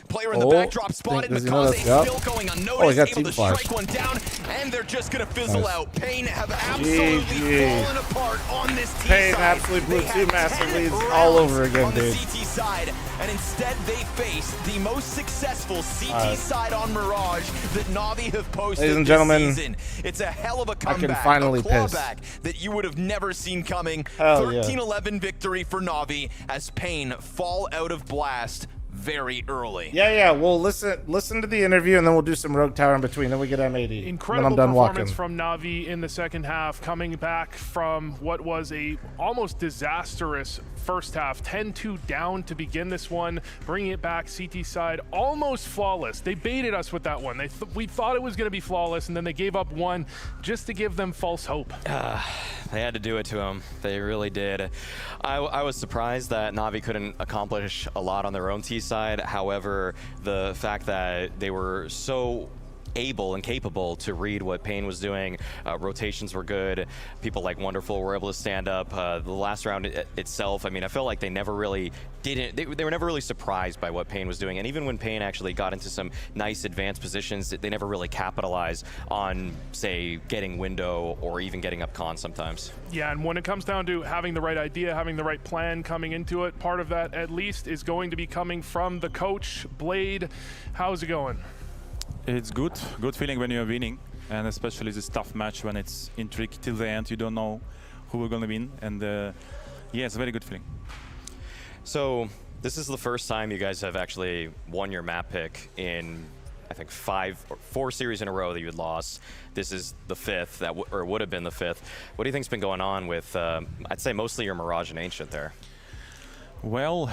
Speaker 12: Player in the backdrop spotted.
Speaker 1: Does he know
Speaker 12: Makaze
Speaker 1: that's
Speaker 12: still going unnoticed,
Speaker 1: Oh, he got
Speaker 12: able to
Speaker 1: team flash.
Speaker 12: strike one down, and they're just going to fizzle
Speaker 1: Nice.
Speaker 12: out. Pain have absolutely
Speaker 1: GG.
Speaker 12: fallen apart on this team
Speaker 1: Pain
Speaker 12: side.
Speaker 1: absolutely blew
Speaker 12: They
Speaker 1: two
Speaker 12: had
Speaker 1: massive
Speaker 12: 10
Speaker 1: leads
Speaker 12: rounds
Speaker 1: all over again,
Speaker 12: on the
Speaker 1: dude.
Speaker 12: CT side, and instead they face the most successful CT
Speaker 1: All right.
Speaker 12: side on Mirage that Na'Vi have posted
Speaker 1: Ladies and
Speaker 12: this
Speaker 1: gentlemen,
Speaker 12: season. It's a hell of a
Speaker 1: I
Speaker 12: comeback,
Speaker 1: can finally
Speaker 12: a
Speaker 1: piss.
Speaker 12: clawback that you would have never seen coming.
Speaker 1: Hell yeah.
Speaker 12: 13-11 victory for Na'Vi as Pain fall out of Blast very early.
Speaker 1: Yeah. Well, listen to the interview, and then we'll do some Rogue Tower in between. Then we get M80.
Speaker 5: Incredible
Speaker 1: and then I'm done
Speaker 5: performance
Speaker 1: walking.
Speaker 5: from Na'Vi in the second half, coming back from what was a almost disastrous first half. 10-2 down to begin this one, bringing it back. CT side almost flawless. They baited us with that one. We thought it was going to be flawless, and then they gave up one just to give them false hope.
Speaker 18: They had to do it to him. They really did. I was surprised that Na'Vi couldn't accomplish a lot on their own T side. However, the fact that they were so able and capable to read what Pain was doing, rotations were good, people like Wonderful were able to stand up. The last round itself, I mean, I felt like they never really they were never really surprised by what Pain was doing, and even when Pain actually got into some nice advanced positions, they never really capitalized on, say, getting window or even getting up con sometimes.
Speaker 5: Yeah, and when it comes down to having the right idea, having the right plan coming into it, part of that at least is going to be coming from the coach. Blade, how's it going?
Speaker 19: It's good feeling when you're winning, and especially this tough match when it's intrigue till the end. You don't know who we're gonna win, and yeah, it's a very good feeling.
Speaker 18: So this is the first time you guys have actually won your map pick in, I think, 4 series in a row that you had lost. This is the 5th, or would have been the 5th. What do you think's been going on with, I'd say mostly your Mirage and Ancient there?
Speaker 19: Well,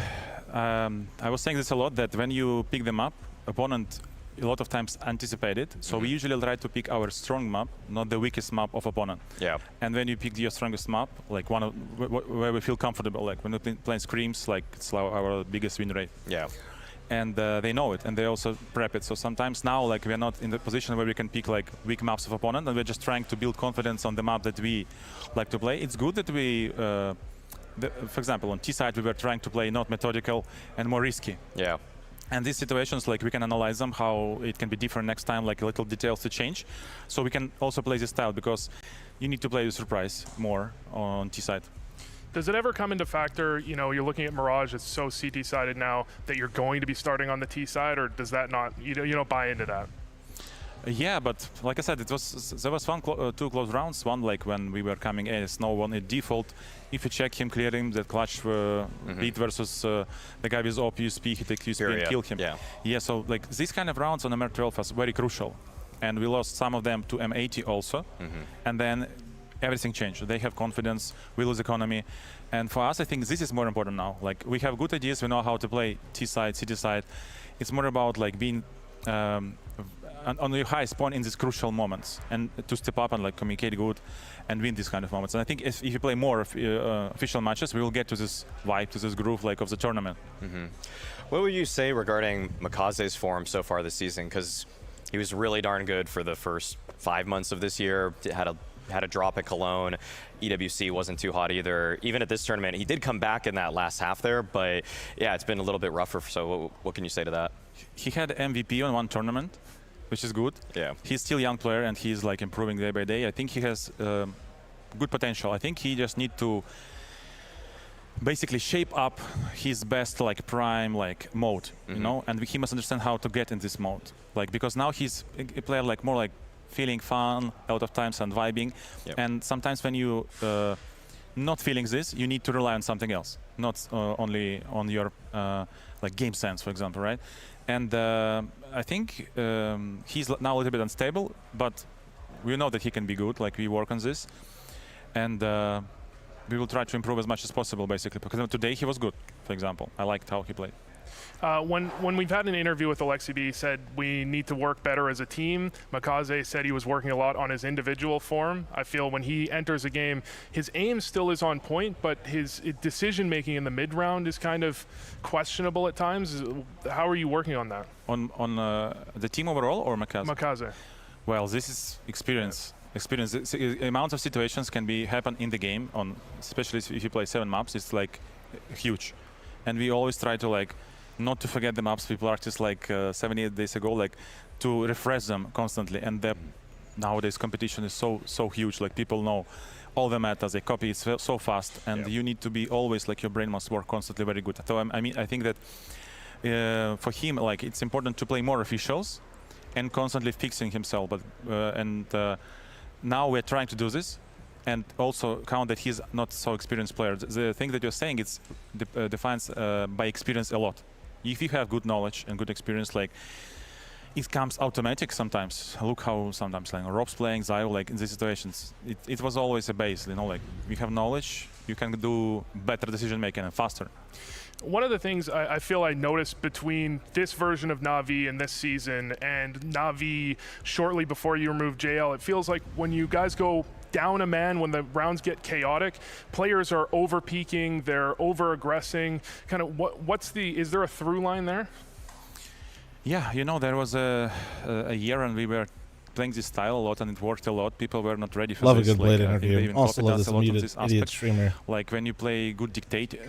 Speaker 19: I was saying this a lot, that when you pick them up, opponent a lot of times anticipate it. So we usually try to pick our strong map, not the weakest map of opponent.
Speaker 18: Yeah.
Speaker 19: And when you pick your strongest map, like one of where we feel comfortable, like when we play Screams, like it's our biggest win rate.
Speaker 18: Yeah.
Speaker 19: And they know it, and they also prep it. So sometimes now, like, we're not in the position where we can pick like weak maps of opponent, and we're just trying to build confidence on the map that we like to play. It's good that we, for example, on T side, we were trying to play not methodical and more risky.
Speaker 18: Yeah.
Speaker 19: And these situations, like, we can analyze them, how it can be different next time, like little details to change. So we can also play this style, because you need to play the surprise more on T side.
Speaker 5: Does it ever come into factor, you know, you're looking at Mirage, it's so CT-sided now, that you're going to be starting on the T side, or does that not, you don't buy into that?
Speaker 19: Yeah, but like I said, there was two close rounds. One, like when we were coming in, Snow won at default. If you check him, clear him, that clutch beat versus the guy with OP USP, he takes USP and kill him. Yeah, so like these kind of rounds on MR12 was very crucial. And we lost some of them to M80 also. And then everything changed. They have confidence, we lose economy. And for us, I think this is more important now. Like, we have good ideas, we know how to play T side, CT side. It's more about like being on your highest point in these crucial moments, and to step up and like communicate good and win these kind of moments. And I think if you play more official matches, we will get to this vibe, to this groove like of the tournament.
Speaker 18: What would you say regarding Makaze's form so far this season? Because he was really darn good for the first 5 months of this year. Had a drop at Cologne. EWC wasn't too hot either. Even at this tournament, he did come back in that last half there, but yeah, it's been a little bit rougher. So what can you say to that?
Speaker 19: He had MVP on one tournament, which is good.
Speaker 18: Yeah.
Speaker 19: He's still a young player, and he's like improving day by day. I think he has good potential. I think he just need to basically shape up his best like prime like mode, you know, and he must understand how to get in this mode. Like, because now he's a player like more like feeling fun out of times and vibing. And sometimes when you not feeling this, you need to rely on something else, not only on your like game sense, for example, right? And I think he's now a little bit unstable, but we know that he can be good. Like, we work on this, and we will try to improve as much as possible, basically. Because today he was good, for example. I liked how he played.
Speaker 5: When we've had an interview with Alexi B, he said we need to work better as a team. Makaze said he was working a lot on his individual form. I feel when he enters a game, his aim still is on point, but his decision making in the mid round is kind of questionable at times. How are you working on that?
Speaker 19: On the team overall or Makaze?
Speaker 5: Makaze.
Speaker 19: Well, this is experience. Amounts of situations can happen in the game, especially if you play 7 maps. It's like huge, and we always try to not to forget the maps we practiced 7-8 days ago, to refresh them constantly. And nowadays competition is so huge. Like, people know all the metas, they copy it so fast, and you need to be always your brain must work constantly very good. So I think that for him, it's important to play more officials and constantly fixing himself. But now we're trying to do this, and also count that he's not so experienced player. The thing that you're saying, it's defines by experience a lot. If you have good knowledge and good experience, it comes automatic sometimes. Look how sometimes Rob's playing, Zio, in these situations, it was always a base. You have knowledge, you can do better decision making and faster.
Speaker 5: One of the things I feel I noticed between this version of Na'Vi in this season and Na'Vi shortly before you remove JL, it feels like when you guys go down a man, when the rounds get chaotic, players are over peaking, they're over aggressing. Kind of is there a through line there?
Speaker 19: Yeah, there was a year and we were playing this style a lot and it worked a lot. People were not ready for
Speaker 1: Love
Speaker 19: this.
Speaker 1: a good blade interview. Also love this muted idiot streamer.
Speaker 19: Like when you play good dictate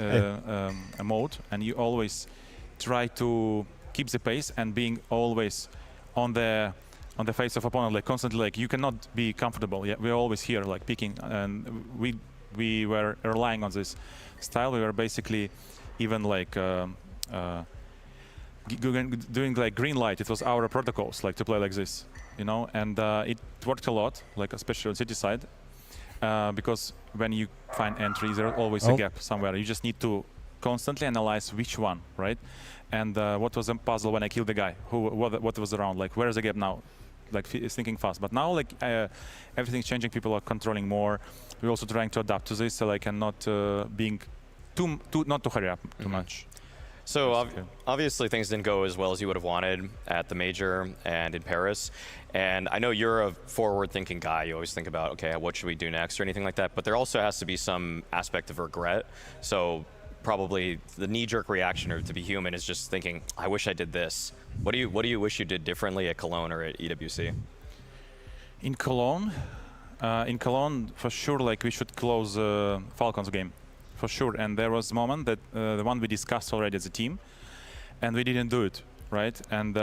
Speaker 19: mode and you always try to keep the pace and being always on the face of opponent, constantly, you cannot be comfortable. Yeah, we're always here, picking, and we were relying on this style. We were basically even doing green light. It was our protocols, to play like this, and it worked a lot, especially on city side, because when you find entries, there's always a gap somewhere. You just need to constantly analyze which one, right? And what was the puzzle when I killed the guy? What was around? Where is the gap now? Thinking fast. But now, everything's changing. People are controlling more. We're also trying to adapt to this, and not being not to hurry up too much.
Speaker 18: So obviously things didn't go as well as you would have wanted at the major and in Paris. And I know you're a forward-thinking guy. You always think about, okay, what should we do next or anything like that. But there also has to be some aspect of regret. So probably the knee-jerk reaction, or to be human, is just thinking, I wish I did this. What do you wish you did differently at Cologne or at EWC?
Speaker 19: In Cologne, for sure, we should close Falcons game, for sure. And there was a moment that the one we discussed already as a team, and we didn't do it, right? And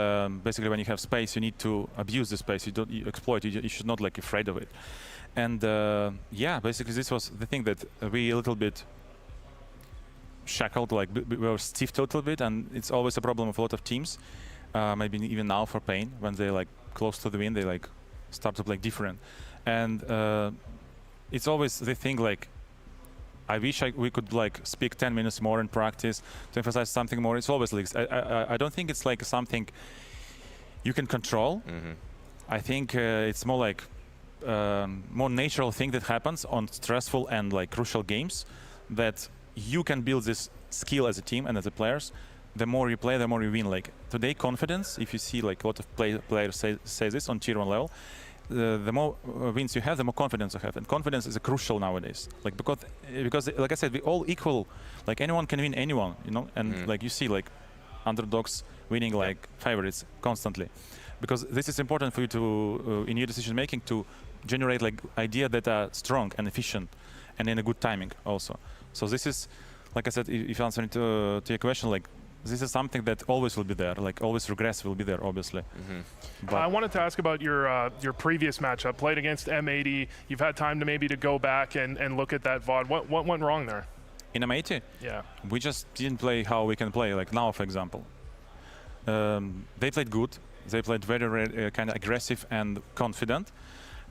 Speaker 19: basically, when you have space, you need to abuse the space. You exploit it. You should not afraid of it. And yeah, basically, this was the thing that we a little bit shackled, we were stiffed a little bit, and it's always a problem of a lot of teams. Maybe even now for Pain, when they close to the win, they start to play different. And it's always the thing I wish we could speak 10 minutes more in practice to emphasize something more. It's always I don't think it's something you can control. I think it's more more natural thing that happens on stressful and crucial games, that you can build this skill as a team and as a players. The more you play, the more you win. Today, confidence, if you see a lot of players say this on tier 1 level, the more wins you have, the more confidence you have. And confidence is crucial nowadays. Because like I said, we all equal. Anyone can win anyone, and you see underdogs winning favorites constantly. Because this is important for you to, in your decision making, to generate idea that are strong and efficient and in a good timing also. So this is, like I said, if answering to your question, this is something that always will be there, always regress will be there, obviously. But
Speaker 5: I wanted to ask about your previous matchup, played against M80. You've had time to go back and look at that VOD. What went wrong there?
Speaker 19: In M80?
Speaker 5: Yeah.
Speaker 19: We just didn't play how we can play, now, for example. They played good. They played very kind of aggressive and confident.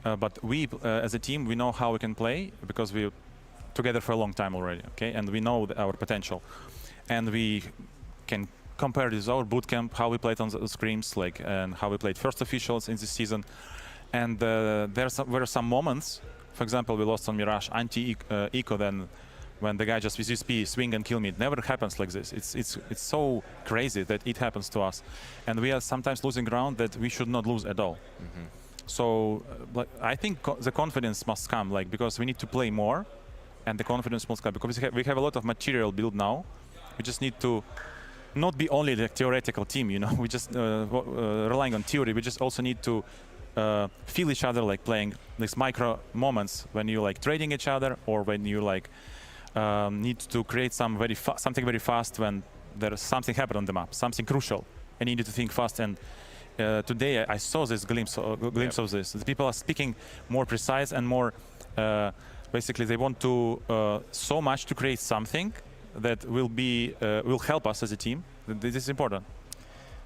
Speaker 19: But we, as a team, we know how we can play because we're together for a long time already, okay? And we know our potential. And we can compare this our bootcamp, how we played on the scrims, and how we played first officials in this season. And there were some moments. For example, we lost on Mirage anti-eco then when the guy just with USP swing and kill me. It never happens like this. It's so crazy that it happens to us, and we are sometimes losing ground that we should not lose at all. So I think the confidence must come, like, because we need to play more, and the confidence must come because we have a lot of material built now. We just need to not be only the theoretical team, you know. We just relying on theory. We just also need to feel each other, like playing these micro moments when you like trading each other, or when you like need to create something very fast when there's something happened on the map, something crucial, and you need to think fast. And today I saw this glimpse of this. The people are speaking more precise and more. Basically, they want to so much to create something that will help us as a team. This is important.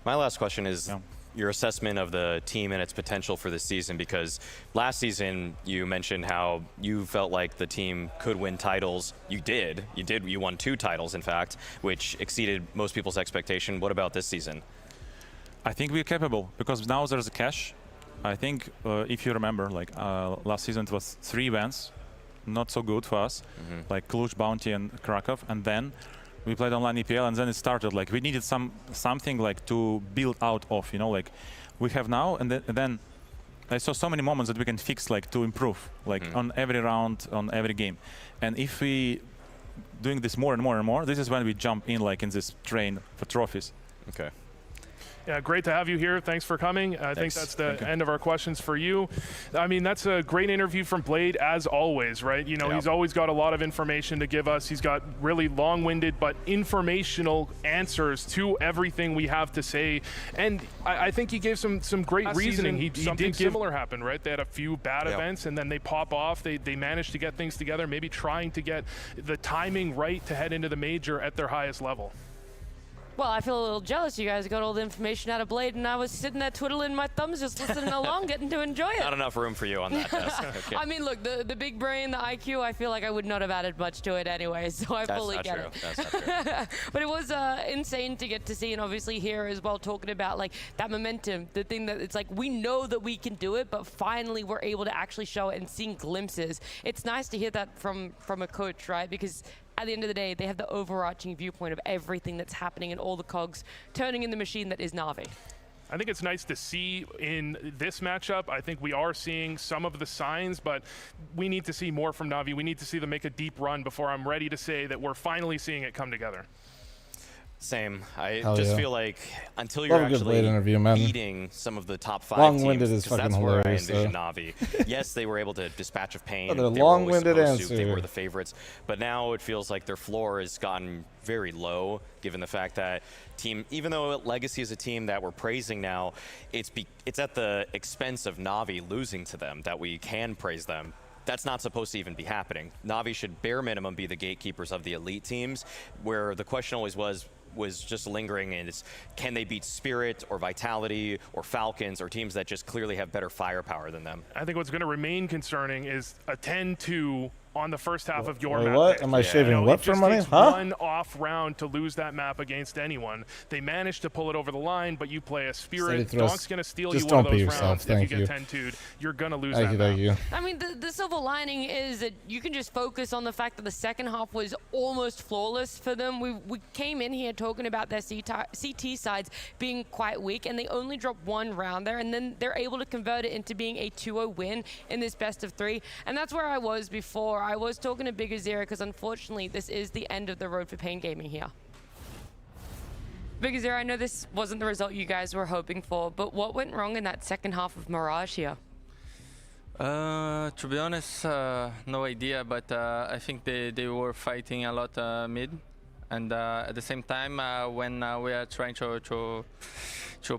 Speaker 18: My last question is your assessment of the team and its potential for this season, because last season you mentioned how you felt like the team could win titles. You did. You won 2 titles, in fact, which exceeded most people's expectation. What about this season?
Speaker 19: I think we're capable because now there's a cash. I think if you remember, like last season it was 3 events. Not so good for us, like Cluj, Bounty, and Krakow, and then we played online EPL, and then it started. Like we needed something like to build out of, you know, like we have now, and then I saw so many moments that we can fix, like to improve, like on every round, on every game, and if we doing this more and more and more, this is when we jump in, like in this train for trophies.
Speaker 18: Okay.
Speaker 5: Yeah, great to have you here. Thanks for coming. I think that's the end of our questions for you. I mean, that's a great interview from Blade, as always, right? You know, he's always got a lot of information to give us. He's got really long-winded but informational answers to everything we have to say. And I think he gave some great reasoning. He did similar happen, right? They had a few bad events, and then they pop off. They managed to get things together, maybe trying to get the timing right to head into the major at their highest level.
Speaker 17: Well, I feel a little jealous. You guys got all the information out of Blade, and I was sitting there twiddling my thumbs, just listening along, getting to enjoy it.
Speaker 18: Not enough room for you on that desk. Okay.
Speaker 17: I mean, look, the big brain, the IQ, I feel like I would not have added much to it anyway, so I fully get it.
Speaker 18: That's not true.
Speaker 17: But it was insane to get to see, and obviously here as well, talking about like that momentum, the thing that it's like we know that we can do it, but finally we're able to actually show it and seeing glimpses. It's nice to hear that from a coach, right? Because at the end of the day, they have the overarching viewpoint of everything that's happening and all the cogs turning in the machine that is Na'Vi.
Speaker 5: I think it's nice to see in this matchup. I think we are seeing some of the signs, but we need to see more from Na'Vi. We need to see them make a deep run before I'm ready to say that we're finally seeing it come together.
Speaker 18: Same. I
Speaker 1: Hell
Speaker 18: just
Speaker 1: yeah.
Speaker 18: feel like until you're actually beating some of the top 5
Speaker 1: Long-winded
Speaker 18: teams,
Speaker 1: is
Speaker 18: because
Speaker 1: fucking
Speaker 18: that's where I
Speaker 1: hilarious,
Speaker 18: envision
Speaker 1: though.
Speaker 18: Na'Vi. Yes, they were able to dispatch of pain.
Speaker 1: What a
Speaker 18: They were always
Speaker 1: long-winded
Speaker 18: supposed to. They
Speaker 1: answer.
Speaker 18: were the favorites. But now it feels like their floor has gotten very low, given the fact that team, even though Legacy is a team that we're praising now, it's at the expense of Na'Vi losing to them that we can praise them. That's not supposed to even be happening. Na'Vi should bare minimum be the gatekeepers of the elite teams, where the question always was just lingering, and it's can they beat Spirit or Vitality or Falcons or teams that just clearly have better firepower than them?
Speaker 5: I think what's going to remain concerning is a 10-2 on the first half of your map.
Speaker 1: What? Am I shaving what for money?
Speaker 5: It just takes one off round to lose that map against anyone. They managed to pull it over the line, but you play a Spirit. Donk's going to steal you one of those rounds. If you get 10-2'd, you're going to lose that map.
Speaker 1: Thank you.
Speaker 17: I mean, the silver lining is that you can just focus on the fact that the second half was almost flawless for them. We came in here talking about their CT sides being quite weak, and they only dropped 1 round there, and then they're able to convert it into being a 2-0 win in this best of 3. And that's where I was before. I was talking to Big Azira because unfortunately this is the end of the road for Pain Gaming here. Big Azira, I know this wasn't the result you guys were hoping for, but what went wrong in that second half of Mirage here?
Speaker 9: To be honest, no idea, but I think they were fighting a lot mid, and at the same time when we are trying to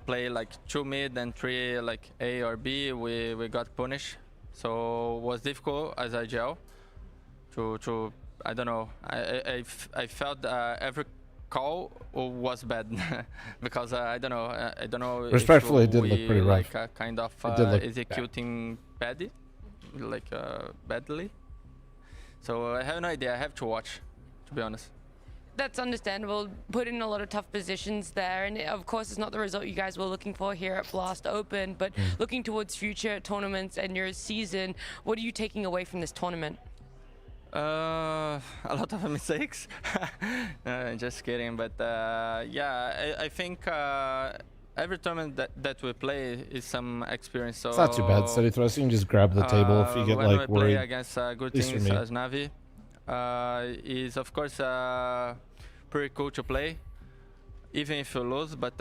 Speaker 9: play like 2 mid and 3 like A or B, we got punished, so it was difficult as a gel to I don't know, I felt every call was bad because I don't know
Speaker 1: Respectfully,
Speaker 9: if
Speaker 1: it did look pretty rough.
Speaker 9: like kind of executing badly. So I have no idea. I have to watch, to be honest.
Speaker 17: That's understandable. Put in a lot of tough positions there, and of course it's not the result you guys were looking for here at Blast Open, but looking towards future tournaments and your season, what are you taking away from this tournament?
Speaker 15: A lot of mistakes. Just kidding, but yeah, I think every tournament that we play is some experience. So
Speaker 1: It's not too bad. Steady throws. You can just grab the table if you get
Speaker 15: when
Speaker 1: like
Speaker 15: we play
Speaker 1: worried.
Speaker 15: against good
Speaker 1: At least for
Speaker 15: teams
Speaker 1: me.
Speaker 15: as Navi, is of course pretty cool to play, even if you lose. But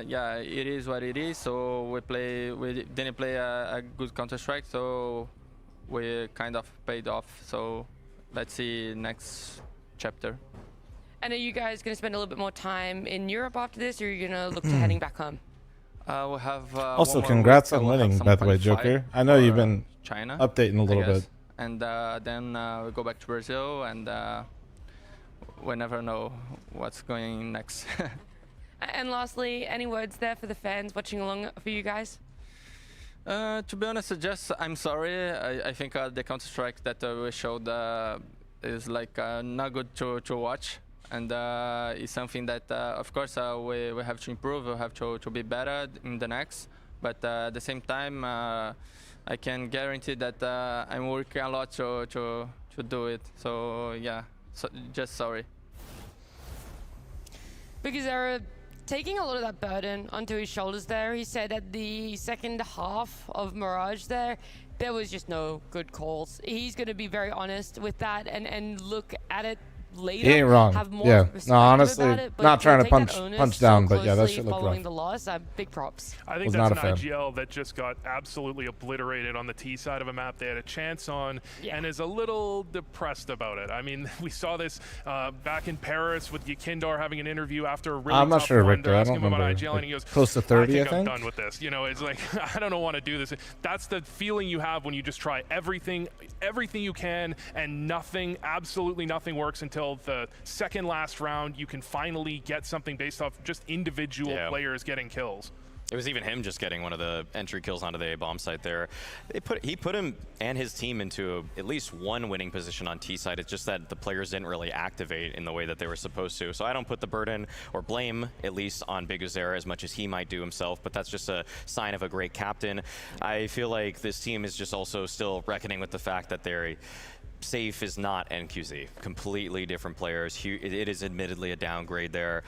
Speaker 15: yeah, it is what it is. So we didn't play a good Counter-Strike, so we kind of paid off. So let's see next chapter.
Speaker 17: And are you guys going to spend a little bit more time in Europe after this, or are you going to look to heading back home?
Speaker 15: We'll have
Speaker 1: Also,
Speaker 15: one more
Speaker 1: congrats
Speaker 15: week.
Speaker 1: on
Speaker 15: We'll have
Speaker 1: winning,
Speaker 15: some
Speaker 1: by the way,
Speaker 15: qualify
Speaker 1: Joker. I know
Speaker 15: for,
Speaker 1: you've been
Speaker 15: China,
Speaker 1: updating a little
Speaker 15: I guess.
Speaker 1: bit.
Speaker 15: And then we go back to Brazil, and we never know what's going next.
Speaker 17: And lastly, any words there for the fans watching along for you guys?
Speaker 15: To be honest, I'm sorry. I think the Counter-Strike that we showed is like not good to watch, and it's something that of course we have to improve. We have to be better in the next. But at the same time, I can guarantee that I'm working a lot to do it. So yeah, just sorry.
Speaker 17: Because they're taking a lot of that burden onto his shoulders there. He said at the second half of Mirage there was just no good calls. He's going to be very honest with that and look at it later.
Speaker 1: He ain't wrong.
Speaker 17: Have more
Speaker 1: Yeah.
Speaker 17: perspective
Speaker 1: No, honestly,
Speaker 17: about it, but
Speaker 1: not trying to
Speaker 17: take that
Speaker 1: punch
Speaker 17: onus
Speaker 1: down,
Speaker 17: so
Speaker 1: but yeah, that
Speaker 17: closely
Speaker 1: shit looked
Speaker 17: following
Speaker 1: rough.
Speaker 17: the loss. Big props.
Speaker 5: I think
Speaker 1: Was
Speaker 5: that's
Speaker 1: not
Speaker 5: an
Speaker 1: a fan.
Speaker 5: IGL that just got absolutely obliterated on the T side of a map they had a chance on, and is a little depressed about it. I mean, we saw this back in Paris with Yakindar having an interview after a really
Speaker 1: I'm not
Speaker 5: tough
Speaker 1: sure,
Speaker 5: run.
Speaker 1: Richter.
Speaker 5: They're
Speaker 1: I
Speaker 5: asking
Speaker 1: don't
Speaker 5: him about
Speaker 1: remember.
Speaker 5: IGL,
Speaker 1: Like,
Speaker 5: and he goes,
Speaker 1: close to 30, I
Speaker 5: I'm
Speaker 1: think.
Speaker 5: done with this. You know, it's like, I don't want to do this. That's the feeling you have when you just try everything you can, and nothing, absolutely nothing works until the second last round. You can finally get something based off just individual players getting kills.
Speaker 18: It was even him just getting one of the entry kills onto the A-bomb site there. He put him and his team into at least one winning position on T side. It's just that the players didn't really activate in the way that they were supposed to. So I don't put the burden or blame, at least, on Big Uzera as much as he might do himself, but that's just a sign of a great captain. I feel like this team is just also still reckoning with the fact that they're Safe is not NQZ. Completely different players. It is admittedly a downgrade there.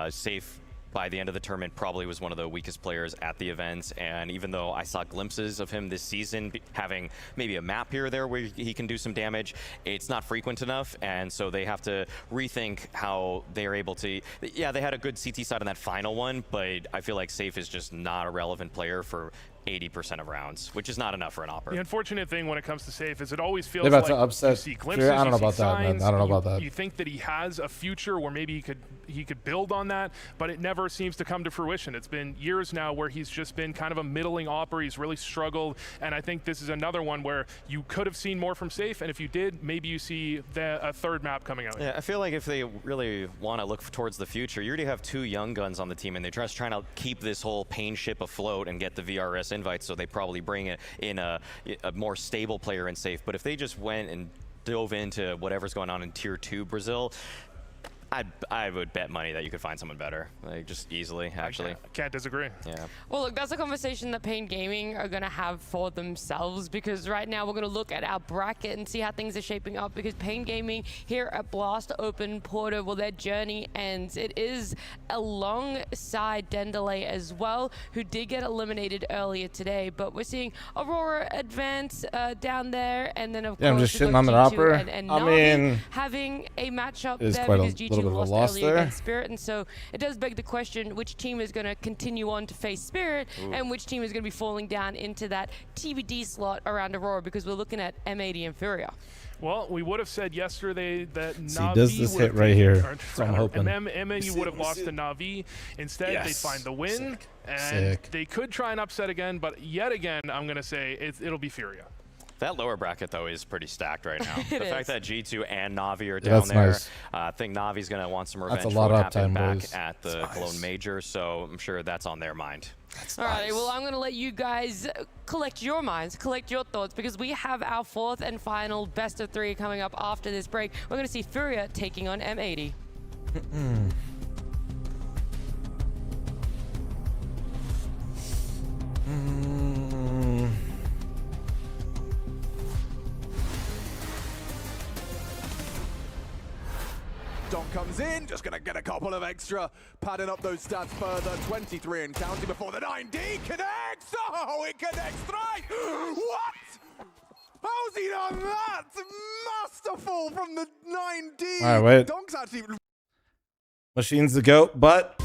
Speaker 18: Safe, by the end of the tournament, probably was one of the weakest players at the events, and even though I saw glimpses of him this season having maybe a map here or there where he can do some damage, it's not frequent enough, and so they have to rethink how they're able to... Yeah, they had a good CT side on that final one, but I feel like Safe is just not a relevant player for 80% of rounds, which is not enough for an opera.
Speaker 5: The unfortunate thing when it comes to Safe is it always feels
Speaker 1: They're about
Speaker 5: like
Speaker 1: to upset
Speaker 5: you see glimpses,
Speaker 1: Fury. I don't know
Speaker 5: you see
Speaker 1: about that, man.
Speaker 5: signs,
Speaker 1: I don't know about that.
Speaker 5: You think that he has a future where maybe he could build on that, but it never seems to come to fruition. It's been years now where he's just been kind of a middling opera. He's really struggled, and I think this is another one where you could have seen more from Safe, and if you did, maybe you see a third map coming out.
Speaker 18: Yeah, I feel like if they really want to look towards the future, you already have two young guns on the team, and they're just trying to keep this whole pain ship afloat and get the VRS invites, so they probably bring it in a more stable player in Safe. But if they just went and dove into whatever's going on in Tier 2 Brazil, I would bet money that you could find someone better, like just easily, actually.
Speaker 5: I can't disagree.
Speaker 18: Yeah.
Speaker 17: Well, look, that's a conversation that Pain Gaming are going to have for themselves, because right now we're going to look at our bracket and see how things are shaping up, because Pain Gaming here at Blast Open Porto, well, their journey ends. It is alongside Dendelay as well, who did get eliminated earlier today, but we're seeing Aurora advance down there, and then of course
Speaker 1: I'm just
Speaker 17: we've
Speaker 1: shitting
Speaker 17: got
Speaker 1: on the
Speaker 17: G2
Speaker 1: Opera.
Speaker 17: and
Speaker 1: I
Speaker 17: Na'Vi
Speaker 1: mean,
Speaker 17: having a matchup
Speaker 1: it is
Speaker 17: there
Speaker 1: quite a
Speaker 17: because G2
Speaker 1: little bit of a
Speaker 17: lost
Speaker 1: loss
Speaker 17: earlier
Speaker 1: there.
Speaker 17: against Spirit, and so it does beg the question, which team is going to continue on to face Spirit, and which team is going to be falling down into that TBD slot around Aurora, because we're looking at M80 and Furia.
Speaker 5: Well, we would have said yesterday that Na'Vi
Speaker 1: does this
Speaker 5: would
Speaker 1: hit
Speaker 5: have
Speaker 1: right
Speaker 5: taken-
Speaker 1: here?
Speaker 5: or
Speaker 1: So I'm hoping.
Speaker 5: MNU would have lost to Na'Vi. Instead, they
Speaker 1: Yes.
Speaker 5: find the win, and
Speaker 1: Sick.
Speaker 5: they could try and upset again, but yet again, I'm going to say it'll be Furia.
Speaker 18: That lower bracket, though, is pretty stacked right now. The
Speaker 17: It
Speaker 18: fact
Speaker 17: is.
Speaker 18: that G2 and Na'Vi are
Speaker 1: Yeah,
Speaker 18: down
Speaker 1: that's
Speaker 18: there,
Speaker 1: nice.
Speaker 18: I think Navi's going to want some
Speaker 1: That's a
Speaker 18: revenge
Speaker 1: lot
Speaker 18: for what
Speaker 1: of
Speaker 18: happened
Speaker 1: uptime,
Speaker 18: back
Speaker 1: boys.
Speaker 18: at the Cologne Major, so I'm sure that's on their mind.
Speaker 17: All right, well, I'm going to let you guys collect your minds, collect your thoughts, because we have our fourth and final best of three coming up after this break. We're going to see Furia taking on M80.
Speaker 4: in, just going to get a couple of extra, padding up those stats further. 23 and counting before the 9D connects. Oh, it connects right. What? How's he done that? Masterful from the 9D.
Speaker 1: All right, wait.
Speaker 4: Donk's actually...
Speaker 1: Machine's the GOAT, but...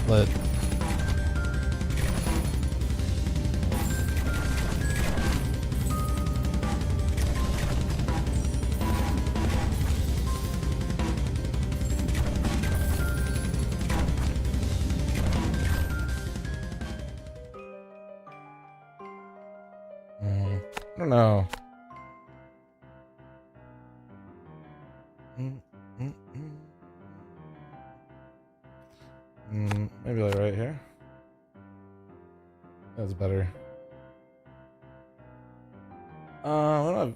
Speaker 1: Lit. I don't know. Maybe like right here. That's better. What do I...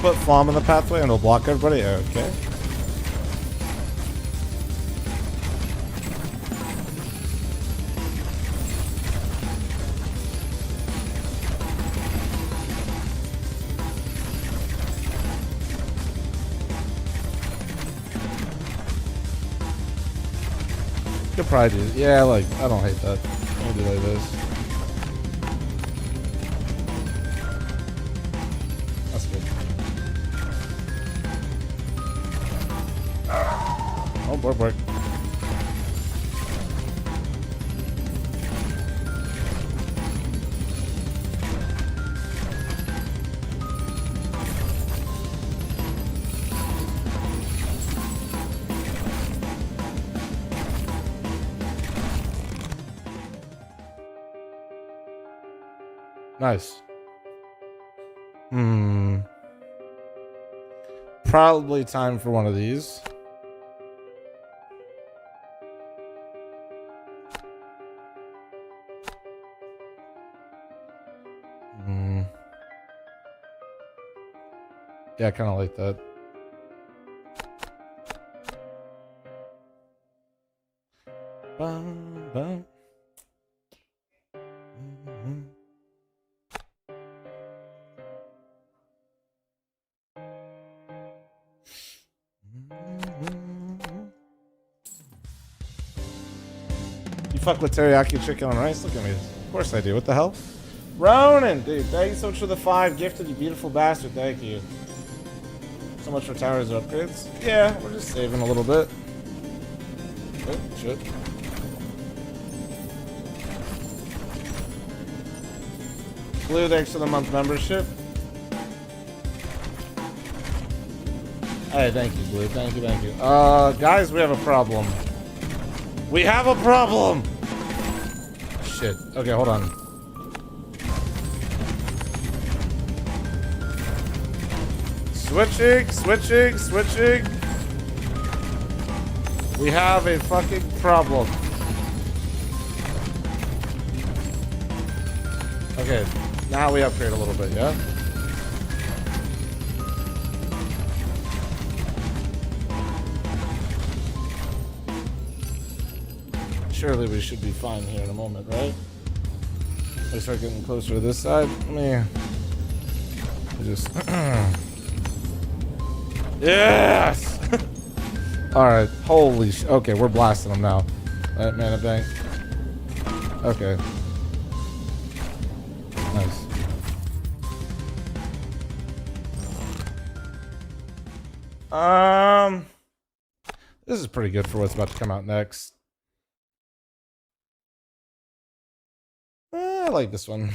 Speaker 1: Put fl0m in the pathway and it'll block everybody? Okay. Could probably do. Yeah, like, I don't hate that. I'll do like this. That's good. Oh, work. Nice. Probably time for one of these. Yeah, I kind of like that. Bum, bum. You fuck with teriyaki chicken on rice? Look at me. Of course I do. What the hell? Ronan, dude, thank you so much for the 5 gifted, you beautiful bastard. Thank you. So much for towers upgrades. Yeah, we're just saving a little bit. Oh, shit. Blue, thanks for the month membership. Hey, thank you, Blue. Thank you. Guys, we have a problem. We have a problem! Shit. Okay, hold on. Switching. We have a fucking problem. Okay, now we upgrade a little bit, yeah? surely we should be fine here in a moment, right? I start getting closer to this side. Let me just... Yes! Alright, holy sh... Okay, we're blasting them now. Right, mana bank. Okay. Nice. This is pretty good for what's about to come out next. I like this one.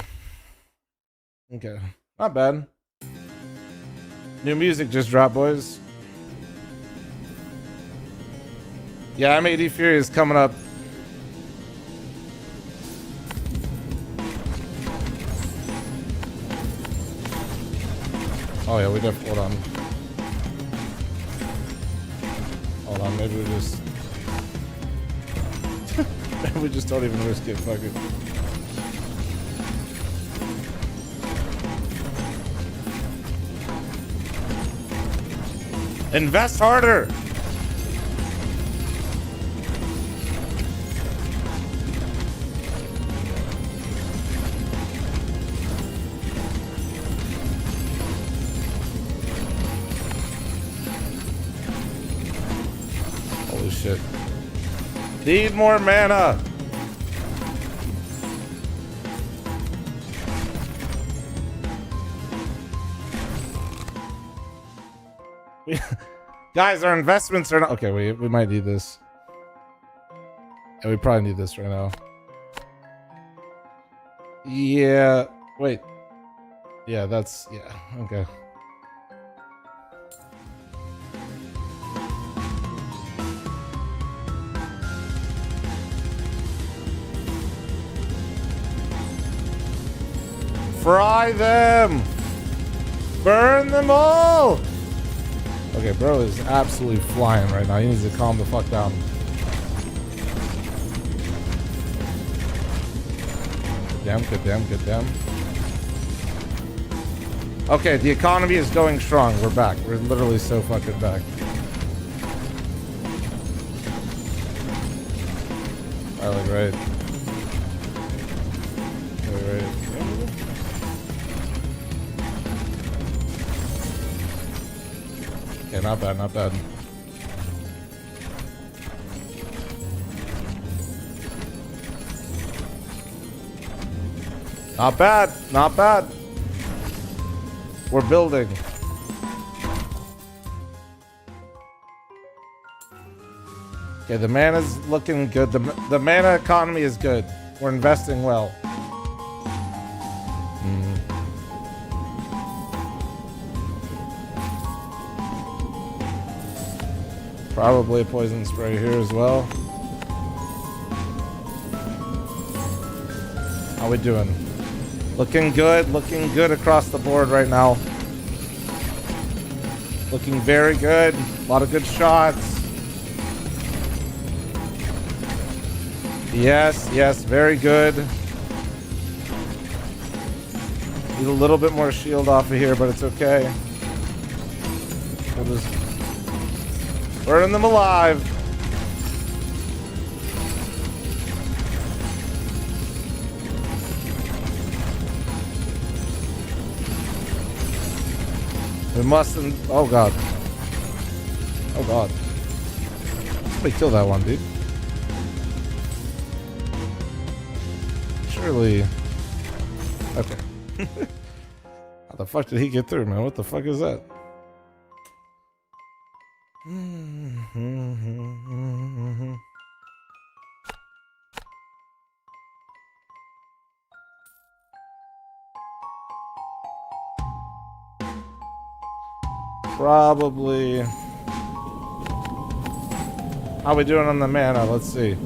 Speaker 1: Okay, not bad. New music just dropped, boys. Yeah, M80 Fury is coming up. Oh yeah, we definitely, hold on, maybe we just maybe we just don't even risk it, fuck it. Invest harder. Holy shit. Need more mana. Guys, our investments are not... Okay, we might need this. Yeah, we probably need this right now. Yeah, wait. Yeah, that's... Yeah, okay. Fry them! Burn them all! Okay, bro is absolutely flying right now. He needs to calm the fuck down. Good damn. Okay, the economy is going strong. We're back. We're literally so fucking back. Right. Okay, not bad. Not bad. We're building. Okay, the mana's looking good. The mana economy is good. We're investing well. Probably a poison spray here as well. How we doing? Looking good across the board right now. Looking very good. A lot of good shots. Yes, very good. Need a little bit more shield off of here, but it's okay. We'll just burn them alive. We mustn't. Oh god. Somebody kill that one, dude. Surely. Okay. How the fuck did he get through, man? What the fuck is that? Probably. How we doing on the mana? Let's see.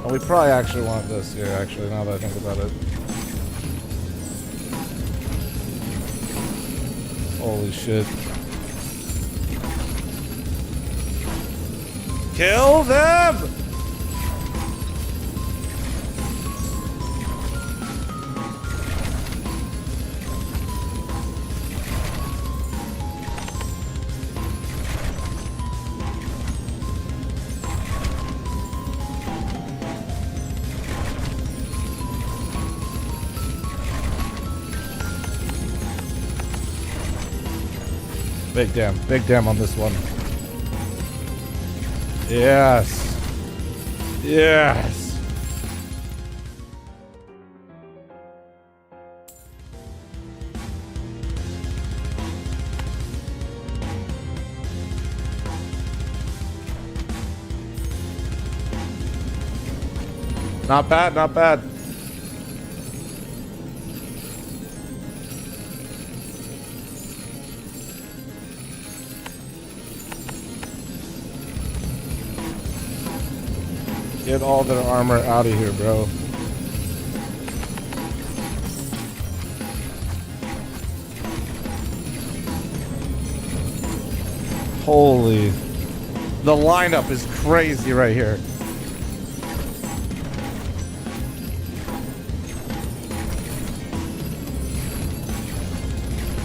Speaker 1: Oh, we probably actually want this here, actually, now that I think about it. Holy shit. Kill them! Big damn on this one. Yes. Yes. Not bad, not bad. Get all their armor out of here, bro. Holy. The lineup is crazy right here.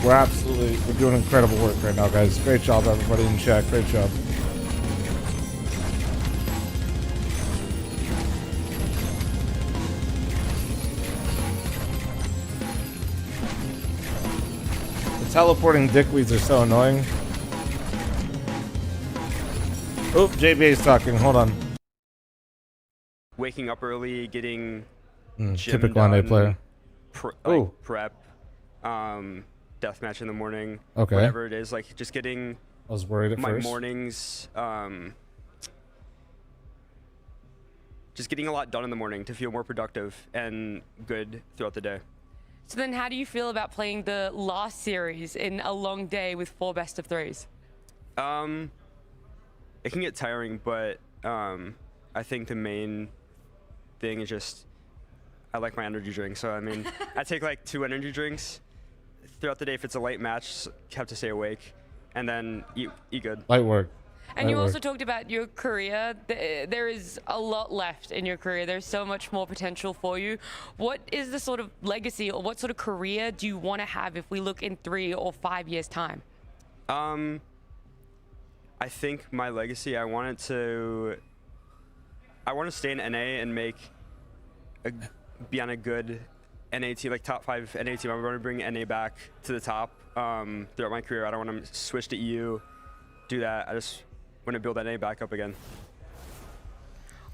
Speaker 1: We're doing incredible work right now, guys. Great job, everybody in chat. Great job. The teleporting dickweeds are so annoying. Oop, JBA's talking. Hold on.
Speaker 10: Waking up early, getting
Speaker 1: Typical NA player.
Speaker 10: Prep, deathmatch in the morning.
Speaker 1: Okay.
Speaker 10: Whatever it is, like just getting.
Speaker 1: I was worried at
Speaker 10: my
Speaker 1: first.
Speaker 10: mornings. Just getting a lot done in the morning to feel more productive and good throughout the day.
Speaker 17: So then how do you feel about playing the last series in a long day with 4 best of 3s?
Speaker 10: It can get tiring, but I think the main thing is just I like my energy drinks. So I mean, I take like 2 energy drinks throughout the day. If it's a late match, have to stay awake, and then eat good.
Speaker 1: Light work.
Speaker 17: And you also talked about your career. There is a lot left in your career. There's so much more potential for you. What is the sort of legacy or what sort of career do you want to have if we look in 3 or 5 years' time?
Speaker 10: I think my legacy, I want to stay in NA and be on a good NA team, like top 5 NA team. I want to bring NA back to the top throughout my career. I don't want to switch to EU, do that. I just want to build NA back up again.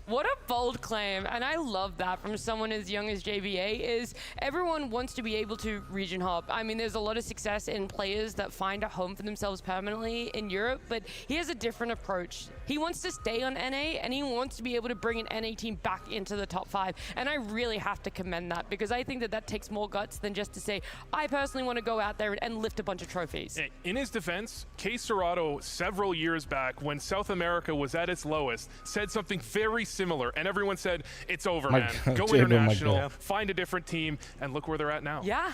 Speaker 17: What a bold claim, and I love that from someone as young as JBA, is everyone wants to be able to region hop. I mean, there's a lot of success in players that find a home for themselves permanently in Europe, but he has a different approach. He wants to stay on NA, and he wants to be able to bring an NA team back into the top 5, and I really have to commend that, because I think that that takes more guts than just to say, I personally want to go out there and lift a bunch of trophies.
Speaker 5: In his defense, K Serrato, several years back, when South America was at its lowest, said something very similar, and everyone said, it's over, man. Go international, find a different team, and look where they're at now.
Speaker 17: Yeah.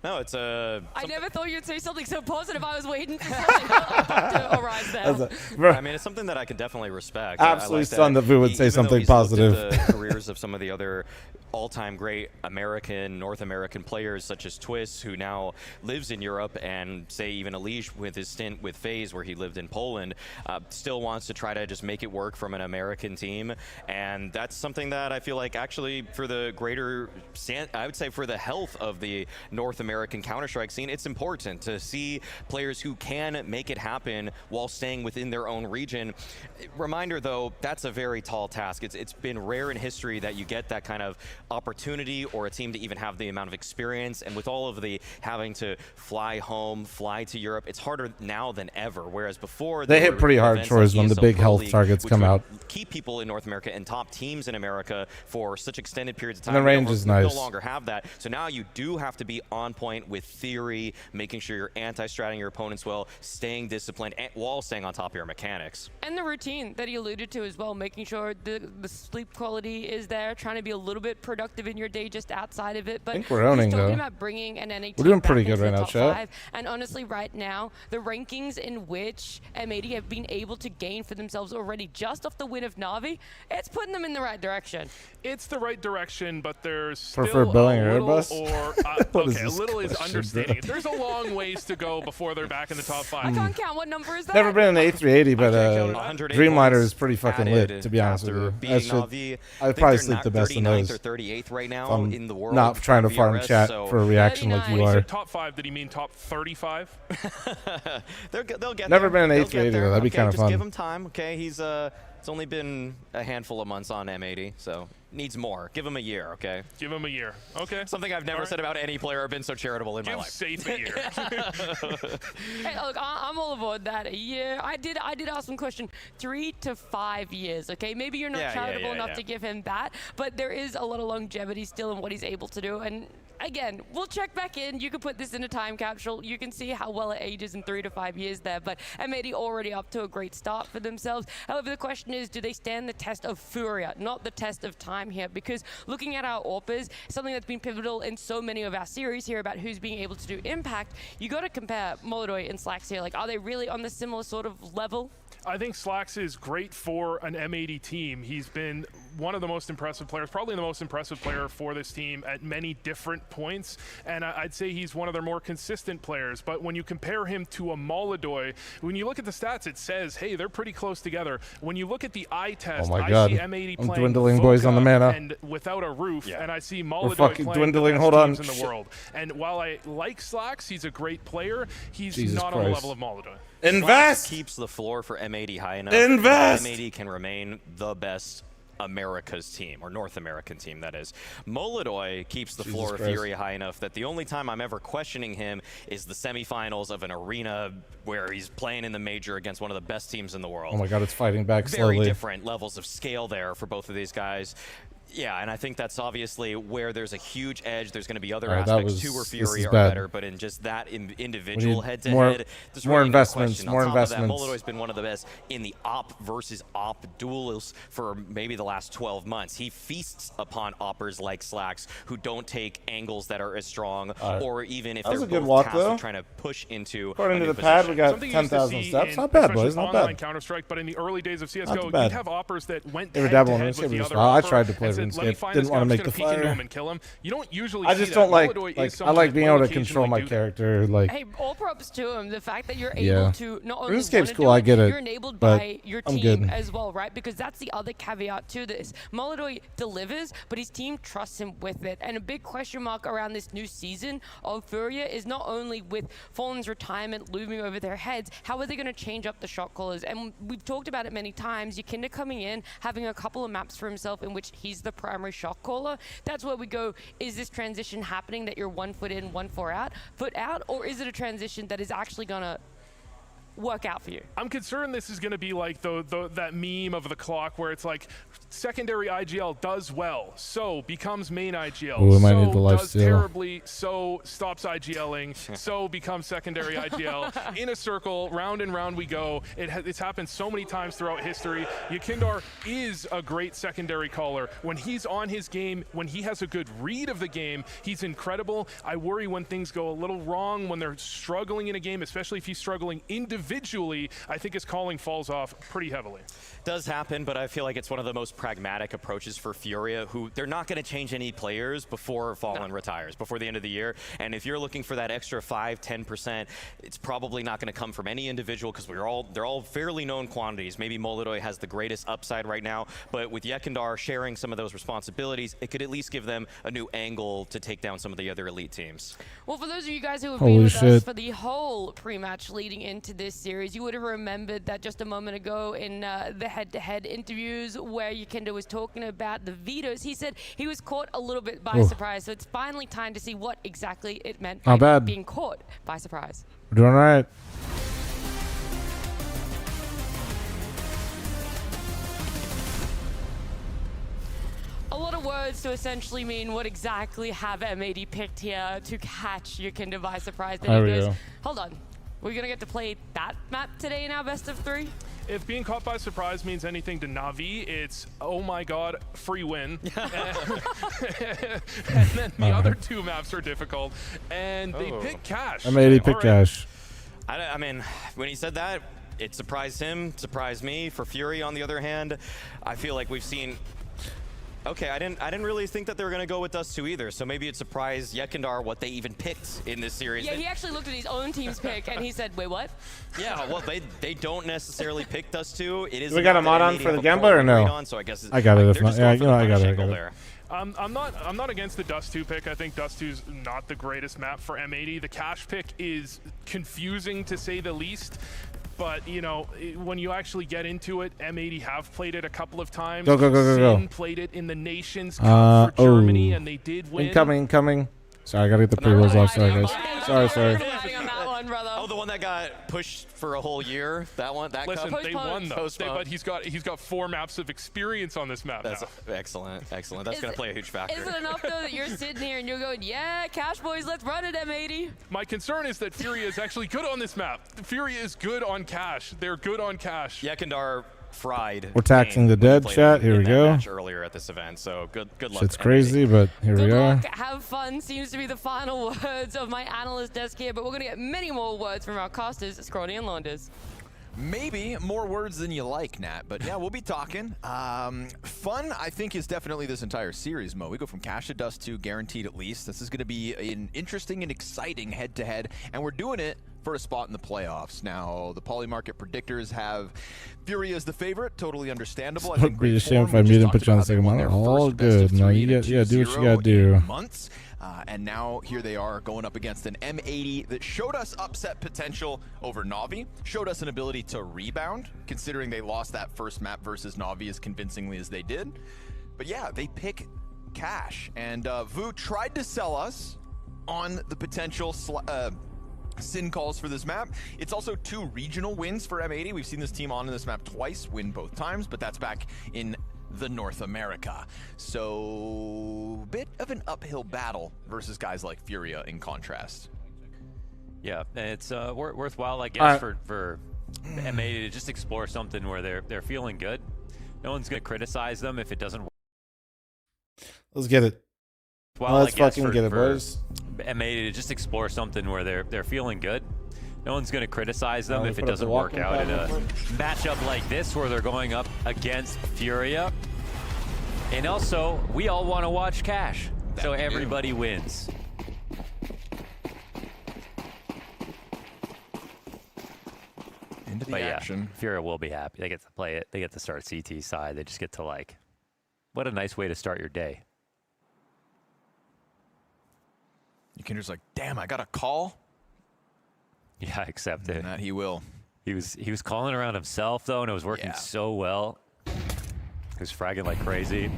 Speaker 18: No, it's
Speaker 17: I never thought you'd say something so positive. I was waiting for something to arise there.
Speaker 18: I mean, it's something that I could definitely respect.
Speaker 1: Absolutely stunned that Vu would say something positive.
Speaker 18: Looked at the careers of some of the other all-time great North American players, such as Twist, who now lives in Europe, and say even Elige with his stint with FaZe, where he lived in Poland, still wants to try to just make it work from an American team. And that's something that I feel like actually for the greater, I would say for the health of the North American Counter-Strike scene, it's important to see players who can make it happen while staying within their own region. Reminder though, that's a very tall task. It's been rare in history that you get that kind of opportunity or a team to even have the amount of experience, and with all of the having to fly home, fly to Europe, it's harder now than ever, whereas before
Speaker 1: they hit pretty hard chores when the big health targets come out.
Speaker 18: Keep people in North America and top teams in America for such extended periods of time.
Speaker 1: And the range is nice.
Speaker 18: No longer have that, so now you do have to be on point with theory, making sure you're anti-stratting your opponents well, staying disciplined, and while staying on top of your mechanics.
Speaker 17: And the routine that he alluded to as well, making sure the sleep quality is there, trying to be a little bit productive in your day just outside of it. But
Speaker 1: I think we're owning,
Speaker 17: he's talking
Speaker 1: though.
Speaker 17: about bringing an NA team
Speaker 1: We're doing
Speaker 17: back
Speaker 1: pretty
Speaker 17: into
Speaker 1: good right
Speaker 17: the
Speaker 1: now,
Speaker 17: top
Speaker 1: chat.
Speaker 17: 5. And honestly, right now, the rankings in which M80 have been able to gain for themselves already just off the win of Na'Vi, it's putting them in the right direction.
Speaker 5: It's the right direction, but there's still
Speaker 1: Prefer Billing or
Speaker 5: little,
Speaker 1: Airbus?
Speaker 5: or
Speaker 1: What is
Speaker 5: okay, a
Speaker 1: this
Speaker 5: little is
Speaker 1: question,
Speaker 5: understating it.
Speaker 1: bro?
Speaker 5: There's a long ways to go before they're back in the top 5.
Speaker 17: I can't count. What number is that?
Speaker 1: Never been an A380, but
Speaker 18: 108
Speaker 1: Dreamliner
Speaker 18: points
Speaker 1: is pretty fucking lit,
Speaker 18: added
Speaker 1: to be honest with
Speaker 18: after
Speaker 1: you.
Speaker 18: beating Na'Vi.
Speaker 1: I'd
Speaker 18: I think
Speaker 1: probably
Speaker 18: they're
Speaker 1: sleep the best in
Speaker 18: 39th
Speaker 1: those.
Speaker 18: or 38th right now
Speaker 1: I'm
Speaker 18: in the world.
Speaker 1: not trying to farm
Speaker 18: VRS,
Speaker 1: chat
Speaker 18: so
Speaker 1: for a reaction like you
Speaker 5: When he
Speaker 1: are.
Speaker 5: said top 5, did he mean top 35?
Speaker 18: They'll get
Speaker 1: Never
Speaker 18: there.
Speaker 1: been an
Speaker 18: They'll get
Speaker 1: A380
Speaker 18: there.
Speaker 1: though. That'd be
Speaker 18: Okay,
Speaker 1: kind of
Speaker 18: just
Speaker 1: fun.
Speaker 18: give him time. Okay, he's it's only been a handful of months on M80, so needs more. Give him a year. Okay.
Speaker 5: Give him a year. Okay.
Speaker 18: Something I've never said about any player or been so charitable in my
Speaker 5: Give
Speaker 18: life.
Speaker 5: Safe a year.
Speaker 17: Hey, look, I'm all aboard that. Yeah, I did ask him question 3 to 5 years. Okay, maybe you're not charitable enough to give him that, but there is a lot of longevity still in what he's able to do. And again, we'll check back in. You can put this in a time capsule. You can see how well it ages in 3 to 5 years there. But M80 already up to a great start for themselves. However, the question is, do they stand the test of Furia, not the test of time here? Because looking at our AWPers, something that's been pivotal in so many of our series here about who's being able to do impact, you got to compare Molodoi and Slacks here. Like, are they really on the similar sort of level?
Speaker 5: I think Slacks is great for an M80 team. He's been one of the most impressive players, probably the most impressive player for this team at many different points, and I'd say he's one of their more consistent players. But when you compare him to a Molodoi, when you look at the stats, it says, hey, they're pretty close together. When you look at the eye test,
Speaker 1: Oh my
Speaker 5: I
Speaker 1: God.
Speaker 5: see M80
Speaker 1: I'm
Speaker 5: playing
Speaker 1: dwindling, boys, on the mana.
Speaker 5: and without a roof, and I see
Speaker 1: We're
Speaker 5: Molodoi
Speaker 1: fucking
Speaker 5: playing
Speaker 1: dwindling.
Speaker 5: the best
Speaker 1: Hold on.
Speaker 5: teams in the world. And while I like Slacks, he's a great player, he's
Speaker 1: Jesus
Speaker 5: not on the
Speaker 1: Christ.
Speaker 5: level of Molodoi.
Speaker 18: Slacks keeps the floor for M80 high enough.
Speaker 1: Invest!
Speaker 18: M80 can remain the best America's team, or North American team, that is. Molodoi keeps the floor of
Speaker 1: Christ.
Speaker 18: Fury high enough that the only time I'm ever questioning him is the semifinals of an arena where he's playing in the major against one of the best teams in the world.
Speaker 1: Oh my God, it's fighting back
Speaker 18: Very
Speaker 1: slowly.
Speaker 18: different levels of scale there for both of these guys. Yeah, and I think that's obviously where there's a huge edge. There's going to be other
Speaker 1: All right, that
Speaker 18: aspects
Speaker 1: was-
Speaker 18: too where
Speaker 1: this
Speaker 18: Fury
Speaker 1: is
Speaker 18: are
Speaker 1: bad.
Speaker 18: better, but in just that individual
Speaker 1: more-
Speaker 18: head-to-head, there's
Speaker 1: more
Speaker 18: really
Speaker 1: investments,
Speaker 18: no question.
Speaker 1: more
Speaker 18: On top of that,
Speaker 1: investments.
Speaker 18: Molodoi's been one of the best in the op versus op duels for maybe the last 12 months. He feasts upon oppers like Slacks who don't take angles that are as strong, or even if
Speaker 1: That was
Speaker 18: they're
Speaker 1: a good
Speaker 18: both
Speaker 1: walk,
Speaker 18: tasked with
Speaker 1: though.
Speaker 18: trying to push into
Speaker 1: According
Speaker 18: a
Speaker 1: to
Speaker 18: new
Speaker 1: the pad,
Speaker 18: position.
Speaker 1: we got
Speaker 5: Something you used to
Speaker 1: 10,000
Speaker 5: see
Speaker 1: steps.
Speaker 5: in-
Speaker 1: Not bad,
Speaker 5: especially
Speaker 1: boys. Not
Speaker 5: online
Speaker 1: bad.
Speaker 5: Counter-Strike, but in the early days of
Speaker 1: Not
Speaker 5: CS:GO,
Speaker 1: too bad.
Speaker 5: you'd have oppers that went
Speaker 1: They were
Speaker 5: head-to-head
Speaker 1: dabbling in
Speaker 5: with the
Speaker 1: this
Speaker 5: other
Speaker 1: game. I
Speaker 5: opper
Speaker 1: tried to play
Speaker 5: and said, "Let me
Speaker 1: RuneScape.
Speaker 5: find
Speaker 1: Didn't
Speaker 5: this
Speaker 1: want to
Speaker 5: guy, I'm
Speaker 1: make
Speaker 5: just
Speaker 1: the
Speaker 5: gonna peek into
Speaker 1: fire.
Speaker 5: him and kill him." You don't usually
Speaker 1: I
Speaker 5: see
Speaker 1: just
Speaker 5: that.
Speaker 1: don't like,
Speaker 5: Molodoi is
Speaker 1: I
Speaker 5: someone
Speaker 1: like
Speaker 5: that
Speaker 1: being
Speaker 5: will
Speaker 1: able to control
Speaker 5: occasionally
Speaker 1: my
Speaker 5: do-
Speaker 1: character. Like,
Speaker 17: Hey, all props to him. The fact that you're
Speaker 1: Yeah.
Speaker 17: able to not only
Speaker 1: RuneScape's
Speaker 17: wanna
Speaker 1: cool,
Speaker 17: do
Speaker 1: I get it,
Speaker 17: you're enabled
Speaker 1: but
Speaker 17: by your
Speaker 1: I'm
Speaker 17: team
Speaker 1: good.
Speaker 17: as well, right? Because that's the other caveat to this. Molodoi delivers, but his team trusts him with it. And a big question mark around this new season of Furia is not only with Fallen's retirement looming over their heads, how are they going to change up the shot callers? And we've talked about it many times. Yakinda coming in, having a couple of maps for himself in which he's the primary shot caller. That's where we go, is this transition happening that you're 1 foot in, 1 foot out, or is it a transition that is actually going to work out for you?
Speaker 5: I'm concerned this is going to be like that meme of the clock where it's like secondary IGL does well, so becomes main IGL,
Speaker 1: Ooh, we might
Speaker 5: so
Speaker 1: need the life
Speaker 5: does
Speaker 1: steal.
Speaker 5: terribly, so stops IGLing, so becomes secondary IGL. In a circle, round and round we go. It's happened so many times throughout history. Yakindar is a great secondary caller. When he's on his game, when he has a good read of the game, he's incredible. I worry when things go a little wrong, when they're struggling in a game, especially if he's struggling individually. I think his calling falls off pretty heavily.
Speaker 18: Does happen, but I feel like it's one of the most pragmatic approaches for Furia, who they're not going to change any players before Fallen retires, before the end of the year. And if you're looking for that extra 5-10%, it's probably not going to come from any individual because they're all fairly known quantities. Maybe Molodoi has the greatest upside right now, but with Yakindar sharing some of those responsibilities, it could at least give them a new angle to take down some of the other elite teams.
Speaker 17: Well, for those of you guys who have
Speaker 1: Holy
Speaker 17: been with us
Speaker 1: shit.
Speaker 17: for the whole pre-match leading into this series, you would have remembered that just a moment ago in the head-to-head interviews where Yakinda was talking about the vetoes, he said he was caught a little bit by
Speaker 1: Oof.
Speaker 17: surprise. So it's finally time to see what exactly it meant
Speaker 1: Not
Speaker 17: by
Speaker 1: bad.
Speaker 17: being caught by surprise.
Speaker 1: We're doing all right.
Speaker 17: A lot of words to essentially mean what exactly have M80 picked here to catch Yakinda by surprise. Then
Speaker 1: There
Speaker 17: he
Speaker 1: we
Speaker 17: goes,
Speaker 1: go.
Speaker 17: hold on, we're going to get to play that map today in our best of 3?
Speaker 5: If being caught by surprise means anything to Na'Vi, it's, oh my god, free win. And then the other two maps are difficult. And they pick Cash.
Speaker 1: M80 pick
Speaker 5: All right.
Speaker 1: cash.
Speaker 18: I mean, when he said that, it surprised him, surprised me. For Fury, on the other hand, I feel like we've seen. Okay, I didn't really think that they were gonna go with Dust 2 either. So maybe it surprised Yekindar what they even picked in this series.
Speaker 17: Yeah, he actually looked at his own team's pick and he said, "Wait, what?"
Speaker 18: Yeah, well, they don't necessarily pick Dust 2. It is.
Speaker 1: We got a mod on for the gambler or no?
Speaker 18: So I guess
Speaker 1: I got it. If not, yeah, you know, I got it.
Speaker 5: I'm not against the Dust 2 pick. I think Dust 2's not the greatest map for M80. The Cash pick is confusing to say the least. But, you know, when you actually get into it, M80 have played it a couple of times.
Speaker 1: Go.
Speaker 5: Sin played it in the Nations Cup for Germany, and they did win.
Speaker 1: Incoming. Sorry, I gotta get the pre-rolls off. Sorry, guys. Sorry.
Speaker 18: Oh, the one that got pushed for a whole year. That one. That
Speaker 5: Listen,
Speaker 18: cup?
Speaker 5: they won though. But he's got 4 maps of experience on this map.
Speaker 18: That's
Speaker 5: now.
Speaker 18: excellent. That's going to play a huge factor.
Speaker 17: Is it enough though that you're sitting here and you're going, "Yeah, Cash Boys, let's run it, M80"?
Speaker 5: My concern is that Fury is actually good on this map. Fury is good on Cash. They're good on Cash.
Speaker 18: Yekindar fried.
Speaker 1: We're taxing the dead, chat. Here we go.
Speaker 18: Match earlier at this event, so good luck.
Speaker 1: Shit's crazy, but here we are.
Speaker 17: Good luck, have fun seems to be the final words of my analyst desk here, but we're going to get many more words from our casters, Scrawny and Launders.
Speaker 12: Maybe more words than you like, Nat, but yeah, we'll be talking. Fun, I think, is definitely this entire series, Mo. We go from Cash to Dust 2, guaranteed at least. This is going to be an interesting and exciting head-to-head, and we're doing it for a spot in the playoffs. Now, the Polymarket predictors have Fury as the favorite, totally understandable.
Speaker 1: It would be a shame if I mute and put you on the second one. All good. No, you do what you gotta do.
Speaker 12: Months. And now here they are going up against an M80 that showed us upset potential over Na'Vi, showed us an ability to rebound, considering they lost that first map versus Na'Vi as convincingly as they did. But yeah, they pick Cash. And Vu tried to sell us on the potential Sin calls for this map. It's also 2 regional wins for M80. We've seen this team on in this map twice, win both times, but that's back in the North America. So bit of an uphill battle versus guys like Furia in contrast.
Speaker 14: Yeah, it's worthwhile, I guess, for M80 to just explore something where they're feeling good. No one's gonna criticize them if it doesn't work.
Speaker 1: Let's get it.
Speaker 14: Well,
Speaker 1: let's fucking get it, boys.
Speaker 14: M80 to just explore something where they're feeling good. No one's going to criticize them if it doesn't work out in a matchup like this where they're going up against Furia. And also, we all want to watch Cash, so everybody wins.
Speaker 12: Into the action.
Speaker 14: Furia will be happy. They get to play it. They get to start CT side. They just get to what a nice way to start your day.
Speaker 12: Yikindar's like, damn, I got a call.
Speaker 14: Yeah, accept it.
Speaker 12: That he will.
Speaker 14: He was calling around himself though, and it was working so well. He was fragging like crazy.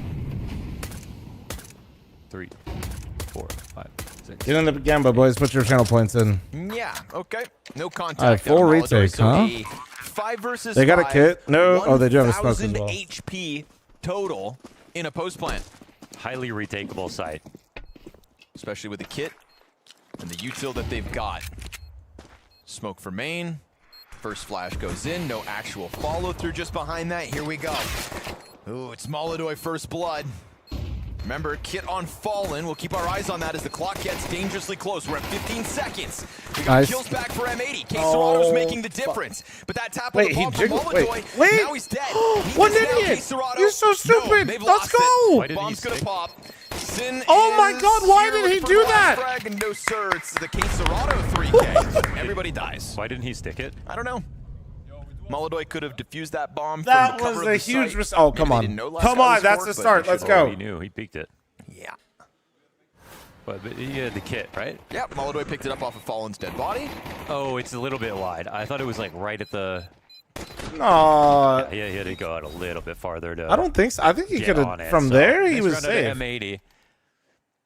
Speaker 14: 3, 4, 5, 6.
Speaker 1: Get in the Gamba, boys. Put your channel points in.
Speaker 12: Yeah, okay. No contact.
Speaker 1: All right, full retake, huh?
Speaker 12: 5 versus
Speaker 1: they got a kit? No. Oh, they do have a smoke as
Speaker 12: 1,000
Speaker 1: well.
Speaker 12: HP total in a post plant.
Speaker 14: Highly retakeable site.
Speaker 12: Especially with the kit and the util that they've got. Smoke for main. First flash goes in. No actual follow through just behind that. Here we go. Ooh, it's Molodoi first blood. Remember, kit on Fallen. We'll keep our eyes on that as the clock gets dangerously close. We're at 15 seconds. We got kills back for M80. K Serrato's making the difference. But that tap on the bomb from Molodoi. Now he's dead.
Speaker 1: What idiot! You're so stupid.
Speaker 12: No,
Speaker 1: Let's go.
Speaker 12: Bomb's gonna pop. Sin
Speaker 1: oh my God! Why did he do that?
Speaker 12: Frag and no sir. It's the K Serrato 3K. Everybody dies.
Speaker 14: Why didn't he stick it?
Speaker 12: I don't know. Molodoi could have defused that bomb.
Speaker 1: That
Speaker 12: from the
Speaker 1: was
Speaker 12: cover
Speaker 1: a
Speaker 12: of the
Speaker 1: huge
Speaker 12: site.
Speaker 1: risk. Oh, come on. Come on, that's the start. Let's go.
Speaker 14: He knew. He peeked it.
Speaker 12: Yeah.
Speaker 14: But he had the kit, right?
Speaker 12: Yep, Molodoi picked it up off of Fallen's dead body.
Speaker 14: Oh, it's a little bit wide. I thought it was right at the...
Speaker 1: No.
Speaker 14: Yeah, he had to go out a little bit farther to...
Speaker 1: I don't think so. I think he could have... From there, he was safe.
Speaker 14: M80.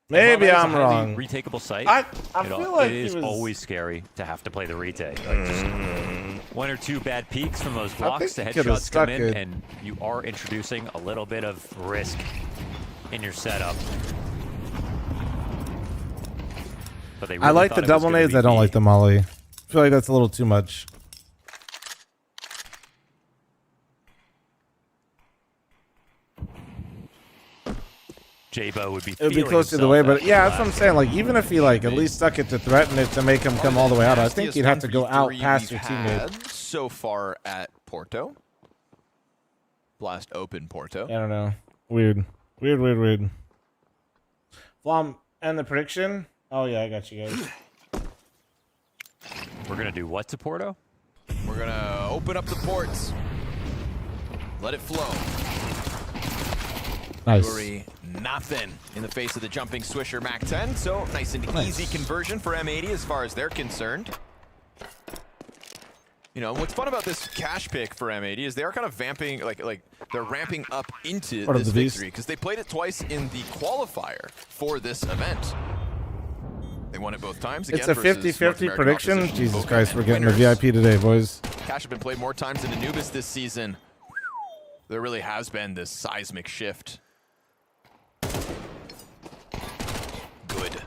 Speaker 1: Maybe I'm wrong.
Speaker 14: Retakeable site.
Speaker 1: I feel like
Speaker 14: it is always scary to have to play the retake. Just 1 or 2 bad peaks from those blocks, the headshots come in, and you are introducing a little bit of risk in your setup. But they really
Speaker 1: I like the double nades. I don't like the molly. I feel like that's a little too much.
Speaker 14: J-Bo would be.
Speaker 1: It would be close to the way, but yeah, that's what I'm saying. Like, even if he at least stuck it to threaten it to make him come all the way out, I think you'd have to go out past your teammate.
Speaker 12: so far at Porto. Blast open Porto.
Speaker 1: I don't know. Weird. Weird. fl0m, and the prediction? Oh, yeah, I got you guys.
Speaker 14: We're going to do what to Porto?
Speaker 12: We're going to open up the ports. Let it flow.
Speaker 1: Nice.
Speaker 12: Yuri, nothing in the face of the jumping Swisher Mac 10. So nice and easy conversion for M80 as far as they're concerned. You know, what's fun about this cash pick for M80 is they are kind of vamping, like they're ramping up into this victory because they played it twice in the qualifier for this event. They won it both times. Again,
Speaker 1: It's a 50-50 prediction. Jesus Christ, we're getting the VIP today, boys.
Speaker 12: Cash have been played more times than Anubis this season. There really has been this seismic shift. Good.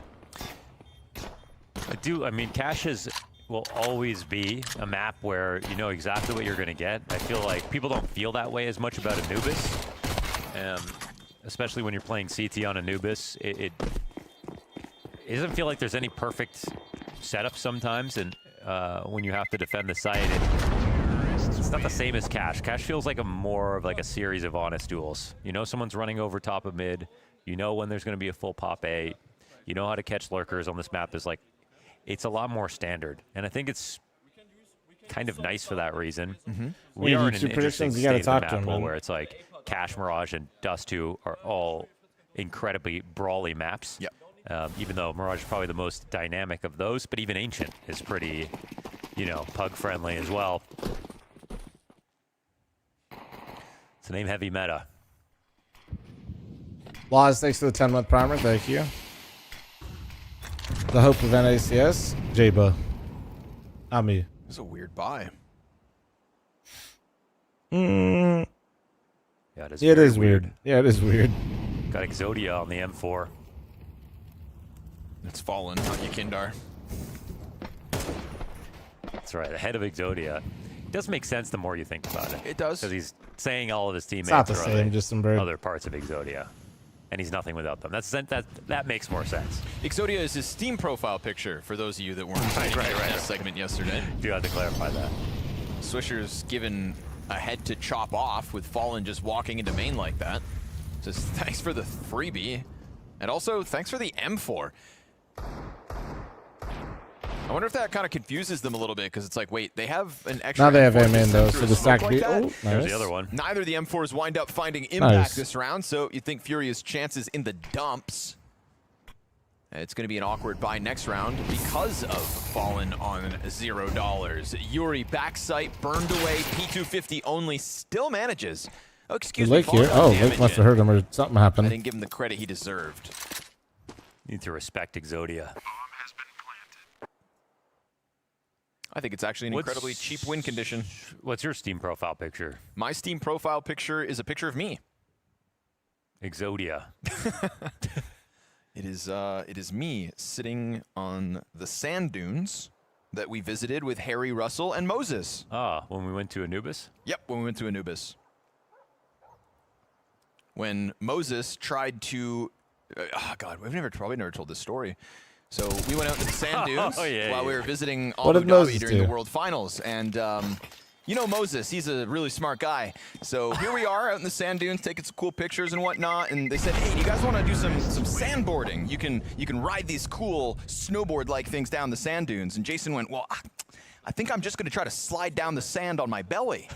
Speaker 14: I mean, Cash will always be a map where you know exactly what you're going to get. I feel like people don't feel that way as much about Anubis. Especially when you're playing CT on Anubis. It doesn't feel like there's any perfect setup sometimes, and when you have to defend the site, it's not the same as Cash. Cash feels like more of like a series of honest duels. You know someone's running over top of mid. You know when there's going to be a full pop A. You know how to catch lurkers on this map. It's a lot more standard, and I think it's kind of nice for that reason. We are in an interesting state of the map pool where it's like Cash, Mirage, and Dust 2 are all incredibly brawly maps.
Speaker 12: Yep.
Speaker 14: Even though Mirage is probably the most dynamic of those, but even Ancient is pretty, pug-friendly as well. It's an aim-heavy meta.
Speaker 1: Laws, thanks for the 10-month primer. Thank you. The hope of NACS, Jaba. Not me.
Speaker 12: It's a weird buy.
Speaker 14: Yeah,
Speaker 1: It is weird. Yeah, it is weird.
Speaker 14: Got Exodia on the M4.
Speaker 12: It's fallen, not Yakindar.
Speaker 14: That's right, ahead of Exodia. It does make sense the more you think about it.
Speaker 12: It does.
Speaker 14: Because he's saying all of his teammates
Speaker 1: not the
Speaker 14: are
Speaker 1: same, just some bird.
Speaker 14: other parts of Exodia. And he's nothing without them. That makes more sense.
Speaker 12: Exodia is his Steam profile picture, for those of you that weren't in that segment yesterday.
Speaker 14: Do have to clarify that.
Speaker 12: Swisher's given a head to chop off with Fallen just walking into main like that. Just thanks for the freebie. And also, thanks for the M4. I wonder if that kind of confuses them a little bit, because it's like, wait, they have an extra.
Speaker 1: Now they have
Speaker 12: M4
Speaker 1: aim in, though, so the stack
Speaker 12: like
Speaker 1: B.
Speaker 12: that?
Speaker 1: Oh, nice.
Speaker 14: There's the other one.
Speaker 12: Neither of the M4s wind up finding impact
Speaker 1: Nice.
Speaker 12: this round, so you think Furious chances in the dumps. It's going to be an awkward buy next round because of Fallen on $0. Yuri backside burned away. P250 only still manages. Oh, excuse me.
Speaker 1: Lake here. Oh, Lake must have heard him or something
Speaker 12: I
Speaker 1: happened.
Speaker 12: didn't give him the credit he deserved.
Speaker 14: Need to respect Exodia.
Speaker 12: I think it's actually an incredibly cheap win condition.
Speaker 14: What's your Steam profile picture?
Speaker 12: My Steam profile picture is a picture of me.
Speaker 14: Exodia.
Speaker 12: It is me sitting on the sand dunes that we visited with Harry, Russell, and Moses.
Speaker 14: Ah, when we went to Anubis?
Speaker 12: Yep, when we went to Anubis. When Moses tried to... oh, God, we've probably never told this story. So we went out to the sand dunes while we were visiting Abu Dhabi during the World Finals. And you know Moses, he's a really smart guy. So here we are out in the sand dunes taking some cool pictures and whatnot. And they said, hey, do you guys want to do some sandboarding? You can ride these cool snowboard-like things down the sand dunes. And Jason went, well, I think I'm just going to try to slide down the sand on my belly.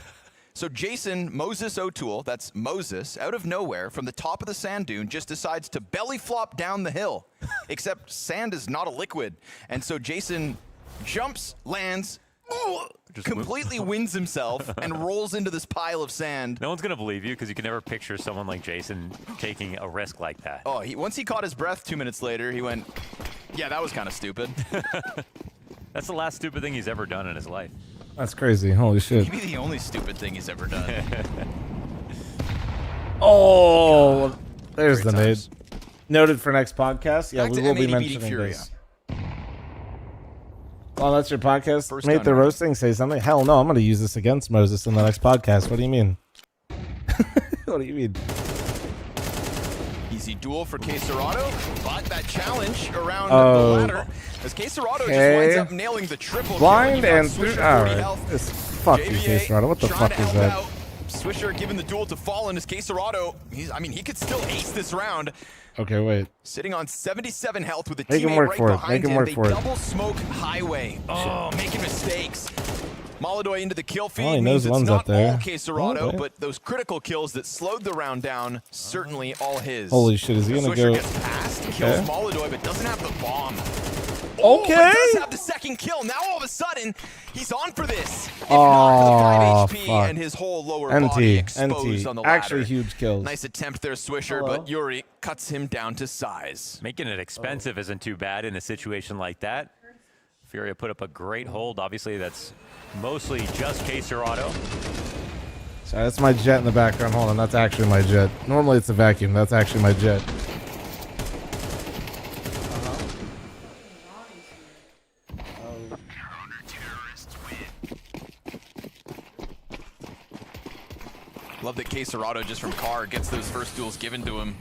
Speaker 12: So Jason Moses O'Toole, that's Moses, out of nowhere from the top of the sand dune, just decides to belly flop down the hill. Except sand is not a liquid. And so Jason jumps, lands, completely wins himself, and rolls into this pile of sand.
Speaker 14: No one's going to believe you because you can never picture someone like Jason taking a risk like that.
Speaker 12: Oh, once he caught his breath 2 minutes later, he went, yeah, that was kind of stupid.
Speaker 14: That's the last stupid thing he's ever done in his life.
Speaker 1: That's crazy. Holy shit.
Speaker 12: Maybe the only stupid thing he's ever done.
Speaker 1: Oh, there's the nade. Noted for next podcast. Yeah, we will be mentioning this. Well, that's your podcast. Mate, the roasting, say something. Hell no, I'm going to use this against Moses in the next podcast. What do you mean? What do you mean?
Speaker 12: Easy duel for K-Serrato, but that challenge around the ladder as K-Serrato just winds up nailing the triple
Speaker 1: blind
Speaker 12: kill.
Speaker 1: and through. All right. Fuck you, K-Serrano. What the fuck is that?
Speaker 12: Out. Swisher giving the duel to Fallen as K-Serrano. I mean, he could still ace this round.
Speaker 1: Okay, wait.
Speaker 12: Sitting on 77 health with a
Speaker 1: Make him
Speaker 12: teammate
Speaker 1: work
Speaker 12: right
Speaker 1: for it.
Speaker 12: behind
Speaker 1: Make him
Speaker 12: him.
Speaker 1: work
Speaker 12: They
Speaker 1: for it.
Speaker 12: double smoke highway. Oh, making mistakes. Molodoy into the kill feed
Speaker 1: Oh, he
Speaker 12: means
Speaker 1: knows
Speaker 12: it's
Speaker 1: one's
Speaker 12: not
Speaker 1: up there.
Speaker 12: all K-Serrano,
Speaker 1: Oh,
Speaker 12: but those critical kills that slowed the round down, certainly all his.
Speaker 1: Holy shit, is he gonna
Speaker 12: Swisher
Speaker 1: go?
Speaker 12: gets past,
Speaker 1: Okay.
Speaker 12: kills Molodoy, but doesn't have the bomb. Oh,
Speaker 1: Okay.
Speaker 12: but does have the second kill. Now all of a sudden, he's on for this. If
Speaker 1: Oh,
Speaker 12: not for the 5 HP
Speaker 1: fuck.
Speaker 12: and his whole lower body exposed on the ladder.
Speaker 1: Actually, huge kills.
Speaker 12: Nice attempt there, Swisher, but Yuri cuts him down to size.
Speaker 14: Making it expensive isn't too bad in a situation like that. Furia put up a great hold. Obviously, that's mostly just K-Serrano.
Speaker 1: Sorry, that's my jet in the background. Hold on, that's actually my jet. Normally it's a vacuum. That's actually my jet.
Speaker 12: Love that K-Serrano just from Carr gets those first duels given to him.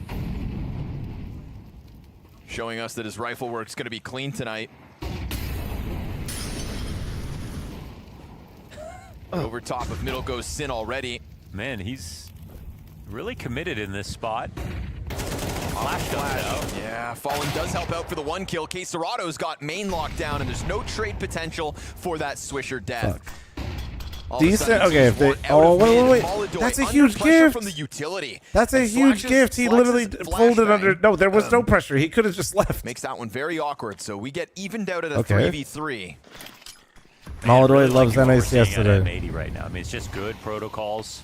Speaker 12: Showing us that his rifle work's going to be clean tonight. Over top of middle goes Sin already.
Speaker 14: Man, he's really committed in this spot.
Speaker 12: Flash out. Yeah, Fallen does help out for the 1 kill. K-Serrano's got main lockdown, and there's no trade potential for that Swisher death.
Speaker 1: Decent. Okay, if they. Oh, wait. That's a huge gift.
Speaker 12: From the utility.
Speaker 1: That's a huge gift. He literally folded under. No, there was no pressure. He could have just left.
Speaker 12: Makes that one very awkward. So we get evened out at a
Speaker 1: Okay.
Speaker 12: 3v3.
Speaker 1: Molodoy loves NACS
Speaker 14: Today.
Speaker 1: today.
Speaker 14: Right now. I mean, it's just good protocols.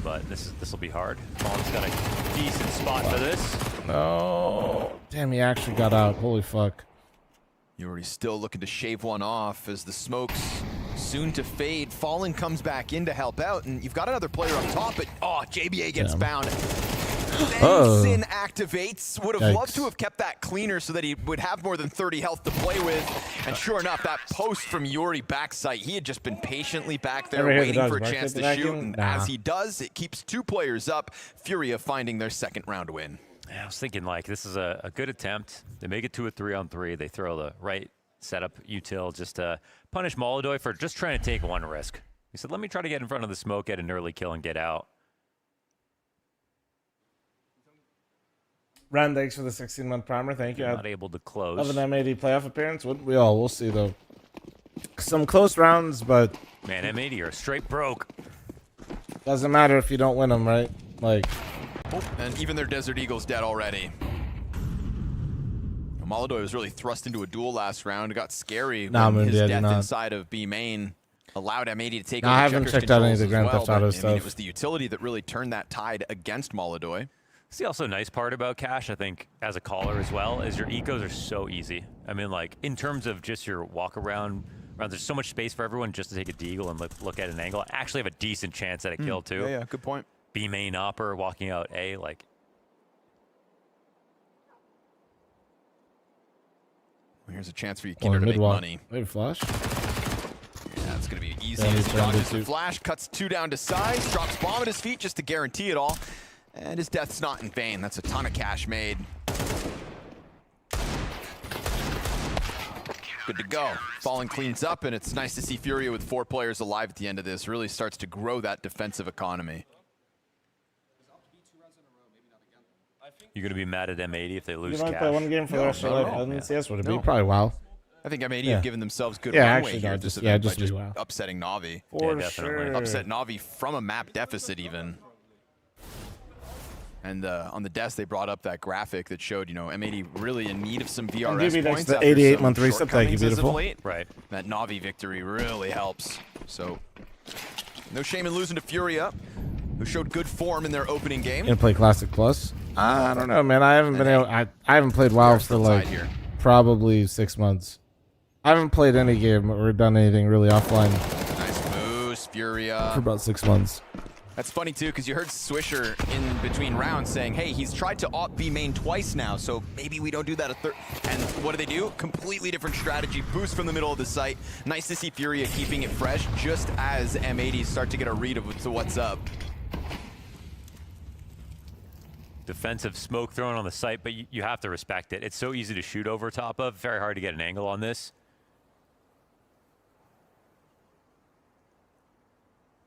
Speaker 14: But this will be hard. Fallen's got a decent spot for this.
Speaker 1: No. Damn, he actually got out. Holy fuck.
Speaker 12: Yuri's still looking to shave one off as the smoke's soon to fade. Fallen comes back in to help out, and you've got another player up top, but JBA gets found. Then Sin activates. Would have loved to have kept that cleaner so that he would have more than 30 health to play with. And sure enough, that post from Yuri backside, he had just been patiently back there waiting for a chance to shoot. And as he does, it keeps 2 players up. Furia finding their second round win.
Speaker 14: Yeah, I was thinking, like, this is a good attempt. They make it to a 3-on-3. They throw the right setup util just to punish Molodoy for just trying to take one risk. He said, let me try to get in front of the smoke, get an early kill, and get out.
Speaker 1: Ran, thanks for the 16-month primer. Thank you.
Speaker 14: Not able to close.
Speaker 1: Of an M80 playoff appearance? Wouldn't we all? We'll see, though. Some close rounds, but...
Speaker 14: Man, M80 are straight broke.
Speaker 1: Doesn't matter if you don't win them, right? Like...
Speaker 12: Oh, and even their Desert Eagle's dead already. Molodoy was really thrust into a duel last round. It got scary when his death inside of B main allowed M80 to take over
Speaker 1: I haven't checked out any of the Grand Theft Auto stuff.
Speaker 12: I mean, it was the utility that really turned that tide against Molodoy.
Speaker 14: It's the also nice part about Cash, I think, as a caller as well, is your ecos are so easy. I mean, like, in terms of just your walk around, there's so much space for everyone just to take a deagle and look at an angle. I actually have a decent chance at a kill, too.
Speaker 12: Yeah, good point.
Speaker 14: B main upper, walking out A, like...
Speaker 12: Here's a chance for Kinder to make money.
Speaker 1: Wait, flash?
Speaker 12: Yeah, it's going to be easy. He dodges the flash, cuts 2 down to size, drops bomb at his feet just to guarantee it all. And his death's not in vain. That's a ton of cash made. Good to go. Fallen cleans up, and it's nice to see Furia with 4 players alive at the end of this. Really starts to grow that defensive economy.
Speaker 14: You're going to be mad at M80 if they lose
Speaker 1: You might
Speaker 14: Cash?
Speaker 1: play one game for the rest of your life. NCS would it be?
Speaker 12: No.
Speaker 1: Probably WoW.
Speaker 12: I think M80 have given themselves good
Speaker 1: Yeah,
Speaker 12: runway
Speaker 1: actually,
Speaker 12: here
Speaker 1: no,
Speaker 12: at this
Speaker 1: just-
Speaker 12: event
Speaker 1: yeah,
Speaker 12: by
Speaker 1: just
Speaker 12: just
Speaker 1: WoW.
Speaker 12: upsetting Na'Vi.
Speaker 1: For sure.
Speaker 12: Upset Na'Vi from a map deficit even. And on the desk, they brought up that graphic that showed, M80 really in need of some VRS
Speaker 1: give you
Speaker 12: points.
Speaker 1: the
Speaker 12: after
Speaker 1: 88-month
Speaker 12: some
Speaker 1: reset. Thank you,
Speaker 12: shortcomings as of
Speaker 1: beautiful.
Speaker 12: late.
Speaker 14: Right.
Speaker 12: That Na'Vi victory really helps. So, no shame in losing to Furia, who showed good form in their opening game.
Speaker 1: Gonna play Classic Plus? I don't know, man. I haven't been able. I haven't played WoW for like probably 6 months. I haven't played any game or done anything really offline
Speaker 12: Nice moves, Furia.
Speaker 1: for about 6 months.
Speaker 12: That's funny too, because you heard Swisher in between rounds saying, hey, he's tried to op B main twice now, so maybe we don't do that a third. And what do? Completely different strategy. Boost from the middle of the site. Nice to see Furia keeping it fresh just as M80s start to get a read of what's up.
Speaker 14: Defensive smoke thrown on the site, but you have to respect it. It's so easy to shoot over top of. Very hard to get an angle on this.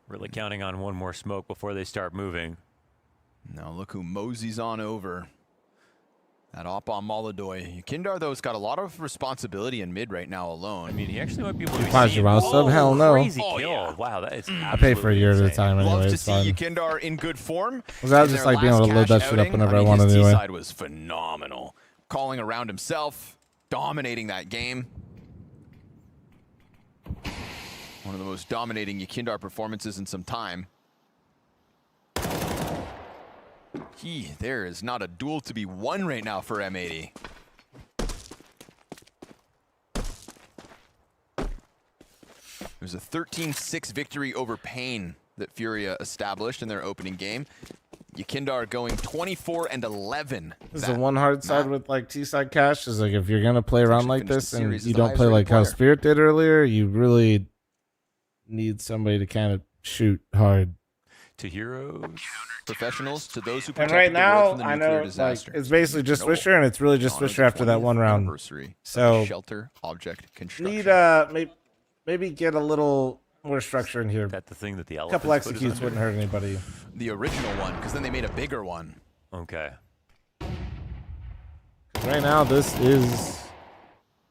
Speaker 14: Really counting on one more smoke before they start moving.
Speaker 12: Now look who moseys on over. That op on Molodoy. Kindar, though, has got a lot of responsibility in mid right now alone.
Speaker 14: I mean, he actually might be able to
Speaker 1: Flash your mouse sub? Hell no.
Speaker 14: Crazy kill. Wow, that is
Speaker 1: I pay for a year at a time anyway.
Speaker 12: Love to
Speaker 1: It's
Speaker 12: see
Speaker 1: fine.
Speaker 12: Kindar in good form.
Speaker 1: Well, I was just like being able to load that shit up whenever I wanted
Speaker 12: his
Speaker 1: anyway.
Speaker 12: T-side was phenomenal. Calling around himself, dominating that game. One of the most dominating Yakindar performances in some time. There is not a duel to be won right now for M80. There's a 13-6 victory over Pain that Furia established in their opening game. Yakindar going 24-11.
Speaker 1: This is the one hard side with like T-side cash is like if you're gonna play around like this and you don't play like how Spirit did earlier, you really need somebody to kind of shoot hard.
Speaker 14: To heroes,
Speaker 12: professionals, to those who
Speaker 1: and
Speaker 12: protect
Speaker 1: right
Speaker 12: the world
Speaker 1: now,
Speaker 12: from the
Speaker 1: I
Speaker 12: nuclear
Speaker 1: know
Speaker 12: disaster.
Speaker 1: like it's basically just Swisher, and it's really just Swisher after that one round. So
Speaker 12: shelter object construction.
Speaker 1: need maybe get a little more structure in here.
Speaker 14: That the thing that the
Speaker 1: a couple executes wouldn't hurt anybody.
Speaker 12: The original one, because then they made a bigger one.
Speaker 14: Okay.
Speaker 1: Right now, this is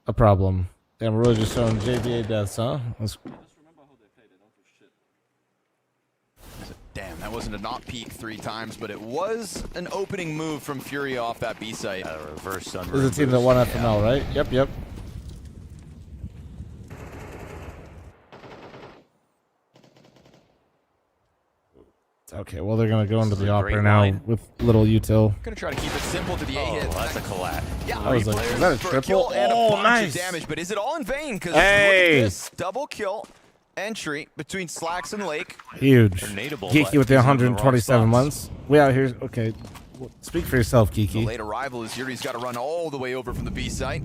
Speaker 1: a problem. Damn, we're really just showing JVA deaths, huh?
Speaker 12: Damn, that wasn't a not peek 3 times, but it was an opening move from Furia off that B site.
Speaker 14: Reverse sunroom.
Speaker 1: This is a team that won FML, right? Yep. Okay, well they're gonna go into the opera now with little util.
Speaker 12: Gonna try to keep it simple to the A hit.
Speaker 14: That's a collapse.
Speaker 12: Yeah,
Speaker 1: I was like, is that a triple?
Speaker 12: And
Speaker 1: Oh,
Speaker 12: a bunch
Speaker 1: nice.
Speaker 12: of damage, but is it all in vain? Because
Speaker 1: Hey!
Speaker 12: look at this double kill entry between Slacks and Lake.
Speaker 1: Huge.
Speaker 14: They're nadeable,
Speaker 1: Geeky
Speaker 14: but
Speaker 1: with the
Speaker 14: he's in the wrong
Speaker 1: 127
Speaker 14: spots.
Speaker 1: months. We out here. Okay, well, speak for yourself,
Speaker 12: The
Speaker 1: Geeky.
Speaker 12: late arrival is Yuri's got to run all the way over from the B site.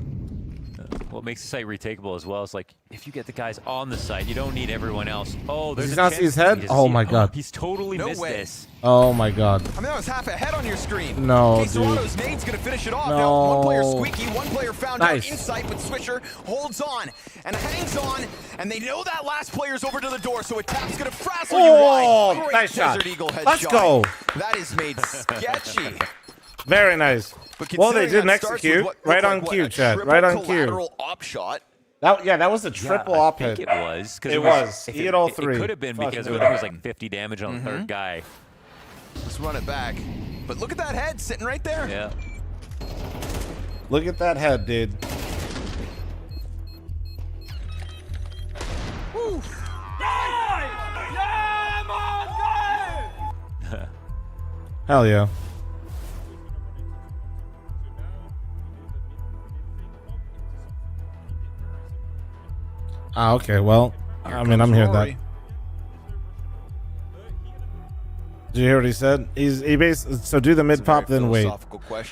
Speaker 14: What makes the site retakeable as well is like if you get the guys on the site, you don't need everyone else. Oh, there's
Speaker 1: Did
Speaker 14: a
Speaker 1: you not
Speaker 14: chance
Speaker 1: see his
Speaker 14: for
Speaker 1: head?
Speaker 14: me to
Speaker 1: Oh
Speaker 14: see
Speaker 1: my
Speaker 14: it.
Speaker 1: god.
Speaker 14: He's totally
Speaker 12: No
Speaker 14: missed
Speaker 12: way.
Speaker 14: this.
Speaker 1: Oh my god.
Speaker 12: I mean, that was half a head on your screen.
Speaker 1: No,
Speaker 12: Sorato's
Speaker 1: dude.
Speaker 12: nade's gonna finish it off.
Speaker 1: No.
Speaker 12: Now, one player squeaky, one player found
Speaker 1: Nice.
Speaker 12: out insight, but Swisher holds on and hangs on, and they know that last player's over to the door, so a tap's gonna frazzle
Speaker 1: Oh,
Speaker 12: UI. Great
Speaker 1: nice shot.
Speaker 12: Desert Eagle headshot.
Speaker 1: Let's go.
Speaker 12: That is made sketchy.
Speaker 1: Very nice.
Speaker 12: But
Speaker 1: Well, they
Speaker 12: considering
Speaker 1: didn't
Speaker 12: that starts
Speaker 1: execute.
Speaker 12: with what
Speaker 1: Right
Speaker 12: looked
Speaker 1: on
Speaker 12: like,
Speaker 1: cue,
Speaker 12: a
Speaker 1: Chad.
Speaker 12: triple
Speaker 1: Right on cue.
Speaker 12: collateral op shot.
Speaker 1: That was a triple op
Speaker 14: I
Speaker 1: hit.
Speaker 14: think it was. 'Cause
Speaker 1: It was.
Speaker 14: if
Speaker 1: He hit all
Speaker 14: it
Speaker 1: three.
Speaker 14: could have been
Speaker 1: Fuck
Speaker 14: because
Speaker 1: yeah.
Speaker 14: it was like 50 damage on the third guy.
Speaker 12: Let's run it back. But look at that head sitting right there.
Speaker 14: Yeah.
Speaker 1: Look at that head, dude. Hell yeah. Ah, okay. Well, I mean, I'm hearing that. Did you hear what he said? He basically so do the mid pop, then wait.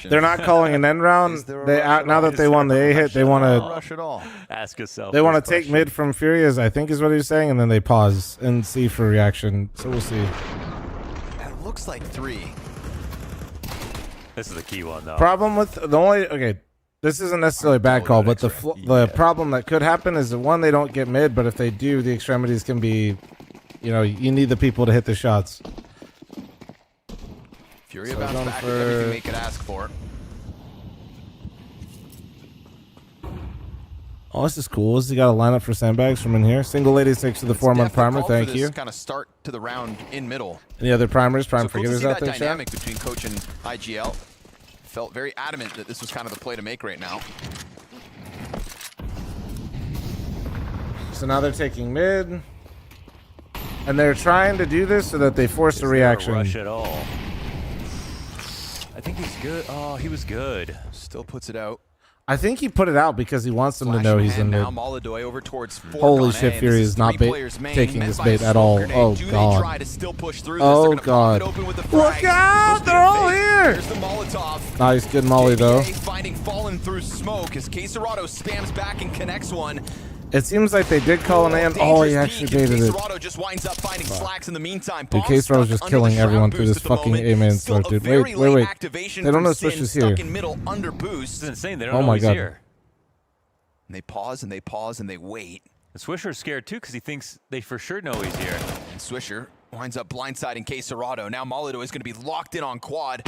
Speaker 1: They're not calling an end round. They now that they won the A hit, they want to
Speaker 12: rush at all.
Speaker 14: Ask yourself.
Speaker 1: they want to
Speaker 14: this
Speaker 1: take
Speaker 14: question.
Speaker 1: mid from Furious, I think is what he was saying, and then they pause and see for reaction. So we'll see.
Speaker 12: That looks like 3.
Speaker 14: This is the key one, though.
Speaker 1: Problem with the only this isn't necessarily a bad call, but the problem that could happen is that one, they don't get mid, but if they do, the extremities can be, you need the people to hit the shots.
Speaker 12: Furia
Speaker 1: So
Speaker 12: bounced
Speaker 1: going
Speaker 12: back
Speaker 1: for-
Speaker 12: with everything they could ask for.
Speaker 1: Oh, this is cool. Has he got a lineup for sandbags from in here? Single lady 6 to the 4-month primer. Thank you.
Speaker 12: Kind of start to the round in middle.
Speaker 1: Any other primers? Prime
Speaker 12: So cool to
Speaker 1: forgetters
Speaker 12: see
Speaker 1: out
Speaker 12: that
Speaker 1: there, Chad?
Speaker 12: dynamic between coach and IGL. Felt very adamant that this was kind of the play to make right now.
Speaker 1: So now they're taking mid, and they're trying to do this so that they force a reaction.
Speaker 14: Rush at all. I think he's good. Oh, he was good.
Speaker 12: Still puts it out.
Speaker 1: I think he put it out because he wants them to know he's in mid.
Speaker 12: Now Molodoy over towards 4
Speaker 1: Holy
Speaker 12: on
Speaker 1: shit,
Speaker 12: A, and
Speaker 1: Fury
Speaker 12: this
Speaker 1: is not
Speaker 12: 3 players main,
Speaker 1: taking
Speaker 12: met
Speaker 1: this
Speaker 12: by
Speaker 1: bait
Speaker 12: a
Speaker 1: at all.
Speaker 12: smoke grenade.
Speaker 1: Oh
Speaker 12: Do they
Speaker 1: god.
Speaker 12: try to still push through this?
Speaker 1: Oh
Speaker 12: They're gonna pop it
Speaker 1: god.
Speaker 12: open with the
Speaker 1: Look
Speaker 12: frag.
Speaker 1: out!
Speaker 12: Supposed to be
Speaker 1: They're
Speaker 12: a
Speaker 1: all
Speaker 12: fake.
Speaker 1: here.
Speaker 12: Here's the Molotov.
Speaker 1: Nice, good molly though.
Speaker 12: JVA finding fallen through smoke as Sorато spams back and connects one.
Speaker 1: It seems like they did call an end. Oh, he actually baited it.
Speaker 12: Sorado just winds up finding Slacks in the meantime.
Speaker 1: Dude,
Speaker 12: Bomb
Speaker 1: K-Star was
Speaker 12: stuck
Speaker 1: just
Speaker 12: under
Speaker 1: killing
Speaker 12: the shroud
Speaker 1: everyone through
Speaker 12: boost
Speaker 1: this
Speaker 12: at the
Speaker 1: fucking
Speaker 12: moment.
Speaker 1: A-man
Speaker 12: Still
Speaker 1: start,
Speaker 12: a
Speaker 1: dude.
Speaker 12: very
Speaker 1: Wait.
Speaker 12: late activation
Speaker 1: They don't
Speaker 12: from
Speaker 1: know
Speaker 12: Sin,
Speaker 1: Swish is
Speaker 12: stuck
Speaker 1: here.
Speaker 12: in middle under boost.
Speaker 14: This is insane. They don't
Speaker 1: Oh
Speaker 14: know
Speaker 1: my
Speaker 14: he's
Speaker 1: god.
Speaker 14: here.
Speaker 12: And they pause and they pause and they wait.
Speaker 14: And Swisher's scared too because he thinks they for sure know he's here.
Speaker 12: And Swisher winds up blindsiding K-Serrado. Now Molito is going to be locked in on quad.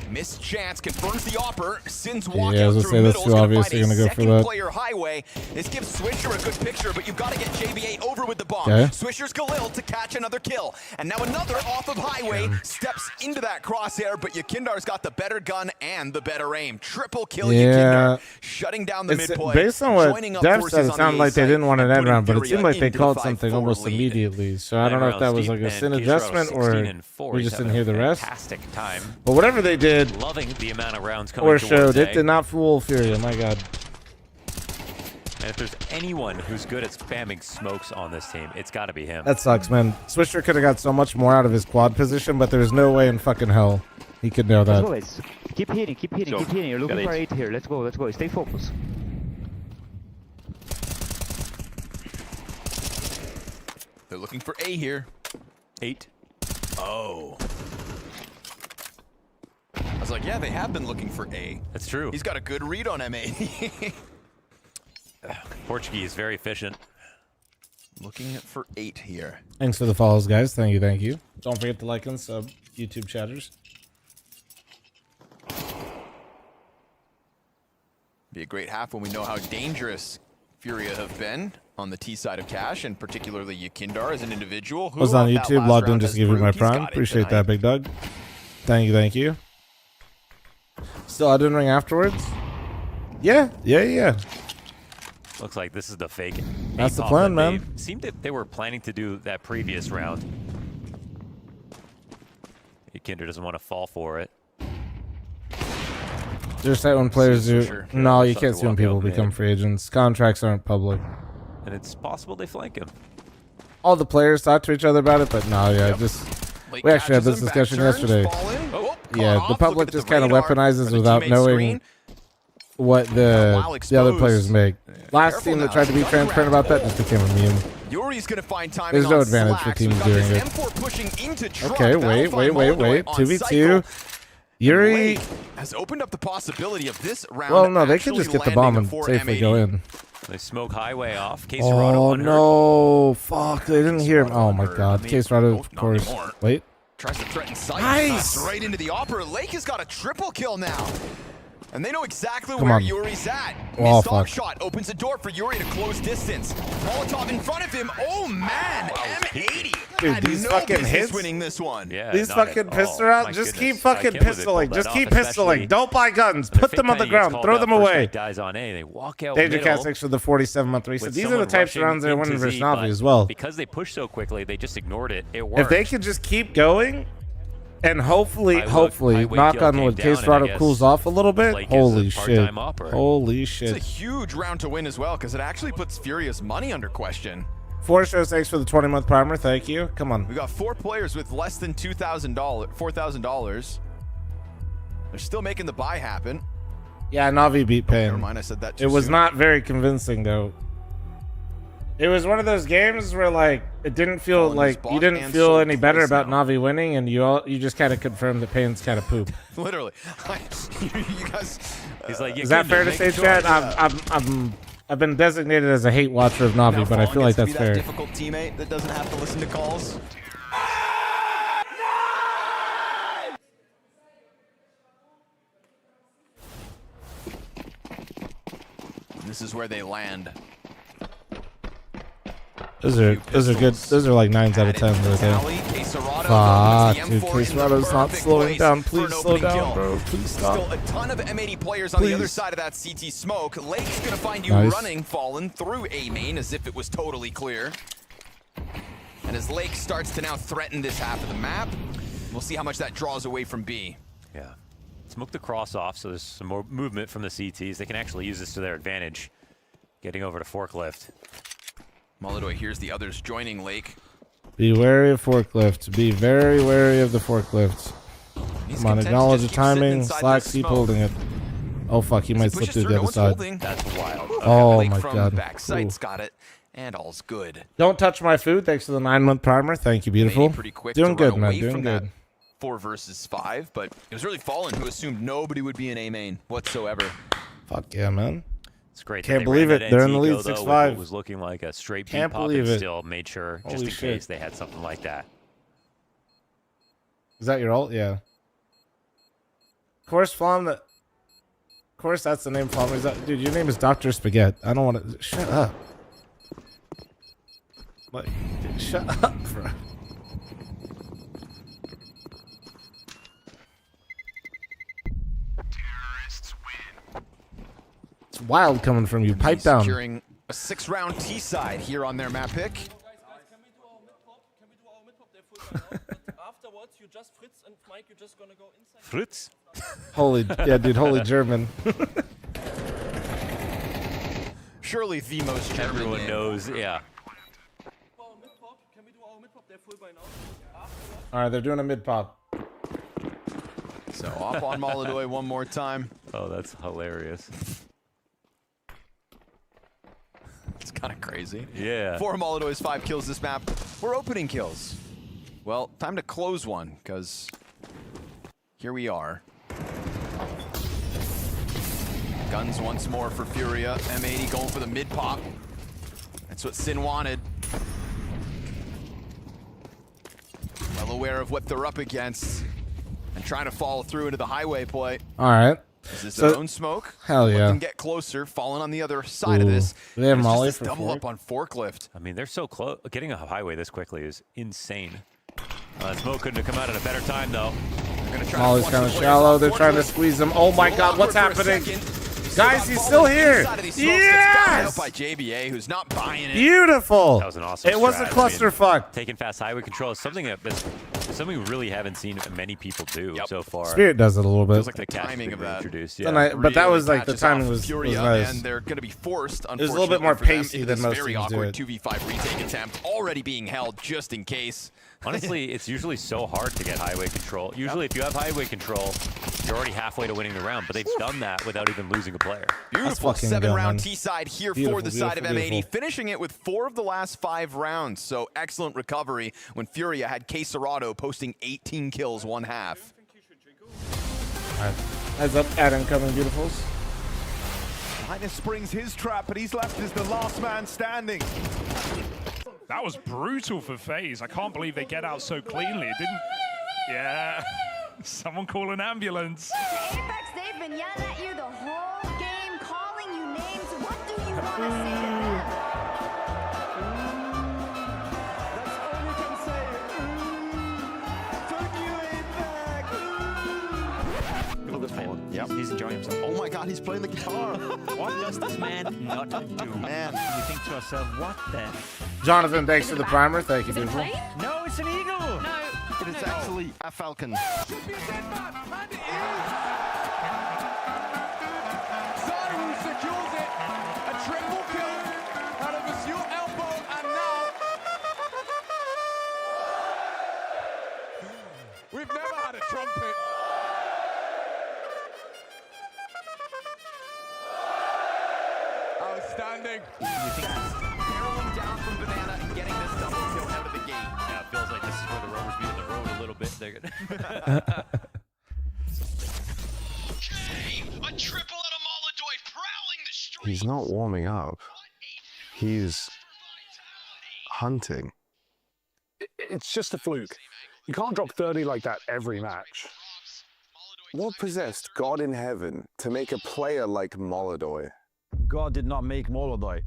Speaker 12: Missed chance, confirms the offer. Sin's walkout
Speaker 1: Yeah, I was gonna say those two obviously gonna go for that.
Speaker 12: Player highway. This gives Swisher a good picture, but you've got to get JBA over with the bomb.
Speaker 1: Okay.
Speaker 12: Swisher's Galil to catch another kill. And now another off of highway steps into that crosshair, but Yakindar's got the better gun and the better aim. Triple kill Yakindar, shutting down the mid play.
Speaker 1: Based on what Dev said, it sounded like they didn't want an end round, but it seemed like they called something almost immediately. So I don't know if that was like a sin adjustment or we just didn't hear the rest.
Speaker 14: Fantastic time.
Speaker 1: But whatever they did,
Speaker 14: Loving the amount of rounds coming
Speaker 1: or
Speaker 14: towards
Speaker 1: showed,
Speaker 14: A.
Speaker 1: it did not fool Furia. My God.
Speaker 14: And if there's anyone who's good at spamming smokes on this team, it's got to be him.
Speaker 1: That sucks, man. Swisher could have got so much more out of his quad position, but there's no way in fucking hell he could know that.
Speaker 13: Let's go, guys. Keep hitting, keep hitting, keep hitting. You're looking for 8 here. Let's go, let's go. Stay focused.
Speaker 12: They're looking for A here.
Speaker 14: 8.
Speaker 12: Oh. I was like, yeah, they have been looking for A.
Speaker 14: That's true.
Speaker 12: He's got a good read on M8.
Speaker 14: Portuguese is very efficient.
Speaker 12: Looking for 8 here.
Speaker 1: Thanks for the follows, guys. Thank you, thank you. Don't forget to like and sub, YouTube chatters.
Speaker 12: Be a great half when we know how dangerous Furia have been on the T side of Cash, and particularly Yakindar as an individual.
Speaker 1: I was on YouTube, logged in just to give you my prime. Appreciate that, big dog. Thank you, thank you. Still Elden Ring afterwards? Yeah.
Speaker 14: Looks like this is the fake.
Speaker 1: That's the plan, man.
Speaker 14: Seemed that they were planning to do that previous round. Kinder doesn't want to fall for it.
Speaker 1: There's that when players do. No, you can't see when people become free agents. Contracts aren't public.
Speaker 14: And it's possible they flank him.
Speaker 1: All the players talk to each other about it, but no, yeah, just we actually had this discussion yesterday. Yeah, the public just kind of weaponizes without knowing what the other players make. Last team that tried to be transparent about that just became immune.
Speaker 12: Yuri's gonna find timing.
Speaker 1: There's no
Speaker 12: on
Speaker 1: advantage for
Speaker 12: Slacks.
Speaker 1: teams
Speaker 12: We've got
Speaker 1: doing
Speaker 12: this
Speaker 1: it.
Speaker 12: M4 pushing into truck.
Speaker 1: Okay, wait.
Speaker 12: Battlefield on
Speaker 1: 2v2. Yuri
Speaker 12: has opened up the possibility of this round.
Speaker 1: Well, no, they could just get the bomb and safely go in.
Speaker 14: They smoke highway off.
Speaker 1: Oh no! Fuck! They didn't hear him. Oh my God! K-Serrado, of course. Wait.
Speaker 12: Tries to threaten sight.
Speaker 1: Nice!
Speaker 12: Right into the opera. Lake has got a triple kill now. And they know exactly
Speaker 1: Come
Speaker 12: where
Speaker 1: on.
Speaker 12: Yuri's at.
Speaker 1: Oh,
Speaker 12: Missed
Speaker 1: fuck.
Speaker 12: shot opens the door for Yuri to close distance. Molotov in front of him. Oh man, M80.
Speaker 1: Dude,
Speaker 12: had
Speaker 1: these
Speaker 12: no
Speaker 1: fucking
Speaker 12: business
Speaker 1: hits.
Speaker 12: winning this one.
Speaker 14: Yeah,
Speaker 1: These fucking pistol rounds. Just keep fucking pistoling. Just keep pistoling. Don't buy guns. Put them on the ground. Throw them away.
Speaker 14: Dies on A. They walk out
Speaker 1: Danger
Speaker 14: middle.
Speaker 1: Cat 6 for the 47-month reset.
Speaker 14: with
Speaker 1: These are the
Speaker 14: someone
Speaker 1: types of
Speaker 14: rushing
Speaker 1: rounds they're winning
Speaker 14: into
Speaker 1: versus
Speaker 14: Z,
Speaker 1: Navi
Speaker 14: but
Speaker 1: as well.
Speaker 14: Because they pushed so quickly, they just ignored it. It worked.
Speaker 1: If they could just keep going, and hopefully,
Speaker 14: I wait
Speaker 1: knock
Speaker 14: till it
Speaker 1: on
Speaker 14: came
Speaker 1: wood,
Speaker 14: down, and I
Speaker 1: K-Serrado
Speaker 14: guess
Speaker 1: cools off a little bit.
Speaker 14: Blake is a
Speaker 1: Holy shit.
Speaker 14: part-time opera.
Speaker 1: Holy
Speaker 12: It's a
Speaker 1: shit.
Speaker 12: huge round to win as well, because it actually puts Furious money under question.
Speaker 1: 4 shows, thanks for the 20-month primer. Thank you. Come on.
Speaker 12: We got 4 players with less than $4,000. They're still making the buy happen.
Speaker 1: Yeah, Navi beat Pain.
Speaker 12: Never mind, I said that too
Speaker 1: It was
Speaker 12: soon.
Speaker 1: not very convincing, though. It was one of those games where, like, it didn't feel like you didn't feel any better about Navi winning, and you just kind of confirmed that Pain's kind of poop.
Speaker 12: Literally. you guys.
Speaker 14: He's like,
Speaker 1: Is that fair to say, Chad? I've been designated as a hate watcher of Navi, but I feel like that's
Speaker 12: That
Speaker 1: fair.
Speaker 12: difficult teammate that doesn't have to listen to calls. This is where they land.
Speaker 1: Those are good. Those are like 9s out of 10 right there. Fuck, dude. K-Serado's not slowing down. Please slow down, bro. Please stop.
Speaker 12: Still a ton of M80 players on the other side of that CT smoke. Lake's gonna find you
Speaker 1: Nice.
Speaker 12: running, fallen through A main as if it was totally clear. And as Lake starts to now threaten this half of the map, we'll see how much that draws away from B.
Speaker 14: Yeah. Smoke the cross off, so there's some more movement from the CTs. They can actually use this to their advantage. Getting over to forklift.
Speaker 12: Molotov hears the others joining Lake.
Speaker 1: Be wary of forklifts. Be very wary of the forklifts. Come on, acknowledge the timing. Slacks, keep holding it. Oh fuck, he might slip through the other side.
Speaker 12: That's wild.
Speaker 1: Oh
Speaker 12: Lake
Speaker 1: my
Speaker 12: from
Speaker 1: God.
Speaker 12: Back sight's
Speaker 1: Ooh.
Speaker 12: got it, and all's good.
Speaker 1: Don't touch my food. Thanks for the 9-month primer. Thank you, beautiful.
Speaker 12: Pretty quick
Speaker 1: Doing
Speaker 12: to run
Speaker 1: good, man.
Speaker 12: away
Speaker 1: Doing
Speaker 12: from
Speaker 1: good.
Speaker 12: that 4 versus 5, but it was really Fallen who assumed nobody would be in A main whatsoever.
Speaker 1: Fuck yeah, man.
Speaker 14: It's great.
Speaker 1: Can't
Speaker 14: that they
Speaker 1: believe
Speaker 14: ran
Speaker 1: it.
Speaker 14: that
Speaker 1: They're in the
Speaker 14: NT
Speaker 1: lead
Speaker 14: go, though, with
Speaker 1: 6-5.
Speaker 14: what was looking like a straight
Speaker 1: Can't
Speaker 14: beat pop
Speaker 1: believe
Speaker 14: and
Speaker 1: it.
Speaker 14: still made sure, just
Speaker 1: Holy
Speaker 14: in
Speaker 1: shit.
Speaker 14: case they had something like that.
Speaker 1: Is that your ult? Yeah. Of course, fl0m. Of course, that's the name, fl0m. Dude, your name is Dr. Spaghetti. I don't want to. Shut up. Like, dude, shut up, bro. It's wild coming from you. Pipe down.
Speaker 12: Securing a 6-round T-side here on their map pick.
Speaker 2: Afterwards, you just Fritz and Mike, you're just gonna go inside.
Speaker 14: Fritz?
Speaker 1: Holy, yeah, dude, holy German.
Speaker 12: Surely the most German
Speaker 14: Everyone
Speaker 12: name.
Speaker 14: knows, yeah.
Speaker 1: All right, they're doing a mid pop.
Speaker 12: So up on Molodoi one more time.
Speaker 14: Oh, that's hilarious.
Speaker 12: It's kind of crazy.
Speaker 14: Yeah.
Speaker 12: 4 Molodoi's 5 kills this map. We're opening kills. Well, time to close one, because here we are. Guns once more for Furia. M80 going for the mid pop. That's what Sin wanted. Well aware of what they're up against and trying to follow through into the highway play.
Speaker 1: All right.
Speaker 12: Is this
Speaker 1: So-
Speaker 12: their own smoke?
Speaker 1: Hell yeah.
Speaker 12: Looking to get closer, falling on the other side of
Speaker 1: Ooh.
Speaker 12: this.
Speaker 1: Do they have
Speaker 12: There's
Speaker 1: Molly
Speaker 12: just this
Speaker 1: for
Speaker 12: double
Speaker 1: fork?
Speaker 12: up on forklift.
Speaker 14: I mean, they're so close. Getting a highway this quickly is insane. Smoke couldn't have come out at a better time, though.
Speaker 12: They're gonna try
Speaker 1: Molly's kind of shallow. They're trying to squeeze him. Oh my God, what's happening? Guys, he's still here. Yes!
Speaker 12: By JBA, who's not buying it.
Speaker 1: Beautiful.
Speaker 14: That was an awesome
Speaker 1: It was a
Speaker 14: strat.
Speaker 1: clusterfuck.
Speaker 14: Taking fast highway control is something we really haven't seen many people do so far.
Speaker 1: Spirit does it a little bit.
Speaker 12: Feels like the timing of that.
Speaker 14: Introduced,
Speaker 1: But
Speaker 14: yeah.
Speaker 1: but that
Speaker 12: Really
Speaker 1: was like the
Speaker 12: catches
Speaker 1: timing
Speaker 12: off
Speaker 1: was
Speaker 12: Furia,
Speaker 1: nice.
Speaker 12: and they're going to be forced,
Speaker 1: It was a little bit more
Speaker 12: unfortunately,
Speaker 1: pacey
Speaker 12: for them,
Speaker 1: than
Speaker 12: into
Speaker 1: most
Speaker 12: this very
Speaker 1: teams do
Speaker 12: awkward
Speaker 1: it.
Speaker 12: 2v5 retake attempt, already being held just in case.
Speaker 14: Honestly, it's usually so hard to get highway control. Usually, if you have highway control, you're already halfway to winning the round, but they've done that without even losing a player.
Speaker 12: Beautiful
Speaker 1: fucking
Speaker 12: 7-round
Speaker 1: good,
Speaker 12: T-side here
Speaker 1: Beautiful,
Speaker 12: for the side of
Speaker 1: beautiful,
Speaker 12: M80,
Speaker 1: beautiful.
Speaker 12: finishing it with 4 of the last 5 rounds. So excellent recovery when Furia had K Serrato posting 18 kills, 1 half.
Speaker 1: All right. Heads up, Adam coming, beautifuls.
Speaker 4: Highness springs his trap, but he's left as the last man standing.
Speaker 22: That was brutal for FaZe. I can't believe they get out so cleanly. It didn't. Yeah. Someone call an ambulance.
Speaker 23: Apex, they've been yelling at you the whole game, calling you names. What do you want to say to them?
Speaker 4: That's all you can say. Took you in back.
Speaker 7: Look at this man.
Speaker 12: Yep.
Speaker 7: He's enjoying himself.
Speaker 12: Oh my God, he's playing the guitar.
Speaker 7: What does this man not do?
Speaker 12: Man.
Speaker 7: You think to yourself, what the?
Speaker 1: Jonathan, thanks for the primer. Thank you, beautiful.
Speaker 7: No, it's an eagle.
Speaker 23: No.
Speaker 12: It is actually a falcon.
Speaker 4: Should be a dead man, and it is. Zaru secures it. A triple kill out of Monsieur Elbow, and now we've never had a trumpet. Outstanding.
Speaker 12: Barreling down from Banana and getting this double kill out of the gate.
Speaker 14: Yeah, it feels like this is where the rubber's meeting the road a little bit. They're gonna
Speaker 24: He's not warming up. He's hunting.
Speaker 25: It's just a fluke. You can't drop 30 like that every match.
Speaker 24: What possessed God in heaven to make a player like Molodoi?
Speaker 26: God did not make Molodoi.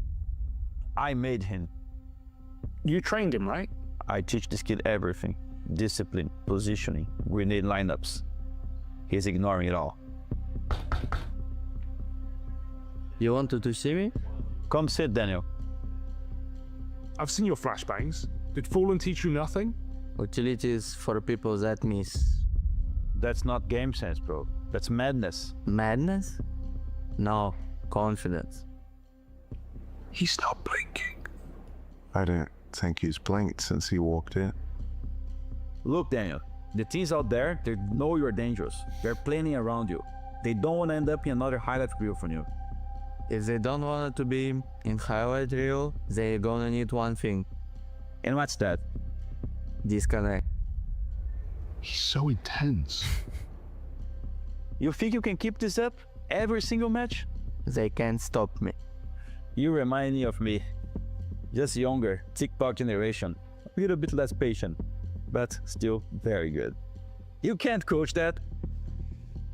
Speaker 26: I made him.
Speaker 25: You trained him, right?
Speaker 26: I teach this kid everything. Discipline, positioning, grenade lineups. He's ignoring it all.
Speaker 27: You wanted to see me?
Speaker 25: Come sit, Daniel. I've seen your flashbangs. Did Fallen teach you nothing?
Speaker 27: Utilities for people that miss.
Speaker 26: That's not game sense, bro. That's madness.
Speaker 27: Madness? No, confidence.
Speaker 24: He's not blinking. I don't think he's blinked since he walked in.
Speaker 26: Look, Daniel, the teams out there, they know you're dangerous. They're planning around you. They don't want to end up in another highlight reel from you.
Speaker 27: If they don't want it to be in highlight reel, they're gonna need one thing.
Speaker 26: And what's that?
Speaker 27: Disconnect.
Speaker 24: He's so intense.
Speaker 26: You think you can keep this up every single match?
Speaker 27: They can't stop me.
Speaker 26: You remind me of me. Just younger, TikTok generation. A little bit less patient, but still very good. You can't coach that.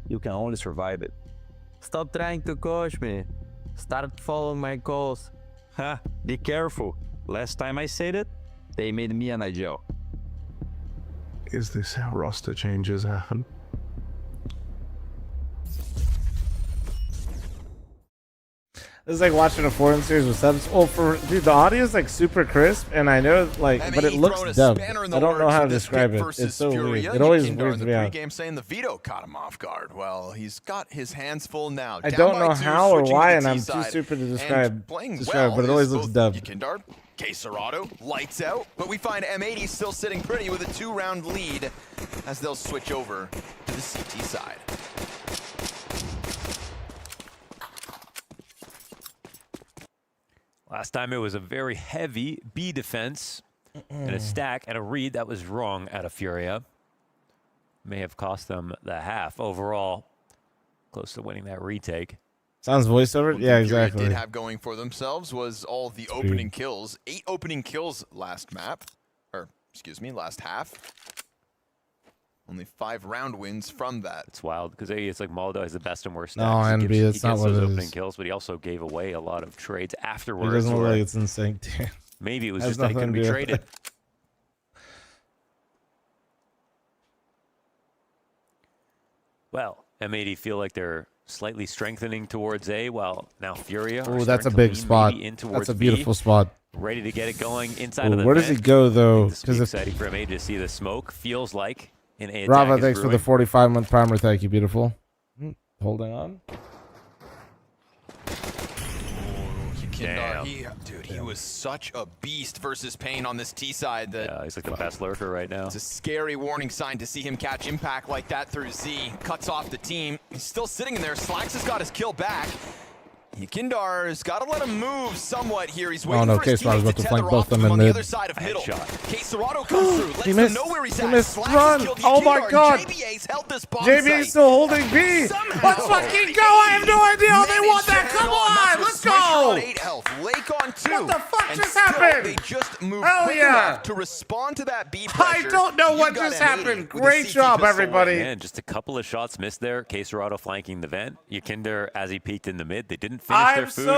Speaker 26: You can only survive it.
Speaker 27: Stop trying to coach me. Start following my calls.
Speaker 26: Ha, be careful. Last time I said it, they made me an Nigel.
Speaker 24: Is this how roster changes happen?
Speaker 1: This is like watching a foreign series with subs. Oh, dude, the audio is like super crisp, and I know but it looks dumb. I don't know how to describe it. It's so weird. It always weirds me out.
Speaker 12: Game saying the veto caught him off guard. Well, he's got his hands full now.
Speaker 1: I don't know how or why, and I'm too stupid to describe, but it always looks dumb.
Speaker 12: Yekindar, K-Serrato, lights out, but we find M80 still sitting pretty with a 2-round lead as they'll switch over to the CT side.
Speaker 14: Last time it was a very heavy B defense and a stack and a read that was wrong out of Furia. May have cost them the half overall. Close to winning that retake.
Speaker 1: Sounds voiceover? Yeah, exactly.
Speaker 12: Furia did have going for themselves was all the opening kills. 8 opening kills last map. Or, excuse me, last half. Only 5 round wins from that.
Speaker 14: It's wild because it's like Maldo has the best and worst.
Speaker 1: No, NB, that's not what it is.
Speaker 14: Opening kills, but he also gave away a lot of trades afterwards.
Speaker 1: It doesn't look like it's in sync.
Speaker 14: Maybe it was just that it couldn't be traded. Well, M80 feel like they're slightly strengthening towards A, while now Furia.
Speaker 1: Oh, that's a big spot. That's a beautiful spot.
Speaker 14: Ready to get it going inside of the
Speaker 1: where does he go though?
Speaker 14: Because exciting for M80 to see the smoke. Feels like.
Speaker 1: Rava, thanks for the 45-month primer. Thank you, beautiful. Holding on.
Speaker 12: He was such a beast versus Pain on this T side. That
Speaker 14: he's like the best lurker right now.
Speaker 12: It's a scary warning sign to see him catch impact like that through Z. Cuts off the team. He's still sitting in there. Slacks has got his kill back. Yakindar's got to let him move somewhat here. He's waiting for his teammates to tether off him on the other side of middle. K-Serrato comes through, lets them know where he's at.
Speaker 1: Run! Oh my god!
Speaker 12: JBA's held this bomb
Speaker 1: JBA's still holding B! Let's fucking go! I have no idea how they want that! Come on! Let's go!
Speaker 12: 8 health. Lake on 2.
Speaker 1: What the fuck just happened?
Speaker 12: They just moved quick enough to respond to that B pressure.
Speaker 1: I don't know what just happened. Great job, everybody.
Speaker 14: And just a couple of shots missed there. K-Serrato flanking the vent. Yakindar, as he peeked in the mid, they didn't finish their food.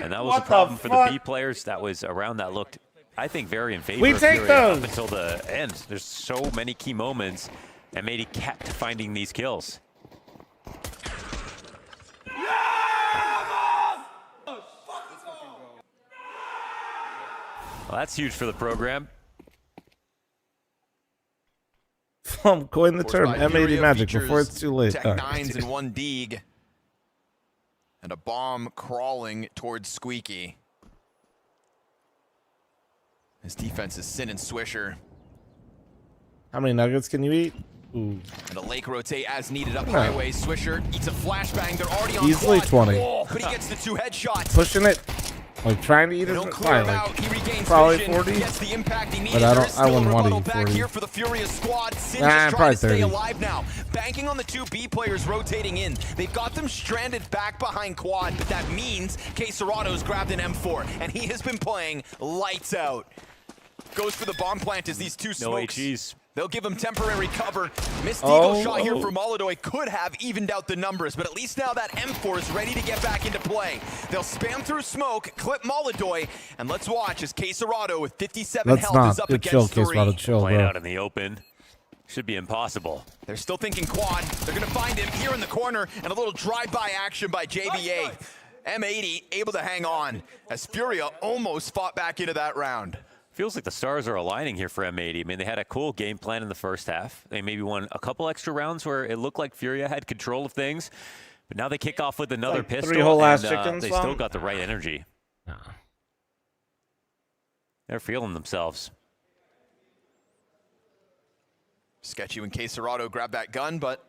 Speaker 14: And that was a problem for the B players. That was a round that looked, I think, very in favor of Furia up until the end. There's so many key moments, and M80 kept finding these kills. Well, that's huge for the program.
Speaker 1: Coin the term M80 magic before it's too late.
Speaker 12: Tech 9s and 1 Deeg. And a bomb crawling towards Squeaky. His defense is Sin and Swisher.
Speaker 1: How many nuggets can you eat? Ooh.
Speaker 12: And a Lake rotate as needed up highway. Swisher eats a flashbang. They're already on
Speaker 1: easily
Speaker 12: quad.
Speaker 1: 20.
Speaker 12: Oh, but he gets the 2 headshots.
Speaker 1: Pushing it. Like trying to eat it. Fine, like, probably 40. But I wouldn't want to eat 40.
Speaker 12: Here for the Furious squad. Sin
Speaker 1: nah,
Speaker 12: just
Speaker 1: probably
Speaker 12: to
Speaker 1: 30.
Speaker 12: stay alive now. Banking on the 2 B players rotating in. They've got them stranded back behind quad, but that means K-Serrato's grabbed an M4, and he has been playing lights out. Goes for the bomb plant as these 2 smokes.
Speaker 14: No HEs.
Speaker 12: They'll give him temporary cover. Missed Eagle shot here from Molodoy could have evened out the numbers, but at least now that M4 is ready to get back into play. They'll spam through smoke, clip Molodoy, and let's watch as K-Serrato with 57 health is up against 3.
Speaker 14: Playing out in the open. Should be impossible.
Speaker 12: They're still thinking quad. They're going to find him here in the corner, and a little drive-by action by JBA. M80 able to hang on as Furia almost fought back into that round.
Speaker 14: Feels like the stars are aligning here for M80. I mean, they had a cool game plan in the first half. They maybe won a couple extra rounds where it looked like Furia had control of things. But now they kick off with another pistol.
Speaker 1: 3 whole ass
Speaker 14: and,
Speaker 1: chickens.
Speaker 14: they still got the right energy. They're feeling themselves.
Speaker 12: Sketchy when K-Serrato grabbed that gun, but...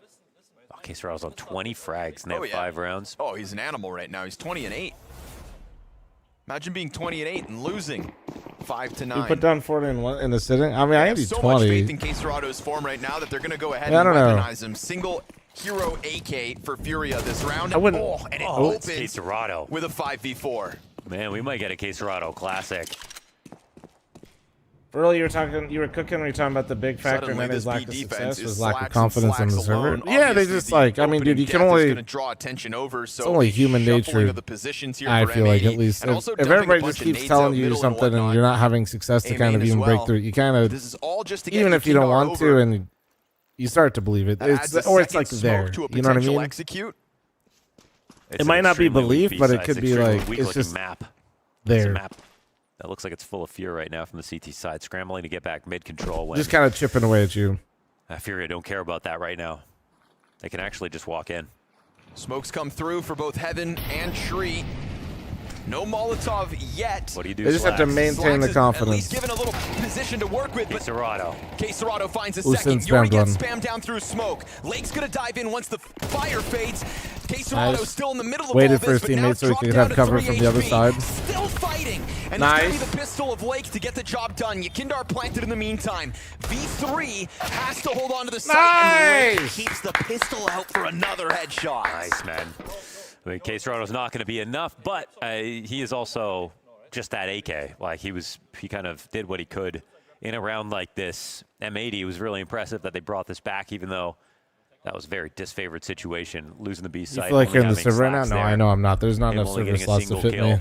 Speaker 14: K-Serrato's on 20 frags and they have 5 rounds.
Speaker 12: Oh, he's an animal right now. He's 20-8. Imagine being 20-8 and losing 5-9.
Speaker 1: You put down 40 in the sitting. I mean, I have
Speaker 12: so
Speaker 1: 20.
Speaker 12: much faith in K-Serrato's form right now that they're going to go ahead
Speaker 1: and
Speaker 12: weaponize him. Single hero AK for Furia this round.
Speaker 1: I wouldn't.
Speaker 12: And it
Speaker 14: It's
Speaker 12: opens
Speaker 14: Caserado.
Speaker 12: with a 5v4.
Speaker 14: Man, we might get a Caserado classic.
Speaker 1: Earlier, you were cooking. Were you talking about the big factor
Speaker 12: Suddenly,
Speaker 1: in his
Speaker 12: this
Speaker 1: lack
Speaker 12: B
Speaker 1: of
Speaker 12: defense
Speaker 1: success
Speaker 12: is
Speaker 1: was lack of
Speaker 12: slacks and
Speaker 1: confidence in the
Speaker 12: slacks
Speaker 1: server?
Speaker 12: alone.
Speaker 1: Yeah, they
Speaker 12: Obviously,
Speaker 1: just
Speaker 12: the
Speaker 1: like, I mean, dude, you can
Speaker 12: opening death is
Speaker 1: only.
Speaker 12: gonna draw attention over, so
Speaker 1: It's only
Speaker 12: a
Speaker 1: human
Speaker 12: shuffling
Speaker 1: nature.
Speaker 12: of the positions here
Speaker 1: I
Speaker 12: for
Speaker 1: feel like
Speaker 12: M80,
Speaker 1: at least
Speaker 12: and
Speaker 1: if
Speaker 12: also dumping a
Speaker 1: everybody
Speaker 12: bunch
Speaker 1: just
Speaker 12: of
Speaker 1: keeps
Speaker 12: nades
Speaker 1: telling
Speaker 12: out
Speaker 1: you
Speaker 12: middle and
Speaker 1: something and
Speaker 12: whatnot.
Speaker 1: you're not having success to kind of
Speaker 12: A-main as
Speaker 1: even break
Speaker 12: well.
Speaker 1: through, you kind of
Speaker 12: This is all just to get
Speaker 1: even if you don't
Speaker 12: Ikindar
Speaker 1: want
Speaker 12: over.
Speaker 1: to, and you start to believe it.
Speaker 12: That
Speaker 1: It's
Speaker 12: adds a
Speaker 1: or it's
Speaker 12: second
Speaker 1: like
Speaker 12: smoke
Speaker 1: there.
Speaker 12: to a
Speaker 1: You know what I
Speaker 12: potential
Speaker 1: mean?
Speaker 12: execute.
Speaker 14: It's
Speaker 1: It might
Speaker 14: an
Speaker 1: not be
Speaker 14: extremely weak
Speaker 1: belief, but it
Speaker 14: B-side.
Speaker 1: could
Speaker 14: It's
Speaker 1: be
Speaker 14: extremely
Speaker 1: like
Speaker 14: weak
Speaker 1: it's
Speaker 14: looking
Speaker 1: just
Speaker 14: map. It's a
Speaker 1: there.
Speaker 14: map that looks like it's full of fear right now from the CT side, scrambling to get back mid control. When
Speaker 1: Just kind of chipping away at you.
Speaker 14: Furia don't care about that right now. They can actually just walk in.
Speaker 12: Smokes come through for both Heaven and Shri. No Molotov yet.
Speaker 14: What do you do?
Speaker 1: They just have to maintain the
Speaker 12: At
Speaker 1: confidence.
Speaker 12: least given a little position to work with. But Caserado finds a
Speaker 1: Usin
Speaker 12: second. Yuri
Speaker 1: spammed
Speaker 12: gets
Speaker 1: one.
Speaker 12: spammed down through smoke. Lake's gonna dive in once the fire fades. Caserado
Speaker 1: Nice.
Speaker 12: still in the middle of
Speaker 1: Waited
Speaker 12: all
Speaker 1: for his
Speaker 12: this, but now
Speaker 1: teammate so he
Speaker 12: dropped
Speaker 1: could
Speaker 12: down
Speaker 1: have
Speaker 12: to
Speaker 1: cover
Speaker 12: 3
Speaker 1: from the other
Speaker 12: HP.
Speaker 1: side.
Speaker 12: Still fighting. And
Speaker 1: Nice.
Speaker 12: it's gonna be the pistol of Lake to get the job done. Yakindar planted in the meantime. V3 has to hold on to the site. And Lake
Speaker 1: Nice.
Speaker 12: keeps the pistol out for another headshot.
Speaker 14: Nice, man. I mean, Caserado's not going to be enough, but he is also just that AK. Like he kind of did what he could in a round like this. M80 was really impressive that they brought this back, even though that was a very disfavored situation, losing the B
Speaker 1: You
Speaker 14: side.
Speaker 1: feel like
Speaker 14: only
Speaker 1: you're in the
Speaker 14: having
Speaker 1: server right now?
Speaker 14: slacks
Speaker 1: No,
Speaker 14: there.
Speaker 1: I know I'm not. There's not
Speaker 14: Him
Speaker 1: enough
Speaker 14: only
Speaker 1: server
Speaker 14: getting a
Speaker 1: slots to
Speaker 14: single
Speaker 1: fit
Speaker 14: kill.
Speaker 1: me.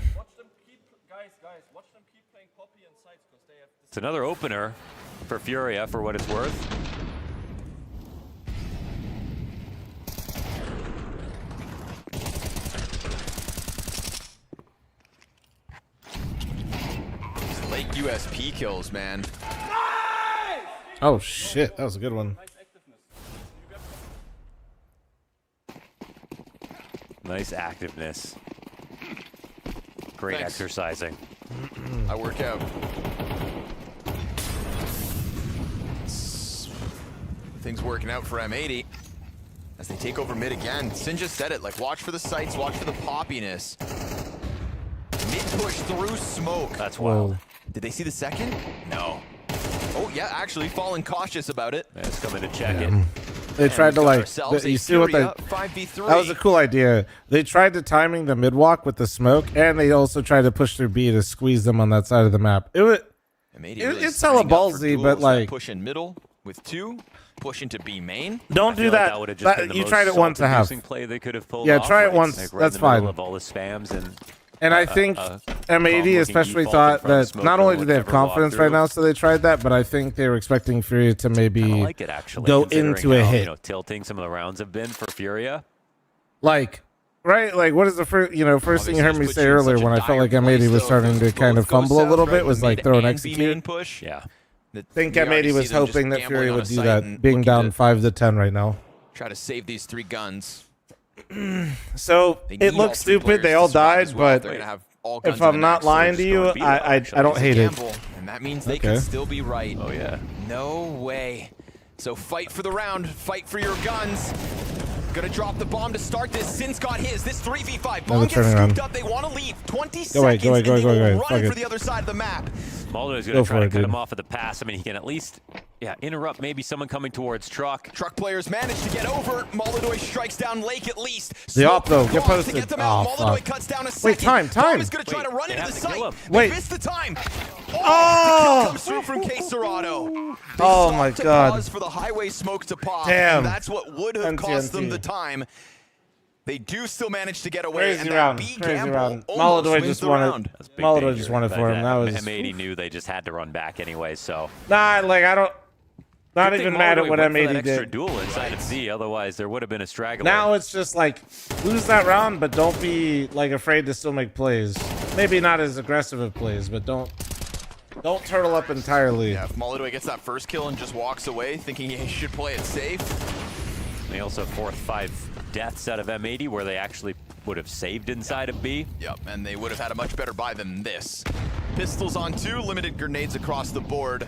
Speaker 2: Guys, watch them keep playing Poppy and sides because they have.
Speaker 14: It's another opener for Furia, for what it's worth.
Speaker 12: Lake USP kills, man.
Speaker 1: Oh shit, that was a good one.
Speaker 14: Nice activeness. Great
Speaker 12: Thanks.
Speaker 14: exercising.
Speaker 12: I work out. Things working out for M80 as they take over mid again. Sin just said it, like watch for the sights, watch for the poppiness. Mid push through smoke.
Speaker 14: That's wild.
Speaker 12: Did they see the second? No. Oh yeah, actually falling cautious about it.
Speaker 14: It's coming to check
Speaker 1: Yeah.
Speaker 14: it.
Speaker 1: They tried to like, you see what they,
Speaker 12: 5v3.
Speaker 1: that was a cool idea. They tried to timing the mid walk with the smoke, and they also tried to push their B to squeeze them on that side of the map. It's hella ballsy, but like,
Speaker 12: push in middle with 2, push into B main.
Speaker 1: don't do that.
Speaker 14: That would have just been the
Speaker 1: You
Speaker 14: most
Speaker 1: tried it once and a half.
Speaker 14: self-inducing play they could have pulled
Speaker 1: Yeah,
Speaker 14: off,
Speaker 1: try it
Speaker 14: like,
Speaker 1: once.
Speaker 14: like right
Speaker 1: That's
Speaker 14: in the middle
Speaker 1: fine.
Speaker 14: Of all the spams
Speaker 1: And I think M80 especially thought that not only do they have confidence right now, so they tried that, but I think they were expecting Furia to maybe
Speaker 14: like it, actually,
Speaker 1: go
Speaker 14: considering
Speaker 1: into a
Speaker 14: how,
Speaker 1: hit.
Speaker 14: You know, tilting some of the rounds have been for Furia.
Speaker 1: Like, right? Like, what is the first thing you heard me say earlier when I felt like M80 was starting to kind of fumble a little bit was like throw an execute.
Speaker 12: Push.
Speaker 14: Yeah.
Speaker 1: I think M80 was hoping that Furia would do that, being down 5-10 right now.
Speaker 12: Try to save these 3 guns.
Speaker 1: So it looks stupid. They all died, but
Speaker 12: They're gonna have all guns
Speaker 1: if
Speaker 12: in
Speaker 1: I'm
Speaker 12: the
Speaker 1: not
Speaker 12: next,
Speaker 1: lying
Speaker 12: so
Speaker 1: to
Speaker 12: it's
Speaker 1: you,
Speaker 12: gonna be
Speaker 1: I don't hate it.
Speaker 12: gamble, and that means they
Speaker 1: Okay.
Speaker 12: can still be right.
Speaker 14: Oh yeah.
Speaker 12: No way. So fight for the round. Fight for your guns. Gonna drop the bomb to start this. Sin's got his. This 3v5. Bomb gets
Speaker 1: turning
Speaker 12: scooped
Speaker 1: around.
Speaker 12: up. They want to leave. 20
Speaker 1: Go away,
Speaker 12: seconds,
Speaker 1: go away,
Speaker 12: and
Speaker 1: go away,
Speaker 12: they
Speaker 1: go away,
Speaker 12: will
Speaker 1: go away.
Speaker 12: run
Speaker 1: Fuck
Speaker 12: for
Speaker 1: it.
Speaker 12: the other side of the map.
Speaker 14: Mulder's
Speaker 1: Go
Speaker 14: going to
Speaker 1: for
Speaker 14: try to
Speaker 1: it,
Speaker 14: cut
Speaker 1: dude.
Speaker 14: him off at the pass. I mean, he can at least, interrupt maybe someone coming towards Truck.
Speaker 12: Truck players manage to get over. Molodoy strikes down Lake at least.
Speaker 1: The op, though. Get
Speaker 12: Smoke across to
Speaker 1: posted.
Speaker 12: get them out.
Speaker 1: Oh,
Speaker 12: Molodoy
Speaker 1: fuck.
Speaker 12: cuts down a
Speaker 1: Wait,
Speaker 12: second.
Speaker 1: time.
Speaker 12: Tom is going to try to run
Speaker 14: they
Speaker 12: into
Speaker 14: have
Speaker 12: the
Speaker 14: to kill
Speaker 12: site.
Speaker 14: him.
Speaker 12: They
Speaker 1: Wait.
Speaker 12: missed the time.
Speaker 1: Oh!
Speaker 12: The comes through from Caserado. They
Speaker 1: Oh,
Speaker 12: stopped
Speaker 1: my
Speaker 12: to
Speaker 1: God.
Speaker 12: pause for the highway smoke to pop.
Speaker 1: Damn.
Speaker 12: That's what would have cost them
Speaker 1: NTNT.
Speaker 12: the time. They do still manage to get away,
Speaker 1: Crazy
Speaker 12: and
Speaker 1: round.
Speaker 12: that B
Speaker 1: Crazy
Speaker 12: gamble
Speaker 1: round.
Speaker 12: almost
Speaker 1: Molodoy
Speaker 12: wins
Speaker 1: just
Speaker 12: the
Speaker 1: won
Speaker 12: round.
Speaker 1: it.
Speaker 14: That's big
Speaker 1: Molodoy
Speaker 14: danger,
Speaker 1: just won it
Speaker 14: but,
Speaker 1: for him. That was
Speaker 14: M80 knew they just had to run back anyway, so.
Speaker 1: Nah, like I don't. Not
Speaker 14: Good
Speaker 1: even
Speaker 14: thing
Speaker 1: mad at
Speaker 14: Molodoy
Speaker 1: what
Speaker 14: went for
Speaker 1: M80
Speaker 14: that extra
Speaker 1: did.
Speaker 14: duel inside of Z, otherwise there would have been a straggler.
Speaker 1: Now it's just like lose that round, but don't be like afraid to still make plays. Maybe not as aggressive of plays, but don't turtle up entirely.
Speaker 12: Yeah, if Molodoy gets that first kill and just walks away thinking he should play it safe.
Speaker 14: They also forced 5 deaths out of M80 where they actually would have saved inside of B.
Speaker 12: Yep, and they would have had a much better buy than this. Pistols on 2, limited grenades across the board.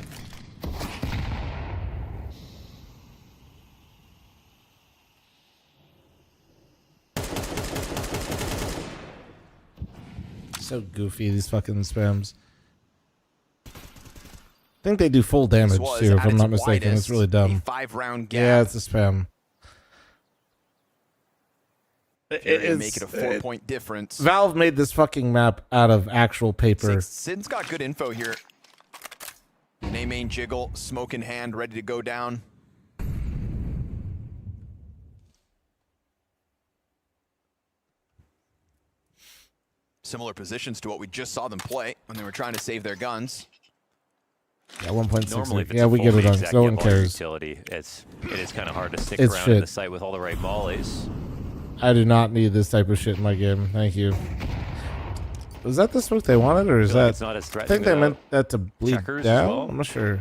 Speaker 1: So goofy, these fucking spams. I think they do full damage
Speaker 12: was
Speaker 1: too, if
Speaker 12: at
Speaker 1: I'm not
Speaker 12: its
Speaker 1: mistaken. It's
Speaker 12: widest
Speaker 1: really dumb.
Speaker 12: a 5-round gap.
Speaker 1: Yeah, it's a spam.
Speaker 12: make it a 4-point difference.
Speaker 1: Valve made this fucking map out of actual paper.
Speaker 12: Sin's got good info here. Main jiggle, smoke in hand, ready to go down. Similar positions to what we just saw them play when they were trying to save their guns.
Speaker 1: Yeah, 1.6.
Speaker 14: Normally, if it's
Speaker 1: Yeah,
Speaker 14: a
Speaker 1: we
Speaker 14: full
Speaker 1: get it
Speaker 14: main
Speaker 1: on.
Speaker 14: exec,
Speaker 1: No
Speaker 14: you
Speaker 1: one
Speaker 14: have all your
Speaker 1: cares.
Speaker 14: Utility. It is kind of hard to stick
Speaker 1: It's
Speaker 14: around in the
Speaker 1: shit.
Speaker 14: site with all the right mollies.
Speaker 1: I do not need this type of shit in my game. Thank you. Was that the smoke they wanted, or is
Speaker 14: feel like
Speaker 1: that?
Speaker 14: it's not as
Speaker 1: I think
Speaker 14: threatening
Speaker 1: they
Speaker 14: without
Speaker 1: meant that to bleed
Speaker 14: checkers as
Speaker 1: down.
Speaker 14: well.
Speaker 1: I'm not sure.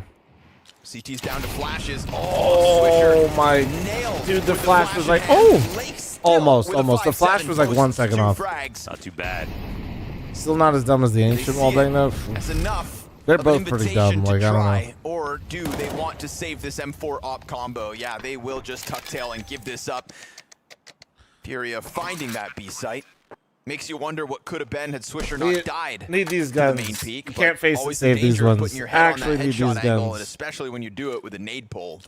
Speaker 12: CT's down to flashes.
Speaker 1: Oh my! Dude, the flash was like, almost. The flash was like 1 second off.
Speaker 14: Not too bad.
Speaker 1: Still not as dumb as the ancient wall bang though.
Speaker 12: That's enough.
Speaker 1: They're both pretty dumb. Like I don't know.
Speaker 12: Or do they want to save this M4 op combo? Yeah, they will just tuck tail and give this up. Furia finding that B site. Makes you wonder what could have been had Swisher not died.
Speaker 1: Need these
Speaker 12: to
Speaker 1: guns.
Speaker 12: the main peak,
Speaker 1: You can't
Speaker 12: but
Speaker 1: face and
Speaker 12: always
Speaker 1: save
Speaker 12: the
Speaker 1: these
Speaker 12: danger of
Speaker 1: ones.
Speaker 12: putting your head
Speaker 1: Actually
Speaker 12: on that
Speaker 1: need these
Speaker 12: headshot angle,
Speaker 1: guns.
Speaker 12: and especially when you do it with a nade pull.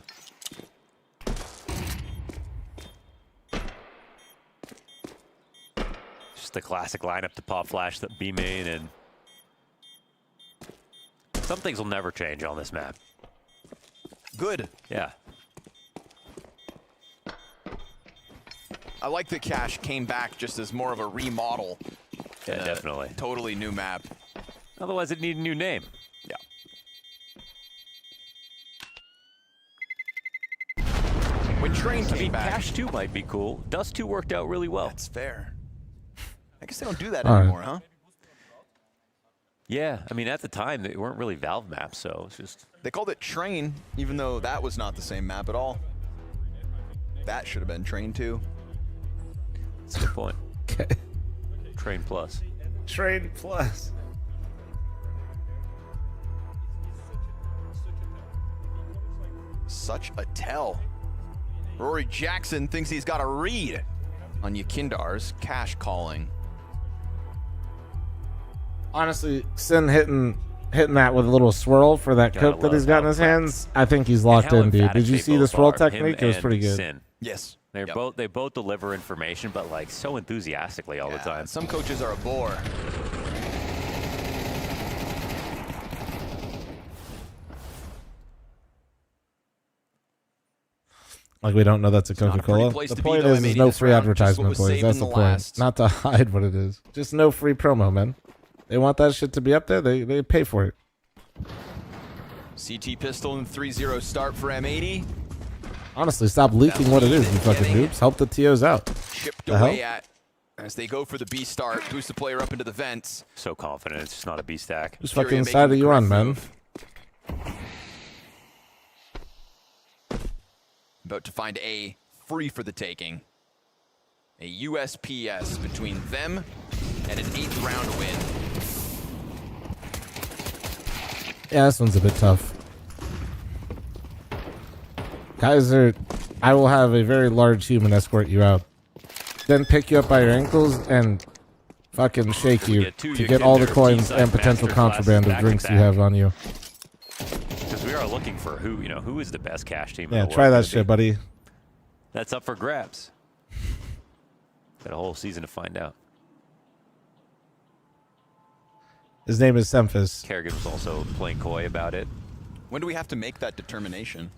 Speaker 14: Just the classic lineup to pop flash that B main, and some things will never change on this map.
Speaker 12: Good.
Speaker 14: Yeah.
Speaker 12: I like that Cash came back just as more of a remodel.
Speaker 14: Yeah,
Speaker 12: than a
Speaker 14: definitely.
Speaker 12: Totally new map.
Speaker 14: Otherwise, it'd need a new name.
Speaker 12: Yeah. When Train came back.
Speaker 14: Cash 2 might be cool. Dust 2 worked out really well.
Speaker 12: That's fair. I guess they don't do that
Speaker 1: All right.
Speaker 12: anymore, huh?
Speaker 14: Yeah, I mean, at the time, they weren't really Valve maps, so it's just...
Speaker 12: They called it Train, even though that was not the same map at all. That should have been Train 2.
Speaker 14: That's a good point.
Speaker 1: Okay.
Speaker 14: Train Plus.
Speaker 1: Train Plus.
Speaker 12: Such a tell. Rory Jackson thinks he's got a read on Yakindar's Cash calling.
Speaker 1: Honestly, Sin hitting that with a little swirl for that
Speaker 14: Gotta
Speaker 1: coke that he's
Speaker 14: love
Speaker 1: got in
Speaker 14: how
Speaker 1: his hands. I think he's locked
Speaker 14: how
Speaker 1: in, dude.
Speaker 14: emphatic
Speaker 1: Did you
Speaker 14: they
Speaker 1: see the
Speaker 14: both
Speaker 1: swirl
Speaker 14: are,
Speaker 1: technique?
Speaker 14: him
Speaker 1: It was pretty
Speaker 14: and
Speaker 1: good.
Speaker 14: Sin.
Speaker 12: Yes.
Speaker 14: They're they both deliver information, but like so enthusiastically all the time.
Speaker 12: Some coaches are a bore.
Speaker 1: Like we don't know that's a Coca-Cola.
Speaker 12: place
Speaker 1: The
Speaker 12: to be,
Speaker 1: point
Speaker 12: though,
Speaker 1: is,
Speaker 12: M80
Speaker 1: no
Speaker 12: this
Speaker 1: free
Speaker 12: round, just what
Speaker 1: advertisement,
Speaker 12: was
Speaker 1: boys.
Speaker 12: saved
Speaker 1: That's
Speaker 12: in
Speaker 1: the
Speaker 12: the
Speaker 1: point.
Speaker 12: last.
Speaker 1: Not to hide what it is. Just no free promo, man. They want that shit to be up there. They pay for it.
Speaker 12: CT pistol and 3-0 start for M80.
Speaker 1: Honestly, stop leaking what it is, you fucking noobs. Help the TOs out.
Speaker 12: Chipped
Speaker 1: The
Speaker 12: away
Speaker 1: hell?
Speaker 12: at as they go for the B start. Boost the player up into the vents.
Speaker 14: So confident. It's just not a B stack.
Speaker 1: Just fucking side of you on, man.
Speaker 12: About to find A free for the taking. A USPS between them and an 8th round win.
Speaker 1: Yeah, this one's a bit tough. Kaiser, I will have a very large human escort you out. Then pick you up by your ankles and fucking shake you to get all the coins and potential contraband of drinks you have on you.
Speaker 14: Because we are looking for who is the best cash team. in
Speaker 1: Yeah,
Speaker 14: the
Speaker 1: try
Speaker 14: world
Speaker 1: that
Speaker 14: gonna
Speaker 1: shit,
Speaker 14: be.
Speaker 1: buddy.
Speaker 14: That's up for grabs. Got a whole season to find out.
Speaker 1: His name is Semphis.
Speaker 14: Kerrigan was also playing coy about it.
Speaker 12: When do we have to make that determination?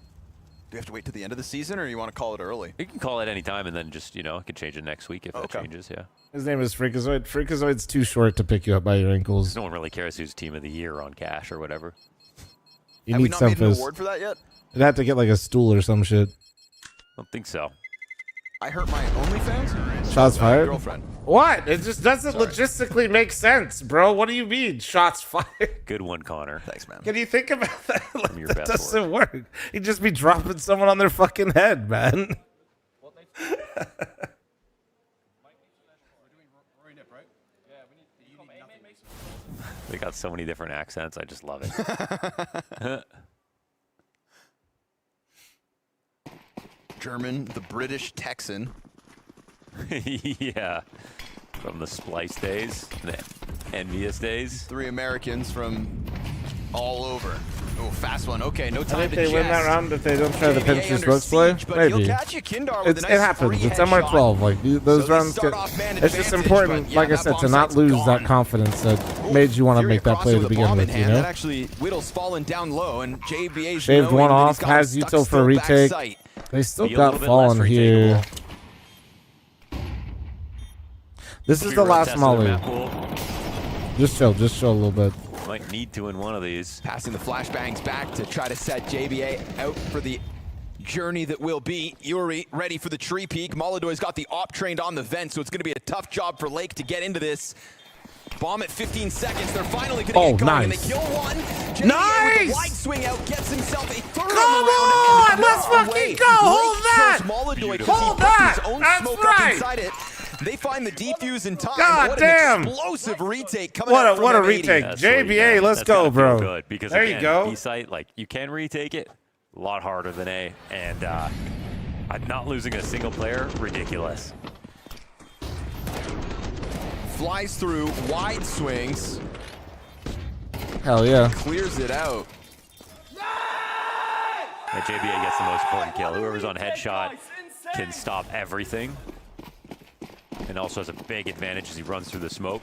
Speaker 12: Do we have to wait to the end of the season, or you want to call it early?
Speaker 14: You can call it any time, and then just, I can change it next week if that changes, yeah.
Speaker 1: His name is Freakazoid. Freakazoid's too short to pick you up by your ankles.
Speaker 14: No one really cares who's team of the year on cash or whatever.
Speaker 1: You
Speaker 12: Have
Speaker 1: need
Speaker 12: we not made an
Speaker 1: Semphis.
Speaker 12: award for that yet?
Speaker 1: You'd have to get like a stool or some shit.
Speaker 14: Don't think so.
Speaker 12: I hurt my OnlyFans?
Speaker 1: Shots fired?
Speaker 12: Girlfriend.
Speaker 1: What? It just doesn't logistically make sense, bro. What do you mean, shots fired?
Speaker 14: Good one, Connor.
Speaker 12: Thanks, man.
Speaker 1: Can you think about that? Like,
Speaker 14: From your
Speaker 1: that
Speaker 14: best
Speaker 1: doesn't work. He'd just be dropping someone on their fucking head, man.
Speaker 14: They got so many different accents. I just love it.
Speaker 12: German, the British Texan.
Speaker 14: Yeah. From the Splice days, the Envious days.
Speaker 12: 3 Americans from all over. Oh, fast one. Okay, no
Speaker 1: I
Speaker 12: time
Speaker 1: think
Speaker 12: to
Speaker 1: they win that
Speaker 12: jest.
Speaker 1: round if they don't try to
Speaker 12: JBA
Speaker 1: pinch this
Speaker 12: under
Speaker 1: smoke play.
Speaker 12: siege, but he'll
Speaker 1: Maybe.
Speaker 12: catch you, Kindar, with a
Speaker 1: It
Speaker 12: nice
Speaker 1: happens.
Speaker 12: free
Speaker 1: It's
Speaker 12: headshot.
Speaker 1: MR12. Like those
Speaker 12: So they
Speaker 1: rounds
Speaker 12: start
Speaker 1: get.
Speaker 12: off man
Speaker 1: It's just
Speaker 12: advantage,
Speaker 1: important,
Speaker 12: but yeah,
Speaker 1: like I
Speaker 12: that
Speaker 1: said,
Speaker 12: bomb
Speaker 1: to not
Speaker 12: site's
Speaker 1: lose
Speaker 12: gone.
Speaker 1: that confidence that made you want to make that play to
Speaker 12: With a
Speaker 1: begin
Speaker 12: bomb in
Speaker 1: with. You
Speaker 12: hand,
Speaker 1: know.
Speaker 12: that actually Whittle's fallen down low, and JBA's
Speaker 1: Shaved
Speaker 12: knowing
Speaker 1: one
Speaker 12: that
Speaker 1: off.
Speaker 12: he's got
Speaker 1: Has
Speaker 12: him stuck
Speaker 1: Yuto for a
Speaker 12: still back
Speaker 1: retake.
Speaker 12: sight.
Speaker 1: They still
Speaker 14: Be a
Speaker 1: got
Speaker 14: little bit
Speaker 1: fallen
Speaker 14: less
Speaker 1: here.
Speaker 14: retakeable.
Speaker 1: This is the last molly. Just chill a little bit.
Speaker 14: Might need to in one of these.
Speaker 12: Passing the flashbangs back to try to set JBA out for the journey that will be. Yuri ready for the tree peak. Molodoy's got the op trained on the vent, so it's going to be a tough job for Lake to get into this. Bomb at 15 seconds. They're finally going to get going, and they kill one. JBA with a wide swing out gets himself a third
Speaker 1: Come on, let's fucking go. Hold that.
Speaker 12: Hold that. His own smoke up inside it. They find the defuse in time.
Speaker 1: God
Speaker 12: what
Speaker 1: damn.
Speaker 12: an explosive retake coming out from
Speaker 1: What a
Speaker 12: M80.
Speaker 1: retake.
Speaker 14: That's
Speaker 1: JBA, let's
Speaker 14: That's
Speaker 1: go,
Speaker 14: gotta feel
Speaker 1: bro.
Speaker 14: Good because
Speaker 1: there
Speaker 14: again,
Speaker 1: you go.
Speaker 14: B-site, like you can retake it a lot harder than A, and not losing a single player, ridiculous.
Speaker 12: Flies through, wide swings.
Speaker 1: Hell yeah.
Speaker 12: Clears it out.
Speaker 14: And JBA gets the most important kill. Whoever's on headshot can stop everything. And also has a big advantage as he runs through the smoke.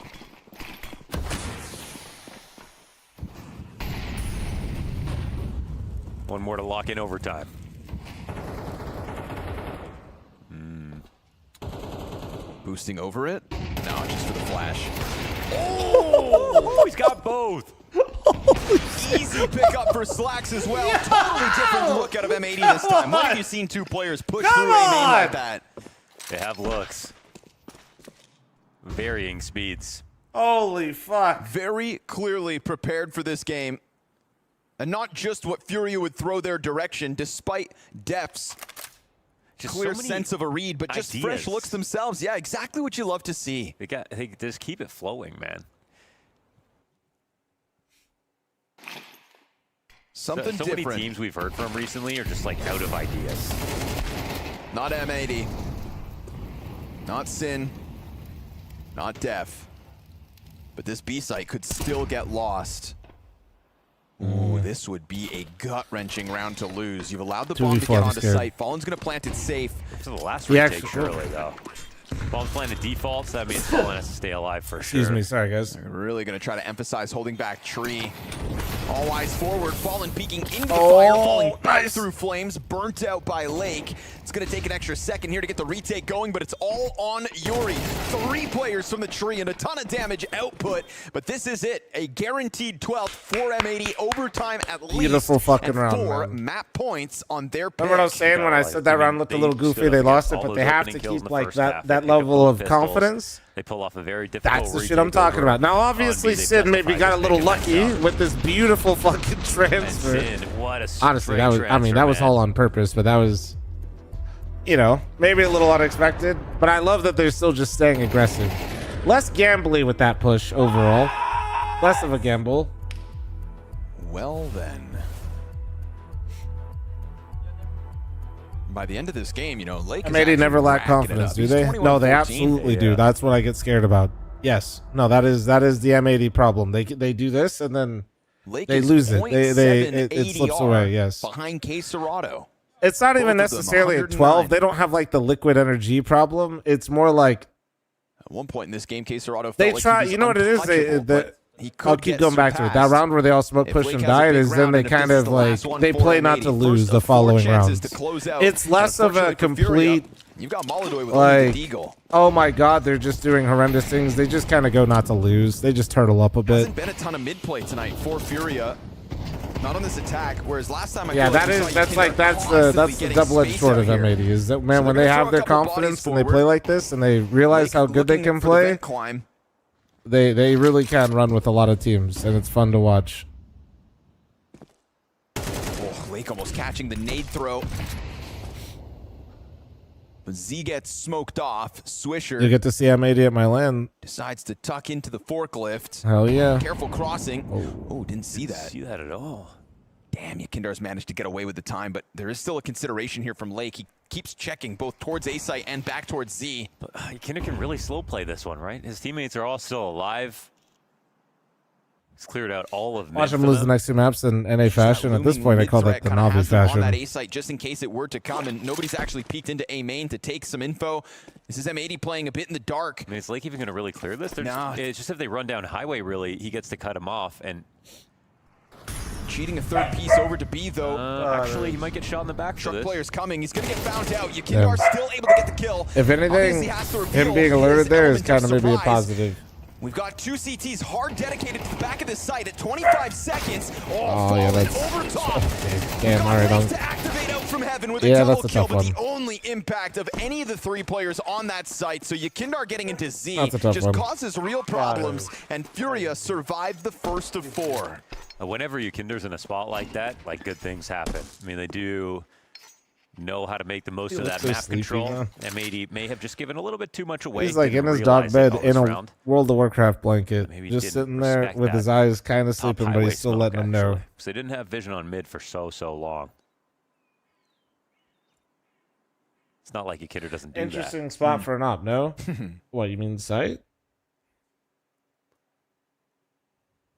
Speaker 14: One more to lock in overtime.
Speaker 12: Boosting over it? No, just for the flash.
Speaker 14: Oh, he's got both.
Speaker 12: Easy pickup for Slacks as well. Totally different look out of M80 this time. When have you seen two players push through a main like that?
Speaker 14: They have looks. Varying speeds.
Speaker 1: Holy fuck.
Speaker 12: Very clearly prepared for this game. And not just what Furia would throw their direction, despite Def's clear sense of a read, but just fresh looks themselves. Yeah, exactly what you love to see.
Speaker 14: They just keep it flowing, man.
Speaker 12: Something
Speaker 14: so
Speaker 12: different.
Speaker 14: Many teams we've heard from recently are just like out of ideas.
Speaker 12: Not M80. Not Sin. Not Def. But this B site could still get lost. Ooh, this would be a gut-wrenching round to lose. You've allowed the bomb to get onto site. Fallen's going to plant it safe.
Speaker 14: To the last retake, surely, though. Bomb's planted defaults. That means Fallen has to stay alive for sure.
Speaker 1: Excuse me, sorry guys.
Speaker 12: They're really going to try to emphasize holding back Tree. All eyes forward. Fallen peeking into the fire. Falling back through flames. Burnt out by Lake. It's going to take an extra second here to get the retake going, but it's all on Yuri. 3 players from the tree and a ton of damage output. But this is it. A guaranteed 12th for M80 overtime at least.
Speaker 1: Beautiful fucking
Speaker 12: and
Speaker 1: round,
Speaker 12: 4
Speaker 1: man.
Speaker 12: map points on their pick.
Speaker 1: Remember what I was saying when I said that round looked a little goofy? They lost it, but they have to keep like that level of confidence.
Speaker 14: They pull off a very difficult
Speaker 1: That's the shit I'm talking about. Now, obviously, Sid maybe got a little lucky with this beautiful fucking transfer. Honestly, that was, I mean, that was all on purpose, but that was, you know, maybe a little unexpected. But I love that they're still just staying aggressive. Less gambly with that push overall. Less of a gamble.
Speaker 12: Well, then. By the end of this game, you know, Lake
Speaker 1: M80 never lack confidence, do they? No, they absolutely do. That's what I get scared about. Yes. No, that is the M80 problem. They do this and then they lose it. It slips away. Yes.
Speaker 12: Behind K Serato.
Speaker 1: It's not even necessarily a 12. They don't have like the liquid energy problem. It's more like
Speaker 12: at one point in this game, K Serato felt
Speaker 1: they
Speaker 12: like
Speaker 1: try.
Speaker 12: he was
Speaker 1: You know what it is? I'll keep going back to it. That round where they all smoke, push, and died is then they kind of like they play not to lose the following rounds. It's less of a complete.
Speaker 12: You've got Molodoy with
Speaker 1: like,
Speaker 12: the Eagle.
Speaker 1: oh my god, they're just doing horrendous things. They just kind of go not to lose. They just turtle up a bit.
Speaker 12: Hasn't been a ton of mid play tonight for Furia. Not on this attack. Whereas last time I
Speaker 1: that's the double-edged sword of M80 is that man when they have their confidence and they play like this and they realize how good they can play. They really can run with a lot of teams, and it's fun to watch.
Speaker 12: Oh, Lake almost catching the nade throw. But Z gets smoked off. Swisher.
Speaker 1: You get to see M80 at my land.
Speaker 12: Decides to tuck into the forklift.
Speaker 1: Hell yeah.
Speaker 12: Careful crossing. Oh, didn't see that.
Speaker 14: Didn't see that at all.
Speaker 12: Damn, Yakindar's managed to get away with the time, but there is still a consideration here from Lake. He keeps checking both towards A site and back towards Z.
Speaker 14: But Yakinder can really slow play this one, right? His teammates are all still alive. He's cleared out all of
Speaker 1: Watch
Speaker 14: mid
Speaker 1: him
Speaker 14: for
Speaker 1: lose the
Speaker 14: them.
Speaker 1: next two maps in NA fashion. At this point, I call that the Navi fashion.
Speaker 12: On that A site, just in case it were to come, and nobody's actually peeked into A main to take some info. This is M80 playing a bit in the dark.
Speaker 14: I mean, is Lake even going to really clear this? No. It's just if they run down highway, really, he gets to cut him off. And
Speaker 12: cheating a third piece over to B, though.
Speaker 14: Actually, he might get shot in the back.
Speaker 12: Truck player's coming. He's going to get found out. Yukindar still able to get the kill.
Speaker 1: If anything, him being alerted there is kind of maybe a positive.
Speaker 12: We've got two CTs hard dedicated to the back of this site at 25 seconds.
Speaker 1: Oh, yeah, that's
Speaker 12: over top.
Speaker 1: damn. All right,
Speaker 12: to activate out from heaven with a
Speaker 1: yeah,
Speaker 12: double
Speaker 1: that's a
Speaker 12: kill,
Speaker 1: tough
Speaker 12: but
Speaker 1: one.
Speaker 12: the only impact of any of the three players on that site. So Yukindar getting into Z
Speaker 1: That's a tough
Speaker 12: just
Speaker 1: one.
Speaker 12: causes real problems, and Furia survived the first of 4.
Speaker 14: Whenever Yukindar's in a spot like that, like good things happen. I mean, they do know how to make the most of that map control. M80 may have just given a little bit too much away.
Speaker 1: He's like in
Speaker 14: Didn't
Speaker 1: his dog
Speaker 14: realize
Speaker 1: bed
Speaker 14: it all
Speaker 1: in a
Speaker 14: this round.
Speaker 1: World of Warcraft blanket,
Speaker 14: Maybe
Speaker 1: just
Speaker 14: didn't
Speaker 1: sitting there
Speaker 14: respect
Speaker 1: with his
Speaker 14: that
Speaker 1: eyes kind of
Speaker 14: top
Speaker 1: sleeping, but
Speaker 14: highway
Speaker 1: he's still
Speaker 14: smoke,
Speaker 1: letting him know.
Speaker 14: actually. So they didn't have vision on mid for so long. It's not like Yukindar doesn't do that.
Speaker 1: Interesting spot for an op, no? What, you mean sight?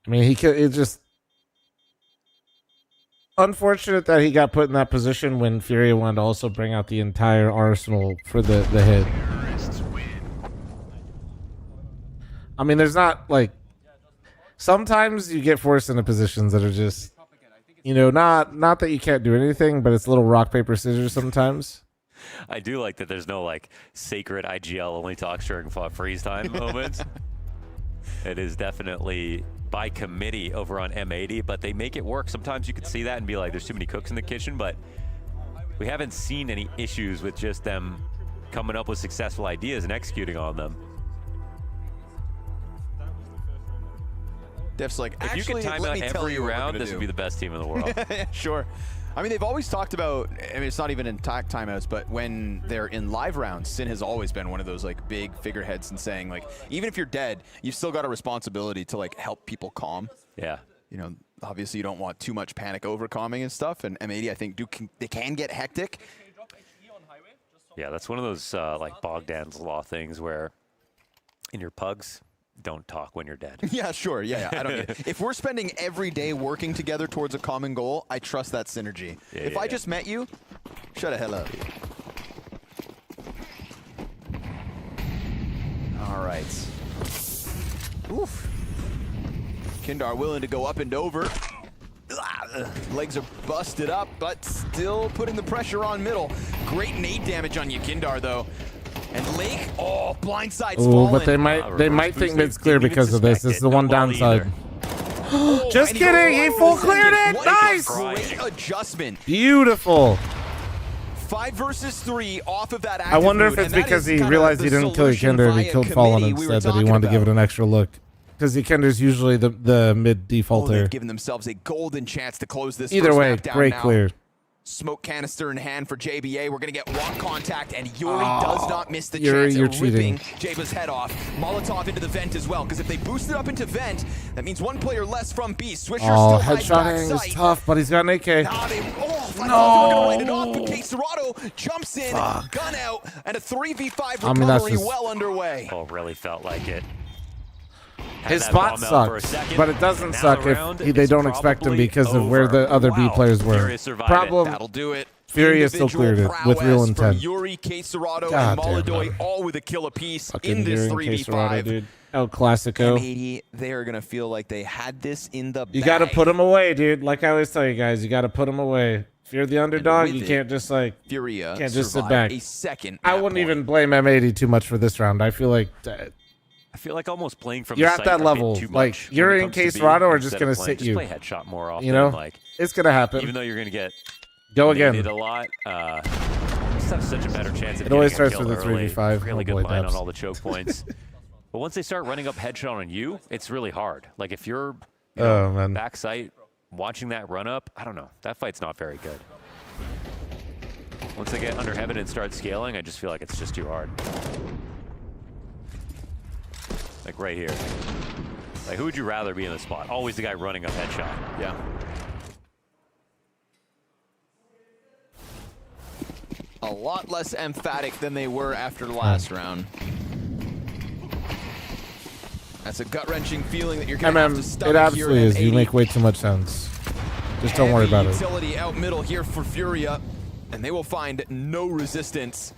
Speaker 1: I mean, he could. It's just unfortunate that he got put in that position when Furia wanted to also bring out the entire arsenal for the hit. I mean, there's not like sometimes you get forced into positions that are just, you know, not that you can't do anything, but it's a little rock paper scissors sometimes.
Speaker 14: I do like that there's no like sacred IGL only talks during freeze time moments. It is definitely by committee over on M80, but they make it work. Sometimes you could see that and be like, there's too many cooks in the kitchen, but we haven't seen any issues with just them coming up with successful ideas and executing on them.
Speaker 12: Def's like,
Speaker 14: If you could time out every round, this would be the best team in the world.
Speaker 12: Sure. I mean, they've always talked about, I mean, it's not even in timeouts, but when they're in live rounds, Sin has always been one of those like big figureheads and saying like, even if you're dead, you've still got a responsibility to like help people calm.
Speaker 14: Yeah.
Speaker 12: You know, obviously you don't want too much panic over calming and stuff. And M80, I think, they can get hectic.
Speaker 14: Yeah, that's one of those like Bogdan's Law things where in your pugs, don't talk when you're dead.
Speaker 12: Yeah, sure. Yeah, I don't get it. If we're spending every day working together towards a common goal, I trust that synergy. If I just met you, shut the hell up. All right. Oof. Kindar willing to go up and over. Legs are busted up, but still putting the pressure on middle. Great nade damage on Yukindar, though. And Lake, blindside's fallen.
Speaker 1: But they might think mid's clear because of this. This is the one downside. Just kidding, he full cleared it. Nice.
Speaker 12: Great adjustment.
Speaker 1: Beautiful.
Speaker 12: 5 versus 3 off of that.
Speaker 1: I wonder if it's because he realized he didn't kill Yukindar and he killed Fallen instead, that he wanted to give it an extra look. Because Yukindar's usually the mid defaulter.
Speaker 12: They've given themselves a golden chance to close this.
Speaker 1: Either way, great clear.
Speaker 12: Smoke canister in hand for JBA. We're going to get walk contact, and Yuri does not miss the
Speaker 1: Yuri,
Speaker 12: chance
Speaker 1: you're
Speaker 12: of ripping
Speaker 1: cheating.
Speaker 12: Jaba's head off. Molotov into the vent as well, because if they boost it up into vent, that means one player less from B. Swisher still hides
Speaker 1: headshotting
Speaker 12: backside.
Speaker 1: is tough, but he's got an AK.
Speaker 12: I thought they were going to write it off, but K-Serrato jumps in, gun out, and a 3v5 recovery well underway.
Speaker 14: Oh, really felt like it.
Speaker 1: His spot sucks, but it doesn't suck if they don't expect him because of where the other B players were. Problem,
Speaker 12: that'll do it.
Speaker 1: Furia still cleared it with real intent.
Speaker 12: Yuri, K-Serrato, and Molodoy all with a kill apiece in this 3v5.
Speaker 1: El Clasico.
Speaker 12: M80, they're going to feel like they had this in the bag.
Speaker 1: You got to put them away, dude. Like I always tell you guys, you got to put them away. If you're the underdog, you can't just like
Speaker 12: Furia
Speaker 1: can't just sit back.
Speaker 12: A second
Speaker 1: I wouldn't even blame M80 too much for this round. I feel like
Speaker 14: almost playing from
Speaker 1: you're
Speaker 14: the
Speaker 1: at that level. Like you're in K-Serrato are just gonna sit you.
Speaker 14: Just play headshot more often.
Speaker 1: You know,
Speaker 14: like
Speaker 1: it's gonna happen.
Speaker 14: Even though you're gonna get
Speaker 1: go again
Speaker 14: a lot, just have such a better chance.
Speaker 1: It always starts with a 3v5.
Speaker 14: Really good line on all the choke points. But once they start running up headshot on you, it's really hard. Like if you're back sight watching that run up, I don't know. That fight's not very good. Once they get under heaven and start scaling, I just feel like it's just too hard. Like right here. Like who would you rather be in the spot? Always the guy running up headshot.
Speaker 12: Yeah. A lot less emphatic than they were after the last round. That it's a gut-wrenching feeling that you're going to have to stomach
Speaker 1: it absolutely
Speaker 12: here
Speaker 1: is.
Speaker 12: at
Speaker 1: You
Speaker 12: M80.
Speaker 1: make way too much sense. Just don't worry about it.
Speaker 12: Utility out middle here for Furia, and they will find no resistance.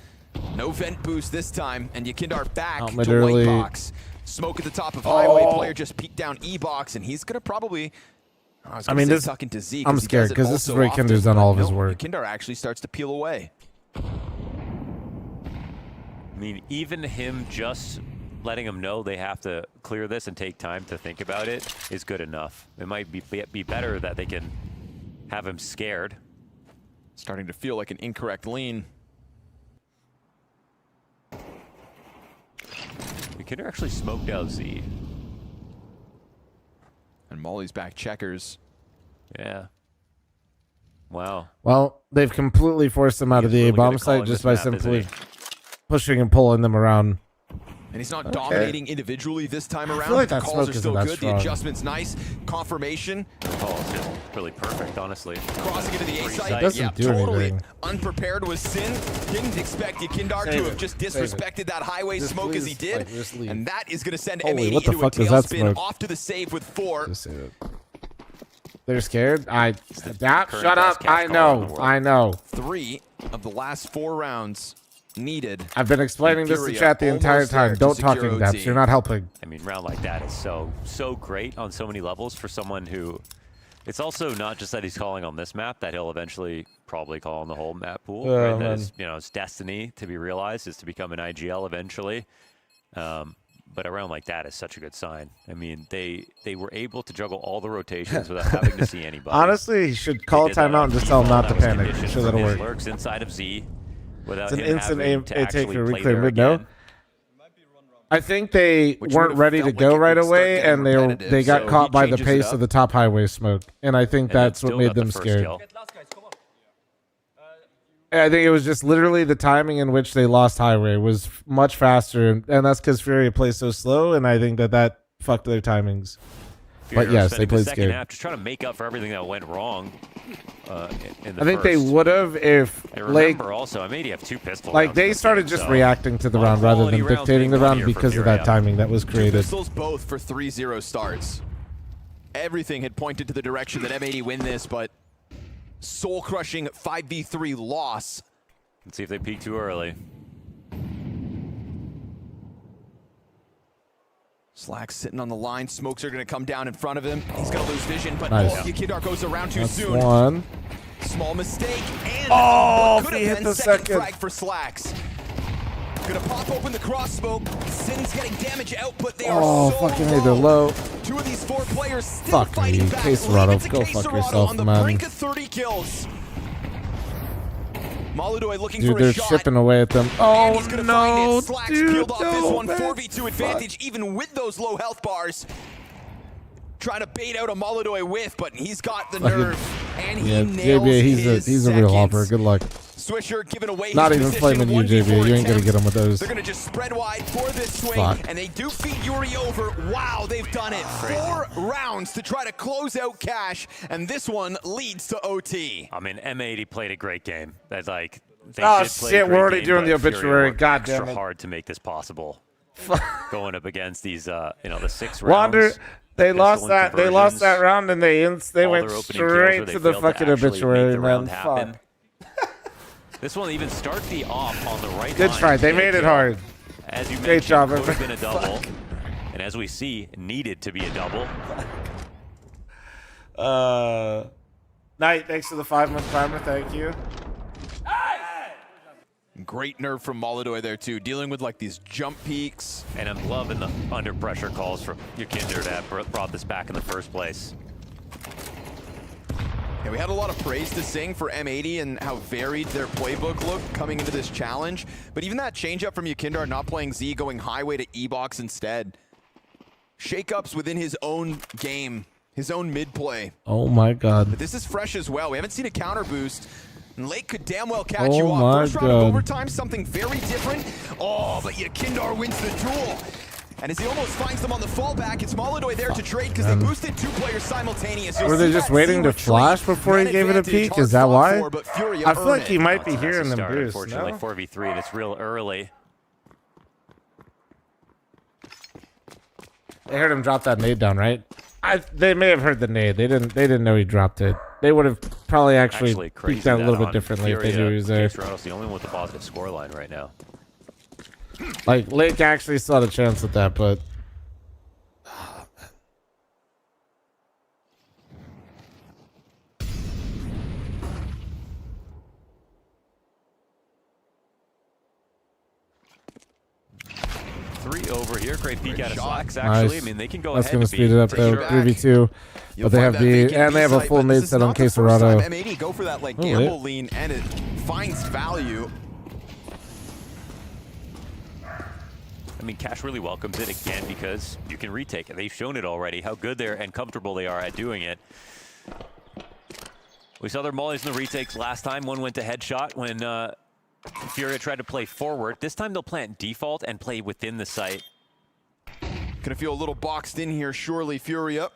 Speaker 12: No vent boost this time, and Yakindar back to white box. Smoke at the top of highway. Player just peeked down E-box, and he's going to probably...
Speaker 1: I mean, this,
Speaker 12: tuck into Z,
Speaker 1: I'm scared because this is where Kinder's done all of his work.
Speaker 12: Yakindar actually starts to peel away.
Speaker 14: I mean, even him just letting them know they have to clear this and take time to think about it is good enough. It might be better that they can have him scared.
Speaker 12: Starting to feel like an incorrect lean.
Speaker 14: Kinder actually smoked out Z.
Speaker 12: And Molly's back checkers.
Speaker 14: Yeah. Wow.
Speaker 1: Well, they've completely forced them out of the A-bomb site just by simply pushing and pulling them around.
Speaker 12: And he's not dominating individually this time around.
Speaker 1: I feel like
Speaker 12: The
Speaker 1: that
Speaker 12: calls
Speaker 1: smoke
Speaker 12: are
Speaker 1: isn't
Speaker 12: still
Speaker 1: that
Speaker 12: good.
Speaker 1: strong.
Speaker 12: The adjustment's nice. Confirmation.
Speaker 14: Oh, it's just really perfect, honestly.
Speaker 12: Crossing into the A site.
Speaker 1: Doesn't do
Speaker 12: totally
Speaker 1: anything.
Speaker 12: unprepared was Sin. Didn't expect Yakindar to have just disrespected that highway
Speaker 1: Just
Speaker 12: smoke as he
Speaker 1: please,
Speaker 12: did.
Speaker 1: just leave.
Speaker 12: And that is going to send
Speaker 1: Holy,
Speaker 12: M80
Speaker 1: what the
Speaker 12: into a
Speaker 1: fuck was that
Speaker 12: tailspin
Speaker 1: smoke?
Speaker 12: off to the save with 4.
Speaker 1: Just say it. They're scared? Shut
Speaker 12: current
Speaker 1: up.
Speaker 12: best
Speaker 1: I
Speaker 12: catch caller in the
Speaker 1: know.
Speaker 12: world.
Speaker 1: I know.
Speaker 12: 3 of the last 4 rounds needed.
Speaker 1: I've been explaining this to
Speaker 12: Furia
Speaker 1: chat the entire
Speaker 12: almost there
Speaker 1: time.
Speaker 12: to
Speaker 1: Don't talk
Speaker 12: secure
Speaker 1: in depth.
Speaker 12: OT.
Speaker 1: You're not helping.
Speaker 14: I mean, round like that is so great on so many levels for someone who... It's also not just that he's calling on this map, that he'll eventually probably call on the whole map pool.
Speaker 1: Oh,
Speaker 14: right? That
Speaker 1: man.
Speaker 14: is, his destiny to be realized is to become an IGL eventually. But a round like that is such a good sign. I mean, they were able to juggle all the rotations without having to see anybody.
Speaker 1: Honestly, he should call a timeout and just tell him not to panic. I'm sure that'll work.
Speaker 14: Lurks inside of Z without
Speaker 1: It's an
Speaker 14: him
Speaker 1: instant
Speaker 14: having
Speaker 1: aim
Speaker 14: to
Speaker 1: take
Speaker 14: actually
Speaker 1: or
Speaker 14: play
Speaker 1: reclaim
Speaker 14: there
Speaker 1: mid, no?
Speaker 14: again.
Speaker 1: I think they
Speaker 12: Which
Speaker 1: weren't
Speaker 12: would've
Speaker 1: ready to
Speaker 12: felt
Speaker 1: go
Speaker 12: like it
Speaker 1: right
Speaker 12: would start
Speaker 1: away,
Speaker 12: getting
Speaker 1: and
Speaker 12: repetitive,
Speaker 1: they got
Speaker 12: so
Speaker 1: caught
Speaker 12: he
Speaker 1: by the
Speaker 12: changes it
Speaker 1: pace
Speaker 12: up.
Speaker 1: of the top highway smoke, and I think that's what
Speaker 14: still
Speaker 1: made
Speaker 14: got the
Speaker 1: them
Speaker 14: first
Speaker 1: scared.
Speaker 14: kill.
Speaker 1: I think it was just literally the timing in which they lost highway was much faster, and that's because Furia plays so slow, and I think that fucked their timings. But yes, they
Speaker 14: Spending the
Speaker 1: played
Speaker 14: second
Speaker 1: scared.
Speaker 14: half just trying to make up for everything that went wrong. In the
Speaker 1: I think they
Speaker 14: first.
Speaker 1: would have if
Speaker 14: And
Speaker 1: Lake,
Speaker 14: remember also, I may have 2 pistol
Speaker 1: like
Speaker 14: rounds
Speaker 1: they
Speaker 14: in this
Speaker 1: started
Speaker 14: game,
Speaker 1: just
Speaker 14: so
Speaker 1: reacting to the
Speaker 14: a lot of
Speaker 1: round rather
Speaker 14: quality
Speaker 1: than
Speaker 14: rounds
Speaker 1: dictating the
Speaker 14: being won
Speaker 1: round
Speaker 14: here for
Speaker 1: because of that
Speaker 14: Furia.
Speaker 1: timing that was
Speaker 12: 2
Speaker 1: created.
Speaker 12: pistols both for 3-0 starts. Everything had pointed to the direction that M80 win this, but soul-crushing 5v3 loss.
Speaker 14: Let's see if they peak too early.
Speaker 12: Slack sitting on the line. Smokes are going to come down in front of him. He's going to lose vision, but
Speaker 1: Nice.
Speaker 12: Yakindar goes around too
Speaker 1: That's
Speaker 12: soon.
Speaker 1: one.
Speaker 12: Small mistake, and
Speaker 1: Oh,
Speaker 12: could
Speaker 1: he
Speaker 12: have
Speaker 1: hit
Speaker 12: been
Speaker 1: the
Speaker 12: second
Speaker 1: second.
Speaker 12: frag for Slacks. Gonna pop open the cross smoke. Sin's getting damage out, but they are
Speaker 1: Oh,
Speaker 12: so
Speaker 1: fucking
Speaker 12: low.
Speaker 1: hey, they're low.
Speaker 12: 2 of these 4 players still
Speaker 1: Fuck
Speaker 12: fighting
Speaker 1: me.
Speaker 12: back.
Speaker 1: K-Serrato,
Speaker 12: Leave it to
Speaker 1: go fuck
Speaker 12: K-Serrato
Speaker 1: yourself,
Speaker 12: on the
Speaker 1: man.
Speaker 12: brink of 30 kills. Maludoy looking
Speaker 1: Dude,
Speaker 12: for
Speaker 1: they're
Speaker 12: a shot.
Speaker 1: chipping away at them.
Speaker 12: And
Speaker 1: Oh,
Speaker 12: he's gonna
Speaker 1: no,
Speaker 12: find it. Slacks
Speaker 1: dude,
Speaker 12: peeled off this
Speaker 1: no,
Speaker 12: one.
Speaker 1: man.
Speaker 12: 4v2 advantage, even with those low health bars. Trying to bait out a Maludoy whiff, but he's got the
Speaker 1: Fucking-
Speaker 12: nerve. And he
Speaker 1: Yeah,
Speaker 12: nails
Speaker 1: JBA,
Speaker 12: his
Speaker 1: he's a real hopper.
Speaker 12: seconds.
Speaker 1: Good luck.
Speaker 12: Swisher giving away
Speaker 1: Not
Speaker 12: his
Speaker 1: even
Speaker 12: position.
Speaker 1: flaming you,
Speaker 12: 1v4
Speaker 1: JBA. You ain't gonna
Speaker 12: attempt.
Speaker 1: get him with those.
Speaker 12: They're gonna just spread wide for this swing,
Speaker 1: Fuck.
Speaker 12: and they do feed Yuri over. Wow, they've done it. 4 rounds to try to close out Cash, and this one leads to OT.
Speaker 14: I mean, M80 played a great game. That's like, they
Speaker 1: Oh,
Speaker 14: did play a
Speaker 1: shit, we're
Speaker 14: great
Speaker 1: already
Speaker 14: game,
Speaker 1: doing the
Speaker 14: but Furia
Speaker 1: obituary.
Speaker 14: worked
Speaker 1: God
Speaker 14: extra
Speaker 1: damn it.
Speaker 14: hard to make this possible. Going up against these, the 6 rounds.
Speaker 1: Wander, they
Speaker 14: pistol
Speaker 1: lost
Speaker 14: and
Speaker 1: that. They lost that
Speaker 14: conversions.
Speaker 1: round, and they
Speaker 14: All
Speaker 1: went
Speaker 14: their opening kills
Speaker 1: straight
Speaker 14: where they
Speaker 1: to the
Speaker 14: failed
Speaker 1: fucking
Speaker 14: actually
Speaker 1: obituary,
Speaker 14: make the
Speaker 1: man.
Speaker 14: round
Speaker 1: Fuck.
Speaker 14: happen. This one even start the off on the right
Speaker 1: Good
Speaker 14: line.
Speaker 1: try. They made it hard.
Speaker 14: As you
Speaker 1: Great
Speaker 14: mentioned,
Speaker 1: job,
Speaker 14: could have
Speaker 1: everyone.
Speaker 14: been a double. And as we see, needed to be a double.
Speaker 1: Knight, thanks for the 5-month primer. Thank you.
Speaker 12: Great nerve from Maludoy there too, dealing with like these jump peaks.
Speaker 14: And I'm loving the under pressure calls from Yakinder that brought this back in the first place.
Speaker 12: Yeah, we had a lot of praise to sing for M80 and how varied their playbook looked coming into this challenge. But even that changeup from Yakindar not playing Z, going highway to E-box instead. Shakeups within his own game, his own mid play.
Speaker 1: Oh my God.
Speaker 12: But this is fresh as well. We haven't seen a counter boost. And Lake could damn well catch
Speaker 1: Oh
Speaker 12: you off.
Speaker 1: my
Speaker 12: First round of
Speaker 1: God.
Speaker 12: overtime, something very different. Oh, but Yakindar wins the duel. And as he almost finds them on the fallback, it's Maludoy there to trade because they
Speaker 1: man.
Speaker 12: boosted 2 players simultaneous. You'll
Speaker 1: Were they
Speaker 12: see
Speaker 1: just
Speaker 12: that
Speaker 1: waiting
Speaker 12: Z
Speaker 1: to
Speaker 12: retreat.
Speaker 1: flash before he
Speaker 12: Man
Speaker 1: gave it a
Speaker 12: advantage,
Speaker 1: peek? Is
Speaker 12: hard
Speaker 1: that
Speaker 12: fought
Speaker 1: why?
Speaker 12: for, but Furia
Speaker 1: I feel
Speaker 12: earned
Speaker 1: like he
Speaker 12: it.
Speaker 1: might be
Speaker 14: That's a
Speaker 1: hearing them
Speaker 14: start,
Speaker 1: boost.
Speaker 14: unfortunately,
Speaker 1: No?
Speaker 14: 4v3, and it's real early.
Speaker 1: They heard him drop that nade down, right? They may have heard the nade. They didn't know he dropped it. They would have probably actually peeked out a little bit differently if they knew he was there.
Speaker 14: Toronto's the only one with a positive scoreline right now.
Speaker 1: Like, Lake actually still had a chance at that, but...
Speaker 14: Three over here. Great peek out of Slacks, actually.
Speaker 1: Nice.
Speaker 14: I mean, they can go
Speaker 1: That's
Speaker 14: ahead
Speaker 1: going to speed it up, though. 3v2. But they have B, and they have a full nade set on Quesarado.
Speaker 12: M80 go for that like gamble lean, and it finds value.
Speaker 14: I mean, Cash really welcomes it again because you can retake it. They've shown it already, how good they're and comfortable they are at doing it. We saw their mollies in the retakes last time. One went to headshot when Furia tried to play forward. This time they'll plant default and play within the site.
Speaker 12: Gonna feel a little boxed in here, surely, Furia.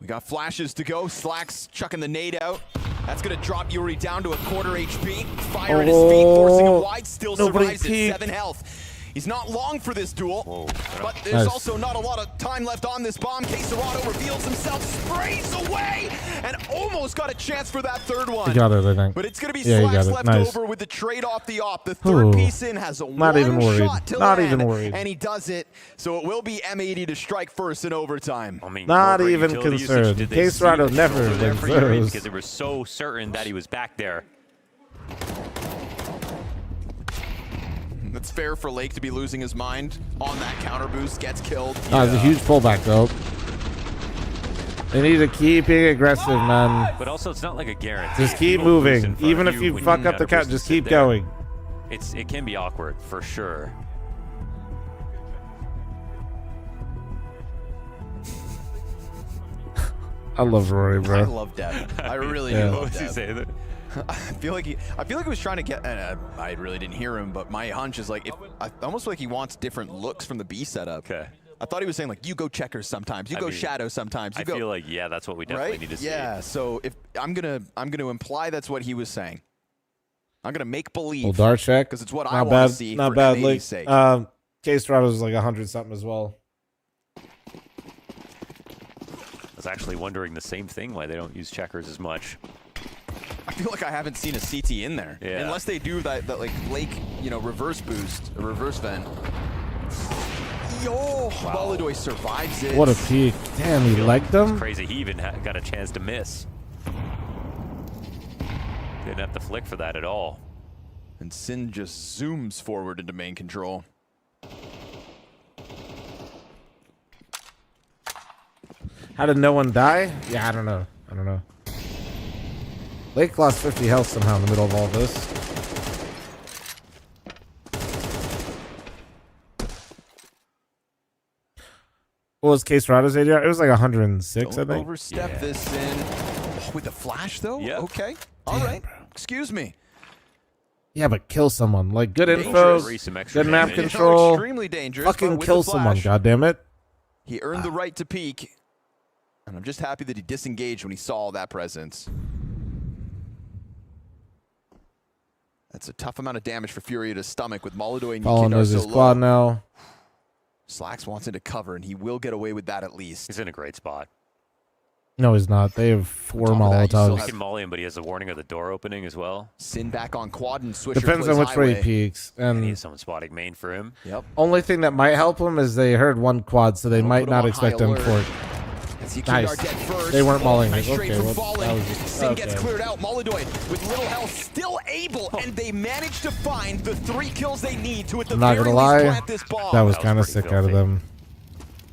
Speaker 12: We got flashes to go. Slacks chucking the nade out. That's gonna drop Yuri down to a quarter HP. Fire at his feet, forcing him wide. Still survives at 7 health. He's not long for this duel, but there's also not a lot of time left on this bomb. Quesarado reveals himself, sprays away, and almost got a chance for that third one.
Speaker 1: He got it, I think.
Speaker 12: But it's going to be
Speaker 1: Yeah,
Speaker 12: Slacks left
Speaker 1: nice.
Speaker 12: over with the trade off the op. The third piece in has a
Speaker 1: Not even worried.
Speaker 12: shot till
Speaker 1: Not
Speaker 12: end,
Speaker 1: even worried.
Speaker 12: and he does it. So it will be M80 to strike first in overtime.
Speaker 14: I mean,
Speaker 1: Not
Speaker 14: more
Speaker 1: even
Speaker 14: utility
Speaker 1: concerned.
Speaker 14: usage. Did they see
Speaker 1: Quesarado
Speaker 14: the
Speaker 1: never
Speaker 14: shoulder there
Speaker 1: wins
Speaker 14: for Yuri
Speaker 1: those.
Speaker 14: because they were so certain that he was back there.
Speaker 12: It's fair for Lake to be losing his mind on that counter boost. Gets killed.
Speaker 1: It's a huge pullback, though. They need to keep being aggressive, man.
Speaker 14: But also, it's not like a guarantee.
Speaker 1: Just keep
Speaker 14: You don't lose in
Speaker 1: moving.
Speaker 14: front
Speaker 1: Even
Speaker 14: of
Speaker 1: if you
Speaker 14: when
Speaker 1: fuck up the
Speaker 14: counter
Speaker 1: count,
Speaker 14: boost
Speaker 1: just
Speaker 14: sit
Speaker 1: keep
Speaker 14: there.
Speaker 1: going.
Speaker 14: It can be awkward, for sure.
Speaker 1: I love Rory, bro.
Speaker 12: I love Devin. I really do
Speaker 1: Yeah.
Speaker 12: love
Speaker 14: What was he
Speaker 12: Dev.
Speaker 14: saying there?
Speaker 12: I feel like he was trying to get. I really didn't hear him, but my hunch is like I almost feel like he wants different looks from the B setup.
Speaker 14: Okay.
Speaker 12: I thought he was saying like you go checkers sometimes, you go shadow sometimes. You
Speaker 14: I
Speaker 12: go,
Speaker 14: feel like, yeah, that's what we definitely
Speaker 12: right?
Speaker 14: need to see.
Speaker 12: Yeah. So if I'm gonna imply that's what he was saying. I'm gonna make believe.
Speaker 1: Well, dart check.
Speaker 12: because it's what I
Speaker 1: Not
Speaker 12: want
Speaker 1: bad.
Speaker 12: to see.
Speaker 1: Not
Speaker 12: for
Speaker 1: bad.
Speaker 12: M80's
Speaker 1: Like,
Speaker 12: sake.
Speaker 1: Quesarado was like 100 something as well.
Speaker 14: I was actually wondering the same thing, why they don't use checkers as much.
Speaker 12: I feel like I haven't seen a CT in there.
Speaker 14: Yeah.
Speaker 12: Unless they do that like Lake, reverse boost, a reverse vent. Yo, Baladoy survives it.
Speaker 1: What a peek. Damn, he legged them?
Speaker 14: It's crazy. He even got a chance to miss. Didn't have to flick for that at all.
Speaker 12: And Sin just zooms forward into main control.
Speaker 1: How did no one die? Yeah, I don't know. Lake lost 50 health somehow in the middle of all this. What was Quesarado's ADR? It was like 106, I think.
Speaker 12: Overstep this in. Oh, with the flash, though?
Speaker 14: Yeah.
Speaker 12: Okay. All right. Excuse me.
Speaker 1: Yeah, but kill someone. Like, good
Speaker 12: Dangerous.
Speaker 1: info, good map control.
Speaker 12: Extremely dangerous. but
Speaker 1: Fucking
Speaker 12: with
Speaker 1: kill
Speaker 12: the
Speaker 1: someone,
Speaker 12: flash,
Speaker 1: goddammit.
Speaker 12: He earned the right to peek. And I'm just happy that he disengaged when he saw that presence. That's a tough amount of damage for Furia to stomach with Molidoy and
Speaker 1: Fallen
Speaker 12: Nikidar
Speaker 1: knows
Speaker 12: so
Speaker 1: his squad
Speaker 12: low.
Speaker 1: now.
Speaker 12: Slacks wants into cover, and he will get away with that at least.
Speaker 14: He's in a great spot.
Speaker 1: No, he's not. They have 4
Speaker 12: On top of that, you still
Speaker 1: Molotovs.
Speaker 12: have-
Speaker 14: He can molly him, but he has the warning of the door opening as well.
Speaker 12: Sin back on quad and Swisher
Speaker 1: Depends
Speaker 12: plays
Speaker 1: on which way
Speaker 12: highway.
Speaker 1: he peeks.
Speaker 14: And he
Speaker 1: And
Speaker 14: has someone spotting main for him.
Speaker 12: Yep.
Speaker 1: only thing that might help him is they heard 1 quad, so they
Speaker 12: They'll
Speaker 1: might
Speaker 12: put him
Speaker 1: not
Speaker 12: on
Speaker 1: expect
Speaker 12: high
Speaker 1: him
Speaker 12: alert.
Speaker 1: for it.
Speaker 12: As Nikidar
Speaker 1: Nice.
Speaker 12: dead first.
Speaker 1: They weren't mauling
Speaker 12: Nice
Speaker 1: it.
Speaker 12: trade
Speaker 1: Okay,
Speaker 12: from
Speaker 1: well,
Speaker 12: Fallen.
Speaker 1: that was just-
Speaker 12: Sin gets
Speaker 1: okay.
Speaker 12: cleared out. Molidoy with little health, still able, and they manage to find the 3 kills they need to at the
Speaker 1: I'm not
Speaker 12: very
Speaker 1: gonna
Speaker 12: least
Speaker 1: lie,
Speaker 12: plant this bomb.
Speaker 1: that was
Speaker 14: That was
Speaker 1: kind of
Speaker 14: pretty
Speaker 1: sick out of
Speaker 14: filthy.
Speaker 1: them.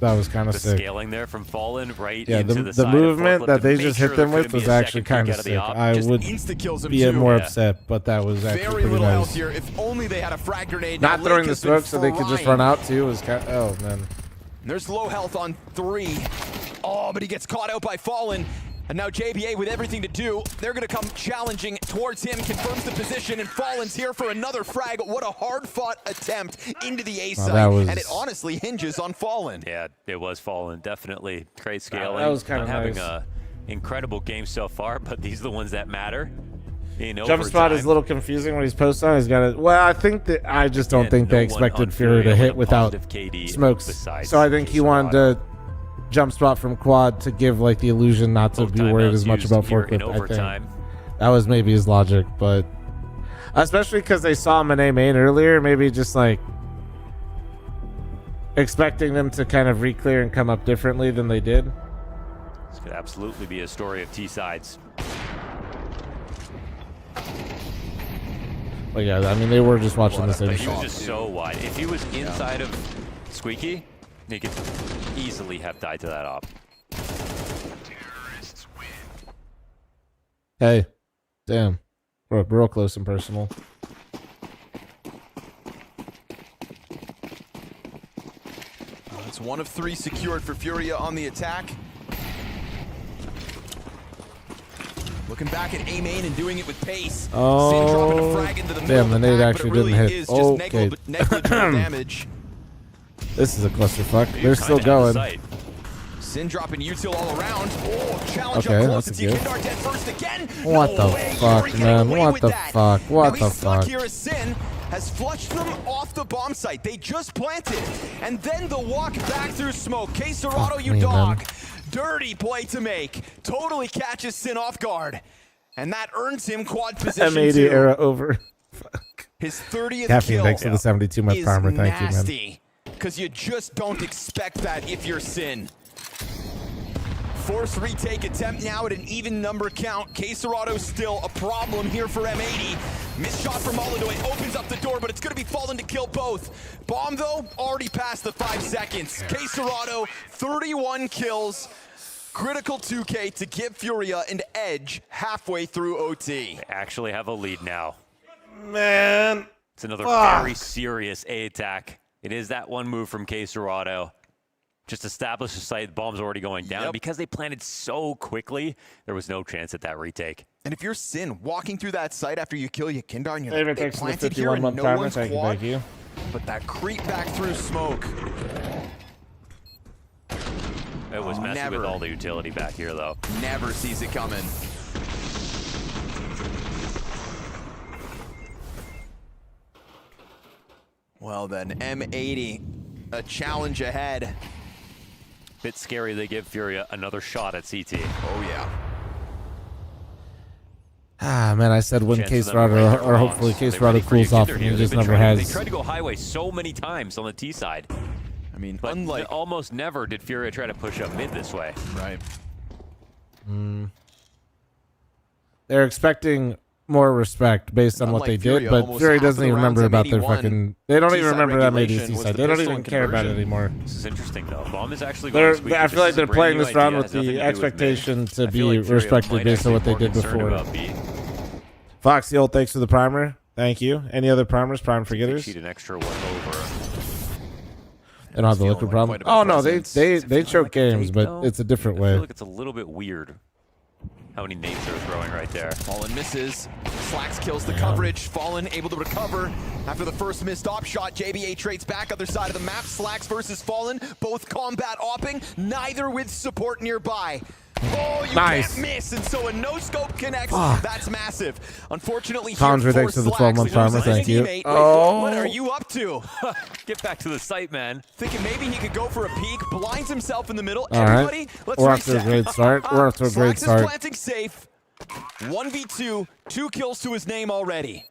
Speaker 1: That was kind of
Speaker 14: The
Speaker 1: sick.
Speaker 14: scaling there from Fallen right
Speaker 1: Yeah,
Speaker 14: into
Speaker 1: the
Speaker 14: the side
Speaker 1: movement
Speaker 14: of
Speaker 1: that they
Speaker 14: to
Speaker 1: just
Speaker 14: make
Speaker 1: hit
Speaker 14: sure
Speaker 1: them
Speaker 14: there
Speaker 1: with
Speaker 14: couldn't
Speaker 1: was
Speaker 14: be a
Speaker 1: actually
Speaker 14: second
Speaker 1: kind
Speaker 14: peek
Speaker 1: of
Speaker 14: out the
Speaker 1: sick.
Speaker 14: op.
Speaker 1: I
Speaker 12: Just
Speaker 1: would
Speaker 12: insta-kills him
Speaker 1: be
Speaker 12: too.
Speaker 1: more
Speaker 14: Yeah.
Speaker 1: upset, but that was actually
Speaker 12: Very
Speaker 1: pretty
Speaker 12: little health
Speaker 1: nice.
Speaker 12: here. If only they had a frag grenade.
Speaker 1: Not
Speaker 12: Now
Speaker 1: throwing
Speaker 12: Lake
Speaker 1: the
Speaker 12: has been
Speaker 1: smoke so they could just run
Speaker 12: frying.
Speaker 1: out too was kind oh man.
Speaker 12: There's low health on 3. Oh, but he gets caught out by Fallen. And now JBA with everything to do. They're going to come challenging towards him, confirms the position, and Fallen's here for another frag. What a hard-fought attempt into the A site.
Speaker 1: that was-
Speaker 12: And it honestly hinges on Fallen.
Speaker 14: Yeah, it was Fallen. Definitely great scaling.
Speaker 1: That was kinda
Speaker 14: Not having
Speaker 1: nice.
Speaker 14: a incredible game so far, but these are the ones that matter.
Speaker 1: Jump spot is a little confusing when he's posted on. He's got it. Well, I think that I just don't think they expected Fury to hit without smokes. So I think he wanted to jump spot from quad to give like the illusion not to be worried as much about forklift. I think that was maybe his logic, but especially because they saw him in A main earlier, maybe just like expecting them to kind of re-clear and come up differently than they did.
Speaker 14: This could absolutely be a story of T-sides.
Speaker 1: But yeah, I mean, they were just watching the same
Speaker 14: He
Speaker 1: shot.
Speaker 14: was just so wide. If he was inside of Squeaky, he could easily have died to that op.
Speaker 1: Hey, damn. We're up real close and personal.
Speaker 12: That's 1 of 3 secured for Furia on the attack. Looking back at A main and doing it with pace.
Speaker 1: Oh,
Speaker 12: Sin dropping a frag into the middle
Speaker 1: damn, the
Speaker 12: of
Speaker 1: nade
Speaker 12: pack,
Speaker 1: actually
Speaker 12: but it
Speaker 1: didn't
Speaker 12: really
Speaker 1: hit.
Speaker 12: is just
Speaker 1: Okay.
Speaker 12: negligible damage.
Speaker 1: This is a clusterfuck. They're still going.
Speaker 12: Sin dropping util all around. Oh, challenge
Speaker 1: Okay,
Speaker 12: up close.
Speaker 1: that's
Speaker 12: It's
Speaker 1: good.
Speaker 12: Kindar dead first again.
Speaker 1: What the fuck, man? What the fuck? What the fuck?
Speaker 12: Here is Sin has flushed them off the bomb site. They just planted. And then the walk back through smoke. K Serato, you
Speaker 1: me,
Speaker 12: dog.
Speaker 1: man.
Speaker 12: Dirty play to make. Totally catches Sin off guard. And that earns him quad position
Speaker 1: M80
Speaker 12: too.
Speaker 1: era over.
Speaker 12: His 30th
Speaker 1: Caffeine,
Speaker 12: kill
Speaker 1: thanks for the 72 month
Speaker 12: is
Speaker 1: primer. Thank you, man.
Speaker 12: nasty. Because you just don't expect that if you're Sin. Forced retake attempt now at an even number count. K Serato still a problem here for M80. Missed shot from Maladoy opens up the door, but it's going to be Fallen to kill both. Bomb, though, already past the 5 seconds. K Serato, 31 kills. Critical 2K to give Furia an edge halfway through OT.
Speaker 14: They actually have a lead now.
Speaker 1: Man.
Speaker 14: It's another
Speaker 1: Fuck.
Speaker 14: very serious A attack. It is that one move from K Serato. Just establish the site. The bomb's already going down.
Speaker 12: Yep.
Speaker 14: Because they planted so quickly, there was no chance at that retake.
Speaker 12: And if you're Sin, walking through that site after you kill your Kindar, and you're
Speaker 1: David,
Speaker 12: like, they
Speaker 1: thanks for the
Speaker 12: planted here
Speaker 1: 51
Speaker 12: and
Speaker 1: month
Speaker 12: no
Speaker 1: timer.
Speaker 12: one's
Speaker 1: Thank you,
Speaker 12: quad.
Speaker 1: thank you.
Speaker 12: But that creep back through smoke.
Speaker 14: It was messy
Speaker 12: never.
Speaker 14: with all the utility back here, though.
Speaker 12: Never sees it coming. Well then, M80, a challenge ahead.
Speaker 14: Bit scary they give Furia another shot at CT.
Speaker 12: Oh yeah.
Speaker 1: Ah, man, I said when
Speaker 14: Chance
Speaker 1: Case
Speaker 14: of them
Speaker 1: Rado,
Speaker 14: right
Speaker 1: or hopefully
Speaker 14: there
Speaker 1: Case
Speaker 14: once. They're ready
Speaker 1: Rado
Speaker 14: for your
Speaker 1: cools off,
Speaker 14: Kinder
Speaker 1: and
Speaker 14: here.
Speaker 1: he
Speaker 14: They've
Speaker 1: just
Speaker 14: been
Speaker 1: never
Speaker 14: trying-
Speaker 1: has.
Speaker 14: They tried to go highway so many times on the T side.
Speaker 12: I mean,
Speaker 14: But
Speaker 12: unlike
Speaker 14: almost never did Furia try to push up mid this way.
Speaker 12: right.
Speaker 1: They're expecting more respect based on what they
Speaker 12: Unlike
Speaker 1: did,
Speaker 12: Furia,
Speaker 1: but
Speaker 12: almost
Speaker 1: Fury
Speaker 12: half
Speaker 1: doesn't
Speaker 12: of
Speaker 1: even
Speaker 12: the rounds
Speaker 1: remember about their
Speaker 12: M80 won.
Speaker 1: fucking. They don't even
Speaker 12: T-side
Speaker 1: remember that made
Speaker 12: regulation
Speaker 1: DC
Speaker 12: was
Speaker 1: side.
Speaker 12: the
Speaker 1: They don't
Speaker 12: pistol
Speaker 1: even care about it
Speaker 12: conversion.
Speaker 1: anymore.
Speaker 14: This is interesting, though. Bomb is actually
Speaker 1: They're,
Speaker 14: going squeaky.
Speaker 1: I feel like they're playing this round with
Speaker 14: the
Speaker 1: the expectation to be respected based on what they did before.
Speaker 14: B.
Speaker 1: Foxy old, thanks for the primer. Thank you. Any other primers? Prime for getters?
Speaker 14: Cheat an extra one over.
Speaker 1: They don't have the liquid problem. Oh no, they choke games, but it's a different
Speaker 14: I feel
Speaker 1: way.
Speaker 14: like it's a little bit weird how many nades they're throwing right there.
Speaker 12: Fallen misses. Slacks kills the coverage. Fallen able to recover after the first missed op shot. JBA trades back other side of the map. Slacks versus Fallen. Both combat opping. Neither with support nearby. Oh, you
Speaker 1: Nice.
Speaker 12: can't miss, and so a no-scope connects.
Speaker 1: Fuck.
Speaker 12: That's massive. Unfortunately,
Speaker 1: Conjure,
Speaker 12: here
Speaker 1: thanks
Speaker 12: for
Speaker 1: for the
Speaker 12: Slacks,
Speaker 1: 12-month
Speaker 12: who
Speaker 1: timer,
Speaker 12: loses his
Speaker 1: thank you.
Speaker 12: teammate.
Speaker 1: Oh.
Speaker 12: What are you up to?
Speaker 14: Get back to the site, man.
Speaker 12: Thinking maybe he could go for a peek. Blinds himself in the middle.
Speaker 1: All right.
Speaker 12: Everybody, let's
Speaker 1: We're off to a
Speaker 12: reset.
Speaker 1: great start. We're off to a great
Speaker 12: Slacks
Speaker 1: start.
Speaker 12: is planting safe. 1v2, 2 kills to his name already.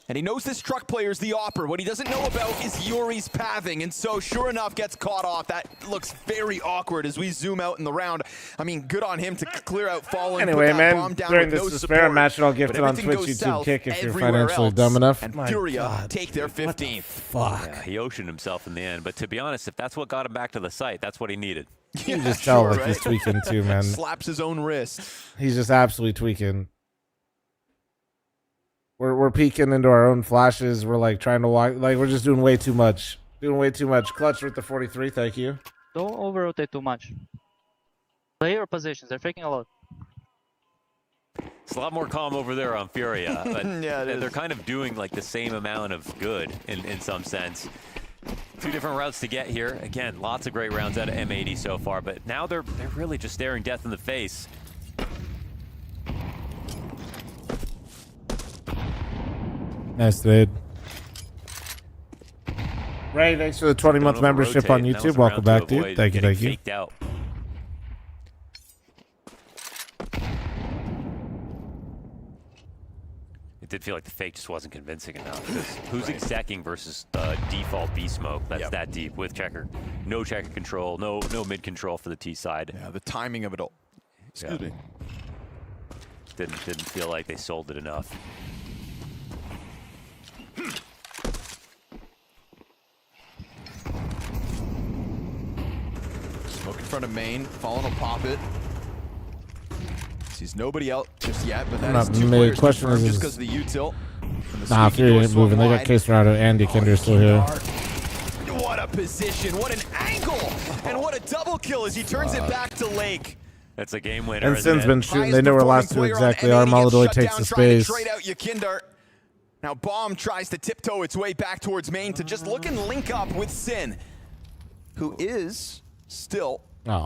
Speaker 12: And he knows this truck player's the opper. What he doesn't know about is Yuri's pathing, and so sure enough gets caught off. That looks very awkward as we zoom out in the round. I mean, good on him to clear out Fallen.
Speaker 1: Anyway,
Speaker 12: put that
Speaker 1: man,
Speaker 12: bomb down
Speaker 1: during
Speaker 12: with
Speaker 1: this
Speaker 12: no
Speaker 1: despair
Speaker 12: support.
Speaker 1: match, I'll
Speaker 12: But
Speaker 1: gift it on
Speaker 12: everything
Speaker 1: Twitch,
Speaker 12: goes
Speaker 1: YouTube
Speaker 12: south
Speaker 1: Kick if you're
Speaker 12: everywhere
Speaker 1: financially
Speaker 12: else.
Speaker 1: dumb enough.
Speaker 12: And
Speaker 1: My
Speaker 12: Furia
Speaker 1: God,
Speaker 12: take their 15th.
Speaker 1: Fuck.
Speaker 14: Yeah, he oceaned himself in the end. But to be honest, if that's what got him back to the site, that's what he needed.
Speaker 1: You can just tell
Speaker 12: sure,
Speaker 1: like
Speaker 12: right?
Speaker 1: he's tweaking too, man.
Speaker 12: Slaps his own wrist.
Speaker 1: He's just absolutely tweaking. We're peeking into our own flashes. We're like trying to walk. Like we're just doing way too much. Doing way too much. Clutch with the 43. Thank you.
Speaker 13: Don't over-rotate too much. Play your positions. They're faking a lot.
Speaker 14: It's a lot more calm over there on Furia. But
Speaker 12: Yeah, it
Speaker 14: they're
Speaker 12: is.
Speaker 14: kind of doing like the same amount of good in some sense. Two different routes to get here. Again, lots of great rounds out of M80 so far, but now they're really just staring death in the face.
Speaker 1: Nice, dude. Ray, thanks for the 20-month membership on YouTube. Welcome back, dude. Thank you, thank you.
Speaker 14: Faked out. It did feel like the fake just wasn't convincing enough. Who's execing versus the default B smoke? That's that deep with checker. No checker control, no mid control for the T side.
Speaker 4: Yeah, the timing of it all. Excuse me.
Speaker 14: Didn't feel like they sold it enough.
Speaker 12: Smoke in front of main. Fallen will pop it. Sees nobody else just yet, but that is two players confirmed just because of the U-tilt.
Speaker 1: Nah, Fury ain't moving. They got K0 and Ykinder still here.
Speaker 12: What a position, what an angle, and what a double kill as he turns it back to Lake.
Speaker 14: That's a game winner.
Speaker 1: And Sin's been shooting. They know where last two exactly are. Molodoi takes the space.
Speaker 12: Trade out Ykinder. Now Bomb tries to tiptoe its way back towards main to just look and link up with Sin, who is still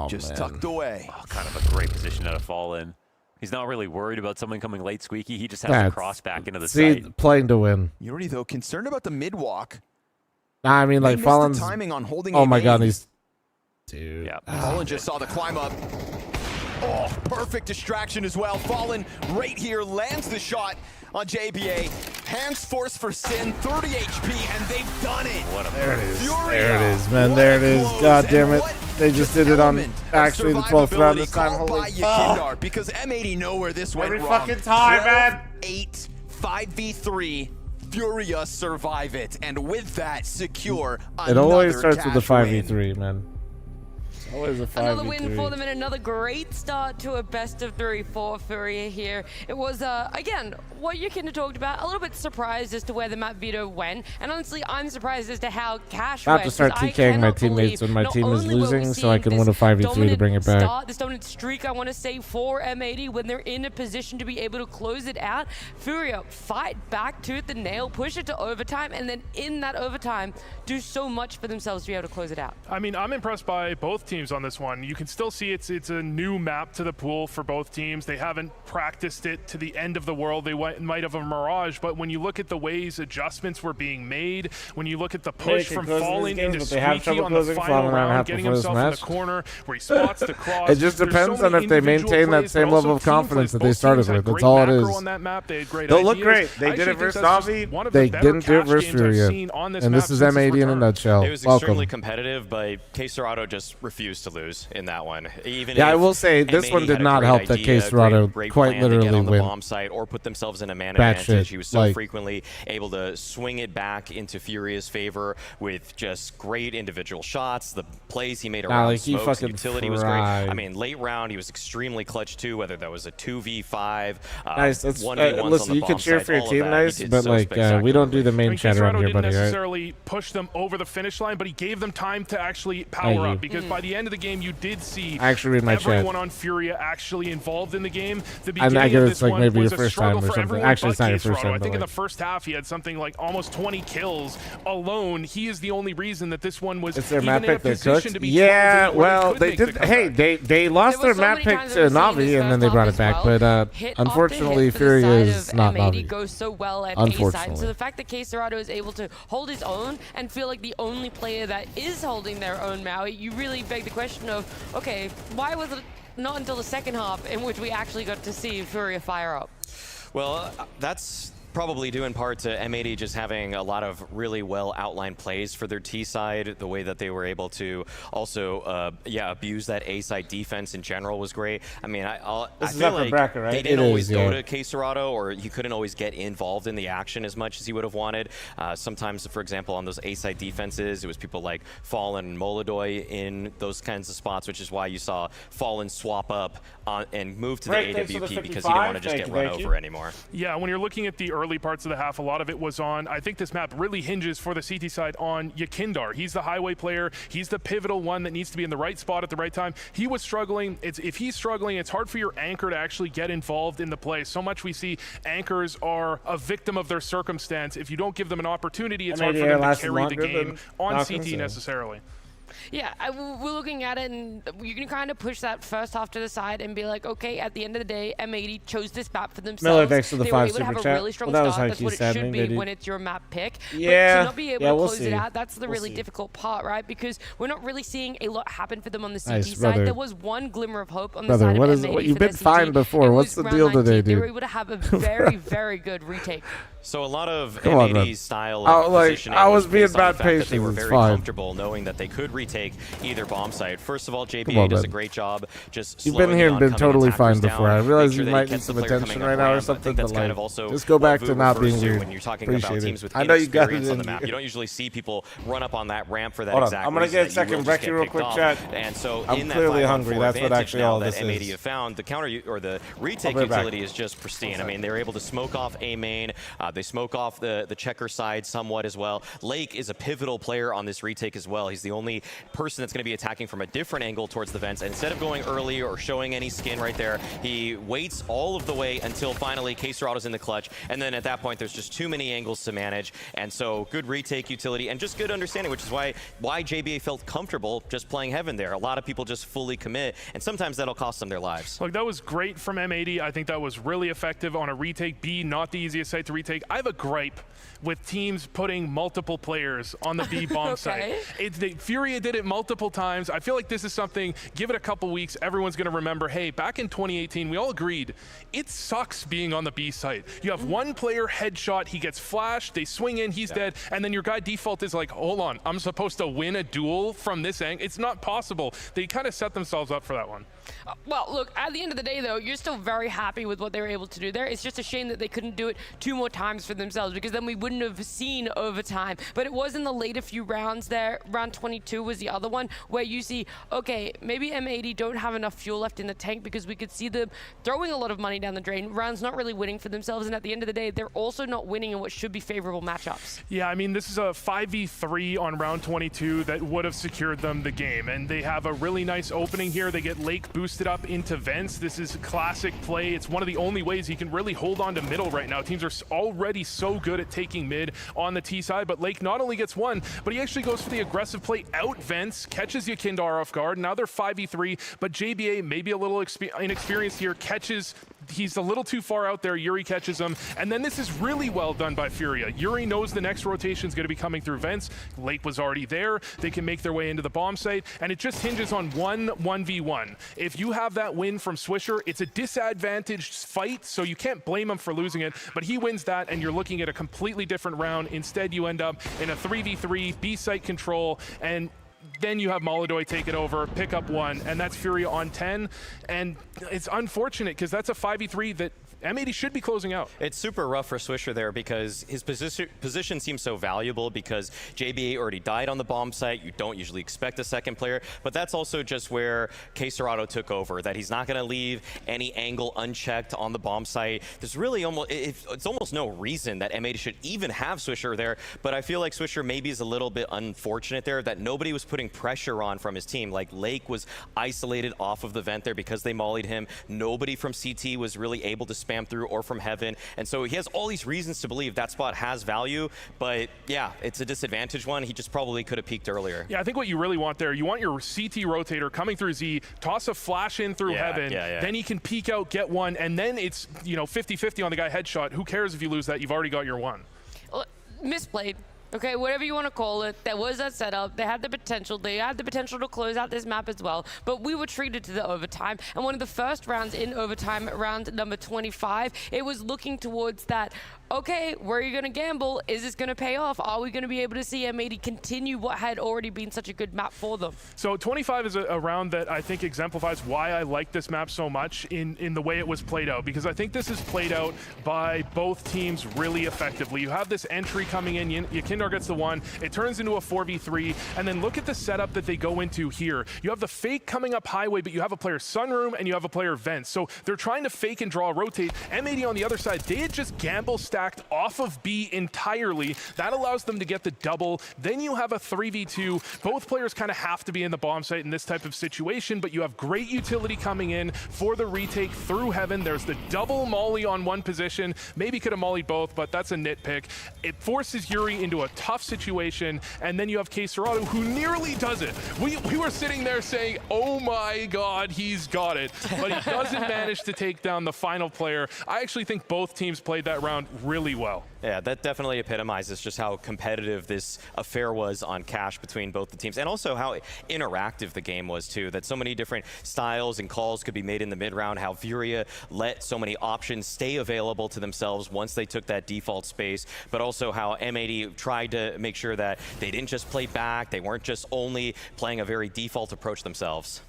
Speaker 12: just tucked away.
Speaker 14: Oh, kind of a great position to fall in. He's not really worried about someone coming late squeaky. He just has to cross back into the site.
Speaker 1: Playing to win.
Speaker 12: Yuri, though, concerned about the mid walk.
Speaker 1: Nah, I mean, like, Fallen's...
Speaker 12: timing on holding
Speaker 1: oh, my God, he's... Dude.
Speaker 14: Yeah.
Speaker 12: Fallen just saw the climb up. Oh, perfect distraction as well. Fallen right here lands the shot on JBA. Hands force for Sin, 30 HP, and they've done it.
Speaker 1: There it is. There it is, man. There it is. God damn it. They just did it on actually the 12th round this time. Holy fuck.
Speaker 12: Because M80 know where this went
Speaker 1: Every
Speaker 12: wrong.
Speaker 1: fucking time, man.
Speaker 12: 8, 5v3. Furia survive it, and with that, secure
Speaker 1: It always
Speaker 12: another
Speaker 1: starts with the
Speaker 12: cash win.
Speaker 1: 5v3, man. Always a 5v3.
Speaker 17: Another win for them and another great start to a best of 3 for Furia here. It was, again, what Ykinder talked about, a little bit surprised as to where the map veto went. And honestly, I'm surprised as to how Cash
Speaker 1: I have
Speaker 17: went.
Speaker 1: to start TKing my teammates when my team is losing so I can win a 5v3 to bring it back.
Speaker 17: This dominant streak, I want to say, for M80 when they're in a position to be able to close it out. Furia fight back tooth and nail, push it to overtime, and then in that overtime, do so much for themselves to be able to close it out.
Speaker 5: I mean, I'm impressed by both teams on this one. You can still see it's a new map to the pool for both teams. They haven't practiced it to the end of the world. They might have a mirage, but when you look at the ways adjustments were being made, when you look at the push from Fallen into Squeaky on the final round, getting himself in the corner where he spots the cross.
Speaker 1: It just depends on if they maintain that same level of confidence that they started with. That's all it is. They'll look great. They did it versus Navi. They didn't do it versus Furia. And this is M80 in a nutshell.
Speaker 18: It was extremely competitive, but K0 just refused to lose in that one. Even
Speaker 1: yeah, I will say this one did not help that K0 quite literally
Speaker 18: on the
Speaker 1: win.
Speaker 18: bomb site or put themselves in a man advantage. He was so frequently able to swing it back into Furia's favor with just great individual shots. The plays he made around smokes, the utility was great. I mean, late round he was extremely clutch too. Whether that was a 2v5,
Speaker 1: nice.
Speaker 18: 1v1s
Speaker 1: listen, you can cheer for your team, nice, but like we don't do the main chat around here, buddy.
Speaker 5: Didn't necessarily push them over the finish line, but he gave them time to actually power up because by the end of the game you did see everyone on Furia actually involved in the game. The beginning
Speaker 1: I guess
Speaker 5: of
Speaker 1: it's
Speaker 5: this
Speaker 1: like maybe
Speaker 5: one
Speaker 1: your
Speaker 5: was a
Speaker 1: first time
Speaker 5: struggle
Speaker 1: or
Speaker 5: for
Speaker 1: something.
Speaker 5: everyone
Speaker 1: Actually,
Speaker 5: but
Speaker 1: it's not your
Speaker 5: K0.
Speaker 1: first time.
Speaker 5: I think in
Speaker 1: like,
Speaker 5: the first half he had something like almost 20 kills alone. He is the only reason that this one was
Speaker 1: it's their
Speaker 5: even
Speaker 1: map
Speaker 5: in a
Speaker 1: pick they
Speaker 5: position
Speaker 1: cooked.
Speaker 5: to be
Speaker 1: Yeah, well, they did. Hey, they lost their map pick to Navi and then they brought it back. But unfortunately, Furia is not Navi.
Speaker 17: Goes so well at
Speaker 1: Unfortunately.
Speaker 17: A-side. So the fact that K0 is able to hold his own and feel like the only player that is holding their own Maui, you really beg the question of, okay, why was it not until the second half in which we actually got to see Furia fire up?
Speaker 18: Well, that's probably due in part to M80 just having a lot of really well outlined plays for their T side. The way that they were able to also, abuse that A side defense in general was great. I mean, I feel like
Speaker 1: bracket, right?
Speaker 18: they didn't always go to K0, or he couldn't always get involved in the action as much as he would have wanted. Sometimes, for example, on those A side defenses, it was people like Fallen and Molodoi in those kinds of spots, which is why you saw Fallen swap up and move to the AWP because he didn't want to just get run over anymore.
Speaker 5: Yeah, when you're looking at the early parts of the half, a lot of it was on, I think this map really hinges for the CT side on Ykinder. He's the highway player. He's the pivotal one that needs to be in the right spot at the right time. He was struggling. If he's struggling, it's hard for your anchor to actually get involved in the play. So much we see anchors are a victim of their circumstance. If you don't give them an opportunity, it's hard for them to carry the game on CT necessarily.
Speaker 17: Yeah, we're looking at it, and you can kind of push that first half to the side and be like, okay, at the end of the day, M80 chose this map for themselves.
Speaker 1: Miller, thanks for the
Speaker 17: they
Speaker 1: 5
Speaker 17: were able to
Speaker 1: super
Speaker 17: have a
Speaker 1: chat.
Speaker 17: really strong
Speaker 1: Well, that was
Speaker 17: start.
Speaker 1: high
Speaker 17: That's
Speaker 1: key
Speaker 17: what it
Speaker 1: saddening
Speaker 17: should be
Speaker 1: that he-
Speaker 17: when it's your map pick.
Speaker 1: Yeah.
Speaker 17: But to not be able to
Speaker 1: we'll
Speaker 17: close
Speaker 1: see.
Speaker 17: it out, that's the
Speaker 1: We'll
Speaker 17: really
Speaker 1: see.
Speaker 17: difficult part, right? Because we're not really seeing a lot happen for them on the CT
Speaker 1: Nice,
Speaker 17: side.
Speaker 1: brother.
Speaker 17: There was one glimmer of hope on the
Speaker 1: Brother,
Speaker 17: side
Speaker 1: what
Speaker 17: of
Speaker 1: is
Speaker 17: M80
Speaker 1: what you've
Speaker 17: for
Speaker 1: been
Speaker 17: their CT.
Speaker 1: fine before?
Speaker 17: It
Speaker 1: What's
Speaker 17: was
Speaker 1: the
Speaker 17: round
Speaker 1: deal
Speaker 17: 19.
Speaker 1: today,
Speaker 17: They were
Speaker 1: dude?
Speaker 17: able to have a very, very good retake.
Speaker 18: So a lot of
Speaker 1: Come on, man.
Speaker 18: M80's style of positioning
Speaker 1: I was being
Speaker 18: based on the
Speaker 1: bad
Speaker 18: fact that they
Speaker 1: patient.
Speaker 18: were
Speaker 1: It's
Speaker 18: very
Speaker 1: fine.
Speaker 18: comfortable knowing that they could retake either bomb site. First of all, JBA
Speaker 1: on,
Speaker 18: does
Speaker 1: man.
Speaker 18: a great job just
Speaker 1: You've
Speaker 18: slowing
Speaker 1: been here
Speaker 18: the
Speaker 1: and been
Speaker 18: oncoming
Speaker 1: totally
Speaker 18: attackers
Speaker 1: fine before.
Speaker 18: down,
Speaker 1: I realize
Speaker 18: make sure
Speaker 1: you
Speaker 18: that
Speaker 1: might
Speaker 18: he
Speaker 1: need
Speaker 18: gets
Speaker 1: some
Speaker 18: the player
Speaker 1: attention
Speaker 18: coming
Speaker 1: right
Speaker 18: up
Speaker 1: now or
Speaker 18: ramp. I
Speaker 1: something,
Speaker 18: think that's
Speaker 1: but,
Speaker 18: kind
Speaker 1: like,
Speaker 18: of also
Speaker 1: just go back
Speaker 18: what
Speaker 1: to
Speaker 18: Vu
Speaker 1: not being
Speaker 18: refers to
Speaker 1: weird.
Speaker 18: when you're talking about
Speaker 1: Appreciate
Speaker 18: teams
Speaker 1: it.
Speaker 18: with
Speaker 1: I know you got it
Speaker 18: inexperience on
Speaker 1: in
Speaker 18: the map.
Speaker 1: you.
Speaker 18: You don't usually see people run up on that ramp for that
Speaker 1: Hold on,
Speaker 18: exact
Speaker 1: I'm gonna
Speaker 18: reason
Speaker 1: get
Speaker 18: that
Speaker 1: second
Speaker 18: you will
Speaker 1: Brecci
Speaker 18: just get
Speaker 1: real
Speaker 18: picked
Speaker 1: quick,
Speaker 18: off.
Speaker 1: chat.
Speaker 18: And so
Speaker 1: I'm
Speaker 18: in that
Speaker 1: clearly
Speaker 18: 5-on-4
Speaker 1: hungry. That's what
Speaker 18: advantage
Speaker 1: actually
Speaker 18: now
Speaker 1: all
Speaker 18: that
Speaker 1: this
Speaker 18: M80
Speaker 1: is.
Speaker 18: have found, the counter or the retake
Speaker 1: be right back.
Speaker 18: utility is just pristine. I mean, they're able to smoke off A main. They smoke off the checker side somewhat as well. Lake is a pivotal player on this retake as well. He's the only person that's going to be attacking from a different angle towards the vents. And instead of going early or showing any skin right there, he waits all of the way until finally K-Serato's in the clutch. And then at that point, there's just too many angles to manage. And so good retake utility and just good understanding, which is why JBA felt comfortable just playing Heaven there. A lot of people just fully commit, and sometimes that'll cost them their lives.
Speaker 5: Look, that was great from M80. I think that was really effective on a retake. B, not the easiest site to retake. I have a gripe with teams putting multiple players on the B bomb site. Furia did it multiple times. I feel like this is something, give it a couple weeks, everyone's going to remember, hey, back in 2018, we all agreed, it sucks being on the B site. You have one player headshot, he gets flashed, they swing in, he's dead, and then your guy default is like, hold on, I'm supposed to win a duel from this angle? It's not possible. They kind of set themselves up for that one.
Speaker 17: Well, look, at the end of the day, though, you're still very happy with what they were able to do there. It's just a shame that they couldn't do it 2 more times for themselves, because then we wouldn't have seen overtime. But it was in the later few rounds there. Round 22 was the other one where you see, okay, maybe M80 don't have enough fuel left in the tank, because we could see them throwing a lot of money down the drain. Rounds not really winning for themselves, and at the end of the day, they're also not winning in what should be favorable matchups.
Speaker 5: Yeah, I mean, this is a 5v3 on round 22 that would have secured them the game, and they have a really nice opening here. They get Lake boosted up into vents. This is classic play. It's one of the only ways he can really hold on to middle right now. Teams are already so good at taking mid on the T side, but Lake not only gets one, but he actually goes for the aggressive play out vents, catches Yakindar off guard. Now they're 5v3, but JBA, maybe a little inexperienced here, catches. He's a little too far out there. Yuri catches him. And then this is really well done by Furia. Yuri knows the next rotation is going to be coming through vents. Lake was already there. They can make their way into the bomb site. And it just hinges on 1v1. If you have that win from Swisher, it's a disadvantaged fight, so you can't blame him for losing it. But he wins that, and you're looking at a completely different round. Instead, you end up in a 3v3, B site control, and then you have Molodoy take it over, pick up 1, and that's Furia on 10. And it's unfortunate because that's a 5v3 that M80 should be closing out.
Speaker 18: It's super rough for Swisher there because his position seems so valuable because JBA already died on the bomb site. You don't usually expect a second player, but that's also just where K-Serato took over, that he's not going to leave any angle unchecked on the bomb site. There's really it's almost no reason that M80 should even have Swisher there, but I feel like Swisher maybe is a little bit unfortunate there that nobody was putting pressure on from his team. Like Lake was isolated off of the vent there because they mollied him. Nobody from CT was really able to spam through or from Heaven, and so he has all these reasons to believe that spot has value, but yeah, it's a disadvantaged one. He just probably could have peaked earlier.
Speaker 5: Yeah, I think what you really want there, you want your CT rotator coming through Z, toss a flash in through Heaven, then he can peek out, get one, and then it's 50-50 on the guy headshot. Who cares if you lose that? You've already got your one.
Speaker 17: Misplayed. Okay, whatever you want to call it, there was that setup. They had the potential. They had the potential to close out this map as well. But we were treated to the overtime. And one of the first rounds in overtime, round number 25, it was looking towards that, okay, where are you going to gamble? Is this going to pay off? Are we going to be able to see M80 continue what had already been such a good map for them?
Speaker 5: So 25 is a round that I think exemplifies why I like this map so much in the way it was played out, because I think this is played out by both teams really effectively. You have this entry coming in, Yakindar gets the one, it turns into a 4v3, and then look at the setup that they go into here. You have the fake coming up highway, but you have a player sunroom and you have a player vent. So they're trying to fake and draw rotate. M80 on the other side, they had just gamble stacked off of B entirely. That allows them to get the double. Then you have a 3v2. Both players kind of have to be in the bomb site in this type of situation, but you have great utility coming in for the retake through Heaven. There's the double molly on one position. Maybe could have mollied both, but that's a nitpick. It forces Yuri into a tough situation, and then you have Cacerado, who nearly does it. We were sitting there saying, oh my God, he's got it. But he doesn't manage to take down the final player. I actually think both teams played that round really well.
Speaker 18: Yeah, that definitely epitomizes just how competitive this affair was on cash between both the teams, and also how interactive the game was too, that so many different styles and calls could be made in the mid-round, how Furia let so many options stay available to themselves once they took that default space, but also how M80 tried to make sure that they didn't just play back, they weren't just only playing a very default approach themselves.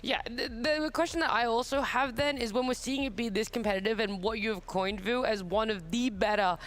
Speaker 17: Yeah, the question that I also have then is when we're seeing it be this competitive and what you have coined, Vu, as one of the better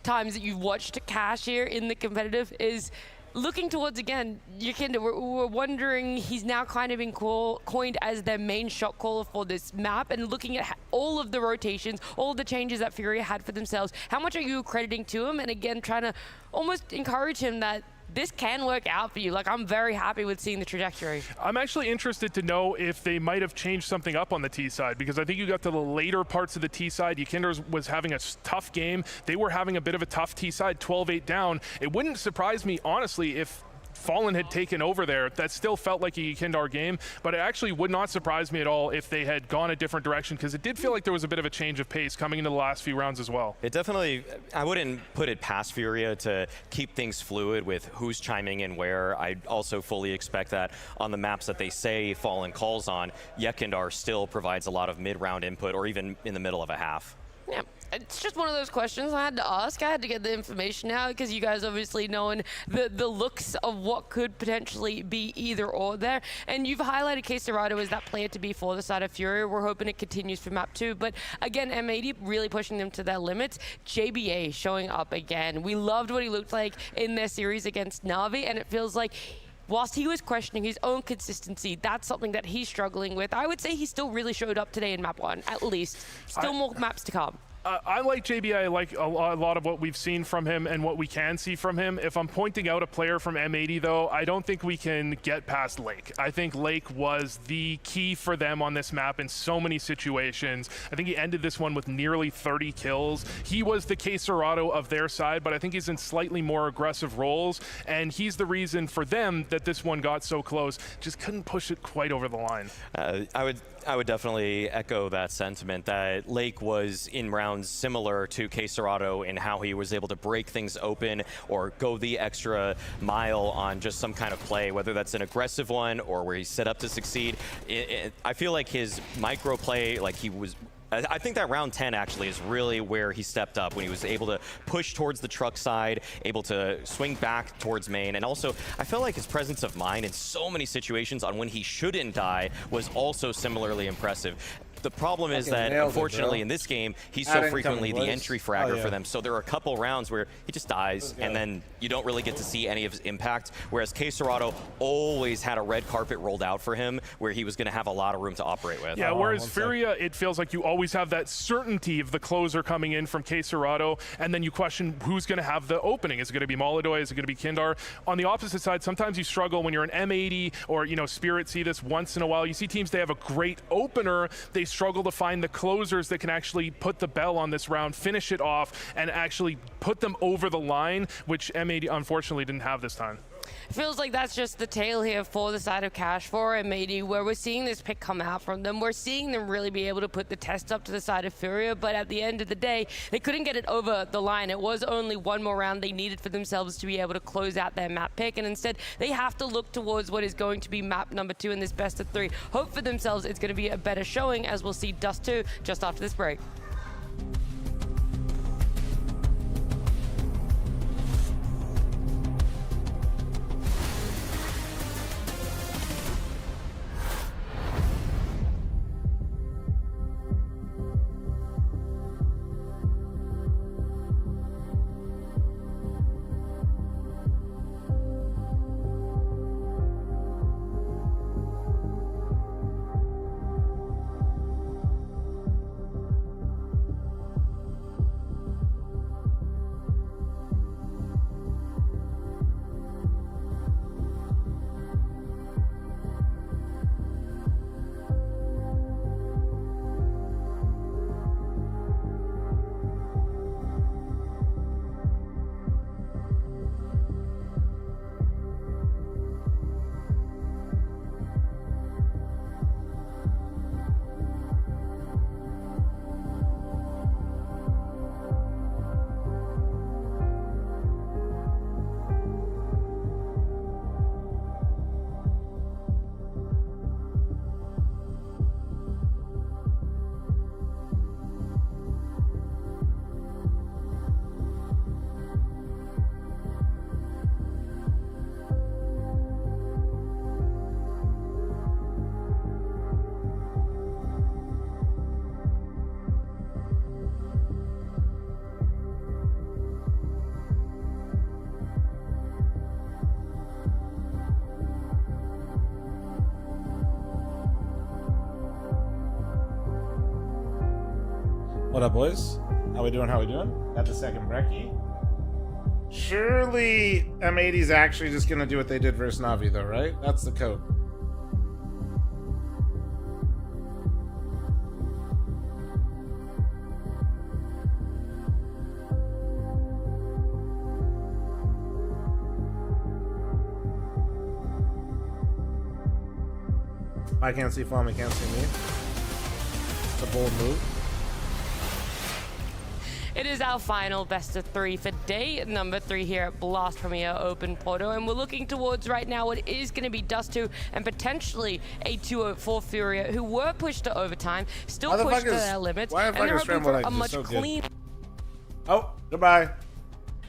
Speaker 17: times that you've watched Cash here in the competitive is looking towards, again, Yakinda, we're wondering, he's now kind of been coined as their main shot caller for this map, and looking at all of the rotations, all of the changes that Furia had for themselves. How much are you crediting to him? And again, trying to almost encourage him that this can work out for you. Like, I'm very happy with seeing the trajectory.
Speaker 5: I'm actually interested to know if they might have changed something up on the T side, because I think you got to the later parts of the T side, Yakinder was having a tough game. They were having a bit of a tough T side, 12-8 down. It wouldn't surprise me, honestly, if Fallen had taken over there. That still felt like a Yakindar game, but it actually would not surprise me at all if they had gone a different direction, because it did feel like there was a bit of a change of pace coming into the last few rounds as well.
Speaker 18: It definitely, I wouldn't put it past Furia to keep things fluid with who's chiming in where. I also fully expect that on the maps that they say Fallen calls on, Yakindar still provides a lot of mid-round input, or even in the middle of a half.
Speaker 17: Yeah, it's just one of those questions I had to ask. I had to get the information out, because you guys obviously knowing the looks of what could potentially be either or there. And you've highlighted Cacerado as that player to be for the side of Furia. We're hoping it continues for map 2. But again, M80 really pushing them to their limits. JBA showing up again. We loved what he looked like in their series against Na'Vi, and it feels like whilst he was questioning his own consistency, that's something that he's struggling with. I would say he still really showed up today in map 1, at least. Still more maps to come.
Speaker 5: I like JBI. I like a lot of what we've seen from him and what we can see from him. If I'm pointing out a player from M80, though, I don't think we can get past Lake. I think Lake was the key for them on this map in so many situations. I think he ended this one with nearly 30 kills. He was the Cacerado of their side, but I think he's in slightly more aggressive roles, and he's the reason for them that this one got so close. Just couldn't push it quite over the line.
Speaker 18: I would definitely echo that sentiment, that Lake was in rounds similar to Cacerado in how he was able to break things open or go the extra mile on just some kind of play, whether that's an aggressive one or where he's set up to succeed. I feel like his micro play, like he was, I think that round 10 actually is really where he stepped up, when he was able to push towards the truck side, able to swing back towards main, and also I felt like his presence of mind in so many situations on when he shouldn't die was also similarly impressive. The problem is that, unfortunately, in this game, he's so frequently the entry fragger for them. So there are a couple rounds where he just dies, and then you don't really get to see any of his impact. Whereas Cacerado always had a red carpet rolled out for him, where he was going to have a lot of room to operate with.
Speaker 5: Yeah, whereas Furia, it feels like you always have that certainty of the closer coming in from Cacerado, and then you question who's going to have the opening. Is it going to be Molodoy? Is it going to be Kindar? On the opposite side, sometimes you struggle when you're an M80 or, you know, Spirit see this once in a while. You see teams, they have a great opener. They struggle to find the closers that can actually put the bell on this round, finish it off, and actually put them over the line, which M80 unfortunately didn't have this time.
Speaker 17: It feels like that's just the tail here for the side of Cash for M80, where we're seeing this pick come out from them. We're seeing them really be able to put the test up to the side of Furia, but at the end of the day, they couldn't get it over the line. It was only one more round they needed for themselves to be able to close out their map pick, and instead they have to look towards what is going to be map number 2 in this best of 3. Hope for themselves it's going to be a better showing, as we'll see Dust 2 just after this break.
Speaker 1: What up, boys? How we doing? How we doing? Got the second brekkie. Surely M80's actually just gonna do what they did versus Na'Vi, though, right? That's the code. I can't see fl0m, he can't see me. It's a bold move.
Speaker 17: It is our final best of 3 for day number 3 here at Blast Premier Open Porto, and we're looking towards right now what is going to be Dust 2 and potentially a 204 Furia, who were pushed to overtime, still pushed to their limits, and they're hoping for a much cleaner.
Speaker 1: Oh, goodbye.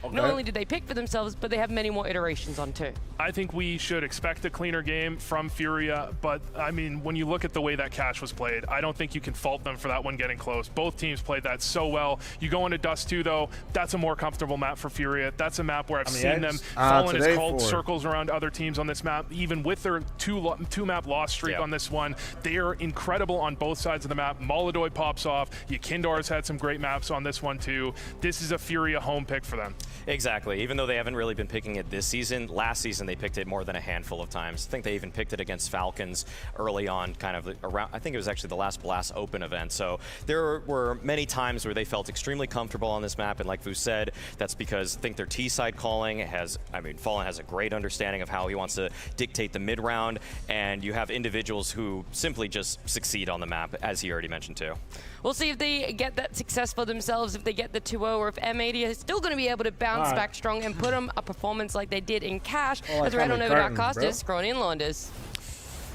Speaker 1: Okay.
Speaker 17: Not only did they pick for themselves, but they have many more iterations on too.
Speaker 5: I think we should expect a cleaner game from Furia, but I mean, when you look at the way that Cash was played, I don't think you can fault them for that one getting close. Both teams played that so well. You go into Dust 2 though, that's a more comfortable map for Furia. That's a map where I've seen them. Fallen has called circles around other teams on this map, even with their two map loss streak on this one. They are incredible on both sides of the map. Molodoy pops off. Yakindar's had some great maps on this one too. This is a Furia home pick for them.
Speaker 18: Exactly. Even though they haven't really been picking it this season, last season they picked it more than a handful of times. I think they even picked it against Falcons early on, kind of around, I think it was actually the last Blast Open event. So there were many times where they felt extremely comfortable on this map, and like Vu said, that's because I think their T-side calling has, I mean, Fallen has a great understanding of how he wants to dictate the mid-round, and you have individuals who simply just succeed on the map, as he already mentioned too.
Speaker 17: We'll see if they get that success for themselves, if they get the 2-0, or if M80 is still going to be able to bounce back strong and put them a performance like they did in Cash, as we head on over to our casters, Scrawny and Launders.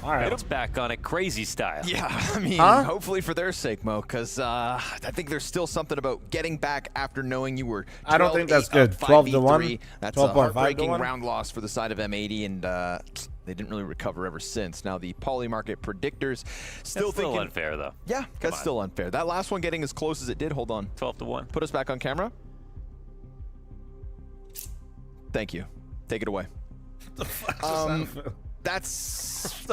Speaker 14: All right, it's back on it, crazy style.
Speaker 12: Yeah, I mean, hopefully for their sake, Mo, because I think there's still something about getting back after knowing you were 12,
Speaker 1: I don't think that's good. 12-1.
Speaker 12: That's a heartbreaking round loss for the side of M80, and they didn't really recover ever since. Now the Polymarket predictors still thinking
Speaker 14: unfair though.
Speaker 12: Yeah, that's still unfair. That last one getting as close as it did. Hold on.
Speaker 14: 12-1.
Speaker 12: Put us back on camera. Thank you. Take it away.
Speaker 1: What the fuck just happened?
Speaker 12: That's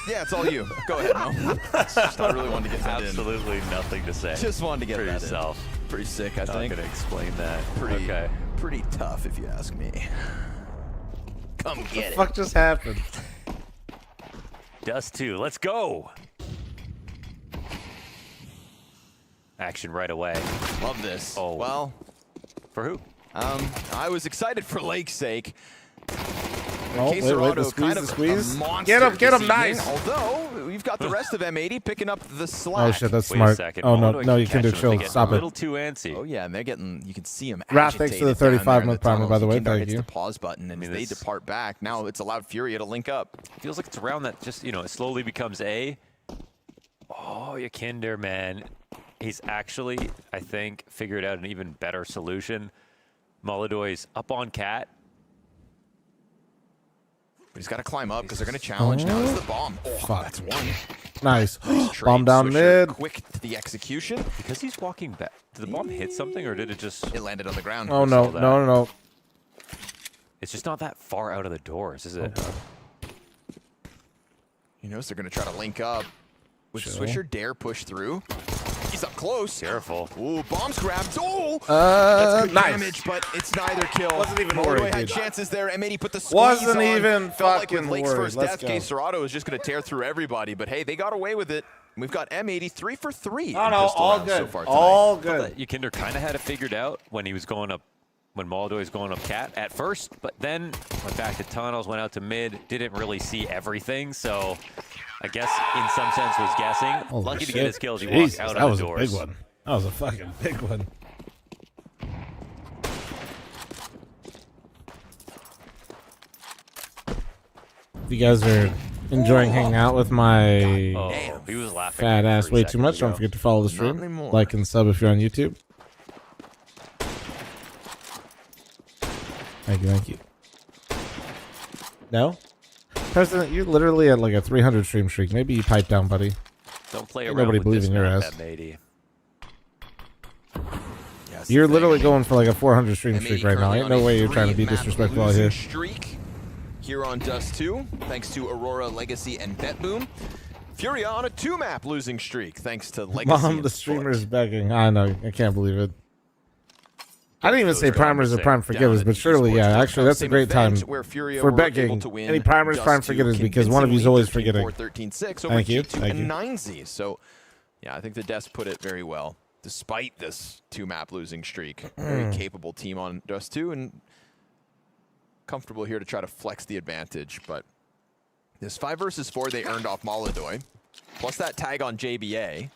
Speaker 12: yeah, it's all you. Go ahead, Mo. I really wanted to get that
Speaker 14: Absolutely nothing to say.
Speaker 12: Just wanted to get
Speaker 14: for
Speaker 12: that
Speaker 14: yourself.
Speaker 12: in. Pretty sick, I think.
Speaker 14: Not gonna explain that.
Speaker 12: Pretty tough, if you ask me. Come get it.
Speaker 1: What the fuck just happened?
Speaker 14: Dust 2, let's go. Action right away.
Speaker 12: Love this.
Speaker 14: Oh,
Speaker 12: well,
Speaker 14: for who?
Speaker 12: I was excited for Lake's sake.
Speaker 1: Oh, wait, the squeeze, the squeeze. Get him, nice.
Speaker 12: Although we've got the rest of M80 picking up the slack.
Speaker 1: Oh shit, that's smart. Oh no, you can do chill. Stop it.
Speaker 14: A little too antsy.
Speaker 12: Oh yeah, and they're getting. You can see them.
Speaker 1: Wrath, thanks for the 35-month primer, by the way. Thank you.
Speaker 12: The pause button, and they depart back. Now it's allowed Furia to link up.
Speaker 14: Feels like it's a round that just it slowly becomes A. Oh, Yakindar, man, he's actually, I think, figured out an even better solution. Molodoy's up on Cat.
Speaker 12: But he's got to climb up because they're going to challenge. Now is the bomb. Oh,
Speaker 1: fuck.
Speaker 12: That's one.
Speaker 1: Nice. Bomb down mid.
Speaker 12: Quick to the execution.
Speaker 14: Because he's walking back. Did the bomb hit something or did it just...
Speaker 12: It landed on the ground.
Speaker 1: Oh, no.
Speaker 14: It's just not that far out of the doors, is it?
Speaker 12: You notice they're going to try to link up. Would Swisher dare push through? He's up close.
Speaker 14: Careful.
Speaker 12: Ooh, bombs grabbed. Oh! That's good
Speaker 1: nice.
Speaker 12: damage, but it's neither kill.
Speaker 1: Wasn't even
Speaker 12: Molodoy
Speaker 1: worried,
Speaker 12: had
Speaker 1: dude.
Speaker 12: chances there. M80 put the squeeze
Speaker 1: Wasn't
Speaker 12: on.
Speaker 1: even
Speaker 12: Felt like with
Speaker 1: fucking
Speaker 12: Lake's
Speaker 1: worried.
Speaker 12: first
Speaker 1: Let's
Speaker 12: death
Speaker 1: go.
Speaker 12: case, Serrato was just going to tear through everybody. But hey, they got away with it. We've got M80 3 for 3.
Speaker 1: No, all good.
Speaker 12: So far tonight.
Speaker 1: All good.
Speaker 14: Yakindar kind of had it figured out when he was going up, when Molodoy was going up Cat at first, but then went back to tunnels, went out to mid, didn't really see everything, so I guess in some sense was guessing.
Speaker 1: Holy
Speaker 14: Lucky
Speaker 1: shit.
Speaker 14: to get his kills, he
Speaker 1: Jesus,
Speaker 14: walked out
Speaker 1: that
Speaker 14: of
Speaker 1: was
Speaker 14: the
Speaker 1: a
Speaker 14: doors.
Speaker 1: big one. That was a fucking big one. If you guys are enjoying hanging out with my
Speaker 14: He was laughing
Speaker 1: fat ass
Speaker 14: 3
Speaker 1: way too
Speaker 14: seconds
Speaker 1: much,
Speaker 14: ago.
Speaker 1: don't forget to follow the stream. Like and sub if you're on YouTube. Thank you. No? President, you're literally at like a 300 stream streak. Maybe you pipe down, buddy.
Speaker 14: Don't play
Speaker 1: Ain't
Speaker 14: around
Speaker 1: nobody
Speaker 14: with
Speaker 1: believe
Speaker 14: this
Speaker 1: in your
Speaker 14: map,
Speaker 1: ass.
Speaker 14: M80.
Speaker 12: Yes,
Speaker 1: You're literally going for like a 400 stream streak
Speaker 12: M80
Speaker 1: right now.
Speaker 12: currently
Speaker 1: Ain't
Speaker 12: on
Speaker 1: no
Speaker 12: a
Speaker 1: way you're trying to be
Speaker 12: 3-map
Speaker 1: disrespectful out
Speaker 12: losing
Speaker 1: here.
Speaker 12: Streak here on Dust 2, thanks to Aurora, Legacy, and BetBoom. Furia on a 2-map losing streak, thanks to Legacy.
Speaker 1: Mom, the streamer's begging. I know. I can't believe it. I didn't even say primers or prime forgetters, but surely, yeah. Actually, that's a great time for begging. Any primers, prime forgetters, because one of you's always forgetting. Thank you. Thank you.
Speaker 12: 9Z. So, yeah, I think the Desk put it very well. Despite this 2-map losing streak, very capable team on Dust 2, and comfortable here to try to flex the advantage. But this 5 versus 4 they earned off Molodoy, plus that tag on JBA,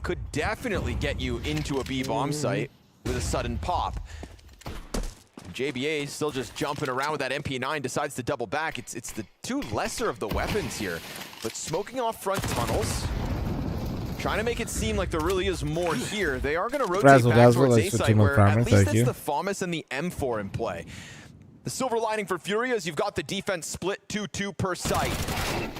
Speaker 12: could definitely get you into a B bomb site with a sudden pop. JBA still just jumping around with that MP9, decides to double back. It's the two lesser of the weapons here, but smoking off front tunnels, trying to make it seem like there really is more here. They are going to rotate back towards A site, where at least that's the FAMAS and the M4 in play. The silver lining for Furia is you've got the defense split 2-2 per site.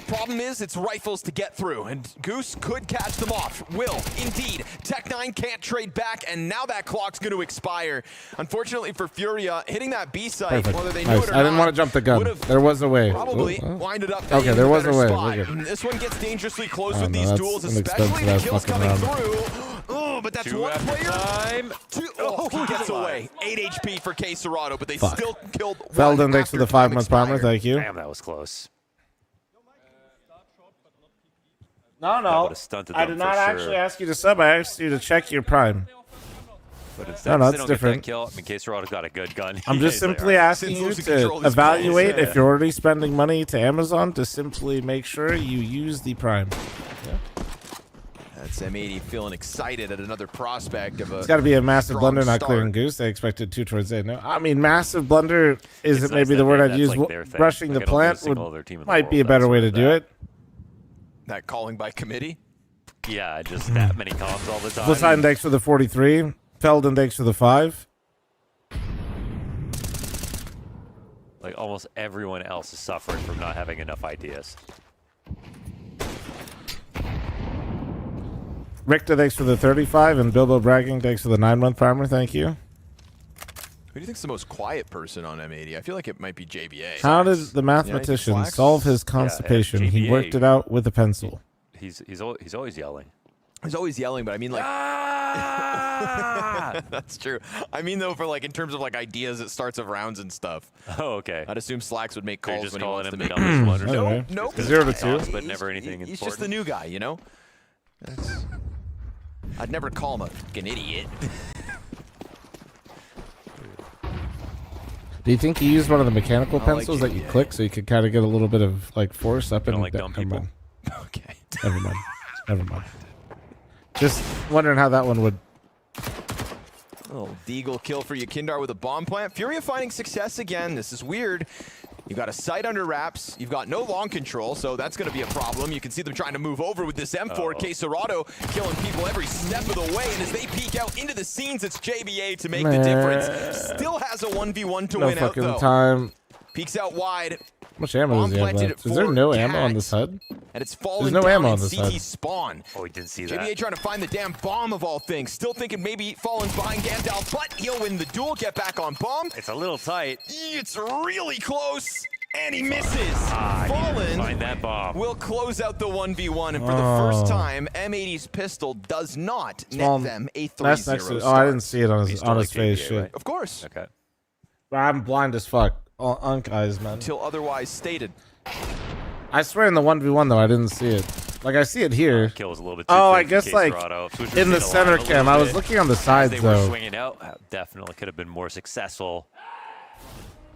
Speaker 12: Problem is, it's rifles to get through, and Goose could catch them off. Will, indeed. Tech9 can't trade back, and now that clock's going to expire. Unfortunately for Furia, hitting that B site, whether they knew it or not,
Speaker 1: I didn't want to jump the gun. There was a way.
Speaker 12: Probably winded up.
Speaker 1: Okay, there was a way.
Speaker 12: This one gets dangerously close with these duels, especially the kills coming through. Oh, but that's one player. Oh, he gets away. 8 HP for K Serato, but they still killed one.
Speaker 1: Felden, thanks for the 5-month primer. Thank you.
Speaker 14: Damn, that was close.
Speaker 1: No. I did not actually ask you to sub. I asked you to check your prime.
Speaker 14: But instead,
Speaker 1: no, that's different.
Speaker 14: Kill, I mean, K Serato's got a good gun.
Speaker 1: I'm just simply asking you to evaluate if you're already spending money to Amazon to simply make sure you use the prime. Yeah.
Speaker 12: That's M80 feeling excited at another prospect of a.
Speaker 1: It's got to be a massive blunder not clearing Goose. They expected 2 towards A. No, I mean massive blunder isn't maybe the word I'd use. Like rushing the plant might be a better way to do it.
Speaker 12: That calling by committee?
Speaker 14: Yeah, just that many calls all the time.
Speaker 1: Flipside index for the 43. Feld index for the 5.
Speaker 14: Like almost everyone else is suffering from not having enough ideas.
Speaker 1: Richter, thanks for the 35, and Bilbo Bragging, thanks for the 9-month primer. Thank you.
Speaker 12: Who do you think's the most quiet person on M80? I feel like it might be JBA.
Speaker 1: How did the mathematician solve his constipation? He worked it out with a pencil.
Speaker 14: He's always yelling.
Speaker 12: He's always yelling, but I mean like that's true. I mean though, for like in terms of like ideas at starts of rounds and stuff.
Speaker 14: Oh, okay.
Speaker 12: I'd assume Slacks would make calls
Speaker 14: just
Speaker 12: when he wants to make.
Speaker 14: Nope.
Speaker 1: 0 to 2,
Speaker 14: but never anything important.
Speaker 12: He's just the new guy, you know. I'd never call him an idiot.
Speaker 1: Do you think he used one of the mechanical pencils that you click so you could kind of get a little bit of like force up in
Speaker 14: like dumb people?
Speaker 12: Okay.
Speaker 1: Never mind. Never mind. Just wondering how that one would.
Speaker 12: Oh, Deagle kill for Yakindar with a bomb plant. Furia finding success again. This is weird. You've got a sight under wraps. You've got no long control, so that's going to be a problem. You can see them trying to move over with this M4. K Serato killing people every step of the way, and as they peek out into the scenes, it's JBA to make the difference. Still has a 1v1 to win out, though.
Speaker 1: Time.
Speaker 12: Peeks out wide.
Speaker 1: How much ammo does he have left? Is there no ammo on this HUD?
Speaker 12: And it's falling
Speaker 1: There's no
Speaker 12: down
Speaker 1: ammo
Speaker 12: in
Speaker 1: on this
Speaker 12: CT
Speaker 1: HUD.
Speaker 12: spawn.
Speaker 14: Oh, he didn't see that.
Speaker 12: JBA trying to find the damn bomb of all things. Still thinking maybe Fallen's behind Gandalf, but he'll win the duel, get back on bomb.
Speaker 14: It's a little tight.
Speaker 12: It's really close. And he misses.
Speaker 14: Fallen find that bomb.
Speaker 12: Will close out the 1v1, and for the first time, M80's pistol does not net them a 3-0 start.
Speaker 1: I didn't see it on his face.
Speaker 14: JBA,
Speaker 1: Shit.
Speaker 14: right?
Speaker 12: Of course.
Speaker 14: Okay.
Speaker 1: I'm blind as fuck. Unk eyes, man.
Speaker 12: Until otherwise stated.
Speaker 1: I swear in the 1v1 though, I didn't see it. Like I see it here.
Speaker 14: Kill was a little bit too
Speaker 1: I
Speaker 14: quick
Speaker 1: guess
Speaker 14: for
Speaker 1: like
Speaker 14: K-Serrato.
Speaker 1: in the center cam. I was looking on the sides
Speaker 14: they were
Speaker 1: though.
Speaker 14: swinging out. Definitely could have been more successful.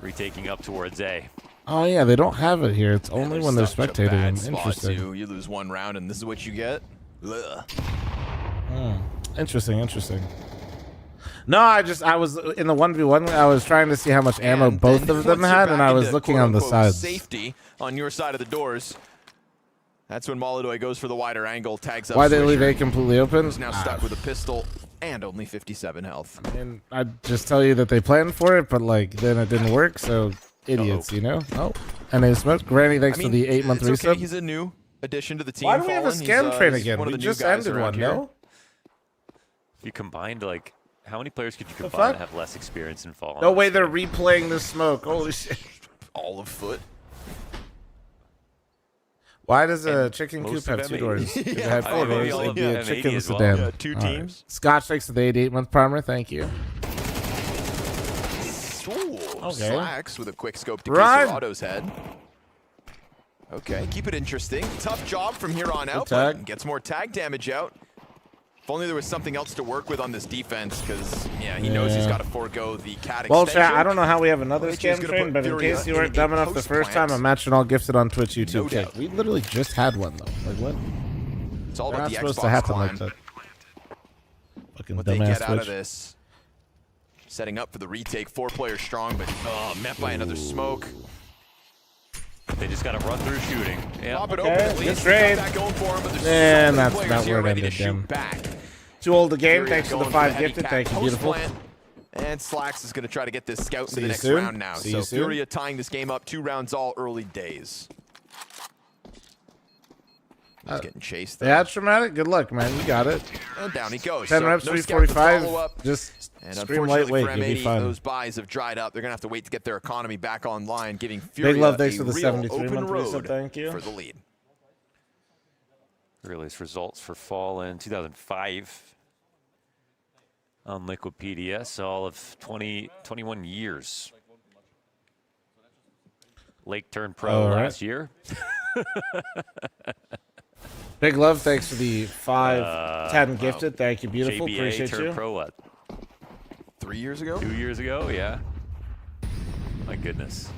Speaker 14: Retaking up towards A.
Speaker 1: Oh yeah, they don't have it here. It's only when they're
Speaker 12: Such a
Speaker 1: spectating.
Speaker 12: bad spot,
Speaker 1: Interesting.
Speaker 12: too. You lose one round, and this is what you get. Ugh.
Speaker 1: Interesting. No, I was in the 1v1. I was trying to see how much ammo both of them had, and I was looking on the sides.
Speaker 12: Safety on your side of the doors. That's when Molodoy goes for the wider angle, tags up.
Speaker 1: Why they leave A completely open?
Speaker 12: He's now stuck with a pistol and only 57 health.
Speaker 1: And I'd just tell you that they planned for it, but like then it didn't work. So idiots, you know. Oh, and they smoked. Granny, thanks for the 8-month
Speaker 12: it's
Speaker 1: resub.
Speaker 12: okay. He's a new addition to the team.
Speaker 1: Why do we have a scan train again?
Speaker 12: One of
Speaker 1: We
Speaker 12: the
Speaker 1: just
Speaker 12: new guys
Speaker 1: ended
Speaker 12: around
Speaker 1: one,
Speaker 12: here.
Speaker 1: no?
Speaker 14: If you combined like, how many players could you
Speaker 1: The
Speaker 14: combine
Speaker 1: fuck?
Speaker 14: to have less experience in Fallen?
Speaker 1: No way, they're replaying the smoke. Holy shit!
Speaker 12: All of foot.
Speaker 1: Why does a chicken coop
Speaker 14: most of
Speaker 1: have 2
Speaker 14: M80.
Speaker 1: doors? If it
Speaker 14: Yeah,
Speaker 1: had 4
Speaker 14: maybe
Speaker 1: doors,
Speaker 14: all
Speaker 1: it'd
Speaker 14: of
Speaker 1: be a
Speaker 14: M80
Speaker 1: chicken
Speaker 14: as well.
Speaker 1: sedan.
Speaker 14: Yeah, 2
Speaker 1: All right.
Speaker 14: teams.
Speaker 1: Scotch thanks for the 88-month primer. Thank you.
Speaker 12: Ooh,
Speaker 1: Okay.
Speaker 12: Slacks with a quick scope to
Speaker 1: Run!
Speaker 12: Caserado's head. Okay, keep it interesting. Tough job from here on out,
Speaker 1: tag.
Speaker 12: but gets more tag damage out. If only there was something else to work with on this defense, because, yeah, he knows he's
Speaker 1: Yeah.
Speaker 12: got to forego the cat
Speaker 1: Well,
Speaker 12: extension.
Speaker 1: chat, I don't know how we have another
Speaker 12: Which is
Speaker 1: scam
Speaker 12: gonna
Speaker 1: train,
Speaker 12: put
Speaker 1: but in
Speaker 12: Furia
Speaker 1: case you
Speaker 12: in
Speaker 1: weren't
Speaker 12: a
Speaker 1: dumb enough the first time,
Speaker 12: post-plant.
Speaker 1: imagine all gifted on Twitch, YouTube
Speaker 12: No
Speaker 1: kick.
Speaker 12: doubt.
Speaker 1: We literally just had one, though. Like, what?
Speaker 12: It's all
Speaker 1: They're
Speaker 12: about
Speaker 1: not
Speaker 12: the
Speaker 1: supposed
Speaker 12: Xbox
Speaker 1: to happen
Speaker 12: climb.
Speaker 1: like that. Fucking
Speaker 12: What they
Speaker 1: dumbass
Speaker 12: get out of
Speaker 1: Twitch.
Speaker 12: this. Setting up for the retake. 4-player strong, but met by another smoke.
Speaker 14: They just got to run through shooting. Yeah.
Speaker 12: Pop it
Speaker 1: Okay,
Speaker 12: open at
Speaker 1: good
Speaker 12: least.
Speaker 1: trade.
Speaker 12: Got that going for him, but there's
Speaker 1: And
Speaker 12: so many
Speaker 1: that's
Speaker 12: players
Speaker 1: about
Speaker 12: here
Speaker 1: where it
Speaker 12: ready to
Speaker 1: ended,
Speaker 12: shoot
Speaker 1: damn.
Speaker 12: back.
Speaker 1: Too old the game.
Speaker 12: Furia
Speaker 1: Thanks for the
Speaker 12: going
Speaker 1: 5
Speaker 12: heavy
Speaker 1: gifted.
Speaker 12: cat
Speaker 1: Thank you, beautiful.
Speaker 12: post-plant. And Slacks is going to try to get this scout
Speaker 1: See
Speaker 12: to the
Speaker 1: you
Speaker 12: next
Speaker 1: soon.
Speaker 12: round now.
Speaker 1: See
Speaker 12: So
Speaker 1: you soon.
Speaker 12: Furia tying this game up 2 rounds all early days. He's getting chased.
Speaker 1: Yeah, it's traumatic. Good luck, man. You got it.
Speaker 12: And down he goes.
Speaker 1: 10
Speaker 12: So
Speaker 1: reps,
Speaker 12: no scout to
Speaker 1: 345.
Speaker 12: follow up.
Speaker 1: Just
Speaker 12: And
Speaker 1: scream
Speaker 12: unfortunately
Speaker 1: lightweight.
Speaker 12: for
Speaker 1: You'll be
Speaker 12: M80,
Speaker 1: fine.
Speaker 12: those buys have dried up. They're going to have to wait to get their economy back online, giving Furia
Speaker 1: Big love. Thanks
Speaker 12: a
Speaker 1: for the
Speaker 12: real
Speaker 1: 73
Speaker 12: open
Speaker 1: month
Speaker 12: road
Speaker 1: resub. Thank you.
Speaker 12: for the lead.
Speaker 14: Release results for fall in 2005 on Liquipedia. So all of 21 years. Lake turned pro
Speaker 1: All right.
Speaker 14: last year.
Speaker 1: Big love. Thanks for the 5 10 gifted. Thank you, beautiful.
Speaker 14: JBA
Speaker 1: Appreciate
Speaker 14: turned
Speaker 1: you.
Speaker 14: pro what?
Speaker 12: 3 years ago?
Speaker 14: 2 years ago, yeah. My goodness.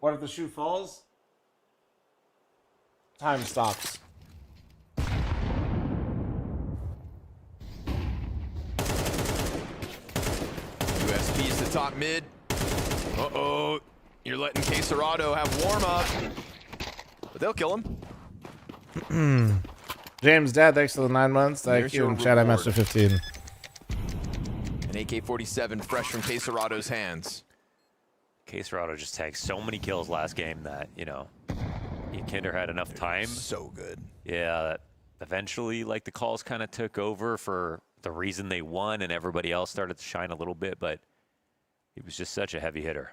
Speaker 1: What if the shoe falls? Time stops.
Speaker 12: USP's the top mid. Uh-oh. You're letting Caserado have warm-up. But they'll kill him.
Speaker 1: James, Dad, thanks for the 9 months. Thank
Speaker 12: There's
Speaker 1: you.
Speaker 12: your
Speaker 1: And chat, I
Speaker 12: reward.
Speaker 1: master 15.
Speaker 12: An AK-47 fresh from Caserado's hands.
Speaker 14: Caserado just tagged so many kills last game that, you know, Kinder had enough time.
Speaker 12: So good.
Speaker 14: Yeah, that eventually, like, the calls kind of took over for the reason they won, and everybody else started to shine a little bit, but he was just such a heavy hitter.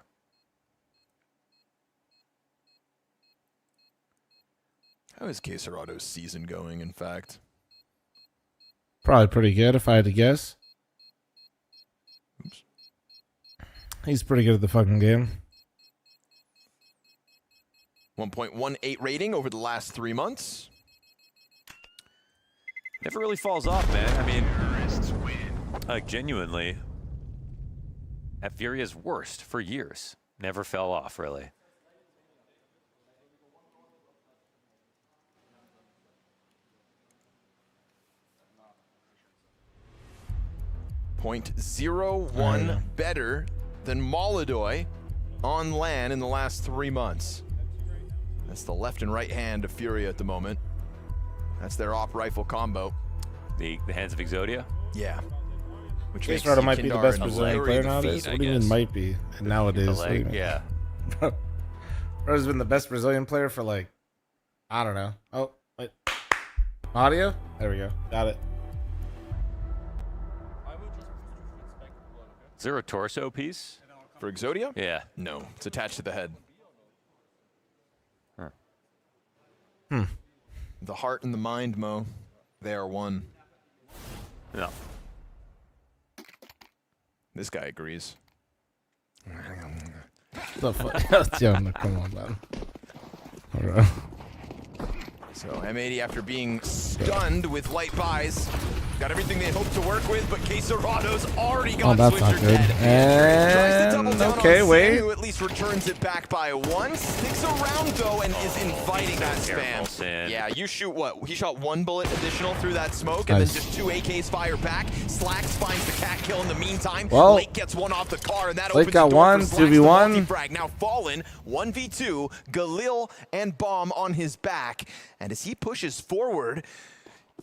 Speaker 12: How is Caserado's season going, in fact?
Speaker 1: Probably pretty good if I had to guess. He's pretty good at the fucking game.
Speaker 12: 1.18 rating over the last 3 months.
Speaker 14: Never really falls off, man. I mean, like, genuinely, at Furia's worst for years. Never fell off, really.
Speaker 12: .01 better than Molodoy on LAN in the last 3 months. That's the left and right hand of Furia at the moment. That's their op rifle combo.
Speaker 14: The hands of Exodia?
Speaker 12: Yeah. Which makes
Speaker 1: Caserato might be the
Speaker 12: Kindar
Speaker 1: best
Speaker 12: and
Speaker 1: Brazilian
Speaker 12: Fury
Speaker 1: player
Speaker 12: the
Speaker 1: nowadays.
Speaker 12: feet,
Speaker 1: What
Speaker 12: I
Speaker 1: do you mean
Speaker 12: guess.
Speaker 1: might be? And nowadays.
Speaker 14: The
Speaker 1: what do you
Speaker 14: leg,
Speaker 1: mean?
Speaker 14: yeah.
Speaker 1: Bro's been the best Brazilian player for, like, I don't know. Oh, wait. Audio? There we go. Got it.
Speaker 14: Is there a torso piece?
Speaker 12: For Exodia?
Speaker 14: Yeah.
Speaker 12: No, it's attached to the head.
Speaker 1: Hmm.
Speaker 12: The heart and the mind, Mo, they are one.
Speaker 14: No.
Speaker 12: This guy agrees.
Speaker 1: The fuck? Yeah, no, come on, man. All right.
Speaker 12: So M80, after being stunned with light buys, got everything they hoped to work with, but Caserado's already got
Speaker 1: Oh, that's not
Speaker 12: Switcher
Speaker 1: good.
Speaker 12: dead. Tries to double
Speaker 1: And
Speaker 12: down
Speaker 1: okay,
Speaker 12: on
Speaker 1: wait.
Speaker 12: Sam, who at least returns it back by 1. Sticks around though and is inviting that
Speaker 14: careful,
Speaker 12: spam.
Speaker 14: Sin.
Speaker 12: Yeah, you shoot what? He shot 1 bullet additional through that smoke, and
Speaker 1: Nice.
Speaker 12: then just 2 AKs fire back. Slacks finds the cat kill in the meantime.
Speaker 1: Well,
Speaker 12: Lake gets 1 off the car, and that
Speaker 1: Lake
Speaker 12: opens
Speaker 1: got
Speaker 12: the door
Speaker 1: one,
Speaker 12: for Slacks to
Speaker 1: 2v1.
Speaker 12: multi-frag. Now Fallen, 1v2, Galil and Bomb on his back. And as he pushes forward,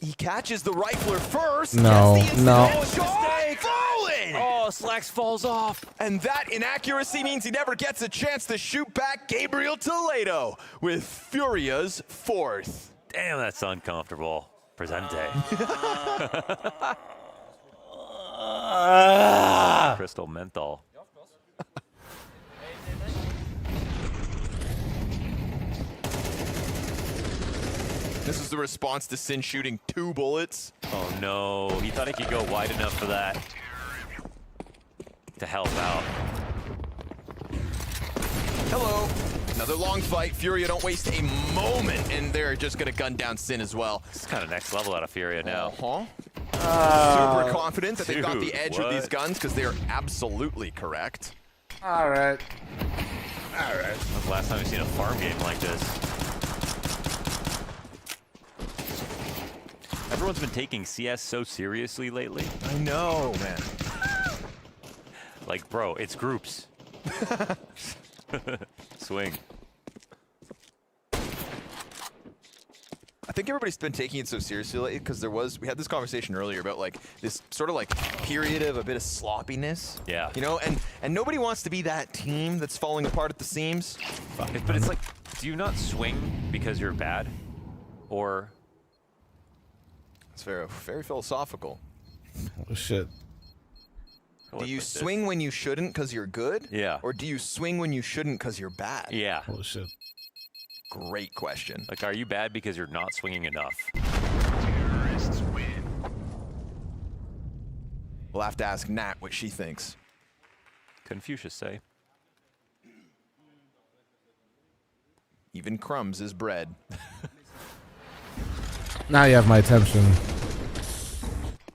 Speaker 12: he catches the rifler first.
Speaker 1: No,
Speaker 12: gets the
Speaker 1: no.
Speaker 12: instant shot. Fallen!
Speaker 14: Oh, Slacks falls off.
Speaker 12: And that inaccuracy means he never gets a chance to shoot back Gabriel Toledo with Furia's 4th.
Speaker 14: Damn, that's uncomfortable. Presente. Crystal menthol.
Speaker 12: This is the response to Sin shooting 2 bullets.
Speaker 14: Oh no, he thought he could go wide enough for that to help out.
Speaker 12: Hello. Another long fight. Furia don't waste a moment, and they're just going to gun down Sin as well.
Speaker 14: It's kind of next level out of Furia now.
Speaker 12: Super confident that they've got the
Speaker 14: Dude,
Speaker 12: edge with these guns because they are absolutely correct.
Speaker 1: All right.
Speaker 14: When's the last time you've seen a farm game like this? Everyone's been taking CS so seriously lately.
Speaker 12: I know, man.
Speaker 14: Like, bro, it's groups. Swing.
Speaker 12: I think everybody's been taking it so seriously lately because we had this conversation earlier about like this sort of like period of a bit of sloppiness.
Speaker 14: Yeah.
Speaker 12: You know, and nobody wants to be that team that's falling apart at the seams.
Speaker 14: But it's like, do you not swing because you're bad? Or?
Speaker 12: It's very philosophical.
Speaker 1: Oh, shit.
Speaker 12: Do you swing when you shouldn't because you're good?
Speaker 14: Yeah.
Speaker 12: Or do you swing when you shouldn't because you're bad?
Speaker 14: Yeah.
Speaker 1: Oh, shit.
Speaker 12: Great question.
Speaker 14: Like, are you bad because you're not swinging enough?
Speaker 12: Terrorists win. We'll have to ask Nat what she thinks.
Speaker 14: Confucius say.
Speaker 12: Even crumbs is bread.
Speaker 1: Now you have my attention.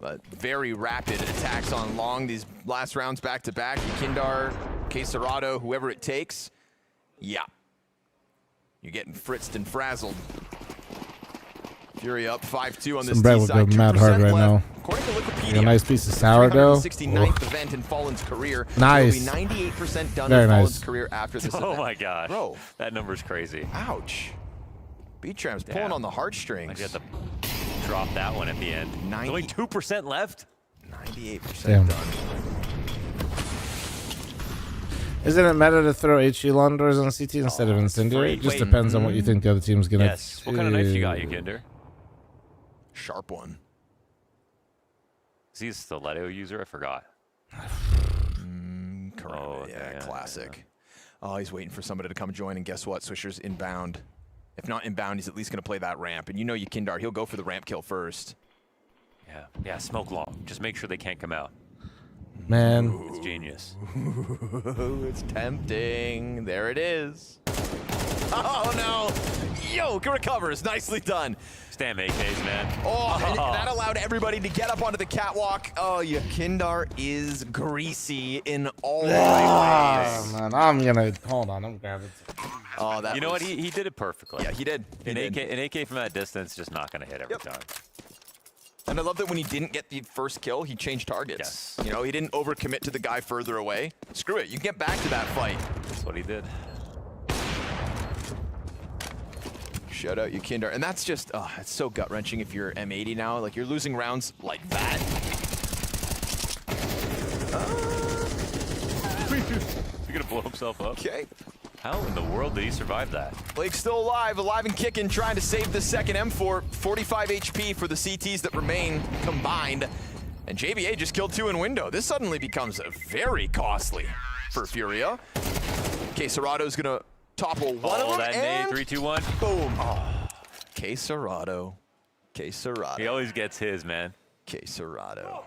Speaker 12: But very rapid attacks on long. These last rounds back to back. Kindar, Quesarado, whoever it takes. Yeah. You're getting fritzed and frazzled. Fury up 5-2 on this
Speaker 1: Some bread would go mad hard right now.
Speaker 12: According to Wikipedia,
Speaker 1: a nice piece of sourdough.
Speaker 12: 69th event in Fallen's career.
Speaker 1: Nice.
Speaker 12: He'll be 98% done
Speaker 1: Very
Speaker 12: with
Speaker 1: nice.
Speaker 12: Fallen's career after this event.
Speaker 14: Oh my gosh.
Speaker 12: Bro.
Speaker 14: That number's crazy.
Speaker 12: Ouch. B-Tram's pulling on the heartstrings.
Speaker 14: I had to drop that one at the end. There's only 2% left.
Speaker 12: 98%
Speaker 1: Damn.
Speaker 12: done.
Speaker 1: Isn't it meta to throw HE lawn doors on CT instead of incendiary? It just depends on what you think the other team's gonna.
Speaker 14: Yes. What kind of knife you got, you Kinder?
Speaker 12: Sharp one.
Speaker 14: Is he a stiletto user? I forgot.
Speaker 12: Correct.
Speaker 14: Oh,
Speaker 12: yeah, classic. Oh, he's waiting for somebody to come join, and guess what? Swisher's inbound. If not inbound, he's at least going to play that ramp. And you know you Kindar, he'll go for the ramp kill first.
Speaker 14: Yeah. Yeah, smoke long. Just make sure they can't come out.
Speaker 1: Man.
Speaker 14: It's genius.
Speaker 12: It's tempting. There it is. Oh, no. Yo, recovers. Nicely done.
Speaker 14: Stand AKs, man.
Speaker 12: Oh, and that allowed everybody to get up onto the catwalk. Oh, yeah, Kindar is greasy in all the right ways.
Speaker 1: Man, I'm gonna hold on. I'm grabbing.
Speaker 12: Oh, that
Speaker 14: you know what? He did it perfectly.
Speaker 12: Yeah, he did.
Speaker 14: An AK from that distance, just not going to hit every time.
Speaker 12: And I love that when he didn't get the first kill, he changed targets.
Speaker 14: Yes.
Speaker 12: You know, he didn't overcommit to the guy further away. Screw it. You can get back to that fight.
Speaker 14: That's what he did.
Speaker 12: Shout out you Kindar. And that's just, oh, it's so gut-wrenching if you're M80 now. Like, you're losing rounds like that.
Speaker 14: He's going to blow himself up.
Speaker 12: Okay.
Speaker 14: How in the world did he survive that?
Speaker 12: Blake's still alive and kicking, trying to save the second M4. 45 HP for the CTs that remain combined. And JBA just killed 2 in window. This suddenly becomes very costly for Furia. Quesarado's going to topple one of them.
Speaker 14: That nade, 3, 2, 1.
Speaker 12: Boom. Oh. Quesarado.
Speaker 14: He always gets his, man.
Speaker 12: Quesarado.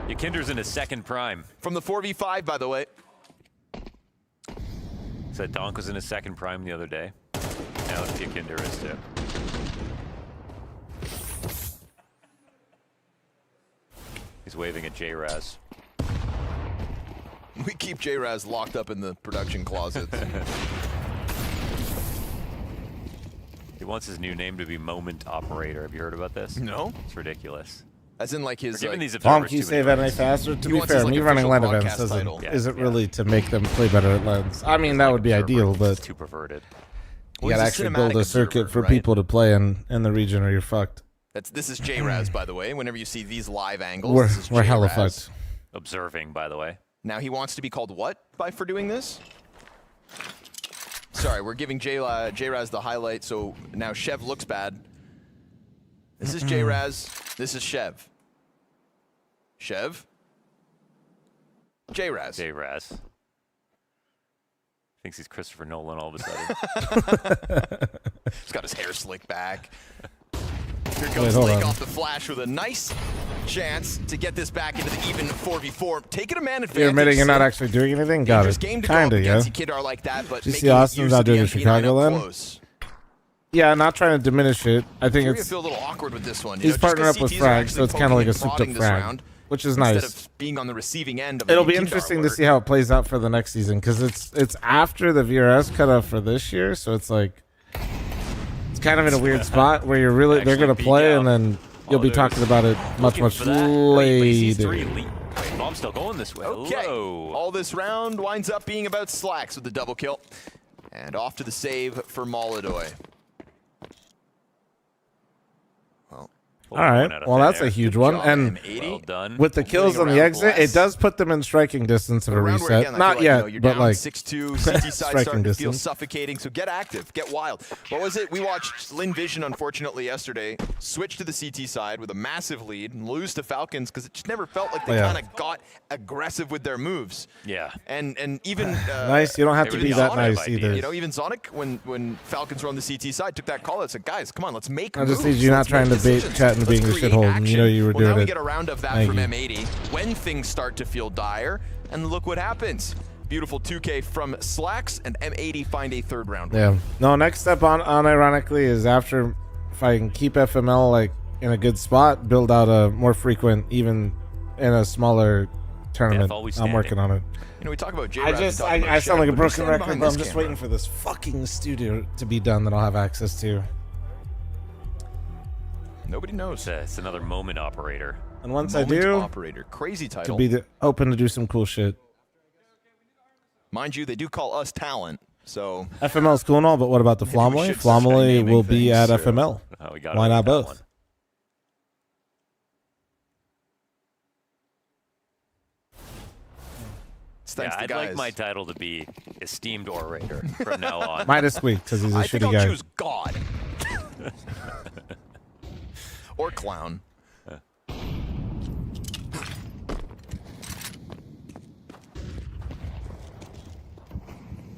Speaker 14: Yakinder's in his second prime.
Speaker 12: From the 4v5, by the way.
Speaker 14: Said Donk was in his second prime the other day. Now Yakinder is too. He's waving at J-Raz.
Speaker 12: We keep J-Raz locked up in the production closet.
Speaker 14: He wants his new name to be Moment Operator. Have you heard about this?
Speaker 12: No.
Speaker 14: It's ridiculous.
Speaker 12: As in, like, his...
Speaker 14: Giving these
Speaker 1: Tom,
Speaker 14: observers
Speaker 1: can you
Speaker 14: too
Speaker 1: save
Speaker 14: many
Speaker 1: NA
Speaker 14: points.
Speaker 1: faster? To
Speaker 12: He
Speaker 1: be
Speaker 12: wants
Speaker 1: fair,
Speaker 12: his, like,
Speaker 1: me running
Speaker 12: official
Speaker 1: LAN events
Speaker 12: broadcast
Speaker 1: isn't really to make them play better at LANs. I mean, that would be ideal, but
Speaker 14: Too perverted.
Speaker 1: you
Speaker 12: Well,
Speaker 1: gotta
Speaker 12: he's a
Speaker 1: actually build
Speaker 12: cinematic
Speaker 1: a circuit
Speaker 12: observer,
Speaker 1: for
Speaker 12: right?
Speaker 1: people to play in the region or you're fucked.
Speaker 12: This is J-Raz, by the way. Whenever you see these live angles, this is
Speaker 1: We're hella
Speaker 12: J-Raz.
Speaker 1: fucked.
Speaker 14: Observing, by the way.
Speaker 12: Now he wants to be called what for doing this? Sorry, we're giving J-Raz the highlight, so now Chev looks bad. This is J-Raz. This is Chev. Chev? J-Raz.
Speaker 14: J-Raz. Thinks he's Christopher Nolan all of a sudden.
Speaker 12: He's got his hair slicked back. Here goes Lake off the flash with a nice chance to get this back into the even 4v4. Taking a man advantage.
Speaker 1: You're admitting you're not actually doing anything? Got it. Kinda, yeah.
Speaker 12: Like that, but
Speaker 1: Did you see Austin's not doing in Chicago then? Yeah, not trying to diminish it. I think it's...
Speaker 12: I feel a little awkward with this one.
Speaker 1: He's partnered up with Frag, so it's kind of like a souped-up Frag, which is nice.
Speaker 12: Instead of being on the receiving end of
Speaker 1: It'll be interesting to see how it plays out for the next season, because it's after the VRS cutoff for this year, so it's like... It's kind of in a weird spot where they're going to play, and then you'll be talking about it much later.
Speaker 14: Bomb's still going this way.
Speaker 12: Okay. All this round winds up being about Slacks with the double kill. And off to the save for Molodoy.
Speaker 1: All right, well, that's a huge one. And with the kills on the exit, it does put them in striking distance of a reset. Not yet, but like
Speaker 12: 6-2, CT side starting to feel suffocating. So get active, get wild. What was it? We watched Lin Vision, unfortunately, yesterday switch to the CT side with a massive lead and lose to Falcons because it just never felt like they kind of got aggressive with their moves.
Speaker 14: Yeah.
Speaker 12: And even
Speaker 1: nice. You don't have to be that nice either.
Speaker 12: You know, even Sonic, when Falcons were on the CT side, took that call and said, "Guys, come on, let's make."
Speaker 1: I just need you not trying to bait chat and being a shithole. You know you were doing it.
Speaker 12: Now we get a round of that from M80 when things start to feel dire, and look what happens. Beautiful 2K from Slacks, and M80 find a third round.
Speaker 1: Yeah. No, next step on ironically is after if I can keep FML like in a good spot, build out a more frequent, even in a smaller tournament. I'm working on it.
Speaker 12: You know, we talk about J-Raz.
Speaker 1: I sound like a broken record, but I'm just waiting for this fucking studio to be done that I'll have access to.
Speaker 12: Nobody knows.
Speaker 14: It's another moment operator.
Speaker 1: And once I do,
Speaker 12: operator, crazy title.
Speaker 1: To be open to do some cool shit.
Speaker 12: Mind you, they do call us talent, so
Speaker 1: FML is cool and all, but what about the fl0m? fl0m will be at FML. Why not both?
Speaker 14: Yeah, I'd like my title to be esteemed orator from now on.
Speaker 1: Minus Squeak because he's a shitty guy.
Speaker 12: I think I'll choose God. Or clown.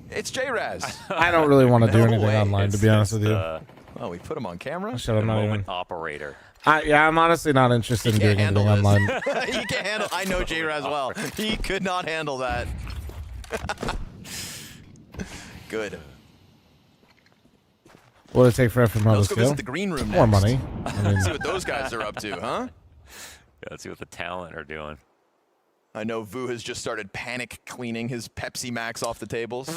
Speaker 12: It's J-Raz.
Speaker 1: I don't really want to do anything online, to be honest with you.
Speaker 12: Oh, we put him on camera?
Speaker 1: I'm not even.
Speaker 14: Operator.
Speaker 1: Yeah, I'm honestly not interested in doing anything online.
Speaker 12: He can't handle. I know J-Raz well. He could not handle that. Good.
Speaker 1: What would it take for FML
Speaker 12: Let's
Speaker 1: to
Speaker 12: go
Speaker 1: scale?
Speaker 12: visit the green room
Speaker 1: More
Speaker 12: next.
Speaker 1: money.
Speaker 12: Let's see what those guys are up to, huh?
Speaker 14: Yeah, let's see what the talent are doing.
Speaker 12: I know Vu has just started panic cleaning his Pepsi Max off the tables.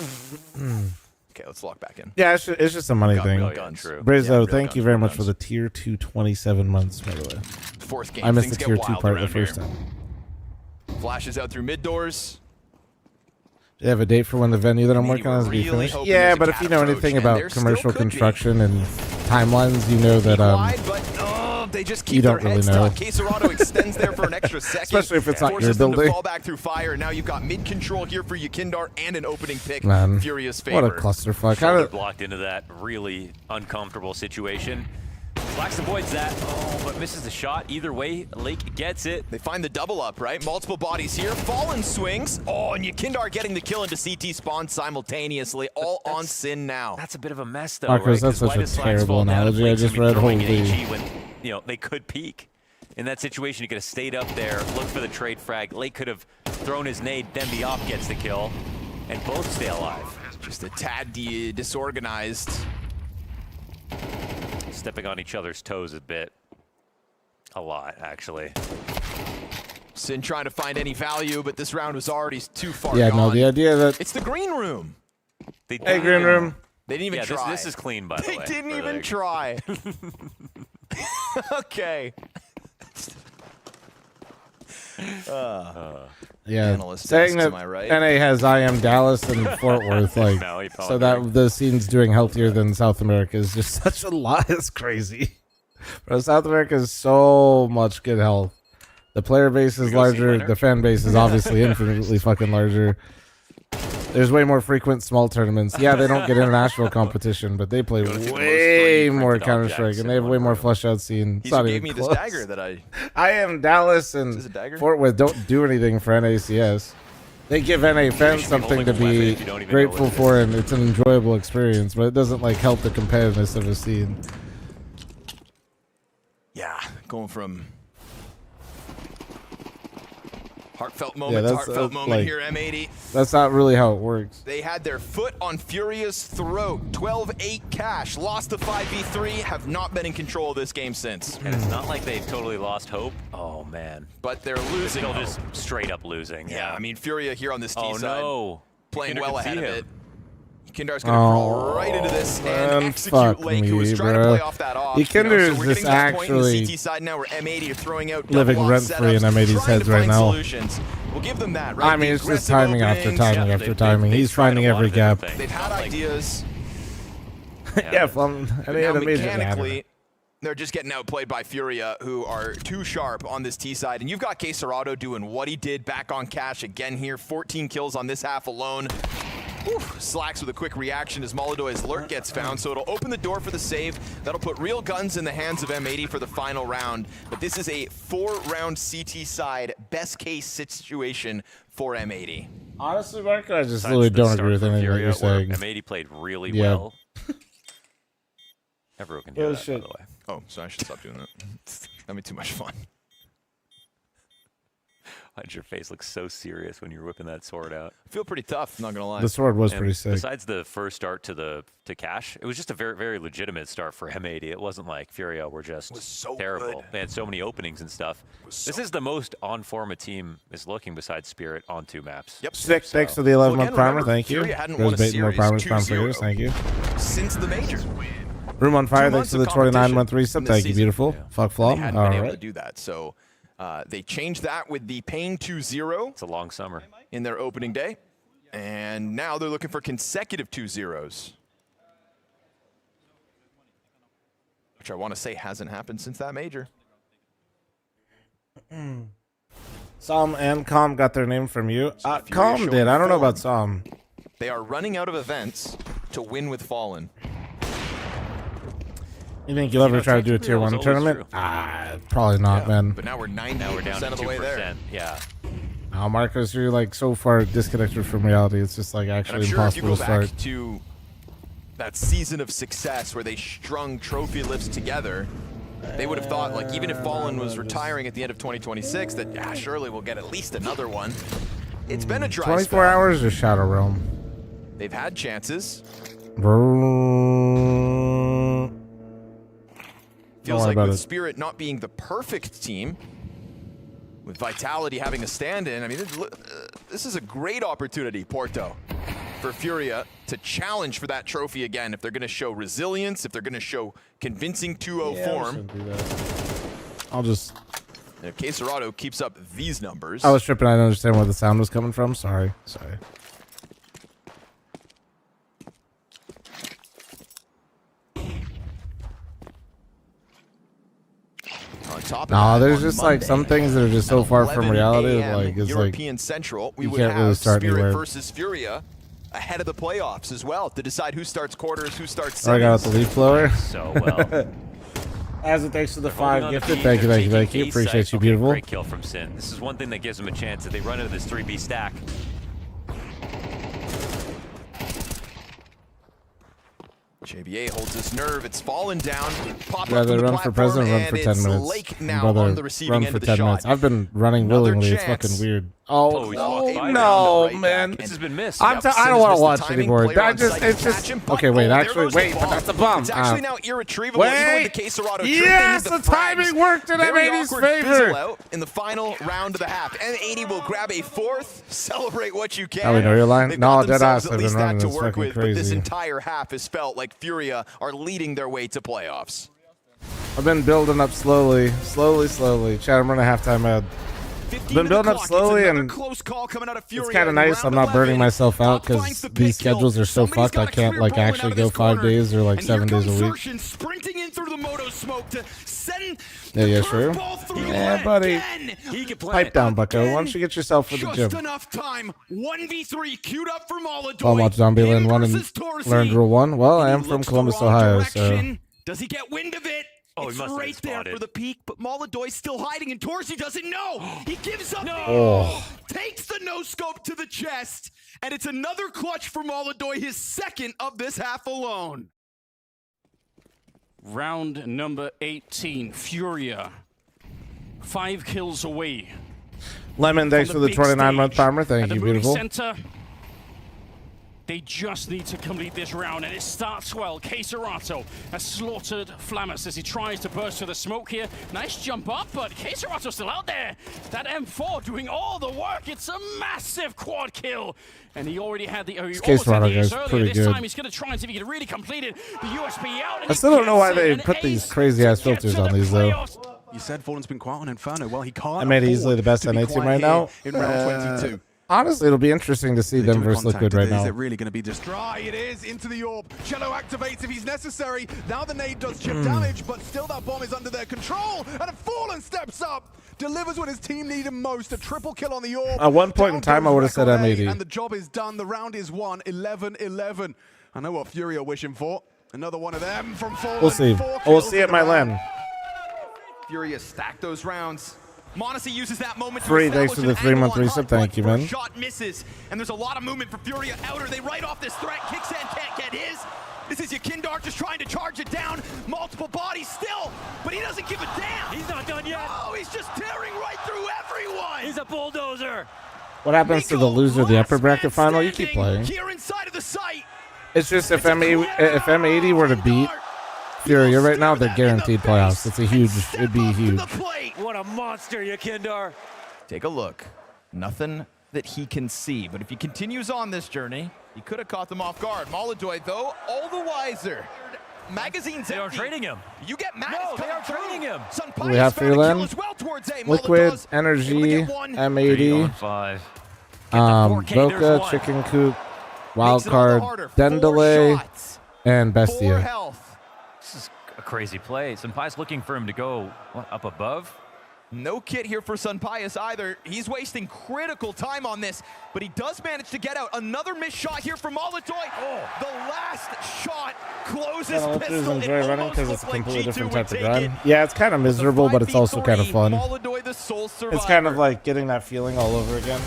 Speaker 12: Okay, let's log back in.
Speaker 1: Yeah, it's just a money thing. Brizzo, thank you very much for the tier 2 27 months, by the way.
Speaker 12: Fourth game,
Speaker 1: I missed the
Speaker 12: things
Speaker 1: tier
Speaker 12: get
Speaker 1: 2
Speaker 12: wild
Speaker 1: part the
Speaker 12: around
Speaker 1: first
Speaker 12: here.
Speaker 1: time.
Speaker 12: Flashes out through mid doors.
Speaker 1: Do you have a date for when the venue that I'm working on is going to be finished? Yeah, but if you know anything about commercial construction and timelines, you know that
Speaker 12: they just keep
Speaker 1: you don't
Speaker 12: their
Speaker 1: really
Speaker 12: head
Speaker 1: know.
Speaker 12: stuck. Quesarado extends there for an extra second.
Speaker 1: Especially if it's not
Speaker 12: forces
Speaker 1: your
Speaker 12: them to
Speaker 1: building.
Speaker 12: fall back through fire. Now you've got mid control here for Yakindar and an opening pick.
Speaker 1: Man,
Speaker 12: Furious favor.
Speaker 1: what a clusterfuck.
Speaker 14: Shoulder blocked into that really uncomfortable situation. Flax avoids that. Oh, but misses the shot. Either way, Lake gets it.
Speaker 12: They find the double up, right? Multiple bodies here. Fallen swings. Oh, and Yakindar getting the kill into CT spawn simultaneously. All on Sin now.
Speaker 14: That's a bit of a mess, though.
Speaker 1: Marcos,
Speaker 14: right?
Speaker 1: that's such a terrible analogy I just read.
Speaker 14: Holy.
Speaker 1: Holy.
Speaker 14: When, they could peek. In that situation, he could have stayed up there, looked for the trade frag. Lake could have thrown his nade, then the op gets the kill, and both stay alive.
Speaker 12: Just a tad disorganized.
Speaker 14: Stepping on each other's toes a bit. A lot, actually.
Speaker 12: Sin trying to find any value, but this round was already too far
Speaker 1: Yeah,
Speaker 12: gone.
Speaker 1: no, the idea that...
Speaker 12: It's the green room.
Speaker 1: Hey, green room.
Speaker 12: They didn't even try.
Speaker 14: This is clean, by the way.
Speaker 12: They didn't even try. Okay.
Speaker 1: Yeah,
Speaker 12: Analyst
Speaker 1: saying
Speaker 12: asks,
Speaker 1: that
Speaker 12: am I right?
Speaker 1: NA has I Am Dallas and Fort Worth, like, so that the scene's doing healthier than South America is just such a lot. It's crazy. Bro, South America is so much good health. The player base is larger. The fan base is obviously infinitely fucking larger. There's way more frequent small tournaments. Yeah, they don't get international competition, but they play way more Counter-Strike, and they have way more fleshed out scene.
Speaker 12: He gave me this dagger that
Speaker 1: I Am Dallas and Fort Worth don't do anything for NACS. they give NA fans something to be grateful for, and it's an enjoyable experience, but it doesn't like help the competitiveness of a scene.
Speaker 12: Yeah, going from heartfelt moment to heartfelt moment
Speaker 1: like,
Speaker 12: here, M80.
Speaker 1: That's not really how it works.
Speaker 12: They had their foot on Furia's throat. 12-8 cash, lost the 5v3, have not been in control of this game since.
Speaker 14: And it's not like they totally lost hope. Oh, man.
Speaker 12: But they're losing.
Speaker 14: They're still just straight up losing.
Speaker 12: Yeah, I mean, Furia here on this T side, playing
Speaker 14: Kinder
Speaker 12: well
Speaker 14: can see
Speaker 12: ahead of
Speaker 14: him.
Speaker 12: it. Kindar's gonna crawl right into this and execute
Speaker 1: fuck
Speaker 12: Lake,
Speaker 1: me,
Speaker 12: who was trying to
Speaker 1: bro.
Speaker 12: play off that off.
Speaker 1: Kinder is
Speaker 12: so we're
Speaker 1: just
Speaker 12: getting to that point in
Speaker 1: actually
Speaker 12: the CT side now where M80 are throwing out
Speaker 1: living
Speaker 12: double-off
Speaker 1: rent-free in
Speaker 12: setups,
Speaker 1: M80's
Speaker 12: trying
Speaker 1: heads
Speaker 12: to
Speaker 1: right
Speaker 12: find
Speaker 1: now.
Speaker 12: solutions. We'll give them that, right?
Speaker 1: I mean,
Speaker 12: The
Speaker 1: it's just
Speaker 12: aggressive
Speaker 1: timing after
Speaker 12: openings,
Speaker 1: timing after timing. He's finding every gap.
Speaker 12: They've had ideas.
Speaker 1: Yeah, and
Speaker 12: But
Speaker 1: they
Speaker 12: now
Speaker 1: had a major
Speaker 12: mechanically, they're just getting outplayed by Furia, who are too sharp on this T side. And you've got Quesarado doing what he did back on Cash again here. 14 kills on this half alone. Oof, slacks with a quick reaction as Molodoy's lurk gets found, so it'll open the door for the save. That'll put real guns in the hands of M80 for the final round. But this is a 4-round CT side best case situation for M80.
Speaker 1: Honestly, Marco, I just literally don't agree with anything that you're saying.
Speaker 14: M80 played really well. Everyone can do that, by the way.
Speaker 12: Oh, so I should stop doing that. That'd be too much fun.
Speaker 14: Why did your face look so serious when you were whipping that sword out?
Speaker 12: I feel pretty tough, not gonna lie.
Speaker 1: The sword was
Speaker 14: And
Speaker 1: pretty sick.
Speaker 14: Besides the first start to Cash, it was just a very, very legitimate start for M80. It wasn't like Furia were just terrible. They had so many openings and stuff. This is the most on form a team is looking besides Spirit on 2 maps.
Speaker 12: Yep.
Speaker 1: Sick. Thanks for the 11-month primer. Thank you. There's baiting more primers for years. Thank you.
Speaker 12: Since the major.
Speaker 1: Room on fire.
Speaker 12: 2
Speaker 1: Thanks
Speaker 12: months
Speaker 1: for the
Speaker 12: of competition
Speaker 1: 29-month reset.
Speaker 12: in this
Speaker 1: Thank you,
Speaker 12: season.
Speaker 1: beautiful. Fuck
Speaker 12: They
Speaker 1: fl0m.
Speaker 12: hadn't
Speaker 1: All
Speaker 12: been able to
Speaker 1: right.
Speaker 12: do that, so they changed that with the Pain 2-0.
Speaker 14: It's a long summer.
Speaker 12: In their opening day. And now they're looking for consecutive 2-0s. Which I want to say hasn't happened since that major.
Speaker 1: Psalm and Calm got their name from you. Calm did. I don't know about Psalm.
Speaker 12: They are running out of events to win with Fallen.
Speaker 1: You think you'll ever try to do a tier 1 tournament? Probably not, man.
Speaker 12: But now we're 90% of the way there.
Speaker 14: Yeah.
Speaker 1: Oh, Marcos, you're like so far disconnected from reality. It's just like
Speaker 12: And I'm
Speaker 1: actually
Speaker 12: sure if you
Speaker 1: impossible
Speaker 12: go
Speaker 1: to
Speaker 12: back
Speaker 1: start.
Speaker 12: to that season of success where they strung trophy lists together, they would have thought, like, even if Fallen was retiring at the end of 2026, that surely we'll get at least another one. It's been a dry
Speaker 1: 24
Speaker 12: spell.
Speaker 1: hours or Shadow Realm?
Speaker 12: They've had chances. Feels like with Spirit not being the perfect team, with Vitality having a stand-in, I mean, this is a great opportunity, Porto, for Furia to challenge for that trophy again if they're going to show resilience, if they're going to show convincing 2-0 form.
Speaker 1: I'll just...
Speaker 12: And if Quesarado keeps up these numbers...
Speaker 1: I was tripping. I didn't understand where the sound was coming from. Sorry. No, there's just like some things that are just so far from reality. Like it's
Speaker 12: European
Speaker 1: like
Speaker 12: Central, we
Speaker 1: you
Speaker 12: would
Speaker 1: can't
Speaker 12: have
Speaker 1: really start
Speaker 12: Spirit
Speaker 1: anywhere.
Speaker 12: versus Furia ahead of the playoffs as well to decide who starts quarters, who starts
Speaker 1: I got
Speaker 12: semis.
Speaker 1: the leaf blower.
Speaker 14: So well.
Speaker 1: As it thanks to the
Speaker 14: Holding
Speaker 1: 5
Speaker 14: on
Speaker 1: gifted.
Speaker 14: to
Speaker 1: Thank you,
Speaker 14: they're
Speaker 1: thank you, thank
Speaker 14: taking
Speaker 1: you.
Speaker 14: A
Speaker 1: Appreciate
Speaker 14: site.
Speaker 1: you,
Speaker 14: Okay,
Speaker 1: beautiful.
Speaker 14: Great kill from Sin. This is one thing that gives them a chance. If they run into this 3B stack,
Speaker 12: JBA holds his nerve. It's fallen down. Pop up
Speaker 1: Rather
Speaker 12: from the
Speaker 1: run for
Speaker 12: platform,
Speaker 1: president, run
Speaker 12: and
Speaker 1: for 10
Speaker 12: it's
Speaker 1: minutes.
Speaker 12: Lake now
Speaker 1: Brother,
Speaker 12: on the receiving
Speaker 1: run
Speaker 12: end
Speaker 1: for
Speaker 12: of the
Speaker 1: 10
Speaker 12: shot.
Speaker 1: minutes. I've been running
Speaker 12: Another
Speaker 1: willingly. It's
Speaker 12: chance.
Speaker 1: fucking weird.
Speaker 12: Oh, he's walked by
Speaker 1: no,
Speaker 12: right
Speaker 1: man.
Speaker 12: back.
Speaker 14: this has been missed.
Speaker 1: I don't want to watch anymore. I just, it's just. Okay, wait.
Speaker 12: there
Speaker 1: Actually,
Speaker 12: goes the
Speaker 1: wait. But
Speaker 12: ball.
Speaker 1: that's a bump.
Speaker 12: It's actually now irretrievable. Even
Speaker 1: Wait.
Speaker 12: with the Quesarado trick,
Speaker 1: Yes,
Speaker 12: they need
Speaker 1: the timing worked in
Speaker 12: Very
Speaker 1: M80's
Speaker 12: awkward
Speaker 1: favor.
Speaker 12: fizzle out in the final round of the half. M80 will grab a fourth. Celebrate what you can.
Speaker 1: Oh, we know your line?
Speaker 12: They've
Speaker 1: No,
Speaker 12: got
Speaker 1: dead
Speaker 12: themselves
Speaker 1: ass.
Speaker 12: at
Speaker 1: I've
Speaker 12: least
Speaker 1: been running
Speaker 12: that to
Speaker 1: this
Speaker 12: work
Speaker 1: fucking
Speaker 12: with, but this
Speaker 1: crazy.
Speaker 12: entire half has felt like Furia are leading their way to playoffs.
Speaker 1: I've been building up slowly. Chat, I'm running halftime ad. I've been building up slowly, and it's kind of nice. I'm not burning myself out because these schedules are so fucked. I can't like actually go 5 days or like 7 days a week.
Speaker 4: Sprinting in through the moto smoke to send
Speaker 1: Yeah, sure. Yeah, buddy.
Speaker 4: He can play
Speaker 1: Pipe down, Bucko. Why don't you get yourself for the
Speaker 4: just
Speaker 1: gym?
Speaker 4: enough time. 1v3 queued up for Molodoy.
Speaker 1: I'll watch Zombieland 1 and learned Rule 1. Well, I am from Columbus, Ohio, so...
Speaker 4: Does he get wind of it?
Speaker 14: Oh,
Speaker 3: it's
Speaker 14: he must have
Speaker 3: right there
Speaker 14: spotted.
Speaker 3: for the peak, but Molodoy's still hiding, and Torsi doesn't know. He gives up.
Speaker 4: Takes the no-scope to the chest, and it's another clutch for Molodoy, his second of this half alone.
Speaker 6: Round number 18, Furia. 5 kills away.
Speaker 1: Lemon, thanks for the
Speaker 6: big
Speaker 1: 29-month farmer. Thank
Speaker 6: At the
Speaker 1: you,
Speaker 6: movie
Speaker 1: beautiful.
Speaker 6: center, they just need to complete this round, and it starts well. Caserato has slaughtered fl0m as he tries to burst through the smoke here. Nice jump up, but Caserato's still out there. That M4 doing all the work. It's a massive quad kill. And he already had the
Speaker 1: Caserato guy's pretty
Speaker 6: This
Speaker 1: good.
Speaker 6: time he's going to try and see if he can really complete it. The USB out. And
Speaker 1: I still don't know why they put these crazy-ass filters on these, though.
Speaker 4: You said Fallen's been quiet on Inferno. Well, he can't.
Speaker 1: I made easily the best
Speaker 4: to be
Speaker 1: NA team
Speaker 4: quiet
Speaker 1: right
Speaker 4: here
Speaker 1: now.
Speaker 4: in round 22.
Speaker 1: Honestly, it'll be interesting to see them versus Liquid right
Speaker 4: Is
Speaker 1: now.
Speaker 4: it really going to be just dry? It is into the orb. Cello activates if he's necessary. Now the nade does chip damage, but still that bomb is under their control. And Fallen steps up, delivers when his team need him most. A triple kill on the orb.
Speaker 1: At one point in time, I would have said M80.
Speaker 4: And the job is done. The round is won. 11-11. I know what Fury are wishing for. Another one of them from Fallen.
Speaker 1: We'll see. We'll see at my LAN.
Speaker 3: Fury has stacked those rounds. Monacy uses that moment
Speaker 1: Free,
Speaker 3: to
Speaker 1: thanks for the 3-month resub. Thank you, man.
Speaker 3: Shot misses, and there's a lot of movement for Furia. Outer, they write off this threat. Kicksan can't get his. This is Yakindar just trying to charge it down. Multiple bodies still, but he doesn't give a damn.
Speaker 14: He's not done yet.
Speaker 3: Oh, he's just tearing right through everyone.
Speaker 14: He's a bulldozer.
Speaker 1: What happens to the loser of the upper bracket final? You keep playing.
Speaker 3: Here inside of the site.
Speaker 1: It's just if M80 were to beat Furia right now, they're guaranteed playoffs. It's a huge. It'd be huge.
Speaker 14: What a monster, Yakindar.
Speaker 12: Take a look. Nothing that he can see, but if he continues on this journey, he could have caught them off guard. Molodoy, though, all the wiser. Magazine's
Speaker 14: They are
Speaker 12: empty.
Speaker 14: trading him.
Speaker 12: You get mad.
Speaker 14: No, they are trading him.
Speaker 1: We have Freeland, Liquid, Energy, M80,
Speaker 14: 5.
Speaker 1: Boca, Chicken Coop, Wildcard, Dendele, and Bestia.
Speaker 14: This is a crazy play. Senpai's looking for him to go up above.
Speaker 12: No kit here for Sunpius either. He's wasting critical time on this, but he does manage to get out. Another missed shot here from Molodoy. The last shot closes pistol. It
Speaker 1: enjoy running
Speaker 12: almost
Speaker 1: because it's a
Speaker 12: looked like
Speaker 1: completely
Speaker 12: G2
Speaker 1: different
Speaker 12: would
Speaker 1: type of
Speaker 12: take
Speaker 1: grind.
Speaker 12: it.
Speaker 1: Yeah, it's kind of miserable, but it's also kind of fun.
Speaker 12: Molodoy, the sole survivor.
Speaker 1: It's kind of like getting that feeling all over again.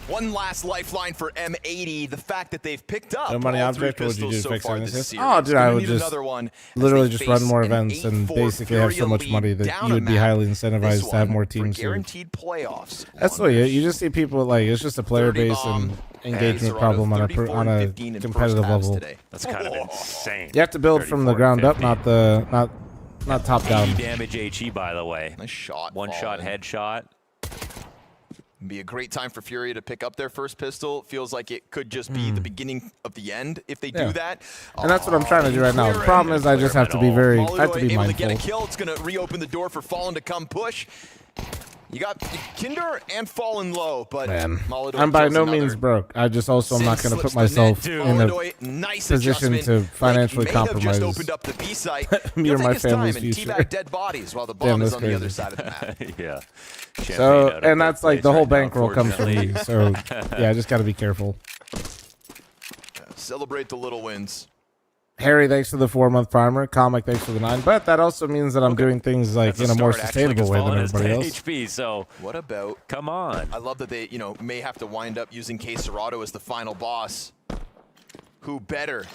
Speaker 12: One last lifeline for M80, the fact that they've picked up
Speaker 1: No money
Speaker 12: all 3
Speaker 1: object, what would you do
Speaker 12: pistols
Speaker 1: to
Speaker 12: so
Speaker 1: fix
Speaker 12: far
Speaker 1: any
Speaker 12: this
Speaker 1: assist?
Speaker 12: series.
Speaker 1: Oh, dude, I
Speaker 12: Gonna
Speaker 1: would
Speaker 12: need
Speaker 1: just
Speaker 12: another one as
Speaker 1: literally
Speaker 12: they
Speaker 1: just run
Speaker 12: face
Speaker 1: more
Speaker 12: an
Speaker 1: events and
Speaker 12: 8-4
Speaker 1: basically have so
Speaker 12: Furia
Speaker 1: much
Speaker 12: lead
Speaker 1: money that
Speaker 12: down
Speaker 1: you
Speaker 12: a
Speaker 1: would be
Speaker 12: map.
Speaker 1: highly
Speaker 12: This
Speaker 1: incentivized to have
Speaker 12: one
Speaker 1: more
Speaker 12: for
Speaker 1: teams here.
Speaker 12: guaranteed playoffs.
Speaker 1: That's what you just see people like. It's just a player base and engagement problem on a competitive level.
Speaker 14: That's kind of insane.
Speaker 1: You have to build from the ground up, not top down.
Speaker 14: 80 damage HE, by the way.
Speaker 12: Nice shot.
Speaker 14: One shot headshot.
Speaker 12: Be a great time for Furia to pick up their first pistol. Feels like it could just be the beginning of the end if they do that.
Speaker 1: And that's what I'm trying to do right now. The problem is I just have to be I have to be
Speaker 12: able to get a
Speaker 1: mindful.
Speaker 12: kill. It's going to reopen the door for Fallen to come push. You got Kinder and Fallen low, but Molodoy
Speaker 1: I'm by
Speaker 12: kills
Speaker 1: no
Speaker 12: another.
Speaker 1: means broke. I just also am not going to put myself in a
Speaker 12: Molodoy, nice
Speaker 1: position to financially
Speaker 12: may have
Speaker 1: compromise
Speaker 12: just opened up the B site.
Speaker 1: me
Speaker 12: He'll
Speaker 1: or
Speaker 12: take
Speaker 1: my
Speaker 12: his
Speaker 1: family's
Speaker 12: time and
Speaker 1: future.
Speaker 12: teabag dead bodies while the
Speaker 1: Damn,
Speaker 12: bomb is
Speaker 1: that's
Speaker 12: on the other
Speaker 1: crazy.
Speaker 12: side of the map.
Speaker 14: Yeah.
Speaker 1: So, and that's like the whole bankroll comes from me. So, yeah, I just got to be careful.
Speaker 12: Celebrate the little wins.
Speaker 1: Harry, thanks for the 4-month farmer. Comic, thanks for the 9. But that also means that I'm doing things like in a more sustainable way than everybody else.
Speaker 14: HP, so
Speaker 12: what about?
Speaker 14: Come on.
Speaker 12: I love that they, may have to wind up using Caserato as the final boss. Who better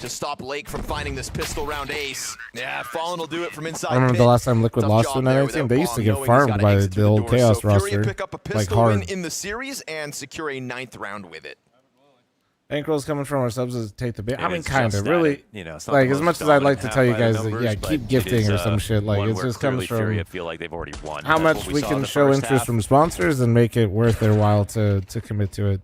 Speaker 12: to stop Lake from finding this pistol round ace? Yeah, Fallen will do it from inside.
Speaker 1: I remember the last time Liquid lost to an NA team. They used to get farmed by the old Chaos roster,
Speaker 12: pick up a
Speaker 1: like
Speaker 12: pistol win
Speaker 1: hard.
Speaker 12: in the series and secure a 9th round with it.
Speaker 1: Bankroll's coming from our subs is take the bait. I mean,
Speaker 14: It's
Speaker 1: kind
Speaker 14: just
Speaker 1: of, really.
Speaker 14: it's not
Speaker 1: Like,
Speaker 14: the
Speaker 1: as
Speaker 14: most
Speaker 1: much as I'd like
Speaker 14: dominant
Speaker 1: to tell you
Speaker 14: half by the
Speaker 1: guys, that,
Speaker 14: numbers,
Speaker 1: yeah,
Speaker 14: but
Speaker 1: keep
Speaker 14: it
Speaker 1: gifting
Speaker 14: is,
Speaker 1: or some shit. Like,
Speaker 14: one
Speaker 1: it
Speaker 14: where
Speaker 1: just comes
Speaker 14: clearly Furia
Speaker 1: from
Speaker 14: feel like they've already won.
Speaker 1: how
Speaker 14: That's
Speaker 1: much
Speaker 14: what
Speaker 1: we
Speaker 14: saw
Speaker 1: can
Speaker 14: the
Speaker 1: show
Speaker 14: first
Speaker 1: interest
Speaker 14: half.
Speaker 1: from sponsors and make it worth their while to commit to it.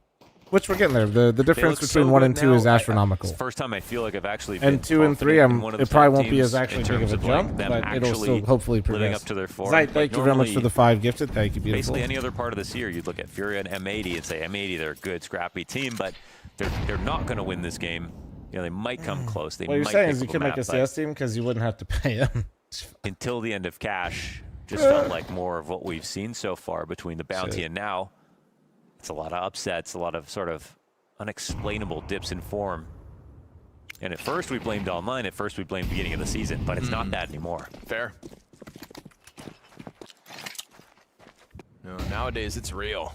Speaker 1: Which we're getting there. The
Speaker 14: They
Speaker 1: difference
Speaker 14: look
Speaker 1: between
Speaker 14: so
Speaker 1: 1
Speaker 14: good
Speaker 1: and 2
Speaker 14: now.
Speaker 1: is astronomical.
Speaker 14: It's the first time I feel like I've actually
Speaker 1: And
Speaker 14: been
Speaker 1: 2 and 3,
Speaker 14: confident in one of
Speaker 1: it
Speaker 14: the
Speaker 1: probably
Speaker 14: top
Speaker 1: won't be as
Speaker 14: teams
Speaker 1: actually
Speaker 14: in
Speaker 1: big of
Speaker 14: terms
Speaker 1: a
Speaker 14: of, like,
Speaker 1: jump,
Speaker 14: them
Speaker 1: but it'll
Speaker 14: actually
Speaker 1: still hopefully progress.
Speaker 14: living up to their form.
Speaker 1: Zite, thank you very much for the 5 gifted. Thank you, beautiful.
Speaker 14: Basically, any other part of this year, you'd look at Furia and M80 and say M80, they're a good, scrappy team, but they're not going to win this game. They might come close. They
Speaker 1: What you're
Speaker 14: might
Speaker 1: saying
Speaker 14: pick
Speaker 1: is you
Speaker 14: up
Speaker 1: could make a
Speaker 14: map, but
Speaker 1: CS team because you wouldn't have to pay them.
Speaker 14: until the end of Cash, just felt like more of what we've seen so far between the bounty and now. It's a lot of upsets, a lot of sort of unexplainable dips in form. And at first we blamed online, at first we blamed beginning of the season, but it's not that anymore.
Speaker 12: Fair. No, nowadays it's real.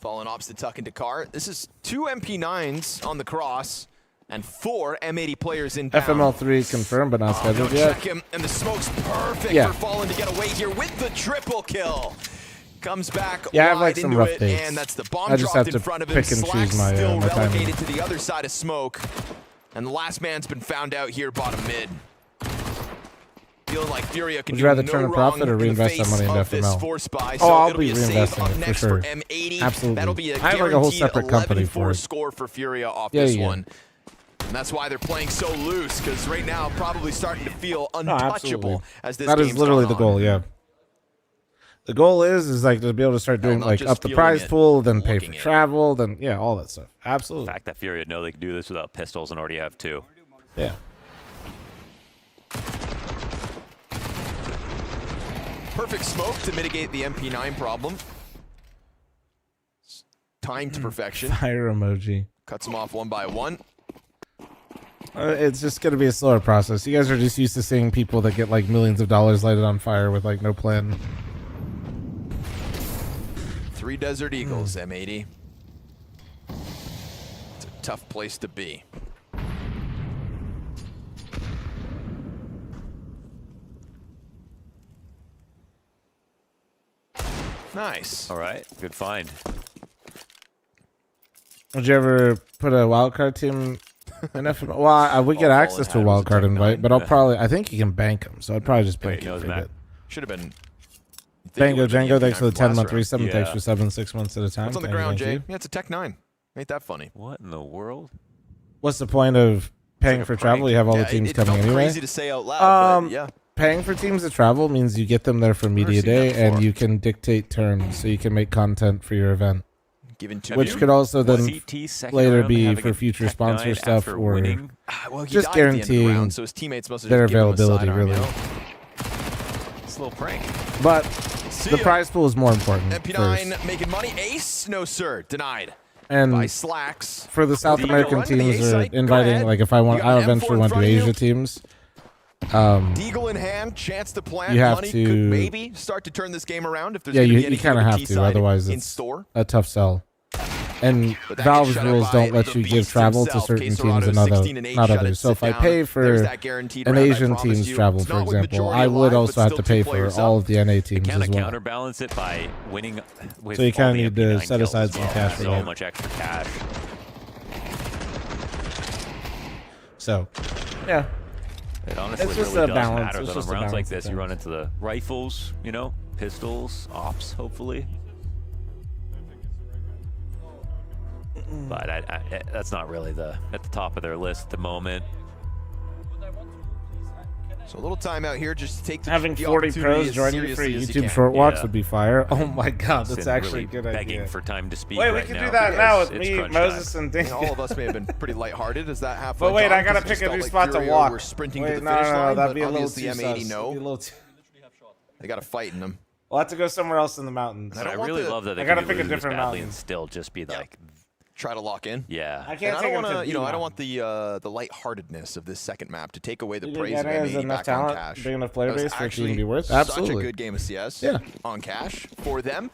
Speaker 12: Falling opposite tuck into car. This is 2 MP9s on the cross and 4 M80 players in
Speaker 1: FML3 confirmed, but not scheduled yet.
Speaker 12: Check him, and the smoke's perfect for Fallen to get away here with the triple kill. Comes back
Speaker 1: I have
Speaker 12: wide
Speaker 1: like some
Speaker 12: into
Speaker 1: rough
Speaker 12: it,
Speaker 1: days.
Speaker 12: and that's the bomb
Speaker 1: I just
Speaker 12: dropped
Speaker 1: have to
Speaker 12: in front of him.
Speaker 1: pick and
Speaker 12: Slack
Speaker 1: choose my,
Speaker 12: still
Speaker 1: my timing.
Speaker 12: relegated to the other side of smoke. And the last man's been found out here bottom mid. Feeling like Furia can
Speaker 1: Would you rather
Speaker 12: do
Speaker 1: turn
Speaker 12: no
Speaker 1: a profit
Speaker 12: wrong
Speaker 1: or
Speaker 12: in the
Speaker 1: reinvest that
Speaker 12: face
Speaker 1: money into
Speaker 12: of this
Speaker 1: FML?
Speaker 12: force buy.
Speaker 1: Oh,
Speaker 12: So
Speaker 1: I'll
Speaker 12: it'll
Speaker 1: be
Speaker 12: a save
Speaker 1: reinvesting
Speaker 12: up
Speaker 1: it for
Speaker 12: next
Speaker 1: sure.
Speaker 12: M80.
Speaker 1: Absolutely.
Speaker 12: That'll be a
Speaker 1: I have like a whole separate company for
Speaker 12: 11-4
Speaker 1: it.
Speaker 12: score for Furia off this one. And that's why they're playing so loose, because right now probably starting to feel untouchable as this
Speaker 1: That is
Speaker 12: game's
Speaker 1: literally
Speaker 12: gone
Speaker 1: the goal, yeah. The goal is like to be able to start doing
Speaker 12: not
Speaker 1: like
Speaker 12: just
Speaker 1: up the
Speaker 12: feeling
Speaker 1: prize
Speaker 12: it,
Speaker 1: pool, then pay for
Speaker 12: looking it.
Speaker 1: travel, then all that stuff. Absolutely.
Speaker 14: The fact that Furia know they can do this without pistols and already have 2.
Speaker 1: Yeah.
Speaker 12: Perfect smoke to mitigate the MP9 problem. Timed to perfection.
Speaker 1: Fire emoji.
Speaker 12: Cuts them off one by one.
Speaker 1: It's just going to be a slower process. You guys are just used to seeing people that get like millions of dollars lighted on fire with like no plan.
Speaker 12: 3 Desert Eagles, M80. It's a tough place to be. Nice.
Speaker 14: All right, good find.
Speaker 1: Would you ever put a wildcard team in FML? Well, I would get access to a wildcard invite, but I think you can bank them, so I'd probably just bank it.
Speaker 12: Should have been.
Speaker 1: Bango Django, thanks for the 10-month
Speaker 12: round.
Speaker 1: resub. Thanks for 7 6 months at a time.
Speaker 12: What's on the
Speaker 1: Thank you,
Speaker 12: ground,
Speaker 1: thank
Speaker 12: Jay?
Speaker 1: you.
Speaker 12: Yeah, it's a Tech 9. Ain't that funny?
Speaker 14: What in the world?
Speaker 1: What's the point of paying for travel? You have all the teams coming anyway.
Speaker 12: Crazy to say out loud, but yeah.
Speaker 1: Paying for teams to travel means you get them there for media day, and you can dictate terms, so you can make content for your event.
Speaker 12: Given to
Speaker 1: Which
Speaker 12: you.
Speaker 1: could also then
Speaker 14: CT second
Speaker 1: later
Speaker 14: round,
Speaker 1: be
Speaker 14: having
Speaker 1: for
Speaker 14: a
Speaker 1: future
Speaker 14: Tech
Speaker 1: sponsor
Speaker 14: 9
Speaker 1: stuff
Speaker 14: after
Speaker 1: or
Speaker 14: winning.
Speaker 12: Well, he
Speaker 1: just
Speaker 12: died at the end of the
Speaker 1: guaranteeing
Speaker 12: round, so his teammates must have
Speaker 1: their
Speaker 12: just given him a
Speaker 1: availability,
Speaker 12: sidearm,
Speaker 1: really.
Speaker 12: you know?
Speaker 14: It's a little prank.
Speaker 1: But
Speaker 12: See
Speaker 1: the
Speaker 12: ya.
Speaker 1: prize pool is more important.
Speaker 12: MP9
Speaker 1: first.
Speaker 12: making money. Ace? No, sir. Denied.
Speaker 1: And
Speaker 12: by Slacks.
Speaker 1: for the South
Speaker 12: Legal
Speaker 1: American
Speaker 12: run to the
Speaker 1: teams
Speaker 12: A
Speaker 1: are
Speaker 12: site. Go
Speaker 1: inviting,
Speaker 12: ahead.
Speaker 1: like if I want,
Speaker 12: You got
Speaker 1: I
Speaker 12: an
Speaker 1: eventually
Speaker 12: M4
Speaker 1: want to
Speaker 12: in
Speaker 1: do
Speaker 12: front of
Speaker 1: Asia
Speaker 12: you.
Speaker 1: teams.
Speaker 12: Deagle in hand, chance to plant.
Speaker 1: You have
Speaker 12: Money
Speaker 1: to-
Speaker 12: could maybe start to turn this game around if there's
Speaker 1: Yeah,
Speaker 12: going to be
Speaker 1: you
Speaker 12: any
Speaker 1: kind of have to,
Speaker 12: T-side
Speaker 1: otherwise
Speaker 12: in
Speaker 1: it's
Speaker 12: store.
Speaker 1: a tough sell. And
Speaker 12: But that
Speaker 1: Valve's
Speaker 12: gets shut out
Speaker 1: rules
Speaker 12: by
Speaker 1: don't let
Speaker 12: the
Speaker 1: you give
Speaker 12: beast
Speaker 1: travel to
Speaker 12: himself.
Speaker 1: certain
Speaker 12: Case
Speaker 1: teams and
Speaker 12: Serrano, 16 and 8,
Speaker 1: not
Speaker 12: shut
Speaker 1: others.
Speaker 12: it,
Speaker 1: So if
Speaker 12: sit
Speaker 1: I
Speaker 12: down.
Speaker 1: pay
Speaker 12: There's
Speaker 1: for
Speaker 12: that guaranteed
Speaker 1: an
Speaker 12: round, I
Speaker 1: Asian
Speaker 12: promise
Speaker 1: team's
Speaker 12: you.
Speaker 1: travel,
Speaker 12: It's
Speaker 1: for
Speaker 12: not with
Speaker 1: example,
Speaker 12: majority
Speaker 1: I would
Speaker 12: alive,
Speaker 1: also
Speaker 12: but
Speaker 1: have to
Speaker 12: still
Speaker 1: pay
Speaker 12: two
Speaker 1: for
Speaker 12: players
Speaker 1: all
Speaker 12: up.
Speaker 1: of the NA teams
Speaker 14: Kind
Speaker 1: as
Speaker 14: of
Speaker 1: well.
Speaker 14: counterbalance it by winning with
Speaker 1: So you
Speaker 14: all
Speaker 1: kinda
Speaker 14: the
Speaker 1: need to
Speaker 14: MP9
Speaker 1: set
Speaker 14: kills
Speaker 1: aside
Speaker 14: as
Speaker 1: some
Speaker 14: well.
Speaker 1: cash for
Speaker 14: So
Speaker 1: that.
Speaker 14: much extra cash.
Speaker 1: So, yeah.
Speaker 14: It honestly
Speaker 1: It's just
Speaker 14: really
Speaker 1: a
Speaker 14: does
Speaker 1: balance.
Speaker 14: matter
Speaker 1: It's
Speaker 14: that
Speaker 1: just
Speaker 14: on
Speaker 1: a
Speaker 14: rounds like
Speaker 1: balance of
Speaker 14: this, you run
Speaker 1: things.
Speaker 14: into the rifles, you know, pistols, ops, hopefully. But that's not really at the top of their list at the moment.
Speaker 12: So a little timeout here just to take the
Speaker 1: Having
Speaker 12: the
Speaker 1: 40
Speaker 12: opportunity
Speaker 1: pros
Speaker 12: as
Speaker 1: join you for
Speaker 12: seriously as
Speaker 1: YouTube
Speaker 12: can.
Speaker 1: short walks
Speaker 14: Yeah.
Speaker 1: would be fire. Oh my god, that's
Speaker 14: It's
Speaker 1: actually
Speaker 14: really
Speaker 1: a good
Speaker 14: begging
Speaker 1: idea.
Speaker 14: for time to speak
Speaker 1: Wait, we
Speaker 14: right
Speaker 1: can
Speaker 14: now
Speaker 1: do that now with
Speaker 14: because
Speaker 1: me,
Speaker 14: it's crunch
Speaker 1: Moses,
Speaker 14: time.
Speaker 1: and
Speaker 12: I
Speaker 1: Ding.
Speaker 12: mean, all of us may have been pretty lighthearted as that half.
Speaker 1: But wait, I gotta
Speaker 12: just
Speaker 1: pick a
Speaker 12: felt
Speaker 1: new
Speaker 12: like
Speaker 1: spot to
Speaker 12: Furia
Speaker 1: walk.
Speaker 12: were sprinting
Speaker 1: Wait,
Speaker 12: to the
Speaker 1: no,
Speaker 12: finish
Speaker 1: no,
Speaker 12: line,
Speaker 1: that'd
Speaker 12: but
Speaker 1: be a little
Speaker 12: obviously
Speaker 1: too
Speaker 12: M80
Speaker 1: sus.
Speaker 12: no.
Speaker 1: Be a little too...
Speaker 12: They got a fight in them.
Speaker 1: We'll have to go somewhere else in the mountains.
Speaker 14: And I really love that they
Speaker 1: I gotta
Speaker 14: can
Speaker 1: pick a
Speaker 14: lose this
Speaker 1: different
Speaker 14: badly
Speaker 1: mountain.
Speaker 14: and still just be like,
Speaker 12: Try to lock in.
Speaker 14: yeah.
Speaker 1: I
Speaker 12: And
Speaker 1: can't
Speaker 12: I
Speaker 1: take
Speaker 12: don't
Speaker 1: him to
Speaker 12: want to, I don't
Speaker 1: B
Speaker 12: want the lightheartedness of this second map to take away the
Speaker 1: You
Speaker 12: praise
Speaker 1: think
Speaker 12: of
Speaker 1: NA has
Speaker 12: M80
Speaker 1: enough
Speaker 12: back on
Speaker 1: talent,
Speaker 12: Cash.
Speaker 1: big enough player
Speaker 12: That was
Speaker 1: base for it to
Speaker 12: actually
Speaker 1: even be worth?
Speaker 12: such
Speaker 1: Absolutely.
Speaker 12: a good game of CS
Speaker 1: Yeah.
Speaker 12: on Cash for them.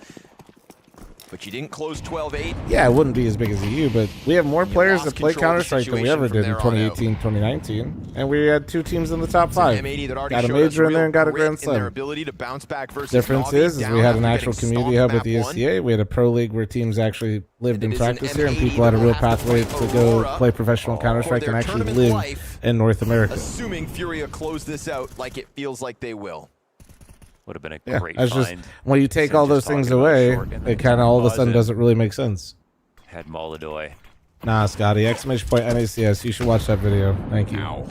Speaker 12: But you didn't close 12-8.
Speaker 1: Yeah, it wouldn't be as big as EU, but we have more
Speaker 12: You
Speaker 1: players
Speaker 12: lost
Speaker 1: that play
Speaker 12: control of the
Speaker 1: Counter-Strike than we
Speaker 12: situation
Speaker 1: ever
Speaker 12: from
Speaker 1: did in
Speaker 12: there on out.
Speaker 1: 2018, 2019. And we had 2 teams in the top 5.
Speaker 12: M80 that already
Speaker 1: Got a
Speaker 12: showed us
Speaker 1: major in
Speaker 12: real
Speaker 1: there and got a
Speaker 12: grit
Speaker 1: Grand
Speaker 12: in their
Speaker 1: Slam.
Speaker 12: ability to bounce back versus
Speaker 1: Difference
Speaker 12: Navi
Speaker 1: is
Speaker 12: down
Speaker 1: we had
Speaker 12: after
Speaker 1: an actual
Speaker 12: getting
Speaker 1: community
Speaker 12: stomped
Speaker 1: hub with the
Speaker 12: map one.
Speaker 1: SCA. We had a pro league where teams actually lived
Speaker 12: And
Speaker 1: in
Speaker 12: it is an
Speaker 1: practice here, and
Speaker 12: M80
Speaker 1: people had a
Speaker 12: that
Speaker 1: real
Speaker 12: will have to
Speaker 1: pathway
Speaker 12: fight
Speaker 1: to go
Speaker 12: Aurora
Speaker 1: play professional Counter-Strike
Speaker 12: for
Speaker 1: and
Speaker 12: their
Speaker 1: actually
Speaker 12: tournament
Speaker 1: live
Speaker 12: life,
Speaker 1: in North America.
Speaker 12: Assuming Furia close this out like it feels like they will.
Speaker 14: Would have been a
Speaker 1: Yeah,
Speaker 14: great
Speaker 1: that's just
Speaker 14: find.
Speaker 1: when you take
Speaker 14: So
Speaker 1: all
Speaker 14: just
Speaker 1: those things
Speaker 14: talking about
Speaker 1: away,
Speaker 14: short and
Speaker 1: it
Speaker 14: then
Speaker 1: kind of all of a sudden
Speaker 14: pause it.
Speaker 1: doesn't really make sense.
Speaker 14: Had Moladoy.
Speaker 1: Nah, Scotty, exclamation point NACS. You should watch that video. Thank you.
Speaker 12: Ow.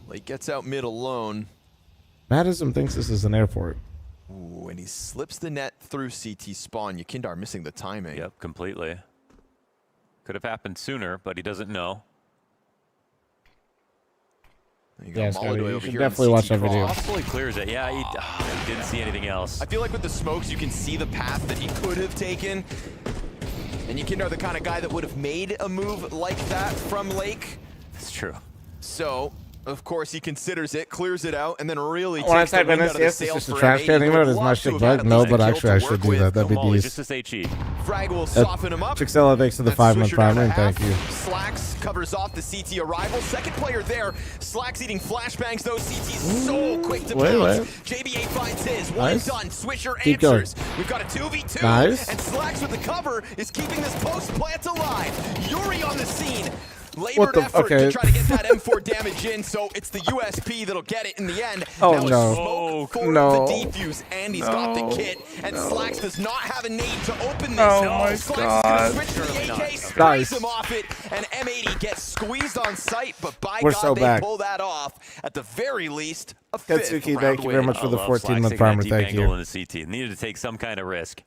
Speaker 12: Lake gets out mid alone.
Speaker 1: Madism thinks this is an airport.
Speaker 12: Ooh, and he slips the net through CT spawn. Yakindar missing the timing.
Speaker 14: Yep, completely. Could have happened sooner, but he doesn't know.
Speaker 12: There you go,
Speaker 1: Yeah,
Speaker 12: Molloy
Speaker 1: Scotty, you
Speaker 12: over
Speaker 1: should
Speaker 12: here on
Speaker 1: definitely watch that
Speaker 12: CT
Speaker 1: video.
Speaker 12: Cross.
Speaker 14: Fully clears it. Yeah, he didn't see anything else.
Speaker 12: I feel like with the smokes, you can see the path that he could have taken. And Yekindar the kind of guy that would have made a move like that from Lake.
Speaker 14: That's true.
Speaker 12: So, of course, he considers it, clears it out, and then really
Speaker 1: When I
Speaker 12: takes the
Speaker 1: type
Speaker 12: wind out of the
Speaker 1: NSCS, it's
Speaker 12: sails
Speaker 1: just a
Speaker 12: for
Speaker 1: trash
Speaker 12: M80.
Speaker 1: can
Speaker 12: Would
Speaker 1: emote. Is
Speaker 12: love
Speaker 1: my
Speaker 12: to
Speaker 1: shit
Speaker 12: have had
Speaker 1: bugged?
Speaker 12: at
Speaker 1: No,
Speaker 12: least a
Speaker 1: but
Speaker 12: kill
Speaker 1: actually
Speaker 12: to
Speaker 1: I should
Speaker 12: work
Speaker 1: do
Speaker 12: with.
Speaker 1: that. That'd be
Speaker 14: Molly,
Speaker 1: decent.
Speaker 14: just to say cheat.
Speaker 12: Frag will soften him up.
Speaker 1: Chixella, thanks for the
Speaker 12: And
Speaker 1: 5-month
Speaker 12: Swisher down
Speaker 1: primer,
Speaker 12: to
Speaker 1: thank
Speaker 12: half.
Speaker 1: you.
Speaker 12: Slacks covers off the CT arrival. Second player there. Slacks eating flashbangs. Those CTs so quick to
Speaker 1: Wait.
Speaker 12: bounce. JBA finds his. One
Speaker 1: Nice.
Speaker 12: done. Swisher
Speaker 1: Keep going.
Speaker 12: answers. We've got a 2v2.
Speaker 1: Nice.
Speaker 12: And Slacks with the cover is keeping this post plant alive. Yuri on the scene.
Speaker 1: What
Speaker 12: Labored
Speaker 1: the-
Speaker 12: effort
Speaker 1: okay.
Speaker 12: to try to get that M4 damage in, so it's the USP that'll get it in the end.
Speaker 1: Oh,
Speaker 12: now
Speaker 1: no.
Speaker 12: Smoke for
Speaker 1: No.
Speaker 12: the defuse, and he's got the kit. And Slacks does not have a nade to open this.
Speaker 1: Oh my
Speaker 12: Slacks
Speaker 1: God.
Speaker 12: is going to switch to the AK,
Speaker 1: Nice.
Speaker 12: sprays him off it, and M80 gets squeezed on sight, but by
Speaker 1: We're
Speaker 12: God,
Speaker 1: so
Speaker 12: they
Speaker 1: back.
Speaker 12: pull that off. At the very least, a fifth
Speaker 1: Ketsuki,
Speaker 12: round
Speaker 1: thank you very
Speaker 12: win.
Speaker 1: much for the
Speaker 14: I love
Speaker 1: 14-month
Speaker 14: Slacks taking
Speaker 1: primer.
Speaker 14: that deep
Speaker 1: Thank
Speaker 14: angle
Speaker 1: you.
Speaker 14: in the CT. Needed to take some kind of risk.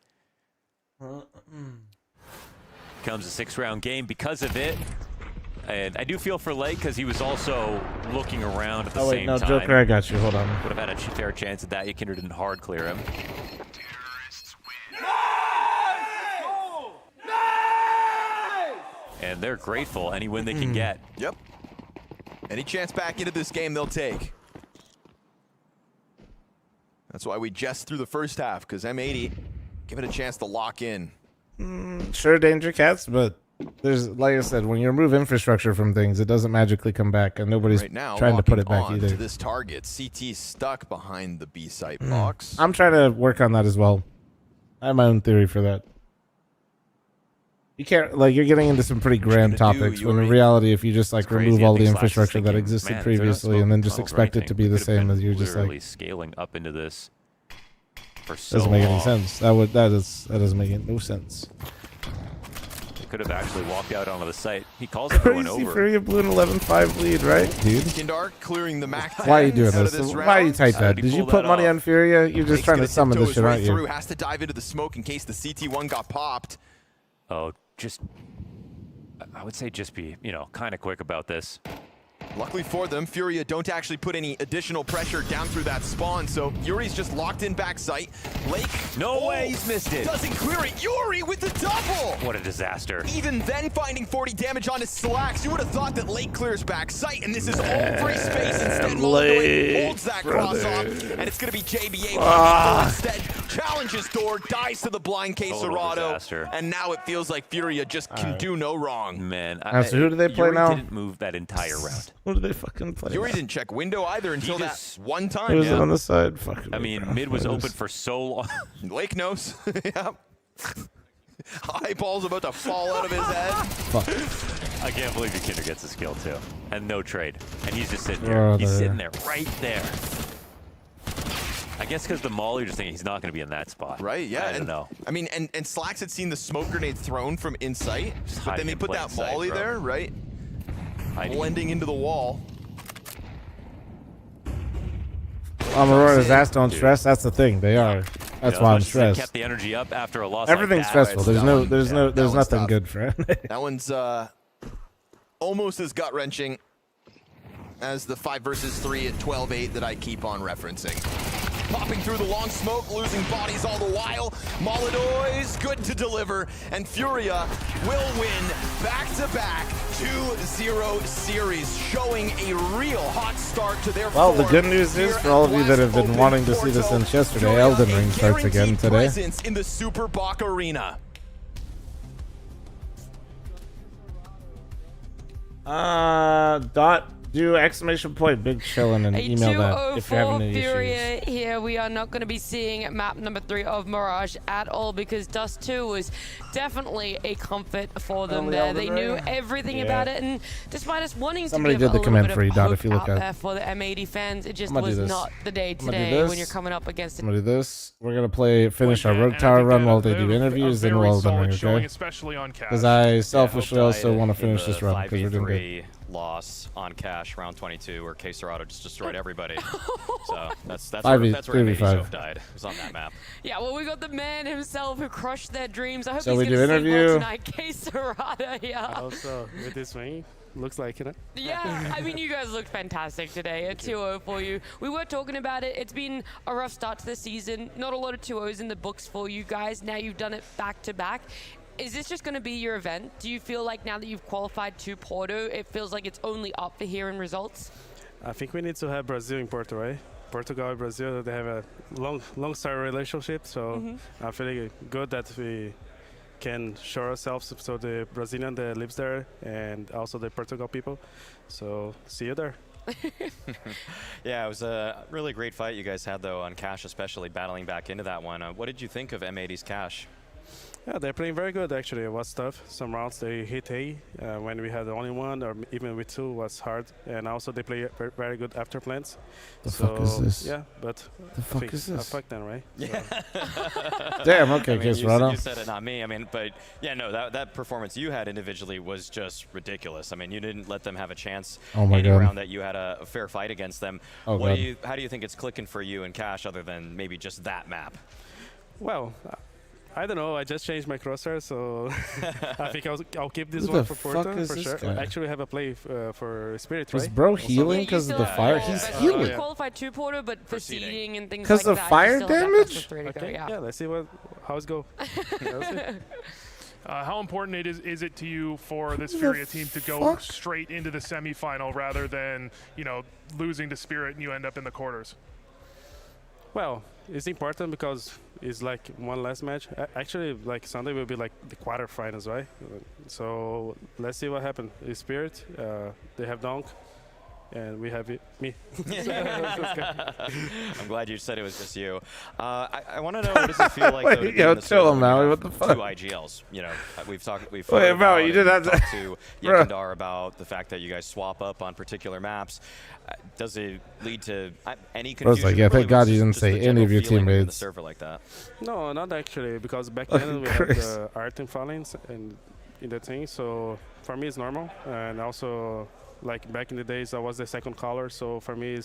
Speaker 14: Comes a 6-round game because of it. And I do feel for Lake because he was also looking around at the
Speaker 1: Oh wait,
Speaker 14: same
Speaker 1: no,
Speaker 14: time.
Speaker 1: Joker, I got you. Hold on.
Speaker 14: Would have had a fair chance at that. Yekindar didn't hard clear him. And they're grateful any win they can get.
Speaker 12: Yep. Any chance back into this game, they'll take. That's why we just through the first half, because M80 give it a chance to lock in.
Speaker 1: Sure, danger cats, but there's, like I said, when you remove infrastructure from things, it doesn't magically come back, and nobody's
Speaker 12: Right now,
Speaker 1: trying to put it
Speaker 12: locking
Speaker 1: back
Speaker 12: on
Speaker 1: either.
Speaker 12: to this target. CT stuck behind the B site box.
Speaker 1: I'm trying to work on that as well. I have my own theory for that. You can't, like, you're getting into some pretty grand topics when in reality, if you just like remove
Speaker 14: Crazy. I
Speaker 1: all the
Speaker 14: think Slacks is
Speaker 1: infrastructure that
Speaker 14: thinking,
Speaker 1: existed
Speaker 14: "Man, if they're not
Speaker 1: previously and then just
Speaker 14: smoking
Speaker 1: expect it
Speaker 14: tunnels or
Speaker 1: to be the
Speaker 14: anything, we
Speaker 1: same
Speaker 14: could've
Speaker 1: as you're
Speaker 14: been
Speaker 1: just
Speaker 14: literally
Speaker 1: like,
Speaker 14: scaling up into this for so
Speaker 1: doesn't make any
Speaker 14: long.
Speaker 1: sense. That doesn't make no sense.
Speaker 14: They could have actually walked out onto the site. He calls everyone
Speaker 1: Crazy
Speaker 14: over.
Speaker 1: Fury blew an 11-5 lead, right, dude?
Speaker 12: Kindar clearing the Mac.
Speaker 1: Why are you doing
Speaker 12: out of
Speaker 1: this?
Speaker 12: round.
Speaker 1: Why you type that? Did you put money on Furia? You're just
Speaker 12: Lake's
Speaker 1: trying to
Speaker 12: gonna
Speaker 1: summon
Speaker 12: tiptoe
Speaker 1: this
Speaker 12: his
Speaker 1: shit,
Speaker 12: way
Speaker 1: aren't you?
Speaker 12: through, has to dive into the smoke in case the CT1 got popped.
Speaker 14: Oh, just, I would say just be, kind of quick about this.
Speaker 12: Luckily for them, Furia don't actually put any additional pressure down through that spawn, so Yuri's just locked in backside. Lake,
Speaker 14: no way, he's missed it.
Speaker 12: Doesn't clear it. Yuri with the double.
Speaker 14: What a disaster.
Speaker 12: Even then, finding 40 damage onto Slacks, you would have thought that Lake clears backside, and this is all free space. Instead, Molloy holds that cross off, and it's going to be JBA instead. Challenges door, dies to the blind Quesarado, and now it feels like Furia just can do no wrong.
Speaker 14: Man,
Speaker 1: So who do they play
Speaker 14: Yuri
Speaker 1: now?
Speaker 14: didn't move that entire round.
Speaker 1: What do they fucking play?
Speaker 12: Yuri didn't check window either until that one time.
Speaker 1: Who's on the side? Fucking.
Speaker 14: I mean, mid was open for so long.
Speaker 12: Lake knows. Yep. Eyeball's about to fall out of his head.
Speaker 1: Fuck.
Speaker 14: I can't believe Yekindar gets a kill too, and no trade, and he's just sitting there. He's sitting there, right there. I guess because the Molly, you're just thinking he's not going to be in that spot.
Speaker 12: Right, yeah.
Speaker 14: I don't know.
Speaker 12: I mean, and Slacks had seen the smoke grenade thrown from insight, but
Speaker 14: hiding
Speaker 12: then they
Speaker 14: in
Speaker 12: put
Speaker 14: plain
Speaker 12: that
Speaker 14: sight,
Speaker 12: Molly
Speaker 14: bro.
Speaker 12: there, right?
Speaker 14: Hiding.
Speaker 12: Blending into the wall.
Speaker 1: Aurora's ass don't stress. That's the thing. They are. That's why I'm stressed.
Speaker 14: Kept the energy up after a loss.
Speaker 1: Everything's
Speaker 14: like that.
Speaker 1: stressful. There's nothing good for it.
Speaker 12: That one's almost as gut-wrenching as the 5 versus 3 at 12-8 that I keep on referencing. Popping through the long smoke, losing bodies all the while. Molloy's good to deliver, and Furia will win back-to-back 2-0 series, showing a real hot start to their
Speaker 1: Well, the
Speaker 12: form
Speaker 1: good news is
Speaker 12: here
Speaker 1: for all
Speaker 12: at
Speaker 1: of you that have been
Speaker 12: West
Speaker 1: wanting to
Speaker 12: Open
Speaker 1: see this
Speaker 12: Porto,
Speaker 1: since yesterday,
Speaker 12: Furia,
Speaker 1: Elden
Speaker 12: a
Speaker 1: Ring starts again
Speaker 12: guaranteed
Speaker 1: today.
Speaker 12: presence in the Super Bach Arena.
Speaker 1: Do exclamation point big chillin' and email that if you're having any issues.
Speaker 17: Furia here. We are not going to be seeing map number 3 of Mirage at all because Dust 2 was definitely a comfort for them
Speaker 1: Only
Speaker 17: there.
Speaker 1: Elden
Speaker 17: They knew
Speaker 1: Ring?
Speaker 17: everything
Speaker 1: Yeah.
Speaker 17: about it, and despite us wanting
Speaker 1: Somebody
Speaker 17: to give
Speaker 1: did the
Speaker 17: a
Speaker 1: command
Speaker 17: little
Speaker 1: for
Speaker 17: bit
Speaker 1: you,
Speaker 17: of
Speaker 1: Dot,
Speaker 17: hope
Speaker 1: if you look
Speaker 17: out
Speaker 1: at.
Speaker 17: there for the M80 fans, it just
Speaker 1: I'm gonna
Speaker 17: was
Speaker 1: do this.
Speaker 17: not the day
Speaker 1: I'm gonna do
Speaker 17: today when
Speaker 1: this.
Speaker 17: you're coming up against
Speaker 1: I'm gonna do this. We're gonna finish our Rogue Tower run while they do interviews, then we'll Elden Ring, okay?
Speaker 5: Especially on cash.
Speaker 1: Because I selfishly also want to finish this run because we're doing good.
Speaker 18: 5v3 loss on cash round 22 where Quesarado just destroyed everybody. So that's where
Speaker 1: 3v5.
Speaker 18: M80 died. It was on that map.
Speaker 17: Yeah, well, we got the man himself who crushed their dreams. I hope
Speaker 1: So
Speaker 17: he's
Speaker 1: we
Speaker 17: gonna
Speaker 1: do
Speaker 17: sleep well
Speaker 1: interview.
Speaker 17: tonight. Quesarado, yeah.
Speaker 8: Also, with this ring, looks like, you know.
Speaker 17: Yeah, I mean, you guys looked fantastic today at 2-0 for you. We were talking about it. It's been a rough start to the season. Not a lot of 2-0s in the books for you guys. Now you've done it back to back. Is this just going to be your event? Do you feel like now that you've qualified to Porto, it feels like it's only up for here in results?
Speaker 8: I think we need to have Brazil in Porto, right? Portugal and Brazil, they have a long-term relationship, so I'm feeling good that we can show ourselves to the Brazilian that lives there and also the Portugal people. So see you there.
Speaker 18: Yeah, it was a really great fight you guys had, though, on Cash, especially battling back into that one. What did you think of M80's Cash?
Speaker 8: Yeah, they're playing very good, actually. It was tough. Some rounds they hit A when we had only one, or even with two was hard. And also they play very good after plans.
Speaker 1: The fuck is this?
Speaker 8: Yeah, but
Speaker 1: the fuck is this?
Speaker 8: I fucked them, right?
Speaker 18: Yeah.
Speaker 1: Damn, okay,
Speaker 18: I mean,
Speaker 1: Case
Speaker 18: you
Speaker 1: Rado.
Speaker 18: said it, not me. I mean, but yeah, no, that performance you had individually was just ridiculous. I mean, you didn't let them have a chance
Speaker 1: Oh my
Speaker 18: any
Speaker 1: God.
Speaker 18: round that you had a fair fight against them.
Speaker 1: Oh
Speaker 18: what
Speaker 1: God.
Speaker 18: do you, how do you think it's clicking for you and Cash other than maybe just that map?
Speaker 8: Well, I don't know. I just changed my crosshair, so I think I'll keep this
Speaker 1: Who
Speaker 8: one
Speaker 1: the
Speaker 8: for
Speaker 1: fuck
Speaker 8: Porto
Speaker 1: is
Speaker 8: for
Speaker 1: this
Speaker 8: sure.
Speaker 1: guy?
Speaker 8: Actually, have a play for Spirit,
Speaker 1: Was
Speaker 8: right?
Speaker 1: bro
Speaker 8: Also.
Speaker 1: healing because of the fire? He's healing.
Speaker 17: You qualified to Porto, but for seeding and things
Speaker 1: 'Cause
Speaker 17: like
Speaker 1: of
Speaker 17: that.
Speaker 1: fire
Speaker 17: you still have that
Speaker 1: damage?
Speaker 17: best of 3 to go,
Speaker 8: Okay.
Speaker 17: yeah.
Speaker 8: Yeah, let's see how it's go.
Speaker 5: How important is it to you for this
Speaker 1: Who the
Speaker 5: Furia team to go
Speaker 1: fuck?
Speaker 5: straight into the semifinal rather than, you know, losing to Spirit and you end up in the quarters?
Speaker 8: Well, it's important because it's like one last match. Actually, like Sunday will be like the quarterfinals, right? So let's see what happens. It's Spirit, they have Donk, and we have me.
Speaker 18: I'm glad you said it was just you. I want to know, what does it feel like though, to
Speaker 1: Wait,
Speaker 18: be
Speaker 1: yo,
Speaker 18: in the
Speaker 1: chill,
Speaker 18: circle when you
Speaker 1: Maui,
Speaker 18: have
Speaker 1: what the fuck?
Speaker 18: two IGLs? You know, we've talked. We've
Speaker 1: Wait, bro,
Speaker 18: about
Speaker 1: you
Speaker 18: it,
Speaker 1: did
Speaker 18: we've
Speaker 1: that-
Speaker 18: talked to
Speaker 1: Bro.
Speaker 18: Yakindar about the fact that you guys swap up on particular maps. Does it lead to any
Speaker 1: Bro's
Speaker 18: confusion?
Speaker 1: like, yeah,
Speaker 18: Really,
Speaker 1: thank God
Speaker 18: what's
Speaker 1: you didn't
Speaker 18: just the
Speaker 1: say any of your
Speaker 18: general feeling within the
Speaker 1: teammates.
Speaker 18: server like that?
Speaker 8: No, not actually, because back
Speaker 1: Fucking
Speaker 8: then we had
Speaker 1: Chris.
Speaker 8: the art and Fallings and in the thing, so for me it's normal. And also, like back in the days, I was the second caller, so for me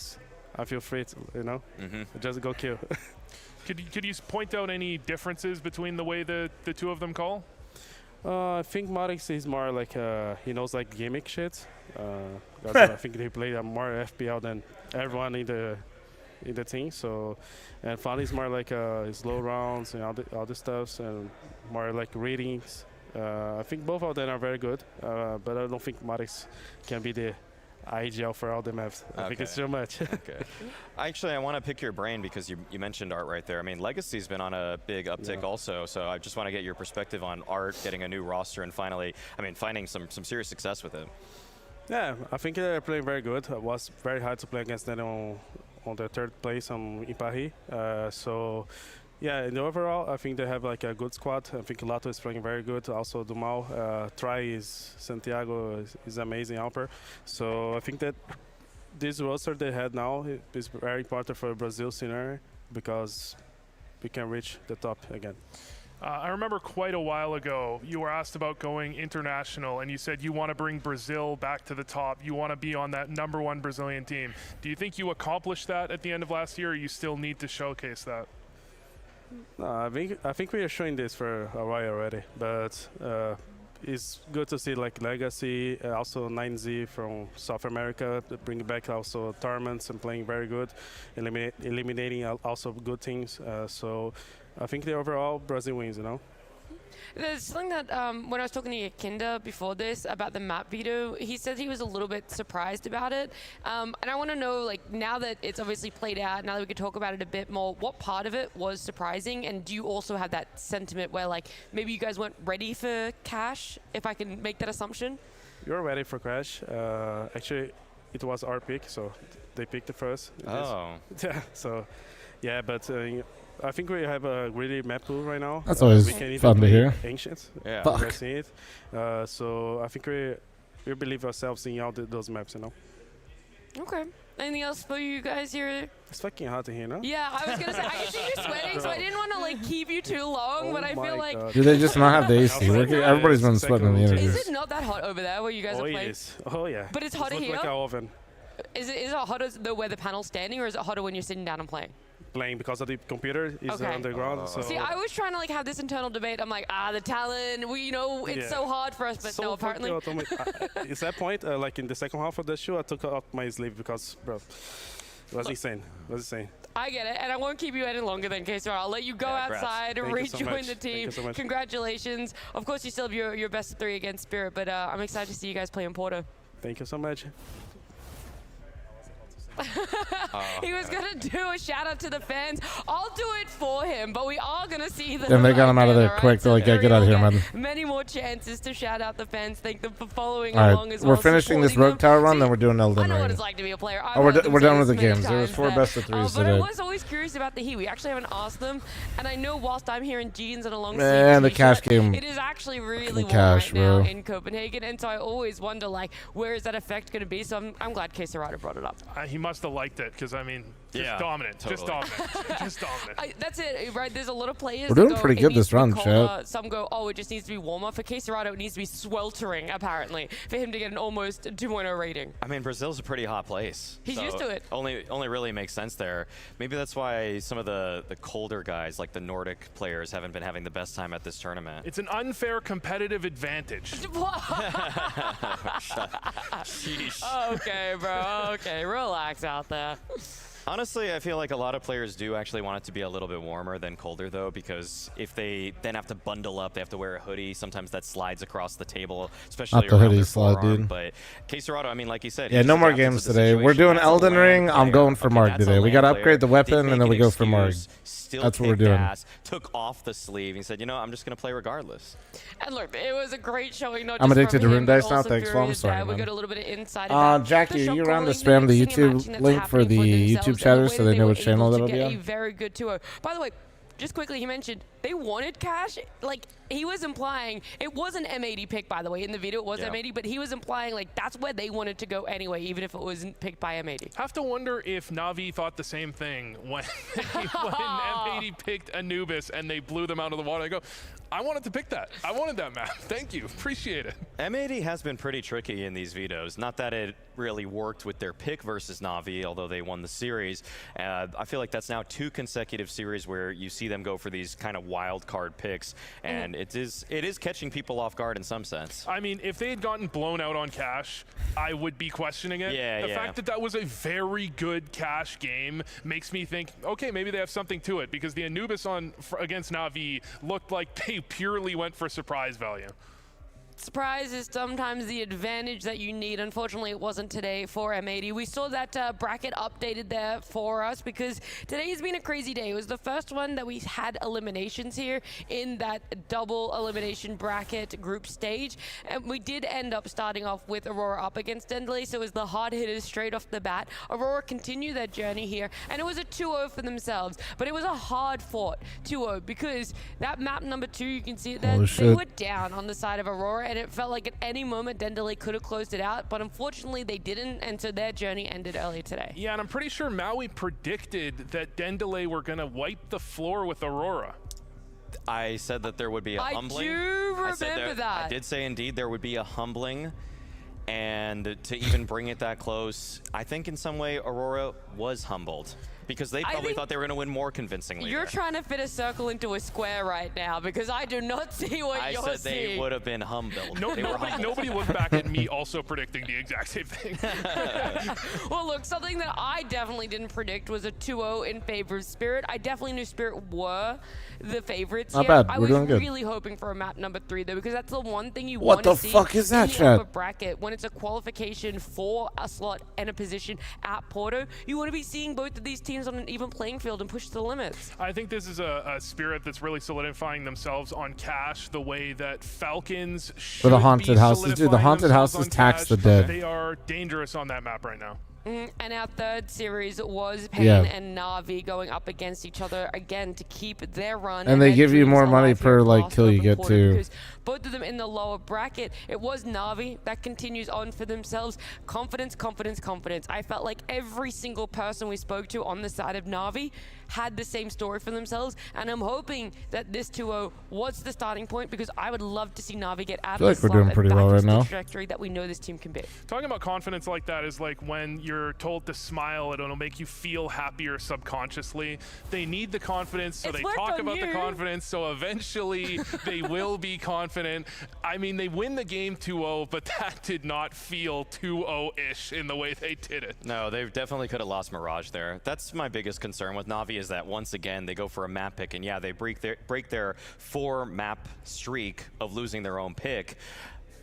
Speaker 8: I feel free to, you know, just go kill.
Speaker 5: Could you point out any differences between the way the two of them call?
Speaker 8: I think Modix is more like he knows like gimmick shit. I think they play more FPL than everyone in the team. So, and Fun is more like slow rounds and all the stuffs and more like readings. I think both of them are very good, but I don't think Modix can be the IGL for all the maps. I think it's too much.
Speaker 18: Okay. Actually, I want to pick your brain because you mentioned Art right there. I mean, Legacy's been on a big uptick also, so I just want to get your perspective on Art getting a new roster and finally, I mean, finding some serious success with it.
Speaker 8: Yeah, I think they're playing very good. It was very hard to play against them on the third place in Paris. So, yeah, in the overall, I think they have like a good squad. I think Lato is playing very good. Also, Dumal, Santiago is amazing helper. So I think that this roster they had now is very important for Brazil scenario because we can reach the top again.
Speaker 5: I remember quite a while ago you were asked about going international and you said you want to bring Brazil back to the top. You want to be on that #1 Brazilian team. Do you think you accomplished that at the end of last year or you still need to showcase that?
Speaker 8: No, I think we are showing this for a while already, but it's good to see like Legacy, also 9Z from South America, bring back also tournaments and playing very good, eliminating also good teams. So I think the overall Brazil wins, you know.
Speaker 17: There's something that when I was talking to Yakindar before this about the map veto, he said he was a little bit surprised about it. And I want to know, like, now that it's obviously played out, now that we could talk about it a bit more, what part of it was surprising? And do you also have that sentiment where, like, maybe you guys weren't ready for Cash, if I can make that assumption?
Speaker 8: You're ready for Crash. Actually, it was our pick, so they picked it first.
Speaker 18: Oh.
Speaker 8: Yeah, so, yeah, but I think we have a really map pool right now.
Speaker 1: That's always
Speaker 8: we can even
Speaker 1: fun to
Speaker 8: play
Speaker 1: hear.
Speaker 8: Ancients.
Speaker 18: Yeah.
Speaker 1: Fuck.
Speaker 8: We're seeing it. So I think we believe ourselves in all those maps, you know.
Speaker 17: Okay. Anything else for you guys here?
Speaker 8: It's fucking hot in here, no?
Speaker 17: Yeah, I was gonna say, I can see you sweating, so I didn't want to like keep you too long, but I feel like...
Speaker 1: Do they just not have the AC working? Everybody's been sweating in the interviews.
Speaker 17: Is it not that hot over there where you guys are playing?
Speaker 8: It is. Oh, yeah.
Speaker 17: But it's hotter
Speaker 8: looks
Speaker 17: here?
Speaker 8: like an oven.
Speaker 17: Is it hotter where the panel's standing, or is it hotter when you're sitting down and playing?
Speaker 8: playing because of the computer is underground. So
Speaker 17: See, I was trying to like have this internal debate. I'm like, the talent. We it's so hard for us, but no, apparently.
Speaker 8: At that point, like in the second half of the show, I took off my sleeve because, bro, it was insane. It was insane.
Speaker 17: I get it, and I won't keep you any longer than Queso. I'll let you go outside and rejoin the team.
Speaker 8: So
Speaker 17: Congratulations. Of course, you still have your best of 3 against Spirit, but I'm excited to see you guys play in Porto.
Speaker 8: Thank you so much.
Speaker 17: He was gonna do a shout out to the fans. I'll do it for him, but we are gonna see them.
Speaker 1: And they got him out of there quick. They're like, yeah, get out of here, man.
Speaker 17: Many more chances to shout out the fans. Thank them for following
Speaker 1: All
Speaker 17: along
Speaker 1: right,
Speaker 17: as well.
Speaker 1: we're finishing this Rogue Tower run, then we're doing Elden
Speaker 17: I know what
Speaker 1: Ring.
Speaker 17: it's like to be a player.
Speaker 1: We're done with the games. There was 4 best of 3s
Speaker 17: but
Speaker 1: today.
Speaker 17: I was always curious about the Heat. We actually haven't asked them, and I know whilst I'm here in jeans and a long
Speaker 1: Man, the cash game.
Speaker 17: it is actually really warm
Speaker 1: cash,
Speaker 17: right now
Speaker 1: bro.
Speaker 17: in Copenhagen, and so I always wonder like, where is that effect going to be? So I'm glad Queso brought it up.
Speaker 5: He must have liked it because I mean. Just dominant.
Speaker 12: Totally.
Speaker 5: Just dominant. Just dominant.
Speaker 17: That's it, right? There's a lot of players.
Speaker 1: We're doing
Speaker 17: that go,
Speaker 1: pretty good
Speaker 17: it needs
Speaker 1: this
Speaker 17: to be
Speaker 1: run,
Speaker 17: colder.
Speaker 1: chat.
Speaker 17: Some go, oh, it just needs to be warmer. For Queso, it needs to be sweltering, apparently, for him to get an almost 2.0 rating.
Speaker 18: I mean, Brazil's a pretty hot place.
Speaker 17: He's
Speaker 18: so
Speaker 17: used to it.
Speaker 18: Only really makes sense there. Maybe that's why some of the colder guys, like the Nordic players, haven't been having the best time at this tournament.
Speaker 5: It's an unfair competitive advantage.
Speaker 17: Okay, bro. Okay, relax out there.
Speaker 18: Honestly, I feel like a lot of players do actually want it to be a little bit warmer than colder, though, because if they then have to bundle up, they have to wear a hoodie. Sometimes that slides across the table, especially
Speaker 1: Not the
Speaker 18: around
Speaker 1: hoodie
Speaker 18: their
Speaker 1: slide,
Speaker 18: forearm.
Speaker 1: dude.
Speaker 18: But Queso, I mean, like you said,
Speaker 1: Yeah, no more games today. We're doing Elden Ring. I'm going for Marg today. We got to upgrade the weapon, and then we go for Marg. That's what we're doing.
Speaker 18: Took off the sleeve. He said, you know, I'm just going to play regardless.
Speaker 17: And look, it was a great showing. Not
Speaker 1: I'm
Speaker 17: just
Speaker 1: addicted
Speaker 17: from
Speaker 1: to
Speaker 17: him,
Speaker 1: rune dice
Speaker 17: but
Speaker 1: now.
Speaker 17: also
Speaker 1: Thanks,
Speaker 17: Fury
Speaker 1: I'm
Speaker 17: is
Speaker 1: sorry,
Speaker 17: there. We
Speaker 1: man.
Speaker 17: got a little bit of insight about
Speaker 1: Jackie,
Speaker 17: the
Speaker 1: are you
Speaker 17: shot
Speaker 1: around to
Speaker 17: calling,
Speaker 1: spam the
Speaker 17: mixing and matching
Speaker 1: YouTube
Speaker 17: that's
Speaker 1: link for
Speaker 17: happening
Speaker 1: the
Speaker 17: themselves,
Speaker 1: YouTube
Speaker 17: and
Speaker 1: chatter
Speaker 17: the
Speaker 1: so
Speaker 17: way
Speaker 1: they
Speaker 17: that
Speaker 1: know
Speaker 17: were
Speaker 1: which channel
Speaker 17: able to
Speaker 1: that'll be
Speaker 17: get a
Speaker 1: on?
Speaker 17: very good 2-0. By the way, just quickly, he mentioned they wanted Cash. Like, he was implying, it was an M80 pick, by the way. In the video, it was M80, but he was implying, like, that's where they wanted to go anyway, even if it wasn't picked by M80.
Speaker 5: Have to wonder if Na'Vi thought the same thing when M80 picked Anubis and they blew them out of the water. I go, I wanted to pick that. I wanted that map. Thank you. Appreciate it.
Speaker 18: M80 has been pretty tricky in these vetoes. Not that it really worked with their pick versus Na'Vi, although they won the series. I feel like that's now 2 consecutive series where you see them go for these kind of wild card picks, and it is catching people off guard in some sense.
Speaker 5: I mean, if they had gotten blown out on Cash, I would be questioning it. The fact that that was a very good Cash game makes me think, okay, maybe they have something to it, because the Anubis against Na'Vi looked like they purely went for surprise value.
Speaker 17: Surprise is sometimes the advantage that you need. Unfortunately, it wasn't today for M80. We saw that bracket updated there for us because today has been a crazy day. It was the first one that we had eliminations here in that double elimination bracket group stage. And we did end up starting off with Aurora up against Dendelay, so it was the hard hitters straight off the bat. Aurora continued their journey here, and it was a 2-0 for themselves. But it was a hard-fought 2-0 because that map number 2, you can see it there, they were down on the side of Aurora, and it felt like at any moment Dendelay could have closed it out, but unfortunately they didn't, and so their journey ended early today.
Speaker 5: Yeah, and I'm pretty sure Maui predicted that Dendelay were going to wipe the floor with Aurora.
Speaker 18: I said that there would be a humbling.
Speaker 17: I do remember that.
Speaker 18: I did say indeed there would be a humbling, and to even bring it that close, I think in some way Aurora was humbled. Because they probably thought they were going to win more convincingly.
Speaker 17: You're trying to fit a circle into a square right now because I do not see what you're seeing.
Speaker 18: I said they would have been humbled.
Speaker 5: Nobody looked back at me also predicting the exact same thing.
Speaker 17: Well, look, something that I definitely didn't predict was a 2-0 in favor of Spirit. I definitely knew Spirit were the favorites.
Speaker 1: Not bad.
Speaker 17: I
Speaker 1: We're doing good.
Speaker 17: was really hoping for a map number 3 though, because that's the one thing you
Speaker 1: What
Speaker 17: want to
Speaker 1: the
Speaker 17: see
Speaker 1: fuck is that,
Speaker 17: in the
Speaker 1: chat?
Speaker 17: upper bracket. When it's a qualification for a slot and a position at Porto, you want to be seeing both of these teams on an even playing field and push to the limits.
Speaker 5: I think this is a Spirit that's really solidifying themselves on Cash the way that Falcons should
Speaker 1: For the haunted
Speaker 5: be
Speaker 1: houses, dude. The haunted
Speaker 5: themselves
Speaker 1: houses
Speaker 5: on
Speaker 1: tax
Speaker 5: Cash.
Speaker 1: the dead.
Speaker 5: They are dangerous on that map right now.
Speaker 17: And our third series was Pain and Na'Vi going up against each other again to keep their run.
Speaker 1: And they give you more money per like kill you get too.
Speaker 17: Both of them in the lower bracket. It was Na'Vi that continues on for themselves. Confidence, confidence, confidence. I felt like every single person we spoke to on the side of Na'Vi had the same story for themselves, and I'm hoping that this 2-0 was the starting point because I would love to see Na'Vi get out of the slump and back into the trajectory that we know this team can be.
Speaker 5: Talking about confidence like that is like when you're you're told to smile and it'll make you feel happier subconsciously. They need the confidence, so
Speaker 17: It's
Speaker 5: they
Speaker 17: worked
Speaker 5: talk
Speaker 17: on
Speaker 5: about the
Speaker 17: you.
Speaker 5: confidence, so eventually they will be confident. I mean, they win the game 2-0, but that did not feel 2-0-ish in the way they did it.
Speaker 18: No, they definitely could have lost Mirage there. That's my biggest concern with Na'Vi, is that once again they go for a map pick, and yeah, they break their 4-map streak of losing their own pick,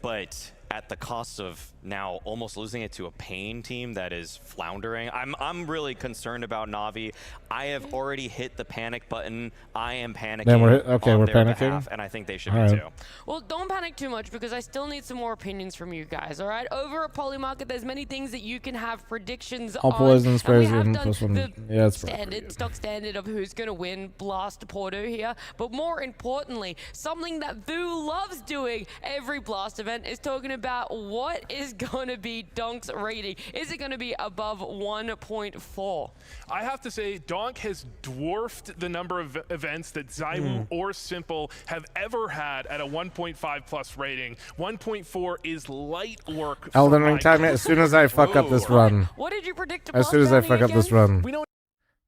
Speaker 18: but at the cost of now almost losing it to a Pain team that is floundering. I'm really concerned about Na'Vi. I have already hit the panic button. I am panicking.
Speaker 1: Man, we're
Speaker 18: on their
Speaker 1: panicking,
Speaker 18: behalf, and I think they should
Speaker 1: all
Speaker 18: be
Speaker 1: right.
Speaker 18: too.
Speaker 17: Well, don't panic too much because I still need some more opinions from you guys, all right? Over at Polymarket, there's many things that you can have predictions
Speaker 1: All
Speaker 17: on.
Speaker 1: poisons,
Speaker 17: And we have
Speaker 1: poison,
Speaker 17: done
Speaker 1: plus one.
Speaker 17: the
Speaker 1: Yeah, it's probably
Speaker 17: stock standard of who's going to win Blast Porto here. But more importantly, something that Vu loves doing every Blast event is talking about what is going to be Donk's rating. Is it going to be above 1.4?
Speaker 5: I have to say, Donk has dwarfed the number of events that Zywoo or Simple have ever had at a 1.5 plus rating. 1.4 is light work.
Speaker 1: Elden Ring time. As soon as I fuck up this run.
Speaker 17: What did you predict?
Speaker 1: As soon as I fuck up this run.
Speaker 5: We know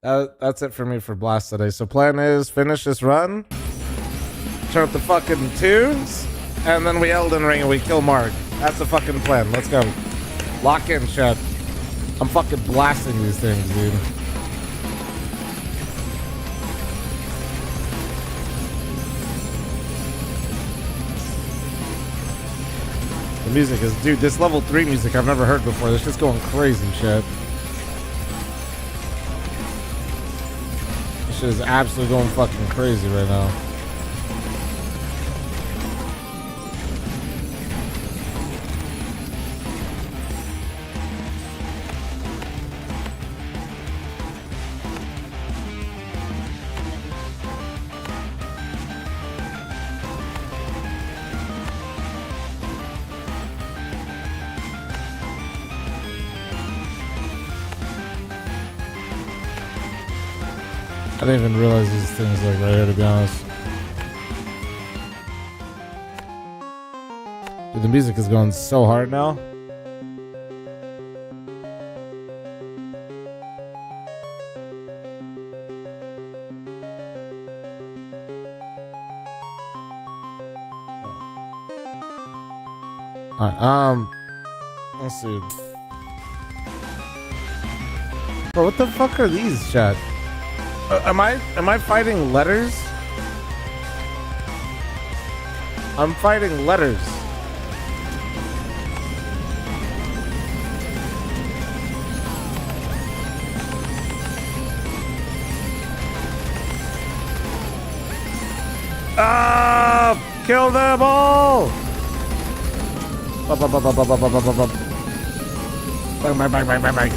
Speaker 1: That's it for me for Blast today. So plan is finish this run, turn up the fucking tunes, and then we Elden Ring and we kill Mark. That's the fucking plan. Let's go. Lock in, chat. I'm fucking blasting these things, dude. The music is, dude, this level 3 music I've never heard before. This shit's going crazy, chat. This shit is absolutely going fucking crazy right now. I didn't even realize these things like right here, to be honest. Dude, the music is going so hard now. Alright, let's see. Bro, what the fuck are these, chat? Am I fighting letters? I'm fighting letters. Ah! Kill them all! Bang, bang, bang, bang, bang, bang.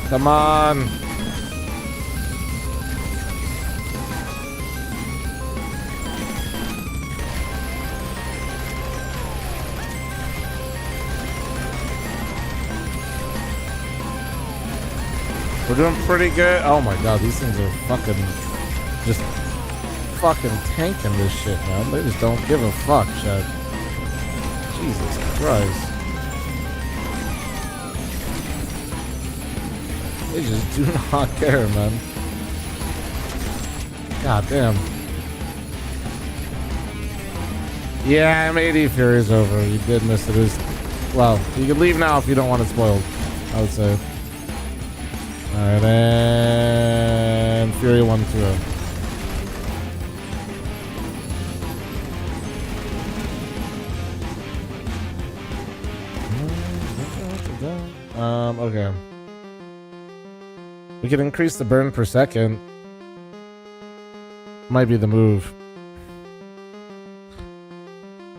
Speaker 1: Come on. We're doing pretty good. Oh my god, these things are fucking just fucking tanking this shit, man. They just don't give a fuck, Chad. Jesus Christ. They just do not care, man. God damn. Yeah, M80 Fury's over. You did miss it. Well, you can leave now if you don't want it spoiled, I would say. Alright, and Fury 1-2. Okay. We can increase the burn per second. Might be the move.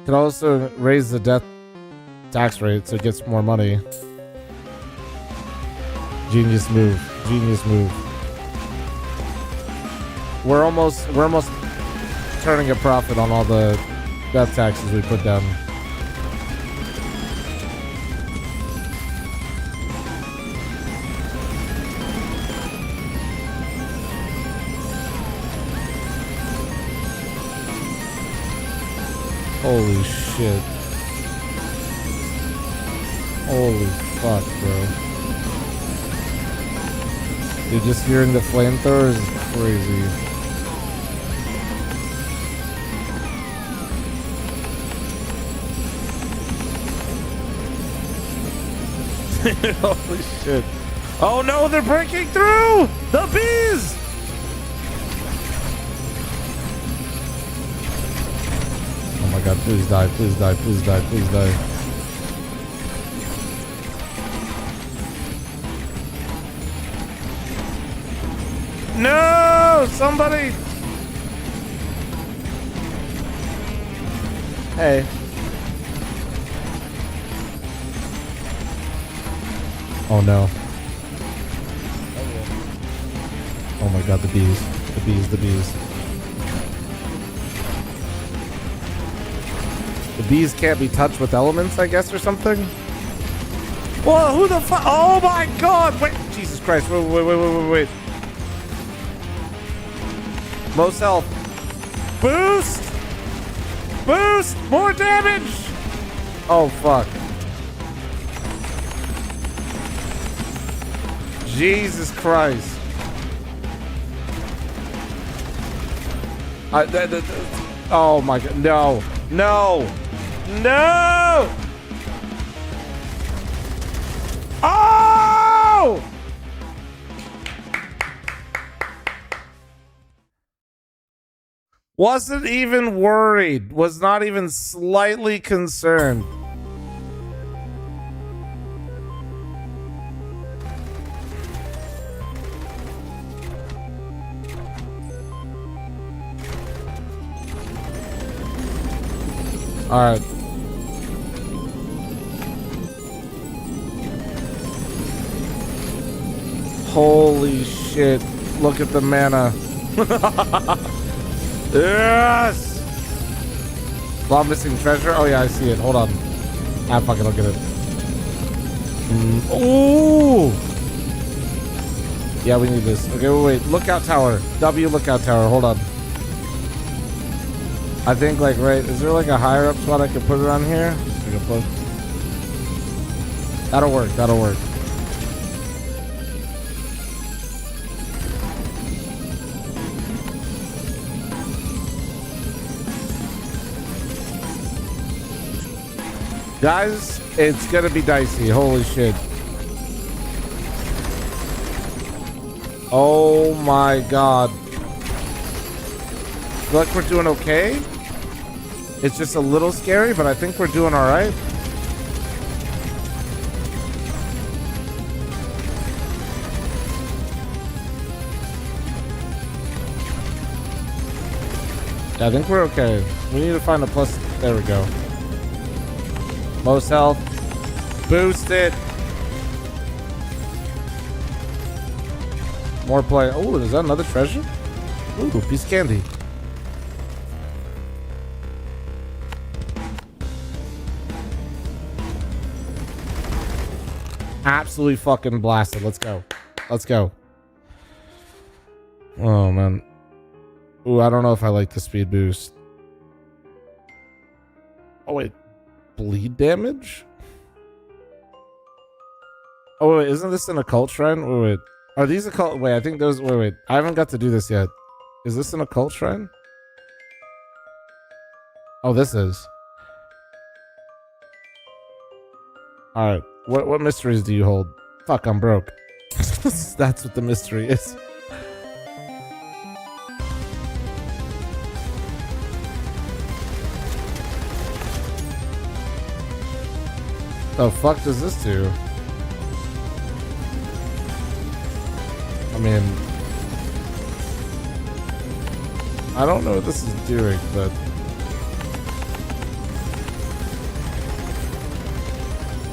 Speaker 1: Can also raise the death tax rate so it gets more money. Genius move. Genius move. We're almost turning a profit on all the death taxes we put down. Holy shit. Holy fuck, bro. Dude, just hearing the flamethrowers is crazy. Holy shit. Oh no, they're breaking through! The bees! Oh my god, please die, please die, please die, please die. No! Somebody! Hey. Oh no. Oh my god, the bees. The bees, the bees. The bees can't be touched with elements, I guess, or something? Whoa, who the fuck? Oh my god! Wait, Jesus Christ, wait. Most health. Boost! Boost! More damage! Oh fuck. Jesus Christ. Oh my god. No. No. No! Oh! Wasn't even worried. Was not even slightly concerned. All right. Holy shit. Look at the mana. Yes! While missing treasure? Oh yeah, I see it. Hold on. Ah, fucking look at it. Ooh! Yeah, we need this. Okay, wait. Lookout tower. W lookout tower. Hold on. I think like right. Is there like a higher up spot I could put it on here? I can put. That'll work. That'll work. Guys, it's gonna be dicey. Holy shit. Oh my god. I feel like we're doing okay. It's just a little scary, but I think we're doing all right. Yeah, I think we're okay. We need to find a plus. There we go. Most health. Boost it. More play. Oh, is that another treasure? Ooh, piece of candy. Absolutely fucking blasted. Let's go. Let's go. Oh, man. Ooh, I don't know if I like the speed boost. Oh, wait. Bleed damage? Oh, wait. Isn't this an occult shrine? Wait. Are these occult? Wait, I think those... Wait. I haven't got to do this yet. Is this an occult shrine? Oh, this is. Alright. What mysteries do you hold? Fuck, I'm broke. That's what the mystery is. The fuck does this do? I mean, I don't know what this is doing, but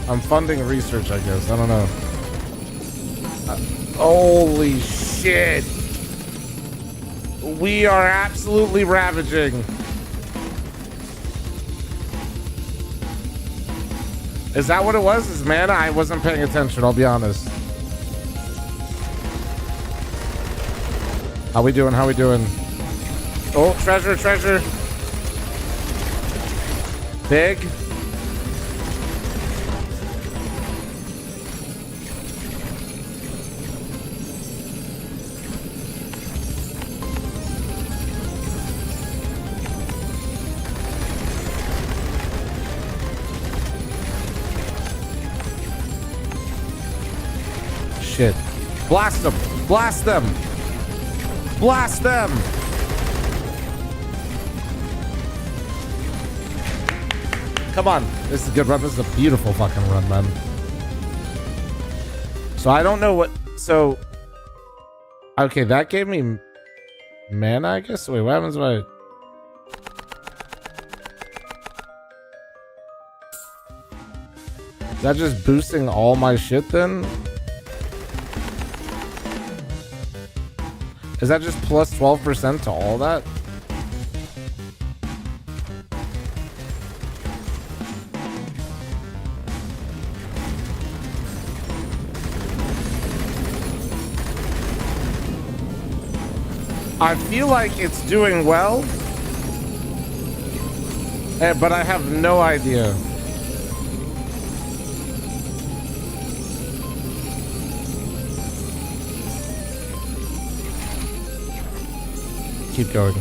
Speaker 1: I'm funding research, I guess. I don't know. Holy shit. We are absolutely ravaging. Is that what it was? Is mana? I wasn't paying attention, I'll be honest. How we doing? How we doing? Oh, treasure, treasure. Big. Shit. Blast them! Blast them! Blast them! Come on. This is a good run. This is a beautiful fucking run, man. So I don't know what... So... Okay, that gave me mana, I guess? Wait, what happens if I... Is that just boosting all my shit then? Is that just plus 12% to all that? I feel like it's doing well, but I have no idea. Keep going.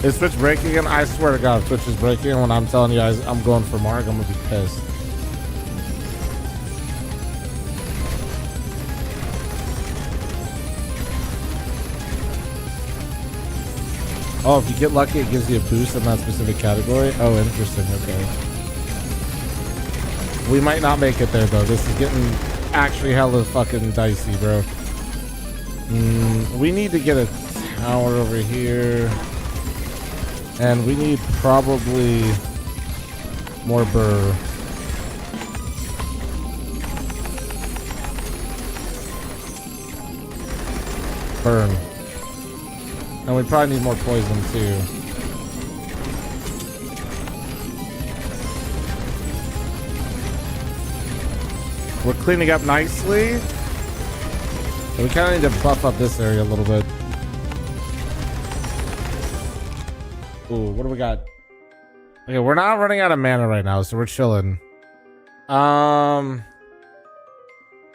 Speaker 1: Is Twitch breaking again? I swear to God, if Twitch is breaking, when I'm telling you guys I'm going for Mark, I'm gonna be pissed. Oh, if you get lucky, it gives you a boost in that specific category. Oh, interesting. Okay. We might not make it there, though. This is getting actually hella fucking dicey, bro. We need to get a tower over here. And we need probably more burr. Burn. And we probably need more poison too. We're cleaning up nicely. And we kind of need to buff up this area a little bit. Ooh, what do we got? Okay, we're not running out of mana right now, so we're chilling.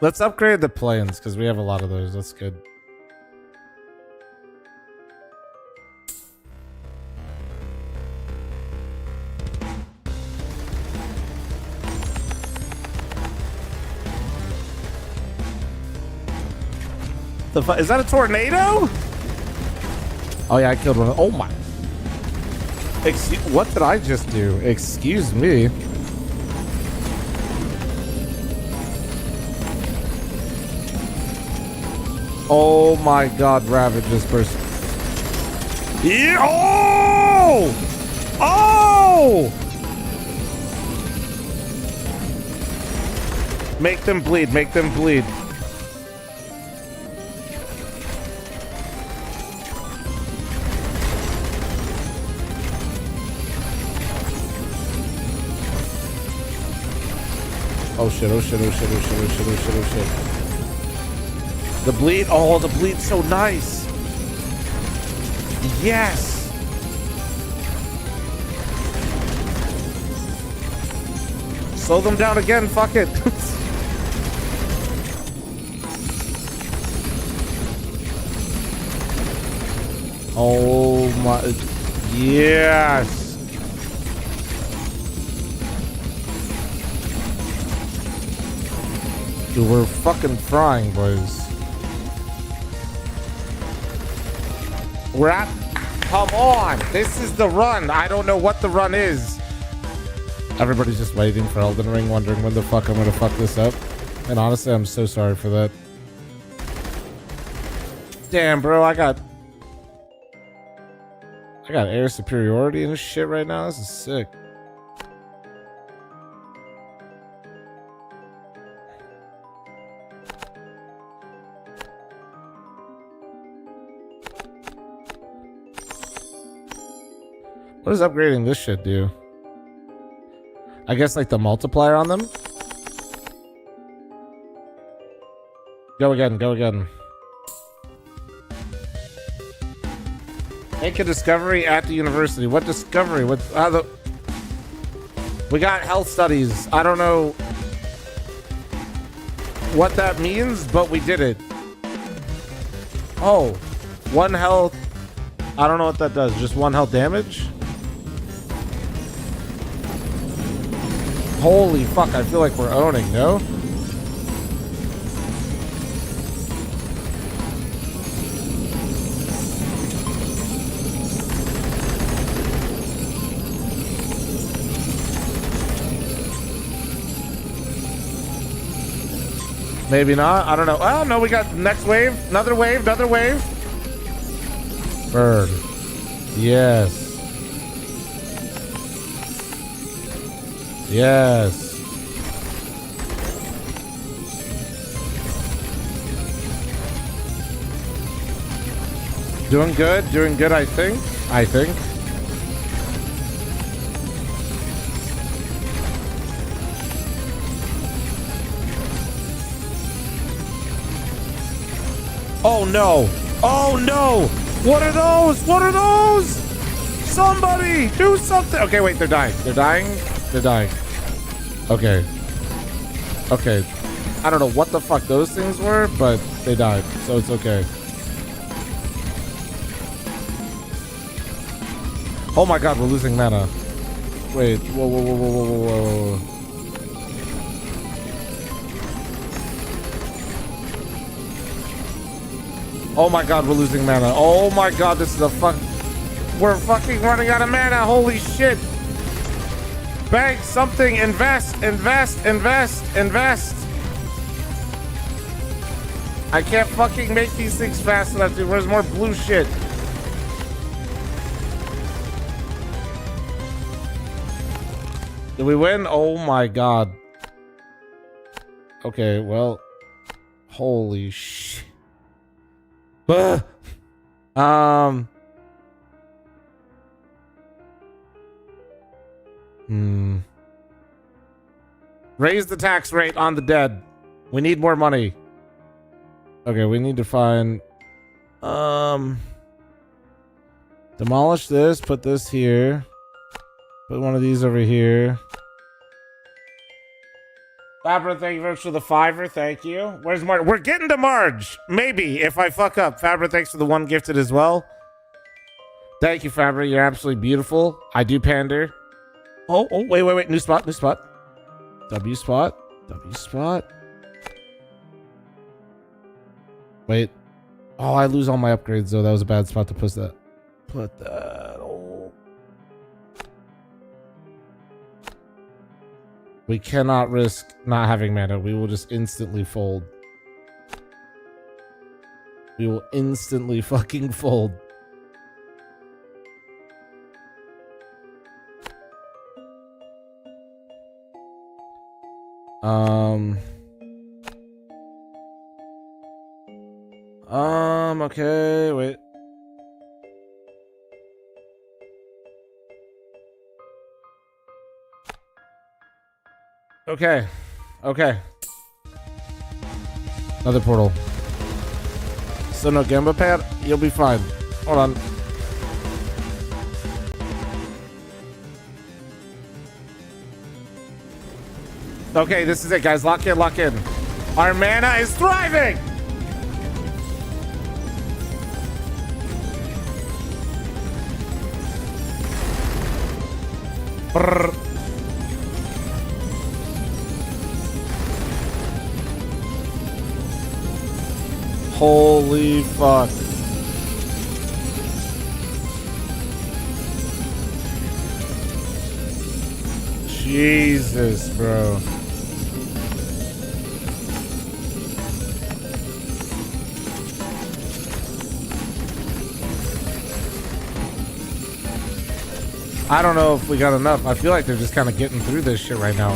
Speaker 1: Let's upgrade the planes because we have a lot of those. That's good. Is that a tornado? Oh yeah, I killed one. Oh my. What did I just do? Excuse me. Oh my God, Ravage this person. Yeah. Oh! Oh! Make them bleed, make them bleed. Oh shit, oh shit, oh shit, oh shit, oh shit, oh shit, oh shit. The bleed, oh, the bleed's so nice. Yes. Slow them down again, fuck it. Oh my, yes. Dude, we're fucking frying, boys. We're at... Come on! This is the run! I don't know what the run is. Everybody's just waiting for Elden Ring, wondering when the fuck I'm gonna fuck this up. And honestly, I'm so sorry for that. Damn, bro, I got air superiority and shit right now. This is sick. What does upgrading this shit do? I guess like the multiplier on them? Go again, go again. Make a discovery at the university. What discovery? What? We got health studies. I don't know what that means, but we did it. Oh, 1 health. I don't know what that does. Just 1 health damage? Holy fuck, I feel like we're owning, no? Maybe not. I don't know. Oh, no, we got next wave. Another wave. Another wave. Burn. Yes. Yes. Doing good. Doing good, I think. I think. Oh no! Oh no! What are those? What are those? Somebody do something! Okay, wait, they're dying. They're dying? They're dying. Okay. Okay. I don't know what the fuck those things were, but they died, so it's okay. Oh my god, we're losing mana. Wait, whoa, whoa, whoa, whoa, whoa, whoa, whoa. Oh my god, we're losing mana. Oh my god, this is a fuck. We're fucking running out of mana. Holy shit. Bank something. Invest, invest, invest, invest. I can't fucking make these things fast enough, dude. Where's more blue shit? Did we win? Oh my god. Okay, well. Holy shit. Raise the tax rate on the dead. We need more money. Okay, we need to find demolish this, put this here. Put one of these over here. Fabra, thank you very much for the $5. Thank you. Where's Marge? We're getting to Marge. Maybe if I fuck up. Fabra, thanks for the 1 gifted as well. Thank you, Fabra. You're absolutely beautiful. I do pander. Oh, wait. New spot, new spot. W spot. W spot. Wait. Oh, I lose all my upgrades though. That was a bad spot to put that. Put that. Oh. We cannot risk not having mana. We will just instantly fold. We will instantly fucking fold. Okay, wait. Okay. Okay. Another portal. So no Gamba pad? You'll be fine. Hold on. Okay, this is it, guys. Lock in, lock in. Our mana is thriving! Brrr. Holy fuck. Jesus, bro. I don't know if we got enough. I feel like they're just kind of getting through this shit right now.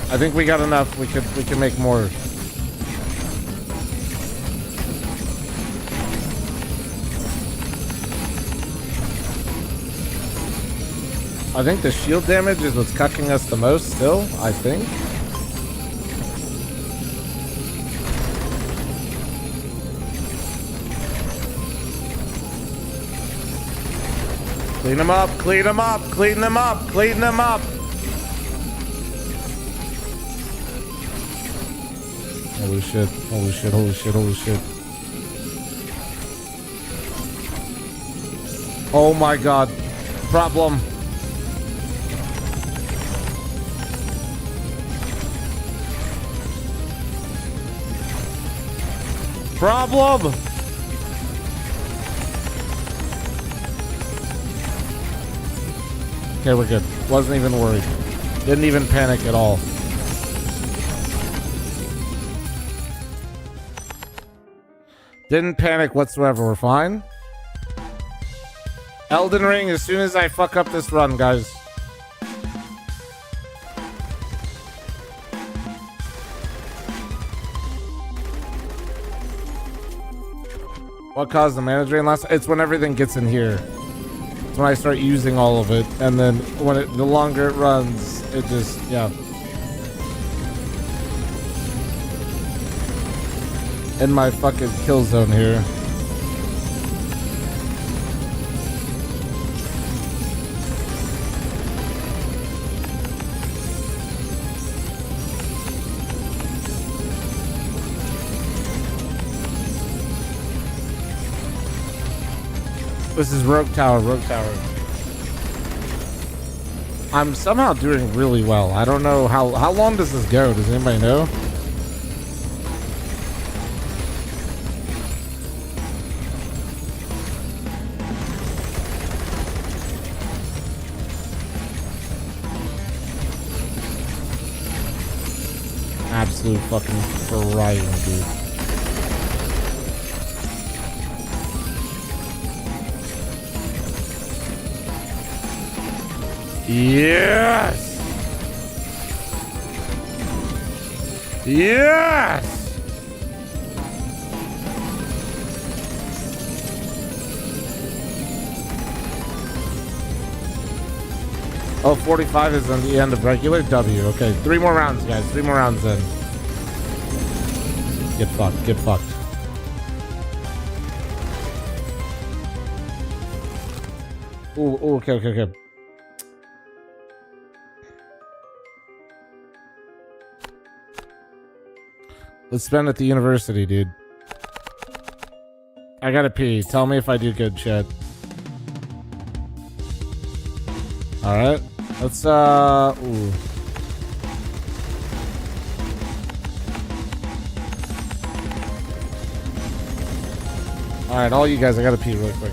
Speaker 1: I think we got enough. We can make more. I think the shield damage is what's cucking us the most still, I think. Clean them up, clean them up, clean them up, clean them up. Holy shit, holy shit, holy shit, holy shit. Oh my god. Problem. Problem. Okay, we're good. Wasn't even worried. Didn't even panic at all. Didn't panic whatsoever. We're fine. Elden Ring as soon as I fuck up this run, guys. What caused the mana drain last? It's when everything gets in here. It's when I start using all of it, and then when the longer it runs, it just, yeah. In my fucking kill zone here. This is Rogue Tower, Rogue Tower. I'm somehow doing really well. I don't know how long does this go? Does anybody know? Absolute fucking frying, dude. Yes! Yes! Oh, 45 is on the end of regular W. Okay, 3 more rounds, guys. 3 more rounds in. Get fucked. Get fucked. Ooh, okay, okay, okay. Let's spend at the university, dude. I gotta pee. Tell me if I do good, Chad. Alright. Let's, ooh. Alright, all you guys, I gotta pee really quick.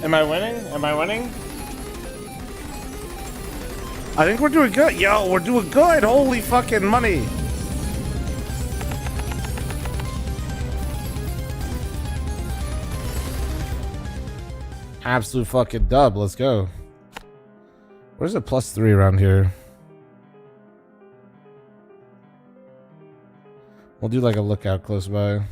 Speaker 1: Am I winning? Am I winning? I think we're doing good. Yo, we're doing good. Holy fucking money. Absolute fucking dub. Let's go. Where's the +3 around here? We'll do like a lookout close by.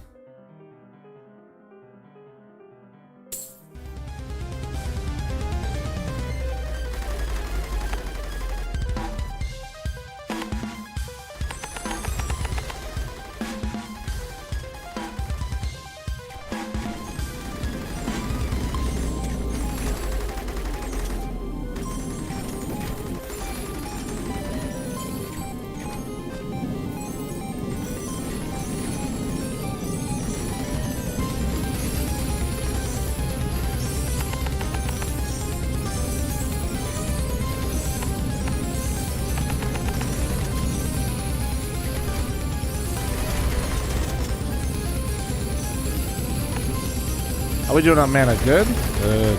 Speaker 1: How we doing on mana? Good? Good.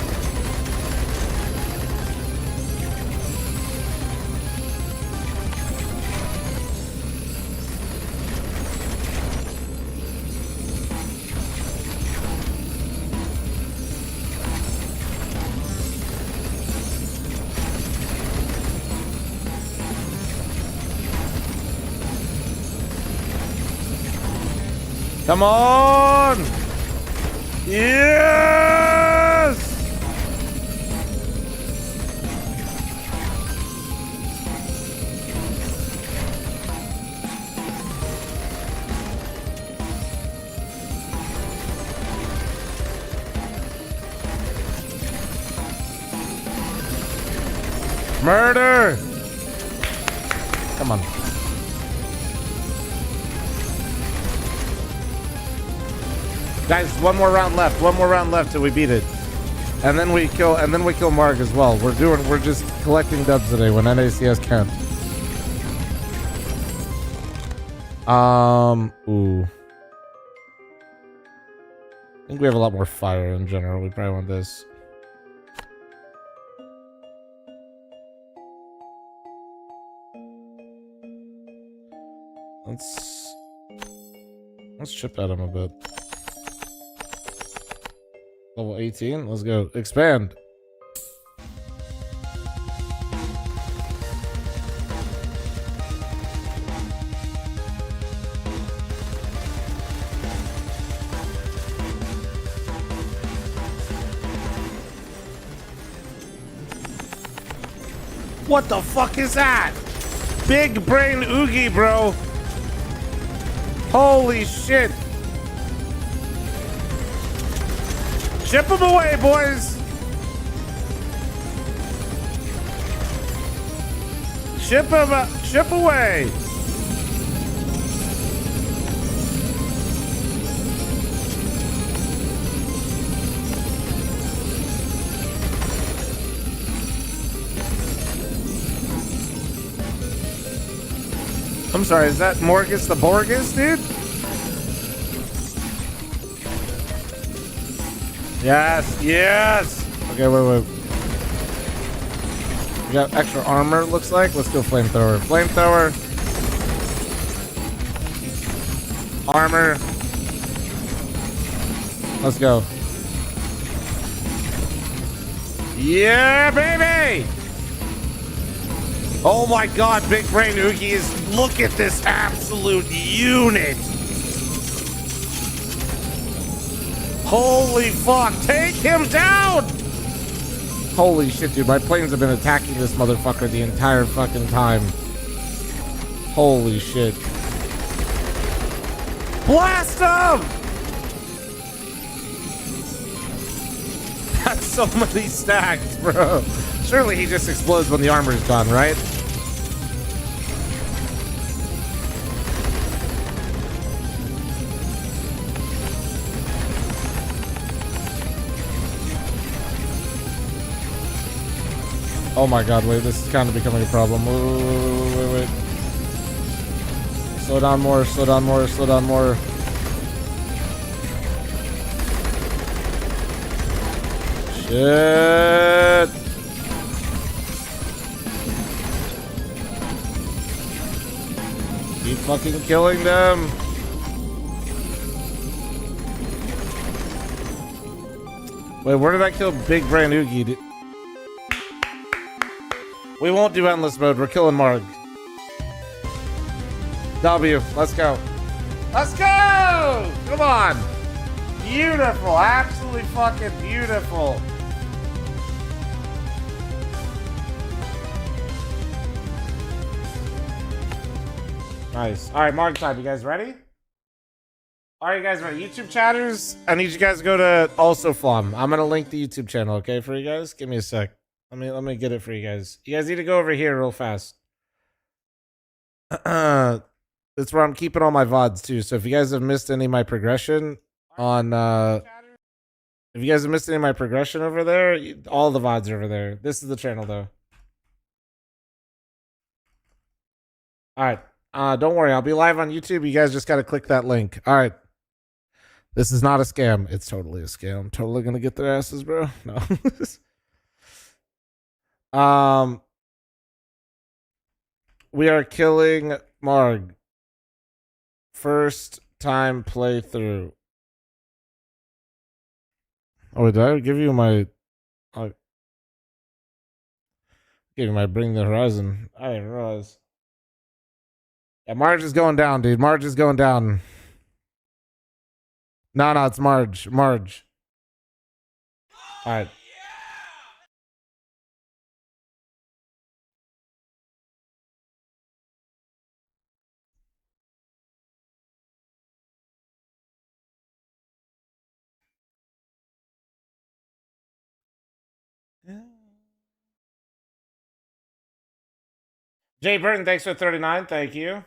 Speaker 1: Come on! Yes! Murder! Come on. Guys, one more round left. One more round left till we beat it. And then we kill Marg as well. We're just collecting dubs today when NACS count. Ooh. I think we have a lot more fire in general. We probably want this. Let's chip at him a bit. Level 18. Let's go. Expand. What the fuck is that? Big brain oogie, bro. Holy shit. Ship them away, boys. Ship away. I'm sorry, is that Morgus the Borgus, dude? Yes, yes! Okay, wait. We got extra armor, it looks like. Let's go flamethrower. Flamethrower. Armor. Let's go. Yeah, baby! Oh my god, Big Brain Oogie is... Look at this absolute unit! Holy fuck, take him down! Holy shit, dude, my planes have been attacking this motherfucker the entire fucking time. Holy shit. Blast him! That's so many stacks, bro. Surely he just explodes when the armor is gone, right? Oh my god, wait, this is kind of becoming a problem. Wait. Slow down more, slow down more, slow down more. Shit! Keep fucking killing them! Wait, where did I kill Big Brain Oogie? We won't do endless mode. We're killing Marg. W. Let's go. Let's go! Come on! Beautiful. Absolutely fucking beautiful. Nice. Alright, Marg time. You guys ready? Alright, you guys ready? YouTube chatters, I need you guys to go to also fl0m. I'm gonna link the YouTube channel, okay, for you guys? Give me a sec. Let me get it for you guys. You guys need to go over here real fast. That's where I'm keeping all my VODs too. So if you guys have missed any of my progression on if you guys have missed any of my progression over there, all the VODs are over there. This is the channel though. Alright. Don't worry, I'll be live on YouTube. You guys just gotta click that link. Alright. This is not a scam. It's totally a scam. Totally gonna get their asses, bro. No. We are killing Marg. First time playthrough. Oh, did I give you my? I gave you my Bring the Horizon. I didn't realize. Yeah, Marge is going down, dude. Marge is going down. No, it's Marge. Marge. All right. Jay Burton, thanks for 39. Thank you.